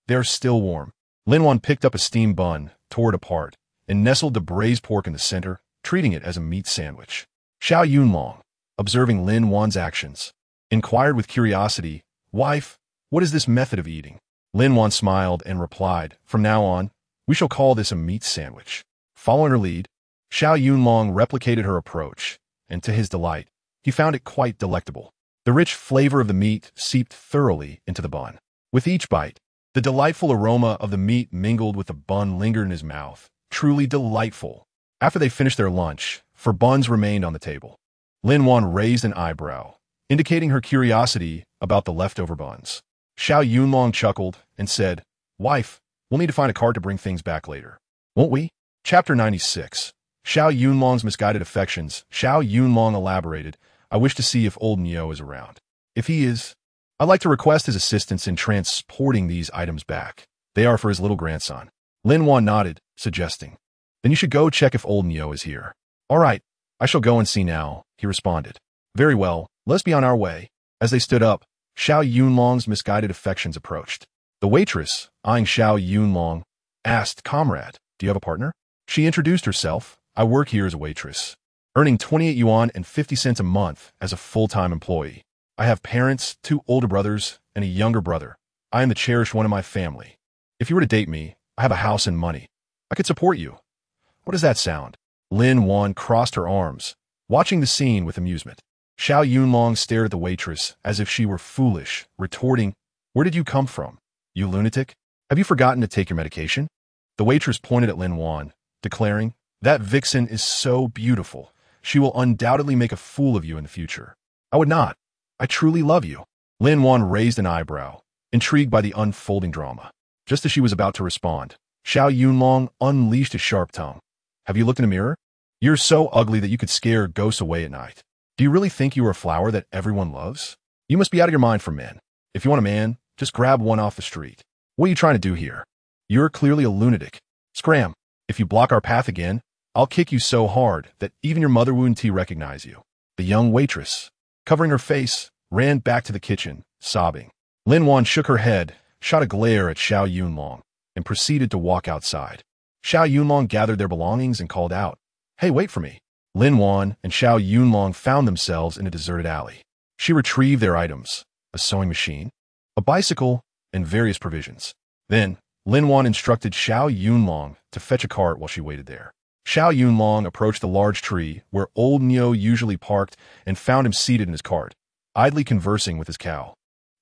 Speaker 1: They are still warm." Lin Wan picked up a steamed bun, tore it apart, and nestled the braised pork in the center, treating it as a meat sandwich. Xiao Yunlong, observing Lin Wan's actions, inquired with curiosity, "Wife, what is this method of eating?" Lin Wan smiled and replied, "From now on, we shall call this a meat sandwich." Following her lead, Xiao Yunlong replicated her approach, and to his delight, he found it quite delectable. The rich flavor of the meat seeped thoroughly into the bun. With each bite, the delightful aroma of the meat mingled with the bun lingered in his mouth. Truly delightful. After they finished their lunch, for buns remained on the table. Lin Wan raised an eyebrow, indicating her curiosity about the leftover buns. Xiao Yunlong chuckled and said, "Wife, we'll need to find a cart to bring things back later. Won't we?" Chapter 96. Xiao Yunlong's misguided affections. Xiao Yunlong elaborated, "I wish to see if old Niu is around. If he is, I'd like to request his assistance in transporting these items back. They are for his little grandson." Lin Wan nodded, suggesting, "Then you should go check if old Niu is here." "All right, I shall go and see now," he responded. "Very well, let's be on our way." As they stood up, Xiao Yunlong's misguided affections approached. The waitress, eyeing Xiao Yunlong, asked, "Comrade, do you have a partner?" She introduced herself. "I work here as a waitress, earning 28 yuan and 50 cents a month as a full-time employee. I have parents, 2 older brothers, and a younger brother. I am the cherished one in my family. If you were to date me, I have a house and money. I could support you. What does that sound?" Lin Wan crossed her arms, watching the scene with amusement. Xiao Yunlong stared at the waitress as if she were foolish, retorting, "Where did you come from, you lunatic?" Have you forgotten to take your medication? The waitress pointed at Lin Wan, declaring, that vixen is so beautiful. She will undoubtedly make a fool of you in the future. I would not. I truly love you. Lin Wan raised an eyebrow, intrigued by the unfolding drama. Just as she was about to respond, Xiao Yunlong unleashed his sharp tongue. Have you looked in a mirror? You're so ugly that you could scare ghosts away at night. Do you really think you are a flower that everyone loves? You must be out of your mind for men. If you want a man, just grab one off the street. What are you trying to do here? You're clearly a lunatic. Scram. If you block our path again, I'll kick you so hard that even your mother wouldn't recognize you. The young waitress, covering her face, ran back to the kitchen, sobbing. Lin Wan shook her head, shot a glare at Xiao Yunlong, and proceeded to walk outside. Xiao Yunlong gathered their belongings and called out, Hey, wait for me. Lin Wan and Xiao Yunlong found themselves in a deserted alley. She retrieved their items, a sewing machine, a bicycle, and various provisions. Then, Lin Wan instructed Xiao Yunlong to fetch a cart while she waited there. Xiao Yunlong approached the large tree where old Niu usually parked and found him seated in his cart, idly conversing with his cow.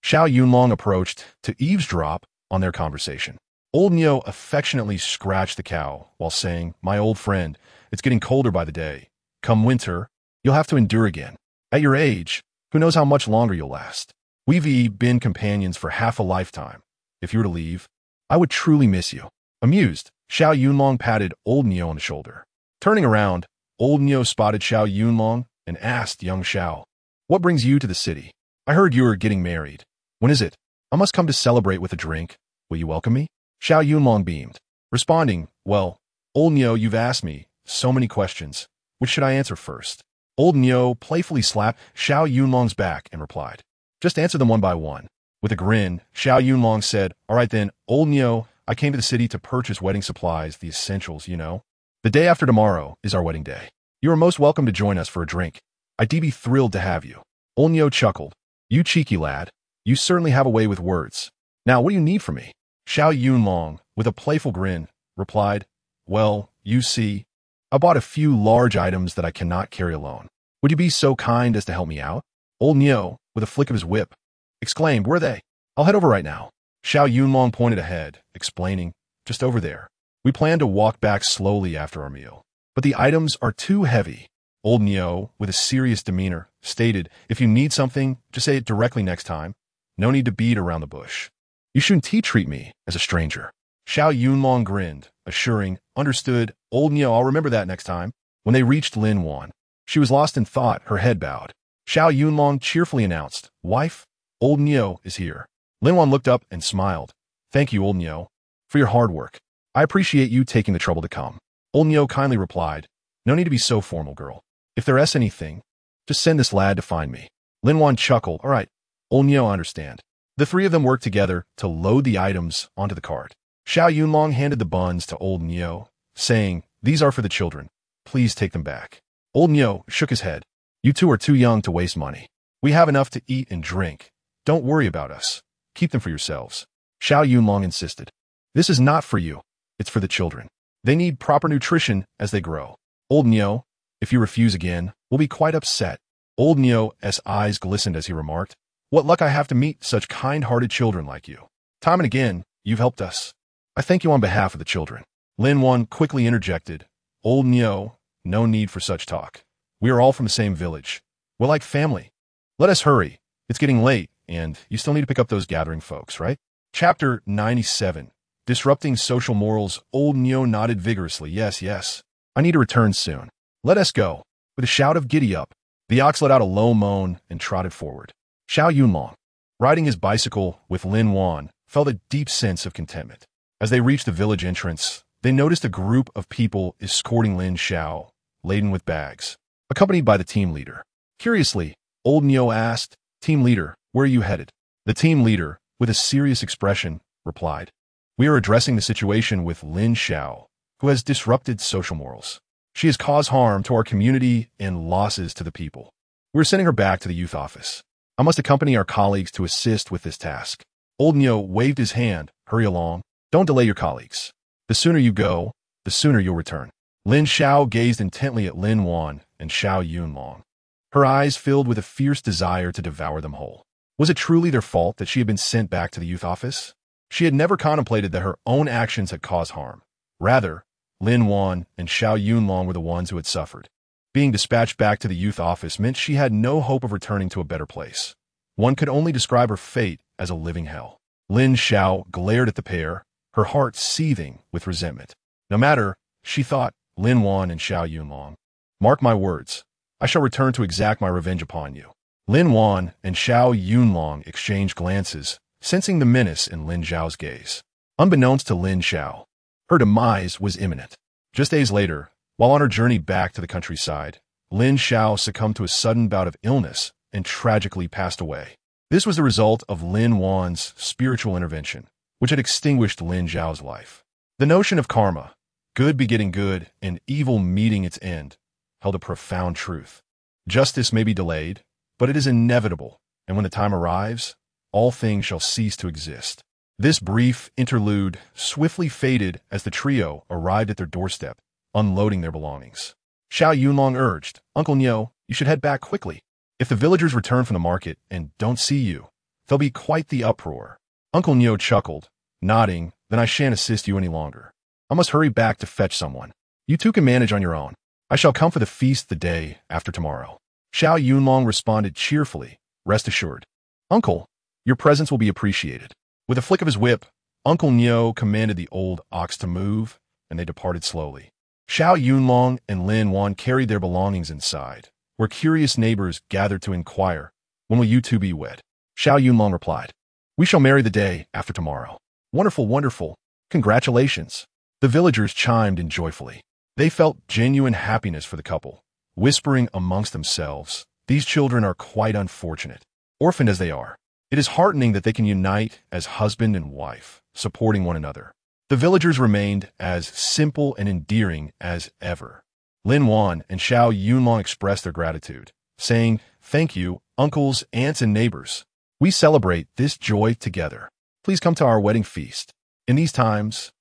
Speaker 1: Xiao Yunlong approached to eavesdrop on their conversation. Old Niu affectionately scratched the cow while saying, My old friend, it's getting colder by the day. Come winter, you'll have to endure again. At your age, who knows how much longer you'll last? We've been companions for half a lifetime. If you were to leave, I would truly miss you. Amused, Xiao Yunlong patted old Niu on the shoulder. Turning around, old Niu spotted Xiao Yunlong and asked young Xiao, What brings you to the city? I heard you are getting married. When is it? I must come to celebrate with a drink. Will you welcome me? Xiao Yunlong beamed, responding, Well, old Niu, you've asked me so many questions. Which should I answer first? Old Niu playfully slapped Xiao Yunlong's back and replied, Just answer them one by one. With a grin, Xiao Yunlong said, All right then, old Niu, I came to the city to purchase wedding supplies, the essentials, you know. The day after tomorrow is our wedding day. You are most welcome to join us for a drink. I'd be thrilled to have you. Old Niu chuckled. You cheeky lad. You certainly have a way with words. Now, what do you need from me? Xiao Yunlong, with a playful grin, replied, Well, you see, I bought a few large items that I cannot carry alone. Would you be so kind as to help me out? Old Niu, with a flick of his whip, exclaimed, Where are they? I'll head over right now. Xiao Yunlong pointed ahead, explaining, Just over there. We plan to walk back slowly after our meal. But the items are too heavy. Old Niu, with a serious demeanor, stated, If you need something, just say it directly next time. No need to beat around the bush. You shouldn't treat me as a stranger. Xiao Yunlong grinned, assuring, Understood, old Niu, I'll remember that next time. When they reached Lin Wan, she was lost in thought, her head bowed. Xiao Yunlong cheerfully announced, Wife, old Niu is here. Lin Wan looked up and smiled. Thank you, old Niu, for your hard work. I appreciate you taking the trouble to come. Old Niu kindly replied, No need to be so formal, girl. If there's anything, just send this lad to find me. Lin Wan chuckled, All right, old Niu, I understand. The three of them worked together to load the items onto the cart. Xiao Yunlong handed the buns to old Niu, saying, These are for the children. Please take them back. Old Niu shook his head. You two are too young to waste money. We have enough to eat and drink. Don't worry about us. Keep them for yourselves. Xiao Yunlong insisted. This is not for you. It's for the children. They need proper nutrition as they grow. Old Niu, if you refuse again, will be quite upset. Old Niu's eyes glistened as he remarked, What luck I have to meet such kind-hearted children like you. Time and again, you've helped us. I thank you on behalf of the children. Lin Wan quickly interjected, Old Niu, no need for such talk. We are all from the same village. We're like family. Let us hurry. It's getting late, and you still need to pick up those gathering folks, right? Chapter 97. Disrupting Social Morals. Old Niu nodded vigorously. Yes. I need to return soon. Let us go. With a shout of giddy up, the ox let out a low moan and trotted forward. Xiao Yunlong, riding his bicycle with Lin Wan, felt a deep sense of contentment. As they reached the village entrance, they noticed a group of people escorting Lin Xiao, laden with bags, accompanied by the team leader. Curiously, old Niu asked, Team leader, where are you headed? The team leader, with a serious expression, replied, We are addressing the situation with Lin Xiao, who has disrupted social morals. She has caused harm to our community and losses to the people. We're sending her back to the youth office. I must accompany our colleagues to assist with this task. Old Niu waved his hand. Hurry along. Don't delay your colleagues. The sooner you go, the sooner you'll return. Lin Xiao gazed intently at Lin Wan and Xiao Yunlong, her eyes filled with a fierce desire to devour them whole. Was it truly their fault that she had been sent back to the youth office? She had never contemplated that her own actions had caused harm. Rather, Lin Wan and Xiao Yunlong were the ones who had suffered. Being dispatched back to the youth office meant she had no hope of returning to a better place. One could only describe her fate as a living hell. Lin Xiao glared at the pair, her heart seething with resentment. No matter, she thought, Lin Wan and Xiao Yunlong. Mark my words, I shall return to exact my revenge upon you. Lin Wan and Xiao Yunlong exchanged glances, sensing the menace in Lin Xiao's gaze. Unbeknownst to Lin Xiao, her demise was imminent. Just days later, while on her journey back to the countryside, Lin Xiao succumbed to a sudden bout of illness and tragically passed away. This was the result of Lin Wan's spiritual intervention, which had extinguished Lin Xiao's life. The notion of karma, good begetting good and evil meeting its end, held a profound truth. Justice may be delayed, but it is inevitable, and when the time arrives, all things shall cease to exist. This brief interlude swiftly faded as the trio arrived at their doorstep, unloading their belongings. Xiao Yunlong urged, Uncle Niu, you should head back quickly. If the villagers return from the market and don't see you, there'll be quite the uproar. Uncle Niu chuckled, nodding, then I shan't assist you any longer. I must hurry back to fetch someone. You two can manage on your own. I shall come for the feast the day after tomorrow. Xiao Yunlong responded cheerfully, rest assured. Uncle, your presence will be appreciated. With a flick of his whip, Uncle Niu commanded the old ox to move, and they departed slowly. Xiao Yunlong and Lin Wan carried their belongings inside, where curious neighbors gathered to inquire, when will you two be wed? Xiao Yunlong replied, we shall marry the day after tomorrow. Wonderful, wonderful. Congratulations. The villagers chimed in joyfully. They felt genuine happiness for the couple, whispering amongst themselves, these children are quite unfortunate, orphaned as they are. It is heartening that they can unite as husband and wife, supporting one another. The villagers remained as simple and endearing as ever. Lin Wan and Xiao Yunlong expressed their gratitude, saying, thank you, uncles, aunts, and neighbors. We celebrate this joy together. Please come to our wedding feast. In these times,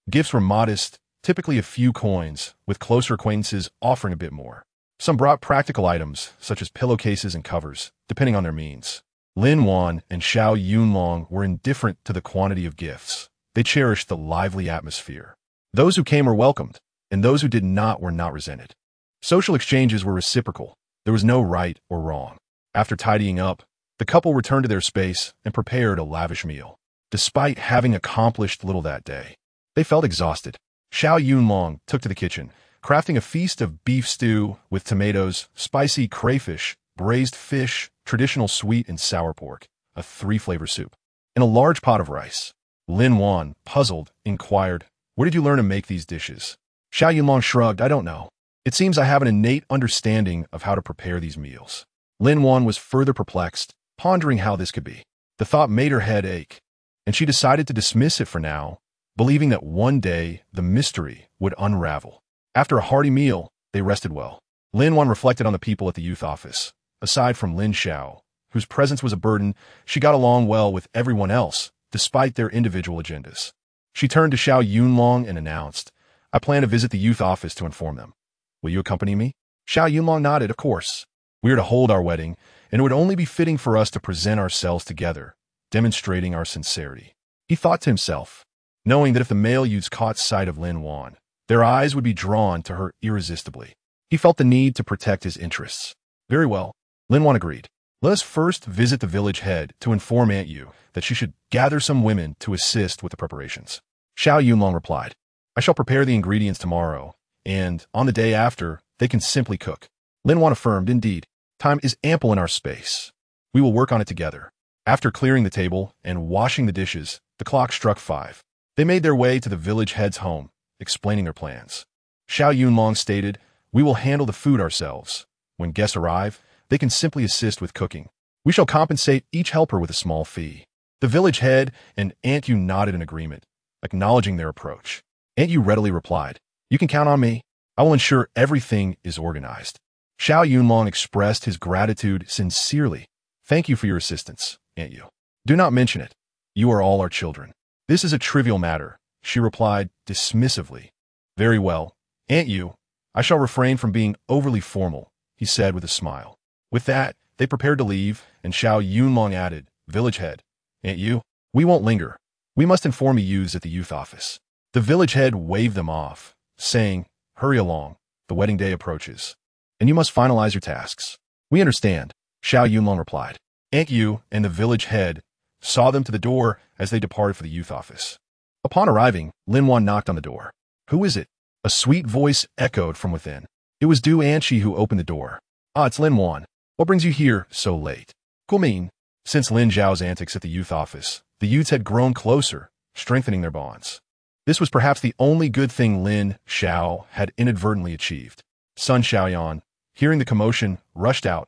Speaker 1: gifts were modest, typically a few coins, with closer acquaintances offering a bit more. Some brought practical items, such as pillowcases and covers, depending on their means. Lin Wan and Xiao Yunlong were indifferent to the quantity of gifts. They cherished the lively atmosphere. Those who came were welcomed, and those who did not were not resented. Social exchanges were reciprocal. There was no right or wrong. After tidying up, the couple returned to their space and prepared a lavish meal. Despite having accomplished little that day, they felt exhausted. Xiao Yunlong took to the kitchen, crafting a feast of beef stew with tomatoes, spicy crayfish, braised fish, traditional sweet and sour pork, a 3-flavor soup, and a large pot of rice. Lin Wan, puzzled, inquired, where did you learn to make these dishes? Xiao Yunlong shrugged, I don't know. It seems I have an innate understanding of how to prepare these meals. Lin Wan was further perplexed, pondering how this could be. The thought made her head ache, and she decided to dismiss it for now, believing that one day the mystery would unravel. After a hearty meal, they rested well. Lin Wan reflected on the people at the youth office. Aside from Lin Xiao, whose presence was a burden, she got along well with everyone else, despite their individual agendas. She turned to Xiao Yunlong and announced, I plan to visit the youth office to inform them. Will you accompany me? Xiao Yunlong nodded, of course. We are to hold our wedding, and it would only be fitting for us to present ourselves together, demonstrating our sincerity. He thought to himself, knowing that if the male youths caught sight of Lin Wan, their eyes would be drawn to her irresistibly. He felt the need to protect his interests. Very well, Lin Wan agreed. Let us first visit the village head to inform Aunt Yu that she should gather some women to assist with the preparations. Xiao Yunlong replied, I shall prepare the ingredients tomorrow, and on the day after, they can simply cook. Lin Wan affirmed, indeed, time is ample in our space. We will work on it together. After clearing the table and washing the dishes, the clock struck 5. They made their way to the village head's home, explaining their plans. Xiao Yunlong stated, we will handle the food ourselves. When guests arrive, they can simply assist with cooking. We shall compensate each helper with a small fee. The village head and Aunt Yu nodded in agreement, acknowledging their approach. Aunt Yu readily replied, you can count on me. I will ensure everything is organized. Xiao Yunlong expressed his gratitude sincerely. Thank you for your assistance, Aunt Yu. Do not mention it. You are all our children. This is a trivial matter, she replied dismissively. Very well, Aunt Yu. I shall refrain from being overly formal, he said with a smile. With that, they prepared to leave, and Xiao Yunlong added, village head, Aunt Yu, we won't linger. We must inform the youths at the youth office. The village head waved them off, saying, hurry along, the wedding day approaches. And you must finalize your tasks. We understand, Xiao Yunlong replied. Aunt Yu and the village head saw them to the door as they departed for the youth office. Upon arriving, Lin Wan knocked on the door. Who is it? A sweet voice echoed from within. It was Du Anqi who opened the door. Ah, it's Lin Wan. What brings you here so late? Guoming. Since Lin Xiao's antics at the youth office, the youths had grown closer, strengthening their bonds. This was perhaps the only good thing Lin Xiao had inadvertently achieved. Sun Xiaoyan, hearing the commotion, rushed out,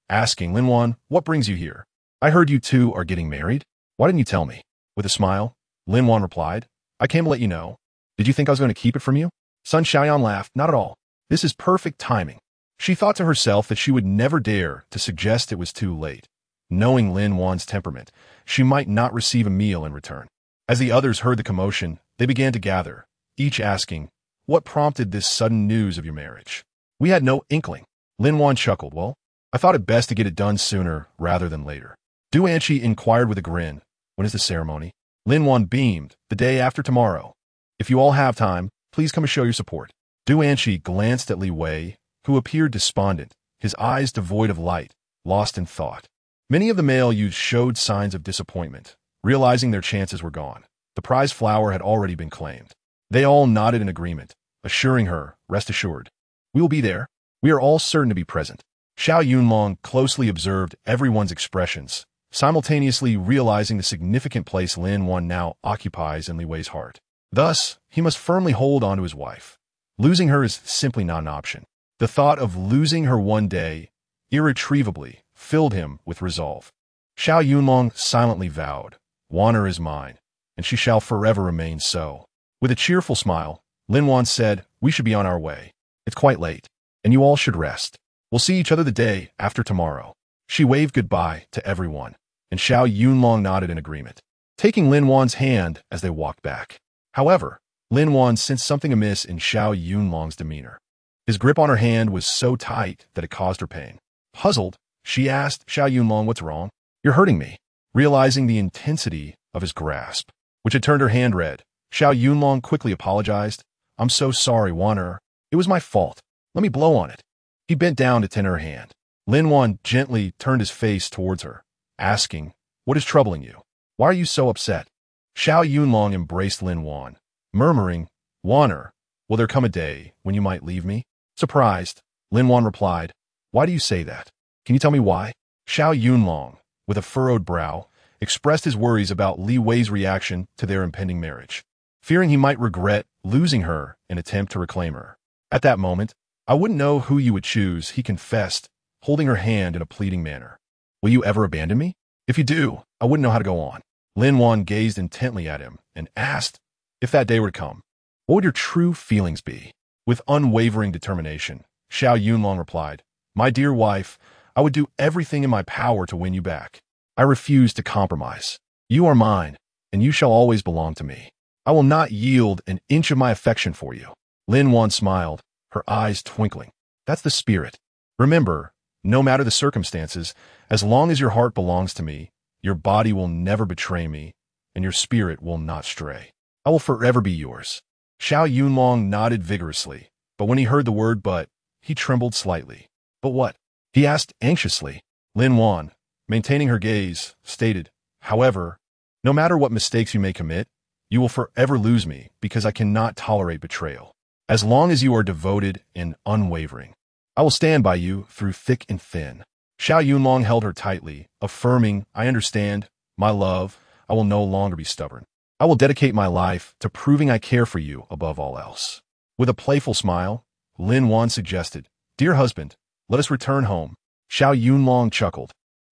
Speaker 1: asking Lin Wan, what brings you here? I heard you two are getting married. Why didn't you tell me? With a smile, Lin Wan replied, I came to let you know. Did you think I was going to keep it from you? Sun Xiaoyan laughed, not at all. This is perfect timing. She thought to herself that she would never dare to suggest it was too late. Knowing Lin Wan's temperament, she might not receive a meal in return. As the others heard the commotion, they began to gather, each asking, what prompted this sudden news of your marriage? We had no inkling. Lin Wan chuckled, well, I thought it best to get it done sooner rather than later. Du Anqi inquired with a grin, when is the ceremony? Lin Wan beamed, the day after tomorrow. If you all have time, please come and show your support. Du Anqi glanced at Li Wei, who appeared despondent, his eyes devoid of light, lost in thought. Many of the male youths showed signs of disappointment, realizing their chances were gone. The prize flower had already been claimed. They all nodded in agreement, assuring her, rest assured. We will be there. We are all certain to be present. Xiao Yunlong closely observed everyone's expressions, simultaneously realizing the significant place Lin Wan now occupies in Li Wei's heart. Thus, he must firmly hold on to his wife. Losing her is simply not an option. The thought of losing her one day, irretrievably, filled him with resolve. Xiao Yunlong silently vowed, Honor is mine, and she shall forever remain so. With a cheerful smile, Lin Wan said, we should be on our way. It's quite late, and you all should rest. We'll see each other the day after tomorrow. She waved goodbye to everyone, and Xiao Yunlong nodded in agreement, taking Lin Wan's hand as they walked back. However, Lin Wan sensed something amiss in Xiao Yunlong's demeanor. His grip on her hand was so tight that it caused her pain. Puzzled, she asked Xiao Yunlong, what's wrong? You're hurting me. Realizing the intensity of his grasp, which had turned her hand red, Xiao Yunlong quickly apologized. I'm so sorry, Wanner. It was my fault. Let me blow on it. He bent down to tend her hand. Lin Wan gently turned his face towards her, asking, what is troubling you? Why are you so upset? Xiao Yunlong embraced Lin Wan, murmuring, Wanner, will there come a day when you might leave me? Surprised, Lin Wan replied, why do you say that? Can you tell me why? Xiao Yunlong, with a furrowed brow, expressed his worries about Li Wei's reaction to their impending marriage, fearing he might regret losing her in an attempt to reclaim her. At that moment, I wouldn't know who you would choose, he confessed, holding her hand in a pleading manner. Will you ever abandon me? If you do, I wouldn't know how to go on. Lin Wan gazed intently at him and asked, if that day were to come, what would your true feelings be? With unwavering determination, Xiao Yunlong replied, my dear wife, I would do everything in my power to win you back. I refuse to compromise. You are mine, and you shall always belong to me. I will not yield an inch of my affection for you. Lin Wan smiled, her eyes twinkling. That's the spirit. Remember, no matter the circumstances, as long as your heart belongs to me, your body will never betray me, and your spirit will not stray. I will forever be yours. Xiao Yunlong nodded vigorously, but when he heard the word but, he trembled slightly. But what? He asked anxiously. Lin Wan, maintaining her gaze, stated, however, no matter what mistakes you may commit, you will forever lose me because I cannot tolerate betrayal. As long as you are devoted and unwavering, I will stand by you through thick and thin. Xiao Yunlong held her tightly, affirming, I understand, my love, I will no longer be stubborn. I will dedicate my life to proving I care for you above all else. With a playful smile, Lin Wan suggested, dear husband, let us return home. Xiao Yunlong chuckled.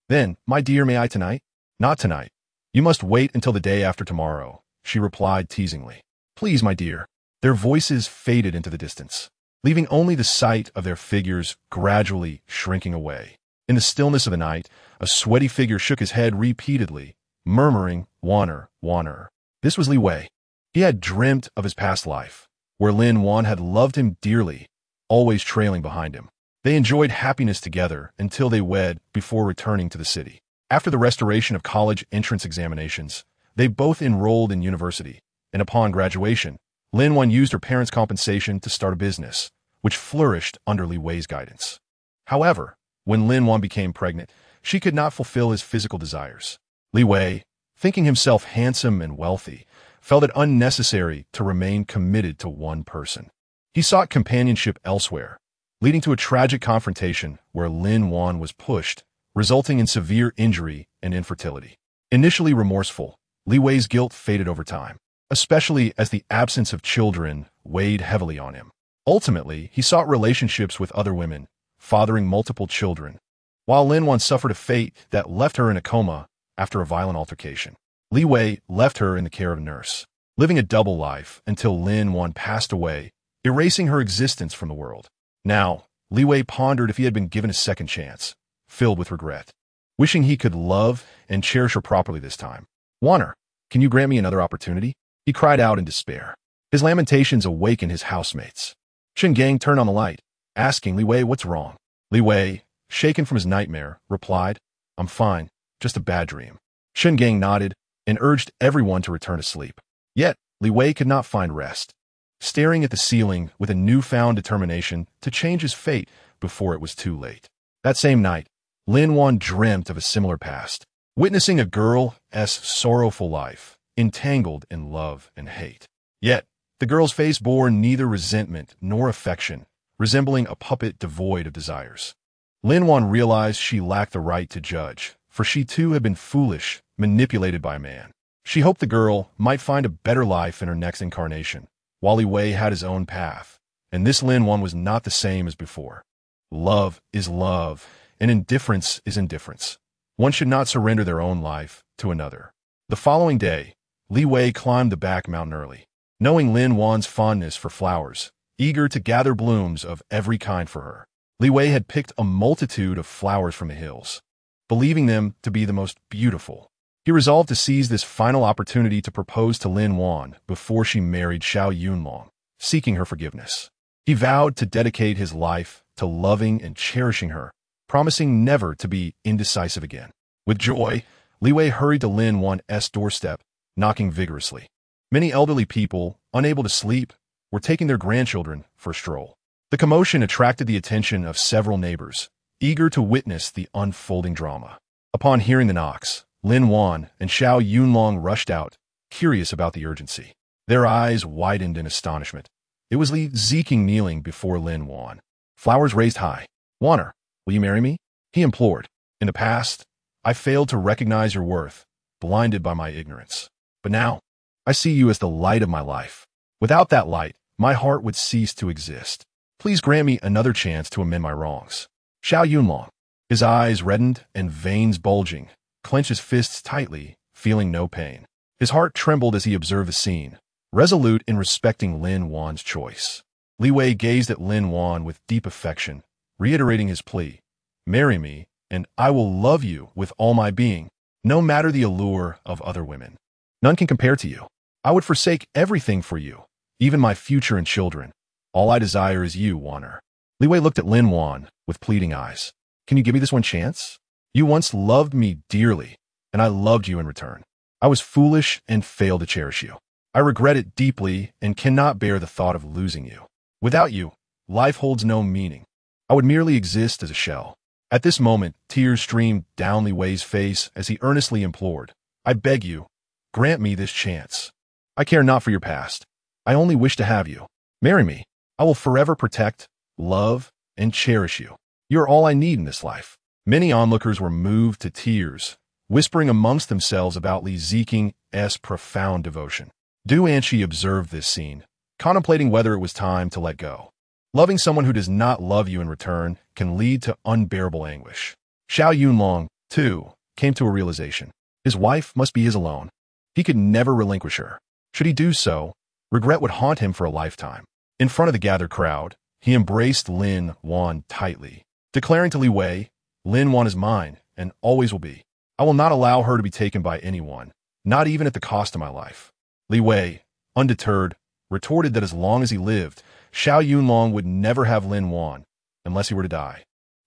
Speaker 1: Then, my dear, may I tonight? Not tonight. You must wait until the day after tomorrow, she replied teasingly. Please, my dear. Their voices faded into the distance, leaving only the sight of their figures gradually shrinking away. In the stillness of the night, a sweaty figure shook his head repeatedly, murmuring, Wanner, Wanner. This was Li Wei. He had dreamt of his past life, where Lin Wan had loved him dearly, always trailing behind him. They enjoyed happiness together until they wed before returning to the city. After the restoration of college entrance examinations, They both enrolled in university, and upon graduation, Lin Wan used her parents' compensation to start a business, which flourished under Li Wei's guidance. However, when Lin Wan became pregnant, she could not fulfill his physical desires. Li Wei, thinking himself handsome and wealthy, felt it unnecessary to remain committed to one person. He sought companionship elsewhere, leading to a tragic confrontation where Lin Wan was pushed, resulting in severe injury and infertility. Initially remorseful, Li Wei's guilt faded over time, especially as the absence of children weighed heavily on him. Ultimately, he sought relationships with other women, fathering multiple children, while Lin Wan suffered a fate that left her in a coma after a violent altercation. Li Wei left her in the care of a nurse, living a double life until Lin Wan passed away, erasing her existence from the world. Now, Li Wei pondered if he had been given a second chance, filled with regret, wishing he could love and cherish her properly this time. "Wanner, can you grant me another opportunity?" he cried out in despair. His lamentations awakened his housemates. Qinglong turned on the light, asking Li Wei what's wrong. Li Wei, shaken from his nightmare, replied, "I'm fine, just a bad dream." Qinglong nodded and urged everyone to return to sleep. Yet, Li Wei could not find rest, staring at the ceiling with a newfound determination to change his fate before it was too late. That same night, Lin Wan dreamt of a similar past, witnessing a girl's sorrowful life, entangled in love and hate. Yet, the girl's face bore neither resentment nor affection, resembling a puppet devoid of desires. Lin Wan realized she lacked the right to judge, for she too had been foolish, manipulated by a man. She hoped the girl might find a better life in her next incarnation, while Li Wei had his own path, and this Lin Wan was not the same as before. Love is love, and indifference is indifference. One should not surrender their own life to another. The following day, Li Wei climbed the back mountain early, knowing Lin Wan's fondness for flowers, eager to gather blooms of every kind for her. Li Wei had picked a multitude of flowers from the hills, believing them to be the most beautiful. He resolved to seize this final opportunity to propose to Lin Wan before she married Xiao Yunlong, seeking her forgiveness. He vowed to dedicate his life to loving and cherishing her, promising never to be indecisive again. With joy, Li Wei hurried to Lin Wan's doorstep, knocking vigorously. Many elderly people, unable to sleep, were taking their grandchildren for a stroll. The commotion attracted the attention of several neighbors, eager to witness the unfolding drama. Upon hearing the knocks, Lin Wan and Xiao Yunlong rushed out, curious about the urgency. Their eyes widened in astonishment. It was Li Ziking kneeling before Lin Wan, flowers raised high. "Wanner, will you marry me?" he implored. "In the past, I failed to recognize your worth, blinded by my ignorance. But now, I see you as the light of my life. Without that light, my heart would cease to exist. Please grant me another chance to amend my wrongs." Xiao Yunlong, his eyes reddened and veins bulging, clenched his fists tightly, feeling no pain. His heart trembled as he observed the scene, resolute in respecting Lin Wan's choice. Li Wei gazed at Lin Wan with deep affection, reiterating his plea, "Marry me, and I will love you with all my being, no matter the allure of other women. None can compare to you. I would forsake everything for you, even my future and children. All I desire is you, Wanner." Li Wei looked at Lin Wan with pleading eyes. "Can you give me this one chance? You once loved me dearly, and I loved you in return. I was foolish and failed to cherish you. I regret it deeply and cannot bear the thought of losing you. Without you, life holds no meaning. I would merely exist as a shell." At this moment, tears streamed down Li Wei's face as he earnestly implored, "I beg you, grant me this chance. I care not for your past. I only wish to have you. Marry me. I will forever protect, love, and cherish you. You are all I need in this life." Many onlookers were moved to tears, whispering amongst themselves about Li Ziking's profound devotion. Du Anqi observed this scene, contemplating whether it was time to let go. Loving someone who does not love you in return can lead to unbearable anguish. Xiao Yunlong, too, came to a realization. His wife must be his alone. He could never relinquish her. Should he do so, regret would haunt him for a lifetime. In front of the gathered crowd, he embraced Lin Wan tightly, declaring to Li Wei, "Lin Wan is mine, and always will be. I will not allow her to be taken by anyone, not even at the cost of my life." Li Wei, undeterred, retorted that as long as he lived, Xiao Yunlong would never have Lin Wan, unless he were to die.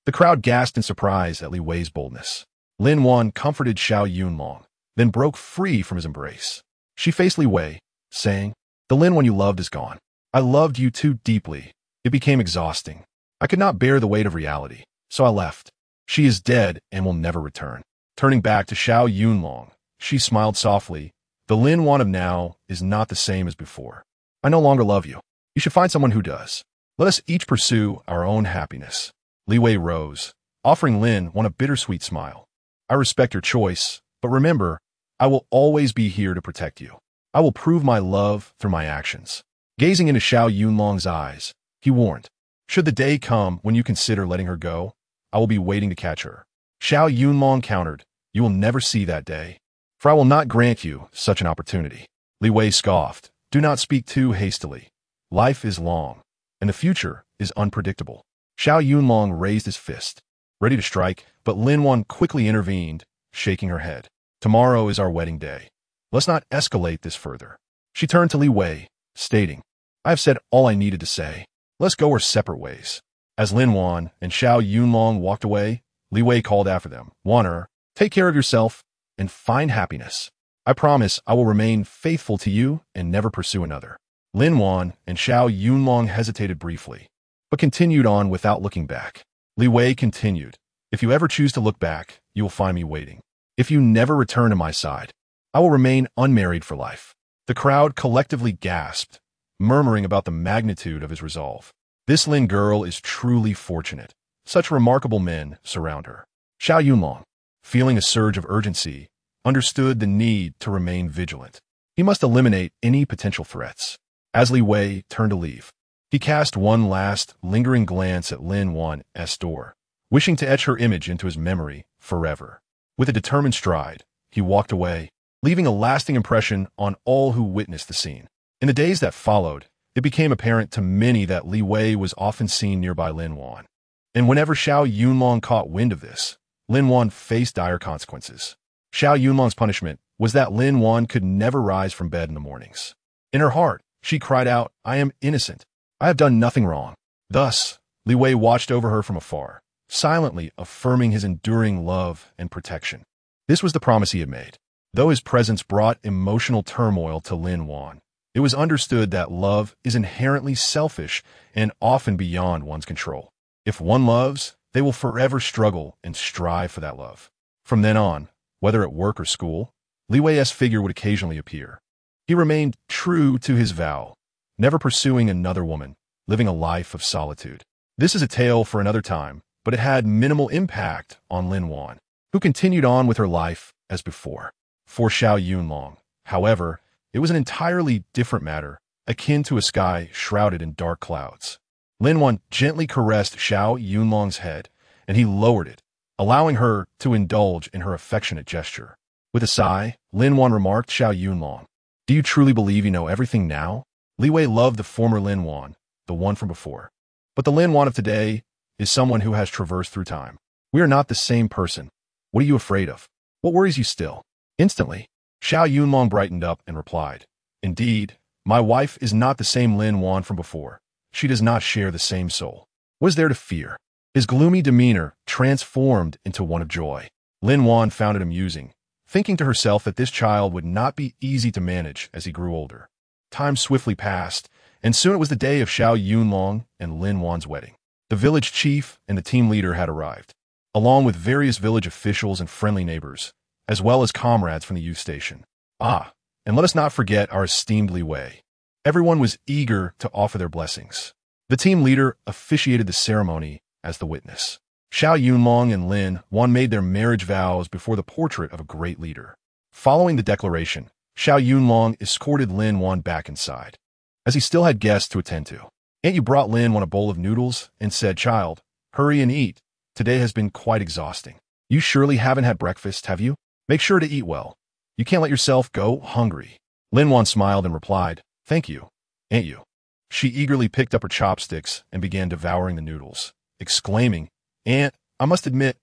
Speaker 1: The crowd gasped in surprise at Li Wei's boldness. Lin Wan comforted Xiao Yunlong, then broke free from his embrace. She faced Li Wei, saying, "The Lin Wan you loved is gone. I loved you too deeply. It became exhausting. I could not bear the weight of reality, so I left. She is dead and will never return." Turning back to Xiao Yunlong, she smiled softly. "The Lin Wan of now is not the same as before. I no longer love you. You should find someone who does. Let us each pursue our own happiness." Li Wei rose, offering Lin Wan a bittersweet smile. "I respect your choice, but remember, I will always be here to protect you. I will prove my love through my actions." Gazing into Xiao Yunlong's eyes, he warned, "Should the day come when you consider letting her go, I will be waiting to catch her." Xiao Yunlong countered, "You will never see that day, for I will not grant you such an opportunity." Li Wei scoffed, "Do not speak too hastily. Life is long, and the future is unpredictable." Xiao Yunlong raised his fist, ready to strike, but Lin Wan quickly intervened, shaking her head. "Tomorrow is our wedding day. Let's not escalate this further." She turned to Li Wei, stating, "I have said all I needed to say. Let's go our separate ways." As Lin Wan and Xiao Yunlong walked away, Li Wei called after them, "Waner, take care of yourself and find happiness. I promise I will remain faithful to you and never pursue another." Lin Wan and Xiao Yunlong hesitated briefly, but continued on without looking back. Li Wei continued, "If you ever choose to look back, you will find me waiting. If you never return to my side, I will remain unmarried for life." The crowd collectively gasped, murmuring about the magnitude of his resolve. This Lin girl is truly fortunate. Such remarkable men surround her. Xiao Yunlong, feeling a surge of urgency, understood the need to remain vigilant. He must eliminate any potential threats. As Li Wei turned to leave, he cast one last, lingering glance at Lin Wan's door, wishing to etch her image into his memory forever. With a determined stride, he walked away, leaving a lasting impression on all who witnessed the scene. In the days that followed, it became apparent to many that Li Wei was often seen nearby Lin Wan. And whenever Xiao Yunlong caught wind of this, Lin Wan faced dire consequences. Xiao Yunlong's punishment was that Lin Wan could never rise from bed in the mornings. In her heart, she cried out, "I am innocent. I have done nothing wrong." Thus, Li Wei watched over her from afar, silently affirming his enduring love and protection. This was the promise he had made. Though his presence brought emotional turmoil to Lin Wan, it was understood that love is inherently selfish and often beyond one's control. If one loves, they will forever struggle and strive for that love. From then on, whether at work or school, Li Wei's figure would occasionally appear. He remained true to his vow, never pursuing another woman, living a life of solitude. This is a tale for another time, but it had minimal impact on Lin Wan, who continued on with her life as before. For Xiao Yunlong, however, it was an entirely different matter, akin to a sky shrouded in dark clouds. Lin Wan gently caressed Xiao Yunlong's head, and he lowered it, allowing her to indulge in her affectionate gesture. With a sigh, Lin Wan remarked, "Xiao Yunlong, do you truly believe you know everything now?" Li Wei loved the former Lin Wan, the one from before. But the Lin Wan of today is someone who has traversed through time. We are not the same person. What are you afraid of? What worries you still? Instantly, Xiao Yunlong brightened up and replied, "Indeed, my wife is not the same Lin Wan from before. She does not share the same soul. What is there to fear?" His gloomy demeanor transformed into one of joy. Lin Wan found it amusing, thinking to herself that this child would not be easy to manage as he grew older. Time swiftly passed, and soon it was the day of Xiao Yunlong and Lin Wan's wedding. The village chief and the team leader had arrived, along with various village officials and friendly neighbors, as well as comrades from the youth station. And let us not forget our esteemed Li Wei. Everyone was eager to offer their blessings. The team leader officiated the ceremony as the witness. Xiao Yunlong and Lin Wan made their marriage vows before the portrait of a great leader. Following the declaration, Xiao Yunlong escorted Lin Wan back inside, as he still had guests to attend to. Aunt Yu brought Lin Wan a bowl of noodles and said, "Child, hurry and eat. Today has been quite exhausting. You surely haven't had breakfast, have you? Make sure to eat well. You can't let yourself go hungry." Lin Wan smiled and replied, "Thank you, Aunt Yu." She eagerly picked up her chopsticks and began devouring the noodles, exclaiming, "Aunt, I must admit,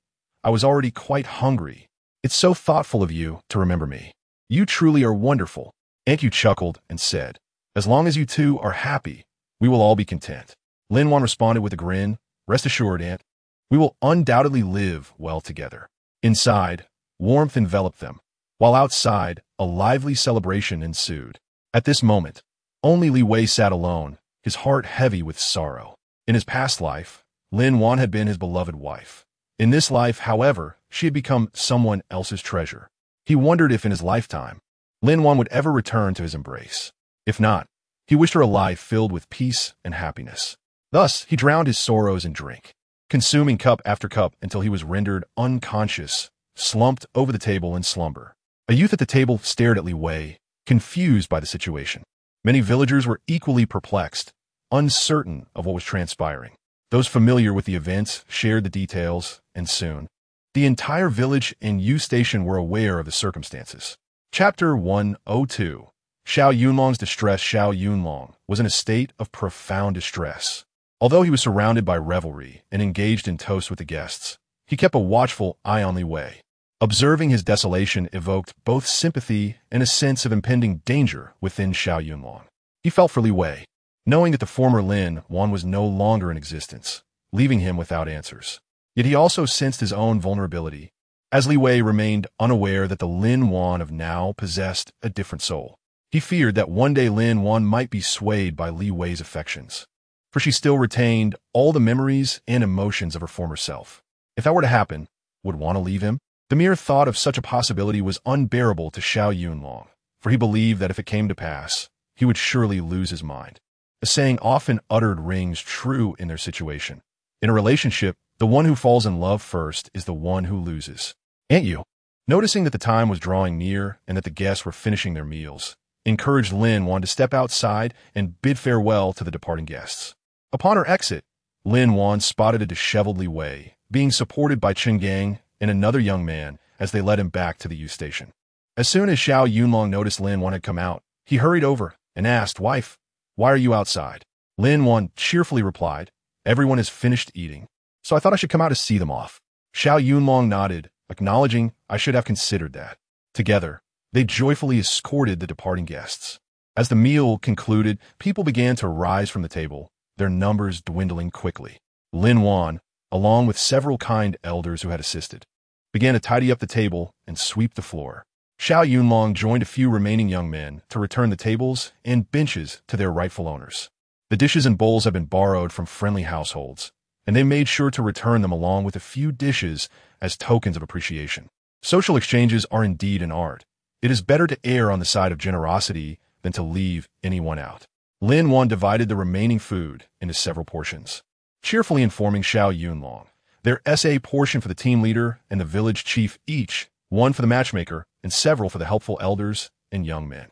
Speaker 1: I was already quite hungry. It's so thoughtful of you to remember me. You truly are wonderful." Aunt Yu chuckled and said, "As long as you two are happy, we will all be content." Lin Wan responded with a grin, "Rest assured, Aunt, we will undoubtedly live well together." Inside, warmth enveloped them, While outside, a lively celebration ensued. At this moment, only Li Wei sat alone, his heart heavy with sorrow. In his past life, Lin Wan had been his beloved wife. In this life, however, she had become someone else's treasure. He wondered if in his lifetime, Lin Wan would ever return to his embrace. If not, he wished her a life filled with peace and happiness. Thus, he drowned his sorrows in drink, consuming cup after cup until he was rendered unconscious, slumped over the table in slumber. A youth at the table stared at Li Wei, confused by the situation. Many villagers were equally perplexed, uncertain of what was transpiring. Those familiar with the events shared the details, and soon, the entire village and Yu Station were aware of the circumstances. Chapter 102. Xiao Yunlong's distress. Xiao Yunlong was in a state of profound distress. Although he was surrounded by revelry and engaged in toasts with the guests, he kept a watchful eye on Li Wei. Observing his desolation evoked both sympathy and a sense of impending danger within Xiao Yunlong. He felt for Li Wei, knowing that the former Lin Wan was no longer in existence, leaving him without answers. Yet he also sensed his own vulnerability, as Li Wei remained unaware that the Lin Wan of now possessed a different soul. He feared that one day Lin Wan might be swayed by Li Wei's affections, for she still retained all the memories and emotions of her former self. If that were to happen, would Wan leave him? The mere thought of such a possibility was unbearable to Xiao Yunlong, for he believed that if it came to pass, he would surely lose his mind. A saying often uttered rings true in their situation. In a relationship, the one who falls in love first is the one who loses. Aunt Yu, noticing that the time was drawing near and that the guests were finishing their meals, encouraged Lin Wan to step outside and bid farewell to the departing guests. Upon her exit, Lin Wan spotted a disheveled Li Wei, being supported by Qinglong and another young man as they led him back to the Yu Station. As soon as Xiao Yunlong noticed Lin Wan had come out, he hurried over and asked, "Wife, why are you outside?" Lin Wan cheerfully replied, "Everyone has finished eating, so I thought I should come out to see them off." Xiao Yunlong nodded, acknowledging I should have considered that. Together, they joyfully escorted the departing guests. As the meal concluded, people began to rise from the table, their numbers dwindling quickly. Lin Wan, along with several kind elders who had assisted, began to tidy up the table and sweep the floor. Xiao Yunlong joined a few remaining young men to return the tables and benches to their rightful owners. The dishes and bowls had been borrowed from friendly households, and they made sure to return them along with a few dishes as tokens of appreciation. Social exchanges are indeed an art. It is better to err on the side of generosity than to leave anyone out. Lin Wan divided the remaining food into several portions, cheerfully informing Xiao Yunlong their SA portion for the team leader and the village chief each, one for the matchmaker and several for the helpful elders and young men.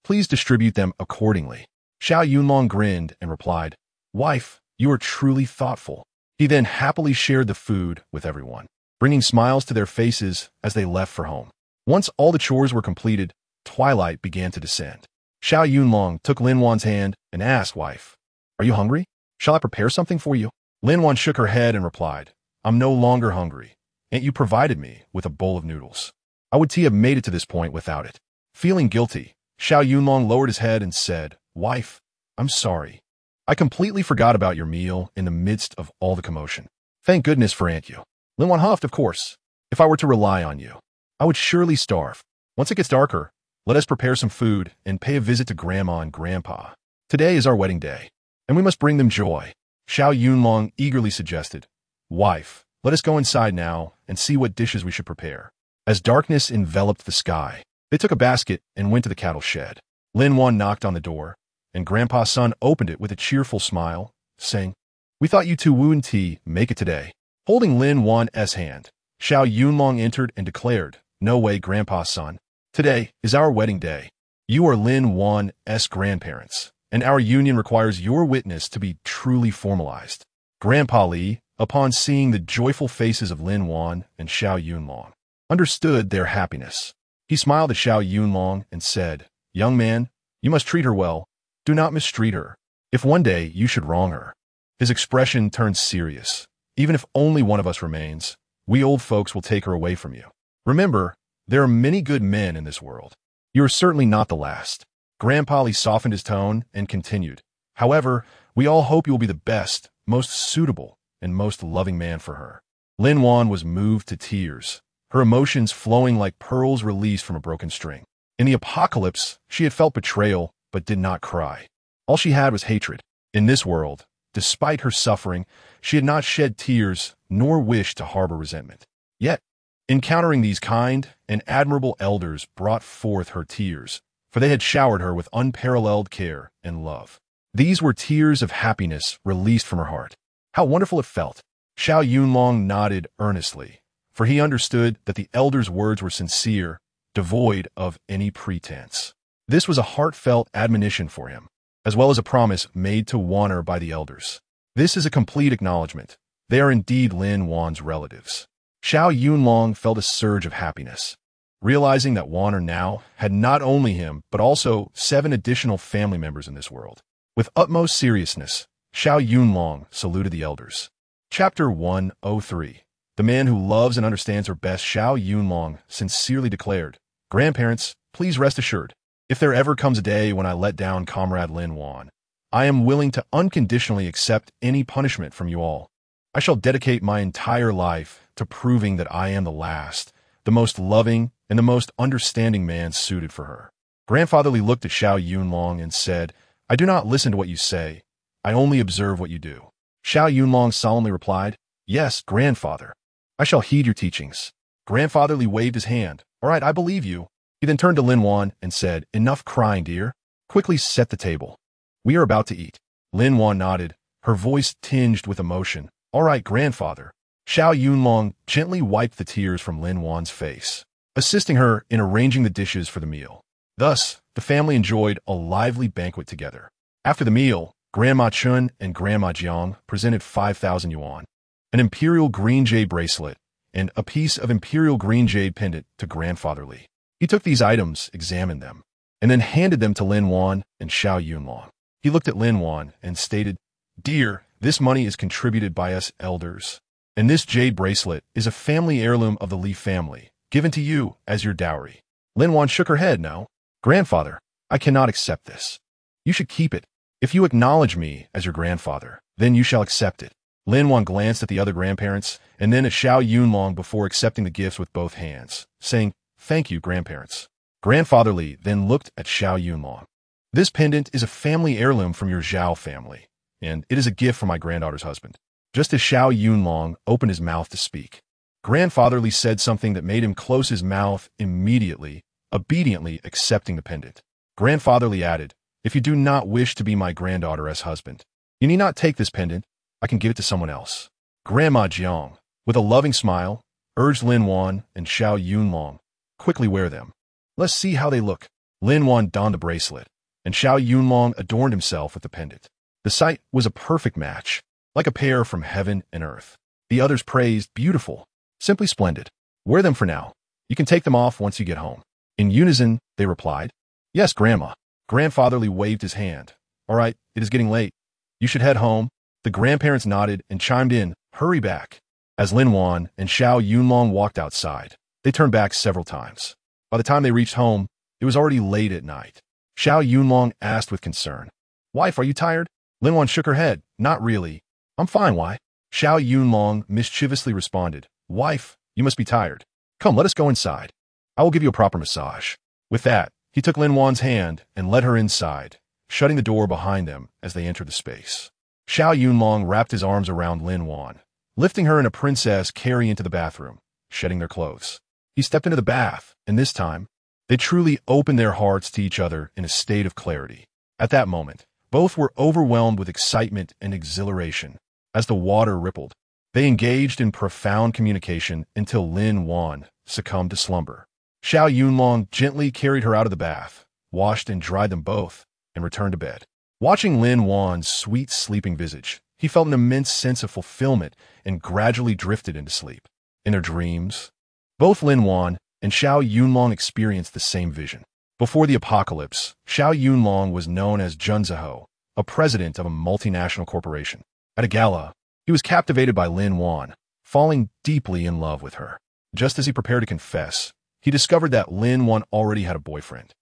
Speaker 1: Please distribute them accordingly. Xiao Yunlong grinned and replied, "Wife, you are truly thoughtful." He then happily shared the food with everyone, bringing smiles to their faces as they left for home. Once all the chores were completed, twilight began to descend. Xiao Yunlong took Lin Wan's hand and asked, "Wife, are you hungry? Shall I prepare something for you?" Lin Wan shook her head and replied, "I'm no longer hungry. Aunt Yu provided me with a bowl of noodles. I would have made it to this point without it." Feeling guilty, Xiao Yunlong lowered his head and said, "Wife, I'm sorry. I completely forgot about your meal in the midst of all the commotion. Thank goodness for Aunt Yu." Lin Wan huffed, "Of course. If I were to rely on you, I would surely starve. Once it gets darker, let us prepare some food and pay a visit to Grandma and Grandpa. Today is our wedding day, and we must bring them joy." Xiao Yunlong eagerly suggested, "Wife, let us go inside now and see what dishes we should prepare." As darkness enveloped the sky, they took a basket and went to the cattle shed. Lin Wan knocked on the door, and Grandpa's son opened it with a cheerful smile, saying, "We thought you two wouldn't make it today." Holding Lin Wan's hand, Xiao Yunlong entered and declared, "No way, Grandpa's son. Today is our wedding day. You are Lin Wan's grandparents, and our union requires your witness to be truly formalized." Grandpa Li, upon seeing the joyful faces of Lin Wan and Xiao Yunlong, understood their happiness. He smiled at Xiao Yunlong and said, "Young man, you must treat her well. Do not mistreat her. If one day you should wrong her." His expression turned serious. "Even if only one of us remains, we old folks will take her away from you. Remember, there are many good men in this world. You are certainly not the last." Grandpa Li softened his tone and continued, "However, we all hope you will be the best, most suitable, and most loving man for her." Lin Wan was moved to tears, her emotions flowing like pearls released from a broken string. In the apocalypse, she had felt betrayal, but did not cry. All she had was hatred. In this world, despite her suffering, she had not shed tears nor wished to harbor resentment. Yet, encountering these kind and admirable elders brought forth her tears, for they had showered her with unparalleled care and love. These were tears of happiness released from her heart. How wonderful it felt! Xiao Yunlong nodded earnestly, for he understood that the elders' words were sincere, devoid of any pretense. This was a heartfelt admonition for him, as well as a promise made to Wanner by the elders. This is a complete acknowledgement. They are indeed Lin Wan's relatives. Xiao Yunlong felt a surge of happiness, realizing that Wanner now had not only him, but also 7 additional family members in this world. With utmost seriousness, Xiao Yunlong saluted the elders. Chapter 103. The man who loves and understands her best. Xiao Yunlong sincerely declared, "Grandparents, please rest assured, if there ever comes a day when I let down Comrade Lin Wan, I am willing to unconditionally accept any punishment from you all. I shall dedicate my entire life to proving that I am the last, the most loving, and the most understanding man suited for her." Grandfather Li looked at Xiao Yunlong and said, "I do not listen to what you say. I only observe what you do." Xiao Yunlong solemnly replied, "Yes, grandfather. I shall heed your teachings." Grandfather Li waved his hand. "All right, I believe you." He then turned to Lin Wan and said, "Enough crying, dear. Quickly set the table. We are about to eat." Lin Wan nodded, her voice tinged with emotion. "All right, grandfather." Xiao Yunlong gently wiped the tears from Lin Wan's face, assisting her in arranging the dishes for the meal. Thus, the family enjoyed a lively banquet together. After the meal, Grandma Chun and Grandma Jiang presented 5,000 yuan, an imperial green jade bracelet, and a piece of imperial green jade pendant to Grandfather Li. He took these items, examined them, and then handed them to Lin Wan and Xiao Yunlong. He looked at Lin Wan and stated, "Dear, this money is contributed by us elders, and this jade bracelet is a family heirloom of the Li family, given to you as your dowry." Lin Wan shook her head. "No, grandfather, I cannot accept this. You should keep it. If you acknowledge me as your grandfather, then you shall accept it." Lin Wan glanced at the other grandparents and then at Xiao Yunlong before accepting the gifts with both hands, saying, "Thank you, grandparents." Grandfather Li then looked at Xiao Yunlong. "This pendant is a family heirloom from your Zhao family, and it is a gift from my granddaughter's husband." Just as Xiao Yunlong opened his mouth to speak, Grandfather Li said something that made him close his mouth immediately, obediently accepting the pendant. Grandfather Li added, "If you do not wish to be my granddaughter as husband, you need not take this pendant. I can give it to someone else." Grandma Jiang, with a loving smile, urged Lin Wan and Xiao Yunlong, "Quickly wear them. Let's see how they look." Lin Wan donned the bracelet, and Xiao Yunlong adorned himself with the pendant. The sight was a perfect match, like a pair from heaven and earth. The others praised, "Beautiful, simply splendid. Wear them for now. You can take them off once you get home." In unison, they replied, "Yes, Grandma." Grandfather Li waved his hand. "All right, it is getting late. You should head home." The grandparents nodded and chimed in, "Hurry back." As Lin Wan and Xiao Yunlong walked outside, they turned back several times. By the time they reached home, it was already late at night. Xiao Yunlong asked with concern, "Wife, are you tired?" Lin Wan shook her head. "Not really. I'm fine, why?" Xiao Yunlong mischievously responded, "Wife, you must be tired. Come, let us go inside. I will give you a proper massage." With that, he took Lin Wan's hand and led her inside, shutting the door behind them as they entered the space. Xiao Yunlong wrapped his arms around Lin Wan, lifting her and a princess carry into the bathroom, shedding their clothes. He stepped into the bath, and this time, they truly opened their hearts to each other in a state of clarity. At that moment, both were overwhelmed with excitement and exhilaration. As the water rippled, they engaged in profound communication until Lin Wan succumbed to slumber. Xiao Yunlong gently carried her out of the bath, washed and dried them both, and returned to bed. Watching Lin Wan's sweet sleeping visage, he felt an immense sense of fulfillment and gradually drifted into sleep. In their dreams, both Lin Wan and Xiao Yunlong experienced the same vision. Before the apocalypse, Xiao Yunlong was known as Junziho, a president of a multinational corporation. At a gala, he was captivated by Lin Wan, falling deeply in love with her. Just as he prepared to confess, he discovered that Lin Wan already had a boyfriend.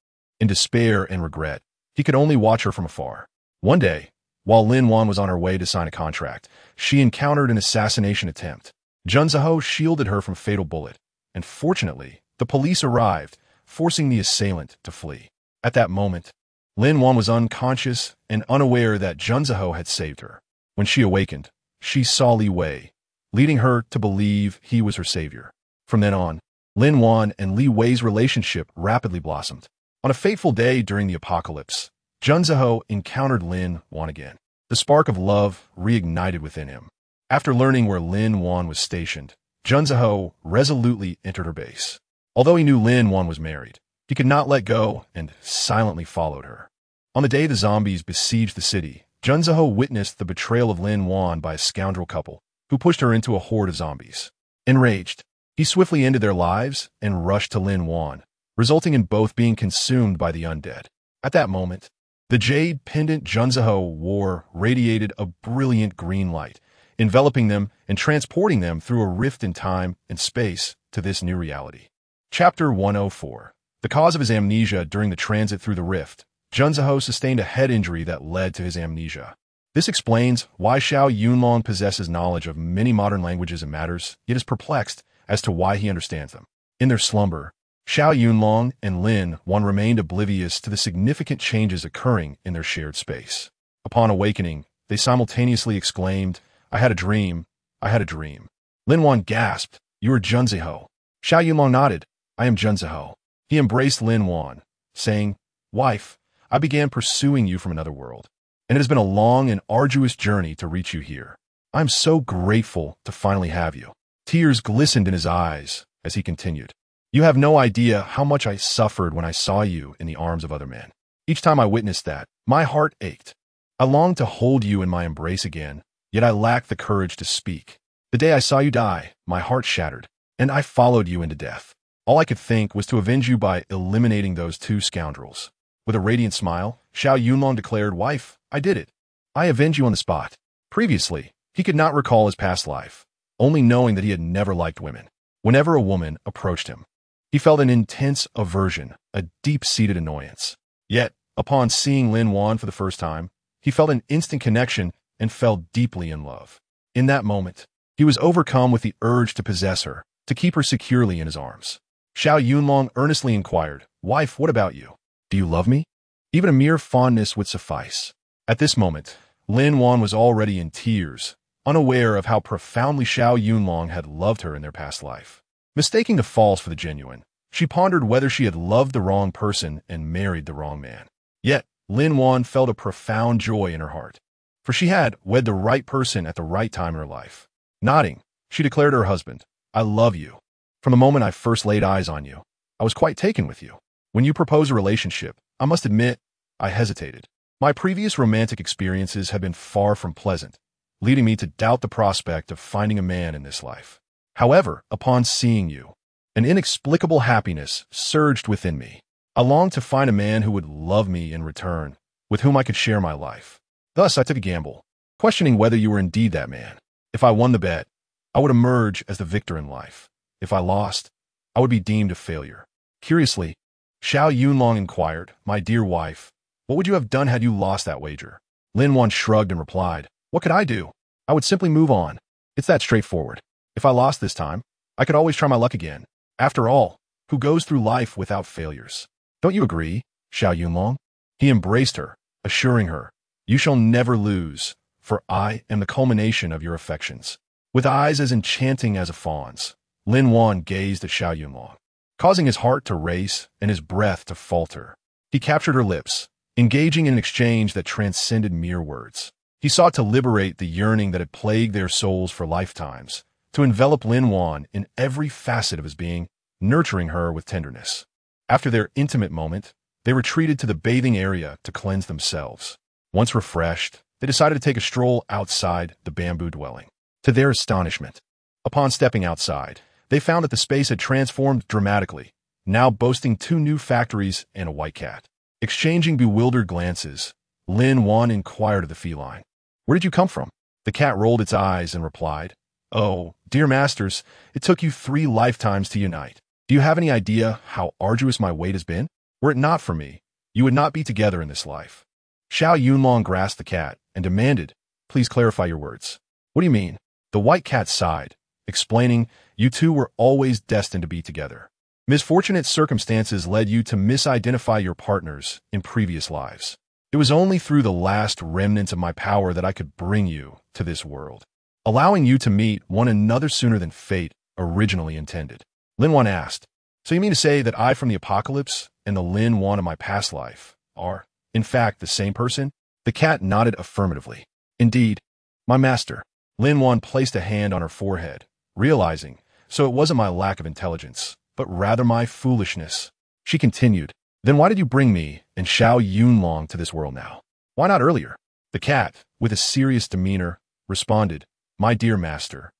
Speaker 1: In despair and regret, he could only watch her from afar. One day, while Lin Wan was on her way to sign a contract, she encountered an assassination attempt. Junziho shielded her from a fatal bullet, and fortunately, the police arrived, forcing the assailant to flee. At that moment, Lin Wan was unconscious and unaware that Junziho had saved her. When she awakened, she saw Li Wei, leading her to believe he was her savior. From then on, Lin Wan and Li Wei's relationship rapidly blossomed. On a fateful day during the apocalypse, Junziho encountered Lin Wan again. The spark of love reignited within him. After learning where Lin Wan was stationed, Junziho resolutely entered her base. Although he knew Lin Wan was married, he could not let go and silently followed her. On the day the zombies besieged the city, Junziho witnessed the betrayal of Lin Wan by a scoundrel couple who pushed her into a horde of zombies. Enraged, he swiftly ended their lives and rushed to Lin Wan, resulting in both being consumed by the undead. At that moment, the jade pendant Junziho wore radiated a brilliant green light, enveloping them and transporting them through a rift in time and space to this new reality. Chapter 104. The cause of his amnesia during the transit through the rift. Junziho sustained a head injury that led to his amnesia. This explains why Xiao Yunlong possesses knowledge of many modern languages and matters, yet is perplexed as to why he understands them. In their slumber, Xiao Yunlong and Lin Wan remained oblivious to the significant changes occurring in their shared space. Upon awakening, they simultaneously exclaimed, "I had a dream. I had a dream." Lin Wan gasped, "You are Junziho." Xiao Yunlong nodded, "I am Junziho." He embraced Lin Wan, saying, "Wife, I began pursuing you from another world, and it has been a long and arduous journey to reach you here. I am so grateful to finally have you." Tears glistened in his eyes as he continued, "You have no idea how much I suffered when I saw you in the arms of other men. Each time I witnessed that, my heart ached. I longed to hold you in my embrace again, yet I lacked the courage to speak. The day I saw you die, my heart shattered, and I followed you into death. All I could think was to avenge you by eliminating those two scoundrels." With a radiant smile, Xiao Yunlong declared, "Wife, I did it. I avenged you on the spot." Previously, he could not recall his past life, only knowing that he had never liked women. Whenever a woman approached him, he felt an intense aversion, a deep-seated annoyance. Yet, upon seeing Lin Wan for the first time, he felt an instant connection and fell deeply in love. In that moment, he was overcome with the urge to possess her, to keep her securely in his arms. Xiao Yunlong earnestly inquired, "Wife, what about you? Do you love me?" Even a mere fondness would suffice. At this moment, Lin Wan was already in tears, unaware of how profoundly Xiao Yunlong had loved her in their past life. Mistaking the false for the genuine, she pondered whether she had loved the wrong person and married the wrong man. Yet, Lin Wan felt a profound joy in her heart, for she had wed the right person at the right time in her life. Nodding, she declared to her husband, "I love you. From the moment I first laid eyes on you, I was quite taken with you. When you proposed a relationship, I must admit, I hesitated. My previous romantic experiences have been far from pleasant, leading me to doubt the prospect of finding a man in this life. However, upon seeing you, an inexplicable happiness surged within me. I longed to find a man who would love me in return, with whom I could share my life. Thus, I took a gamble, questioning whether you were indeed that man. If I won the bet, I would emerge as the victor in life. If I lost, I would be deemed a failure." Curiously, Xiao Yunlong inquired, "My dear wife, what would you have done had you lost that wager?" Lin Wan shrugged and replied, "What could I do? I would simply move on. It's that straightforward. If I lost this time, I could always try my luck again. After all, who goes through life without failures? Don't you agree, Xiao Yunlong?" He embraced her, assuring her, "You shall never lose, for I am the culmination of your affections." With eyes as enchanting as a fawn's, Lin Wan gazed at Xiao Yunlong, causing his heart to race and his breath to falter. He captured her lips, engaging in an exchange that transcended mere words. He sought to liberate the yearning that had plagued their souls for lifetimes, to envelop Lin Wan in every facet of his being, nurturing her with tenderness. After their intimate moment, they retreated to the bathing area to cleanse themselves. Once refreshed, they decided to take a stroll outside the bamboo dwelling. To their astonishment, upon stepping outside, they found that the space had transformed dramatically, now boasting 2 new factories and a white cat. Exchanging bewildered glances, Lin Wan inquired of the feline, "Where did you come from?" The cat rolled its eyes and replied, "Oh, dear masters, it took you 3 lifetimes to unite. Do you have any idea how arduous my wait has been? Were it not for me, you would not be together in this life." Xiao Yunlong grasped the cat and demanded, "Please clarify your words. What do you mean?" The white cat sighed, explaining, You two were always destined to be together. Misfortunate circumstances led you to misidentify your partners in previous lives. It was only through the last remnants of my power that I could bring you to this world, allowing you to meet one another sooner than fate originally intended. Lin Wan asked, "So you mean to say that I from the apocalypse and the Lin Wan of my past life are, in fact, the same person?" The cat nodded affirmatively. "Indeed, my master." Lin Wan placed a hand on her forehead, realizing, so it wasn't my lack of intelligence, but rather my foolishness. She continued, "Then why did you bring me and Xiao Yunlong to this world now? Why not earlier?" The cat, with a serious demeanor, responded, "My dear master,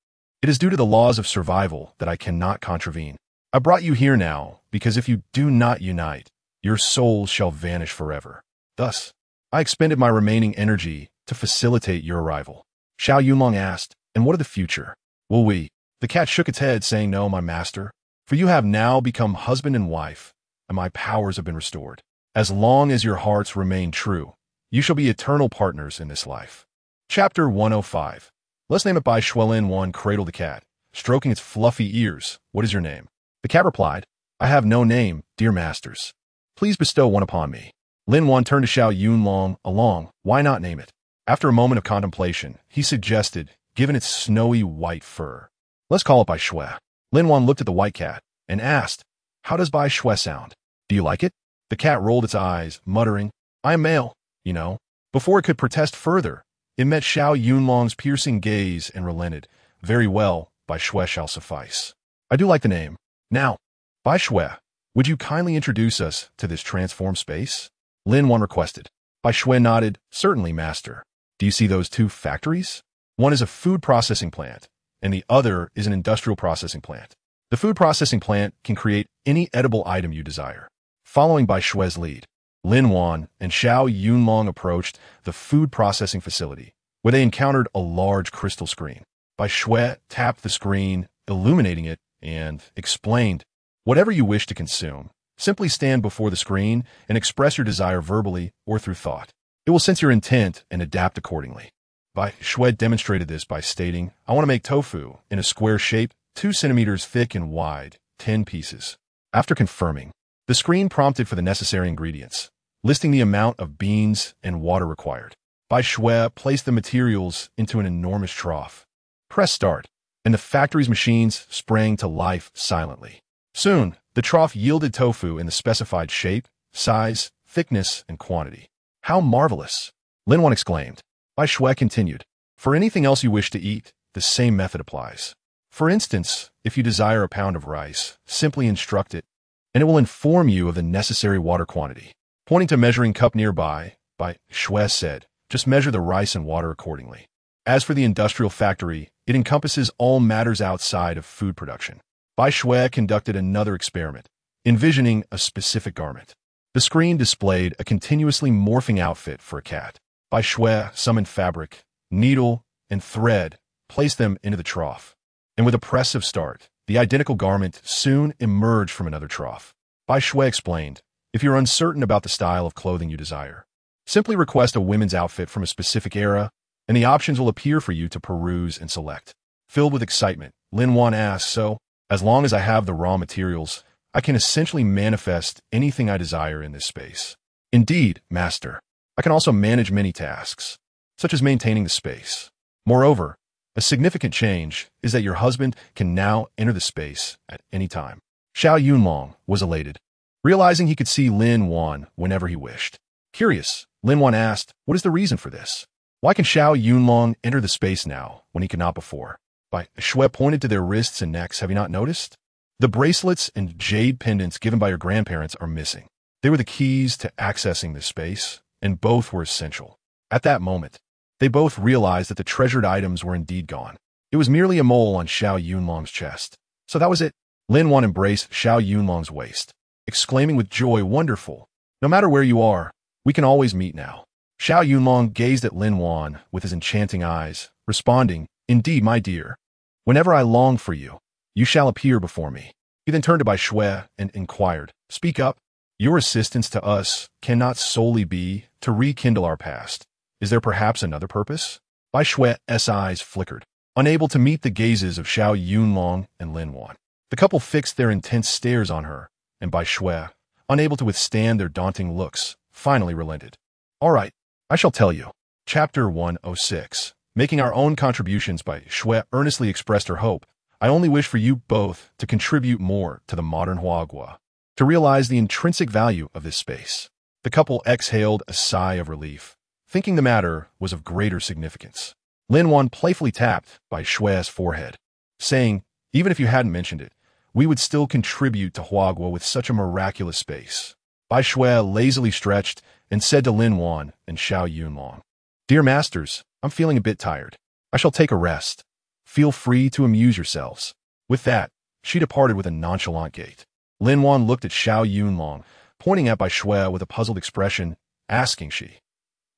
Speaker 1: it is due to the laws of survival that I cannot contravene. I brought you here now because if you do not unite, your souls shall vanish forever. Thus, I expended my remaining energy to facilitate your arrival." Xiao Yunlong asked, "And what of the future? Will we?" The cat shook its head, saying, "No, my master, for you have now become husband and wife, and my powers have been restored. As long as your hearts remain true, you shall be eternal partners in this life." Chapter 105. Let's name it by Lin Wan cradled the cat, stroking its fluffy ears. "What is your name?" The cat replied, "I have no name, dear masters. Please bestow one upon me." Lin Wan turned to Xiao Yunlong, along, "Why not name it?" After a moment of contemplation, he suggested, given its snowy white fur, "Let's call it Bai Shui." Lin Wan looked at the white cat and asked, "How does Bai Shui sound? Do you like it?" The cat rolled its eyes, muttering, "I am male, you know." Before it could protest further, it met Xiao Yunlong's piercing gaze and relented. "Very well, Bai Shui shall suffice. I do like the name. Now, Bai Shui, would you kindly introduce us to this transformed space?" Lin Wan requested. Bai Shui nodded, "Certainly, master. Do you see those two factories? One is a food processing plant, and the other is an industrial processing plant. The food processing plant can create any edible item you desire." Following Bai Shui's lead, Lin Wan and Xiao Yunlong approached the food processing facility, where they encountered a large crystal screen. Bai Shui tapped the screen, illuminating it, and explained, "Whatever you wish to consume, simply stand before the screen and express your desire verbally or through thought. It will sense your intent and adapt accordingly." Bai Shui demonstrated this by stating, "I want to make tofu in a square shape, 2 centimeters thick and wide, 10 pieces. After confirming, the screen prompted for the necessary ingredients, listing the amount of beans and water required. Bai Shui placed the materials into an enormous trough. Press start, and the factory's machines sprang to life silently. Soon, the trough yielded tofu in the specified shape, size, thickness, and quantity. "How marvelous!" Lin Wan exclaimed. Bai Shui continued, "For anything else you wish to eat, the same method applies. For instance, if you desire a pound of rice, simply instruct it, and it will inform you of the necessary water quantity." Pointing to a measuring cup nearby, Bai Shui said, "Just measure the rice and water accordingly." As for the industrial factory, it encompasses all matters outside of food production. Bai Shui conducted another experiment, envisioning a specific garment. The screen displayed a continuously morphing outfit for a cat. Bai Shui summoned fabric, needle, and thread, placed them into the trough, and with a press of start, the identical garment soon emerged from another trough. Bai Shui explained, "If you're uncertain about the style of clothing you desire, simply request a women's outfit from a specific era, and the options will appear for you to peruse and select." Filled with excitement, Lin Wan asked, "So, as long as I have the raw materials, I can essentially manifest anything I desire in this space?" "Indeed, master. I can also manage many tasks, such as maintaining the space. Moreover, a significant change is that your husband can now enter the space at any time." Xiao Yunlong was elated, realizing he could see Lin Wan whenever he wished. Curious, Lin Wan asked, "What is the reason for this? Why can Xiao Yunlong enter the space now when he could not before?" Bai Shui pointed to their wrists and necks. "Have you not noticed? The bracelets and jade pendants given by your grandparents are missing. They were the keys to accessing this space, and both were essential." At that moment, they both realized that the treasured items were indeed gone. It was merely a mole on Xiao Yunlong's chest. So that was it. Lin Wan embraced Xiao Yunlong's waist, exclaiming with joy, "Wonderful! No matter where you are, we can always meet now." Xiao Yunlong gazed at Lin Wan with his enchanting eyes, responding, "Indeed, my dear. Whenever I long for you, you shall appear before me." He then turned to Bai Shui and inquired, "Speak up. Your assistance to us cannot solely be to rekindle our past. Is there perhaps another purpose?" Bai Shui's eyes flickered. unable to meet the gazes of Xiao Yunlong and Lin Wan. The couple fixed their intense stares on her, and Bai Shui, unable to withstand their daunting looks, finally relented. All right, I shall tell you. Chapter 106. Making our own contributions. Bai Shui earnestly expressed her hope. I only wish for you both to contribute more to the modern Huagua, to realize the intrinsic value of this space. The couple exhaled a sigh of relief, thinking the matter was of greater significance. Lin Wan playfully tapped Bai Shui's forehead, saying, even if you hadn't mentioned it, we would still contribute to Huagua with such a miraculous space. Bai Shui lazily stretched and said to Lin Wan and Xiao Yunlong, Dear masters, I'm feeling a bit tired. I shall take a rest. Feel free to amuse yourselves. With that, she departed with a nonchalant gait. Lin Wan looked at Xiao Yunlong, pointing at Bai Shui with a puzzled expression, asking she,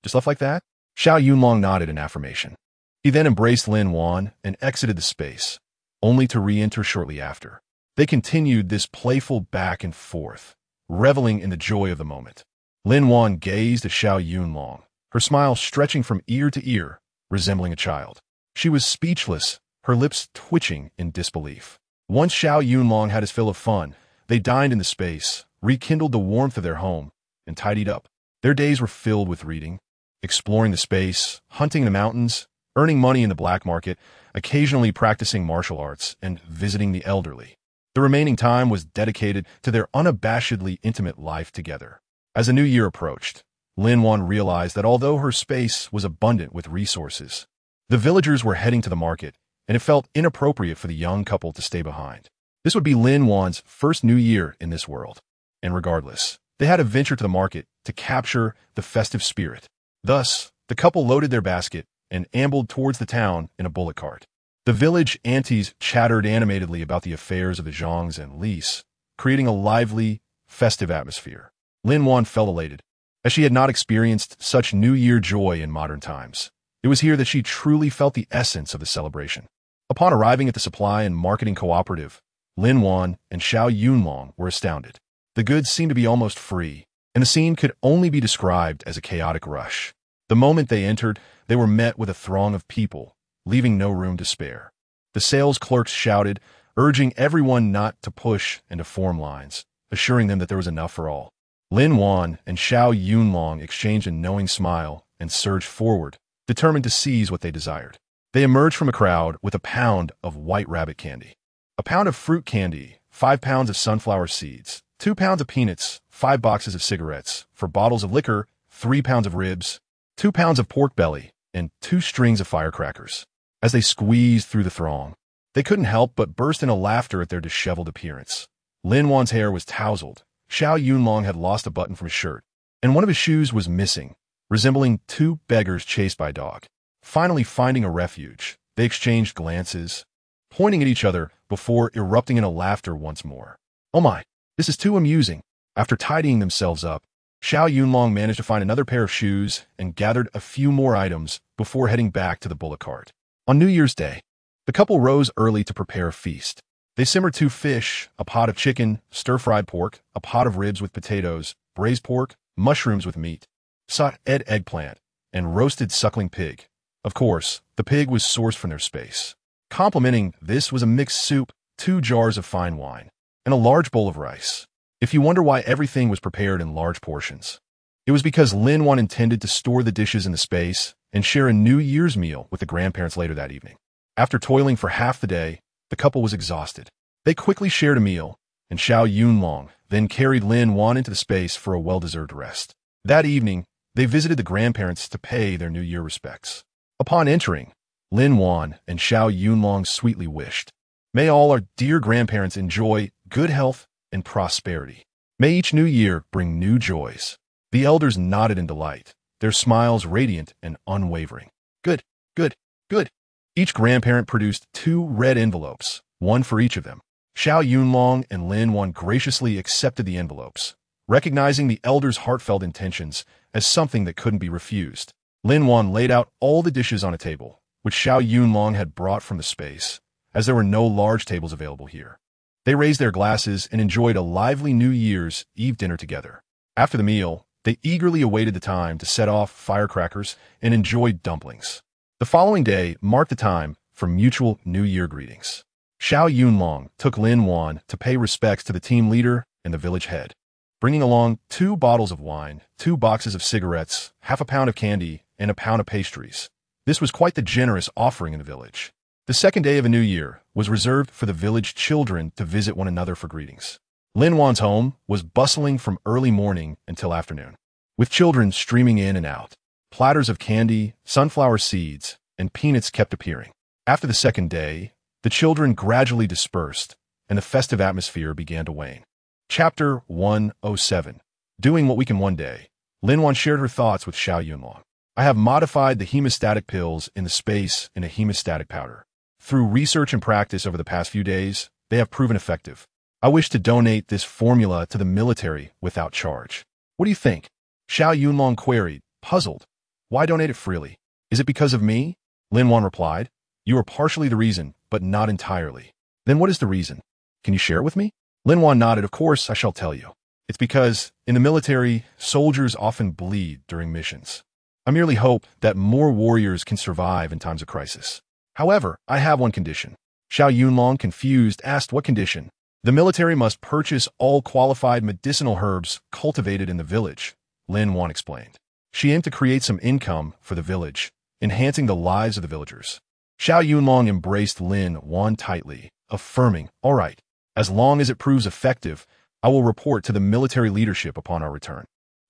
Speaker 1: Just left like that? Xiao Yunlong nodded in affirmation. He then embraced Lin Wan and exited the space, only to re-enter shortly after. They continued this playful back and forth, reveling in the joy of the moment. Lin Wan gazed at Xiao Yunlong, her smile stretching from ear to ear, resembling a child. She was speechless, her lips twitching in disbelief. Once Xiao Yunlong had his fill of fun, they dined in the space, rekindled the warmth of their home, and tidied up. Their days were filled with reading, exploring the space, hunting in the mountains, earning money in the black market, occasionally practicing martial arts, and visiting the elderly. The remaining time was dedicated to their unabashedly intimate life together. As the new year approached, Lin Wan realized that although her space was abundant with resources, the villagers were heading to the market, and it felt inappropriate for the young couple to stay behind. This would be Lin Wan's first new year in this world, and regardless, they had to venture to the market to capture the festive spirit. Thus, the couple loaded their basket and ambled towards the town in a bullock cart. The village aunties chattered animatedly about the affairs of the Zhongs and Lis, creating a lively, festive atmosphere. Lin Wan felt elated, as she had not experienced such New Year joy in modern times. It was here that she truly felt the essence of the celebration. Upon arriving at the supply and marketing cooperative, Lin Wan and Xiao Yunlong were astounded. The goods seemed to be almost free, and the scene could only be described as a chaotic rush. The moment they entered, they were met with a throng of people, leaving no room to spare. The sales clerks shouted, urging everyone not to push and to form lines, assuring them that there was enough for all. Lin Wan and Xiao Yunlong exchanged a knowing smile and surged forward, determined to seize what they desired. They emerged from a crowd with a pound of white rabbit candy, a pound of fruit candy, 5 pounds of sunflower seeds, 2 pounds of peanuts, 5 boxes of cigarettes, 4 bottles of liquor, 3 pounds of ribs, 2 pounds of pork belly, and 2 strings of firecrackers. As they squeezed through the throng, they couldn't help but burst into laughter at their disheveled appearance. Lin Wan's hair was tousled, Xiao Yunlong had lost a button from his shirt, and one of his shoes was missing, resembling 2 beggars chased by a dog. Finally finding a refuge, they exchanged glances, pointing at each other before erupting into laughter once more. Oh my, this is too amusing. After tidying themselves up, Xiao Yunlong managed to find another pair of shoes and gathered a few more items before heading back to the bullock cart. On New Year's Day, the couple rose early to prepare a feast. They simmered 2 fish, a pot of chicken, stir-fried pork, a pot of ribs with potatoes, braised pork, mushrooms with meat, sauteed eggplant, and roasted suckling pig. Of course, the pig was sourced from their space. Complementing this was a mixed soup, 2 jars of fine wine, and a large bowl of rice. If you wonder why everything was prepared in large portions, it was because Lin Wan intended to store the dishes in the space and share a New Year's meal with the grandparents later that evening. After toiling for half the day, the couple was exhausted. They quickly shared a meal, and Xiao Yunlong then carried Lin Wan into the space for a well-deserved rest. That evening, they visited the grandparents to pay their New Year respects. Upon entering, Lin Wan and Xiao Yunlong sweetly wished, "May all our dear grandparents enjoy good health and prosperity. May each new year bring new joys." The elders nodded in delight, their smiles radiant and unwavering. Good, good, good. Each grandparent produced 2 red envelopes, 1 for each of them. Xiao Yunlong and Lin Wan graciously accepted the envelopes, recognizing the elders' heartfelt intentions as something that couldn't be refused. Lin Wan laid out all the dishes on a table, which Xiao Yunlong had brought from the space, as there were no large tables available here. They raised their glasses and enjoyed a lively New Year's Eve dinner together. After the meal, they eagerly awaited the time to set off firecrackers and enjoy dumplings. The following day marked the time for mutual New Year greetings. Xiao Yunlong took Lin Wan to pay respects to the team leader and the village head, bringing along 2 bottles of wine, 2 boxes of cigarettes, half a pound of candy, and a pound of pastries. This was quite the generous offering in the village. The second day of a new year was reserved for the village children to visit one another for greetings. Lin Wan's home was bustling from early morning until afternoon, with children streaming in and out. Platters of candy, sunflower seeds, and peanuts kept appearing. After the second day, the children gradually dispersed, and the festive atmosphere began to wane. Chapter 107. Doing what we can one day. Lin Wan shared her thoughts with Xiao Yunlong. I have modified the hemostatic pills in the space in a hemostatic powder. Through research and practice over the past few days, they have proven effective. I wish to donate this formula to the military without charge. What do you think? Xiao Yunlong queried, puzzled. Why donate it freely? Is it because of me? Lin Wan replied. You are partially the reason, but not entirely. Then what is the reason? Can you share it with me? Lin Wan nodded. Of course, I shall tell you. It's because, in the military, soldiers often bleed during missions. I merely hope that more warriors can survive in times of crisis. However, I have one condition. Xiao Yunlong, confused, asked what condition? The military must purchase all qualified medicinal herbs cultivated in the village, Lin Wan explained. She aimed to create some income for the village, enhancing the lives of the villagers. Xiao Yunlong embraced Lin Wan tightly, affirming, all right, as long as it proves effective, I will report to the military leadership upon our return.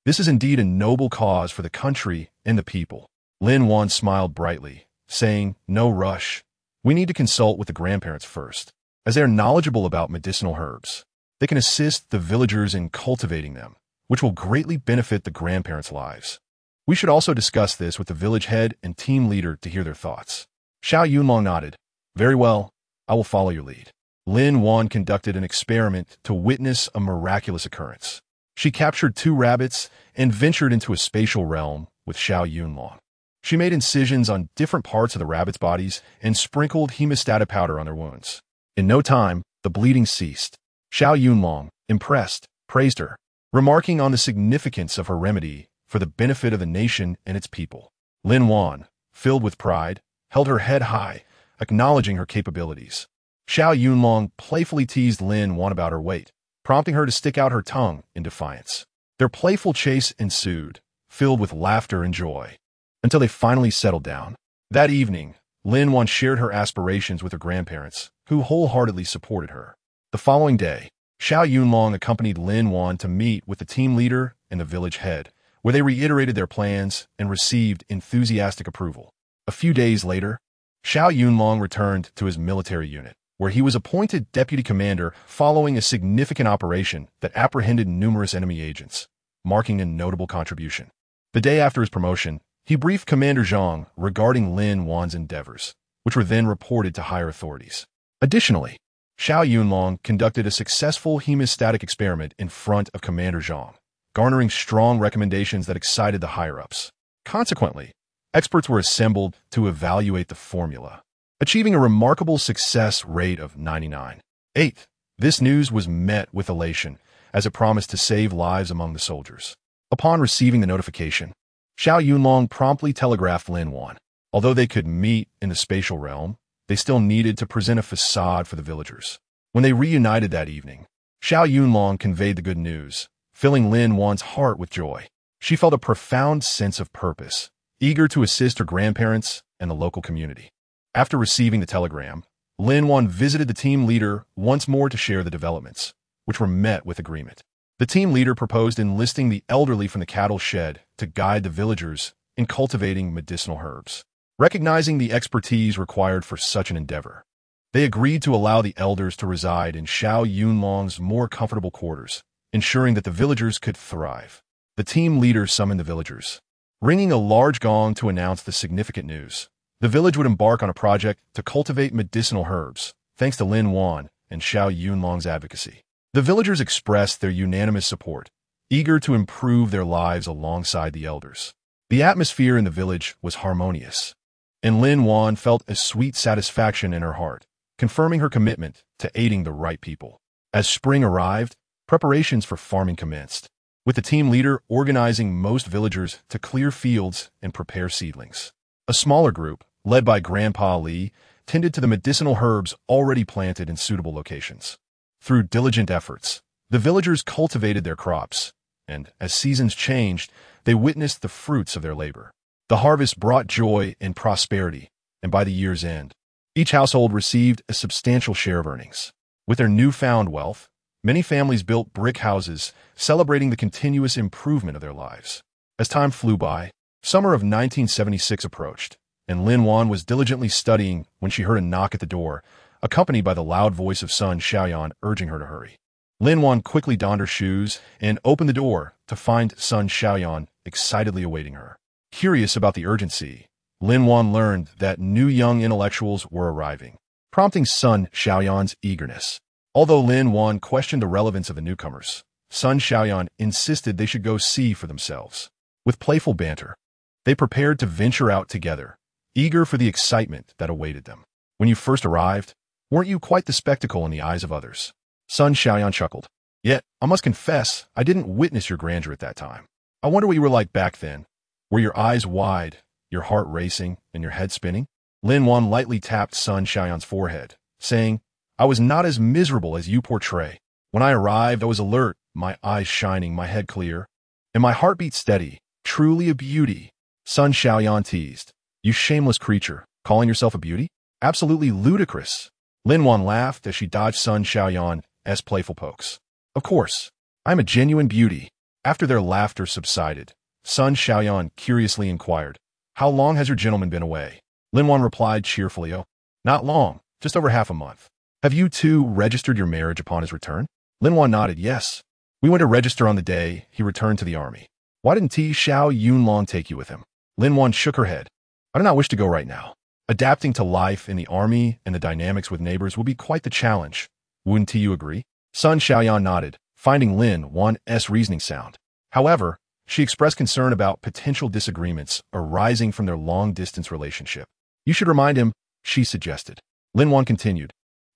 Speaker 1: This is indeed a noble cause for the country and the people. Lin Wan smiled brightly, saying, no rush. We need to consult with the grandparents first, as they are knowledgeable about medicinal herbs. They can assist the villagers in cultivating them, which will greatly benefit the grandparents' lives. We should also discuss this with the village head and team leader to hear their thoughts. Xiao Yunlong nodded. Very well, I will follow your lead. Lin Wan conducted an experiment to witness a miraculous occurrence. She captured 2 rabbits and ventured into a spatial realm with Xiao Yunlong. She made incisions on different parts of the rabbits' bodies and sprinkled hemostatic powder on their wounds. In no time, the bleeding ceased. Xiao Yunlong, impressed, praised her, remarking on the significance of her remedy for the benefit of the nation and its people. Lin Wan, filled with pride, held her head high, acknowledging her capabilities. Xiao Yunlong playfully teased Lin Wan about her weight, prompting her to stick out her tongue in defiance. Their playful chase ensued, filled with laughter and joy, until they finally settled down. That evening, Lin Wan shared her aspirations with her grandparents, who wholeheartedly supported her. The following day, Xiao Yunlong accompanied Lin Wan to meet with the team leader and the village head, where they reiterated their plans and received enthusiastic approval. A few days later, Xiao Yunlong returned to his military unit, where he was appointed deputy commander following a significant operation that apprehended numerous enemy agents, marking a notable contribution. The day after his promotion, he briefed Commander Zhang regarding Lin Wan's endeavors, which were then reported to higher authorities. Additionally, Xiao Yunlong conducted a successful hemostatic experiment in front of Commander Zhang, garnering strong recommendations that excited the higher-ups. Consequently, experts were assembled to evaluate the formula, achieving a remarkable success rate of 99.8. This news was met with elation, as it promised to save lives among the soldiers. Upon receiving the notification, Xiao Yunlong promptly telegraphed Lin Wan. Although they could meet in the spatial realm, they still needed to present a facade for the villagers. When they reunited that evening, Xiao Yunlong conveyed the good news, filling Lin Wan's heart with joy. She felt a profound sense of purpose, eager to assist her grandparents and the local community. After receiving the telegram, Lin Wan visited the team leader once more to share the developments, which were met with agreement. The team leader proposed enlisting the elderly from the cattle shed to guide the villagers in cultivating medicinal herbs. Recognizing the expertise required for such an endeavor, they agreed to allow the elders to reside in Xiao Yunlong's more comfortable quarters, ensuring that the villagers could thrive. The team leader summoned the villagers, ringing a large gong to announce the significant news. The village would embark on a project to cultivate medicinal herbs, thanks to Lin Wan and Xiao Yunlong's advocacy. The villagers expressed their unanimous support, eager to improve their lives alongside the elders. The atmosphere in the village was harmonious, and Lin Wan felt a sweet satisfaction in her heart, confirming her commitment to aiding the right people. As spring arrived, preparations for farming commenced, with the team leader organizing most villagers to clear fields and prepare seedlings. A smaller group, led by Grandpa Li, tended to the medicinal herbs already planted in suitable locations. Through diligent efforts, the villagers cultivated their crops, and as seasons changed, they witnessed the fruits of their labor. The harvest brought joy and prosperity, and by the year's end, each household received a substantial share of earnings. With their newfound wealth, many families built brick houses, celebrating the continuous improvement of their lives. As time flew by, summer of 1976 approached, and Lin Wan was diligently studying when she heard a knock at the door, accompanied by the loud voice of Sun Xiaoyan urging her to hurry. Lin Wan quickly donned her shoes and opened the door to find Sun Xiaoyan excitedly awaiting her. Curious about the urgency, Lin Wan learned that new young intellectuals were arriving, prompting Sun Xiaoyan's eagerness. Although Lin Wan questioned the relevance of the newcomers, Sun Xiaoyan insisted they should go see for themselves. With playful banter, they prepared to venture out together, eager for the excitement that awaited them. When you first arrived, weren't you quite the spectacle in the eyes of others? Sun Xiaoyan chuckled. Yet, I must confess, I didn't witness your grandeur at that time. I wonder what you were like back then. Were your eyes wide, your heart racing, and your head spinning? Lin Wan lightly tapped Sun Xiaoyan's forehead, saying, I was not as miserable as you portray. When I arrived, I was alert, my eyes shining, my head clear, and my heartbeat steady. Truly a beauty. Sun Xiaoyan teased. You shameless creature, calling yourself a beauty? Absolutely ludicrous. Lin Wan laughed as she dodged Sun Xiaoyan's playful pokes. Of course, I'm a genuine beauty. After their laughter subsided, Sun Xiaoyan curiously inquired, How long has your gentleman been away? Lin Wan replied cheerfully, Oh, not long, just over half a month. Have you two registered your marriage upon his return? Lin Wan nodded, Yes. We went to register on the day he returned to the army. Why didn't Xiao Yunlong take you with him? Lin Wan shook her head. I do not wish to go right now. Adapting to life in the army and the dynamics with neighbors will be quite the challenge. Wouldn't you agree? Sun Xiaoyan nodded, finding Lin Wan's reasoning sound. However, she expressed concern about potential disagreements arising from their long-distance relationship. You should remind him, she suggested. Lin Wan continued,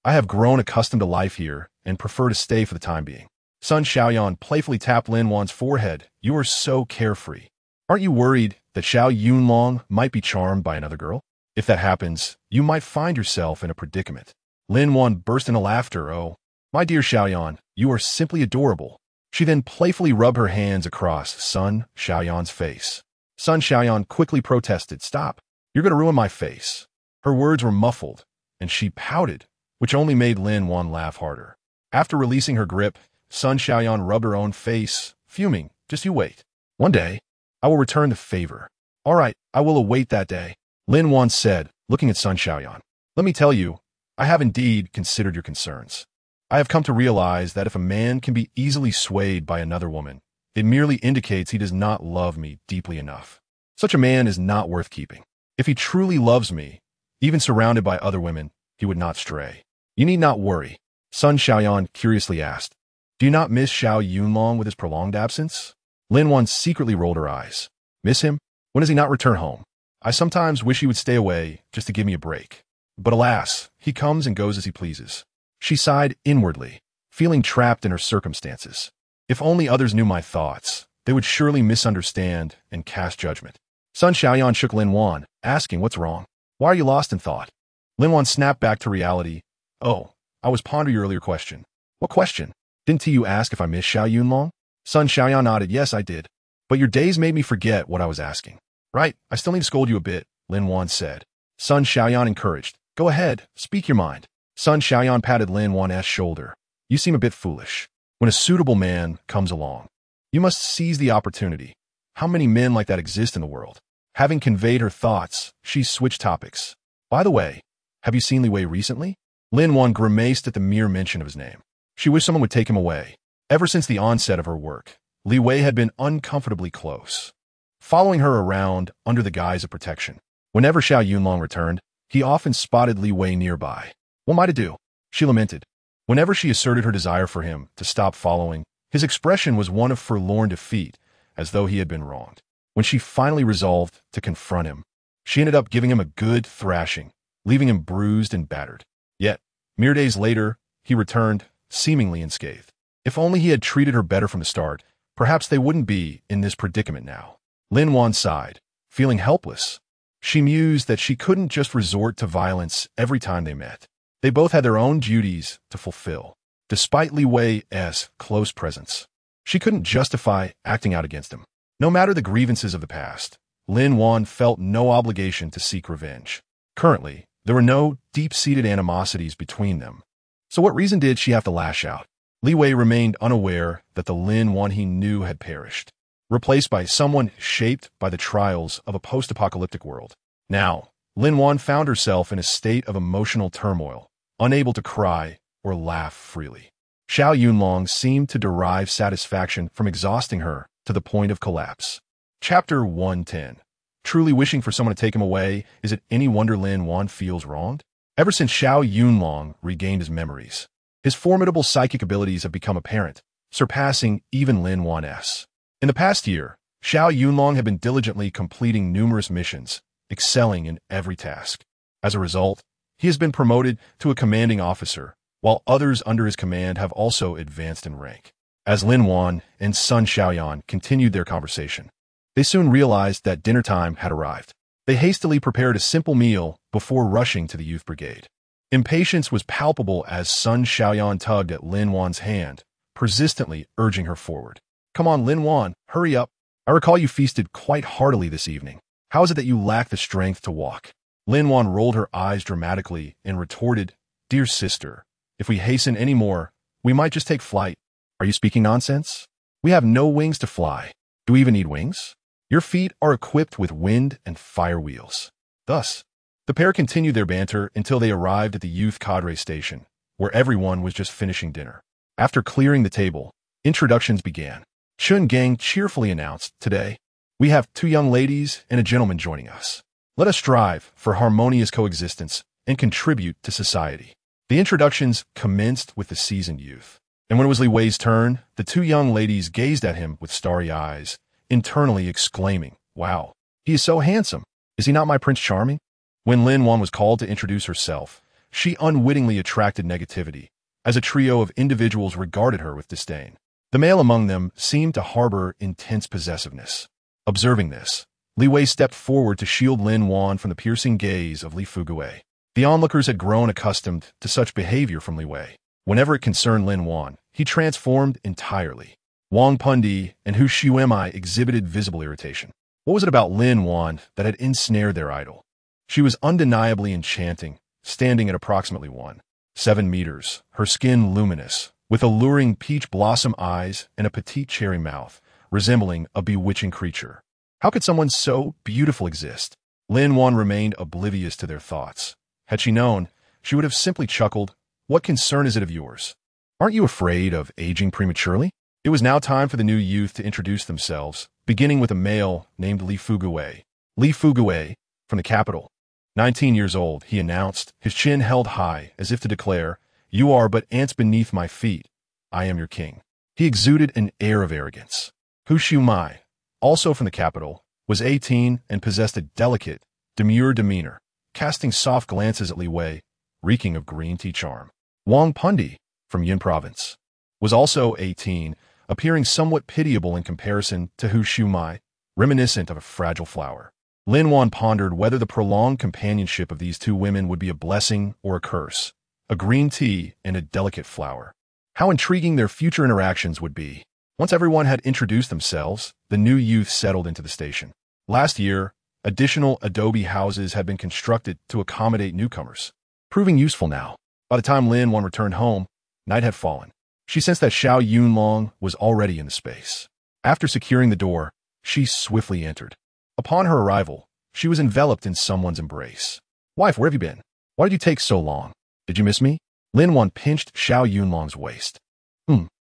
Speaker 1: I have grown accustomed to life here and prefer to stay for the time being. Sun Xiaoyan playfully tapped Lin Wan's forehead. You are so carefree. Aren't you worried that Xiao Yunlong might be charmed by another girl? If that happens, you might find yourself in a predicament. Lin Wan burst into laughter. Oh, my dear Xiaoyan, you are simply adorable. She then playfully rubbed her hands across Sun Xiaoyan's face. Sun Xiaoyan quickly protested, Stop, you're going to ruin my face. Her words were muffled, and she pouted, which only made Lin Wan laugh harder. After releasing her grip, Sun Xiaoyan rubbed her own face, fuming, Just you wait. One day, I will return the favor. All right, I will await that day. Lin Wan said, looking at Sun Xiaoyan. Let me tell you, I have indeed considered your concerns. I have come to realize that if a man can be easily swayed by another woman, it merely indicates he does not love me deeply enough. Such a man is not worth keeping. If he truly loves me, even surrounded by other women, he would not stray. You need not worry. Sun Xiaoyan curiously asked, Do you not miss Xiao Yunlong with his prolonged absence? Lin Wan secretly rolled her eyes. Miss him? When does he not return home? I sometimes wish he would stay away just to give me a break. But alas, he comes and goes as he pleases. She sighed inwardly, feeling trapped in her circumstances. If only others knew my thoughts, they would surely misunderstand and cast judgment. Sun Xiaoyan shook Lin Wan, asking what's wrong. Why are you lost in thought? Lin Wan snapped back to reality. Oh, I was pondering your earlier question. What question? Didn't you ask if I miss Xiao Yunlong? Sun Xiaoyan nodded. Yes, I did. But your days made me forget what I was asking. Right, I still need to scold you a bit, Lin Wan said. Sun Xiaoyan encouraged. Go ahead, speak your mind. Sun Xiaoyan patted Lin Wan's shoulder. You seem a bit foolish. When a suitable man comes along, you must seize the opportunity. How many men like that exist in the world? Having conveyed her thoughts, she switched topics. By the way, have you seen Li Wei recently? Lin Wan grimaced at the mere mention of his name. She wished someone would take him away. Ever since the onset of her work, Li Wei had been uncomfortably close, following her around under the guise of protection. Whenever Xiao Yunlong returned, he often spotted Li Wei nearby. What am I to do? She lamented. Whenever she asserted her desire for him to stop following, his expression was one of forlorn defeat, as though he had been wronged. When she finally resolved to confront him, she ended up giving him a good thrashing, leaving him bruised and battered. Yet, mere days later, he returned, seemingly unscathed. If only he had treated her better from the start, perhaps they wouldn't be in this predicament now. Lin Wan sighed, feeling helpless. She mused that she couldn't just resort to violence every time they met. They both had their own duties to fulfill. Despite Li Wei's close presence, she couldn't justify acting out against him. No matter the grievances of the past, Lin Wan felt no obligation to seek revenge. Currently, there were no deep-seated animosities between them. So what reason did she have to lash out? Li Wei remained unaware that the Lin Wan he knew had perished, replaced by someone shaped by the trials of a post-apocalyptic world. Now, Lin Wan found herself in a state of emotional turmoil, unable to cry or laugh freely. Xiao Yunlong seemed to derive satisfaction from exhausting her to the point of collapse. Chapter 110. Truly wishing for someone to take him away, is it any wonder Lin Wan feels wronged? Ever since Xiao Yunlong regained his memories, his formidable psychic abilities have become apparent, surpassing even Lin Wan's. In the past year, Xiao Yunlong had been diligently completing numerous missions, excelling in every task. As a result, he has been promoted to a commanding officer, while others under his command have also advanced in rank. As Lin Wan and son Xiaoyan continued their conversation, they soon realized that dinner time had arrived. They hastily prepared a simple meal before rushing to the youth brigade. Impatience was palpable as son Xiaoyan tugged at Lin Wan's hand, persistently urging her forward. "Come on, Lin Wan, hurry up. I recall you feasted quite heartily this evening. How is it that you lack the strength to walk?" Lin Wan rolled her eyes dramatically and retorted, "Dear sister, if we hasten any more, we might just take flight. Are you speaking nonsense? We have no wings to fly. Do we even need wings? Your feet are equipped with wind and fire wheels." Thus, the pair continued their banter until they arrived at the youth cadre station, where everyone was just finishing dinner. After clearing the table, introductions began. Chun Gang cheerfully announced, "Today, we have 2 young ladies and a gentleman joining us. Let us strive for harmonious coexistence and contribute to society." The introductions commenced with the seasoned youth. And when it was Li Wei's turn, the 2 young ladies gazed at him with starry eyes, internally exclaiming, "Wow, he is so handsome. Is he not my Prince Charming?" When Lin Wan was called to introduce herself, she unwittingly attracted negativity, as a trio of individuals regarded her with disdain. The male among them seemed to harbor intense possessiveness. Observing this, Li Wei stepped forward to shield Lin Wan from the piercing gaze of Li Fuguei. The onlookers had grown accustomed to such behavior from Li Wei. Whenever it concerned Lin Wan, he transformed entirely. Wang Pundi and Hu Xiuemai exhibited visible irritation. What was it about Lin Wan that had ensnared their idol? She was undeniably enchanting, standing at approximately 1.7 meters, her skin luminous, with alluring peach blossom eyes and a petite cherry mouth, resembling a bewitching creature. How could someone so beautiful exist? Lin Wan remained oblivious to their thoughts. Had she known, she would have simply chuckled, "What concern is it of yours? Aren't you afraid of aging prematurely?" It was now time for the new youth to introduce themselves, beginning with a male named Li Fuguei. Li Fuguei, from the capital. 19 years old, he announced, his chin held high, as if to declare, "You are but ants beneath my feet. I am your king." He exuded an air of arrogance. Hu Xiumai, also from the capital, was 18 and possessed a delicate, demure demeanor, casting soft glances at Li Wei, reeking of green tea charm. Wang Pundi, from Yin Province, was also 18, appearing somewhat pitiable in comparison to Hu Xiumai, reminiscent of a fragile flower. Lin Wan pondered whether the prolonged companionship of these 2 women would be a blessing or a curse, a green tea and a delicate flower. How intriguing their future interactions would be. Once everyone had introduced themselves, the new youth settled into the station. Last year, additional adobe houses had been constructed to accommodate newcomers, proving useful now. By the time Lin Wan returned home, night had fallen. She sensed that Xiao Yunlong was already in the space. After securing the door, she swiftly entered. Upon her arrival, she was enveloped in someone's embrace. "Wife, where have you been? Why did you take so long? Did you miss me?" Lin Wan pinched Xiao Yunlong's waist.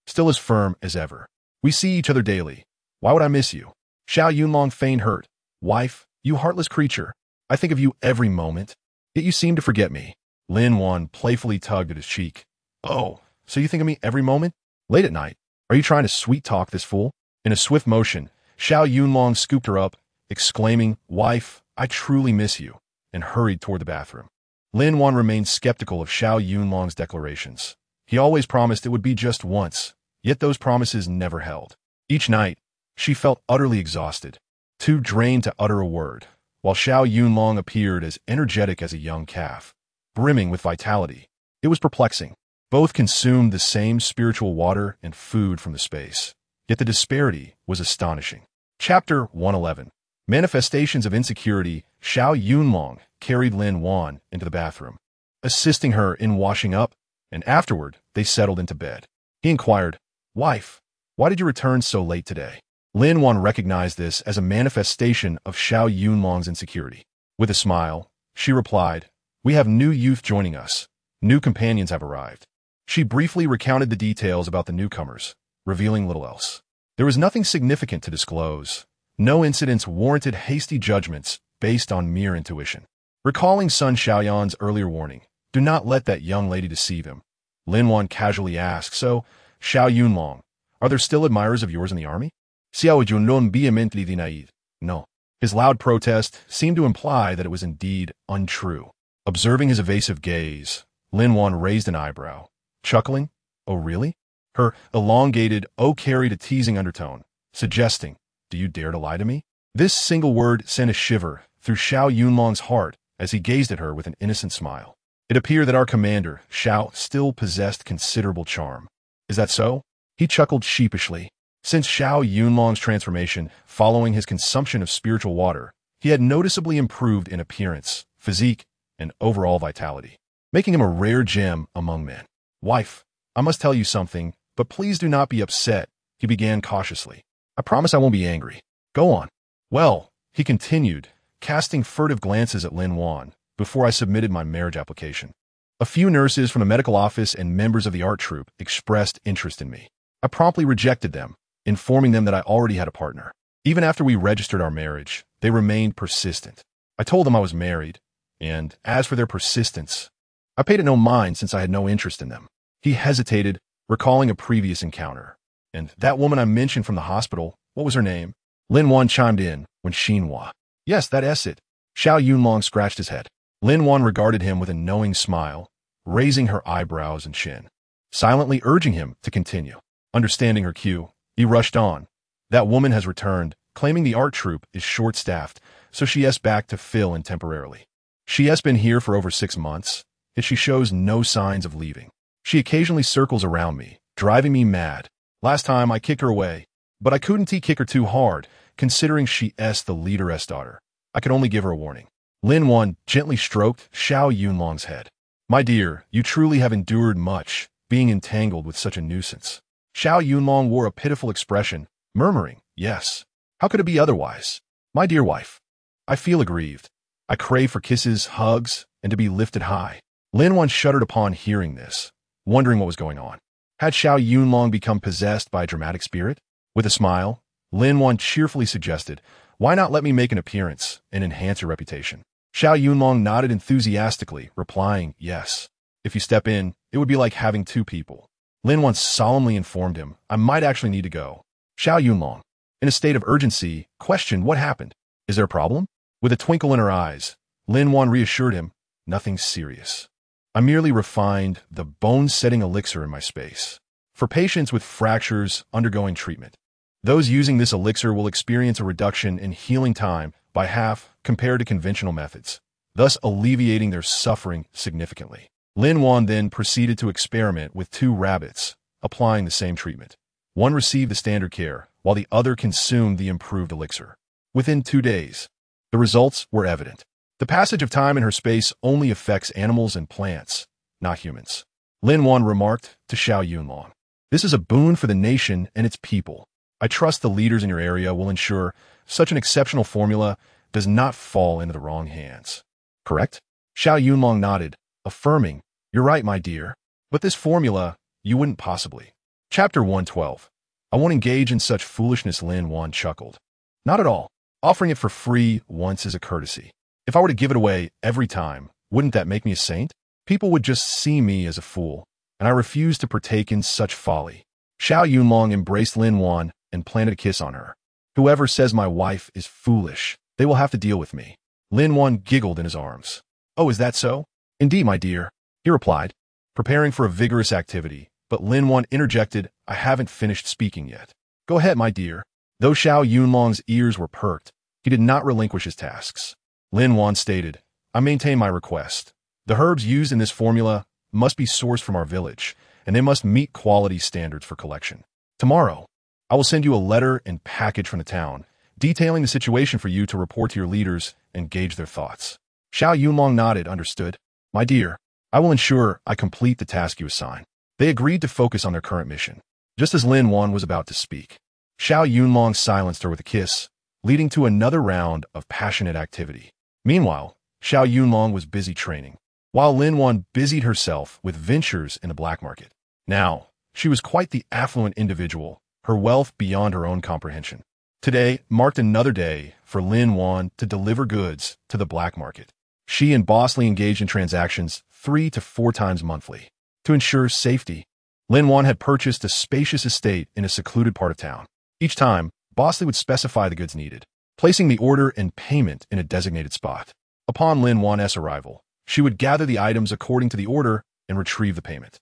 Speaker 1: Still as firm as ever. "We see each other daily. Why would I miss you?" Xiao Yunlong feigned hurt. "Wife, you heartless creature. I think of you every moment, yet you seem to forget me." Lin Wan playfully tugged at his cheek. "Oh, so you think of me every moment? Late at night. Are you trying to sweet-talk this fool?" In a swift motion, Xiao Yunlong scooped her up, exclaiming, "Wife, I truly miss you," and hurried toward the bathroom. Lin Wan remained skeptical of Xiao Yunlong's declarations. He always promised it would be just once, yet those promises never held. Each night, she felt utterly exhausted, too drained to utter a word. while Xiao Yunlong appeared as energetic as a young calf, brimming with vitality. It was perplexing. Both consumed the same spiritual water and food from the space, yet the disparity was astonishing. Chapter 111. Manifestations of Insecurity. Xiao Yunlong carried Lin Wan into the bathroom, assisting her in washing up, and afterward they settled into bed. He inquired, "Wife, why did you return so late today?" Lin Wan recognized this as a manifestation of Xiao Yunlong's insecurity. With a smile, she replied, "We have new youth joining us. New companions have arrived." She briefly recounted the details about the newcomers, revealing little else. There was nothing significant to disclose. No incidents warranted hasty judgments based on mere intuition. Recalling Sun Xiaoyan's earlier warning, "Do not let that young lady deceive him," Lin Wan casually asked, "So, Xiao Yunlong, are there still admirers of yours in the army?" Xiao Yunlong vehemently denied. No. His loud protest seemed to imply that it was indeed untrue. Observing his evasive gaze, Lin Wan raised an eyebrow, chuckling, "Oh really?" Her elongated "oh" carried a teasing undertone, suggesting, "Do you dare to lie to me?" This single word sent a shiver through Xiao Yunlong's heart as he gazed at her with an innocent smile. It appeared that our commander, Xiao, still possessed considerable charm. "Is that so?" He chuckled sheepishly. Since Xiao Yunlong's transformation following his consumption of spiritual water, he had noticeably improved in appearance, physique, and overall vitality, making him a rare gem among men. "Wife, I must tell you something, but please do not be upset," he began cautiously. "I promise I won't be angry. Go on." "Well," he continued, casting furtive glances at Lin Wan, "before I submitted my marriage application, a few nurses from the medical office and members of the art troupe expressed interest in me. I promptly rejected them, informing them that I already had a partner. Even after we registered our marriage, they remained persistent. I told them I was married, and as for their persistence, I paid it no mind since I had no interest in them." He hesitated, recalling a previous encounter. "And that woman I mentioned from the hospital, what was her name?" Lin Wan chimed in when Xinhua. "Yes, that is it." Xiao Yunlong scratched his head. Lin Wan regarded him with a knowing smile, raising her eyebrows and chin, silently urging him to continue. Understanding her cue, he rushed on. "That woman has returned, claiming the art troupe is short-staffed, so she has back to fill in temporarily. She has been here for over 6 months, yet she shows no signs of leaving. She occasionally circles around me, driving me mad. Last time I kicked her away, but I couldn't kick her too hard, considering she is the leader's daughter. I could only give her a warning." Lin Wan gently stroked Xiao Yunlong's head. "My dear, you truly have endured much, being entangled with such a nuisance." Xiao Yunlong wore a pitiful expression, murmuring, "Yes. How could it be otherwise? My dear wife, I feel aggrieved. I crave for kisses, hugs, and to be lifted high." Lin Wan shuddered upon hearing this, wondering what was going on. Had Xiao Yunlong become possessed by a dramatic spirit? With a smile, Lin Wan cheerfully suggested, "Why not let me make an appearance and enhance your reputation?" Xiao Yunlong nodded enthusiastically, replying, "Yes. If you step in, it would be like having 2 people." Lin Wan solemnly informed him, "I might actually need to go." Xiao Yunlong, in a state of urgency, questioned what happened. "Is there a problem?" With a twinkle in her eyes, Lin Wan reassured him, "Nothing serious. I merely refined the bone-setting elixir in my space for patients with fractures undergoing treatment. Those using this elixir will experience a reduction in healing time by half compared to conventional methods, thus alleviating their suffering significantly." Lin Wan then proceeded to experiment with 2 rabbits, applying the same treatment. One received the standard care, while the other consumed the improved elixir. Within 2 days, the results were evident. The passage of time in her space only affects animals and plants, not humans. Lin Wan remarked to Xiao Yunlong, "This is a boon for the nation and its people. I trust the leaders in your area will ensure such an exceptional formula does not fall into the wrong hands." "Correct?" Xiao Yunlong nodded, affirming, "You're right, my dear. But this formula, you wouldn't possibly." Chapter 112. "I won't engage in such foolishness," Lin Wan chuckled. "Not at all. Offering it for free once is a courtesy. If I were to give it away every time, wouldn't that make me a saint? People would just see me as a fool, and I refuse to partake in such folly." Xiao Yunlong embraced Lin Wan and planted a kiss on her. "Whoever says my wife is foolish, they will have to deal with me." Lin Wan giggled in his arms. "Oh, is that so?" "Indeed, my dear," he replied, preparing for a vigorous activity, but Lin Wan interjected, "I haven't finished speaking yet." "Go ahead, my dear." Though Xiao Yunlong's ears were perked, he did not relinquish his tasks. Lin Wan stated, I maintain my request. The herbs used in this formula must be sourced from our village, and they must meet quality standards for collection. Tomorrow, I will send you a letter and package from the town, detailing the situation for you to report to your leaders and gauge their thoughts. Xiao Yunlong nodded, understood. My dear, I will ensure I complete the task you assign. They agreed to focus on their current mission. Just as Lin Wan was about to speak, Xiao Yunlong silenced her with a kiss, leading to another round of passionate activity. Meanwhile, Xiao Yunlong was busy training, while Lin Wan busied herself with ventures in the black market. Now, she was quite the affluent individual, her wealth beyond her own comprehension. Today marked another day for Lin Wan to deliver goods to the black market. She and Bosley engaged in transactions 3 to 4 times monthly. To ensure safety, Lin Wan had purchased a spacious estate in a secluded part of town. Each time, Bosley would specify the goods needed, placing the order and payment in a designated spot. Upon Lin Wan's arrival, she would gather the items according to the order and retrieve the payment.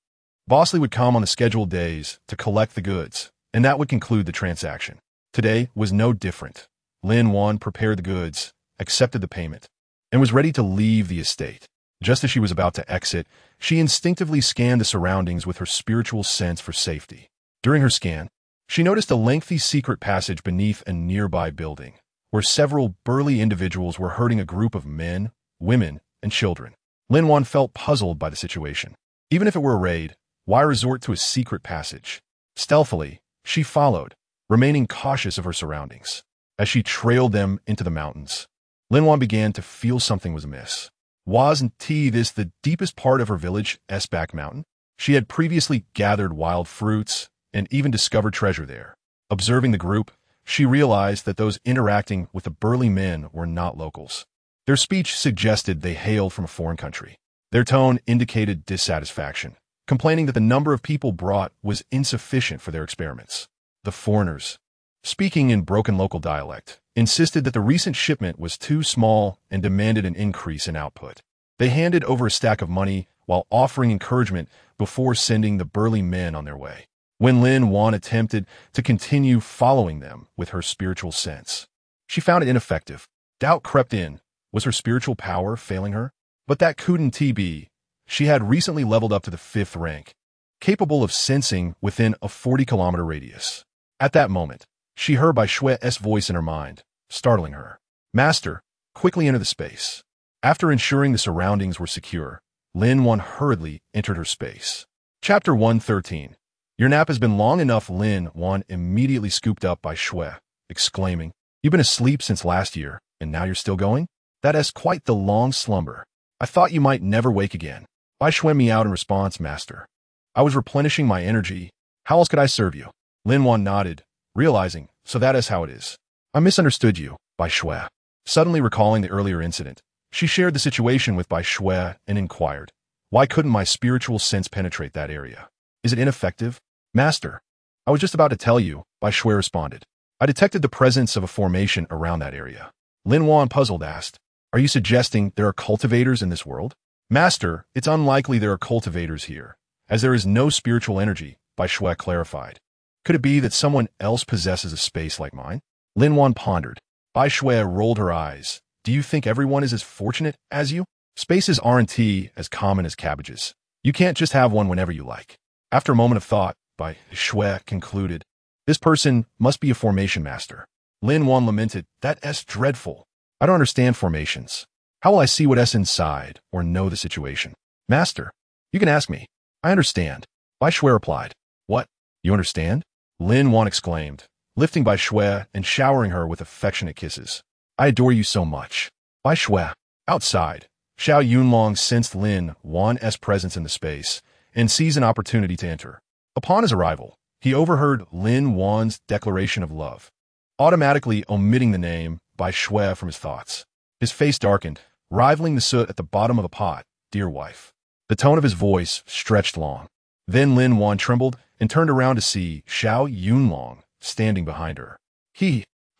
Speaker 1: Bosley would come on the scheduled days to collect the goods, and that would conclude the transaction. Today was no different. Lin Wan prepared the goods, accepted the payment, and was ready to leave the estate. Just as she was about to exit, she instinctively scanned the surroundings with her spiritual sense for safety. During her scan, she noticed a lengthy secret passage beneath a nearby building, where several burly individuals were herding a group of men, women, and children. Lin Wan felt puzzled by the situation. Even if it were a raid, why resort to a secret passage? Stealthily, she followed, remaining cautious of her surroundings. As she trailed them into the mountains, Lin Wan began to feel something was amiss. Wasn't this the deepest part of her village's back mountain? She had previously gathered wild fruits and even discovered treasure there. Observing the group, she realized that those interacting with the burly men were not locals. Their speech suggested they hailed from a foreign country. Their tone indicated dissatisfaction, complaining that the number of people brought was insufficient for their experiments. The foreigners, speaking in broken local dialect, insisted that the recent shipment was too small and demanded an increase in output. They handed over a stack of money while offering encouragement before sending the burly men on their way. When Lin Wan attempted to continue following them with her spiritual sense, she found it ineffective. Doubt crept in. Was her spiritual power failing her? But that couldn't be. She had recently leveled up to the 5th rank, capable of sensing within a 40-kilometer radius. At that moment, she heard Bai Shue's voice in her mind, startling her. Master, quickly enter the space. After ensuring the surroundings were secure, Lin Wan hurriedly entered her space. Chapter 113. Your nap has been long enough. Lin Wan immediately scooped up Bai Shue, exclaiming, You've been asleep since last year, and now you're still going? That is quite the long slumber. I thought you might never wake again. Bai Shue meowed in response, Master. I was replenishing my energy. How else could I serve you? Lin Wan nodded, realizing, so that is how it is. I misunderstood you, Bai Shue. Suddenly recalling the earlier incident, she shared the situation with Bai Shue and inquired, Why couldn't my spiritual sense penetrate that area? Is it ineffective? Master, I was just about to tell you, Bai Shue responded. I detected the presence of a formation around that area. Lin Wan, puzzled, asked, Are you suggesting there are cultivators in this world? Master, it's unlikely there are cultivators here, as there is no spiritual energy, Bai Shue clarified. Could it be that someone else possesses a space like mine? Lin Wan pondered. Bai Shue rolled her eyes. Do you think everyone is as fortunate as you? Spaces aren't as common as cabbages. You can't just have one whenever you like. After a moment of thought, Bai Shue concluded, This person must be a formation master. Lin Wan lamented, That's dreadful. I don't understand formations. How will I see what's inside or know the situation? Master, you can ask me. I understand. Bai Shue replied. What? You understand? Lin Wan exclaimed, lifting Bai Shue and showering her with affectionate kisses. I adore you so much. Bai Shue. Outside, Xiao Yunlong sensed Lin Wan's presence in the space and seized an opportunity to enter. Upon his arrival, he overheard Lin Wan's declaration of love, automatically omitting the name Bai Shue from his thoughts. His face darkened, rivaling the soot at the bottom of a pot. Dear wife. The tone of his voice stretched long. Then Lin Wan trembled and turned around to see Xiao Yunlong standing behind her.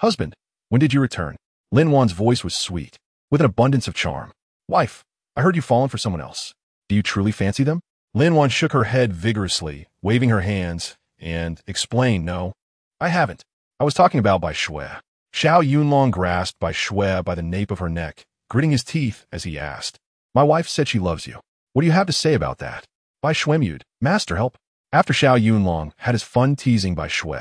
Speaker 1: Husband, when did you return? Lin Wan's voice was sweet, with an abundance of charm. Wife, I heard you've fallen for someone else. Do you truly fancy them? Lin Wan shook her head vigorously, waving her hands, and explained, No, I haven't. I was talking about Bai Shue. Xiao Yunlong grasped Bai Shue by the nape of her neck gritting his teeth as he asked, "My wife said she loves you. What do you have to say about that?" Bai Shui mewed, "Master, help." After Xiao Yunlong had his fun teasing Bai Shui,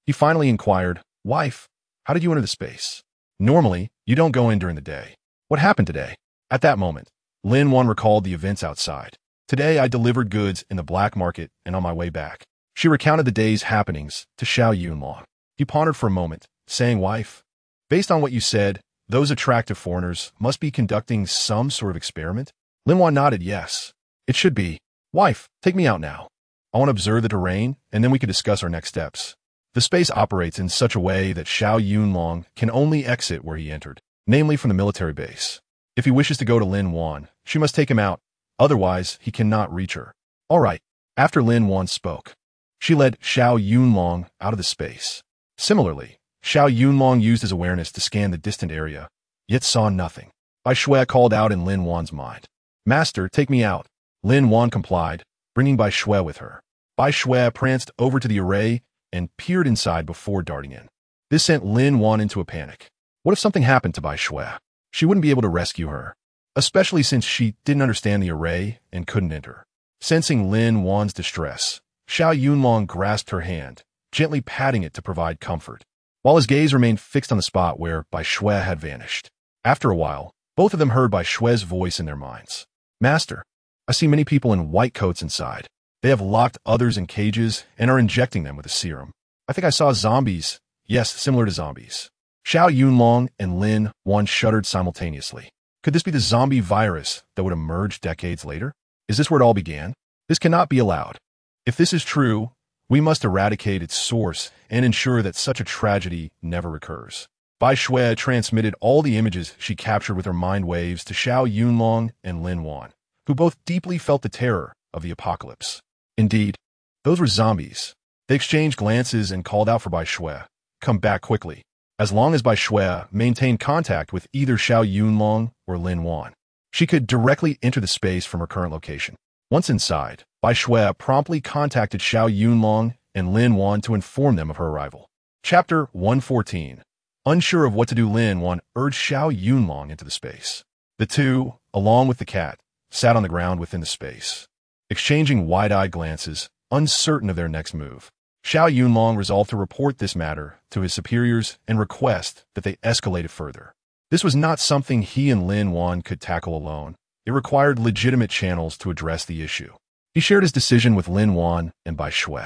Speaker 1: he finally inquired, "Wife, how did you enter the space? Normally, you don't go in during the day. What happened today?" At that moment, Lin Wan recalled the events outside. "Today I delivered goods in the black market and on my way back." She recounted the day's happenings to Xiao Yunlong. He pondered for a moment, saying, "Wife, based on what you said, those attractive foreigners must be conducting some sort of experiment?" Lin Wan nodded yes. "It should be. Wife, take me out now. I want to observe the terrain, and then we can discuss our next steps." The space operates in such a way that Xiao Yunlong can only exit where he entered, namely from the military base. If he wishes to go to Lin Wan, she must take him out, otherwise he cannot reach her. All right. After Lin Wan spoke, she led Xiao Yunlong out of the space. Similarly, Xiao Yunlong used his awareness to scan the distant area, yet saw nothing. Bai Shui called out in Lin Wan's mind, "Master, take me out." Lin Wan complied, bringing Bai Shui with her. Bai Shui pranced over to the array and peered inside before darting in. This sent Lin Wan into a panic. What if something happened to Bai Shui? She wouldn't be able to rescue her, especially since she didn't understand the array and couldn't enter. Sensing Lin Wan's distress, Xiao Yunlong grasped her hand, gently patting it to provide comfort, while his gaze remained fixed on the spot where Bai Shui had vanished. After a while, both of them heard Bai Shui's voice in their minds. "Master, I see many people in white coats inside. They have locked others in cages and are injecting them with a serum. I think I saw zombies. Yes, similar to zombies." Xiao Yunlong and Lin Wan shuddered simultaneously. Could this be the zombie virus that would emerge decades later? Is this where it all began? This cannot be allowed. If this is true, we must eradicate its source and ensure that such a tragedy never recurs. Bai Shui transmitted all the images she captured with her mind waves to Xiao Yunlong and Lin Wan, who both deeply felt the terror of the apocalypse. Indeed, those were zombies. They exchanged glances and called out for Bai Shui, "Come back quickly." As long as Bai Shui maintained contact with either Xiao Yunlong or Lin Wan, she could directly enter the space from her current location. Once inside, Bai Shui promptly contacted Xiao Yunlong and Lin Wan to inform them of her arrival. Chapter 114. Unsure of what to do, Lin Wan urged Xiao Yunlong into the space. The two, along with the cat, sat on the ground within the space, exchanging wide-eyed glances, uncertain of their next move. Xiao Yunlong resolved to report this matter to his superiors and request that they escalate it further. This was not something he and Lin Wan could tackle alone. It required legitimate channels to address the issue. He shared his decision with Lin Wan and Bai Shui.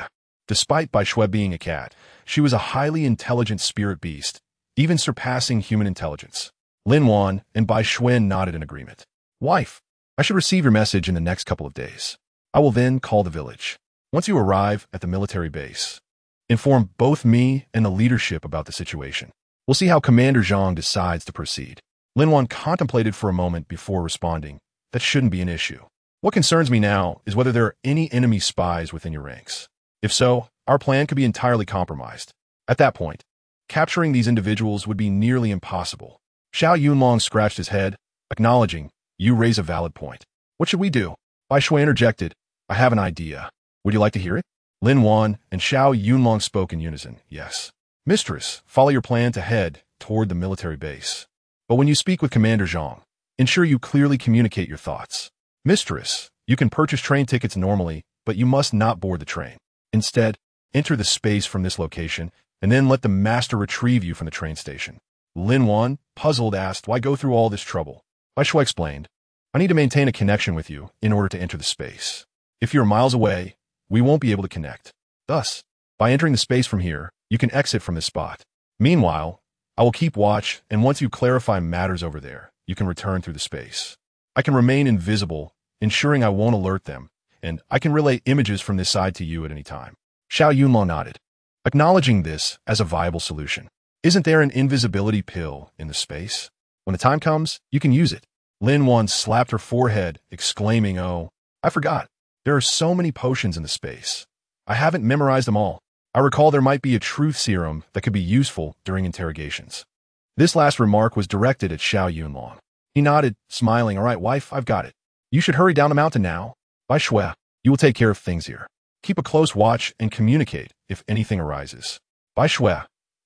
Speaker 1: Despite Bai Shui being a cat, she was a highly intelligent spirit beast, even surpassing human intelligence. Lin Wan and Bai Shui nodded in agreement. "Wife, I should receive your message in the next couple of days. I will then call the village. Once you arrive at the military base, inform both me and the leadership about the situation. We'll see how Commander Zhang decides to proceed." Lin Wan contemplated for a moment before responding, "That shouldn't be an issue. What concerns me now is whether there are any enemy spies within your ranks. If so, our plan could be entirely compromised. At that point, capturing these individuals would be nearly impossible." Xiao Yunlong scratched his head, acknowledging, "You raise a valid point. What should we do?" Bai Shui interjected, "I have an idea. Would you like to hear it?" Lin Wan and Xiao Yunlong spoke in unison, "Yes." "Mistress, follow your plan to head toward the military base. But when you speak with Commander Zhang, ensure you clearly communicate your thoughts." "Mistress, you can purchase train tickets normally, but you must not board the train. Instead, enter the space from this location, and then let the master retrieve you from the train station." Lin Wan, puzzled, asked, "Why go through all this trouble?" Bai Shui explained, "I need to maintain a connection with you in order to enter the space. If you're miles away, we won't be able to connect. Thus, by entering the space from here, you can exit from this spot. Meanwhile, I will keep watch, and once you clarify matters over there, you can return through the space. I can remain invisible, ensuring I won't alert them, and I can relay images from this side to you at any time." Xiao Yunlong nodded, acknowledging this as a viable solution. "Isn't there an invisibility pill in the space? When the time comes, you can use it." Lin Wan slapped her forehead, exclaiming, "Oh, I forgot. There are so many potions in the space. I haven't memorized them all. I recall there might be a truth serum that could be useful during interrogations." This last remark was directed at Xiao Yunlong. He nodded, smiling, "All right, wife, I've got it. You should hurry down the mountain now. Bai Shui, you will take care of things here. Keep a close watch and communicate if anything arises. Bai Shui,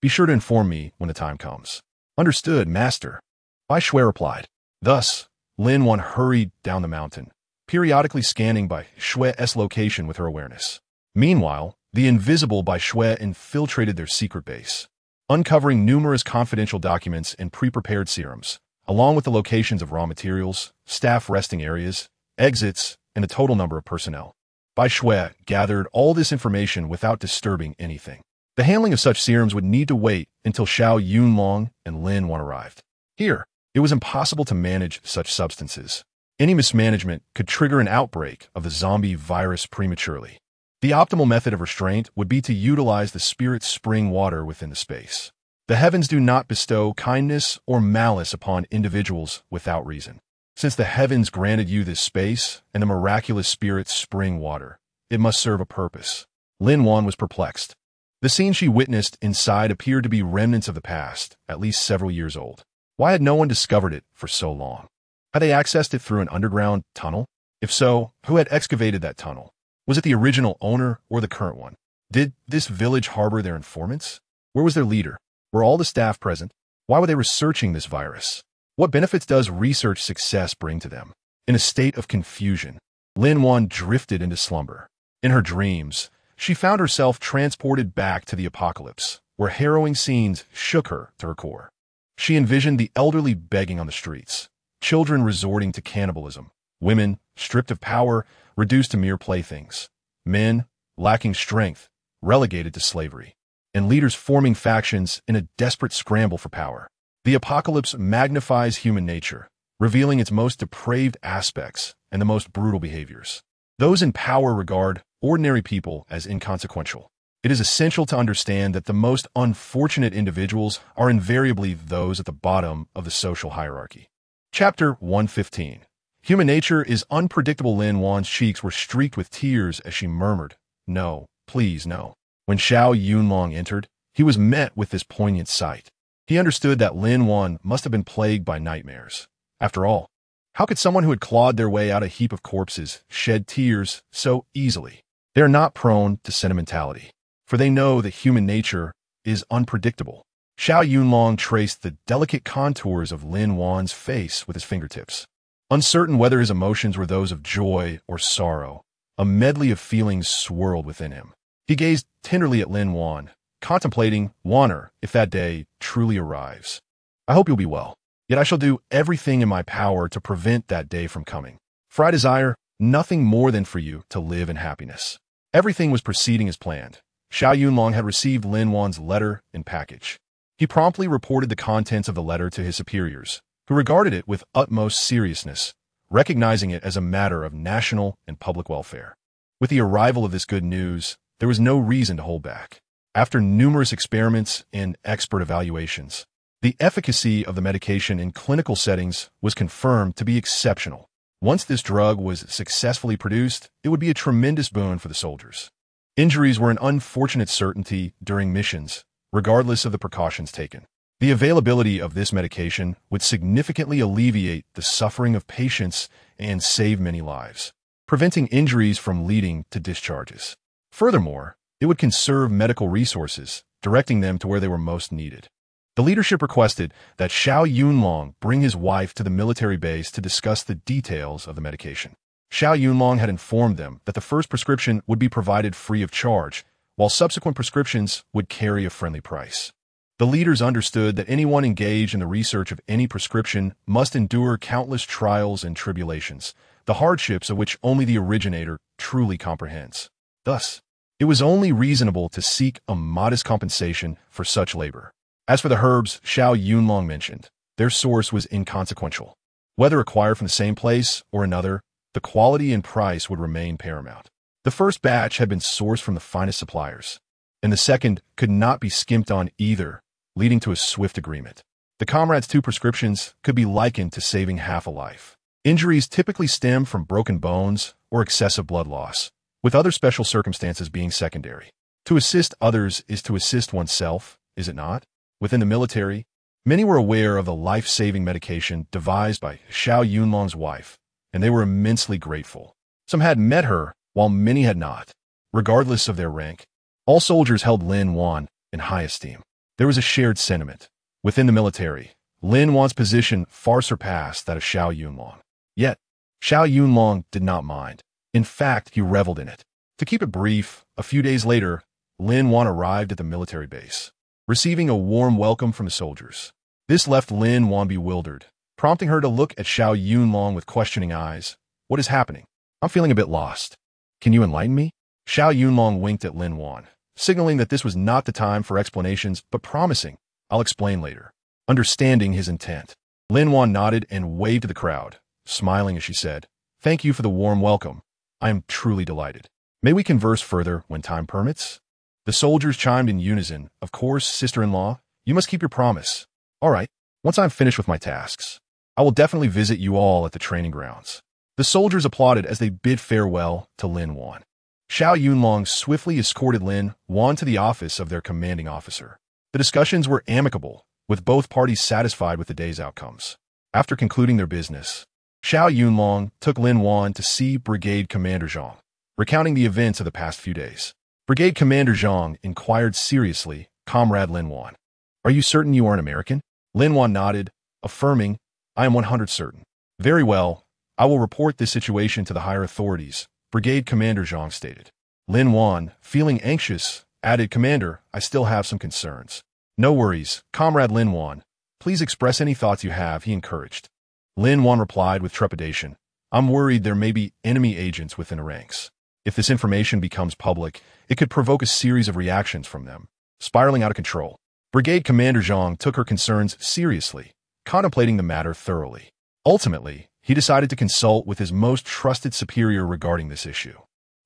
Speaker 1: be sure to inform me when the time comes." "Understood, master." Bai Shui replied. Thus, Lin Wan hurried down the mountain, periodically scanning Bai Xue's location with her awareness. Meanwhile, the invisible Bai Xue infiltrated their secret base, uncovering numerous confidential documents and pre-prepared serums, along with the locations of raw materials, staff resting areas, exits, and a total number of personnel. Bai Xue gathered all this information without disturbing anything. The handling of such serums would need to wait until Xiao Yunlong and Lin Wan arrived. Here, it was impossible to manage such substances. Any mismanagement could trigger an outbreak of the zombie virus prematurely. The optimal method of restraint would be to utilize the spirit spring water within the space. The heavens do not bestow kindness or malice upon individuals without reason. Since the heavens granted you this space and the miraculous spirit spring water, it must serve a purpose. Lin Wan was perplexed. The scene she witnessed inside appeared to be remnants of the past, at least several years old. Why had no one discovered it for so long? Had they accessed it through an underground tunnel? If so, who had excavated that tunnel? Was it the original owner or the current one? Did this village harbor their informants? Where was their leader? Were all the staff present? Why were they researching this virus? What benefits does research success bring to them? In a state of confusion, Lin Wan drifted into slumber. In her dreams, she found herself transported back to the apocalypse, where harrowing scenes shook her to her core. She envisioned the elderly begging on the streets, children resorting to cannibalism, women, stripped of power, reduced to mere playthings, men, lacking strength, relegated to slavery, and leaders forming factions in a desperate scramble for power. The apocalypse magnifies human nature, revealing its most depraved aspects and the most brutal behaviors. Those in power regard ordinary people as inconsequential. It is essential to understand that the most unfortunate individuals are invariably those at the bottom of the social hierarchy. Chapter 115. Human nature is unpredictable. Lin Wan's cheeks were streaked with tears as she murmured, "No, please, no." When Xiao Yunlong entered, he was met with this poignant sight. He understood that Lin Wan must have been plagued by nightmares. After all, how could someone who had clawed their way out of a heap of corpses shed tears so easily? They are not prone to sentimentality, for they know that human nature is unpredictable. Xiao Yunlong traced the delicate contours of Lin Wan's face with his fingertips. Uncertain whether his emotions were those of joy or sorrow, a medley of feelings swirled within him. He gazed tenderly at Lin Wan, contemplating Wanner if that day truly arrives. "I hope you'll be well, yet I shall do everything in my power to prevent that day from coming. For I desire nothing more than for you to live in happiness." Everything was proceeding as planned. Xiao Yunlong had received Lin Wan's letter and package. He promptly reported the contents of the letter to his superiors, who regarded it with utmost seriousness, recognizing it as a matter of national and public welfare. With the arrival of this good news, there was no reason to hold back. After numerous experiments and expert evaluations, the efficacy of the medication in clinical settings was confirmed to be exceptional. Once this drug was successfully produced, it would be a tremendous boon for the soldiers. Injuries were an unfortunate certainty during missions, regardless of the precautions taken. The availability of this medication would significantly alleviate the suffering of patients and save many lives, preventing injuries from leading to discharges. Furthermore, it would conserve medical resources, directing them to where they were most needed. The leadership requested that Xiao Yunlong bring his wife to the military base to discuss the details of the medication. Xiao Yunlong had informed them that the first prescription would be provided free of charge, while subsequent prescriptions would carry a friendly price. The leaders understood that anyone engaged in the research of any prescription must endure countless trials and tribulations, the hardships of which only the originator truly comprehends. Thus, it was only reasonable to seek a modest compensation for such labor. As for the herbs Xiao Yunlong mentioned, their source was inconsequential. Whether acquired from the same place or another, the quality and price would remain paramount. The first batch had been sourced from the finest suppliers, and the second could not be skimped on either, leading to a swift agreement. The comrades' 2 prescriptions could be likened to saving half a life. Injuries typically stem from broken bones or excessive blood loss, with other special circumstances being secondary. To assist others is to assist oneself, is it not? Within the military, many were aware of the life-saving medication devised by Xiao Yunlong's wife, and they were immensely grateful. Some had met her, while many had not. Regardless of their rank, all soldiers held Lin Wan in high esteem. There was a shared sentiment. Within the military, Lin Wan's position far surpassed that of Xiao Yunlong. Yet, Xiao Yunlong did not mind. In fact, he reveled in it. To keep it brief, a few days later, Lin Wan arrived at the military base, receiving a warm welcome from the soldiers. This left Lin Wan bewildered, prompting her to look at Xiao Yunlong with questioning eyes. What is happening? I'm feeling a bit lost. Can you enlighten me? Xiao Yunlong winked at Lin Wan, signaling that this was not the time for explanations, but promising, I'll explain later. Understanding his intent, Lin Wan nodded and waved to the crowd, smiling as she said, Thank you for the warm welcome. I am truly delighted. May we converse further when time permits? The soldiers chimed in unison. Of course, sister-in-law, you must keep your promise. All right, once I'm finished with my tasks, I will definitely visit you all at the training grounds. The soldiers applauded as they bid farewell to Lin Wan. Xiao Yunlong swiftly escorted Lin Wan to the office of their commanding officer. The discussions were amicable, with both parties satisfied with the day's outcomes. After concluding their business, Xiao Yunlong took Lin Wan to see Brigade Commander Zhang, recounting the events of the past few days. Brigade Commander Zhang inquired seriously, Comrade Lin Wan, are you certain you are an American? Lin Wan nodded, affirming, I am 100% certain. Very well, I will report this situation to the higher authorities, Brigade Commander Zhang stated. Lin Wan, feeling anxious, added, Commander, I still have some concerns. No worries, Comrade Lin Wan. Please express any thoughts you have, he encouraged. Lin Wan replied with trepidation, I'm worried there may be enemy agents within the ranks. If this information becomes public, it could provoke a series of reactions from them, spiraling out of control. Brigade Commander Zhang took her concerns seriously, contemplating the matter thoroughly. Ultimately, he decided to consult with his most trusted superior regarding this issue.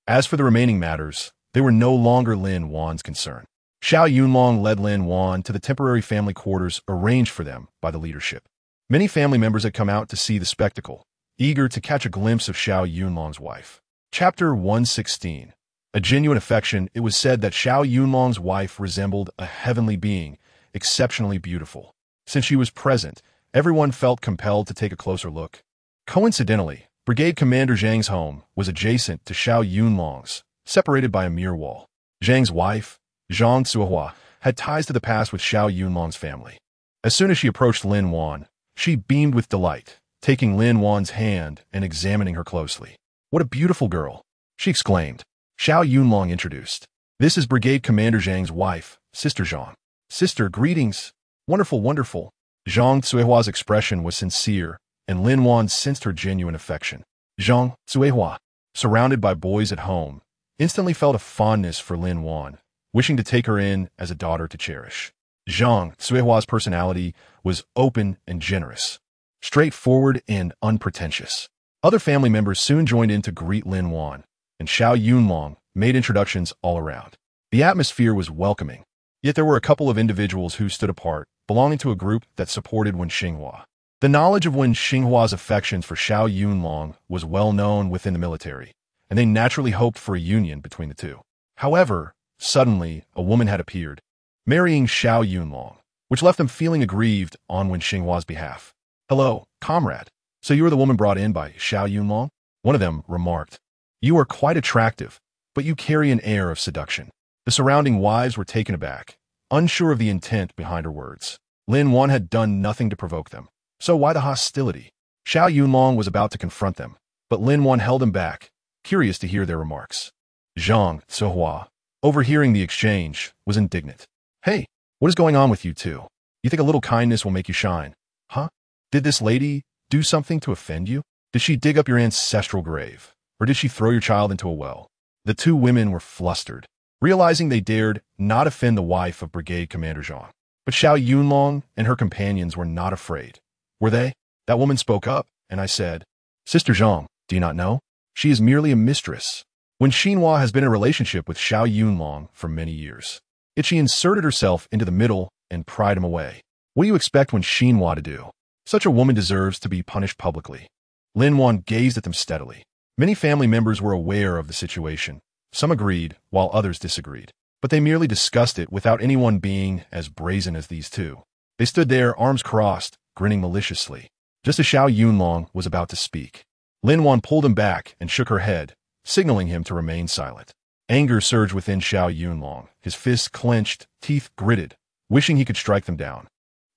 Speaker 1: As for the remaining matters, they were no longer Lin Wan's concern. Xiao Yunlong led Lin Wan to the temporary family quarters arranged for them by the leadership. Many family members had come out to see the spectacle, eager to catch a glimpse of Xiao Yunlong's wife. Chapter 116. A genuine affection. It was said that Xiao Yunlong's wife resembled a heavenly being, exceptionally beautiful. Since she was present, everyone felt compelled to take a closer look. Coincidentally, Brigade Commander Zhang's home was adjacent to Xiao Yunlong's, separated by a mere wall. Zhang's wife, Zhang Cuihua, had ties to the past with Xiao Yunlong's family. As soon as she approached Lin Wan, she beamed with delight, taking Lin Wan's hand and examining her closely. What a beautiful girl, she exclaimed. Xiao Yunlong introduced. This is Brigade Commander Zhang's wife, Sister Zhang. Sister, greetings. Wonderful, wonderful. Zhang Cuihua's expression was sincere, and Lin Wan sensed her genuine affection. Zhang Cuihua, surrounded by boys at home, instantly felt a fondness for Lin Wan, wishing to take her in as a daughter to cherish. Zhang Cuihua's personality was open and generous, straightforward and unpretentious. Other family members soon joined in to greet Lin Wan, and Xiao Yunlong made introductions all around. The atmosphere was welcoming, yet there were a couple of individuals who stood apart, belonging to a group that supported Wen Xinghua. The knowledge of Wen Xinghua's affections for Xiao Yunlong was well known within the military, and they naturally hoped for a union between the two. However, suddenly, a woman had appeared, marrying Xiao Yunlong, which left them feeling aggrieved on Wen Xinghua's behalf. Hello, comrade. So you are the woman brought in by Xiao Yunlong? One of them remarked. You are quite attractive, but you carry an air of seduction. The surrounding wives were taken aback, unsure of the intent behind her words. Lin Wan had done nothing to provoke them, so why the hostility? Xiao Yunlong was about to confront them, but Lin Wan held him back, curious to hear their remarks. Zhang Cuihua, overhearing the exchange, was indignant. Hey, what is going on with you two? You think a little kindness will make you shine, huh? Did this lady do something to offend you? Did she dig up your ancestral grave? Or did she throw your child into a well? The two women were flustered, realizing they dared not offend the wife of Brigade Commander Zhang. But Xiao Yunlong and her companions were not afraid. Were they? That woman spoke up, and I said, Sister Zhang, do you not know? She is merely a mistress. Wen Xinhua has been in a relationship with Xiao Yunlong for many years. Yet she inserted herself into the middle and pried him away. What do you expect Wen Xinhua to do? Such a woman deserves to be punished publicly. Lin Wan gazed at them steadily. Many family members were aware of the situation. Some agreed, while others disagreed. But they merely discussed it without anyone being as brazen as these two. They stood there, arms crossed, grinning maliciously. Just as Xiao Yunlong was about to speak, Lin Wan pulled him back and shook her head, signaling him to remain silent. Anger surged within Xiao Yunlong, his fists clenched, teeth gritted, wishing he could strike them down.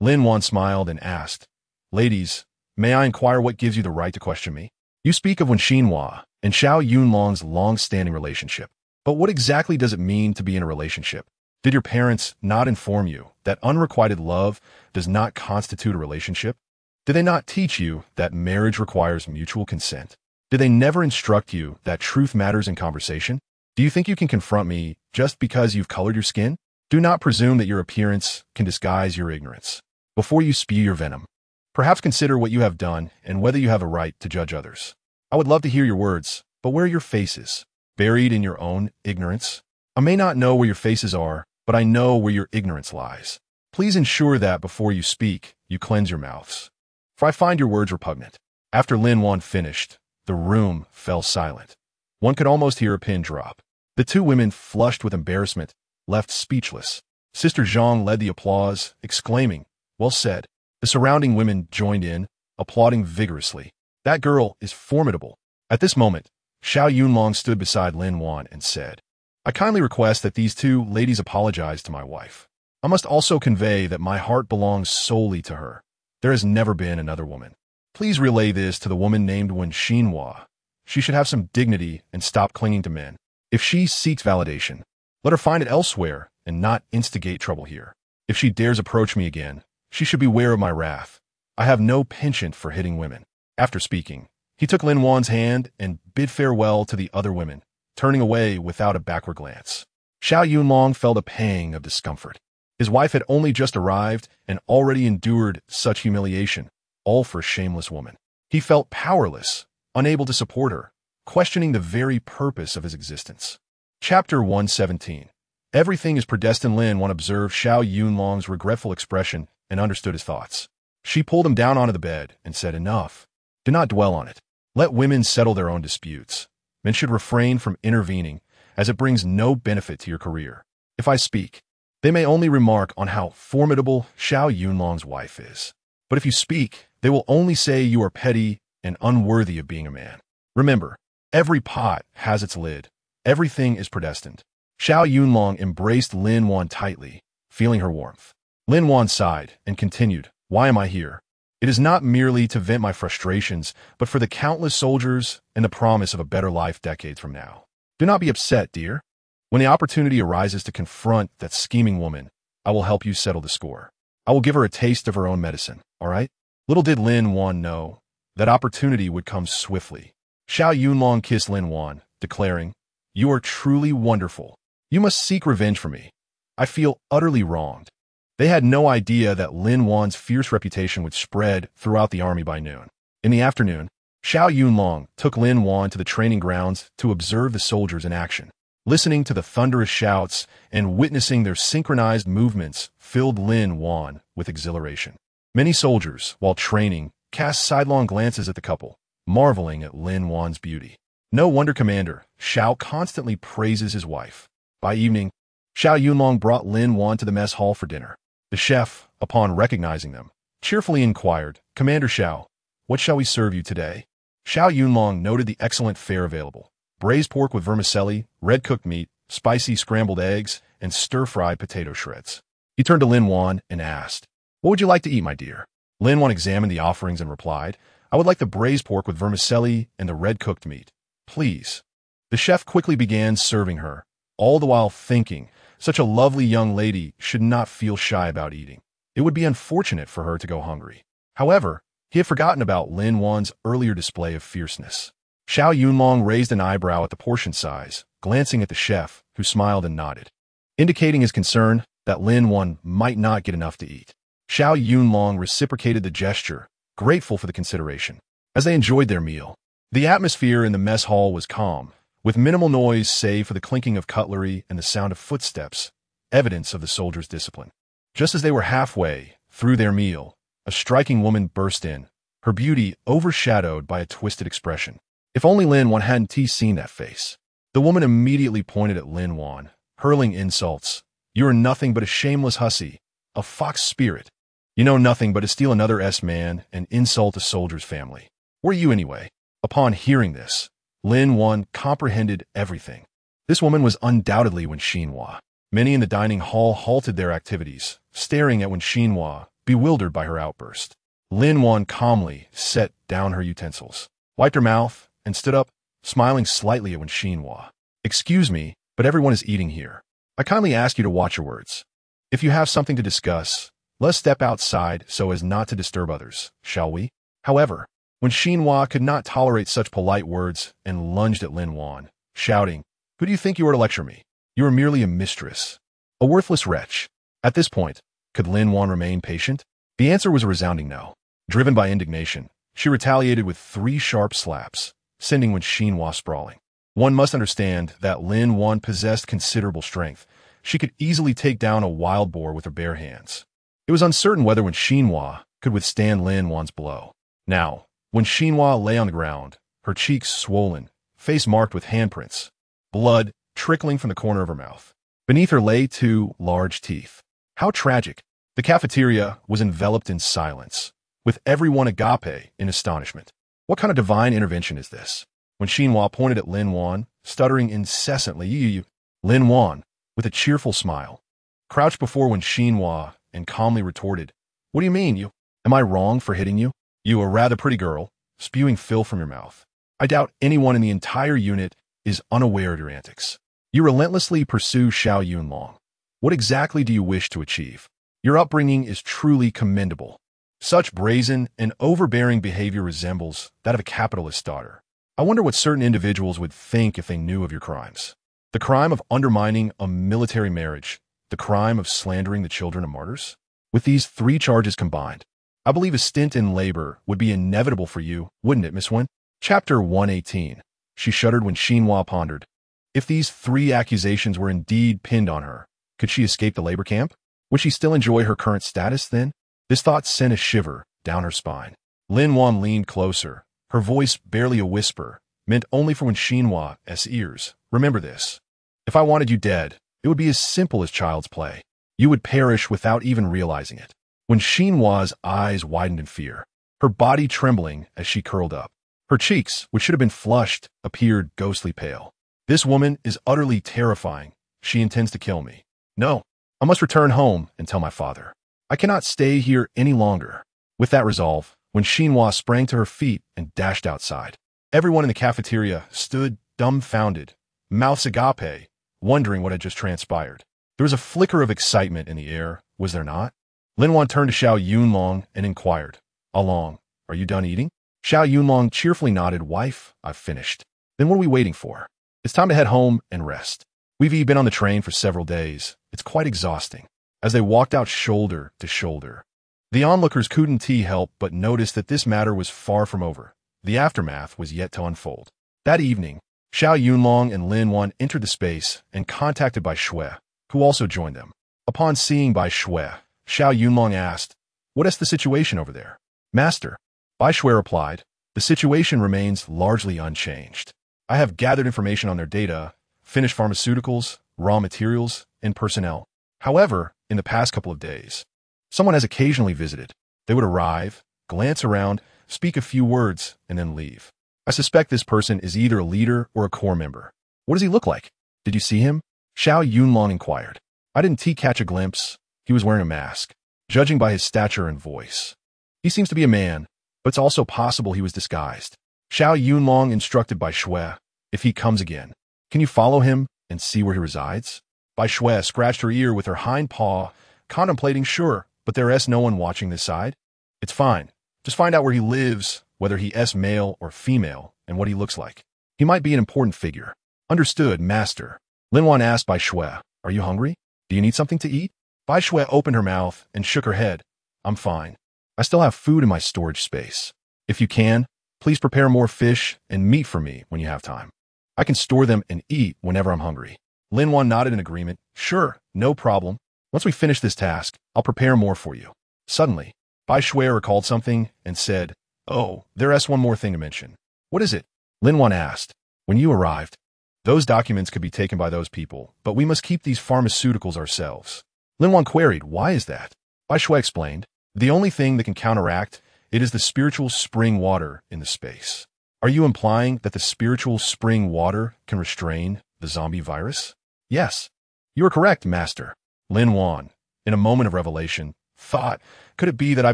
Speaker 1: Lin Wan smiled and asked, "Ladies, may I inquire what gives you the right to question me? You speak of Wen Xinhua and Xiao Yunlong's long-standing relationship. But what exactly does it mean to be in a relationship? Did your parents not inform you that unrequited love does not constitute a relationship? Did they not teach you that marriage requires mutual consent? Did they never instruct you that truth matters in conversation? Do you think you can confront me just because you've colored your skin? Do not presume that your appearance can disguise your ignorance. Before you spew your venom, perhaps consider what you have done and whether you have a right to judge others. I would love to hear your words, but where are your faces? Buried in your own ignorance? I may not know where your faces are, but I know where your ignorance lies. Please ensure that before you speak, you cleanse your mouths, for I find your words repugnant." After Lin Wan finished, the room fell silent. One could almost hear a pin drop. The two women, flushed with embarrassment, left speechless. Sister Zhang led the applause, exclaiming, "Well said." The surrounding women joined in, applauding vigorously. "That girl is formidable." At this moment, Xiao Yunlong stood beside Lin Wan and said, "I kindly request that these two ladies apologize to my wife. I must also convey that my heart belongs solely to her. There has never been another woman. Please relay this to the woman named Wen Xinhua. She should have some dignity and stop clinging to men. If she seeks validation, let her find it elsewhere and not instigate trouble here. If she dares approach me again, she should beware of my wrath. I have no penchant for hitting women." After speaking, he took Lin Wan's hand and bid farewell to the other women, turning away without a backward glance. Xiao Yunlong felt a pang of discomfort. His wife had only just arrived and already endured such humiliation, all for a shameless woman. He felt powerless, unable to support her, questioning the very purpose of his existence. Chapter 117. Everything is predestined. Lin Wan observed Xiao Yunlong's regretful expression and understood his thoughts. She pulled him down onto the bed and said, "Enough. Do not dwell on it. Let women settle their own disputes. Men should refrain from intervening, as it brings no benefit to your career. If I speak, they may only remark on how formidable Xiao Yunlong's wife is. But if you speak, they will only say you are petty and unworthy of being a man. Remember, every pot has its lid. Everything is predestined." Xiao Yunlong embraced Lin Wan tightly, feeling her warmth. Lin Wan sighed and continued, "Why am I here? It is not merely to vent my frustrations, but for the countless soldiers and the promise of a better life decades from now. Do not be upset, dear. When the opportunity arises to confront that scheming woman, I will help you settle the score. I will give her a taste of her own medicine, all right?" Little did Lin Wan know that opportunity would come swiftly. Xiao Yunlong kissed Lin Wan, declaring, "You are truly wonderful. You must seek revenge for me. I feel utterly wronged." They had no idea that Lin Wan's fierce reputation would spread throughout the army by noon. In the afternoon, Xiao Yunlong took Lin Wan to the training grounds to observe the soldiers in action. Listening to the thunderous shouts and witnessing their synchronized movements filled Lin Wan with exhilaration. Many soldiers, while training, cast sidelong glances at the couple, marveling at Lin Wan's beauty. No wonder Commander Xiao constantly praises his wife. By evening, Xiao Yunlong brought Lin Wan to the mess hall for dinner. The chef, upon recognizing them, cheerfully inquired, "Commander Xiao, what shall we serve you today?" Xiao Yunlong noted the excellent fare available: braised pork with vermicelli, red cooked meat, spicy scrambled eggs, and stir-fried potato shreds. He turned to Lin Wan and asked, "What would you like to eat, my dear?" Lin Wan examined the offerings and replied, "I would like the braised pork with vermicelli and the red cooked meat, please." The chef quickly began serving her, all the while thinking, such a lovely young lady should not feel shy about eating. It would be unfortunate for her to go hungry. However, he had forgotten about Lin Wan's earlier display of fierceness. Xiao Yunlong raised an eyebrow at the portion size, glancing at the chef, who smiled and nodded, indicating his concern that Lin Wan might not get enough to eat. Xiao Yunlong reciprocated the gesture, grateful for the consideration. As they enjoyed their meal, the atmosphere in the mess hall was calm, with minimal noise save for the clinking of cutlery and the sound of footsteps, evidence of the soldiers' discipline. Just as they were halfway through their meal, a striking woman burst in, her beauty overshadowed by a twisted expression. If only Lin Wan hadn't seen that face. The woman immediately pointed at Lin Wan, hurling insults. "You are nothing but a shameless hussy, a fox spirit. You know nothing but to steal another man and insult a soldier's family. Where are you anyway?" Upon hearing this, Lin Wan comprehended everything. This woman was undoubtedly Wen Xinhua. Many in the dining hall halted their activities, staring at Wen Xinhua, bewildered by her outburst. Lin Wan calmly set down her utensils, wiped her mouth, and stood up, smiling slightly at Qinglong. "Excuse me, but everyone is eating here. I kindly ask you to watch your words. If you have something to discuss, let's step outside so as not to disturb others, shall we?" However, Qinglong could not tolerate such polite words and lunged at Lin Wan, shouting, "Who do you think you are to lecture me? You are merely a mistress, a worthless wretch." At this point, could Lin Wan remain patient? The answer was a resounding no. Driven by indignation, she retaliated with 3 sharp slaps, sending Qinglong sprawling. One must understand that Lin Wan possessed considerable strength. She could easily take down a wild boar with her bare hands. It was uncertain whether Qinglong could withstand Lin Wan's blow. Now, Qinglong lay on the ground, her cheeks swollen, face marked with handprints, blood trickling from the corner of her mouth. Beneath her lay 2 large teeth. How tragic! The cafeteria was enveloped in silence, with everyone agape in astonishment. What kind of divine intervention is this? Qinglong pointed at Lin Wan, stuttering incessantly. Lin Wan, with a cheerful smile, crouched before Qinglong and calmly retorted, "What do you mean, you? Am I wrong for hitting you? You are a rather pretty girl, spewing filth from your mouth. I doubt anyone in the entire unit is unaware of your antics. You relentlessly pursue Xiao Yunlong. What exactly do you wish to achieve? Your upbringing is truly commendable. Such brazen and overbearing behavior resembles that of a capitalist's daughter. I wonder what certain individuals would think if they knew of your crimes. The crime of undermining a military marriage, the crime of slandering the children of martyrs? With these 3 charges combined, I believe a stint in labor would be inevitable for you, wouldn't it, Miss Wen?" Chapter 118. She shuddered when Qinglong pondered. If these 3 accusations were indeed pinned on her, could she escape the labor camp? Would she still enjoy her current status then? This thought sent a shiver down her spine. Lin Wan leaned closer, her voice barely a whisper, meant only for Qinglong's ears. "Remember this. If I wanted you dead, it would be as simple as child's play. You would perish without even realizing it." Qinglong's eyes widened in fear, her body trembling as she curled up. Her cheeks, which should have been flushed, appeared ghostly pale. "This woman is utterly terrifying. She intends to kill me. No, I must return home and tell my father. I cannot stay here any longer." With that resolve, Qinglong sprang to her feet and dashed outside. Everyone in the cafeteria stood dumbfounded, mouths agape, wondering what had just transpired. There was a flicker of excitement in the air, was there not? Lin Wan turned to Xiao Yunlong and inquired, "Along, are you done eating?" Xiao Yunlong cheerfully nodded. "Wife, I've finished." "Then what are we waiting for? It's time to head home and rest. We've been on the train for several days. It's quite exhausting." As they walked out shoulder to shoulder, the onlookers couldn't help but notice that this matter was far from over. The aftermath was yet to unfold. That evening, Xiao Yunlong and Lin Wan entered the space and contacted Bai Shui, who also joined them. Upon seeing Bai Shui, Xiao Yunlong asked, "What is the situation over there?" "Master," Bai Shui replied, "the situation remains largely unchanged. I have gathered information on their data, finished pharmaceuticals, raw materials, and personnel. However, in the past couple of days, someone has occasionally visited. They would arrive, glance around, speak a few words, and then leave. I suspect this person is either a leader or a core member." "What does he look like? Did you see him?" Xiao Yunlong inquired. "I didn't catch a glimpse. He was wearing a mask, judging by his stature and voice. He seems to be a man, but it's also possible he was disguised." Xiao Yunlong instructed Bai Shui, "If he comes again, can you follow him and see where he resides?" Bai Shui scratched her ear with her hind paw, contemplating. "Sure, but there's no one watching this side." "It's fine. Just find out where he lives, whether he is male or female, and what he looks like. He might be an important figure." "Understood, master." Lin Wan asked Bai Shui, "Are you hungry? Do you need something to eat?" Bai Shui opened her mouth and shook her head. "I'm fine. I still have food in my storage space. If you can, please prepare more fish and meat for me when you have time. I can store them and eat whenever I'm hungry." Lin Wan nodded in agreement. "Sure, no problem. Once we finish this task, I'll prepare more for you." Suddenly, Bai Shui recalled something and said, "Oh, there's one more thing to mention." "What is it?" Lin Wan asked. "When you arrived, those documents could be taken by those people, but we must keep these pharmaceuticals ourselves." Lin Wan queried, "Why is that?" Bai Shui explained, "The only thing that can counteract it is the spiritual spring water in the space." "Are you implying that the spiritual spring water can restrain the zombie virus?" "Yes, you are correct, master." Lin Wan, in a moment of revelation, thought, could it be that I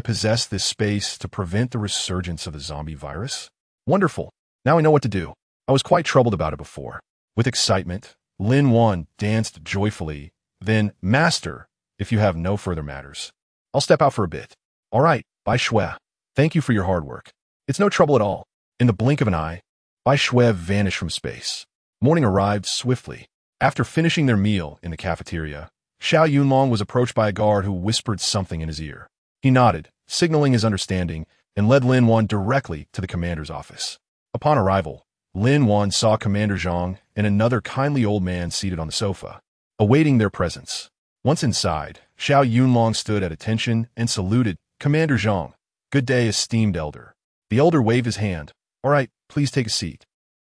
Speaker 1: possess this space to prevent the resurgence of the zombie virus? Wonderful. Now I know what to do. I was quite troubled about it before. With excitement, Lin Wan danced joyfully. Then, Master, if you have no further matters, I'll step out for a bit. All right, Bai Shui. Thank you for your hard work. It's no trouble at all. In the blink of an eye, Bai Shui vanished from space. Morning arrived swiftly. After finishing their meal in the cafeteria, Xiao Yunlong was approached by a guard who whispered something in his ear. He nodded, signaling his understanding, and led Lin Wan directly to the commander's office. Upon arrival, Lin Wan saw Commander Zhang and another kindly old man seated on the sofa, awaiting their presence. Once inside, Xiao Yunlong stood at attention and saluted. Commander Zhang, good day, esteemed elder. The elder waved his hand. All right, please take a seat.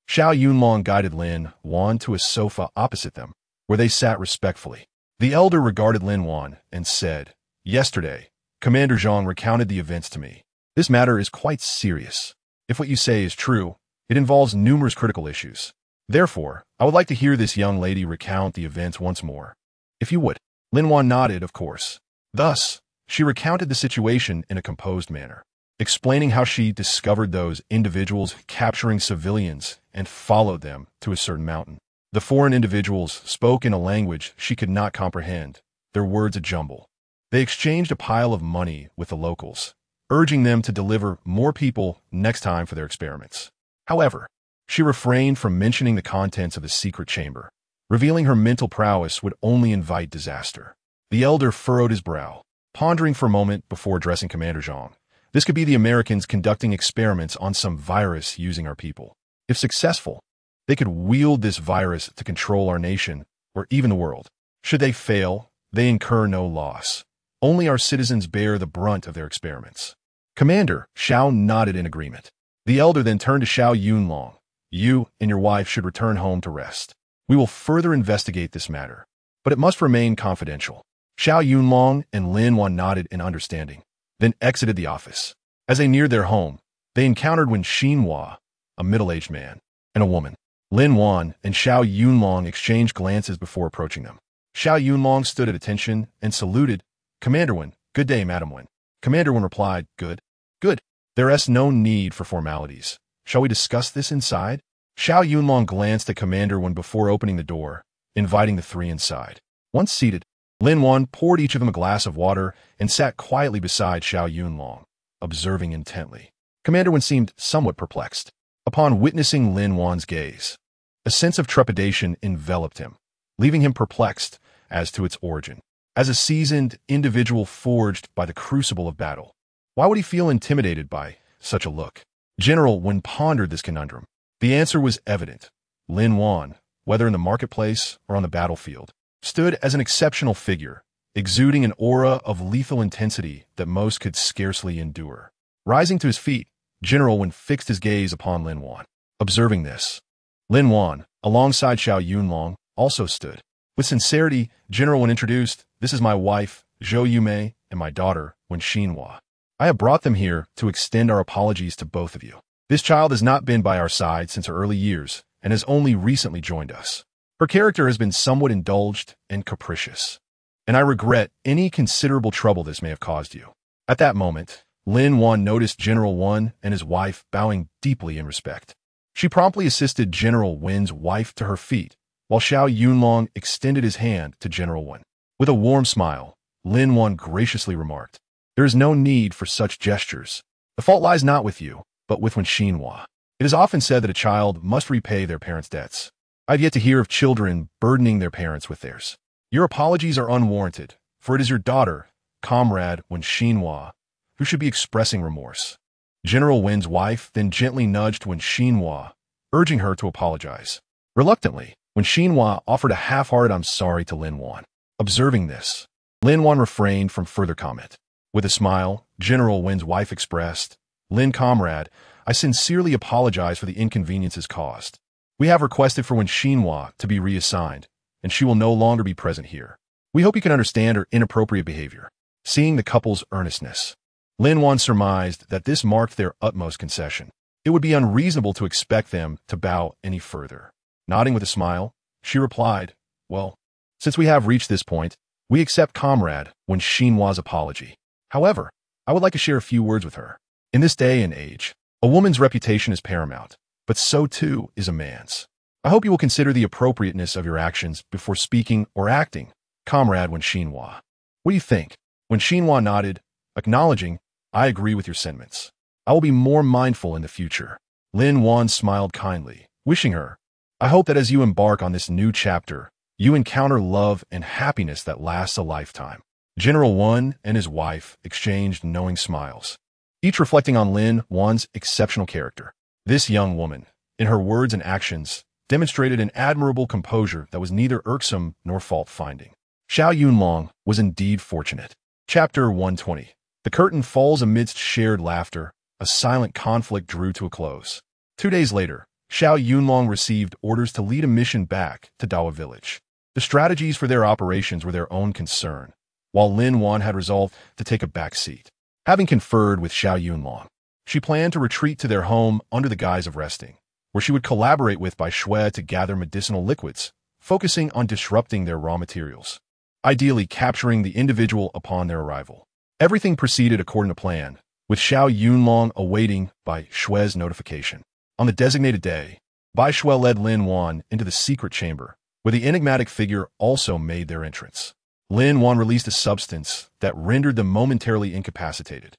Speaker 1: Xiao Yunlong guided Lin Wan to a sofa opposite them, where they sat respectfully. The elder regarded Lin Wan and said, Yesterday, Commander Zhang recounted the events to me. This matter is quite serious. If what you say is true, it involves numerous critical issues. Therefore, I would like to hear this young lady recount the events once more. If you would. Lin Wan nodded, of course. Thus, she recounted the situation in a composed manner, explaining how she discovered those individuals capturing civilians and followed them to a certain mountain. The foreign individuals spoke in a language she could not comprehend, their words a jumble. They exchanged a pile of money with the locals, urging them to deliver more people next time for their experiments. However, she refrained from mentioning the contents of the secret chamber, revealing her mental prowess would only invite disaster. The elder furrowed his brow, pondering for a moment before addressing Commander Zhang. This could be the Americans conducting experiments on some virus using our people. If successful, they could wield this virus to control our nation or even the world. Should they fail, they incur no loss. Only our citizens bear the brunt of their experiments. Commander Xiao nodded in agreement. The elder then turned to Xiao Yunlong. You and your wife should return home to rest. We will further investigate this matter, but it must remain confidential. Xiao Yunlong and Lin Wan nodded in understanding, then exited the office. As they neared their home, they encountered Wen Xinhua, a middle-aged man, and a woman. Lin Wan and Xiao Yunlong exchanged glances before approaching them. Xiao Yunlong stood at attention and saluted. Commander Wen, good day, Madam Wen. Commander Wen replied, good. Good. There is no need for formalities. Shall we discuss this inside? Xiao Yunlong glanced at Commander Wen before opening the door, inviting the three inside. Once seated, Lin Wan poured each of them a glass of water and sat quietly beside Xiao Yunlong, observing intently. Commander Wen seemed somewhat perplexed. Upon witnessing Lin Wan's gaze, a sense of trepidation enveloped him, leaving him perplexed as to its origin. As a seasoned individual forged by the crucible of battle, why would he feel intimidated by such a look? General Wen pondered this conundrum. The answer was evident. Lin Wan, whether in the marketplace or on the battlefield, stood as an exceptional figure, exuding an aura of lethal intensity that most could scarcely endure. Rising to his feet, General Wen fixed his gaze upon Lin Wan. Observing this, Lin Wan, alongside Xiao Yunlong, also stood. With sincerity, General Wen introduced, "This is my wife, Zhou Yumei, and my daughter, Wen Xinhua. I have brought them here to extend our apologies to both of you. This child has not been by our side since her early years and has only recently joined us. Her character has been somewhat indulged and capricious, and I regret any considerable trouble this may have caused you." At that moment, Lin Wan noticed General Wen and his wife bowing deeply in respect. She promptly assisted General Wen's wife to her feet, while Xiao Yunlong extended his hand to General Wen. With a warm smile, Lin Wan graciously remarked, "There is no need for such gestures. The fault lies not with you, but with Wen Xinhua. It is often said that a child must repay their parents' debts. I have yet to hear of children burdening their parents with theirs. Your apologies are unwarranted, for it is your daughter, comrade Wen Xinhua, who should be expressing remorse." General Wen's wife then gently nudged Wen Xinhua, urging her to apologize. Reluctantly, Wen Xinhua offered a half-hearted "I'm sorry" to Lin Wan. Observing this, Lin Wan refrained from further comment. With a smile, General Wen's wife expressed, "Lin comrade, I sincerely apologize for the inconveniences caused. We have requested for Wen Xinhua to be reassigned, and she will no longer be present here. We hope you can understand her inappropriate behavior." Seeing the couple's earnestness, Lin Wan surmised that this marked their utmost concession. It would be unreasonable to expect them to bow any further. Nodding with a smile, she replied, "Well, since we have reached this point, we accept comrade Wen Xinhua's apology." However, I would like to share a few words with her. In this day and age, a woman's reputation is paramount, but so too is a man's. I hope you will consider the appropriateness of your actions before speaking or acting, comrade Wen Xinhua. What do you think? When Xinhua nodded, acknowledging, I agree with your sentiments. I will be more mindful in the future. Lin Wan smiled kindly, wishing her, I hope that as you embark on this new chapter, you encounter love and happiness that lasts a lifetime. General Wan and his wife exchanged knowing smiles, each reflecting on Lin Wan's exceptional character. This young woman, in her words and actions, demonstrated an admirable composure that was neither irksome nor fault-finding. Xiao Yunlong was indeed fortunate. Chapter 120. The curtain falls amidst shared laughter. A silent conflict drew to a close. 2 days later, Xiao Yunlong received orders to lead a mission back to Dawa village. The strategies for their operations were their own concern, while Lin Wan had resolved to take a back seat. Having conferred with Xiao Yunlong, she planned to retreat to their home under the guise of resting, where she would collaborate with Bai Shui to gather medicinal liquids, focusing on disrupting their raw materials, ideally capturing the individual upon their arrival. Everything proceeded according to plan, with Xiao Yunlong awaiting Bai Shui's notification. On the designated day, Bai Shui led Lin Wan into the secret chamber, where the enigmatic figure also made their entrance. Lin Wan released a substance that rendered them momentarily incapacitated.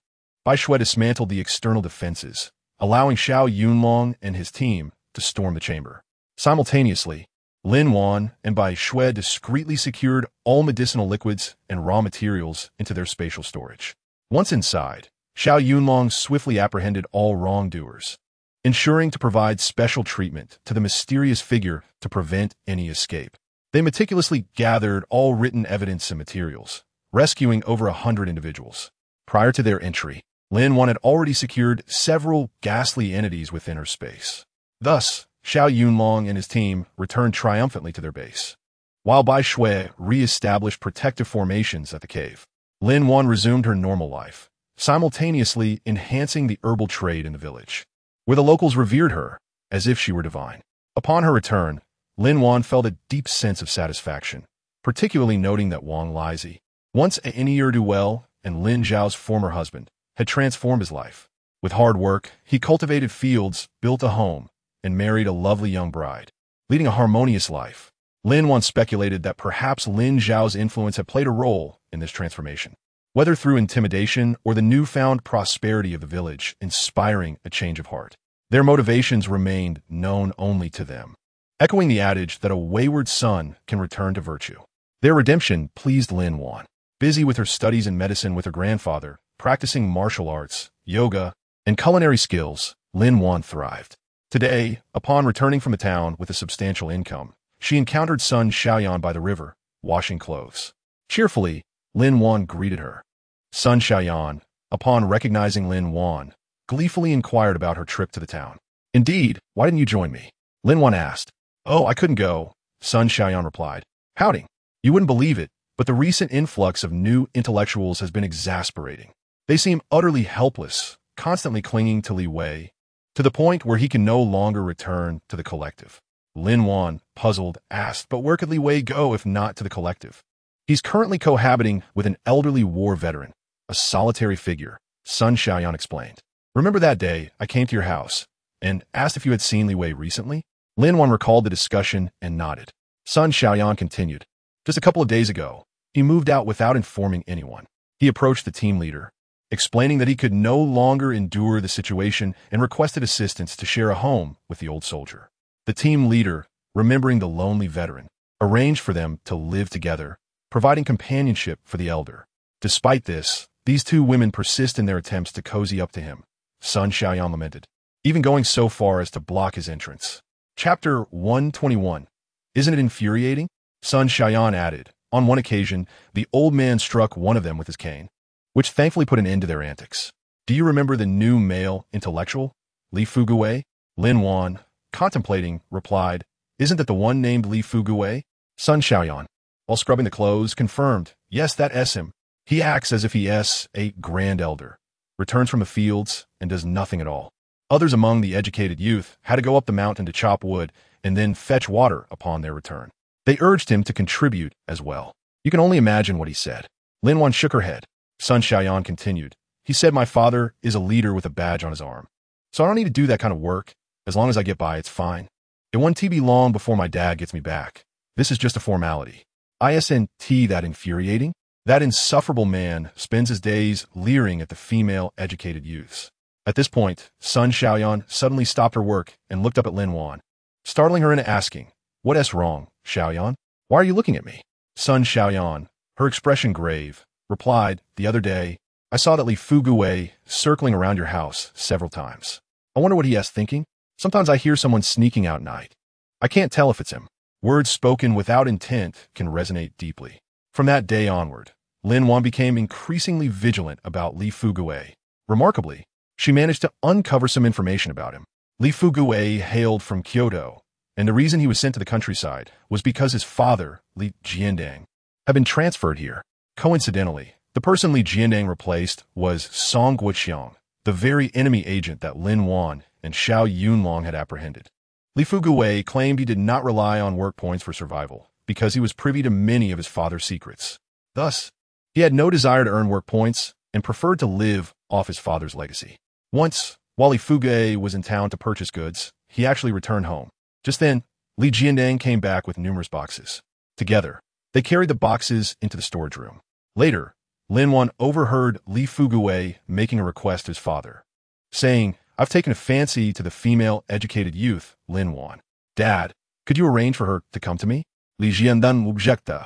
Speaker 1: Bai Shui dismantled the external defenses, allowing Xiao Yunlong and his team to storm the chamber. Simultaneously, Lin Wan and Bai Shui discreetly secured all medicinal liquids and raw materials into their spatial storage. Once inside, Xiao Yunlong swiftly apprehended all wrongdoers, ensuring to provide special treatment to the mysterious figure to prevent any escape. They meticulously gathered all written evidence and materials, rescuing over 100 individuals. Prior to their entry, Lin Wan had already secured several ghastly entities within her space. Thus, Xiao Yunlong and his team returned triumphantly to their base. While Bai Shui re-established protective formations at the cave, Lin Wan resumed her normal life, simultaneously enhancing the herbal trade in the village, where the locals revered her as if she were divine. Upon her return, Lin Wan felt a deep sense of satisfaction, particularly noting that Wang Lizi, once a ne'er-do-well and Lin Xiao's former husband, had transformed his life. With hard work, he cultivated fields, built a home, and married a lovely young bride, leading a harmonious life. Lin Wan speculated that perhaps Lin Xiao's influence had played a role in this transformation, whether through intimidation or the newfound prosperity of the village, inspiring a change of heart. Their motivations remained known only to them, echoing the adage that a wayward son can return to virtue. Their redemption pleased Lin Wan. Busy with her studies in medicine with her grandfather, practicing martial arts, yoga, and culinary skills, Lin Wan thrived. Today, upon returning from the town with a substantial income, she encountered son Xiaoyan by the river, washing clothes. Cheerfully, Lin Wan greeted her. Son Xiaoyan, upon recognizing Lin Wan, gleefully inquired about her trip to the town. Indeed, why didn't you join me? Lin Wan asked. Oh, I couldn't go, son Xiaoyan replied, pouting. You wouldn't believe it, but the recent influx of new intellectuals has been exasperating. They seem utterly helpless, constantly clinging to Li Wei, to the point where he can no longer return to the collective. Lin Wan, puzzled, asked, but where could Li Wei go if not to the collective? He's currently cohabiting with an elderly war veteran, a solitary figure, son Xiaoyan explained. Remember that day I came to your house and asked if you had seen Li Wei recently? Lin Wan recalled the discussion and nodded. Son Xiaoyan continued. Just a couple of days ago, he moved out without informing anyone. He approached the team leader, explaining that he could no longer endure the situation and requested assistance to share a home with the old soldier. The team leader, remembering the lonely veteran, arranged for them to live together, providing companionship for the elder. Despite this, these two women persist in their attempts to cozy up to him, son Xiaoyan lamented, even going so far as to block his entrance. Chapter 121. Isn't it infuriating? Son Xiaoyan added. On one occasion, the old man struck one of them with his cane, which thankfully put an end to their antics. Do you remember the new male intellectual, Li Fuguwei? Lin Wan, contemplating, replied, Isn't that the one named Li Fuguwei? Son Xiaoyan, while scrubbing the clothes, confirmed, Yes, that is him. He acts as if he is a grand elder, returns from the fields, and does nothing at all. Others among the educated youth had to go up the mountain to chop wood and then fetch water upon their return. They urged him to contribute as well. You can only imagine what he said. Lin Wan shook her head. Sun Xiaoyan continued. He said my father is a leader with a badge on his arm. So I don't need to do that kind of work. As long as I get by, it's fine. It won't be long before my dad gets me back. This is just a formality. Isn't that infuriating? That insufferable man spends his days leering at the female educated youths. At this point, Sun Xiaoyan suddenly stopped her work and looked up at Lin Wan, startling her into asking, "What's wrong, Xiaoyan? Why are you looking at me?" Sun Xiaoyan, her expression grave, replied, "The other day, I saw that Li Wei circling around your house several times. I wonder what he is thinking. Sometimes I hear someone sneaking out at night. I can't tell if it's him." Words spoken without intent can resonate deeply. From that day onward, Lin Wan became increasingly vigilant about Li Wei. Remarkably, she managed to uncover some information about him. Li Wei hailed from Kyoto, and the reason he was sent to the countryside was because his father, Li Jiandang, had been transferred here. Coincidentally, the person Li Jiandang replaced was Song Guoqiang, the very enemy agent that Lin Wan and Xiao Yunlong had apprehended. Li Wei claimed he did not rely on work points for survival because he was privy to many of his father's secrets. Thus, he had no desire to earn work points and preferred to live off his father's legacy. Once, while Li Wei was in town to purchase goods, he actually returned home. Just then, Li Jiandang came back with numerous boxes. Together, they carried the boxes into the storage room. Later, Lin Wan overheard Li Wei making a request to his father, saying, "I've taken a fancy to the female educated youth, Lin Wan. Dad, could you arrange for her to come to me?" Li Jiandang objected.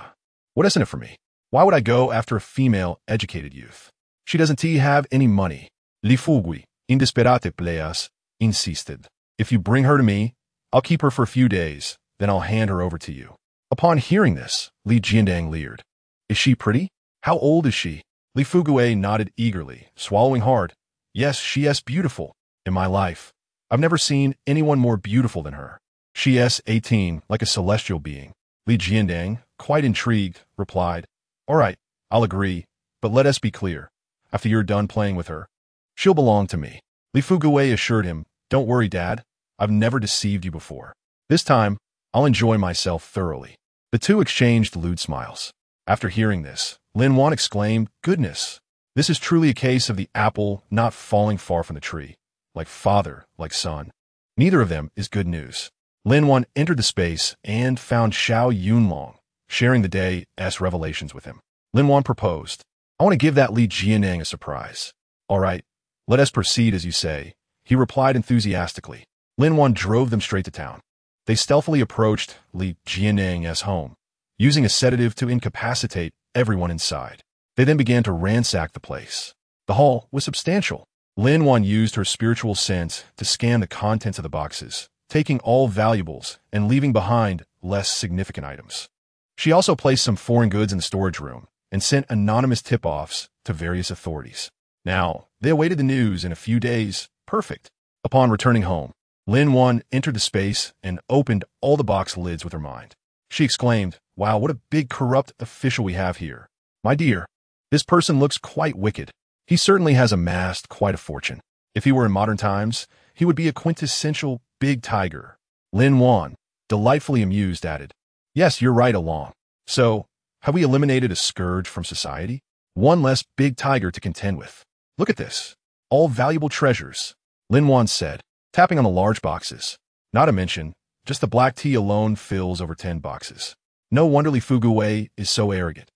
Speaker 1: "What isn't it for me? Why would I go after a female educated youth? She doesn't have any money." Li Wei, indesperate playas, insisted. "If you bring her to me, I'll keep her for a few days, then I'll hand her over to you." Upon hearing this, Li Jiandang leered. "Is she pretty? How old is she?" Li Wei nodded eagerly, swallowing hard. "Yes, she is beautiful. In my life, I've never seen anyone more beautiful than her. She is 18, like a celestial being." Li Jiandang, quite intrigued, replied, "All right, I'll agree, but let us be clear. After you're done playing with her, she'll belong to me." Li Wei assured him, "Don't worry, Dad. I've never deceived you before. This time, I'll enjoy myself thoroughly." The two exchanged lewd smiles. After hearing this, Lin Wan exclaimed, "Goodness, this is truly a case of the apple not falling far from the tree. Like father, like son. Neither of them is good news." Lin Wan entered the space and found Xiao Yunlong, sharing the day's revelations with him. Lin Wan proposed, "I want to give that Li Jiandang a surprise." "All right, let us proceed as you say," he replied enthusiastically. Lin Wan drove them straight to town. They stealthily approached Li Jiandang's home, using a sedative to incapacitate everyone inside. They then began to ransack the place. The haul was substantial. Lin Wan used her spiritual sense to scan the contents of the boxes, taking all valuables and leaving behind less significant items. She also placed some foreign goods in the storage room and sent anonymous tip-offs to various authorities. Now, they awaited the news in a few days. Perfect. Upon returning home, Lin Wan entered the space and opened all the box lids with her mind. She exclaimed, "Wow, what a big corrupt official we have here. My dear, this person looks quite wicked. He certainly has amassed quite a fortune. If he were in modern times, he would be a quintessential big tiger." Lin Wan, delightfully amused, added, "Yes, you're right along. So, have we eliminated a scourge from society? One less big tiger to contend with. Look at this. All valuable treasures," Lin Wan said, tapping on the large boxes. "Not to mention, just the black tea alone fills over 10 boxes. No wonder Li Wei is so arrogant.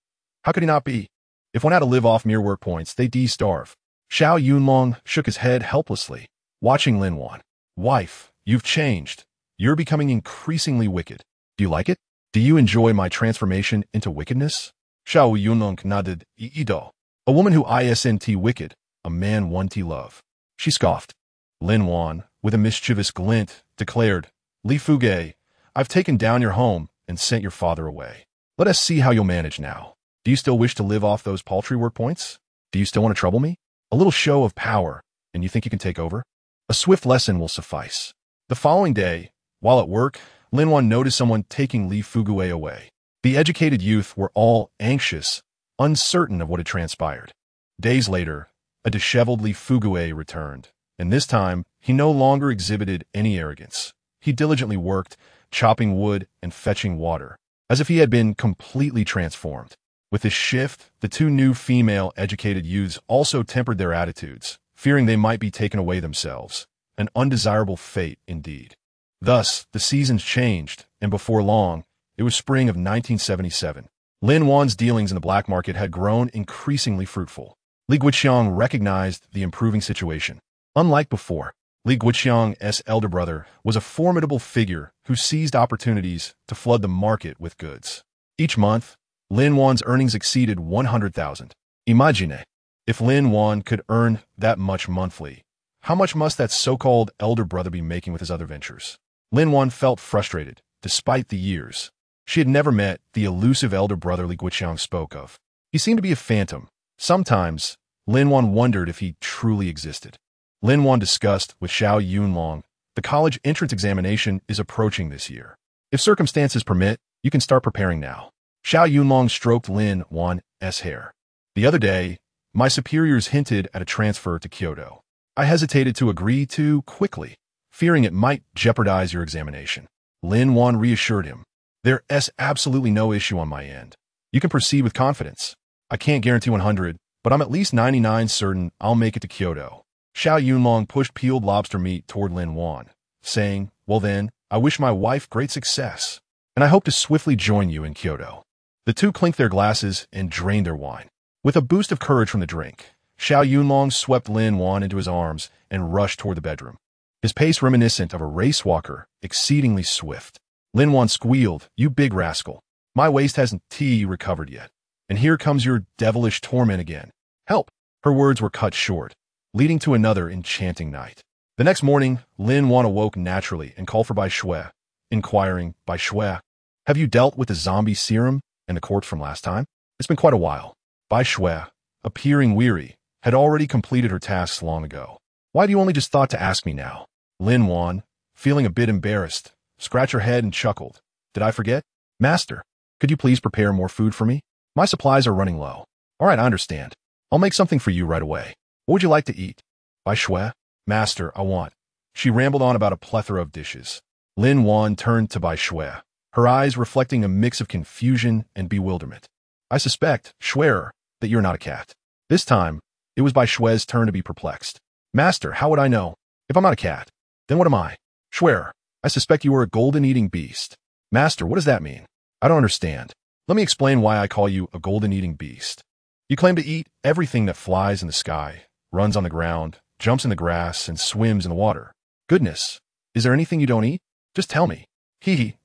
Speaker 1: How could he not be? If one had to live off mere work points, they'd starve." Xiao Yunlong shook his head helplessly, watching Lin Wan. "Wife, you've changed. You're becoming increasingly wicked. Do you like it? Do you enjoy my transformation into wickedness?" Xiao Yunlong nodded. "Ido. A woman who isn't wicked, a man one to love." She scoffed. Lin Wan, with a mischievous glint, declared, "Li Wei, I've taken down your home and sent your father away. Let us see how you'll manage now. Do you still wish to live off those paltry work points? Do you still want to trouble me? A little show of power, and you think you can take over? A swift lesson will suffice." The following day, while at work, Lin Wan noticed someone taking Li Wei away. The educated youth were all anxious, uncertain of what had transpired. Days later, a disheveled Li Wei returned, and this time, he no longer exhibited any arrogance. He diligently worked, chopping wood and fetching water, as if he had been completely transformed. With this shift, the two new female-educated youths also tempered their attitudes, fearing they might be taken away themselves. An undesirable fate, indeed. Thus, the seasons changed, and before long, it was spring of 1977. Lin Wan's dealings in the black market had grown increasingly fruitful. Li Xiao recognized the improving situation. Unlike before, Li Xiao's elder brother was a formidable figure who seized opportunities to flood the market with goods. Each month, Lin Wan's earnings exceeded 100,000. Imagine, if Lin Wan could earn that much monthly, how much must that so-called elder brother be making with his other ventures? Lin Wan felt frustrated, despite the years. She had never met the elusive elder brother Li Xiao spoke of. He seemed to be a phantom. Sometimes, Lin Wan wondered if he truly existed. Lin Wan discussed with Xiao Yunlong, the college entrance examination is approaching this year. If circumstances permit, you can start preparing now. Xiao Yunlong stroked Lin Wan's hair. The other day, my superiors hinted at a transfer to Kyoto. I hesitated to agree too quickly, fearing it might jeopardize your examination. Lin Wan reassured him. There's absolutely no issue on my end. You can proceed with confidence. I can't guarantee 100, but I'm at least 99 certain I'll make it to Kyoto. Xiao Yunlong pushed peeled lobster meat toward Lin Wan, saying, well then, I wish my wife great success, and I hope to swiftly join you in Kyoto. The two clinked their glasses and drained their wine. With a boost of courage from the drink, Xiao Yunlong swept Lin Wan into his arms and rushed toward the bedroom. His pace reminiscent of a race walker, exceedingly swift. Lin Wan squealed, you big rascal. My waist hasn't recovered yet. And here comes your devilish torment again. Help! Her words were cut short, leading to another enchanting night. The next morning, Lin Wan awoke naturally and called for Bai Shui, inquiring, Bai Shui, have you dealt with the zombie serum and the corpse from last time? It's been quite a while. Bai Shui, appearing weary, had already completed her tasks long ago. Why do you only just thought to ask me now? Lin Wan, feeling a bit embarrassed, scratched her head and chuckled. Did I forget? Master, could you please prepare more food for me? My supplies are running low. All right, I understand. I'll make something for you right away. What would you like to eat? Bai Shui, Master, I want. She rambled on about a plethora of dishes. Lin Wan turned to Bai Shui, her eyes reflecting a mix of confusion and bewilderment. I suspect, Shuier, that you're not a cat. This time, it was Bai Shui's turn to be perplexed. Master, how would I know? If I'm not a cat, then what am I? Shuier, I suspect you are a golden-eating beast. Master, what does that mean? I don't understand. Let me explain why I call you a golden-eating beast. You claim to eat everything that flies in the sky, runs on the ground, jumps in the grass, and swims in the water. Goodness, is there anything you don't eat? Just tell me.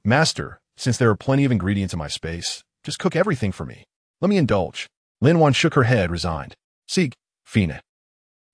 Speaker 1: Master, since there are plenty of ingredients in my space, just cook everything for me. Let me indulge. Lin Wan shook her head, resigned. Sieg, Fine.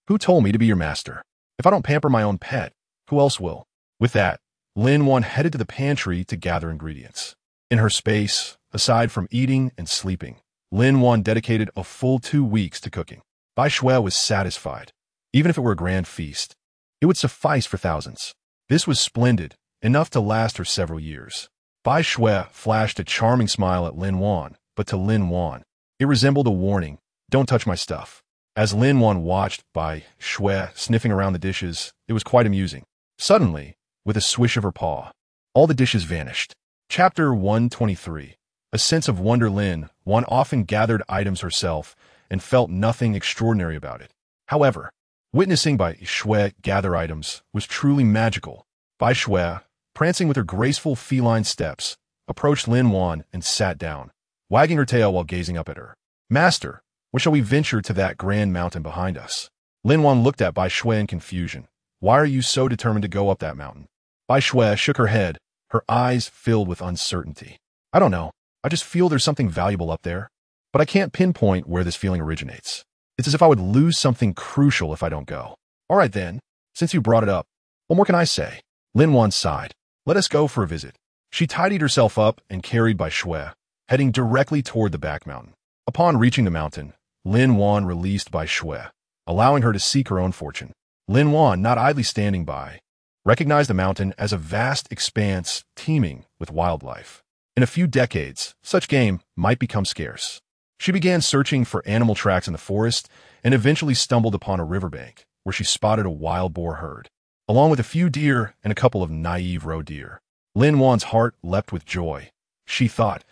Speaker 1: Who told me to be your master? If I don't pamper my own pet, who else will? With that, Lin Wan headed to the pantry to gather ingredients. In her space, aside from eating and sleeping, Lin Wan dedicated a full 2 weeks to cooking. Bai Shui was satisfied. Even if it were a grand feast, it would suffice for thousands. This was splendid, enough to last her several years. Bai Shui flashed a charming smile at Lin Wan, but to Lin Wan, it resembled a warning, don't touch my stuff. As Lin Wan watched Bai Shui sniffing around the dishes, it was quite amusing. Suddenly, with a swish of her paw, all the dishes vanished. Chapter 123. A sense of wonder. Lin Wan often gathered items herself and felt nothing extraordinary about it. However, witnessing Bai Shui gather items was truly magical. Bai Shui, prancing with her graceful feline steps, approached Lin Wan and sat down, wagging her tail while gazing up at her. Master, when shall we venture to that grand mountain behind us? Lin Wan looked at Bai Shui in confusion. Why are you so determined to go up that mountain? Bai Shui shook her head, her eyes filled with uncertainty. I don't know. I just feel there's something valuable up there, but I can't pinpoint where this feeling originates. It's as if I would lose something crucial if I don't go. All right then, since you brought it up, what more can I say? Lin Wan sighed. Let us go for a visit. She tidied herself up and carried Bai Shui, heading directly toward the back mountain. Upon reaching the mountain, Lin Wan released Bai Shui, allowing her to seek her own fortune. Lin Wan, not idly standing by, recognized the mountain as a vast expanse teeming with wildlife. In a few decades, such game might become scarce. She began searching for animal tracks in the forest and eventually stumbled upon a riverbank where she spotted a wild boar herd, along with a few deer and a couple of naive roe deer. Lin Wan's heart leapt with joy. She thought,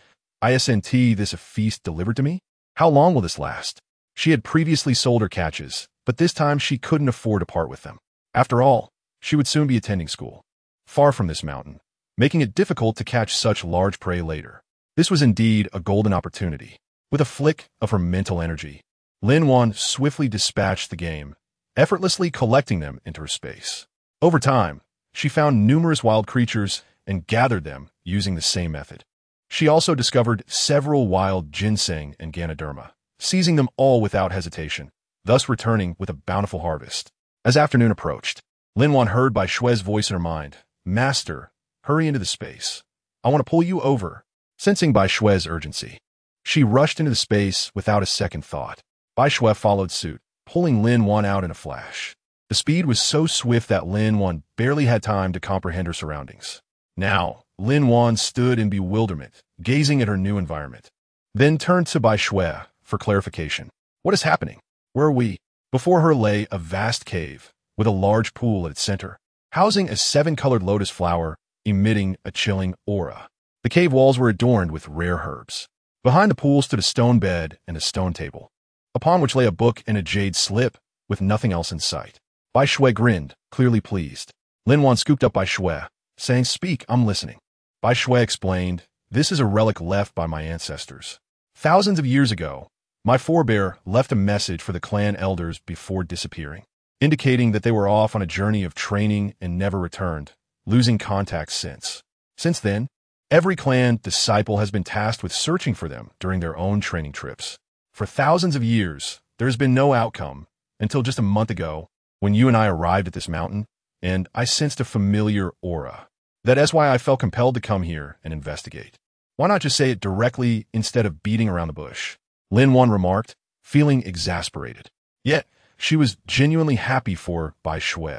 Speaker 1: isn't this a feast delivered to me? How long will this last? She had previously sold her catches, but this time she couldn't afford to part with them. After all, she would soon be attending school, far from this mountain, making it difficult to catch such large prey later. This was indeed a golden opportunity. With a flick of her mental energy, Lin Wan swiftly dispatched the game, effortlessly collecting them into her space. Over time, she found numerous wild creatures and gathered them using the same method. She also discovered several wild ginseng and ganoderma, seizing them all without hesitation, thus returning with a bountiful harvest. As afternoon approached, Lin Wan heard Bai Shui's voice in her mind. Master, hurry into the space. I want to pull you over. Sensing Bai Shui's urgency, she rushed into the space without a second thought. Bai Shui followed suit, pulling Lin Wan out in a flash. The speed was so swift that Lin Wan barely had time to comprehend her surroundings. Now, Lin Wan stood in bewilderment, gazing at her new environment, then turned to Bai Shui for clarification. What is happening? Where are we? Before her lay a vast cave, with a large pool at its center, housing a 7-colored lotus flower, emitting a chilling aura. The cave walls were adorned with rare herbs. Behind the pool stood a stone bed and a stone table, upon which lay a book and a jade slip, with nothing else in sight. Bai Shui grinned, clearly pleased. Lin Wan scooped up Bai Shui, saying, Speak, I'm listening. Bai Shui explained, This is a relic left by my ancestors. Thousands of years ago, my forebear left a message for the clan elders before disappearing, indicating that they were off on a journey of training and never returned, losing contact since. Since then, every clan disciple has been tasked with searching for them during their own training trips. For thousands of years, there has been no outcome, until just a month ago, when you and I arrived at this mountain, and I sensed a familiar aura. That's why I felt compelled to come here and investigate. Why not just say it directly instead of beating around the bush? Lin Wan remarked, feeling exasperated. Yet, she was genuinely happy for Bai Shui.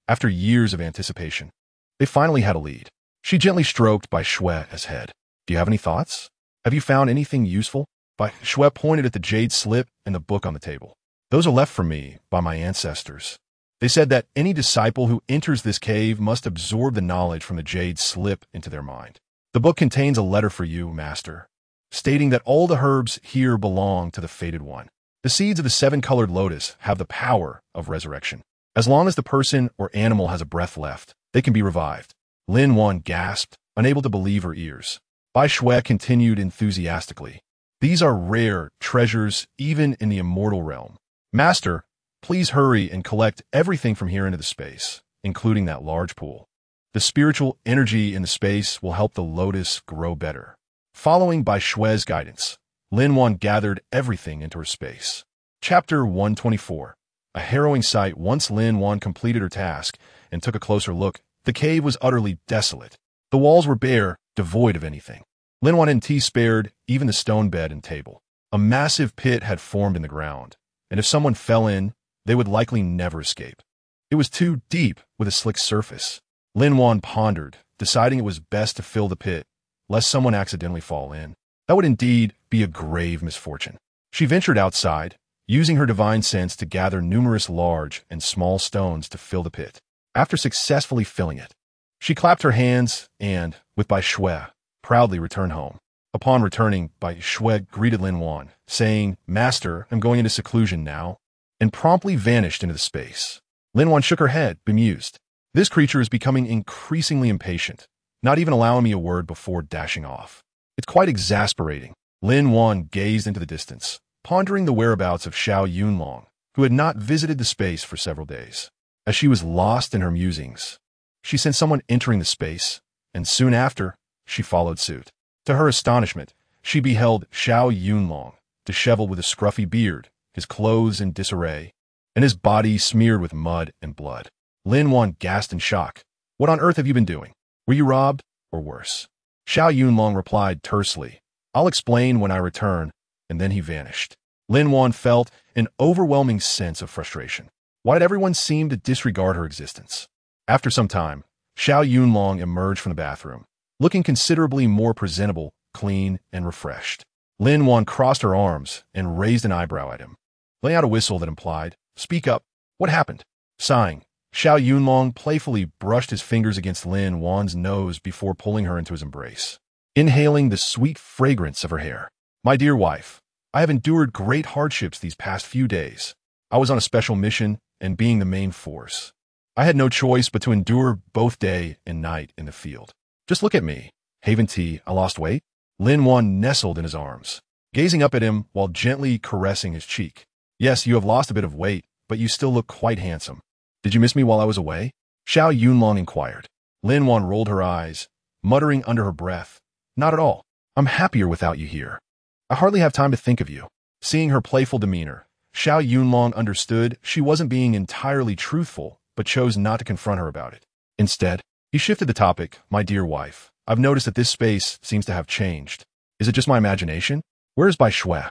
Speaker 1: After years of anticipation, they finally had a lead. She gently stroked Bai Shui's head. Do you have any thoughts? Have you found anything useful? Bai Shui pointed at the jade slip and the book on the table. Those are left for me by my ancestors. They said that any disciple who enters this cave must absorb the knowledge from the jade slip into their mind. The book contains a letter for you, Master, stating that all the herbs here belong to the Fated One. The seeds of the 7-colored lotus have the power of resurrection. As long as the person or animal has a breath left, they can be revived. Lin Wan gasped, unable to believe her ears. Bai Shui continued enthusiastically. These are rare treasures even in the immortal realm. Master, please hurry and collect everything from here into the space, including that large pool. The spiritual energy in the space will help the lotus grow better. Following Bai Shui's guidance, Lin Wan gathered everything into her space. Chapter 124. A harrowing sight. Once Lin Wan completed her task and took a closer look, the cave was utterly desolate. The walls were bare, devoid of anything. Lin Wan and T spared even the stone bed and table. A massive pit had formed in the ground, and if someone fell in, they would likely never escape. It was too deep with a slick surface. Lin Wan pondered, deciding it was best to fill the pit, lest someone accidentally fall in. That would indeed be a grave misfortune. She ventured outside, using her divine sense to gather numerous large and small stones to fill the pit. After successfully filling it, she clapped her hands and, with Bai Shui, proudly returned home. Upon returning, Bai Shui greeted Lin Wan, saying, Master, I'm going into seclusion now, and promptly vanished into the space. Lin Wan shook her head, bemused. This creature is becoming increasingly impatient, not even allowing me a word before dashing off. It's quite exasperating. Lin Wan gazed into the distance, pondering the whereabouts of Xiao Yunlong, who had not visited the space for several days. As she was lost in her musings, she sensed someone entering the space, and soon after, she followed suit. To her astonishment, she beheld Xiao Yunlong, disheveled with a scruffy beard, his clothes in disarray, and his body smeared with mud and blood. Lin Wan gasped in shock. What on earth have you been doing? Were you robbed, or worse? Xiao Yunlong replied tersely, I'll explain when I return, and then he vanished. Lin Wan felt an overwhelming sense of frustration. Why did everyone seem to disregard her existence? After some time, Xiao Yunlong emerged from the bathroom, looking considerably more presentable, clean, and refreshed. Lin Wan crossed her arms and raised an eyebrow at him, letting out a whistle that implied, Speak up. What happened? Sighing, Xiao Yunlong playfully brushed his fingers against Lin Wan's nose before pulling her into his embrace, inhaling the sweet fragrance of her hair. My dear wife, I have endured great hardships these past few days. I was on a special mission and being the main force. I had no choice but to endure both day and night in the field. Just look at me. Haven T, I lost weight? Lin Wan nestled in his arms, gazing up at him while gently caressing his cheek. Yes, you have lost a bit of weight, but you still look quite handsome. Did you miss me while I was away? Xiao Yunlong inquired. Lin Wan rolled her eyes, muttering under her breath. Not at all. I'm happier without you here. I hardly have time to think of you. Seeing her playful demeanor, Xiao Yunlong understood she wasn't being entirely truthful, but chose not to confront her about it. Instead, he shifted the topic. My dear wife, I've noticed that this space seems to have changed. Is it just my imagination? Where is Bai Shui?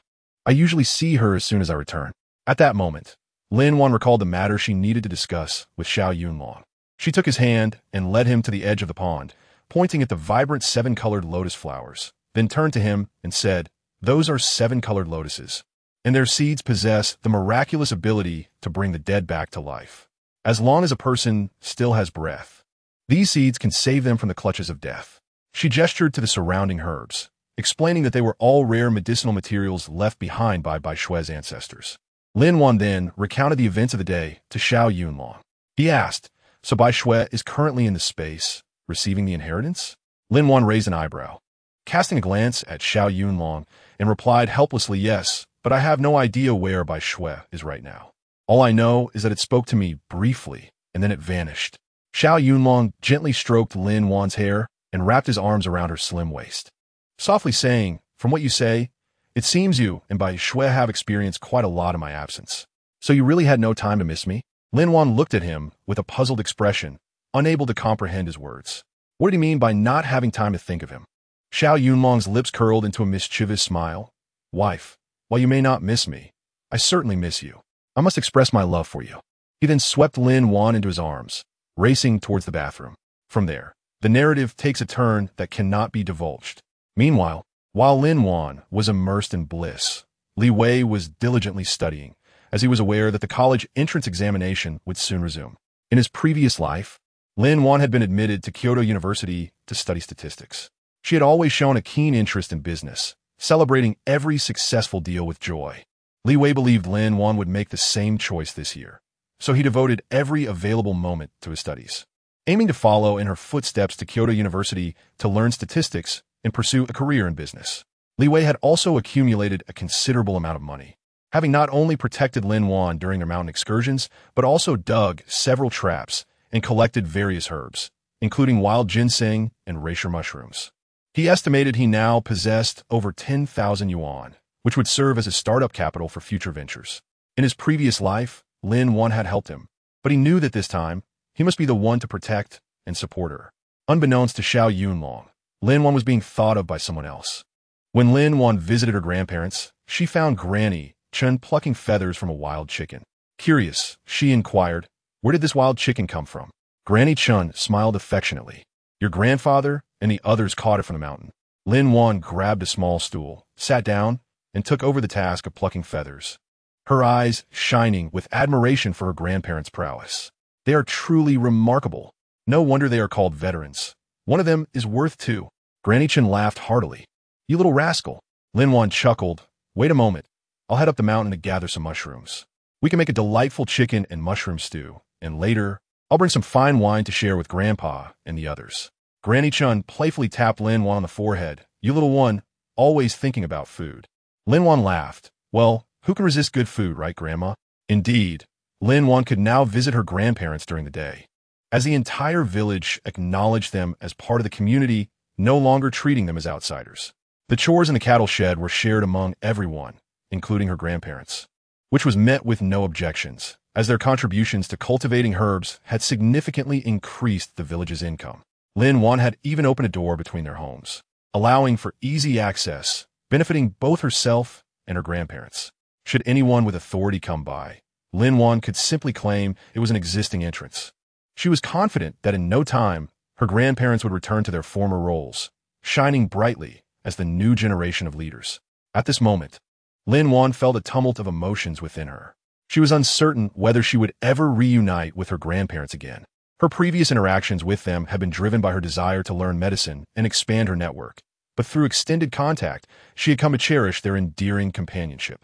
Speaker 1: I usually see her as soon as I return. At that moment, Lin Wan recalled the matter she needed to discuss with Xiao Yunlong. She took his hand and led him to the edge of the pond, pointing at the vibrant 7-colored lotus flowers, then turned to him and said, "Those are 7-colored lotuses, and their seeds possess the miraculous ability to bring the dead back to life. As long as a person still has breath, these seeds can save them from the clutches of death." She gestured to the surrounding herbs, explaining that they were all rare medicinal materials left behind by Bai Shui's ancestors. Lin Wan then recounted the events of the day to Xiao Yunlong. He asked, "So Bai Shui is currently in the space, receiving the inheritance?" Lin Wan raised an eyebrow, casting a glance at Xiao Yunlong, and replied helplessly, "Yes, but I have no idea where Bai Shui is right now. All I know is that it spoke to me briefly, and then it vanished." Xiao Yunlong gently stroked Lin Wan's hair and wrapped his arms around her slim waist, softly saying, "From what you say, it seems you and Bai Shui have experienced quite a lot in my absence. So you really had no time to miss me?" Lin Wan looked at him with a puzzled expression, unable to comprehend his words. What did he mean by not having time to think of him? Xiao Yunlong's lips curled into a mischievous smile. "Wife, while you may not miss me, I certainly miss you. I must express my love for you." He then swept Lin Wan into his arms, racing towards the bathroom. From there, the narrative takes a turn that cannot be divulged. Meanwhile, while Lin Wan was immersed in bliss, Li Wei was diligently studying, as he was aware that the college entrance examination would soon resume. In his previous life, Lin Wan had been admitted to Kyoto University to study statistics. She had always shown a keen interest in business, celebrating every successful deal with joy. Li Wei believed Lin Wan would make the same choice this year, so he devoted every available moment to his studies, aiming to follow in her footsteps to Kyoto University to learn statistics and pursue a career in business. Li Wei had also accumulated a considerable amount of money, having not only protected Lin Wan during their mountain excursions, but also dug several traps and collected various herbs, including wild ginseng and reishi mushrooms. He estimated he now possessed over 10,000 yuan, which would serve as his startup capital for future ventures. In his previous life, Lin Wan had helped him, but he knew that this time, he must be the one to protect and support her. Unbeknownst to Xiao Yunlong, Lin Wan was being thought of by someone else. When Lin Wan visited her grandparents, she found Granny Chen plucking feathers from a wild chicken. Curious, she inquired, "Where did this wild chicken come from?" Granny Chen smiled affectionately. "Your grandfather and the others caught it from the mountain." Lin Wan grabbed a small stool, sat down, and took over the task of plucking feathers, her eyes shining with admiration for her grandparents' prowess. "They are truly remarkable. No wonder they are called veterans. One of them is worth 2. Granny Chen laughed heartily. "You little rascal." Lin Wan chuckled. "Wait a moment. I'll head up the mountain to gather some mushrooms. We can make a delightful chicken and mushroom stew, and later, I'll bring some fine wine to share with Grandpa and the others." Granny Chen playfully tapped Lin Wan on the forehead. "You little one, always thinking about food." Lin Wan laughed. "Well, who can resist good food, right, Grandma?" Indeed, Lin Wan could now visit her grandparents during the day, as the entire village acknowledged them as part of the community, no longer treating them as outsiders. The chores in the cattle shed were shared among everyone, including her grandparents, which was met with no objections, as their contributions to cultivating herbs had significantly increased the village's income. Lin Wan had even opened a door between their homes, allowing for easy access, benefiting both herself and her grandparents. Should anyone with authority come by, Lin Wan could simply claim it was an existing entrance. She was confident that in no time, her grandparents would return to their former roles, shining brightly as the new generation of leaders. At this moment, Lin Wan felt a tumult of emotions within her. She was uncertain whether she would ever reunite with her grandparents again. Her previous interactions with them had been driven by her desire to learn medicine and expand her network, but through extended contact, she had come to cherish their endearing companionship.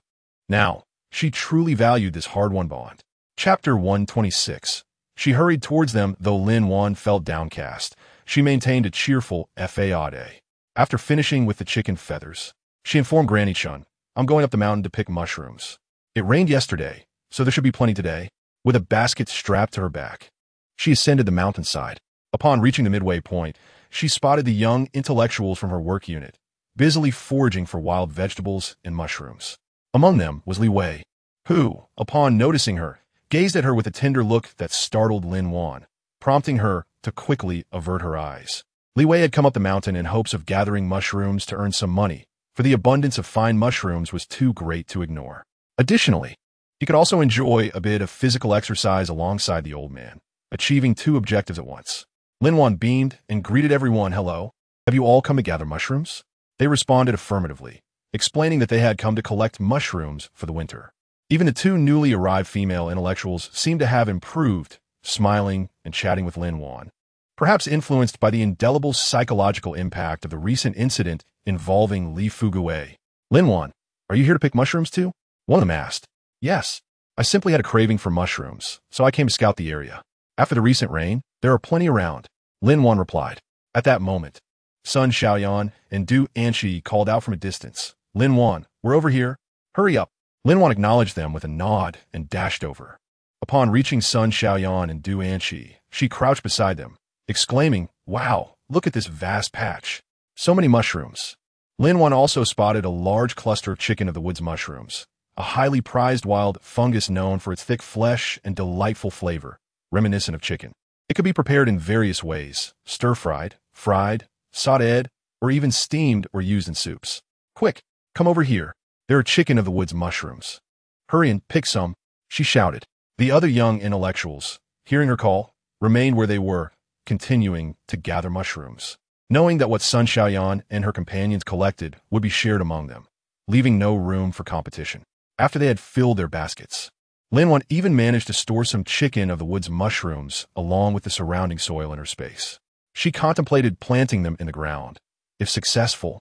Speaker 1: Now, she truly valued this hard-won bond. Chapter 126. She hurried towards them, though Lin Wan felt downcast. She maintained a cheerful fade. After finishing with the chicken feathers, she informed Granny Chun, "I'm going up the mountain to pick mushrooms. It rained yesterday, so there should be plenty today." With a basket strapped to her back, she ascended the mountainside. Upon reaching the midway point, she spotted the young intellectuals from her work unit, busily foraging for wild vegetables and mushrooms. Among them was Li Wei, who, upon noticing her, gazed at her with a tender look that startled Lin Wan, prompting her to quickly avert her eyes. Li Wei had come up the mountain in hopes of gathering mushrooms to earn some money, for the abundance of fine mushrooms was too great to ignore. Additionally, he could also enjoy a bit of physical exercise alongside the old man, achieving two objectives at once. Lin Wan beamed and greeted everyone. "Hello, have you all come to gather mushrooms?" They responded affirmatively, explaining that they had come to collect mushrooms for the winter. Even the two newly arrived female intellectuals seemed to have improved, smiling and chatting with Lin Wan, perhaps influenced by the indelible psychological impact of the recent incident involving Li Wei. "Lin Wan, are you here to pick mushrooms too?" one of them asked. "Yes, I simply had a craving for mushrooms, so I came to scout the area. After the recent rain, there are plenty around," Lin Wan replied. At that moment, Sun Xiaoyan and Du Anshi called out from a distance, "Lin Wan, we're over here. Hurry up." Lin Wan acknowledged them with a nod and dashed over. Upon reaching Sun Xiaoyan and Du Anshi, she crouched beside them, exclaiming, "Wow, look at this vast patch. So many mushrooms." Lin Wan also spotted a large cluster of chicken of the woods mushrooms, a highly prized wild fungus known for its thick flesh and delightful flavor, reminiscent of chicken. It could be prepared in various ways: stir-fried, fried, sautéed, or even steamed or used in soups. "Quick, come over here. There are chicken of the woods mushrooms. Hurry and pick some," she shouted. The other young intellectuals, hearing her call, remained where they were, continuing to gather mushrooms, knowing that what Sun Xiaoyan and her companions collected would be shared among them, leaving no room for competition. After they had filled their baskets, Lin Wan even managed to store some chicken of the woods mushrooms along with the surrounding soil in her space. She contemplated planting them in the ground. If successful,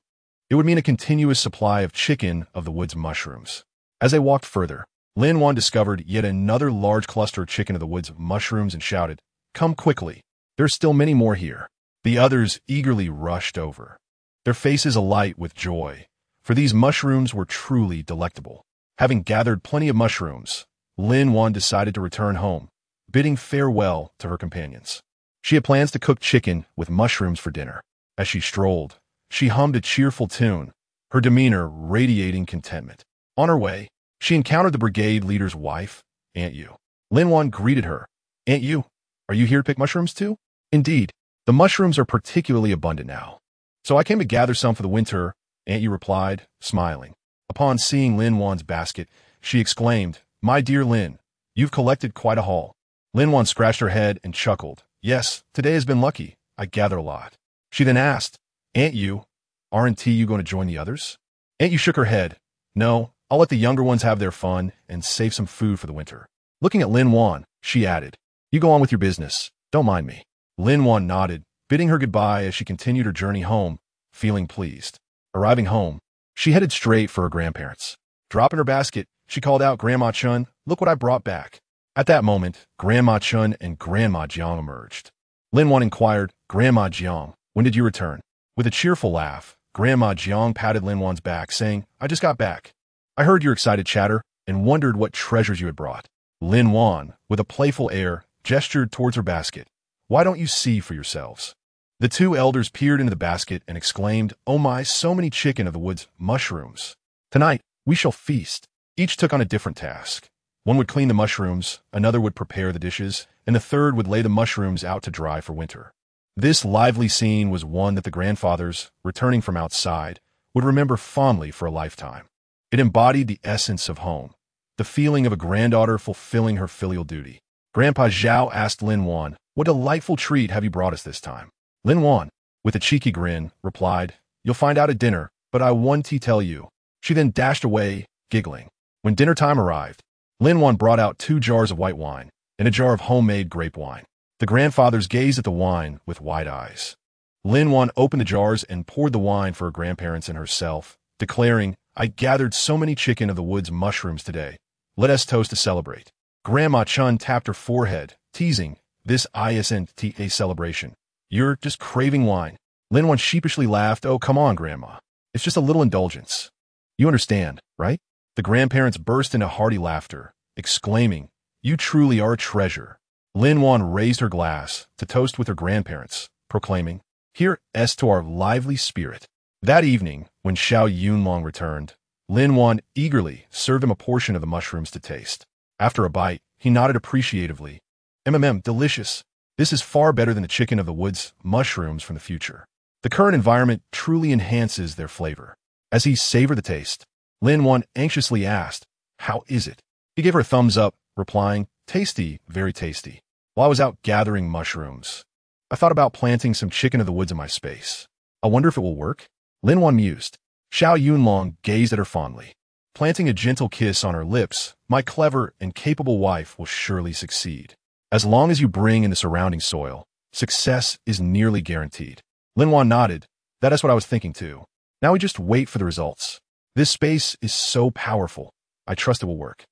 Speaker 1: it would mean a continuous supply of chicken of the woods mushrooms. As they walked further, Lin Wan discovered yet another large cluster of chicken of the woods mushrooms and shouted, "Come quickly. There are still many more here." The others eagerly rushed over, their faces alight with joy, for these mushrooms were truly delectable. Having gathered plenty of mushrooms, Lin Wan decided to return home, bidding farewell to her companions. She had plans to cook chicken with mushrooms for dinner. As she strolled, she hummed a cheerful tune, her demeanor radiating contentment. On her way, she encountered the brigade leader's wife, Aunt Yu. Lin Wan greeted her. "Aunt Yu, are you here to pick mushrooms too?" "Indeed, the mushrooms are particularly abundant now, so I came to gather some for the winter," Aunt Yu replied, smiling. Upon seeing Lin Wan's basket, she exclaimed, "My dear Lin, you've collected quite a haul." Lin Wan scratched her head and chuckled. "Yes, today has been lucky. I gather a lot." She then asked, "Aunt Yu, aren't you going to join the others?" Aunt Yu shook her head. "No, I'll let the younger ones have their fun and save some food for the winter." Looking at Lin Wan, she added, "You go on with your business. Don't mind me." Lin Wan nodded, bidding her goodbye as she continued her journey home, feeling pleased. Arriving home, she headed straight for her grandparents. Dropping her basket, she called out, "Grandma Chun, look what I brought back." At that moment, Grandma Chun and Grandma Jiang emerged. Lin Wan inquired, "Grandma Jiang, when did you return?" With a cheerful laugh, Grandma Jiang patted Lin Wan's back, saying, "I just got back. I heard your excited chatter and wondered what treasures you had brought." Lin Wan, with a playful air, gestured towards her basket. "Why don't you see for yourselves?" The two elders peered into the basket and exclaimed, "Oh my, so many chicken of the woods mushrooms. Tonight, we shall feast." Each took on a different task. One would clean the mushrooms, another would prepare the dishes, and the third would lay the mushrooms out to dry for winter. This lively scene was one that the grandfathers, returning from outside, would remember fondly for a lifetime. It embodied the essence of home, the feeling of a granddaughter fulfilling her filial duty. Grandpa Zhao asked Lin Wan, "What delightful treat have you brought us this time?" Lin Wan, with a cheeky grin, replied, "You'll find out at dinner, but I want to tell you." She then dashed away, giggling. When dinner time arrived, Lin Wan brought out 2 jars of white wine and a jar of homemade grape wine. The grandfathers gazed at the wine with wide eyes. Lin Wan opened the jars and poured the wine for her grandparents and herself, declaring, "I gathered so many chicken of the woods mushrooms today. Let us toast to celebrate." Grandma Chun tapped her forehead, teasing, "This isn't a celebration. You're just craving wine." Lin Wan sheepishly laughed. "Oh, come on, Grandma. It's just a little indulgence. You understand, right?" The grandparents burst into hearty laughter, exclaiming, "You truly are a treasure." Lin Wan raised her glass to toast with her grandparents, proclaiming, "Here's to our lively spirit." That evening, when Xiao Yunlong returned, Lin Wan eagerly served him a portion of the mushrooms to taste. After a bite, he nodded appreciatively. Delicious. This is far better than the chicken of the woods mushrooms from the future. The current environment truly enhances their flavor." As he savored the taste, Lin Wan anxiously asked, "How is it?" He gave her a thumbs up, replying, "Tasty, very tasty." While I was out gathering mushrooms, I thought about planting some chicken of the woods in my space. I wonder if it will work? Lin Wan mused. Xiao Yunlong gazed at her fondly. Planting a gentle kiss on her lips, "My clever and capable wife will surely succeed. As long as you bring in the surrounding soil, success is nearly guaranteed." Lin Wan nodded. "That is what I was thinking too. Now we just wait for the results. This space is so powerful. I trust it will work."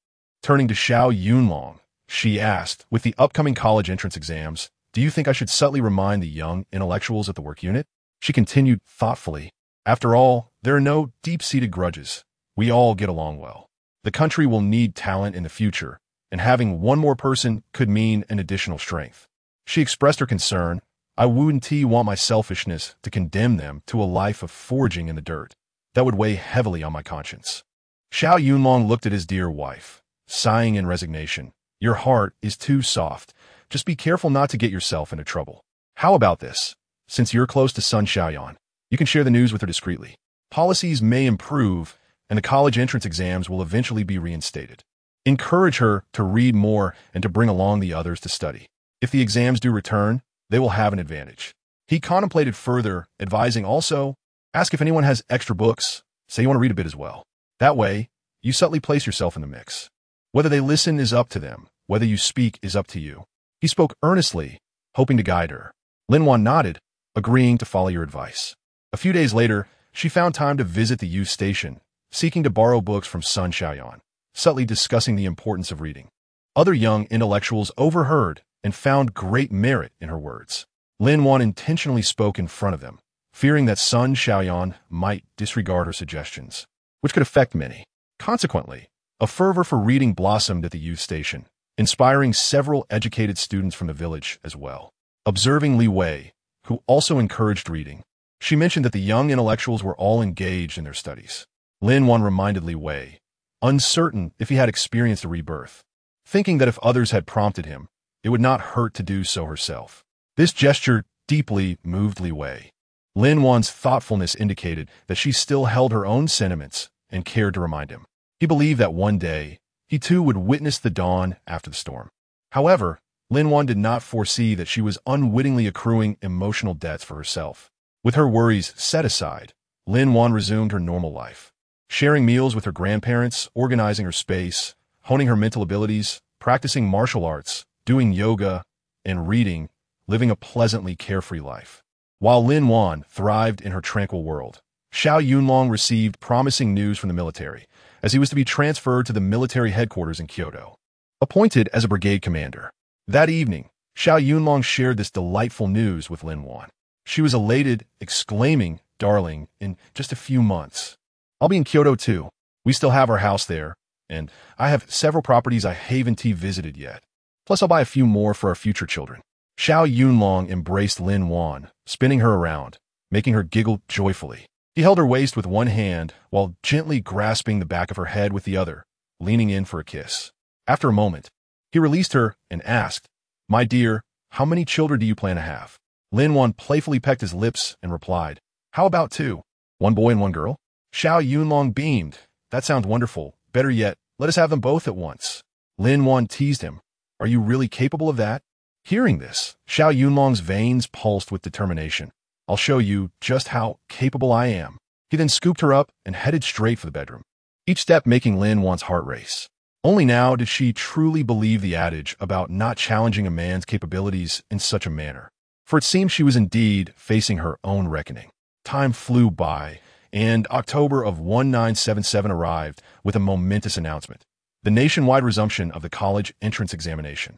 Speaker 1: Turning to Xiao Yunlong, she asked, "With the upcoming college entrance exams, do you think I should subtly remind the young intellectuals at the work unit?" She continued thoughtfully, "After all, there are no deep-seated grudges. We all get along well. The country will need talent in the future, and having one more person could mean an additional strength." She expressed her concern. "I wouldn't want my selfishness to condemn them to a life of foraging in the dirt. That would weigh heavily on my conscience." Xiao Yunlong looked at his dear wife, sighing in resignation. "Your heart is too soft. Just be careful not to get yourself into trouble. How about this? Since you're close to Sun Xiaoyan, you can share the news with her discreetly. Policies may improve, and the college entrance exams will eventually be reinstated. Encourage her to read more and to bring along the others to study. If the exams do return, they will have an advantage." He contemplated further, advising also, "Ask if anyone has extra books. Say you want to read a bit as well. That way, you subtly place yourself in the mix. Whether they listen is up to them. Whether you speak is up to you." He spoke earnestly, hoping to guide her. Lin Wan nodded, agreeing to follow your advice. A few days later, she found time to visit the youth station, seeking to borrow books from Sun Xiaoyan, subtly discussing the importance of reading. Other young intellectuals overheard and found great merit in her words. Lin Wan intentionally spoke in front of them, fearing that Sun Xiaoyan might disregard her suggestions, which could affect many. Consequently, a fervor for reading blossomed at the youth station, inspiring several educated students from the village as well. Observing Li Wei, who also encouraged reading, she mentioned that the young intellectuals were all engaged in their studies. Lin Wan reminded Li Wei, uncertain if he had experienced a rebirth, thinking that if others had prompted him, it would not hurt to do so herself. This gesture deeply moved Li Wei. Lin Wan's thoughtfulness indicated that she still held her own sentiments and cared to remind him. He believed that one day, he too would witness the dawn after the storm. However, Lin Wan did not foresee that she was unwittingly accruing emotional debts for herself. With her worries set aside, Lin Wan resumed her normal life, sharing meals with her grandparents, organizing her space, honing her mental abilities, practicing martial arts, doing yoga, and reading, living a pleasantly carefree life. While Lin Wan thrived in her tranquil world, Xiao Yunlong received promising news from the military, as he was to be transferred to the military headquarters in Kyoto, appointed as a brigade commander. That evening, Xiao Yunlong shared this delightful news with Lin Wan. She was elated, exclaiming, "Darling, in just a few months, I'll be in Kyoto too. We still have our house there, and I have several properties I haven't visited yet. Plus I'll buy a few more for our future children." Xiao Yunlong embraced Lin Wan, spinning her around, making her giggle joyfully. He held her waist with one hand while gently grasping the back of her head with the other, leaning in for a kiss. After a moment, he released her and asked, "My dear, how many children do you plan to have?" Lin Wan playfully pecked his lips and replied, "How about two? One boy and one girl?" Xiao Yunlong beamed. "That sounds wonderful. Better yet, let us have them both at once." Lin Wan teased him, "Are you really capable of that?" Hearing this, Xiao Yunlong's veins pulsed with determination. "I'll show you just how capable I am." He then scooped her up and headed straight for the bedroom, each step making Lin Wan's heart race. Only now did she truly believe the adage about not challenging a man's capabilities in such a manner. for it seemed she was indeed facing her own reckoning. Time flew by, and October of 1977 arrived with a momentous announcement: the nationwide resumption of the college entrance examination.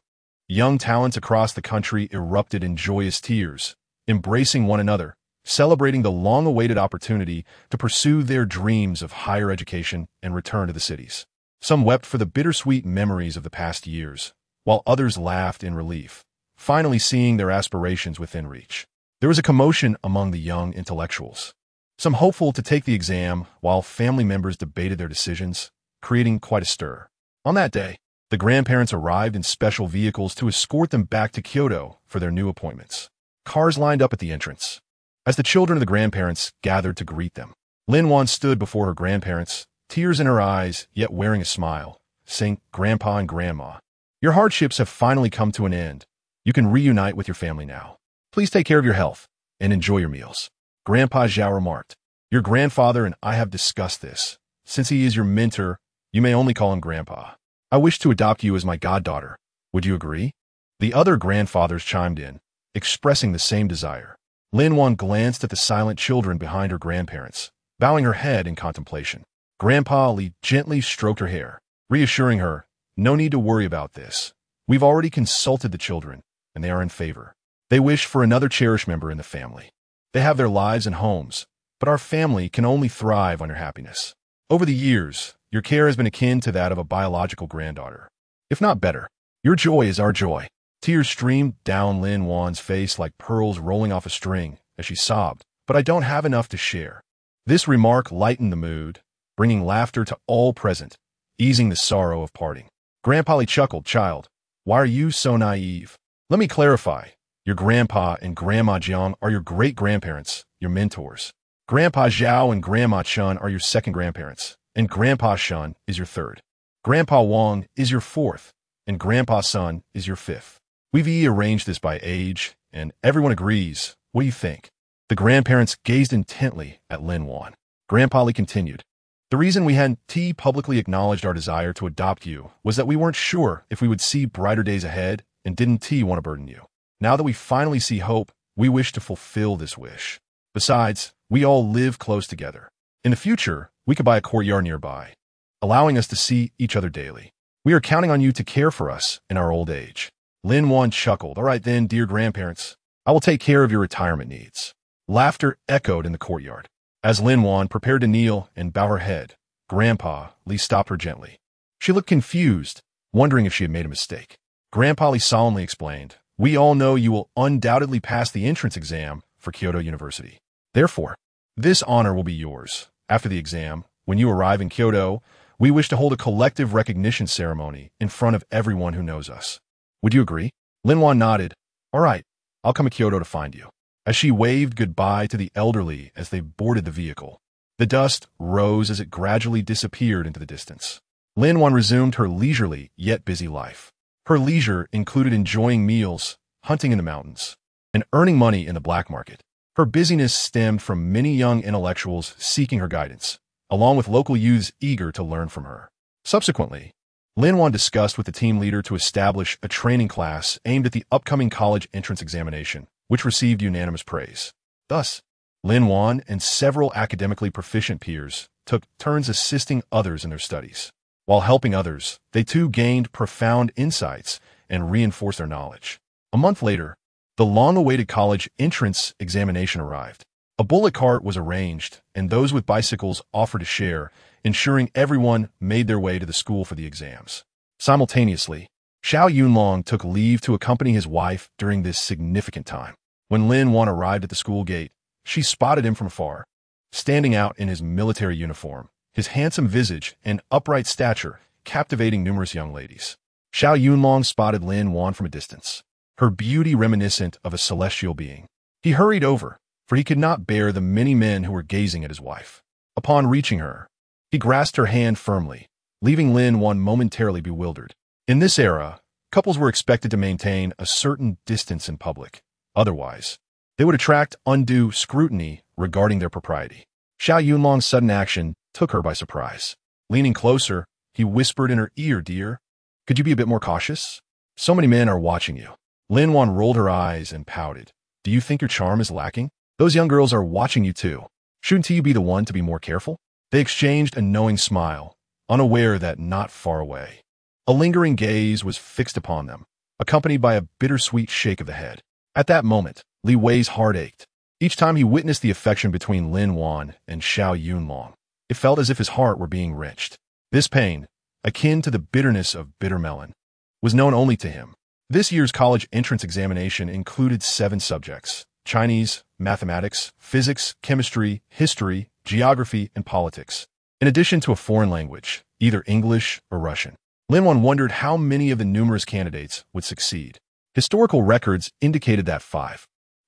Speaker 1: Young talents across the country erupted in joyous tears, embracing one another, celebrating the long-awaited opportunity to pursue their dreams of higher education and return to the cities. Some wept for the bittersweet memories of the past years, while others laughed in relief, finally seeing their aspirations within reach. There was a commotion among the young intellectuals, some hopeful to take the exam while family members debated their decisions, creating quite a stir. On that day, the grandparents arrived in special vehicles to escort them back to Kyoto for their new appointments. Cars lined up at the entrance. As the children of the grandparents gathered to greet them, Lin Wan stood before her grandparents, tears in her eyes, yet wearing a smile, saying, "Grandpa and Grandma, your hardships have finally come to an end. You can reunite with your family now. Please take care of your health and enjoy your meals." Grandpa Zhao remarked, "Your grandfather and I have discussed this. Since he is your mentor, you may only call him Grandpa. I wish to adopt you as my goddaughter. Would you agree?" The other grandfathers chimed in, expressing the same desire. Lin Wan glanced at the silent children behind her grandparents, bowing her head in contemplation. Grandpa Li gently stroked her hair, reassuring her, "No need to worry about this. We've already consulted the children, and they are in favor. They wish for another cherished member in the family. They have their lives and homes, but our family can only thrive on your happiness. Over the years, your care has been akin to that of a biological granddaughter, if not better. Your joy is our joy." Tears streamed down Lin Wan's face like pearls rolling off a string as she sobbed, "But I don't have enough to share." This remark lightened the mood, bringing laughter to all present, easing the sorrow of parting. Grandpa Li chuckled, "Child, why are you so naive? Let me clarify. Your grandpa and Grandma Jiang are your great-grandparents, your mentors. Grandpa Zhao and Grandma Chun are your second grandparents, and Grandpa Shun is your third. Grandpa Wang is your fourth, and Grandpa Sun is your fifth. We've arranged this by age, and everyone agrees. What do you think?" The grandparents gazed intently at Lin Wan. Grandpa Li continued, "The reason we hadn't publicly acknowledged our desire to adopt you was that we weren't sure if we would see brighter days ahead and didn't want to burden you. Now that we finally see hope, we wish to fulfill this wish. Besides, we all live close together. In the future, we could buy a courtyard nearby, allowing us to see each other daily. We are counting on you to care for us in our old age." Lin Wan chuckled, "All right then, dear grandparents, I will take care of your retirement needs." Laughter echoed in the courtyard. As Lin Wan prepared to kneel and bow her head, Grandpa Li stopped her gently. She looked confused, wondering if she had made a mistake. Grandpa Li solemnly explained, "We all know you will undoubtedly pass the entrance exam for Kyoto University. Therefore, this honor will be yours. After the exam, when you arrive in Kyoto, we wish to hold a collective recognition ceremony in front of everyone who knows us. Would you agree?" Lin Wan nodded. "All right, I'll come to Kyoto to find you." As she waved goodbye to the elderly as they boarded the vehicle, the dust rose as it gradually disappeared into the distance. Lin Wan resumed her leisurely yet busy life. Her leisure included enjoying meals, hunting in the mountains, and earning money in the black market. Her busyness stemmed from many young intellectuals seeking her guidance, along with local youths eager to learn from her. Subsequently, Lin Wan discussed with the team leader to establish a training class aimed at the upcoming college entrance examination, which received unanimous praise. Thus, Lin Wan and several academically proficient peers took turns assisting others in their studies. While helping others, they too gained profound insights and reinforced their knowledge. A month later, the long-awaited college entrance examination arrived. A bullock cart was arranged, and those with bicycles offered to share, ensuring everyone made their way to the school for the exams. Simultaneously, Xiao Yunlong took leave to accompany his wife during this significant time. When Lin Wan arrived at the school gate, she spotted him from afar, standing out in his military uniform, his handsome visage and upright stature captivating numerous young ladies. Xiao Yunlong spotted Lin Wan from a distance, her beauty reminiscent of a celestial being. He hurried over, for he could not bear the many men who were gazing at his wife. Upon reaching her, he grasped her hand firmly, leaving Lin Wan momentarily bewildered. In this era, couples were expected to maintain a certain distance in public. Otherwise, they would attract undue scrutiny regarding their propriety. Xiao Yunlong's sudden action took her by surprise. Leaning closer, he whispered in her ear, "Dear, could you be a bit more cautious? So many men are watching you." Lin Wan rolled her eyes and pouted. Do you think your charm is lacking? Those young girls are watching you too. Shouldn't you be the one to be more careful? They exchanged a knowing smile, unaware that not far away, a lingering gaze was fixed upon them, accompanied by a bittersweet shake of the head. At that moment, Li Wei's heart ached. Each time he witnessed the affection between Lin Wan and Qinglong, it felt as if his heart were being wrenched. This pain, akin to the bitterness of bitter melon, was known only to him. This year's college entrance examination included 7 subjects: Chinese, mathematics, physics, chemistry, history, geography, and politics, in addition to a foreign language, either English or Russian. Lin Wan wondered how many of the numerous candidates would succeed. Historical records indicated that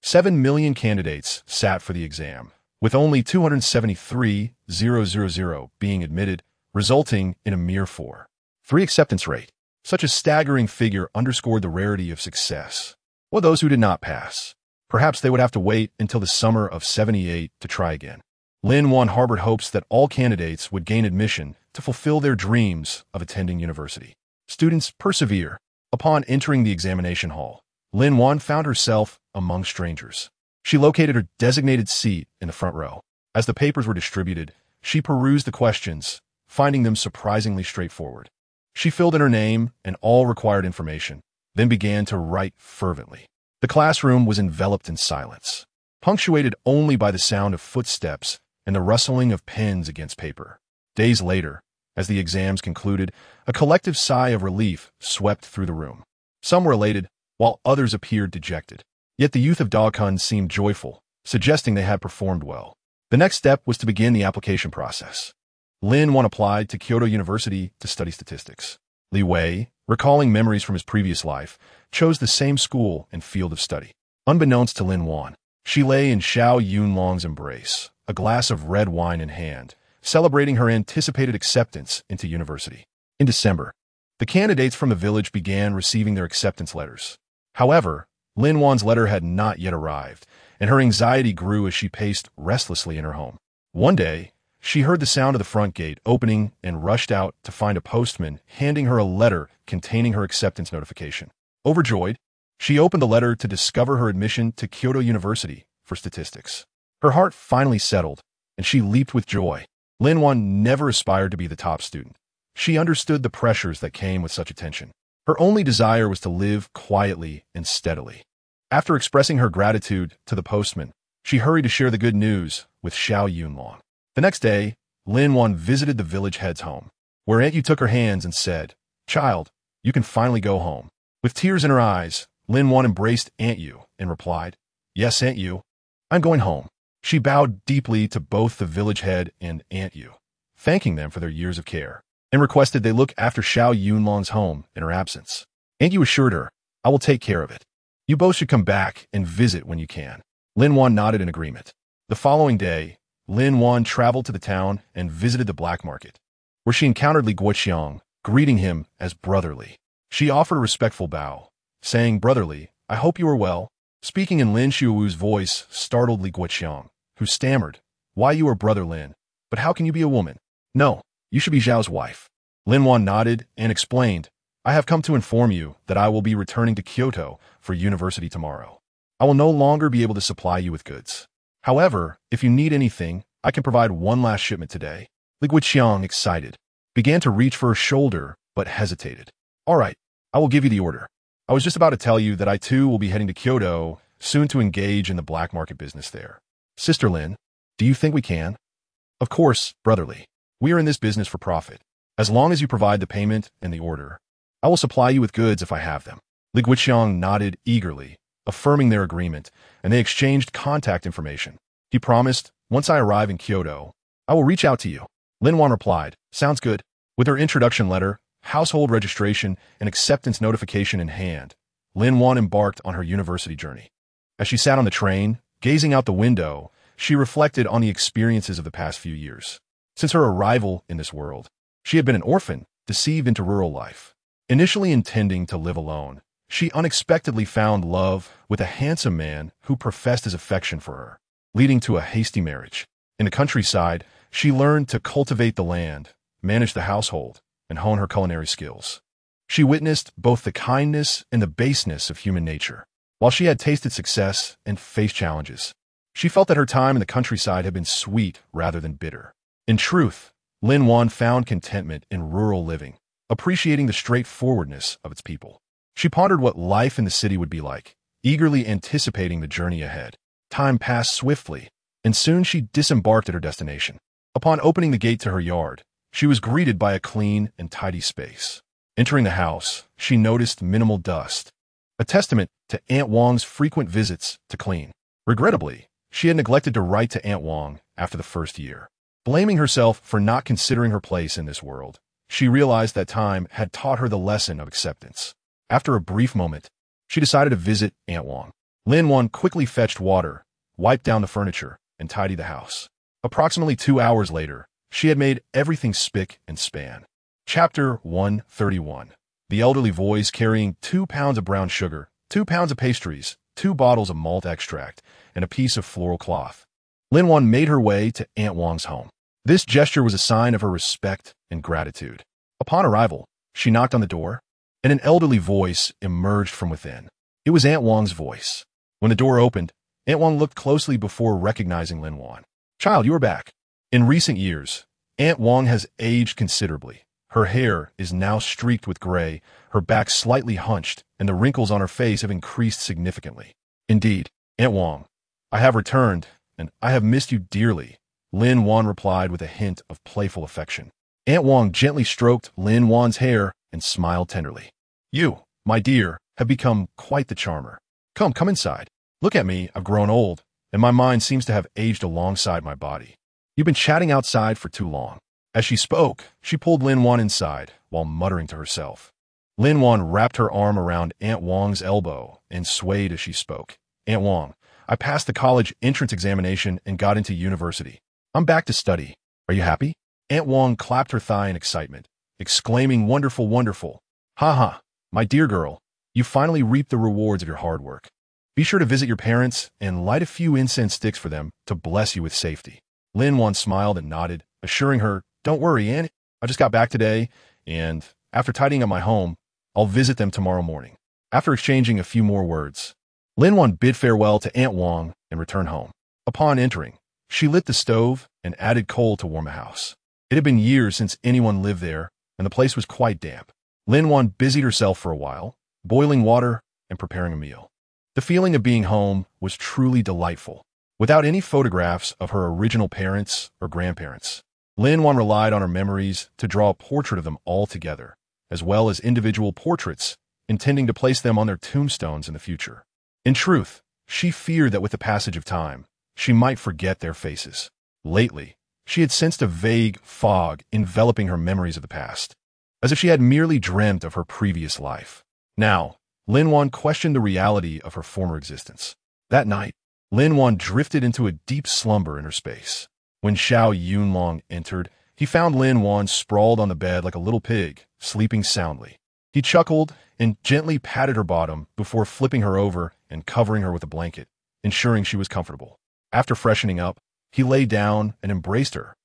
Speaker 1: 7 million candidates sat for the exam, with only 273,000 being admitted, resulting in a mere 4.3 acceptance rate. Such a staggering figure underscored the rarity of success. Well, those who did not pass, perhaps they would have to wait until the summer of 78 to try again. Lin Wan harbored hopes that all candidates would gain admission to fulfill their dreams of attending university. Students persevere. Upon entering the examination hall, Lin Wan found herself among strangers. She located her designated seat in the front row. As the papers were distributed, she perused the questions, finding them surprisingly straightforward. She filled in her name and all required information, then began to write fervently. The classroom was enveloped in silence, punctuated only by the sound of footsteps and the rustling of pens against paper. Days later, as the exams concluded, a collective sigh of relief swept through the room. Some were elated, while others appeared dejected. Yet the youth of Daqun seemed joyful, suggesting they had performed well. The next step was to begin the application process. Lin Wan applied to Kyoto University to study statistics. Li Wei, recalling memories from his previous life, chose the same school and field of study. Unbeknownst to Lin Wan, she lay in Qinglong's embrace, a glass of red wine in hand, celebrating her anticipated acceptance into university. In December, the candidates from the village began receiving their acceptance letters. However, Lin Wan's letter had not yet arrived, and her anxiety grew as she paced restlessly in her home. One day, she heard the sound of the front gate opening and rushed out to find a postman handing her a letter containing her acceptance notification. Overjoyed, she opened the letter to discover her admission to Kyoto University for statistics. Her heart finally settled, and she leaped with joy. Lin Wan never aspired to be the top student. She understood the pressures that came with such attention. Her only desire was to live quietly and steadily. After expressing her gratitude to the postman, she hurried to share the good news with Qinglong. The next day, Lin Wan visited the village head's home, where Aunt Yu took her hands and said, "Child, you can finally go home." With tears in her eyes, Lin Wan embraced Aunt Yu and replied, "Yes, Aunt Yu, I'm going home." She bowed deeply to both the village head and Aunt Yu, thanking them for their years of care, and requested they look after Qinglong's home in her absence. Aunt Yu assured her, "I will take care of it. You both should come back and visit when you can." Lin Wan nodded in agreement. The following day, Lin Wan traveled to the town and visited the black market, where she encountered Li Wei, greeting him as brotherly. She offered a respectful bow, saying, "Brotherly, I hope you are well." Speaking in Lin Xiao's voice startled Li Wei, who stammered, "Why, you are brother Lin, but how can you be a woman?" "No, you should be Zhao's wife." Lin Wan nodded and explained, "I have come to inform you that I will be returning to Kyoto for university tomorrow. I will no longer be able to supply you with goods. However, if you need anything, I can provide one last shipment today." Li Wei, excited, began to reach for her shoulder, but hesitated. "All right, I will give you the order. I was just about to tell you that I too will be heading to Kyoto soon to engage in the black market business there. Sister Lin, do you think we can?" "Of course, brotherly. We are in this business for profit. As long as you provide the payment and the order, I will supply you with goods if I have them." Li Wei nodded eagerly, affirming their agreement, and they exchanged contact information. He promised, "Once I arrive in Kyoto, I will reach out to you." Lin Wan replied, "Sounds good." With her introduction letter, household registration, and acceptance notification in hand, Lin Wan embarked on her university journey. As she sat on the train, gazing out the window, she reflected on the experiences of the past few years. Since her arrival in this world, she had been an orphan, deceived into rural life. Initially intending to live alone, she unexpectedly found love with a handsome man who professed his affection for her, leading to a hasty marriage. In the countryside, she learned to cultivate the land, manage the household, and hone her culinary skills. She witnessed both the kindness and the baseness of human nature. While she had tasted success and faced challenges, she felt that her time in the countryside had been sweet rather than bitter. In truth, Lin Wan found contentment in rural living, appreciating the straightforwardness of its people. She pondered what life in the city would be like, eagerly anticipating the journey ahead. Time passed swiftly, and soon she disembarked at her destination. Upon opening the gate to her yard, she was greeted by a clean and tidy space. Entering the house, she noticed minimal dust, a testament to Aunt Wang's frequent visits to clean. Regrettably, she had neglected to write to Aunt Wang after the first year. Blaming herself for not considering her place in this world, she realized that time had taught her the lesson of acceptance. After a brief moment, she decided to visit Aunt Wang. Lin Wan quickly fetched water, wiped down the furniture, and tidied the house. Approximately 2 hours later, she had made everything spick and span. Chapter 131. The elderly voice carrying 2 pounds of brown sugar, 2 pounds of pastries, 2 bottles of malt extract, and a piece of floral cloth. Lin Wan made her way to Aunt Wang's home. This gesture was a sign of her respect and gratitude. Upon arrival, she knocked on the door, and an elderly voice emerged from within. It was Aunt Wang's voice. When the door opened, Aunt Wang looked closely before recognizing Lin Wan. "Child, you are back." In recent years, Aunt Wang has aged considerably. Her hair is now streaked with gray, her back slightly hunched, and the wrinkles on her face have increased significantly. "Indeed, Aunt Wang, I have returned, and I have missed you dearly," Lin Wan replied with a hint of playful affection. Aunt Wang gently stroked Lin Wan's hair and smiled tenderly. "You, my dear, have become quite the charmer. Come inside. Look at me, I've grown old, and my mind seems to have aged alongside my body. You've been chatting outside for too long." As she spoke, she pulled Lin Wan inside, while muttering to herself. Lin Wan wrapped her arm around Aunt Wang's elbow and swayed as she spoke. "Aunt Wang, I passed the college entrance examination and got into university. I'm back to study. Are you happy?" Aunt Wang clapped her thigh in excitement, exclaiming, "Wonderful, wonderful. Ha, my dear girl, you finally reaped the rewards of your hard work. Be sure to visit your parents and light a few incense sticks for them to bless you with safety." Lin Wan smiled and nodded, assuring her, "Don't worry, Aunt. I just got back today, and after tidying up my home, I'll visit them tomorrow morning." After exchanging a few more words, Lin Wan bid farewell to Aunt Wang and returned home. Upon entering, she lit the stove and added coal to warm the house. It had been years since anyone lived there, and the place was quite damp. Lin Wan busied herself for a while, boiling water and preparing a meal. The feeling of being home was truly delightful. Without any photographs of her original parents or grandparents, Lin Wan relied on her memories to draw a portrait of them all together, as well as individual portraits, intending to place them on their tombstones in the future. In truth, she feared that with the passage of time, she might forget their faces. Lately, she had sensed a vague fog enveloping her memories of the past, as if she had merely dreamt of her previous life. Now, Lin Wan questioned the reality of her former existence. That night, Lin Wan drifted into a deep slumber in her space. When Xiao Yunlong entered, he found Lin Wan sprawled on the bed like a little pig, sleeping soundly. He chuckled and gently patted her bottom before flipping her over and covering her with a blanket, ensuring she was comfortable. After freshening up, he lay down and embraced her,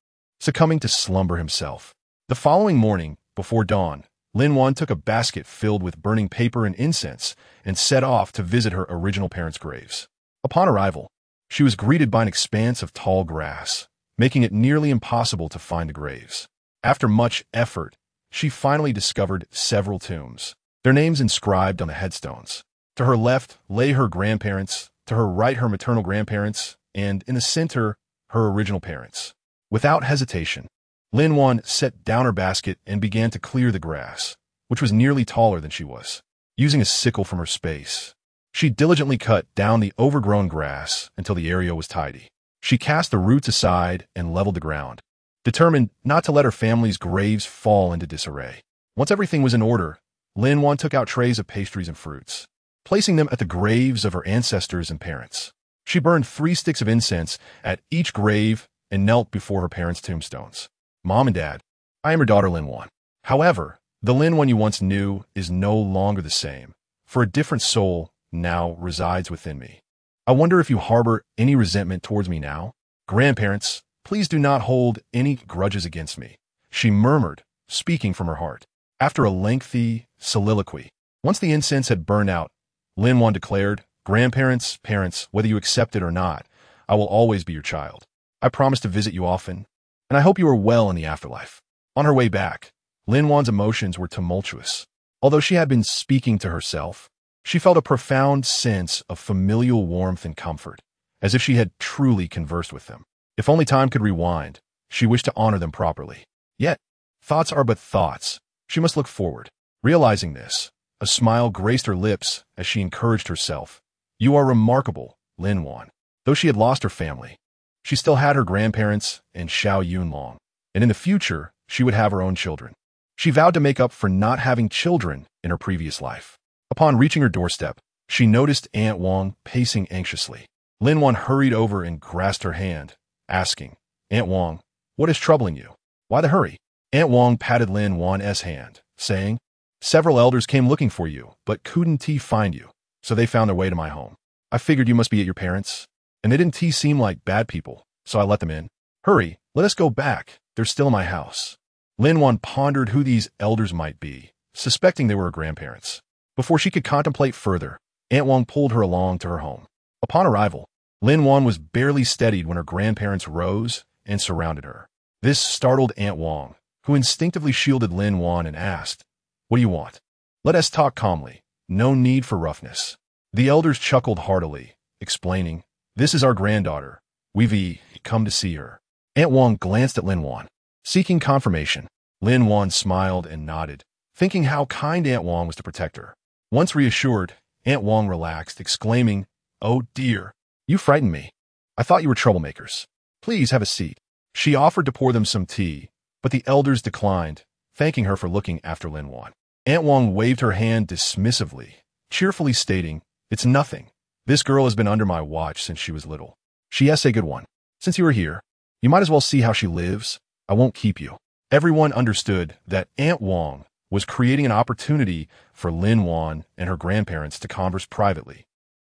Speaker 1: succumbing to slumber himself. The following morning, before dawn, Lin Wan took a basket filled with burning paper and incense and set off to visit her original parents' graves. Upon arrival, she was greeted by an expanse of tall grass, making it nearly impossible to find the graves. After much effort, she finally discovered several tombs, their names inscribed on the headstones. To her left lay her grandparents, to her right her maternal grandparents, and in the center, her original parents. Without hesitation, Lin Wan set down her basket and began to clear the grass, which was nearly taller than she was. Using a sickle from her space, she diligently cut down the overgrown grass until the area was tidy. She cast the roots aside and leveled the ground, determined not to let her family's graves fall into disarray. Once everything was in order, Lin Wan took out trays of pastries and fruits, placing them at the graves of her ancestors and parents. She burned 3 sticks of incense at each grave and knelt before her parents' tombstones. "Mom and Dad, I am your daughter Lin Wan. However, the Lin Wan you once knew is no longer the same, for a different soul now resides within me. I wonder if you harbor any resentment towards me now? Grandparents, please do not hold any grudges against me," she murmured, speaking from her heart. After a lengthy soliloquy, once the incense had burned out, Lin Wan declared, Grandparents, parents, whether you accept it or not, I will always be your child. I promise to visit you often, and I hope you are well in the afterlife. On her way back, Lin Wan's emotions were tumultuous. Although she had been speaking to herself, she felt a profound sense of familial warmth and comfort, as if she had truly conversed with them. If only time could rewind, she wished to honor them properly. Yet, thoughts are but thoughts. She must look forward. Realizing this, a smile graced her lips as she encouraged herself. You are remarkable, Lin Wan. Though she had lost her family, she still had her grandparents and Xiao Yunlong, and in the future, she would have her own children. She vowed to make up for not having children in her previous life. Upon reaching her doorstep, she noticed Aunt Wang pacing anxiously. Lin Wan hurried over and grasped her hand, asking, Aunt Wang, what is troubling you? Why the hurry? Aunt Wang patted Lin Wan's hand, saying, several elders came looking for you, but couldn't find you, so they found their way to my home. I figured you must be at your parents', and they didn't seem like bad people, so I let them in. Hurry, let us go back. They're still in my house. Lin Wan pondered who these elders might be, suspecting they were her grandparents. Before she could contemplate further, Aunt Wang pulled her along to her home. Upon arrival, Lin Wan was barely steadied when her grandparents rose and surrounded her. This startled Aunt Wang, who instinctively shielded Lin Wan and asked, what do you want? Let us talk calmly. No need for roughness. The elders chuckled heartily, explaining, this is our granddaughter. We've come to see her. Aunt Wang glanced at Lin Wan. Seeking confirmation, Lin Wan smiled and nodded, thinking how kind Aunt Wang was to protect her. Once reassured, Aunt Wang relaxed, exclaiming, oh dear, you frightened me. I thought you were troublemakers. Please have a seat. She offered to pour them some tea, but the elders declined, thanking her for looking after Lin Wan. Aunt Wang waved her hand dismissively, cheerfully stating, it's nothing. This girl has been under my watch since she was little. She's a good one. Since you are here, you might as well see how she lives. I won't keep you. Everyone understood that Aunt Wang was creating an opportunity for Lin Wan and her grandparents to converse privately.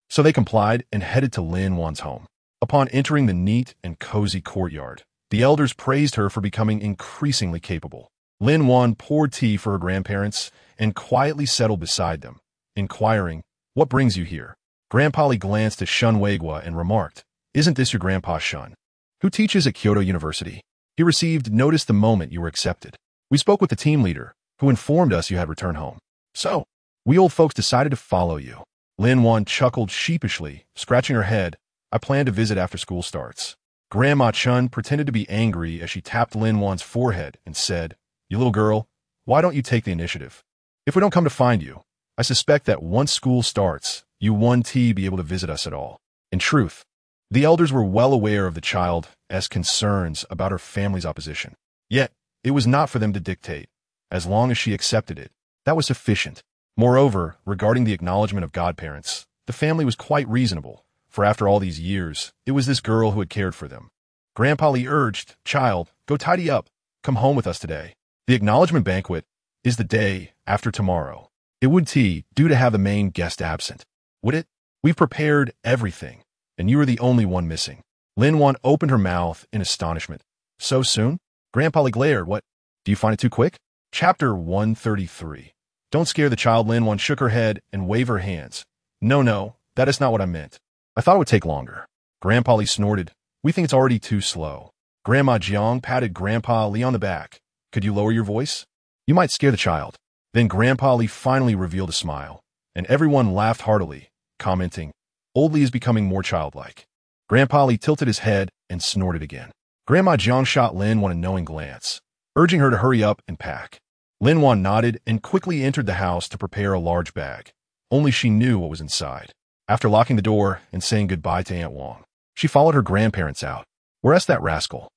Speaker 1: So they complied and headed to Lin Wan's home. Upon entering the neat and cozy courtyard, the elders praised her for becoming increasingly capable. Lin Wan poured tea for her grandparents and quietly settled beside them, inquiring, what brings you here? Grandpa Li glanced at Shun Weigua and remarked, isn't this your grandpa Shun, who teaches at Kyoto University? He received notice the moment you were accepted. We spoke with the team leader, who informed us you had returned home. So, we old folks decided to follow you. Lin Wan chuckled sheepishly, scratching her head. I plan to visit after school starts. Grandma Chun pretended to be angry as she tapped Lin Wan's forehead and said, you little girl, why don't you take the initiative? If we don't come to find you, I suspect that once school starts, you won't be able to visit us at all. In truth, the elders were well aware of the child's concerns about her family's opposition. Yet, it was not for them to dictate. As long as she accepted it, that was sufficient. Moreover, regarding the acknowledgement of godparents, the family was quite reasonable, for after all these years, it was this girl who had cared for them. Grandpa Li urged, child, go tidy up, come home with us today. The acknowledgement banquet is the day after tomorrow. It would due to have the main guest absent. Would it? We've prepared everything, and you are the only one missing. Lin Wan opened her mouth in astonishment. So soon? Grandpa Li glared, what? Do you find it too quick? Chapter 133. Don't scare the child. Lin Wan shook her head and waved her hands. No, that is not what I meant. I thought it would take longer. Grandpa Li snorted. We think it's already too slow. Grandma Jiang patted Grandpa Li on the back. Could you lower your voice? You might scare the child. Then Grandpa Li finally revealed a smile, and everyone laughed heartily, commenting, Old Li is becoming more childlike. Grandpa Li tilted his head and snorted again. Grandma Jiang shot Lin Wan a knowing glance, urging her to hurry up and pack. Lin Wan nodded and quickly entered the house to prepare a large bag. Only she knew what was inside. After locking the door and saying goodbye to Aunt Wang, she followed her grandparents out. Where's that rascal?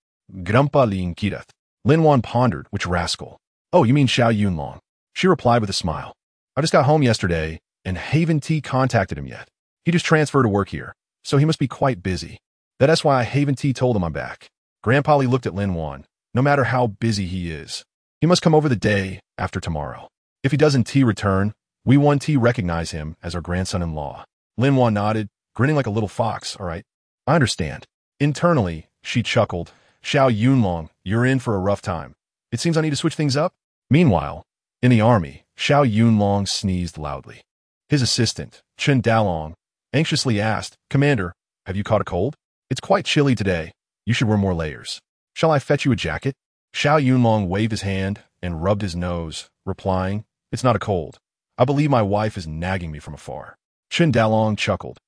Speaker 1: Grandpa Li inquired. Lin Wan pondered, which rascal? Oh, you mean Xiao Yunlong. She replied with a smile. I just got home yesterday, and Haven T contacted him yet. He just transferred to work here, so he must be quite busy. That's why Haven T told him I'm back. Grandpa Li looked at Lin Wan. No matter how busy he is, he must come over the day after tomorrow. If he doesn't return, we won't recognize him as our grandson-in-law. Lin Wan nodded, grinning like a little fox. All right, I understand. Internally, she chuckled. Xiao Yunlong, you're in for a rough time. It seems I need to switch things up. Meanwhile, in the army, Xiao Yunlong sneezed loudly. His assistant, Chen Dalong, anxiously asked, "Commander, have you caught a cold? It's quite chilly today. You should wear more layers. Shall I fetch you a jacket?" Xiao Yunlong waved his hand and rubbed his nose, replying, "It's not a cold. I believe my wife is nagging me from afar." Chun Dalong chuckled.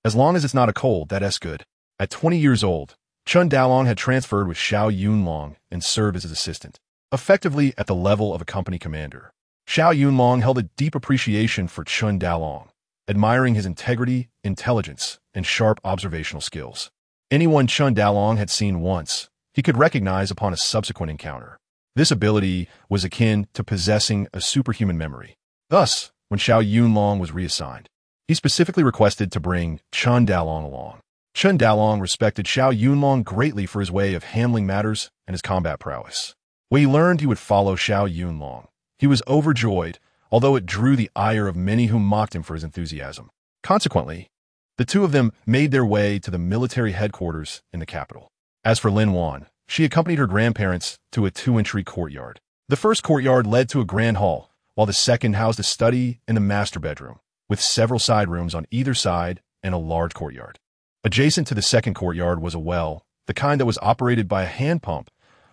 Speaker 1: "As long as it's not a cold, that's good." At 20 years old, Chun Dalong had transferred with Xiao Yunlong and served as his assistant, effectively at the level of a company commander. Xiao Yunlong held a deep appreciation for Chun Dalong, admiring his integrity, intelligence, and sharp observational skills. Anyone Chun Dalong had seen once, he could recognize upon a subsequent encounter. This ability was akin to possessing a superhuman memory. Thus, when Xiao Yunlong was reassigned, he specifically requested to bring Chun Dalong along. Chun Dalong respected Xiao Yunlong greatly for his way of handling matters and his combat prowess. When he learned he would follow Xiao Yunlong, he was overjoyed, although it drew the ire of many who mocked him for his enthusiasm. Consequently, the two of them made their way to the military headquarters in the capital. As for Lin Wan, she accompanied her grandparents to a two-entry courtyard. The first courtyard led to a grand hall, while the second housed a study and the master bedroom, with several side rooms on either side and a large courtyard. Adjacent to the second courtyard was a well, the kind that was operated by a hand pump,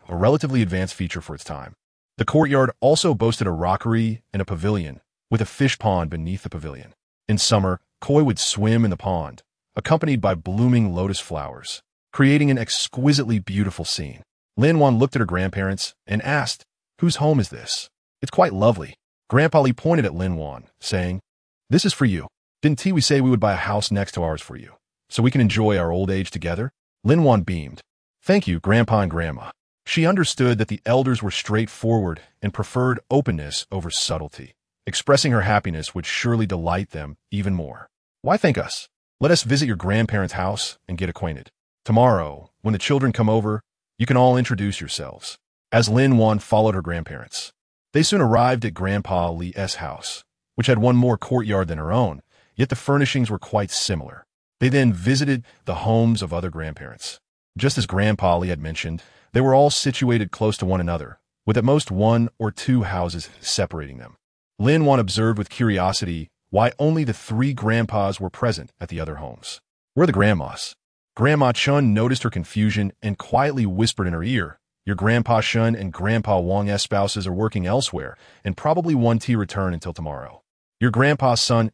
Speaker 1: a relatively advanced feature for its time. The courtyard also boasted a rockery and a pavilion, with a fish pond beneath the pavilion. In summer, koi would swim in the pond, accompanied by blooming lotus flowers, creating an exquisitely beautiful scene. Lin Wan looked at her grandparents and asked, "Whose home is this? It's quite lovely." Grandpa Li pointed at Lin Wan, saying, "This is for you. Didn't we say we would buy a house next to ours for you, so we can enjoy our old age together?" Lin Wan beamed. "Thank you, Grandpa and Grandma." She understood that the elders were straightforward and preferred openness over subtlety. Expressing her happiness would surely delight them even more. "Why thank us? Let us visit your grandparents' house and get acquainted. Tomorrow, when the children come over, you can all introduce yourselves." As Lin Wan followed her grandparents, they soon arrived at Grandpa Li's house, which had one more courtyard than her own, yet the furnishings were quite similar. They then visited the homes of other grandparents. Just as Grandpa Li had mentioned, they were all situated close to one another, with at most one or two houses separating them. Lin Wan observed with curiosity why only the three grandpas were present at the other homes. "Where are the grandmas?" Grandma Chun noticed her confusion and quietly whispered in her ear, "Your Grandpa Shun and Grandpa Wang's spouses are working elsewhere and probably won't return until tomorrow. Your Grandpa Sun's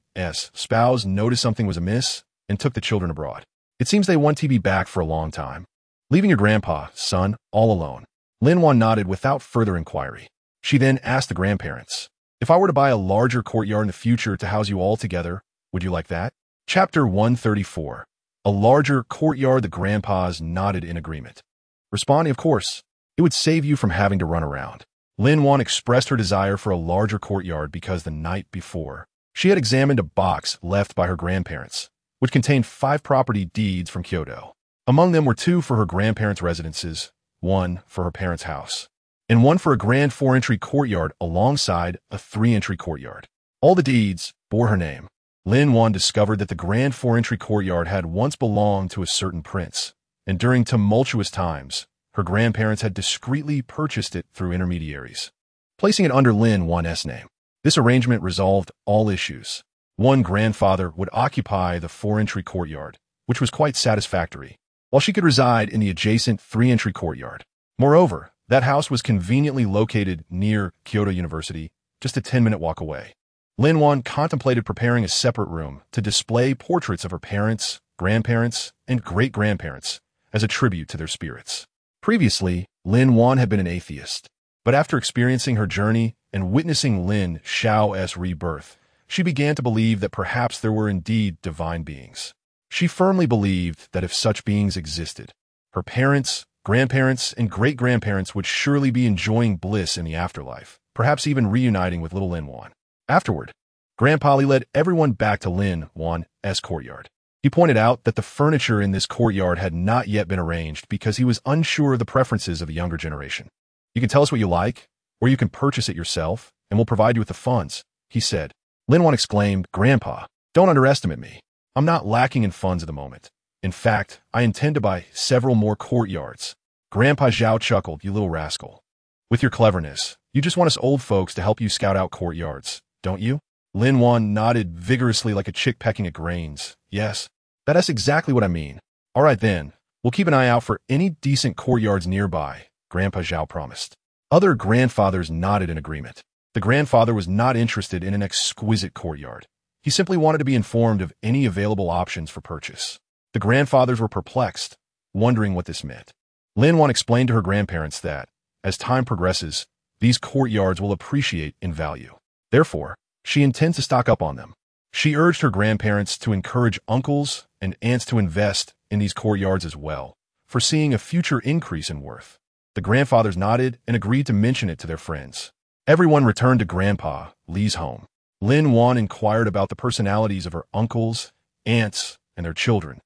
Speaker 1: spouse noticed something was amiss and took the children abroad. It seems they won't be back for a long time, leaving your Grandpa, son, all alone." Lin Wan nodded without further inquiry. She then asked the grandparents, "If I were to buy a larger courtyard in the future to house you all together, would you like that?" Chapter 134. A larger courtyard. The grandpas nodded in agreement, responding, "Of course. It would save you from having to run around." Lin Wan expressed her desire for a larger courtyard because the night before, she had examined a box left by her grandparents, which contained 5 property deeds from Kyoto. Among them were 2 for her grandparents' residences, 1 for her parents' house, and 1 for a grand 4-entry courtyard alongside a 3-entry courtyard. All the deeds bore her name. Lin Wan discovered that the grand 4-entry courtyard had once belonged to a certain prince, and during tumultuous times, her grandparents had discreetly purchased it through intermediaries, placing it under Lin Wan's name. This arrangement resolved all issues. One grandfather would occupy the 4-entry courtyard, which was quite satisfactory, while she could reside in the adjacent 3-entry courtyard. Moreover, that house was conveniently located near Kyoto University, just a 10-minute walk away. Lin Wan contemplated preparing a separate room to display portraits of her parents, grandparents, and great-grandparents as a tribute to their spirits. Previously, Lin Wan had been an atheist, but after experiencing her journey and witnessing Lin Xiao's rebirth, she began to believe that perhaps there were indeed divine beings. She firmly believed that if such beings existed, her parents, grandparents, and great-grandparents would surely be enjoying bliss in the afterlife, perhaps even reuniting with little Lin Wan. Afterward, Grandpa Li led everyone back to Lin Wan's courtyard. He pointed out that the furniture in this courtyard had not yet been arranged because he was unsure of the preferences of the younger generation. "You can tell us what you like, or you can purchase it yourself, and we'll provide you with the funds," he said. Lin Wan exclaimed, "Grandpa, don't underestimate me. I'm not lacking in funds at the moment. In fact, I intend to buy several more courtyards." Grandpa Zhao chuckled, "You little rascal. With your cleverness, you just want us old folks to help you scout out courtyards, don't you?" Lin Wan nodded vigorously like a chick pecking at grains. Yes, that's exactly what I mean. All right then, we'll keep an eye out for any decent courtyards nearby, Grandpa Zhao promised. Other grandfathers nodded in agreement. The grandfather was not interested in an exquisite courtyard. He simply wanted to be informed of any available options for purchase. The grandfathers were perplexed, wondering what this meant. Lin Wan explained to her grandparents that, as time progresses, these courtyards will appreciate in value. Therefore, she intends to stock up on them. She urged her grandparents to encourage uncles and aunts to invest in these courtyards as well, foreseeing a future increase in worth. The grandfathers nodded and agreed to mention it to their friends. Everyone returned to Grandpa Li's home. Lin Wan inquired about the personalities of her uncles, aunts, and their children,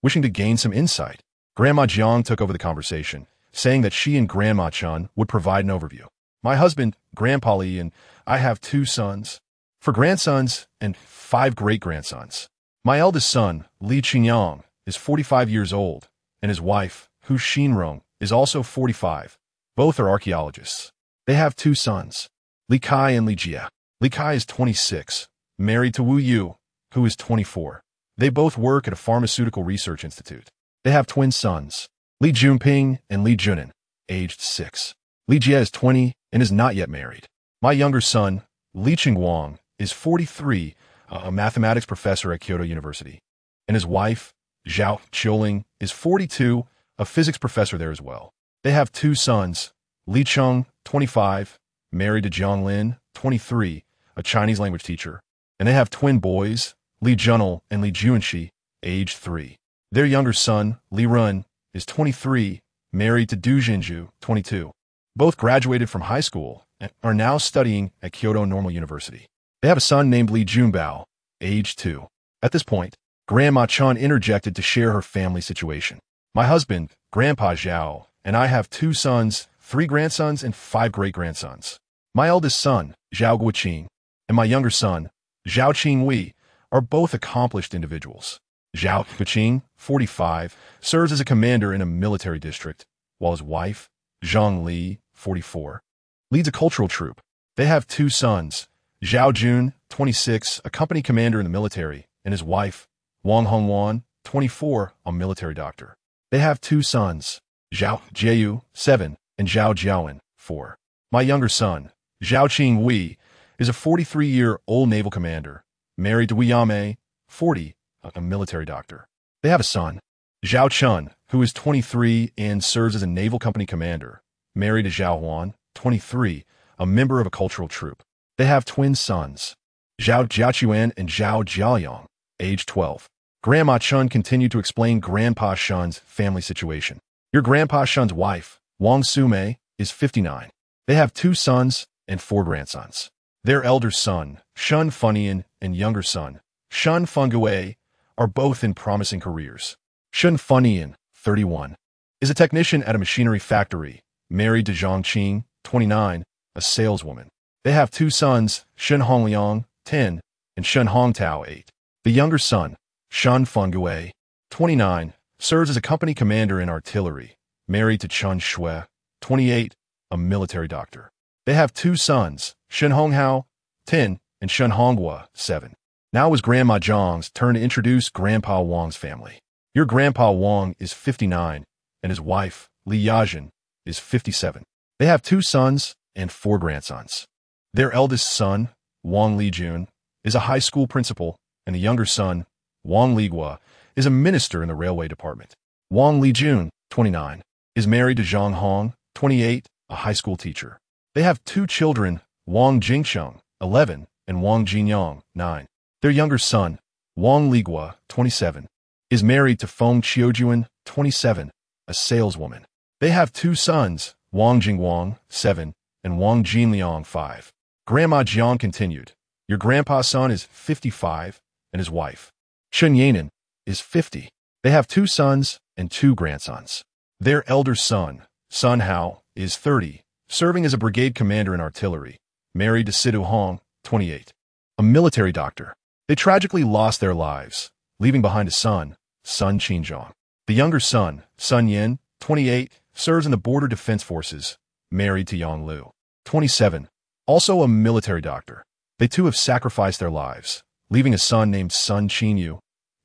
Speaker 1: wishing to gain some insight. Grandma Jiang took over the conversation, saying that she and Grandma Chun would provide an overview. My husband, Grandpa Li, and I have 2 sons, 4 grandsons, and 5 great-grandsons. My eldest son, Li Qingyong, is 45 years old, and his wife, Hu Xinrong, is also 45. Both are archaeologists. They have 2 sons, Li Kai and Li Jia. Li Kai is 26, married to Wu Yu, who is 24. They both work at a pharmaceutical research institute. They have twin sons, Li Junping and Li Junin, aged 6. Li Jia is 20 and is not yet married. My younger son, Li Qingguang, is 43, a mathematics professor at Kyoto University. And his wife, Zhao Qiuling, is 42, a physics professor there as well. They have 2 sons, Li Cheng, 25, married to Jiang Lin, 23, a Chinese language teacher. And they have twin boys, Li Junel and Li Juanxi, aged 3. Their younger son, Li Run, is 23, married to Du Jinju, 22. Both graduated from high school and are now studying at Kyoto Normal University. They have a son named Li Junbao, aged 2. At this point, Grandma Chun interjected to share her family situation. My husband, Grandpa Zhao, and I have 2 sons, 3 grandsons, and 5 great-grandsons. My eldest son, Zhao Guoqing, and my younger son, Zhao Qingwei, are both accomplished individuals. Zhao Guoqing, 45, serves as a commander in a military district, while his wife, Zhang Li, 44, leads a cultural troop. They have 2 sons, Zhao Jun, 26, a company commander in the military, and his wife, Wang Hongwan, 24, a military doctor. They have 2 sons, Zhao Jieyu, 7, and Zhao Jiaowen, 4. My younger son, Zhao Qingwei, is a 43-year-old naval commander, married to Wei Yamei, 40, a military doctor. They have a son, Zhao Chun, who is 23 and serves as a naval company commander, married to Zhao Huan, 23, a member of a cultural troop. They have twin sons, Zhao Jiachuan and Zhao Jiaoyong, age 12. Grandma Chun continued to explain Grandpa Shun's family situation. Your Grandpa Shun's wife, Wang Sumei, is 59. They have 2 sons and 4 grandsons. Their elder son, Shun Funian, and younger son, Shun Fengui, are both in promising careers. Shun Funian, 31, is a technician at a machinery factory, married to Zhang Qing, 29, a saleswoman. They have 2 sons, Shun Hongliang, 10, and Shun Hongtao, 8. The younger son, Shun Fengui, 29, serves as a company commander in artillery, married to Chun Shui, 28, a military doctor. They have 2 sons, Shun Honghao, 10, and Shun Honghua, 7. Now it was Grandma Zhang's turn to introduce Grandpa Wang's family. Your Grandpa Wang is 59, and his wife, Li Yajin, is 57. They have 2 sons and 4 grandsons. Their eldest son, Wang Lijun, is a high school principal, and the younger son, Wang Ligua, is a minister in the railway department. Wang Lijun, 29, is married to Zhang Hong, 28, a high school teacher. They have 2 children, Wang Jingsheng, 11, and Wang Jinyang, 9. Their younger son, Wang Ligua, 27, is married to Feng Qiujuan, 27, a saleswoman. They have 2 sons, Wang Jingguang, 7, and Wang Jinliang, 5. Grandma Jiang continued, your grandpa's son is 55, and his wife, Chen Yanan, is 50. They have 2 sons and 2 grandsons. Their elder son, Sun Hao, is 30, serving as a brigade commander in artillery, married to Sidu Hong, 28, a military doctor. They tragically lost their lives, leaving behind a son, Sun Qinzhong. The younger son, Sun Yin, 28, serves in the Border Defense Forces, married to Yang Lu, 27, also a military doctor. They too have sacrificed their lives, leaving a son named Sun Qinyu,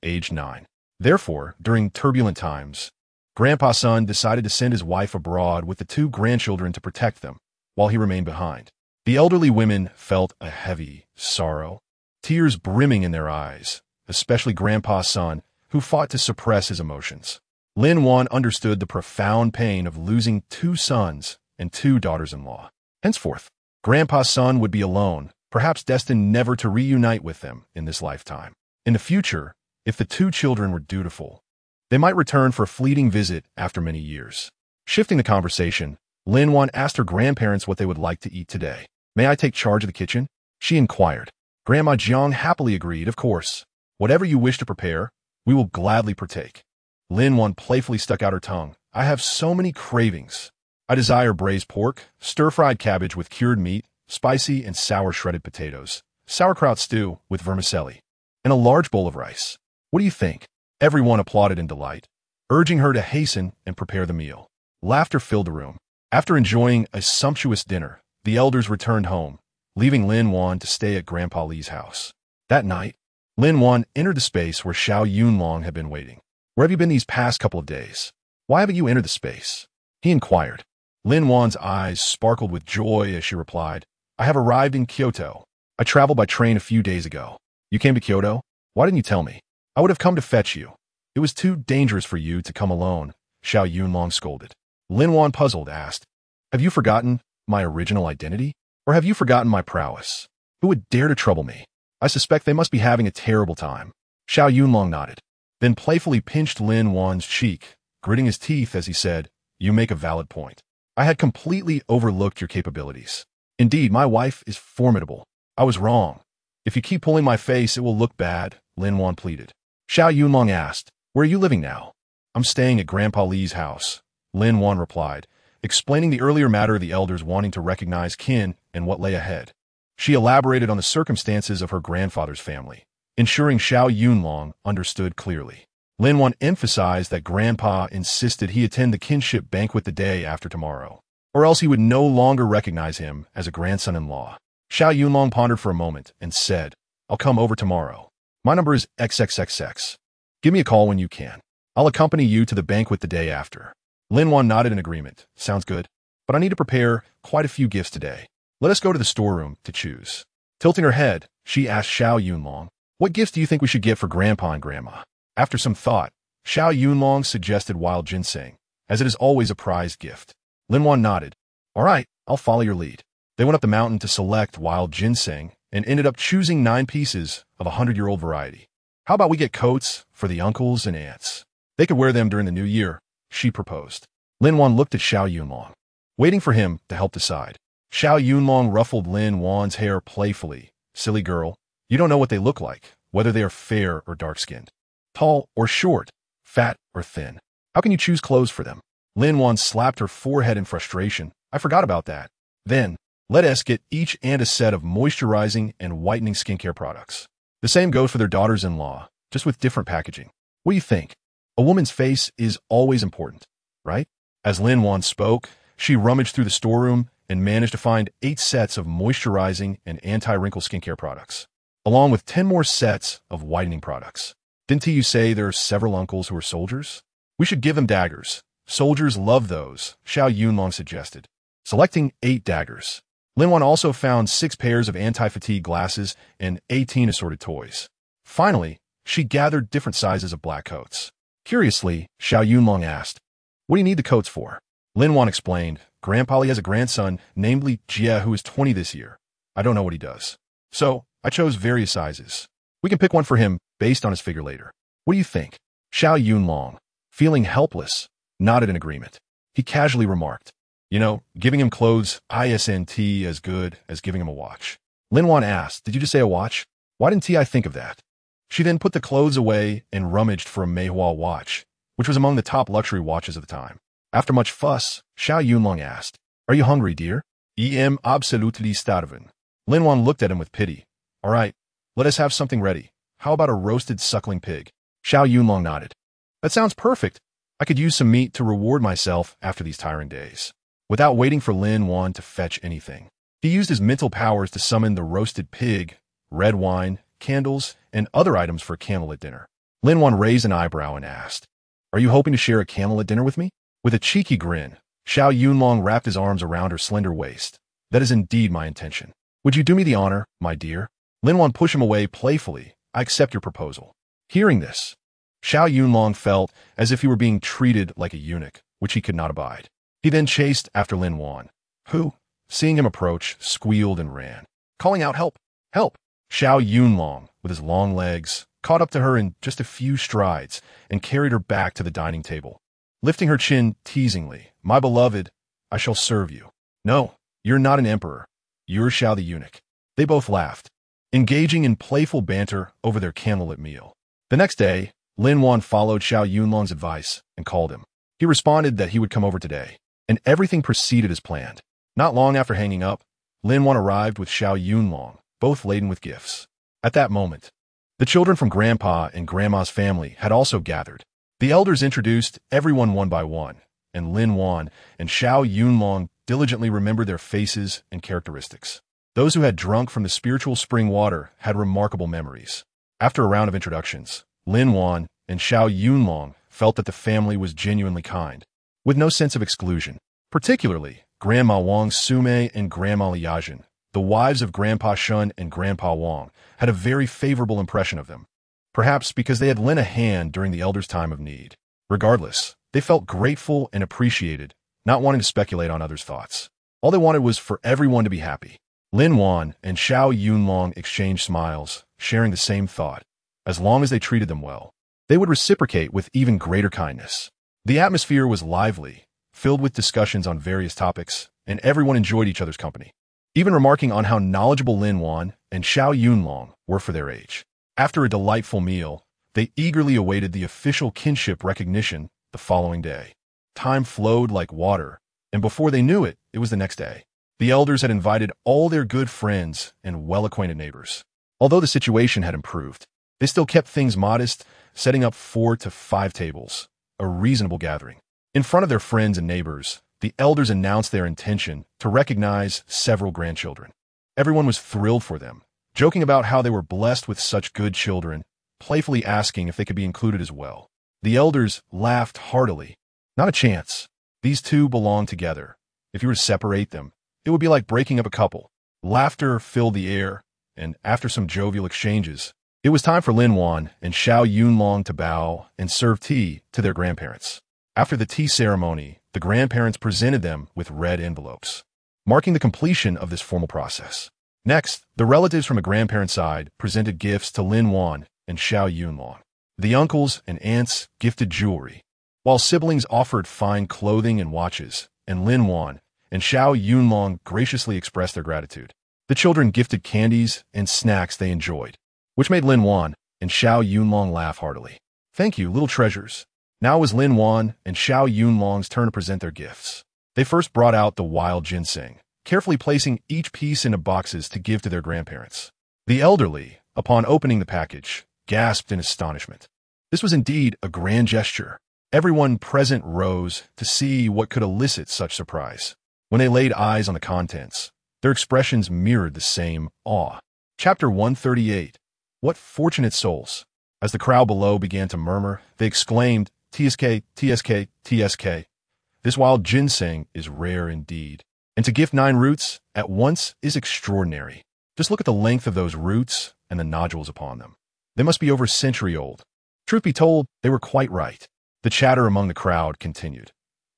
Speaker 1: aged 9. Therefore, during turbulent times, Grandpa Sun decided to send his wife abroad with the 2 grandchildren to protect them, while he remained behind. The elderly women felt a heavy sorrow, tears brimming in their eyes, especially Grandpa Sun, who fought to suppress his emotions. Lin Wan understood the profound pain of losing 2 sons and 2 daughters-in-law. Henceforth, Grandpa Sun would be alone, perhaps destined never to reunite with them in this lifetime. In the future, if the 2 children were dutiful, they might return for a fleeting visit after many years. Shifting the conversation, Lin Wan asked her grandparents what they would like to eat today. "May I take charge of the kitchen?" she inquired. Grandma Jiang happily agreed, "Of course. Whatever you wish to prepare, we will gladly partake." Lin Wan playfully stuck out her tongue. "I have so many cravings. I desire braised pork, stir-fried cabbage with cured meat, spicy and sour shredded potatoes, sauerkraut stew with vermicelli, and a large bowl of rice. What do you think?" Everyone applauded in delight, urging her to hasten and prepare the meal. Laughter filled the room. After enjoying a sumptuous dinner, the elders returned home, leaving Lin Wan to stay at Grandpa Li's house. That night, Lin Wan entered the space where Xiao Yunlong had been waiting. "Where have you been these past couple of days? Why haven't you entered the space?" he inquired. Lin Wan's eyes sparkled with joy as she replied, "I have arrived in Kyoto. I traveled by train a few days ago." "You came to Kyoto? Why didn't you tell me? I would have come to fetch you." "It was too dangerous for you to come alone," Xiao Yunlong scolded. Lin Wan, puzzled, asked, "Have you forgotten my original identity? Or have you forgotten my prowess? Who would dare to trouble me? I suspect they must be having a terrible time." Xiao Yunlong nodded, then playfully pinched Lin Wan's cheek, gritting his teeth as he said, "You make a valid point. I had completely overlooked your capabilities. Indeed, my wife is formidable. I was wrong. If you keep pulling my face, it will look bad," Lin Wan pleaded. Xiao Yunlong asked, "Where are you living now?" "I'm staying at Grandpa Li's house," Lin Wan replied, explaining the earlier matter of the elders wanting to recognize kin and what lay ahead. She elaborated on the circumstances of her grandfather's family, ensuring Xiao Yunlong understood clearly. Lin Wan emphasized that Grandpa insisted he attend the kinship banquet the day after tomorrow, or else he would no longer recognize him as a grandson-in-law. Xiao Yunlong pondered for a moment and said, "I'll come over tomorrow. My number is XXXX. Give me a call when you can. I'll accompany you to the banquet the day after." Lin Wan nodded in agreement. "Sounds good. But I need to prepare quite a few gifts today. Let us go to the storeroom to choose." Tilting her head, she asked Xiao Yunlong, "What gifts do you think we should get for Grandpa and Grandma?" After some thought, Xiao Yunlong suggested wild ginseng, as it is always a prized gift. Lin Wan nodded. "All right, I'll follow your lead." They went up the mountain to select wild ginseng and ended up choosing 9 pieces of a 100-year-old variety. "How about we get coats for the uncles and aunts? They could wear them during the new year," she proposed. Lin Wan looked at Xiao Yunlong, waiting for him to help decide. Xiao Yunlong ruffled Lin Wan's hair playfully. "Silly girl, you don't know what they look like, whether they are fair or dark-skinned, tall or short, fat or thin. How can you choose clothes for them?" Lin Wan slapped her forehead in frustration. "I forgot about that. Then, let us get each and a set of moisturizing and whitening skincare products. The same goes for their daughters-in-law, just with different packaging. What do you think? A woman's face is always important, right?" As Lin Wan spoke, she rummaged through the storeroom and managed to find 8 sets of moisturizing and anti-wrinkle skincare products, along with 10 more sets of whitening products. "Didn't you say there are several uncles who are soldiers? We should give them daggers. Soldiers love those," Xiao Yunlong suggested, selecting 8 daggers. Lin Wan also found 6 pairs of anti-fatigue glasses and 18 assorted toys. Finally, she gathered different sizes of black coats. Curiously, Xiao Yunlong asked, "What do you need the coats for?" Lin Wan explained, "Grandpa Li has a grandson named Li Jie who is 20 this year. I don't know what he does. So, I chose various sizes. We can pick one for him based on his figure later. What do you think?" Xiao Yunlong, feeling helpless, nodded in agreement. He casually remarked, "You know, giving him clothes isn't as good as giving him a watch." Lin Wan asked, "Did you just say a watch? Why didn't I think of that?" She then put the clothes away and rummaged for a Meihua watch, which was among the top luxury watches of the time. After much fuss, Xiao Yunlong asked, "Are you hungry, dear?" "Em absolutely starving." Lin Wan looked at him with pity. "All right, let us have something ready. How about a roasted suckling pig?" Xiao Yunlong nodded. "That sounds perfect. I could use some meat to reward myself after these tiring days." Without waiting for Lin Wan to fetch anything, He used his mental powers to summon the roasted pig, red wine, candles, and other items for a candlelit dinner. Lin Wan raised an eyebrow and asked, "Are you hoping to share a candlelit dinner with me?" With a cheeky grin, Xiao Yunlong wrapped his arms around her slender waist. "That is indeed my intention. Would you do me the honor, my dear?" Lin Wan pushed him away playfully. "I accept your proposal." Hearing this, Xiao Yunlong felt as if he were being treated like a eunuch, which he could not abide. He then chased after Lin Wan, who, seeing him approach, squealed and ran, calling out, "Help! Help!" Xiao Yunlong, with his long legs, caught up to her in just a few strides and carried her back to the dining table. Lifting her chin teasingly, "My beloved, I shall serve you." "No, you're not an emperor. You're Xiao the eunuch." They both laughed, engaging in playful banter over their candlelit meal. The next day, Lin Wan followed Xiao Yunlong's advice and called him. He responded that he would come over today, and everything proceeded as planned. Not long after hanging up, Lin Wan arrived with Xiao Yunlong, both laden with gifts. At that moment, the children from Grandpa and Grandma's family had also gathered. The elders introduced everyone one by one, and Lin Wan and Xiao Yunlong diligently remembered their faces and characteristics. Those who had drunk from the spiritual spring water had remarkable memories. After a round of introductions, Lin Wan and Xiao Yunlong felt that the family was genuinely kind, with no sense of exclusion. Particularly, Grandma Wang Sume and Grandma Liajin, the wives of Grandpa Shun and Grandpa Wang, had a very favorable impression of them, perhaps because they had lent a hand during the elders' time of need. Regardless, they felt grateful and appreciated, not wanting to speculate on others' thoughts. All they wanted was for everyone to be happy. Lin Wan and Xiao Yunlong exchanged smiles, sharing the same thought. As long as they treated them well, they would reciprocate with even greater kindness. The atmosphere was lively, filled with discussions on various topics, and everyone enjoyed each other's company, even remarking on how knowledgeable Lin Wan and Xiao Yunlong were for their age. After a delightful meal, they eagerly awaited the official kinship recognition the following day. Time flowed like water, and before they knew it, it was the next day. The elders had invited all their good friends and well-acquainted neighbors. Although the situation had improved, they still kept things modest, setting up 4 to 5 tables, a reasonable gathering. In front of their friends and neighbors, the elders announced their intention to recognize several grandchildren. Everyone was thrilled for them, joking about how they were blessed with such good children, playfully asking if they could be included as well. The elders laughed heartily. Not a chance. These two belong together. If you were to separate them, it would be like breaking up a couple. Laughter filled the air, and after some jovial exchanges, it was time for Lin Wan and Xiao Yunlong to bow and serve tea to their grandparents. After the tea ceremony, the grandparents presented them with red envelopes, marking the completion of this formal process. Next, the relatives from a grandparent's side presented gifts to Lin Wan and Xiao Yunlong. The uncles and aunts gifted jewelry, while siblings offered fine clothing and watches, and Lin Wan and Xiao Yunlong graciously expressed their gratitude. The children gifted candies and snacks they enjoyed, which made Lin Wan and Xiao Yunlong laugh heartily. "Thank you, little treasures." Now it was Lin Wan and Xiao Yunlong's turn to present their gifts. They first brought out the wild ginseng, carefully placing each piece into boxes to give to their grandparents. The elderly, upon opening the package, gasped in astonishment. This was indeed a grand gesture. Everyone present rose to see what could elicit such surprise. When they laid eyes on the contents, their expressions mirrored the same awe. Chapter 138. What fortunate souls! As the crowd below began to murmur, they exclaimed, "TSK, TSK, TSK. This wild ginseng is rare indeed. And to gift 9 roots at once is extraordinary. Just look at the length of those roots and the nodules upon them. They must be over a century old." Truth be told, they were quite right. The chatter among the crowd continued.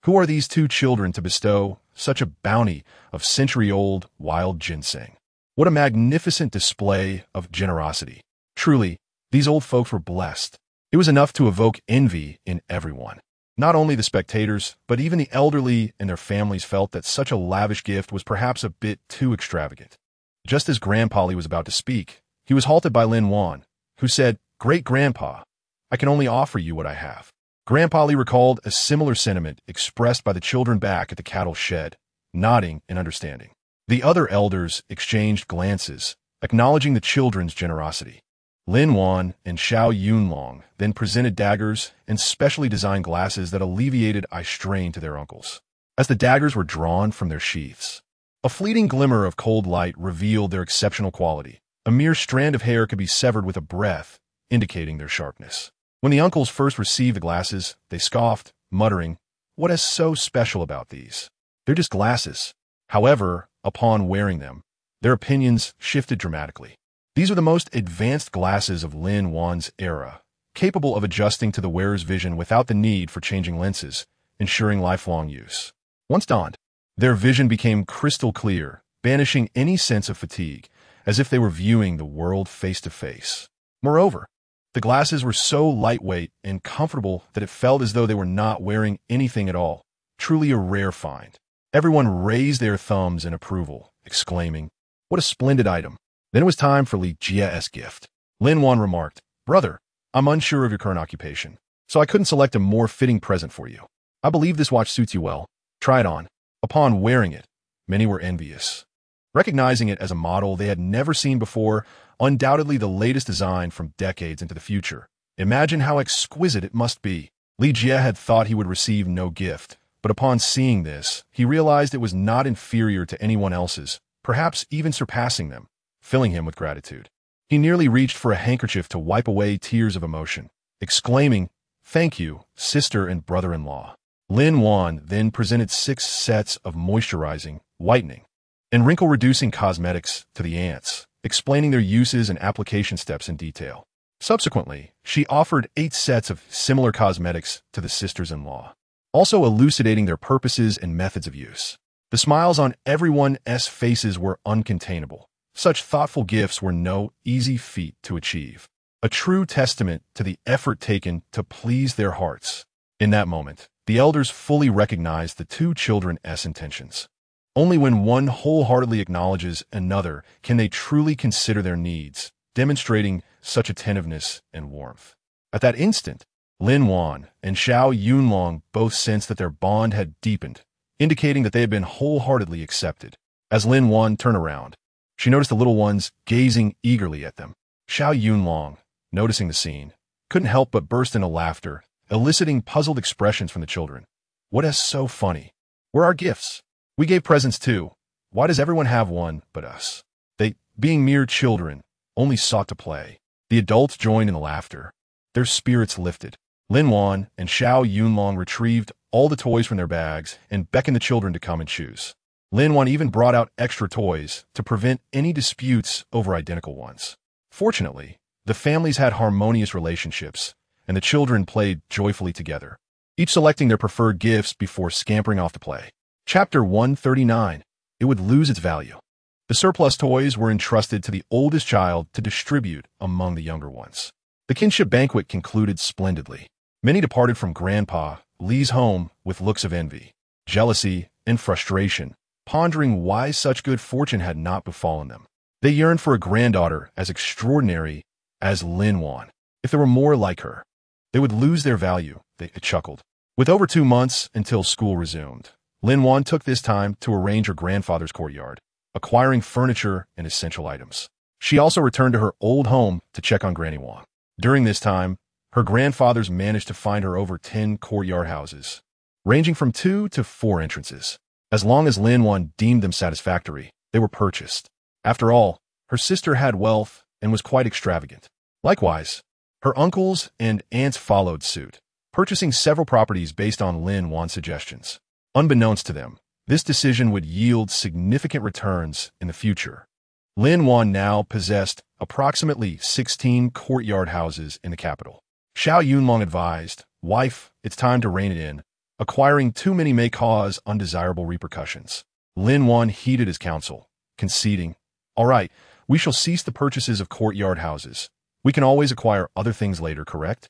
Speaker 1: Who are these 2 children to bestow such a bounty of century-old wild ginseng? What a magnificent display of generosity. Truly, these old folks were blessed. It was enough to evoke envy in everyone. Not only the spectators, but even the elderly and their families felt that such a lavish gift was perhaps a bit too extravagant. Just as Grandpa Li was about to speak, he was halted by Lin Wan, who said, "Great-grandpa, I can only offer you what I have." Grandpa Li recalled a similar sentiment expressed by the children back at the cattle shed, nodding in understanding. The other elders exchanged glances, acknowledging the children's generosity. Lin Wan and Xiao Yunlong then presented daggers and specially designed glasses that alleviated eye strain to their uncles. As the daggers were drawn from their sheaths, A fleeting glimmer of cold light revealed their exceptional quality. A mere strand of hair could be severed with a breath, indicating their sharpness. When the uncles first received the glasses, they scoffed, muttering, "What is so special about these? They're just glasses." However, upon wearing them, their opinions shifted dramatically. These are the most advanced glasses of Lin Wan's era, capable of adjusting to the wearer's vision without the need for changing lenses, ensuring lifelong use. Once donned, their vision became crystal clear, banishing any sense of fatigue, as if they were viewing the world face to face. Moreover, the glasses were so lightweight and comfortable that it felt as though they were not wearing anything at all, truly a rare find. Everyone raised their thumbs in approval, exclaiming, "What a splendid item." Then it was time for Li Jia's gift. Lin Wan remarked, "Brother, I'm unsure of your current occupation, so I couldn't select a more fitting present for you. I believe this watch suits you well. Try it on." Upon wearing it, many were envious. Recognizing it as a model they had never seen before, undoubtedly the latest design from decades into the future. Imagine how exquisite it must be. Li Jie had thought he would receive no gift, but upon seeing this, he realized it was not inferior to anyone else's, perhaps even surpassing them, filling him with gratitude. He nearly reached for a handkerchief to wipe away tears of emotion, exclaiming, "Thank you, sister and brother-in-law." Lin Wan then presented 6 sets of moisturizing, whitening, and wrinkle-reducing cosmetics to the aunts, explaining their uses and application steps in detail. Subsequently, she offered 8 sets of similar cosmetics to the sisters-in-law, also elucidating their purposes and methods of use. The smiles on everyone's faces were uncontainable. Such thoughtful gifts were no easy feat to achieve, a true testament to the effort taken to please their hearts. In that moment, the elders fully recognized the 2 children's intentions. Only when one wholeheartedly acknowledges another can they truly consider their needs, demonstrating such attentiveness and warmth. At that instant, Lin Wan and Xiao Yunlong both sensed that their bond had deepened, indicating that they had been wholeheartedly accepted. As Lin Wan turned around, she noticed the little ones gazing eagerly at them. Xiao Yunlong, noticing the scene, couldn't help but burst into laughter, eliciting puzzled expressions from the children. "What is so funny? Where are gifts? We gave presents too. Why does everyone have one but us?" They, being mere children, only sought to play. The adults joined in the laughter. Their spirits lifted. Lin Wan and Xiao Yunlong retrieved all the toys from their bags and beckoned the children to come and choose. Lin Wan even brought out extra toys to prevent any disputes over identical ones. Fortunately, the families had harmonious relationships, and the children played joyfully together, each selecting their preferred gifts before scampering off to play. Chapter 139. It would lose its value. The surplus toys were entrusted to the oldest child to distribute among the younger ones. The kinship banquet concluded splendidly. Many departed from Grandpa Li's home with looks of envy, jealousy, and frustration, pondering why such good fortune had not befallen them. They yearned for a granddaughter as extraordinary as Lin Wan. If there were more like her, they would lose their value, they chuckled. With over 2 months until school resumed, Lin Wan took this time to arrange her grandfather's courtyard, acquiring furniture and essential items. She also returned to her old home to check on Granny Wang. During this time, her grandfathers managed to find her over 10 courtyard houses, ranging from 2 to 4 entrances. As long as Lin Wan deemed them satisfactory, they were purchased. After all, her sister had wealth and was quite extravagant. Likewise, her uncles and aunts followed suit, purchasing several properties based on Lin Wan's suggestions. Unbeknownst to them, this decision would yield significant returns in the future. Lin Wan now possessed approximately 16 courtyard houses in the capital. Xiao Yunlong advised, "Wife, it's time to rein it in. Acquiring too many may cause undesirable repercussions." Lin Wan heeded his counsel, conceding, "All right, we shall cease the purchases of courtyard houses. We can always acquire other things later, correct?"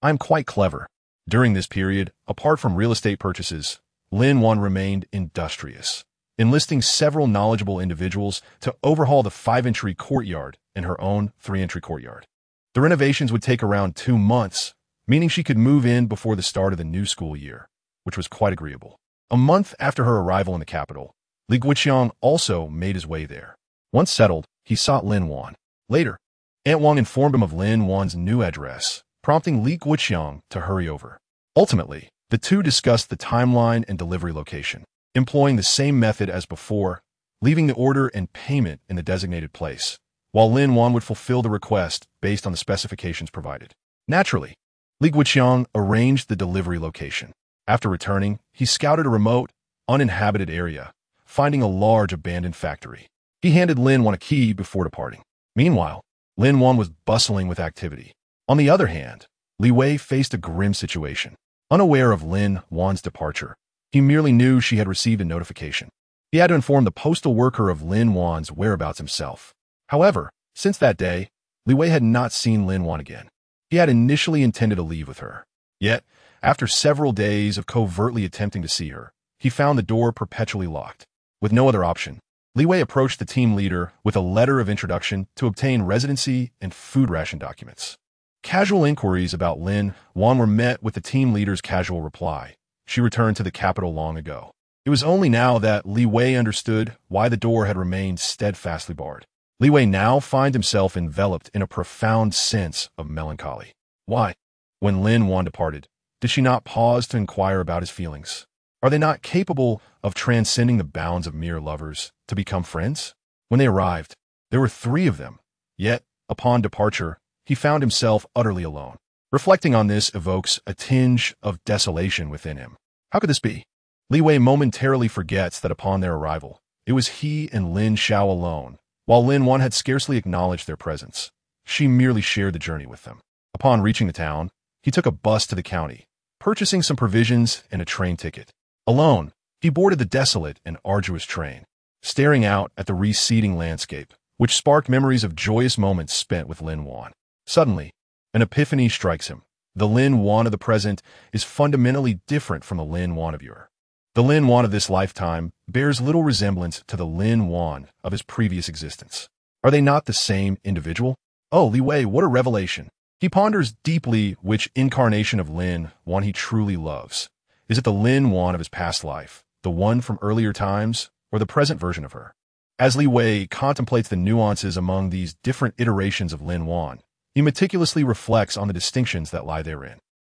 Speaker 1: I'm quite clever. During this period, apart from real estate purchases, Lin Wan remained industrious, enlisting several knowledgeable individuals to overhaul the 5-entry courtyard and her own 3-entry courtyard. The renovations would take around 2 months, meaning she could move in before the start of the new school year, which was quite agreeable. A month after her arrival in the capital, Li Wei also made his way there. Once settled, he sought Lin Wan. Later, Aunt Wang informed him of Lin Wan's new address, prompting Li Wei to hurry over. Ultimately, the two discussed the timeline and delivery location. employing the same method as before, leaving the order and payment in the designated place, while Lin Wan would fulfill the request based on the specifications provided. Naturally, Li Xiang arranged the delivery location. After returning, he scouted a remote, uninhabited area, finding a large abandoned factory. He handed Lin Wan a key before departing. Meanwhile, Lin Wan was bustling with activity. On the other hand, Li Wei faced a grim situation. Unaware of Lin Wan's departure, he merely knew she had received a notification. He had to inform the postal worker of Lin Wan's whereabouts himself. However, since that day, Li Wei had not seen Lin Wan again. He had initially intended to leave with her. Yet, after several days of covertly attempting to see her, he found the door perpetually locked. With no other option, Li Wei approached the team leader with a letter of introduction to obtain residency and food ration documents. Casual inquiries about Lin Wan were met with the team leader's casual reply. She returned to the capital long ago. It was only now that Li Wei understood why the door had remained steadfastly barred. Li Wei now found himself enveloped in a profound sense of melancholy. Why? When Lin Wan departed, did she not pause to inquire about his feelings? Are they not capable of transcending the bounds of mere lovers to become friends? When they arrived, there were 3 of them. Yet, upon departure, he found himself utterly alone. Reflecting on this evokes a tinge of desolation within him. How could this be? Li Wei momentarily forgets that upon their arrival, it was he and Lin Xiao alone, while Lin Wan had scarcely acknowledged their presence. She merely shared the journey with them. Upon reaching the town, he took a bus to the county, purchasing some provisions and a train ticket. Alone, he boarded the desolate and arduous train, staring out at the receding landscape, which sparked memories of joyous moments spent with Lin Wan. Suddenly, an epiphany strikes him. The Lin Wan of the present is fundamentally different from the Lin Wan of yore. The Lin Wan of this lifetime bears little resemblance to the Lin Wan of his previous existence. Are they not the same individual? Oh, Li Wei, what a revelation. He ponders deeply which incarnation of Lin Wan he truly loves. Is it the Lin Wan of his past life, the one from earlier times, or the present version of her? As Li Wei contemplates the nuances among these different iterations of Lin Wan, he meticulously reflects on the distinctions that lie therein.